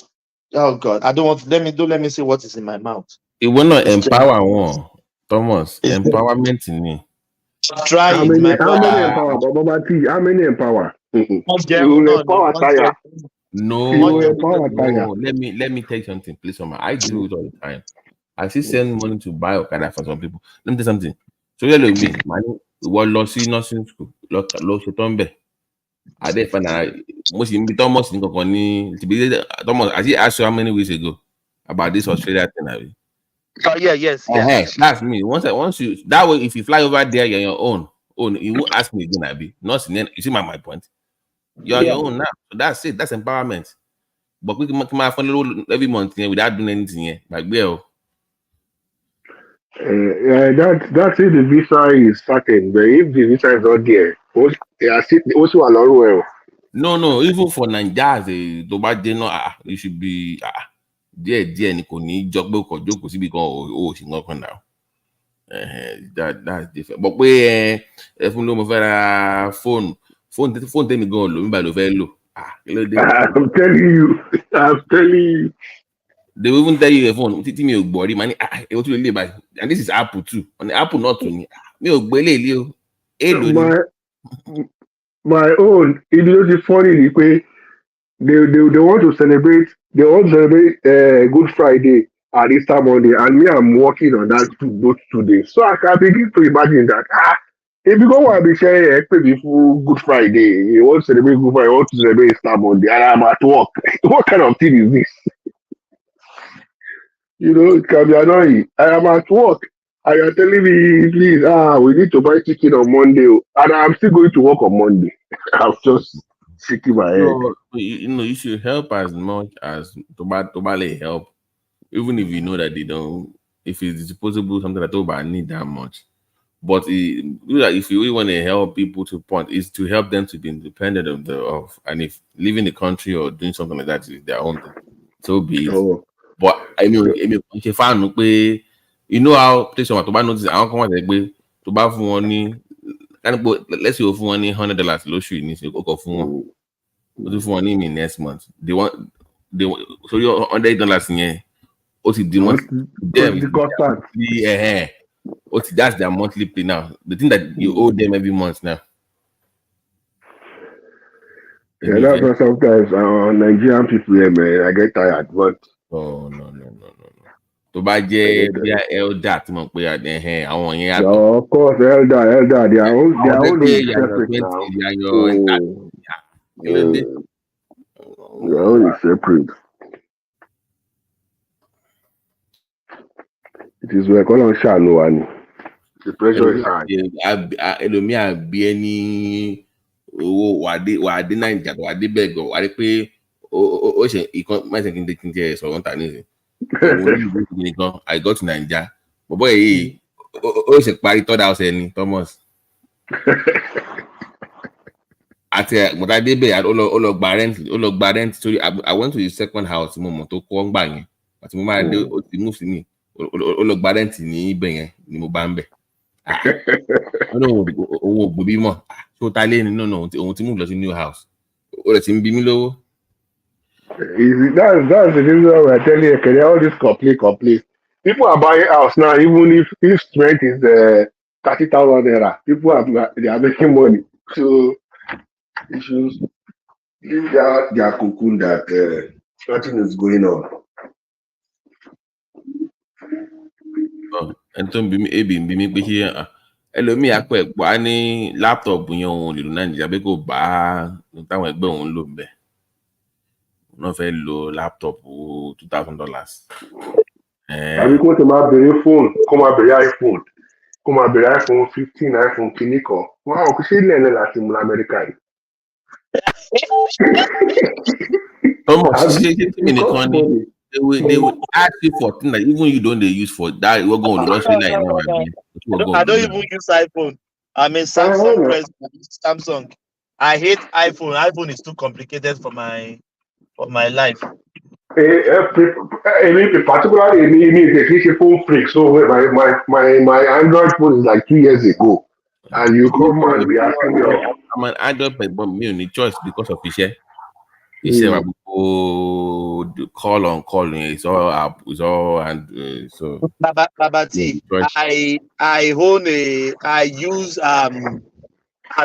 S20: Oh God, I don't want. Let me see what is in my mouth.
S10: It will not empower one, Thomas. Empowerment in me.
S20: Try
S11: how
S20: it,
S11: many,
S20: my
S11: how
S20: brother.
S11: many empower? Baba T, how many empower? You
S20: No,
S11: empower tire.
S10: No,
S11: empower tire.
S10: no. Let me tell you something, please. I do it all the time. I still send money to buy Okada for some people. Let me tell you something. So you know me, money was lost in nursing school. Lost tombe. I did find out most in Thomas in Kokoni. Thomas, I see asked you how many weeks ago about this Australia thing.
S20: Oh yeah, yes.
S10: That's me. Once you that way, if you fly over there, you're your own. You won't ask me again, Abi. Not in you see my point. You're your own now. So that's it. That's empowerment. But we can my fun every month without doing anything here. Like well.
S11: That's if the visa is certain, but if the visa is not there, also allow well.
S10: No, even for Nigeria, you should be dear ni kò ní jọ pé kò jókòó síbi kan ò sì nǹkan kan náà. That's different. But pé ẹ fún ló mo fẹ́ ra fóònù tèmi gan lò nígbà ló fẹ́ lò.
S11: I'm telling you.
S10: They will even tell you a phone. Títí mi ò gbọ́ rí, màá ní èwo tún lè lè báyìí. And this is Apple too. On the Apple not to ní. Mi ò gbé lè o. Èlò ni.
S11: My own, it is funny pé they want to celebrate Good Friday and Easter Monday, and me I'm working on that both 2 days. So I can begin to imagine that if you go want to be sharing before Good Friday, you want to celebrate Good Friday, you want to celebrate Easter Monday, and I'm at work. What kind of thing is this? It can be annoying. I am at work. And you're telling me, please, we need to buy chicken on Monday. And I'm still going to work on Monday. I'm just shaking my head.
S10: No, you should help as much as Tobale help. Even if you know that they don't, if it's disposable, something that Toba need that much. But if you really want to help people to point, is to help them to be independent of and if leaving the country or doing something like that is their own thing. So be it.
S11: Oh.
S10: But I mean, if you find you know how station to buy notice, I don't come to buy for money. Let's say for money $100 low shoe you go for one. What for money in next month? They want so you're $100 in here. What the month them that's their monthly pay now. The thing that you owe them every month now.
S11: Yeah, that's why sometimes Nigerian people here, man, I get tired. But
S10: no. To buy be elder to mo pe àwọn yẹn yàtọ̀.
S11: No, of course, elder, their own is separate now. Their own is separate. It is where Colon Shano and the pressure is high.
S10: Ẹlòmíà bí ẹni owó wà dé Naija wà dé bẹ́ẹ̀ gan wà rí pé ó ṣe ìkan mẹ́sàn-án kí n tiẹ̀ sọ̀rọ̀ ń tà nísìnyí. I got to Naija bọ̀bọ̀ yìí ó ṣe parí third house ẹni Thomas. Àti mọ̀tà débẹ̀ ó lọ gba rent sorry I went to the second house mo mọ̀ tó kọ́ ń gbà yẹn àti mo máa dé ó ti move sí mi ó lọ gba rent ní ibẹ̀ yẹn ni mo bá ń bẹ̀. Owó ògbóbí mọ̀ tó ta lé nínú òun ti move lọ sí new house ó lè ti ń bí mí lówó.
S11: That's the reason why we're telling you, okay, all this complaint. People are buying house now, even if rent is 30,000 naira. People they are making money. So you should leave their cocoon that nothing is going on.
S10: And tó ń bí mi pé ṣé ẹlòmíì apẹ ẹ̀pọ̀ á ní láptọ̀pù yẹn òun lè lò Nàìjíríà pé kò bá táwọn ẹgbẹ́ òun lò ń bẹ̀. Wọ́n fẹ́ lo láptọ̀pù $2,000.
S11: Àbí kó tó máa bèrè fóònù kó máa bèrè iPhone 15 iPhone kìíní kan wọ́n á kó ṣe ilẹ̀ náà láti mú Amẹ́ríkà yìí.
S10: They will ask you for things that even you don't use for that. We're going to
S20: I don't even use iPhone. I'm a Samsung president. Samsung. I hate iPhone. iPhone is too complicated for my life.
S11: Particularly me is a phone freak. So my Android phone is like 2 years ago, and you come and be asking me.
S10: I'm an Android, but me only choice because of Fisher. He said, call on calling. It's all up. It's all and so.
S20: Babati, I use a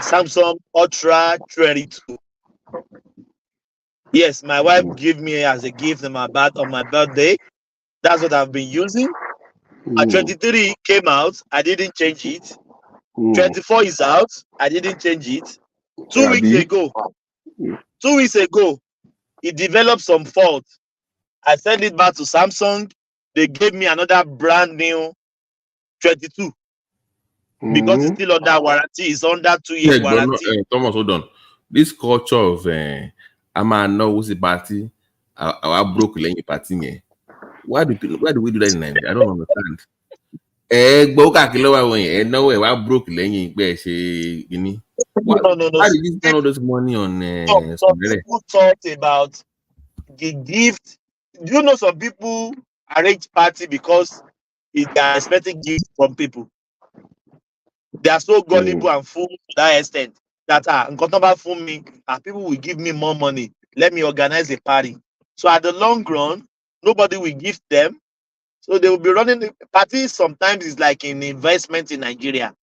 S20: Samsung Ultra 22. Yes, my wife gave me as a gift on my birthday. That's what I've been using. 23 came out. I didn't change it. 24 is out. I didn't change it. 2 weeks ago, it developed some fault. I sent it back to Samsung. They gave me another brand new 22 because it's still under warranty. It's under 2 years warranty.
S10: Thomas, hold on. This culture of I know who's the party. I broke the party. Why do we do that in Nigeria? I don't understand. I broke the
S20: No.
S10: Why did you spend all this money on?
S20: Some people thought about the gift. Do you know some people arrange party because they are expecting gifts from people? They are so gullible and fool to that extent that people will give me more money. Let me organize a party. So at the long run, nobody will gift them. So they will be running the party. Sometimes it's like an investment in Nigeria.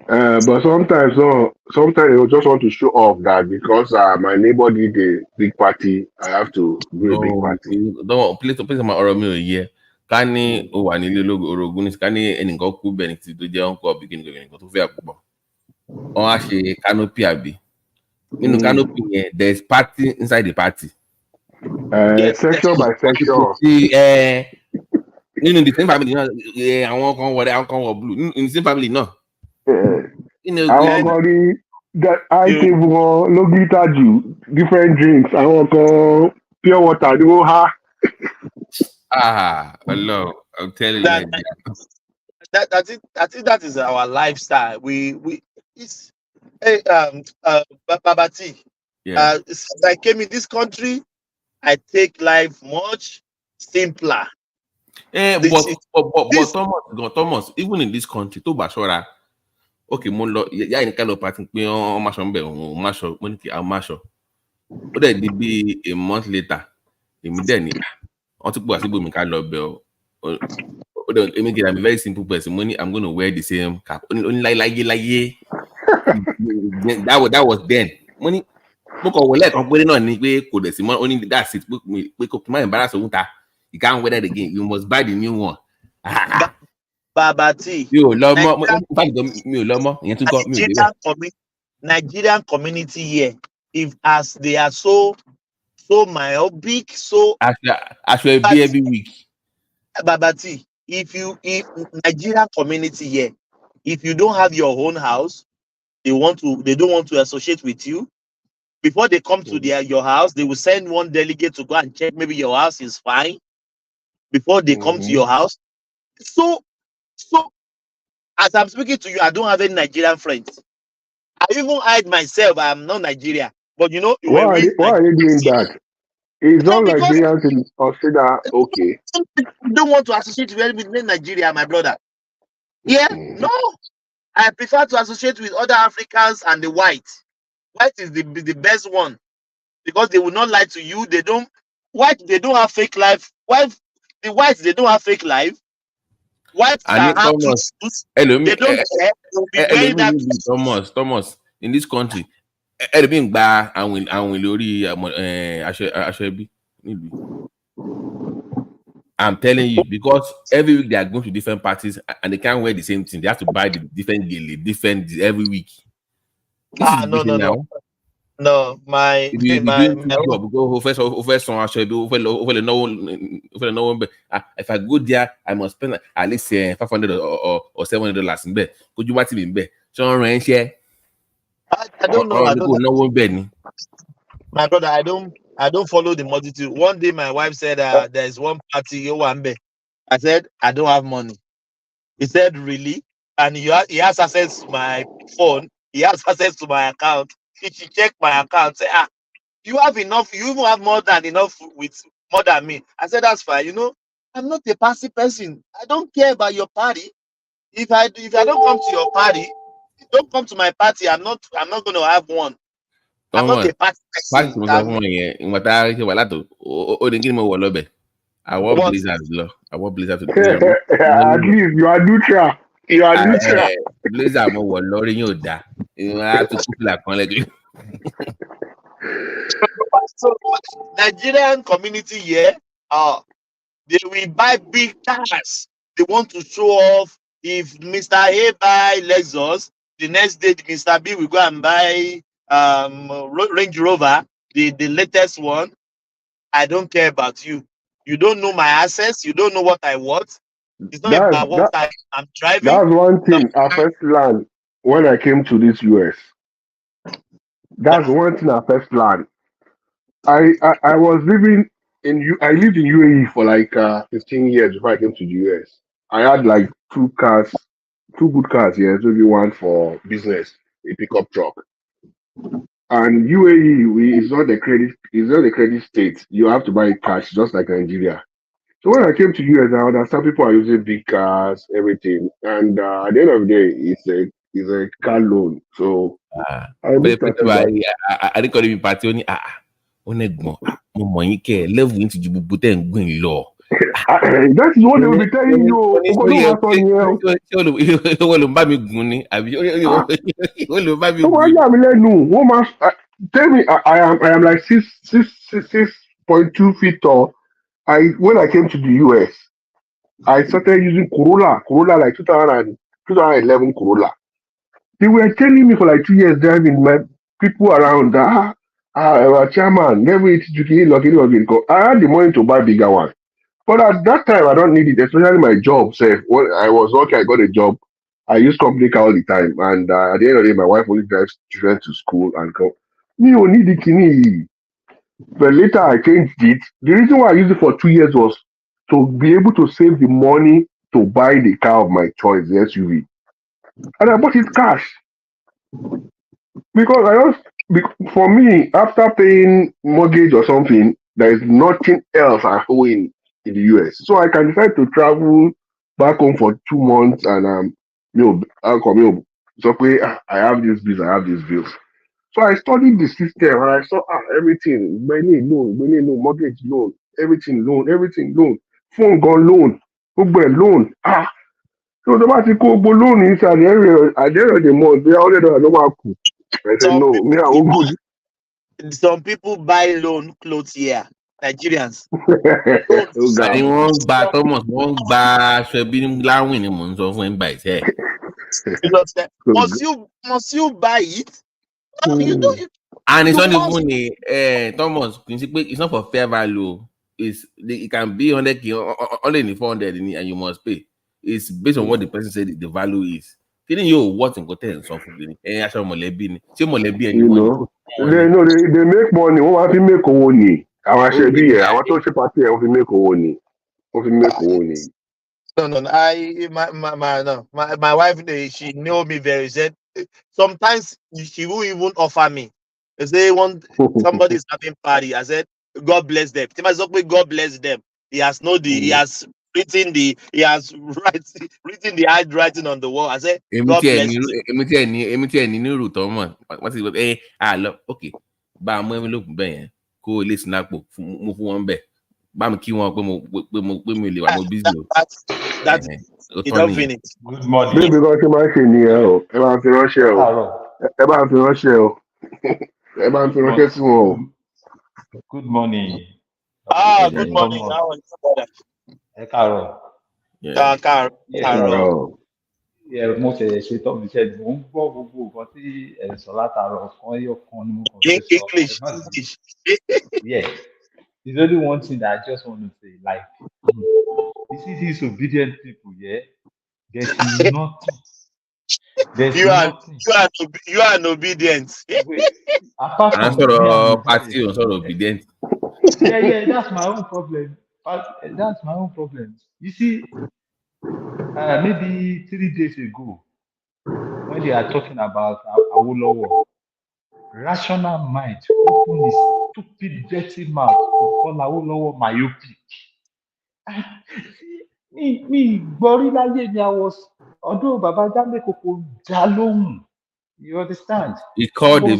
S11: But sometimes they just want to show off that because my neighbor did a big party, I have to do a big party.
S10: Don't please my oral meal here. Can you wà nílé orogun ní can you ẹnìkan kú bẹ́ẹ̀ ni ti tó jẹ́ ọ̀nkọ́ bíkíni nǹkan tó fẹ́ àpòpọ̀. Wọ́n á ṣe canopy àbí. Nínú canopy yẹn, there is party inside the party.
S11: Section by section.
S10: Nínú the same family náà, àwọn kan wọ blue. In the same family náà.
S11: Àwọn kan rí high table wọn ló glitter jù different drinks àwọn kan pure water ni wọ́n há.
S10: Hello, I'm telling you.
S20: I think that is our lifestyle. It's hey Babati.
S10: Yeah.
S20: Since I came in this country, I take life much simpler.
S10: But
S20: This
S10: Thomas, even in this country, to Bashora, okay, yeah, in kind of party, but then it be a month later, immediately, I want to go and ká lọ bẹ̀ ọ́. I'm a very simple person. Money, I'm going to wear the same cap. Only like that was then. Money, mo kàn wọlé ẹ̀kan péré náà ni pé kò dẹ̀ sí mọ́ only that's it pé kò má embarrass òun ta you can't wear that again you must buy the new one.
S20: Babati.
S10: Mi ò lọ mọ́ mi ò lọ mọ́ ìyẹn tún kọ́ mi ò débẹ̀.
S20: Nigerian community here, if as they are so myopic, so
S10: aṣọ ẹbí every week.
S20: Babati, if Nigerian community here, if you don't have your own house, they don't want to associate with you. Before they come to your house, they will send one delegate to go and check maybe your house is fine before they come to your house. So as I'm speaking to you, I don't have any Nigerian friends. I even hide myself. I'm not Nigeria, but you know,
S11: Why are they doing that? It's not Nigerians in Australia. Okay.
S20: Don't want to associate with Nigeria, my brother. Yeah, no. I prefer to associate with other Africans and the white. White is the best one because they will not lie to you. They don't have fake life. The whites they don't have fake life. Whites can have truth. They don't care. They'll be wearing that.
S10: Thomas, in this country, ẹlòmíì gba àwọn lórí aṣọ ẹbí nílùú. I'm telling you, because every week they are going to different parties and they can't wear the same thing. They have to buy the different every week.
S20: No, my
S10: if I go there, I must spend at least $500 or $700 in bed. Could you watch it in bed? So
S20: I don't know. My brother, I don't follow the multitude. One day my wife said there is one party. I said I don't have money. He said really, and he has access to my phone. He has access to my account. She checked my account. Say you have enough. You even have more than enough with more than me. I said that's fine. You know, I'm not a party person. I don't care about your party. If I don't come to your party, don't come to my party. I'm not going to have one. I'm not a party person.
S10: I want Blizzard. I want Blizzard to
S11: at least you are neutral. You are neutral.
S10: Blizzard mo wọ lórí yóò dá. I to cook like one leg.
S20: So Nigerian community here, they will buy big cars. They want to show off. If Mr. A buy Lexus, the next day Mr. B will go and buy Range Rover, the latest one. I don't care about you. You don't know my assets. You don't know what I want. It's not about what I'm driving.
S11: That's one thing I first learned when I came to this US. That's one thing I first learned. I was living I lived in UAE for like 15 years before I came to the US. I had like two good cars here, maybe one for business, a pickup truck. And UAE is not the credit state. You have to buy cash just like Nigeria. So when I came to US, I understand people are using big cars, everything, and at the end of the day, it's a car loan. So
S10: I didn't call him party only. Mo mọ̀ yín kẹ́ ẹ̀ level yín ti ju gbogbo tẹ̀ ń gbìn lọ.
S11: That is what they will be telling you.
S10: Wọ́n ló ń bá mi gùn ni àbí wọ́n ló ń bá mi
S11: gùn. Wọ́n yà mí lẹ́nu. Wọ́n máa tell me I am like 6.2 feet tall. When I came to the US, I started using Corolla like 2011 Corolla. They were telling me for like 2 years driving, my people around our chairman never I had the money to buy bigger one. But at that time I don't need it, especially my job. When I was lucky I got a job. I use company car all the time, and at the end of the day my wife only drives children to school and come. Me don't need the kini. But later I changed it. The reason why I used it for 2 years was to be able to save the money to buy the car of my choice, the SUV, and I bought it cash because for me, after paying mortgage or something, there is nothing else I owe in the US, so I can decide to travel back home for 2 months and I'll come so I have these bills, I have these bills. So I studied the system and I saw everything, many loan, mortgage loan, everything loan, phone gone loan, loan. So the matter go loan is at the end of the month, they $100 no mark. I said
S20: Some
S11: no, me I
S20: people
S11: won't go.
S20: some people buy loan clothes here. Nigerians.
S10: Àní wọ́n ń gba Thomas, wọ́n ń gba aṣọ ẹbí láwìn ni mò ń sọ fún ẹgbà ìṣe.
S20: Must you buy it? No, you don't.
S10: And it's not even Thomas, it's not for fair value. It can be 100k, only 400 and you must pay. It's based on what the person said the value is. Feeling you what in content and something.
S11: You know, they make money. Wọ́n fi make owó ni. Àwọn aṣẹ́bí yẹn, àwọn tó ṣe pàtí ẹ̀ wọ́n fi make owó ni. Wọ́n fi make owó ni.
S20: No. My wife, she know me very. Said sometimes she will even offer me. They say somebody is having party. I said, God bless them. God bless them. He has written the handwriting on the wall. I said, God bless you.
S10: Okay. Bá mú envelope bẹ́ẹ̀ yẹn kó o lè snap mú fún wọn bẹ́ẹ̀ bá mi kí wọn pé mo lè wà mo busy o.
S20: That's enough in it.
S15: Good morning.
S11: Bí because ṣe máa ń ṣe nìyẹn o, ẹ máa fi ránṣẹ́ o. Ẹ máa fi ránṣẹ́ o. Ẹ máa fi ránṣẹ́ sí wọn o.
S15: Good morning.
S20: Good morning. How are you?
S15: Ẹ káàárọ̀.
S20: Káàárọ̀.
S15: Mo ṣe ṣetán mi ṣe mo ń gbọ́ gbogbo nǹkan tí ẹ sọ látàárọ̀ kan yóò kan ní mo kàn fẹ́ sọ.
S20: English.
S15: Yes. There's only one thing that I just want to say. Like, you see these obedient people, yeah? There's nothing.
S20: You are an obedient.
S15: Apart from
S10: sort of party or sort of obedient.
S15: Yeah, that's my own problem. That's my own problem. You see, maybe 3 days ago, when they are talking about Awolowo, rational mind open his stupid, dirty mouth to call Awolowo myopic. Me, Glorilaye, I was, although Baba Jame Koko Jalong, you understand?
S10: He called the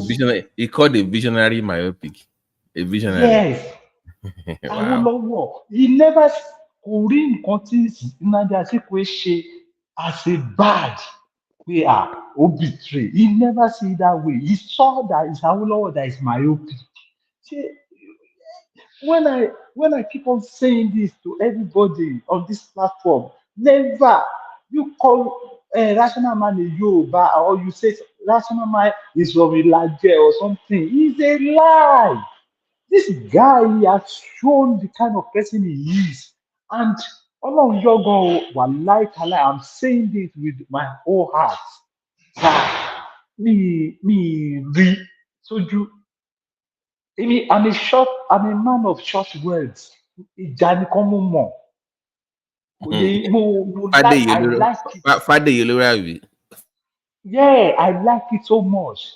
S10: visionary myopic. A visionary.
S15: Yes.
S10: Wow.
S15: Awolowo, he never could Nnamdi Azikiwe ṣe as a bad. We are betray. He never see it that way. He saw that it's Awolowo that is myopic. See, when I keep on saying this to everybody on this platform, never you call rational man a Yoruba or you say rational man is from Ilaje or something. It's a lie. This guy, he has shown the kind of person he is. And I'm saying this with my whole heart. I'm a man of short words. I like it. Yeah, I like it so much.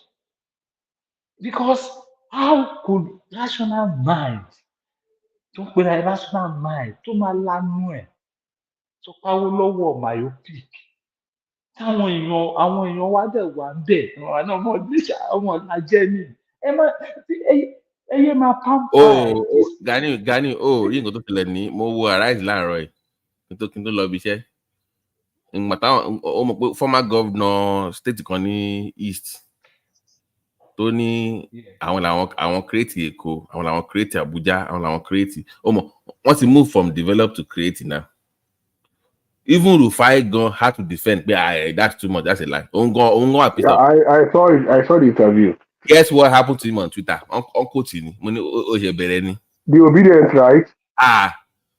S15: Because how could rational mind to máa lanu ẹ̀ tó pawó lọ́wọ́ myopic táwọn èèyàn wá dẹ̀ wá ń bẹ̀ àwọn ọmọ ìlàjẹ́ ni ẹyẹ máa pampa ẹ̀.
S10: Gani rí nǹkan tó tilẹ̀ ní mo wo Arise láàárọ̀ ẹ̀ kí n tó lọ ibi iṣẹ́ ìgbà táwọn ó mọ̀ pé former governor state kan ní East tó ní àwọn create Èkó àwọn làwọn create Abuja àwọn làwọn create wọ́n ti move from develop to create now. Even Rufai gan had to defend that's too much, that's a lie.
S11: I saw the interview.
S10: Guess what happened to him on Twitter? Uncle Tini, the
S11: obedience, right?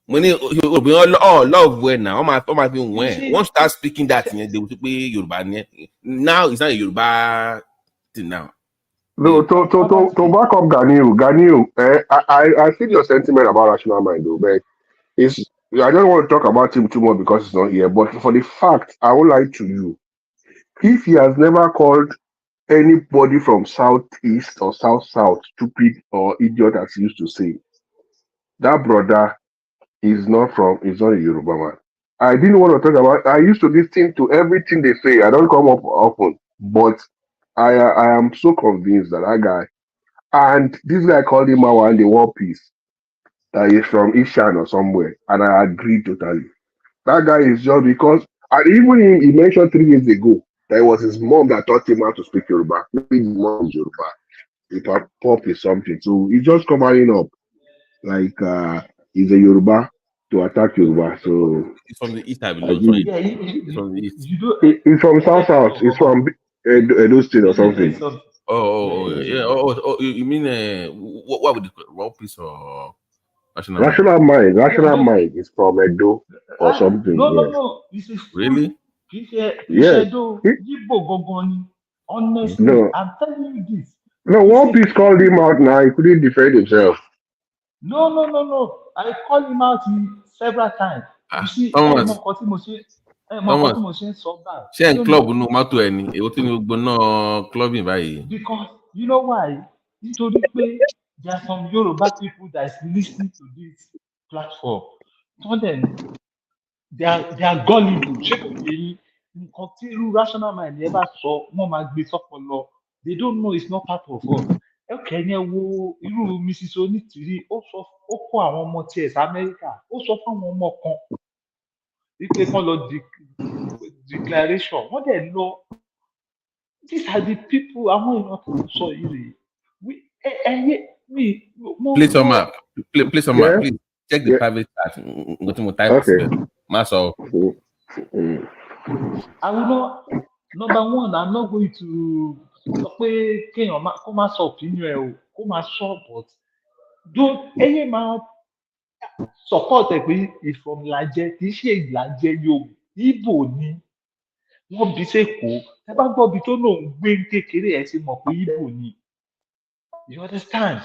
S10: Love when now. When once start speaking that, they will be Yoruba. Now it's not a Yoruba thing now.
S11: No, to back up Ganiu, I see your sentiment about rational mind though, but I don't want to talk about him too much because he's not here. But for the fact, I will lie to you. If he has never called anybody from southeast or south stupid or idiot, as he used to say, that brother is not a Yoruba man. I didn't want to talk about. I used to listen to everything they say. I don't come up often, but I am so convinced that that guy and this guy called him out and the war peace that he's from Ishan or somewhere, and I agree totally. That guy is just because, and even he mentioned 3 years ago that it was his mom that taught him how to speak Yoruba. Maybe his mom is Yoruba. If pop is something, so he's just covering up like he's a Yoruba to attack Yoruba. So
S10: It's from the east, I
S11: I
S10: believe.
S11: give
S10: Sorry,
S11: it.
S18: Yeah,
S10: it's from the east.
S18: you do.
S11: He's from
S18: Let
S11: South
S18: me
S11: South.
S18: talk,
S11: He's
S18: Omo.
S11: from Edo State or
S18: Let me tell you
S11: something.
S18: something.
S10: Yeah. You mean what would the raw piece or national mind?
S11: Rational mind is from Edo or something.
S18: No, no,
S11: Yes.
S18: no. It's a full.
S10: Really?
S18: Kì í ṣe
S11: Yes.
S18: Edo, Igbo gangan ni. Honestly,
S11: No.
S18: I'm telling you this.
S11: No,
S18: It's
S11: One
S18: a
S11: Piece called him out now. He couldn't defend himself.
S18: No, no, no, no. I called him out several times. You see, ẹ mọ
S10: Thomas,
S18: nǹkan tí mo ṣe
S10: Thomas,
S18: ń sọ báyìí.
S10: ṣé
S18: I
S10: ẹ̀ ń
S18: don't
S10: club
S18: know.
S10: nù mọ́tò ẹ̀ ni? Èwo tí ni gbogbo náà clubbing báyìí?
S18: Because you know why? Nítorí pé there are some Yoruba people that is listening to this platform. Tell them they are gullible. Ṣé kò yé yín? Nǹkan tí irú rational mind yẹn bá sọ, wọ́n máa gbé sọ́pọlọ. They don't know it's not part of us. Okay, yẹn wo irú Mrs. Onitiri, ó kó àwọn ọmọ tiẹ̀ sí Amẹ́ríkà. Ó sọ fún àwọn ọmọ kan wípé kán lọ declaration. Wọ́n dẹ̀ lọ. These are the people àwọn èèyàn tó ń sọ yìí rèé.
S10: Please, Thomas,
S11: Yeah.
S10: please check the
S11: Yeah.
S10: private chat. Nǹkan tí mo type
S11: Okay.
S10: síbẹ̀. Má sọ.
S18: I will not. Number one, I'm not going to sọ pé kéèyàn kó má sọ opinion ẹ o, kó má sọ but don't ẹyẹ máa support ẹ pé ìfọ̀m ìlàjẹ kì í ṣe ìlàjẹ Yorùbá Ìgbò ni wọ́n bí sẹ́kọ̀ọ́ ẹ bá gbọ́ ibi tó lòun gbé ń kékeré ẹ ti mọ̀ pé Ìgbò ni you understand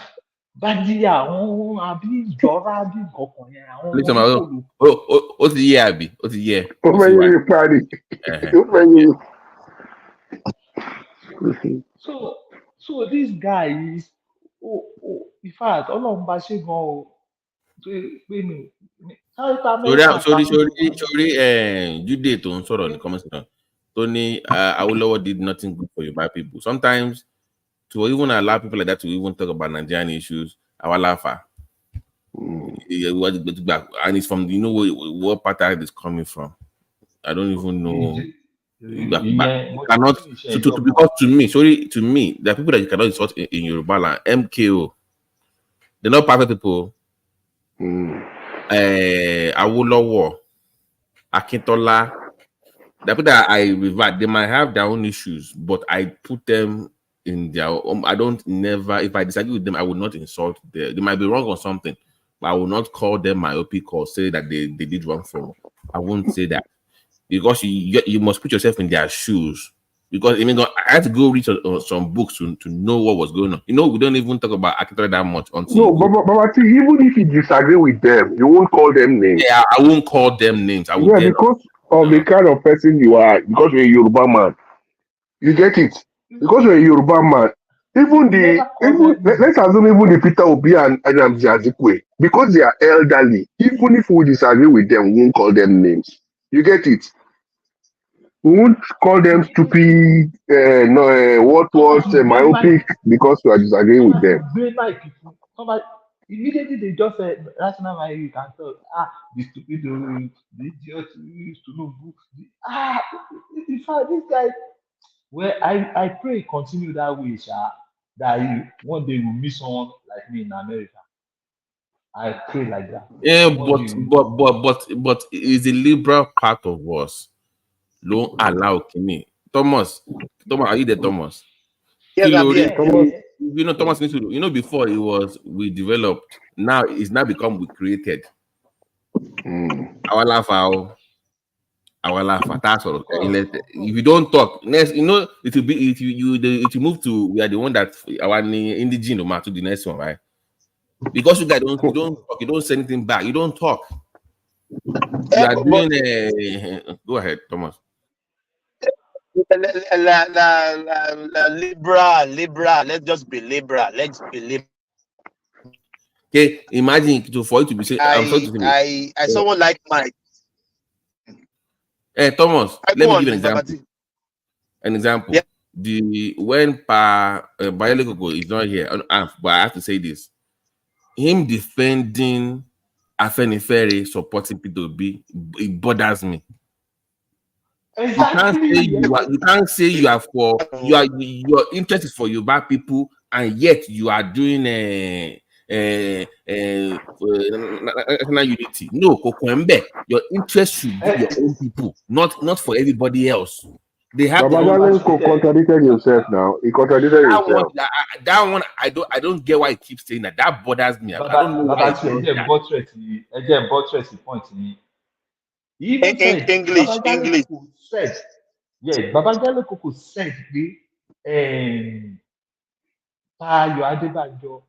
S18: Bádíyà àwọn àbí ìjọra bí nǹkan kan yẹn àwọn
S10: Please,
S18: ọmọ
S10: Thomas,
S18: Ìgbò ló
S10: ó ti yé àbí? Ó ti yé.
S11: Ó
S10: Kò
S11: fẹ́
S10: sí
S11: yí
S10: wa.
S11: mi parí.
S10: Ẹ̀hẹ̀.
S11: Ó fẹ́ yí mi.
S18: so this guy is in fact Ọlọ́run bá ṣe gan o pé mi South America
S10: Sorry,
S18: takú
S10: Jude tó ń sọ̀rọ̀ ní comment section tó ní Awolowo did nothing good for Yoruba people. Sometimes to even allow people like that to even talk about Nigerian issues, Awalafa. And it's from what part that is coming from. I don't even know. But you cannot because to me, there are people that you cannot insult in Yoruba land. MKO, they're not perfect people. Awolowo, Akintola, the people that I revert, they might have their own issues, but I put them in their I don't never, if I disagree with them, I would not insult them. They might be wrong on something, but I will not call them myopic or say that they did wrong for. I won't say that because you must put yourself in their shoes. Because I mean, I had to go read some books to know what was going on. We don't even talk about Akintola that much until
S11: No, but even if you disagree with them, you won't call them names.
S10: Yeah, I won't call them names. I will
S11: Yeah, because of the kind of person you are, because you're a Yoruba man. You get it? Because you're a Yoruba man. Let's assume even the Peter Obi and Nnamdi Azikiwe, because they are elderly, even if we disagree with them, we won't call them names. You get it? We won't call them stupid, what was myopic, because we are disagreeing with them.
S18: Immediately they just said rational mind you can talk the stupid the idiot used to know books in fact this guy well I pray he continue that way that one day we'll meet someone like me in America. I pray like that.
S10: Yeah, but is the liberal part of us don't allow Kimi. Thomas, are you there, Thomas?
S20: Yes, I'm here.
S10: Thomas needs to before it was we developed. Now it's now become we created. Our laugh. That's all. If you don't talk, next, it will be if you move to we are the one that our indigenous to the next one, right? Because you guys don't talk, you don't say anything back, you don't talk. You are
S20: But
S10: doing a. Go ahead, Thomas.
S20: liberal. Let's just be liberal. Let's be liberal.
S10: Okay, imagine for you to be saying, I'm sorry to say,
S20: I someone like Mike.
S10: Thomas,
S20: I
S10: let
S20: go
S10: me
S20: on,
S10: give you an
S20: Mr.
S10: example.
S20: Bati.
S10: An example.
S20: Yeah.
S10: The when Bayelokoko is not here, but I have to say this: him defending Afenifere supporting P2B, it bothers me. You can't say you are. You can't say you are for. Your interest is for Yoruba people, and yet you are doing national unity. No, Kokwembe. Your interest should be your own people, not for everybody else. They have their own.
S11: Babajale contradicted himself now. He contradicted
S10: That one,
S11: himself.
S10: that one, I don't get why he keeps saying that. That bothers me. I don't know why he
S18: Babati,
S10: does that.
S18: buttress point. He even said,
S20: English.
S18: Babajale Koko said, Babajale Koko said, Tayo Adebayo,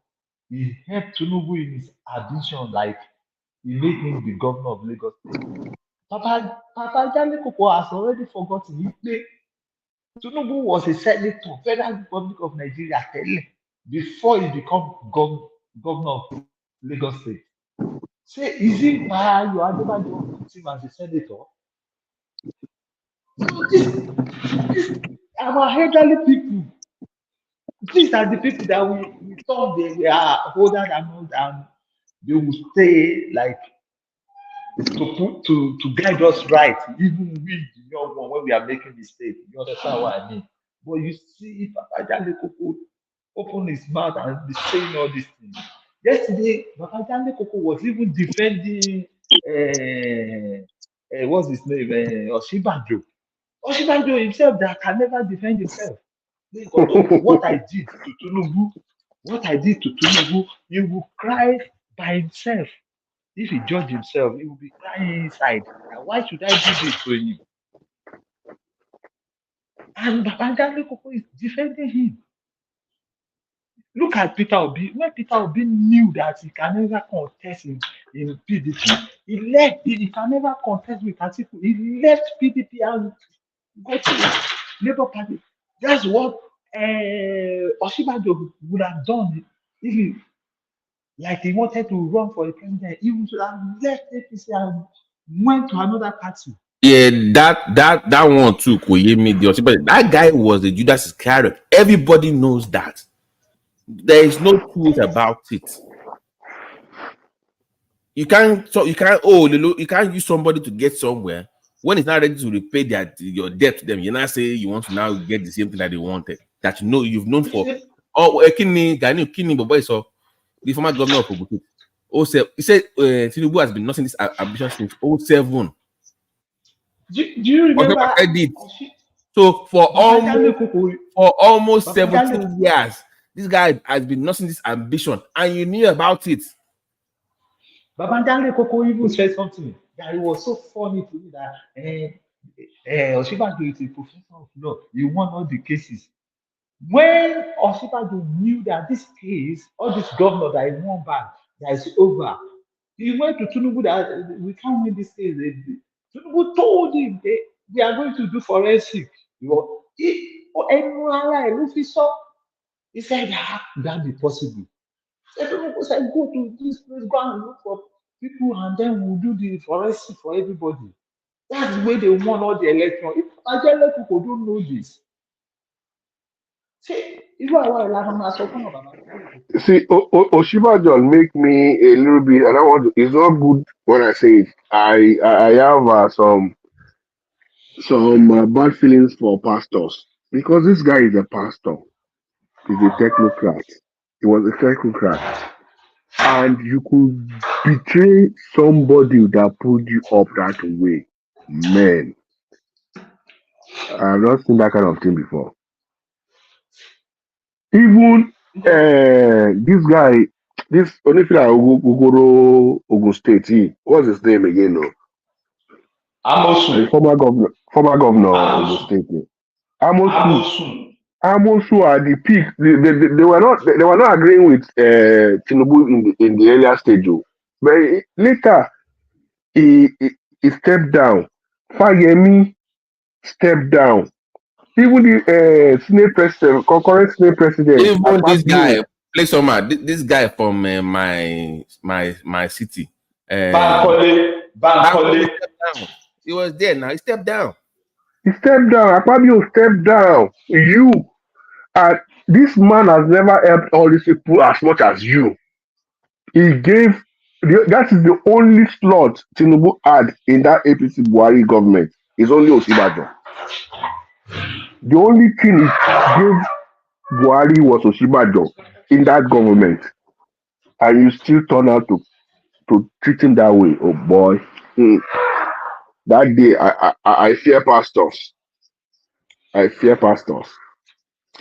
S18: he helped Tinubu in his ambition, like he made him the governor of Lagos State. Babajale Koko has already forgotten. Tinubu was a senator, Federal Republic of Nigeria, before he became governor of Lagos State. Say, is it Tayo Adebayo put him as a senator? So this our elderly people, these are the people that we thought they are older than us, and they will stay like to guide us right, even we the young one when we are making mistakes. You understand what I mean? But you see, Papa Jale Koko open his mouth and be saying all these things. Yesterday, Papa Jale Koko was even defending what's his name? Oshibanjo. Oshibanjo himself that can never defend himself. Because what I did to Tinubu, he will cry by himself. If he judge himself, he will be crying inside. And why should I do this to him? And Babangida Koko is defending him. Look at Peter Obi. When Peter Obi knew that he can never contest in PDP, he left. He can never contest with Atiku. He left PDP and go to Labour Party. That's what Oshibajo would have done if he, like he wanted to run for the president. He would have left APC and went to another party.
S10: Yeah, that one too, Koyemi, but that guy was the Judas Iscariot. Everybody knows that. There is no truth about it. You can't use somebody to get somewhere when it's not ready to repay your debt to them. You're not saying you want to now get the same thing that they wanted. That you've known for. Kini Bobo, so the former governor of Ogun State. He said Tinubu has been nursing this ambition since 2007.
S18: Do you remember?
S10: So for almost 17 years, this guy has been nursing this ambition, and you knew about it.
S18: Babangida Koko even said something that it was so funny to me that Oshibajo is a professor of law. He won all the cases. When Oshibajo knew that this case, all this governor that he won back, that is over, he went to Tinubu that we can't win this case. Tinubu told him we are going to do forensic. He said, how could that be possible? Tinubu said, go to this place, go and look for people, and then we'll do the forensic for everybody. That's the way they won all the election. If Nigeria people don't know this, see,
S11: See, Oshibajo make me a little bit, and it's not good when I say it. I have some bad feelings for pastors because this guy is a pastor. He's a technocrat. He was a technocrat, and you could betray somebody that put you up that way. Man, I've not seen that kind of thing before. Even this guy, this Onifila Ogoro Ogun State, what's his name again? No?
S18: Amosu.
S11: Former governor of Ogun State. Amosu are the peak. They were not agreeing with Tinubu in the earlier stage, but later he stepped down. Fayemi stepped down. Even the Senate president, concurrent Senate president,
S10: Even this guy,
S11: Akpabio.
S10: play some this guy from my city.
S18: Bankole.
S10: Bankole stepped down. He was there now. He stepped down.
S11: He stepped down. Akpabio stepped down. You, this man has never helped all these people as much as you. He gave. That is the only slot Tinubu had in that APC Buhari government. Is only Osibajo. The only thing he gave Buhari was Osibajo in that government, and you still turn out to treat him that way. Oh boy. That day I fear pastors. I fear pastors.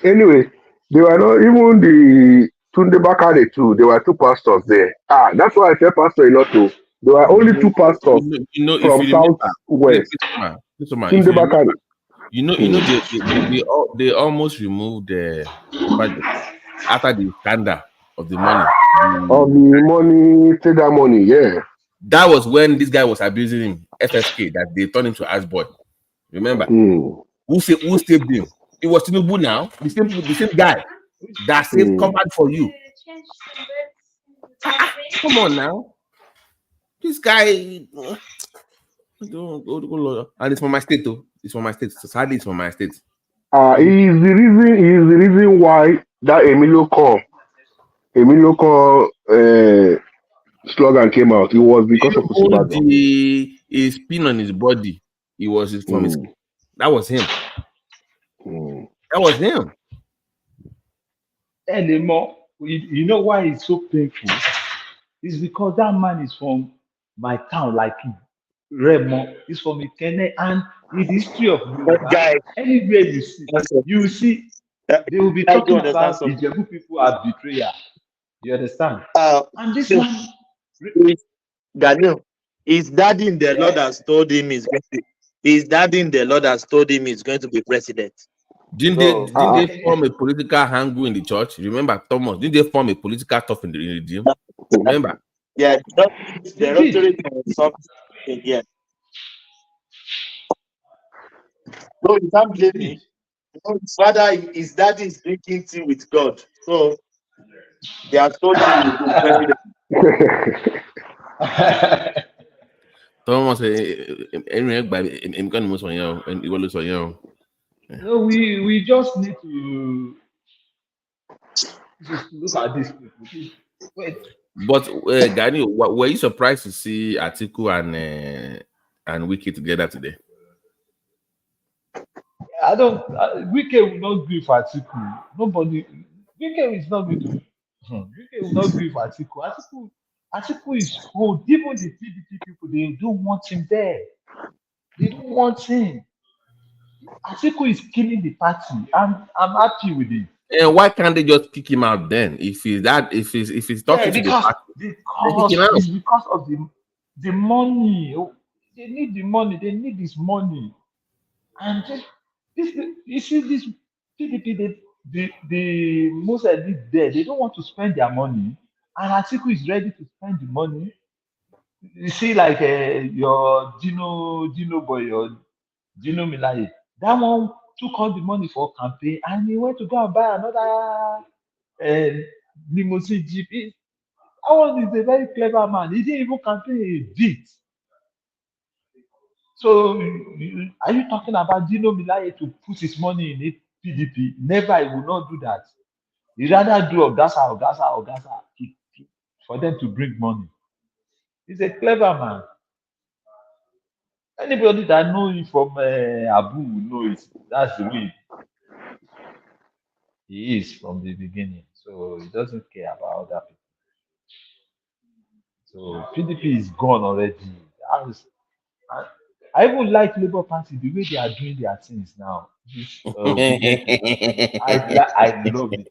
S11: Anyway, they were not even the Tunde Bakare too. There were two pastors there. That's why I fear pastor a lot too. There were only two pastors
S10: If
S11: from
S10: you remember,
S11: Southwest.
S10: if
S11: Tunde
S10: you
S11: Bakare.
S10: remember, they almost removed the budget after the scandal of the money.
S11: Of the money, take that money, yeah.
S10: That was when this guy was abusing him, FFK, that they turned him to ass boy. Remember? Who saved him? It was Tinubu now, the same guy that saved covered for you. Come on now. This guy, and it's from my state though. It's from my state. Sadly, it's from my state.
S11: He's the reason why that Emilio Call slogan came out. It was because of Osibajo.
S10: His pin on his body. It was from his. That was him. That was him.
S18: Anymore, you know why it's so painful? It's because that man is from my town, like Remo. He's from Ikene, and in the history of Yoruba, anywhere you see, they will be talking about the Ijebu people are betrayer. You understand? And this man,
S20: Daniel, his daddy in the Lord has told him his daddy in the Lord has told him he's going to be president.
S10: Didn't they form a political hangu in the church? Remember, Thomas? Didn't they form a political stuff in the redeem? Remember?
S20: Yeah, the rotary something. Yeah. No, you can't blame me. His father, his daddy is drinking tea with God. So they have told him he's president.
S10: Thomas,
S18: no, we just need to look at these people. Wait.
S10: But Gani, were you surprised to see Atiku and Wiki together today?
S18: I don't. Wiki will not grieve for Atiku. Nobody. Wiki is not going to. Wiki will not grieve for Atiku. Atiku is cold. Even the PDP people, they don't want him there. They don't want him. Atiku is killing the party, and I'm happy with it.
S10: And why can't they just kick him out then? If he's talking to the party,
S18: it's because of the money. They need the money. They need this money. And you see this PDP, the most elite there, they don't want to spend their money, and Atiku is ready to spend the money. You see, like your Gino boy, your Gino Milaye, that one took all the money for campaign, and he went to go and buy another limousine jeep. That one is a very clever man. He didn't even campaign a bit. So, are you talking about Gino Milaye to put his money in it, PDP? Never, he will not do that. He rather do Ogasa for them to bring money. He's a clever man. Anybody that know him from Abu will know it. That's the way he is from the beginning. So he doesn't care about other people. So PDP is gone already. I even like Labour Party the way they are doing their things now. I love it.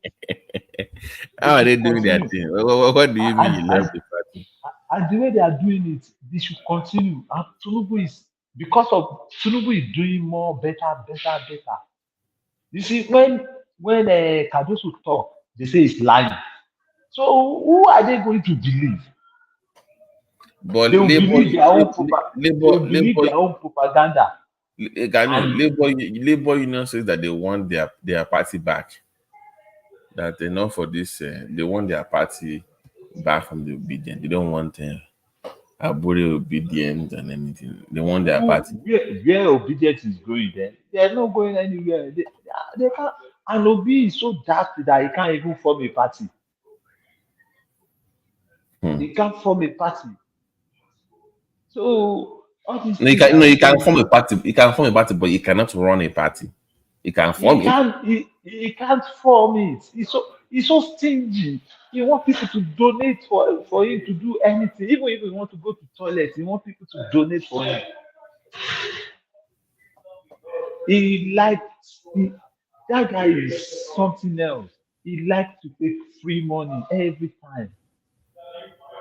S10: How are they doing their thing? What do you mean you love the party?
S18: And the way they are doing it, they should continue. And Tinubu is is doing more, better. You see, when Cardoso talk, they say it's lying. So who are they going to believe?
S10: But
S18: They will
S10: Labour,
S18: believe their own
S10: Labour,
S18: propaganda. And
S10: Labour Union says that they want their party back. That enough for this. They want their party back from the obedient. They don't want Abure obedient and anything. They want their party.
S18: Where obedience is going, then they are not going anywhere. They can't. And Obi is so daft that he can't even form a party. He can't form a party. So all these
S10: No,
S18: things are
S10: you can
S18: so.
S10: form a party. You can form a party, but you cannot run a party. You can
S18: He
S10: form it.
S18: can't. He can't form it. He's so stingy. He wants people to donate for him to do anything. Even if he want to go to toilet, he wants people to donate for him. He likes that guy is something else. He likes to take free money every time.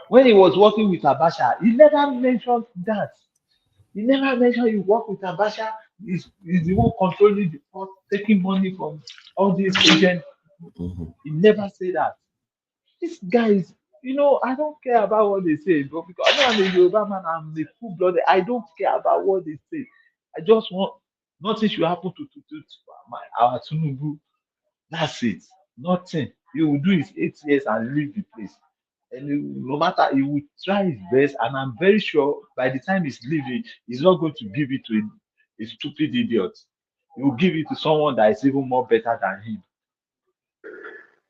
S18: When he was working with Abacha, he never mentioned that. He never mentioned he worked with Abacha. He's the one controlling the court, taking money from all these agents. He never said that. These guys, I don't care about what they say, but because I'm a Yoruba man, I'm a full blooded. I don't care about what they say. I just want nothing should happen to our Tinubu. That's it. Nothing. He will do his 8 years and leave the place. And no matter, he will try his best. And I'm very sure by the time he's leaving, he's not going to give it to a stupid idiot. He will give it to someone that is even more better than him.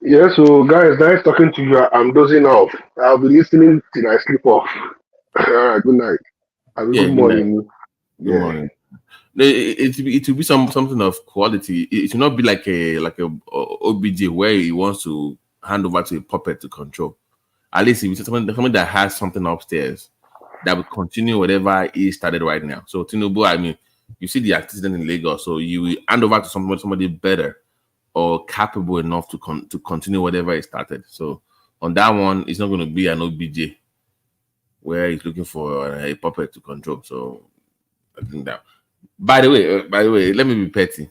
S11: Yeah, so guys, nice talking to you. I'm dozing off. I'll be listening till I sleep off. All right, good night. Have a
S10: Yeah,
S11: good
S10: good night.
S11: morning.
S10: Good morning. It will be something of quality. It will not be like a OBJ where he wants to hand over to a puppet to control. At least if it's someone that has something upstairs that will continue whatever he started right now. So Tinubu, I mean, you see the accident in Lagos, so you will hand over to somebody better or capable enough to continue whatever he started. So on that one, it's not going to be an OBJ where he's looking for a puppet to control. So I think that. By the way, let me be petty.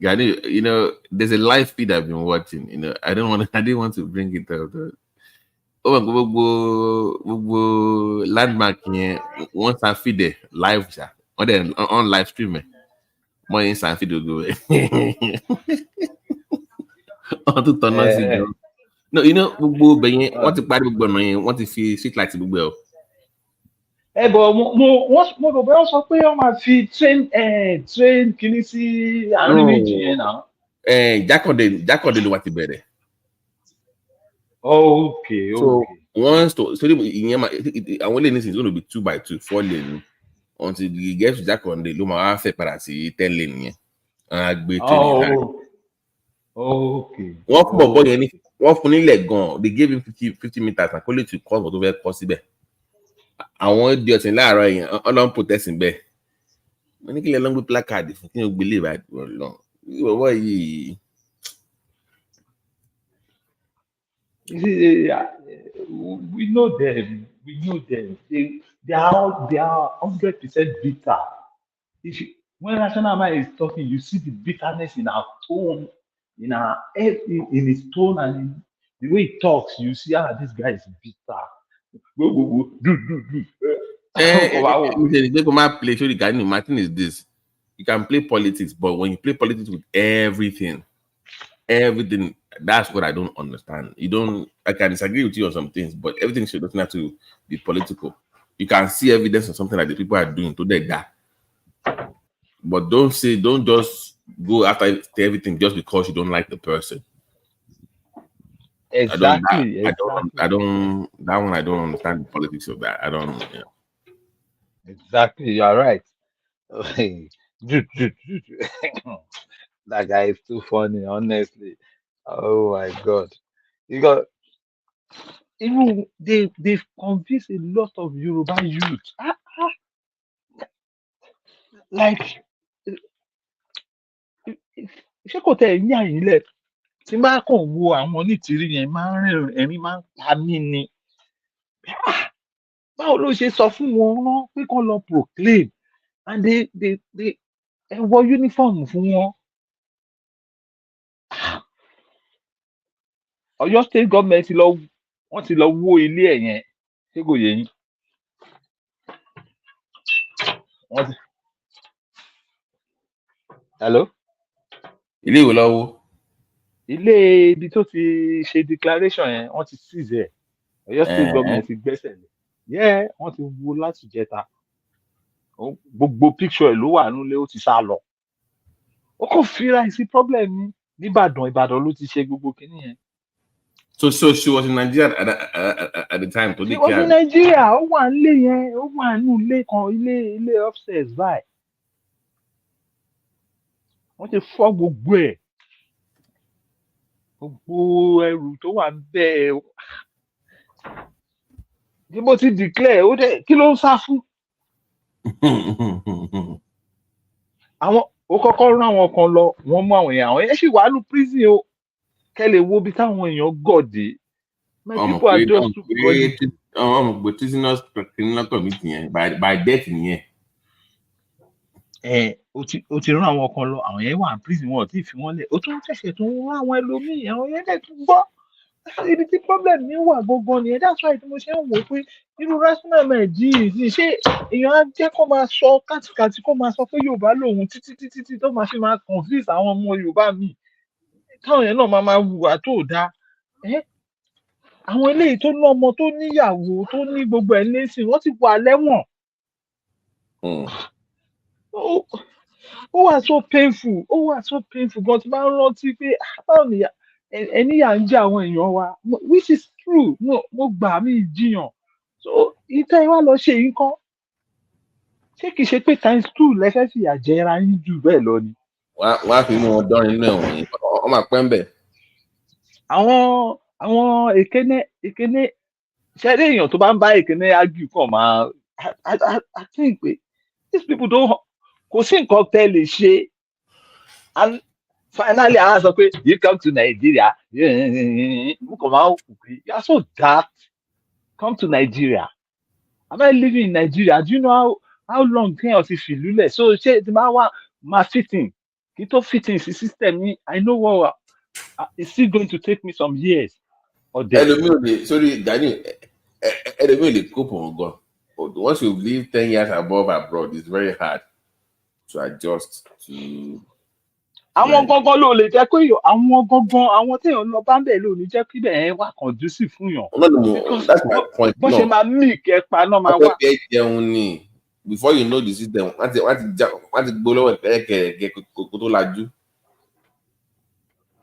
S10: Yeah, there's a live feed I've been watching. I didn't want to bring it out. Oh, gbogbo landmark yẹn once I feed the live or then on live stream more inside feed go on to turn on sí gan. No, gbogbo bẹ̀yẹn wọ́n ti parí gbogbo ọ̀nà yẹn wọ́n ti fi street light gbogbo ẹ̀ o.
S18: Bọ̀ mo rò bẹ́ẹ̀ sọ pé wọ́n máa fi train kìíní sí àárín méjì yẹn náà.
S10: Jákàndé ló wá ti bẹ̀rẹ̀.
S18: Okay.
S10: Once to ìyẹn àwọn ilé nísìnyí it's going to be 2x2 4 lane until you get to Jákàndé ló máa wá fẹ́ padà sí 10 lane yẹn. A gbé train yẹn.
S18: Okay.
S10: Wọ́n fún bọ̀bọ̀ yẹn ní wọ́n fún nílẹ̀ gan-an they gave him 50 meters and kó lè tún kọ́ ọ̀tọ̀ tó fẹ́ kọ́ síbẹ̀. Àwọn di ọ̀sìn láàárọ̀ yẹn ọlọ́run protest bẹ́ẹ̀. Mo ní kí lè lọ́n gbé placard fún kí n gbé lè bá lọ. Ìwọ̀wọ̀ yìí.
S18: We know them. They are 100% bitter. When National Man is talking, you see the bitterness in our tone, in his tone and in the way he talks. You see, this guy is bitter.
S10: Play. So my thing is this: you can play politics, but when you play politics with everything, that's what I don't understand. I can disagree with you on some things, but everything doesn't have to be political. You can see evidence of something like the people are doing to that. But don't just go after everything just because you don't like the person.
S18: Exactly.
S10: That one I don't understand the politics of that. I don't. Yeah.
S18: Exactly, you are right. That guy is too funny, honestly. Oh my god. Because even they've convinced a lot of Yoruba youth. Like ṣé kò tẹ ẹ̀yìn àyìnlẹ̀ tí n bá kàn wo àwọn onítìrí yẹn máa ń ẹ̀rín máa ń pa mí ni. Báwo ló ṣe sọ fún wọn rán pé kán lọ proclaim and they wọ uniform fún wọn. Ọ̀yọ́ state government wọ́n ti lọ wó ilé ẹ̀ yẹn ṣé kò yé yín. Hello?
S10: Ilé ìwé lọ́wọ́.
S18: Ilé ibi tó ti ṣe declaration yẹn, wọ́n ti seize ẹ̀. Ọ̀yọ́ state government ti gbẹ́sẹ̀ lé. Yeah, wọ́n ti wo láti jẹta. Gbogbo picture ẹ̀ ló wà nílé, ó ti sá lọ. Ó kò fira ẹ̀ sí problem ní Ìbàdàn ló ti ṣe gbogbo kinní yẹn.
S10: So she was in Nigeria at the time to
S18: She was in Nigeria. Ó wà nílé yẹn, ó wà nínú ilé kan, ilé upstairs báyìí. Wọ́n ti fọ́ gbogbo ẹ̀. Gbogbo ẹrù tó wà níbẹ̀. Bí mo ti declare, ó dẹ̀ kí ló ń sá fún? Àwọn ó kọ́kọ́ rán àwọn kan lọ, wọ́n mú àwọn èèyàn. Àwọn yẹn sì wà ní prison o. Kẹ́ lè wo bí táwọn èèyàn gọ̀dé. My people are just too gullible.
S10: But prisoners criminal committee yẹn by death nìyẹn.
S18: Ó ti rán àwọn kan lọ, àwọn yẹn wà ní prison, wọn ò tí ì fi wọ́n lẹ̀. Ó tún ṣẹ̀ṣẹ̀ tún rán àwọn ẹlòmíì, àwọn yẹn dẹ̀ tún gbọ́. Ibi tí problem mi wà gbogbo nìyẹn. That's why mo ṣe ń wò pé irú rational Nàìjíríà ṣé èèyàn á jẹ́ kó máa sọ kàtìkàtì kó máa sọ pé Yorùbá lòun títí tó máa fi máa confuse àwọn ọmọ Yorùbá míì. Táwọn yẹn náà máa hùwà tó dáa. Àwọn eléyìí tó ní ọmọ tó níyàwó tó ní gbogbo ẹ̀ lẹ́sìn wọ́n ti wà lẹ́wọ̀n. Ó wà so painful gan tí máa ń rántí pé báwo ni ẹni yà ń jẹ àwọn èèyàn wa, which is true. Mo gbà mí jiyàn. So ìtẹ́ wa lọ ṣe nǹkan. Ṣé kìí ṣe pé times 2 lẹ́fẹ́ fìyà jẹra yín jù bẹ́ẹ̀ lọ ni?
S10: Wọ́n á fi mú wọn dọ́rin inú ẹ̀wọ̀n yìí. Wọ́n máa pẹ́ ń bẹ̀.
S18: Àwọn èkéné ṣẹ́rí èèyàn tó bá ń bá èkéné argue kàn máa I think pé these people don't kò sí nǹkan tẹ́ lè ṣe and finally I sọ pé you come to Nigeria mo kàn máa ń kú pé you are so daft. Come to Nigeria. Am I living in Nigeria? Do you know how long kéèyàn ti fìlú lẹ̀? So ṣé ti máa wá máa fitting kí tó fitting sí system ní I know what it's still going to take me some years.
S10: Ẹlòmíì ò lè sorry Daniel ẹlòmíì ò lè cope on gan. Once you live 10 years abroad, it's very hard to adjust to.
S18: Àwọn gangan ló lè jẹ́ pé àwọn téèyàn lọ bá ń bẹ̀ ló ní jẹ́ kí bẹ́ẹ̀ wá conducive fún yàn.
S10: That's my point.
S18: Bó ṣe máa mí ìkẹ́pa náà máa wá.
S10: Jẹun ni before you know the system wọ́n ti gbó lọ́wọ́ ẹ̀kẹ́ kó tó lajú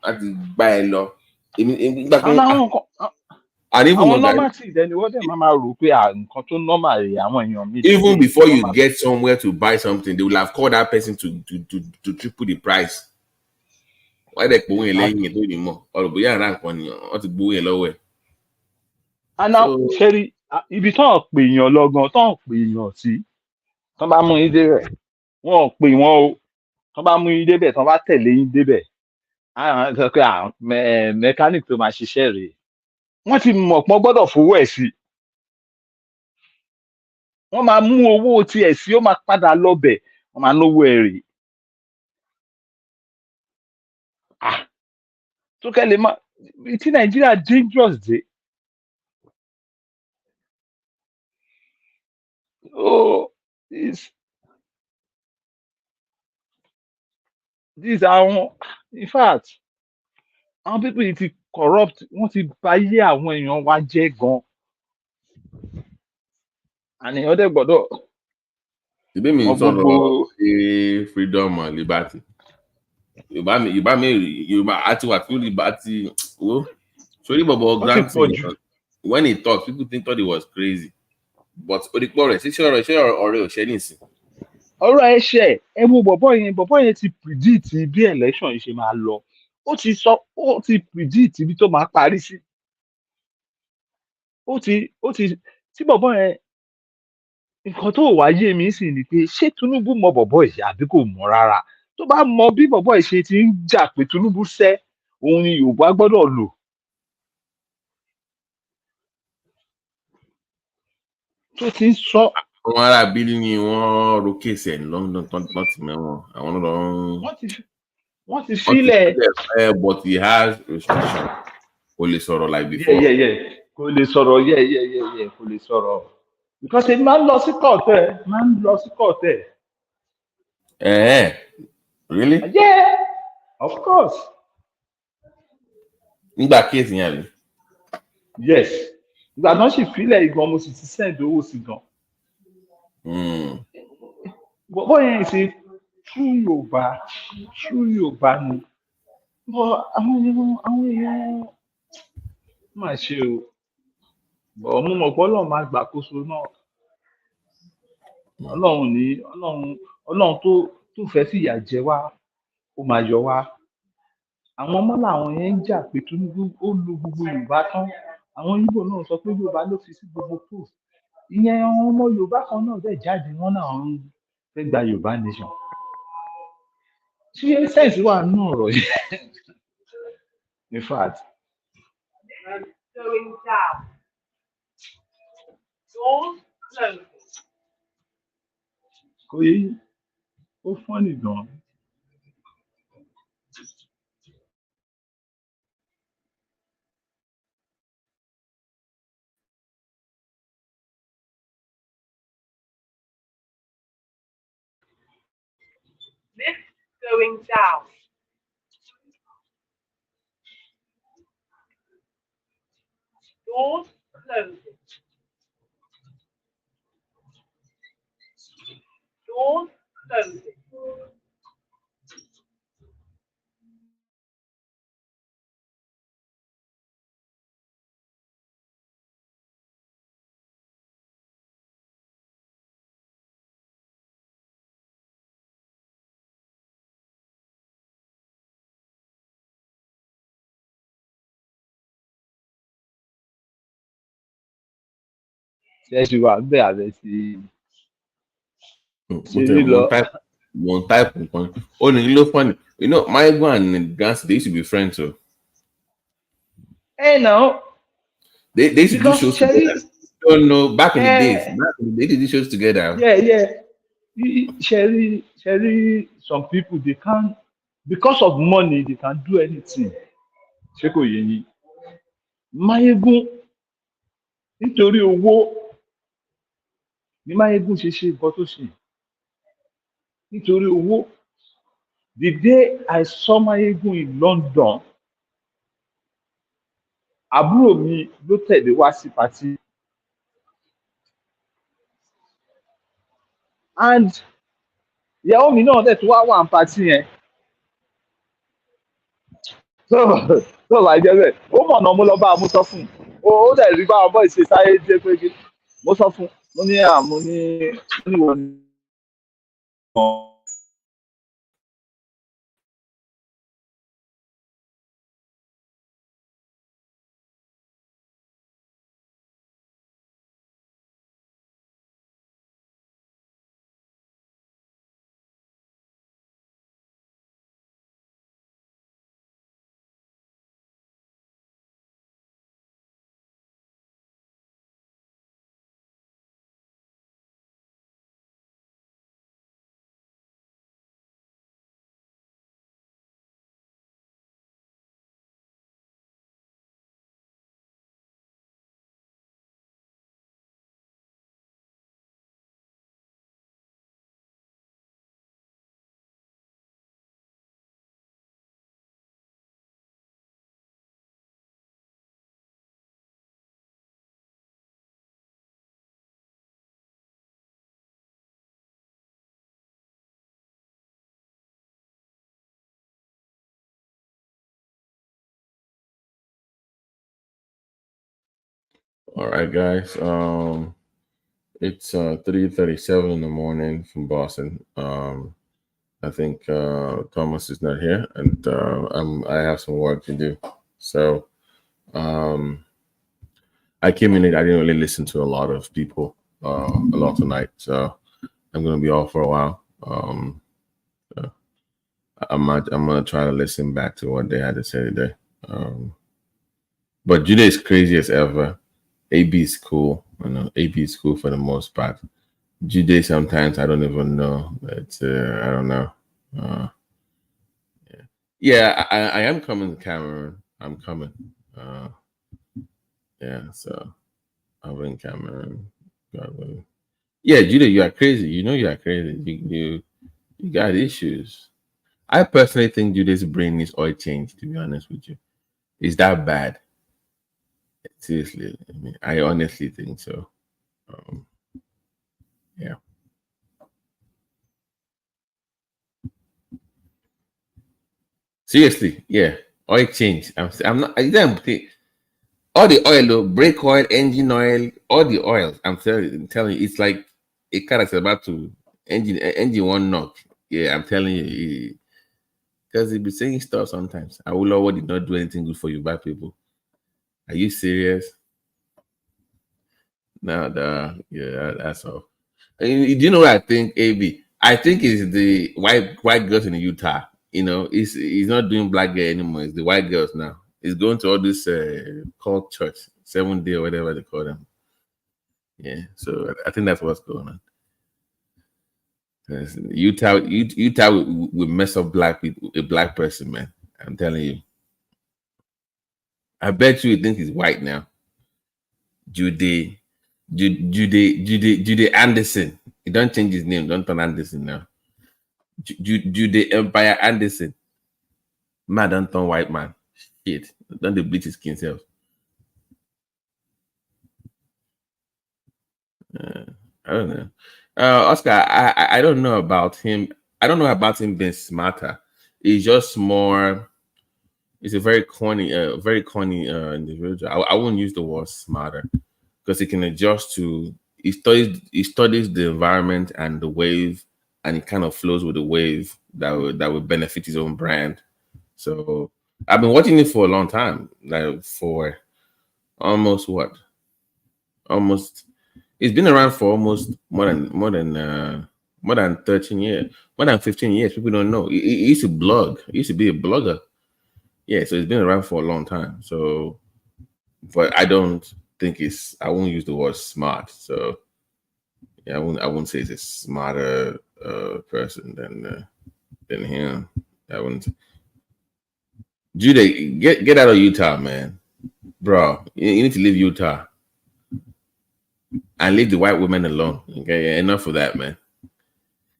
S10: wọ́n ti gbá ẹ lọ.
S18: Àwọn normal things ẹni wọ́n dẹ̀ máa rò pé nǹkan tó normal rẹ̀ àwọn èèyàn mi.
S10: Even before you get somewhere to buy something, they will have called that person to triple the price. Why they gbowó yẹn lẹ́yìn yẹn tó yìí mọ̀ ọ̀rọ̀ bóyá ara nǹkan ni wọ́n ti gbowó yẹn lọ́wọ́ ẹ̀.
S18: Àná ṣẹ́rí ibi tán pè yàn lọ́gán tán pè yàn sí tán bá mú yín débẹ̀ wọ́n ò pè wọ́n o tán bá mú yín débẹ̀ tán bá tẹ̀lé yín débẹ̀ àwọn sọ pé mechanic tó máa ṣiṣẹ́ rèé wọ́n ti mọ̀ pọ́n gbọ́dọ̀ fowó ẹ̀ sí wọ́n máa mú owó tiẹ̀ sí ó máa padà lọ́bẹ̀ wọ́n máa náwó ẹ̀ rèé. tó kẹ́ lè má tí Nàìjíríà dangerous dé. These are in fact àwọn people yìí ti corrupt wọ́n ti báyé àwọn èèyàn wa jẹ́ gan. Àníyàn dẹ̀ gbọ́dọ̀.
S10: Ìbí mi sọ̀rọ̀ freedom and liberty. Yorùbá àti wà fún liberty. Sorry, Bobo Granting. When he talks, people thought he was crazy. But Odikpo rẹ̀ ṣé ọ̀rẹ́ ò ṣe nísìn.
S18: Ọ̀rọ̀ ẹ ṣe ẹ wo bọ̀bọ̀ yẹn ti predict bí election yìí ṣe máa lọ. Ó ti predict ibi tó máa parí sí. Tí bọ̀bọ̀ yẹn nǹkan tó wá yé mi sì ni pé ṣé Tinubu mọ bọ̀bọ̀ yìí àbí kò mọ rárá. Tó bá mọ bí bọ̀bọ̀ yìí ṣe ti ń jà pé Tinubu sẹ́ òun ni Yorùbá gbọ́dọ̀ lò. Tó ti ń sọ.
S10: Àwọn ará bílí ni wọ́n ro kéèsì ẹ̀ ní London tán ti mẹ́wọ̀n àwọn lọ.
S18: Wọ́n ti filẹ̀.
S10: But he has restrictions. Kò lè sọ̀rọ̀ like before.
S18: Kò lè sọ̀rọ̀ kò lè sọ̀rọ̀. Because èmi máa ń lọ sí kọ̀ọ̀tẹ̀
S10: Really?
S18: Yeah, of course.
S10: Nígbà case yẹn àbí?
S18: Yes. Ìgbà náà sì fílẹ̀ ìgbọ̀n mo sì ti send owó sí gan. Bọ́ yẹn ṣe true Yorùbá ni. Bọ́ àwọn èèyàn máa ṣe o. Bọ̀ mo mọ̀ pé Ọlọ́run máa gbàkóso náà. Ọlọ́run tó fẹ́ fìyà jẹ wá, ó máa yọ wá. Àwọn ọmọ làwọn yẹn ń jà pé Tinubu ó lu gbogbo Yorùbá tán. Àwọn Ìgbò náà sọ pé Yorùbá ló fi sí gbogbo post. Ìyẹn àwọn ọmọ Yorùbá kan náà dẹ̀ jáde wọ́n náà ń fẹ́ gba Yorùbá nation. Ṣé sẹ́ǹsì wà nínú ọ̀rọ̀ yìí? In fact. Going down. Doors closing. Kò yé ó fọ́nì gan. Lift going down. Doors closing. Doors closing. Ṣé ṣì wà bẹ́ẹ̀ àbẹ̀ sí ṣe lílọ?
S10: One type nǹkan. Ó ní kí ló funny. You know, Mayegun and Gans, they used to be friends, so.
S18: Hey, no.
S10: They used to do shows together. Don't know, back in the days. They did these shows together.
S18: Yeah. Sherry, some people, they can't, because of money, they can do anything. Ṣé kò yé yín? Mayegun, nítorí owó, ní Mayegun ṣe nǹkan tó ṣe. Nítorí owó. The day I saw Mayegun in London, àbúrò mi ló tẹ̀lé wá sí party. And ìyàwó mi náà dẹ̀ tó wá ní party yẹn. tó bá jẹ́ bẹ́ẹ̀ ó mọ̀nà mo lọ bá a mú sọ fún un ó dẹ̀ rí báwọn bọ́ ìṣe sáyé jẹ́ pé kí mo sọ fún un mo ní ìwọ ni.
S10: All right, guys. It's 3:37 in the morning from Boston. I think Thomas is not here, and I have some work to do. So I came in. I didn't really listen to a lot of people a lot tonight, so I'm gonna be off for a while. I'm gonna try to listen back to what they had to say today. But Judah is crazy as ever. AB is cool. I know AB is cool for the most part. Judah sometimes I don't even know. It's I don't know. Yeah, I am coming to Cameroon. I'm coming. Yeah, so I'm in Cameroon. God willing. Yeah, Judah, you are crazy. You know you are crazy. You got issues. I personally think Judith's brain needs oil change, to be honest with you. Is that bad? Seriously, I mean, I honestly think so. Um, yeah. Seriously, yeah. Oil change. I'm not. I don't think all the oil, though, brake oil, engine oil, all the oils. I'm telling you, it's like a car that's about to engine one knock. Yeah, I'm telling you, because they be saying stuff sometimes. I will Lord did not do anything good for you, bad people. Are you serious? No, yeah, that's all. And do you know what I think, AB? I think it's the white girls in Utah. You know, he's not doing black girl anymore. It's the white girls now. He's going to all this called church, 7 day or whatever they call them. Yeah, so I think that's what's going on. 'Cause Utah will mess up black people, a black person, man. I'm telling you. I bet you think he's white now. Jude, Jude Anderson. He don't change his name. Don't turn Anderson now. Jude Empire Anderson. Man, don't turn white man. Shit. Don't they bleach his skin self. I don't know. Oscar, I don't know about him. I don't know about him being smarter. He's just more. He's a very corny individual. I wouldn't use the word smarter because he can adjust to. He studies the environment and the wave, and he kind of flows with the wave that would benefit his own brand. So I've been watching it for a long time, like for almost what? Almost it's been around for almost more than 13 years, more than 15 years. People don't know. He used to blog. He used to be a blogger. Yeah, so it's been around for a long time. So, but I don't think I won't use the word smart. So yeah, I wouldn't say he's a smarter person than him. I wouldn't. Jude, get out of Utah, man, bro. You need to leave Utah and leave the white women alone. Okay, yeah, enough of that, man.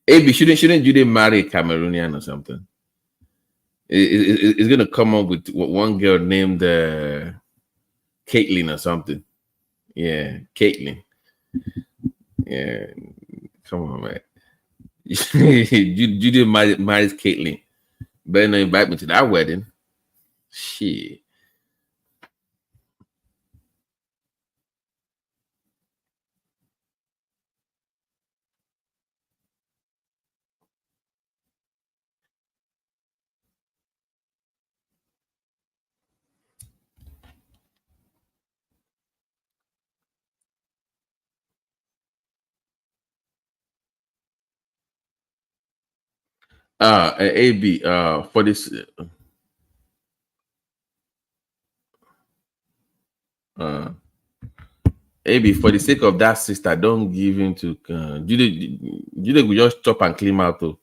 S10: AB, shouldn't Jude marry a Cameroonian or something? It's gonna come up with one girl named Caitlin or something. Yeah, Caitlin. Yeah, come on, man. Jude marries Caitlin. Better not invite me to that wedding. Shit. AB, for this, uh, AB, for the sake of that sister, don't give him to Jude. Jude will just chop and clean out though.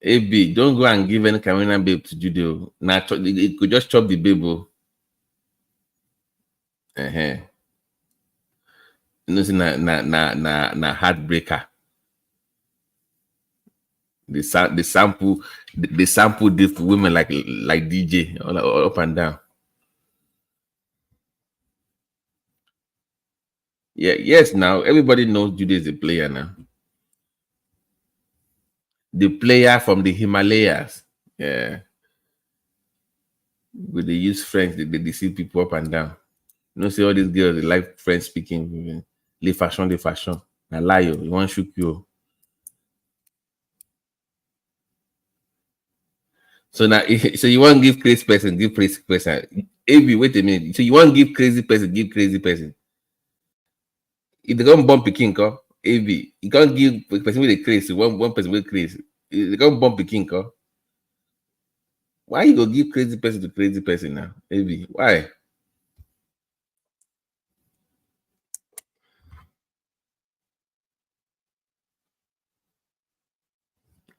S10: AB, don't go and give any Cameroonian babe to Jude. Now, it could just chop the babe. Uh-huh. You know, see, na heartbreaker. The sample this women like DJ all up and down. Yeah, yes. Now everybody knows Jude is a player now. The player from the Himalayas. Yeah, with they use French, they deceive people up and down. You know, see all these girls they like French speaking. Les fashion, les fashion. I lie you want shoot you. So now, so you want to give crazy person, give crazy person. AB, wait a minute. So you want to give crazy person, give crazy person. If they don't bump a king, AB, you can't give person with a crazy, one person with crazy. If they can't bump a king, why you go give crazy person to crazy person now? AB, why?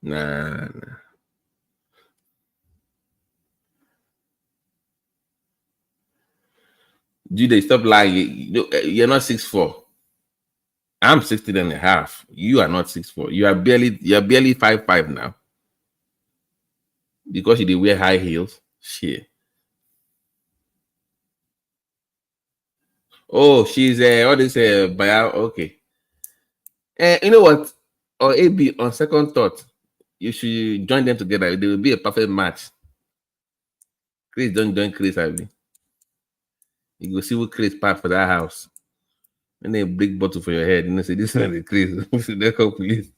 S10: Nah. Jude, stop lying. You're not 6'4". I'm 16 and a half. You are not 6'4". You are barely 5'5" now. Because you did wear high heels. Shit. Oh, she's all this bio. Okay. You know what? Or AB, on second thought, you should join them together. They will be a perfect match. Chris, don't join Chris, Abby. You go see what Chris pack for that house. And then a big bottle for your head. You know, say this one is Chris. They call police.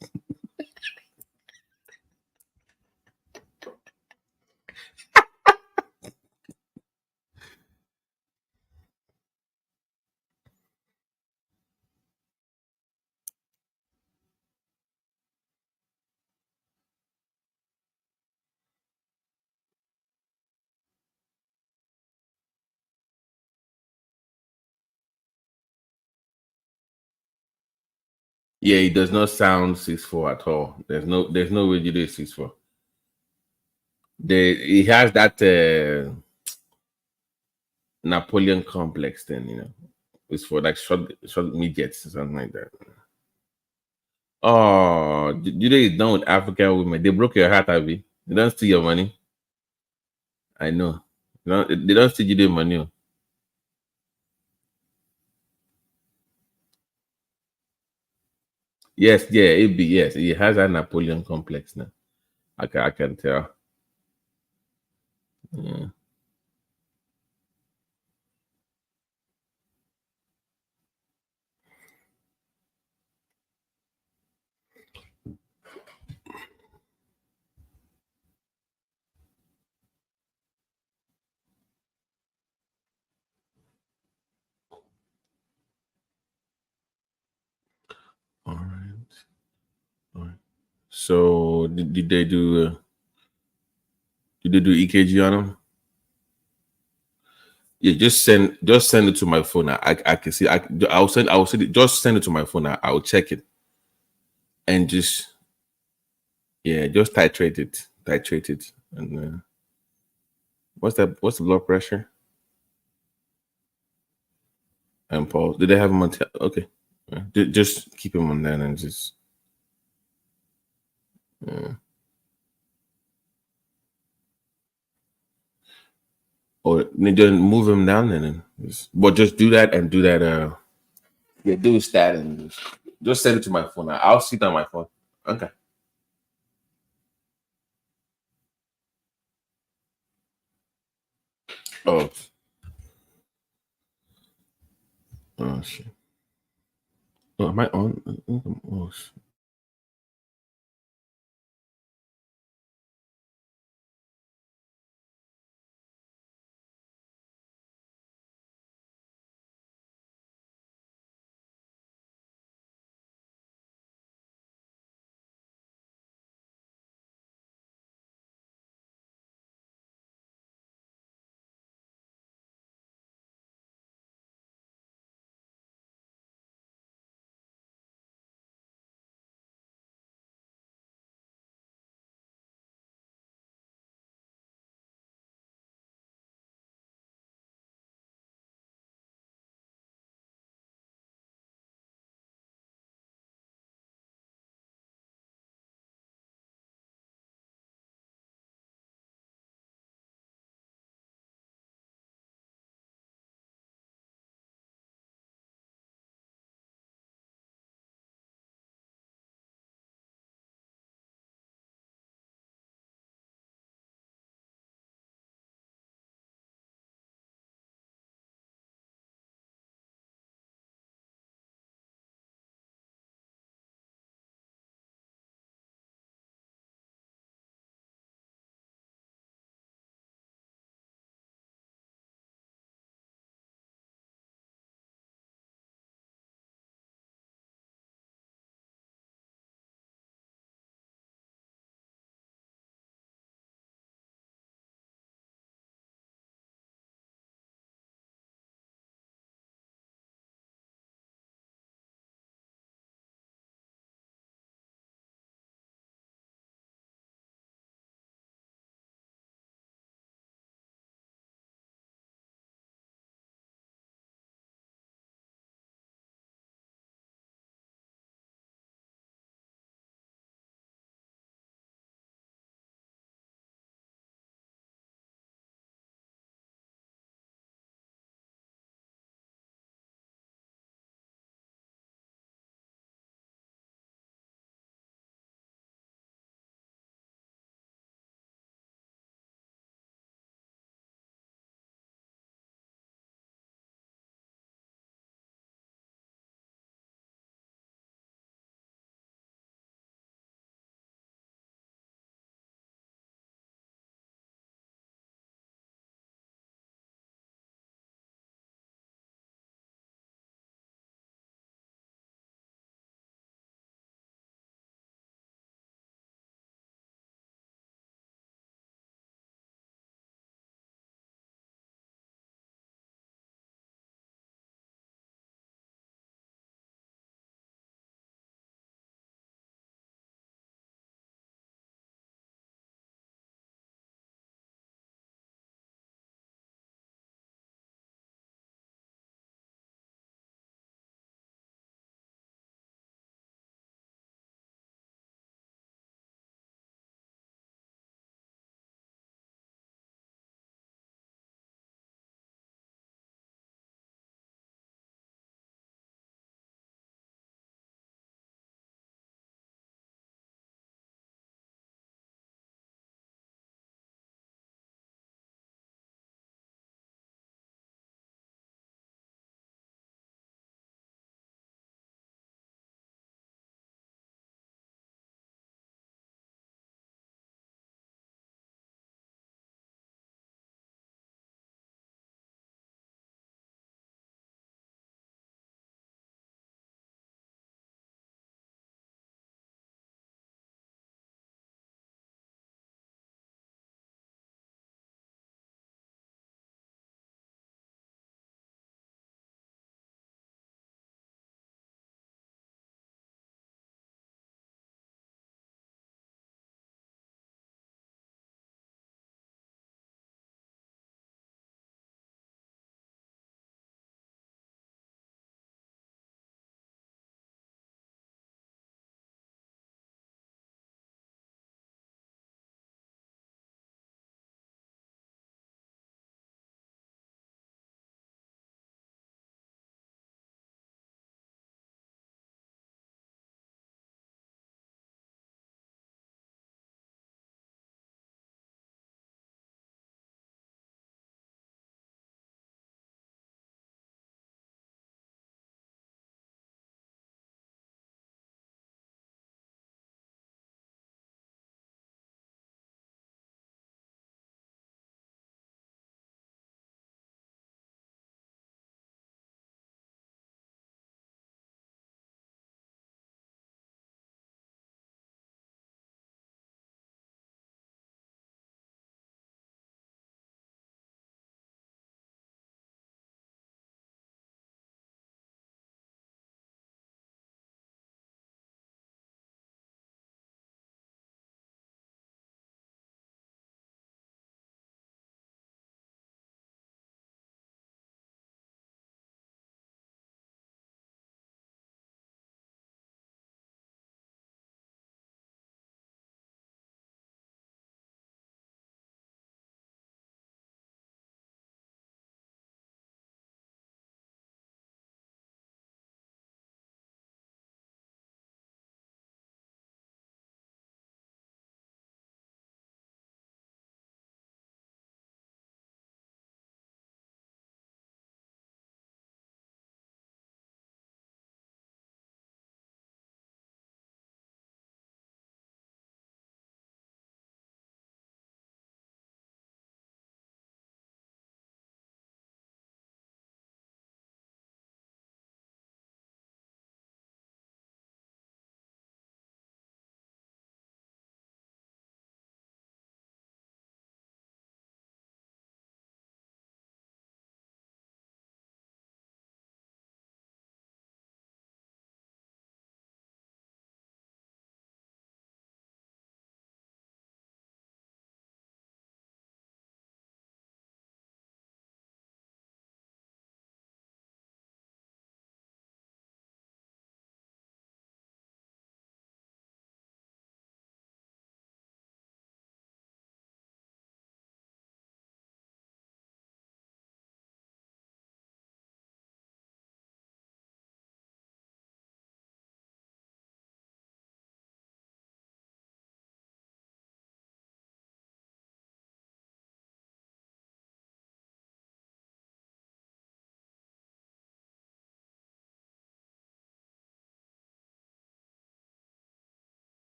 S10: Yeah, it does not sound 6'4" at all. There's no way you do 6'4". He has that Napoleon complex then, It's for like short midgets or something like that. Oh, you know it's done with African women. They broke your heart, Abby. They don't steal your money. I know. They don't steal you the money. Oh. Yes, yeah, AB, yes. He has a Napoleon complex now. I can tell. Yeah. All right. All right. So did they do EKG on him? Yeah, just send it to my phone. I can see. I'll send it. Just send it to my phone. I'll check it and just just titrate it. And what's that? What's the blood pressure and pulse? Did they have him on? Okay, just keep him on that and just. Or just move him down and then just do that and do that. Do stat and just send it to my phone. I'll see it on my phone. Okay. Oh. Oh shit. Oh, am I on? Oh, shit.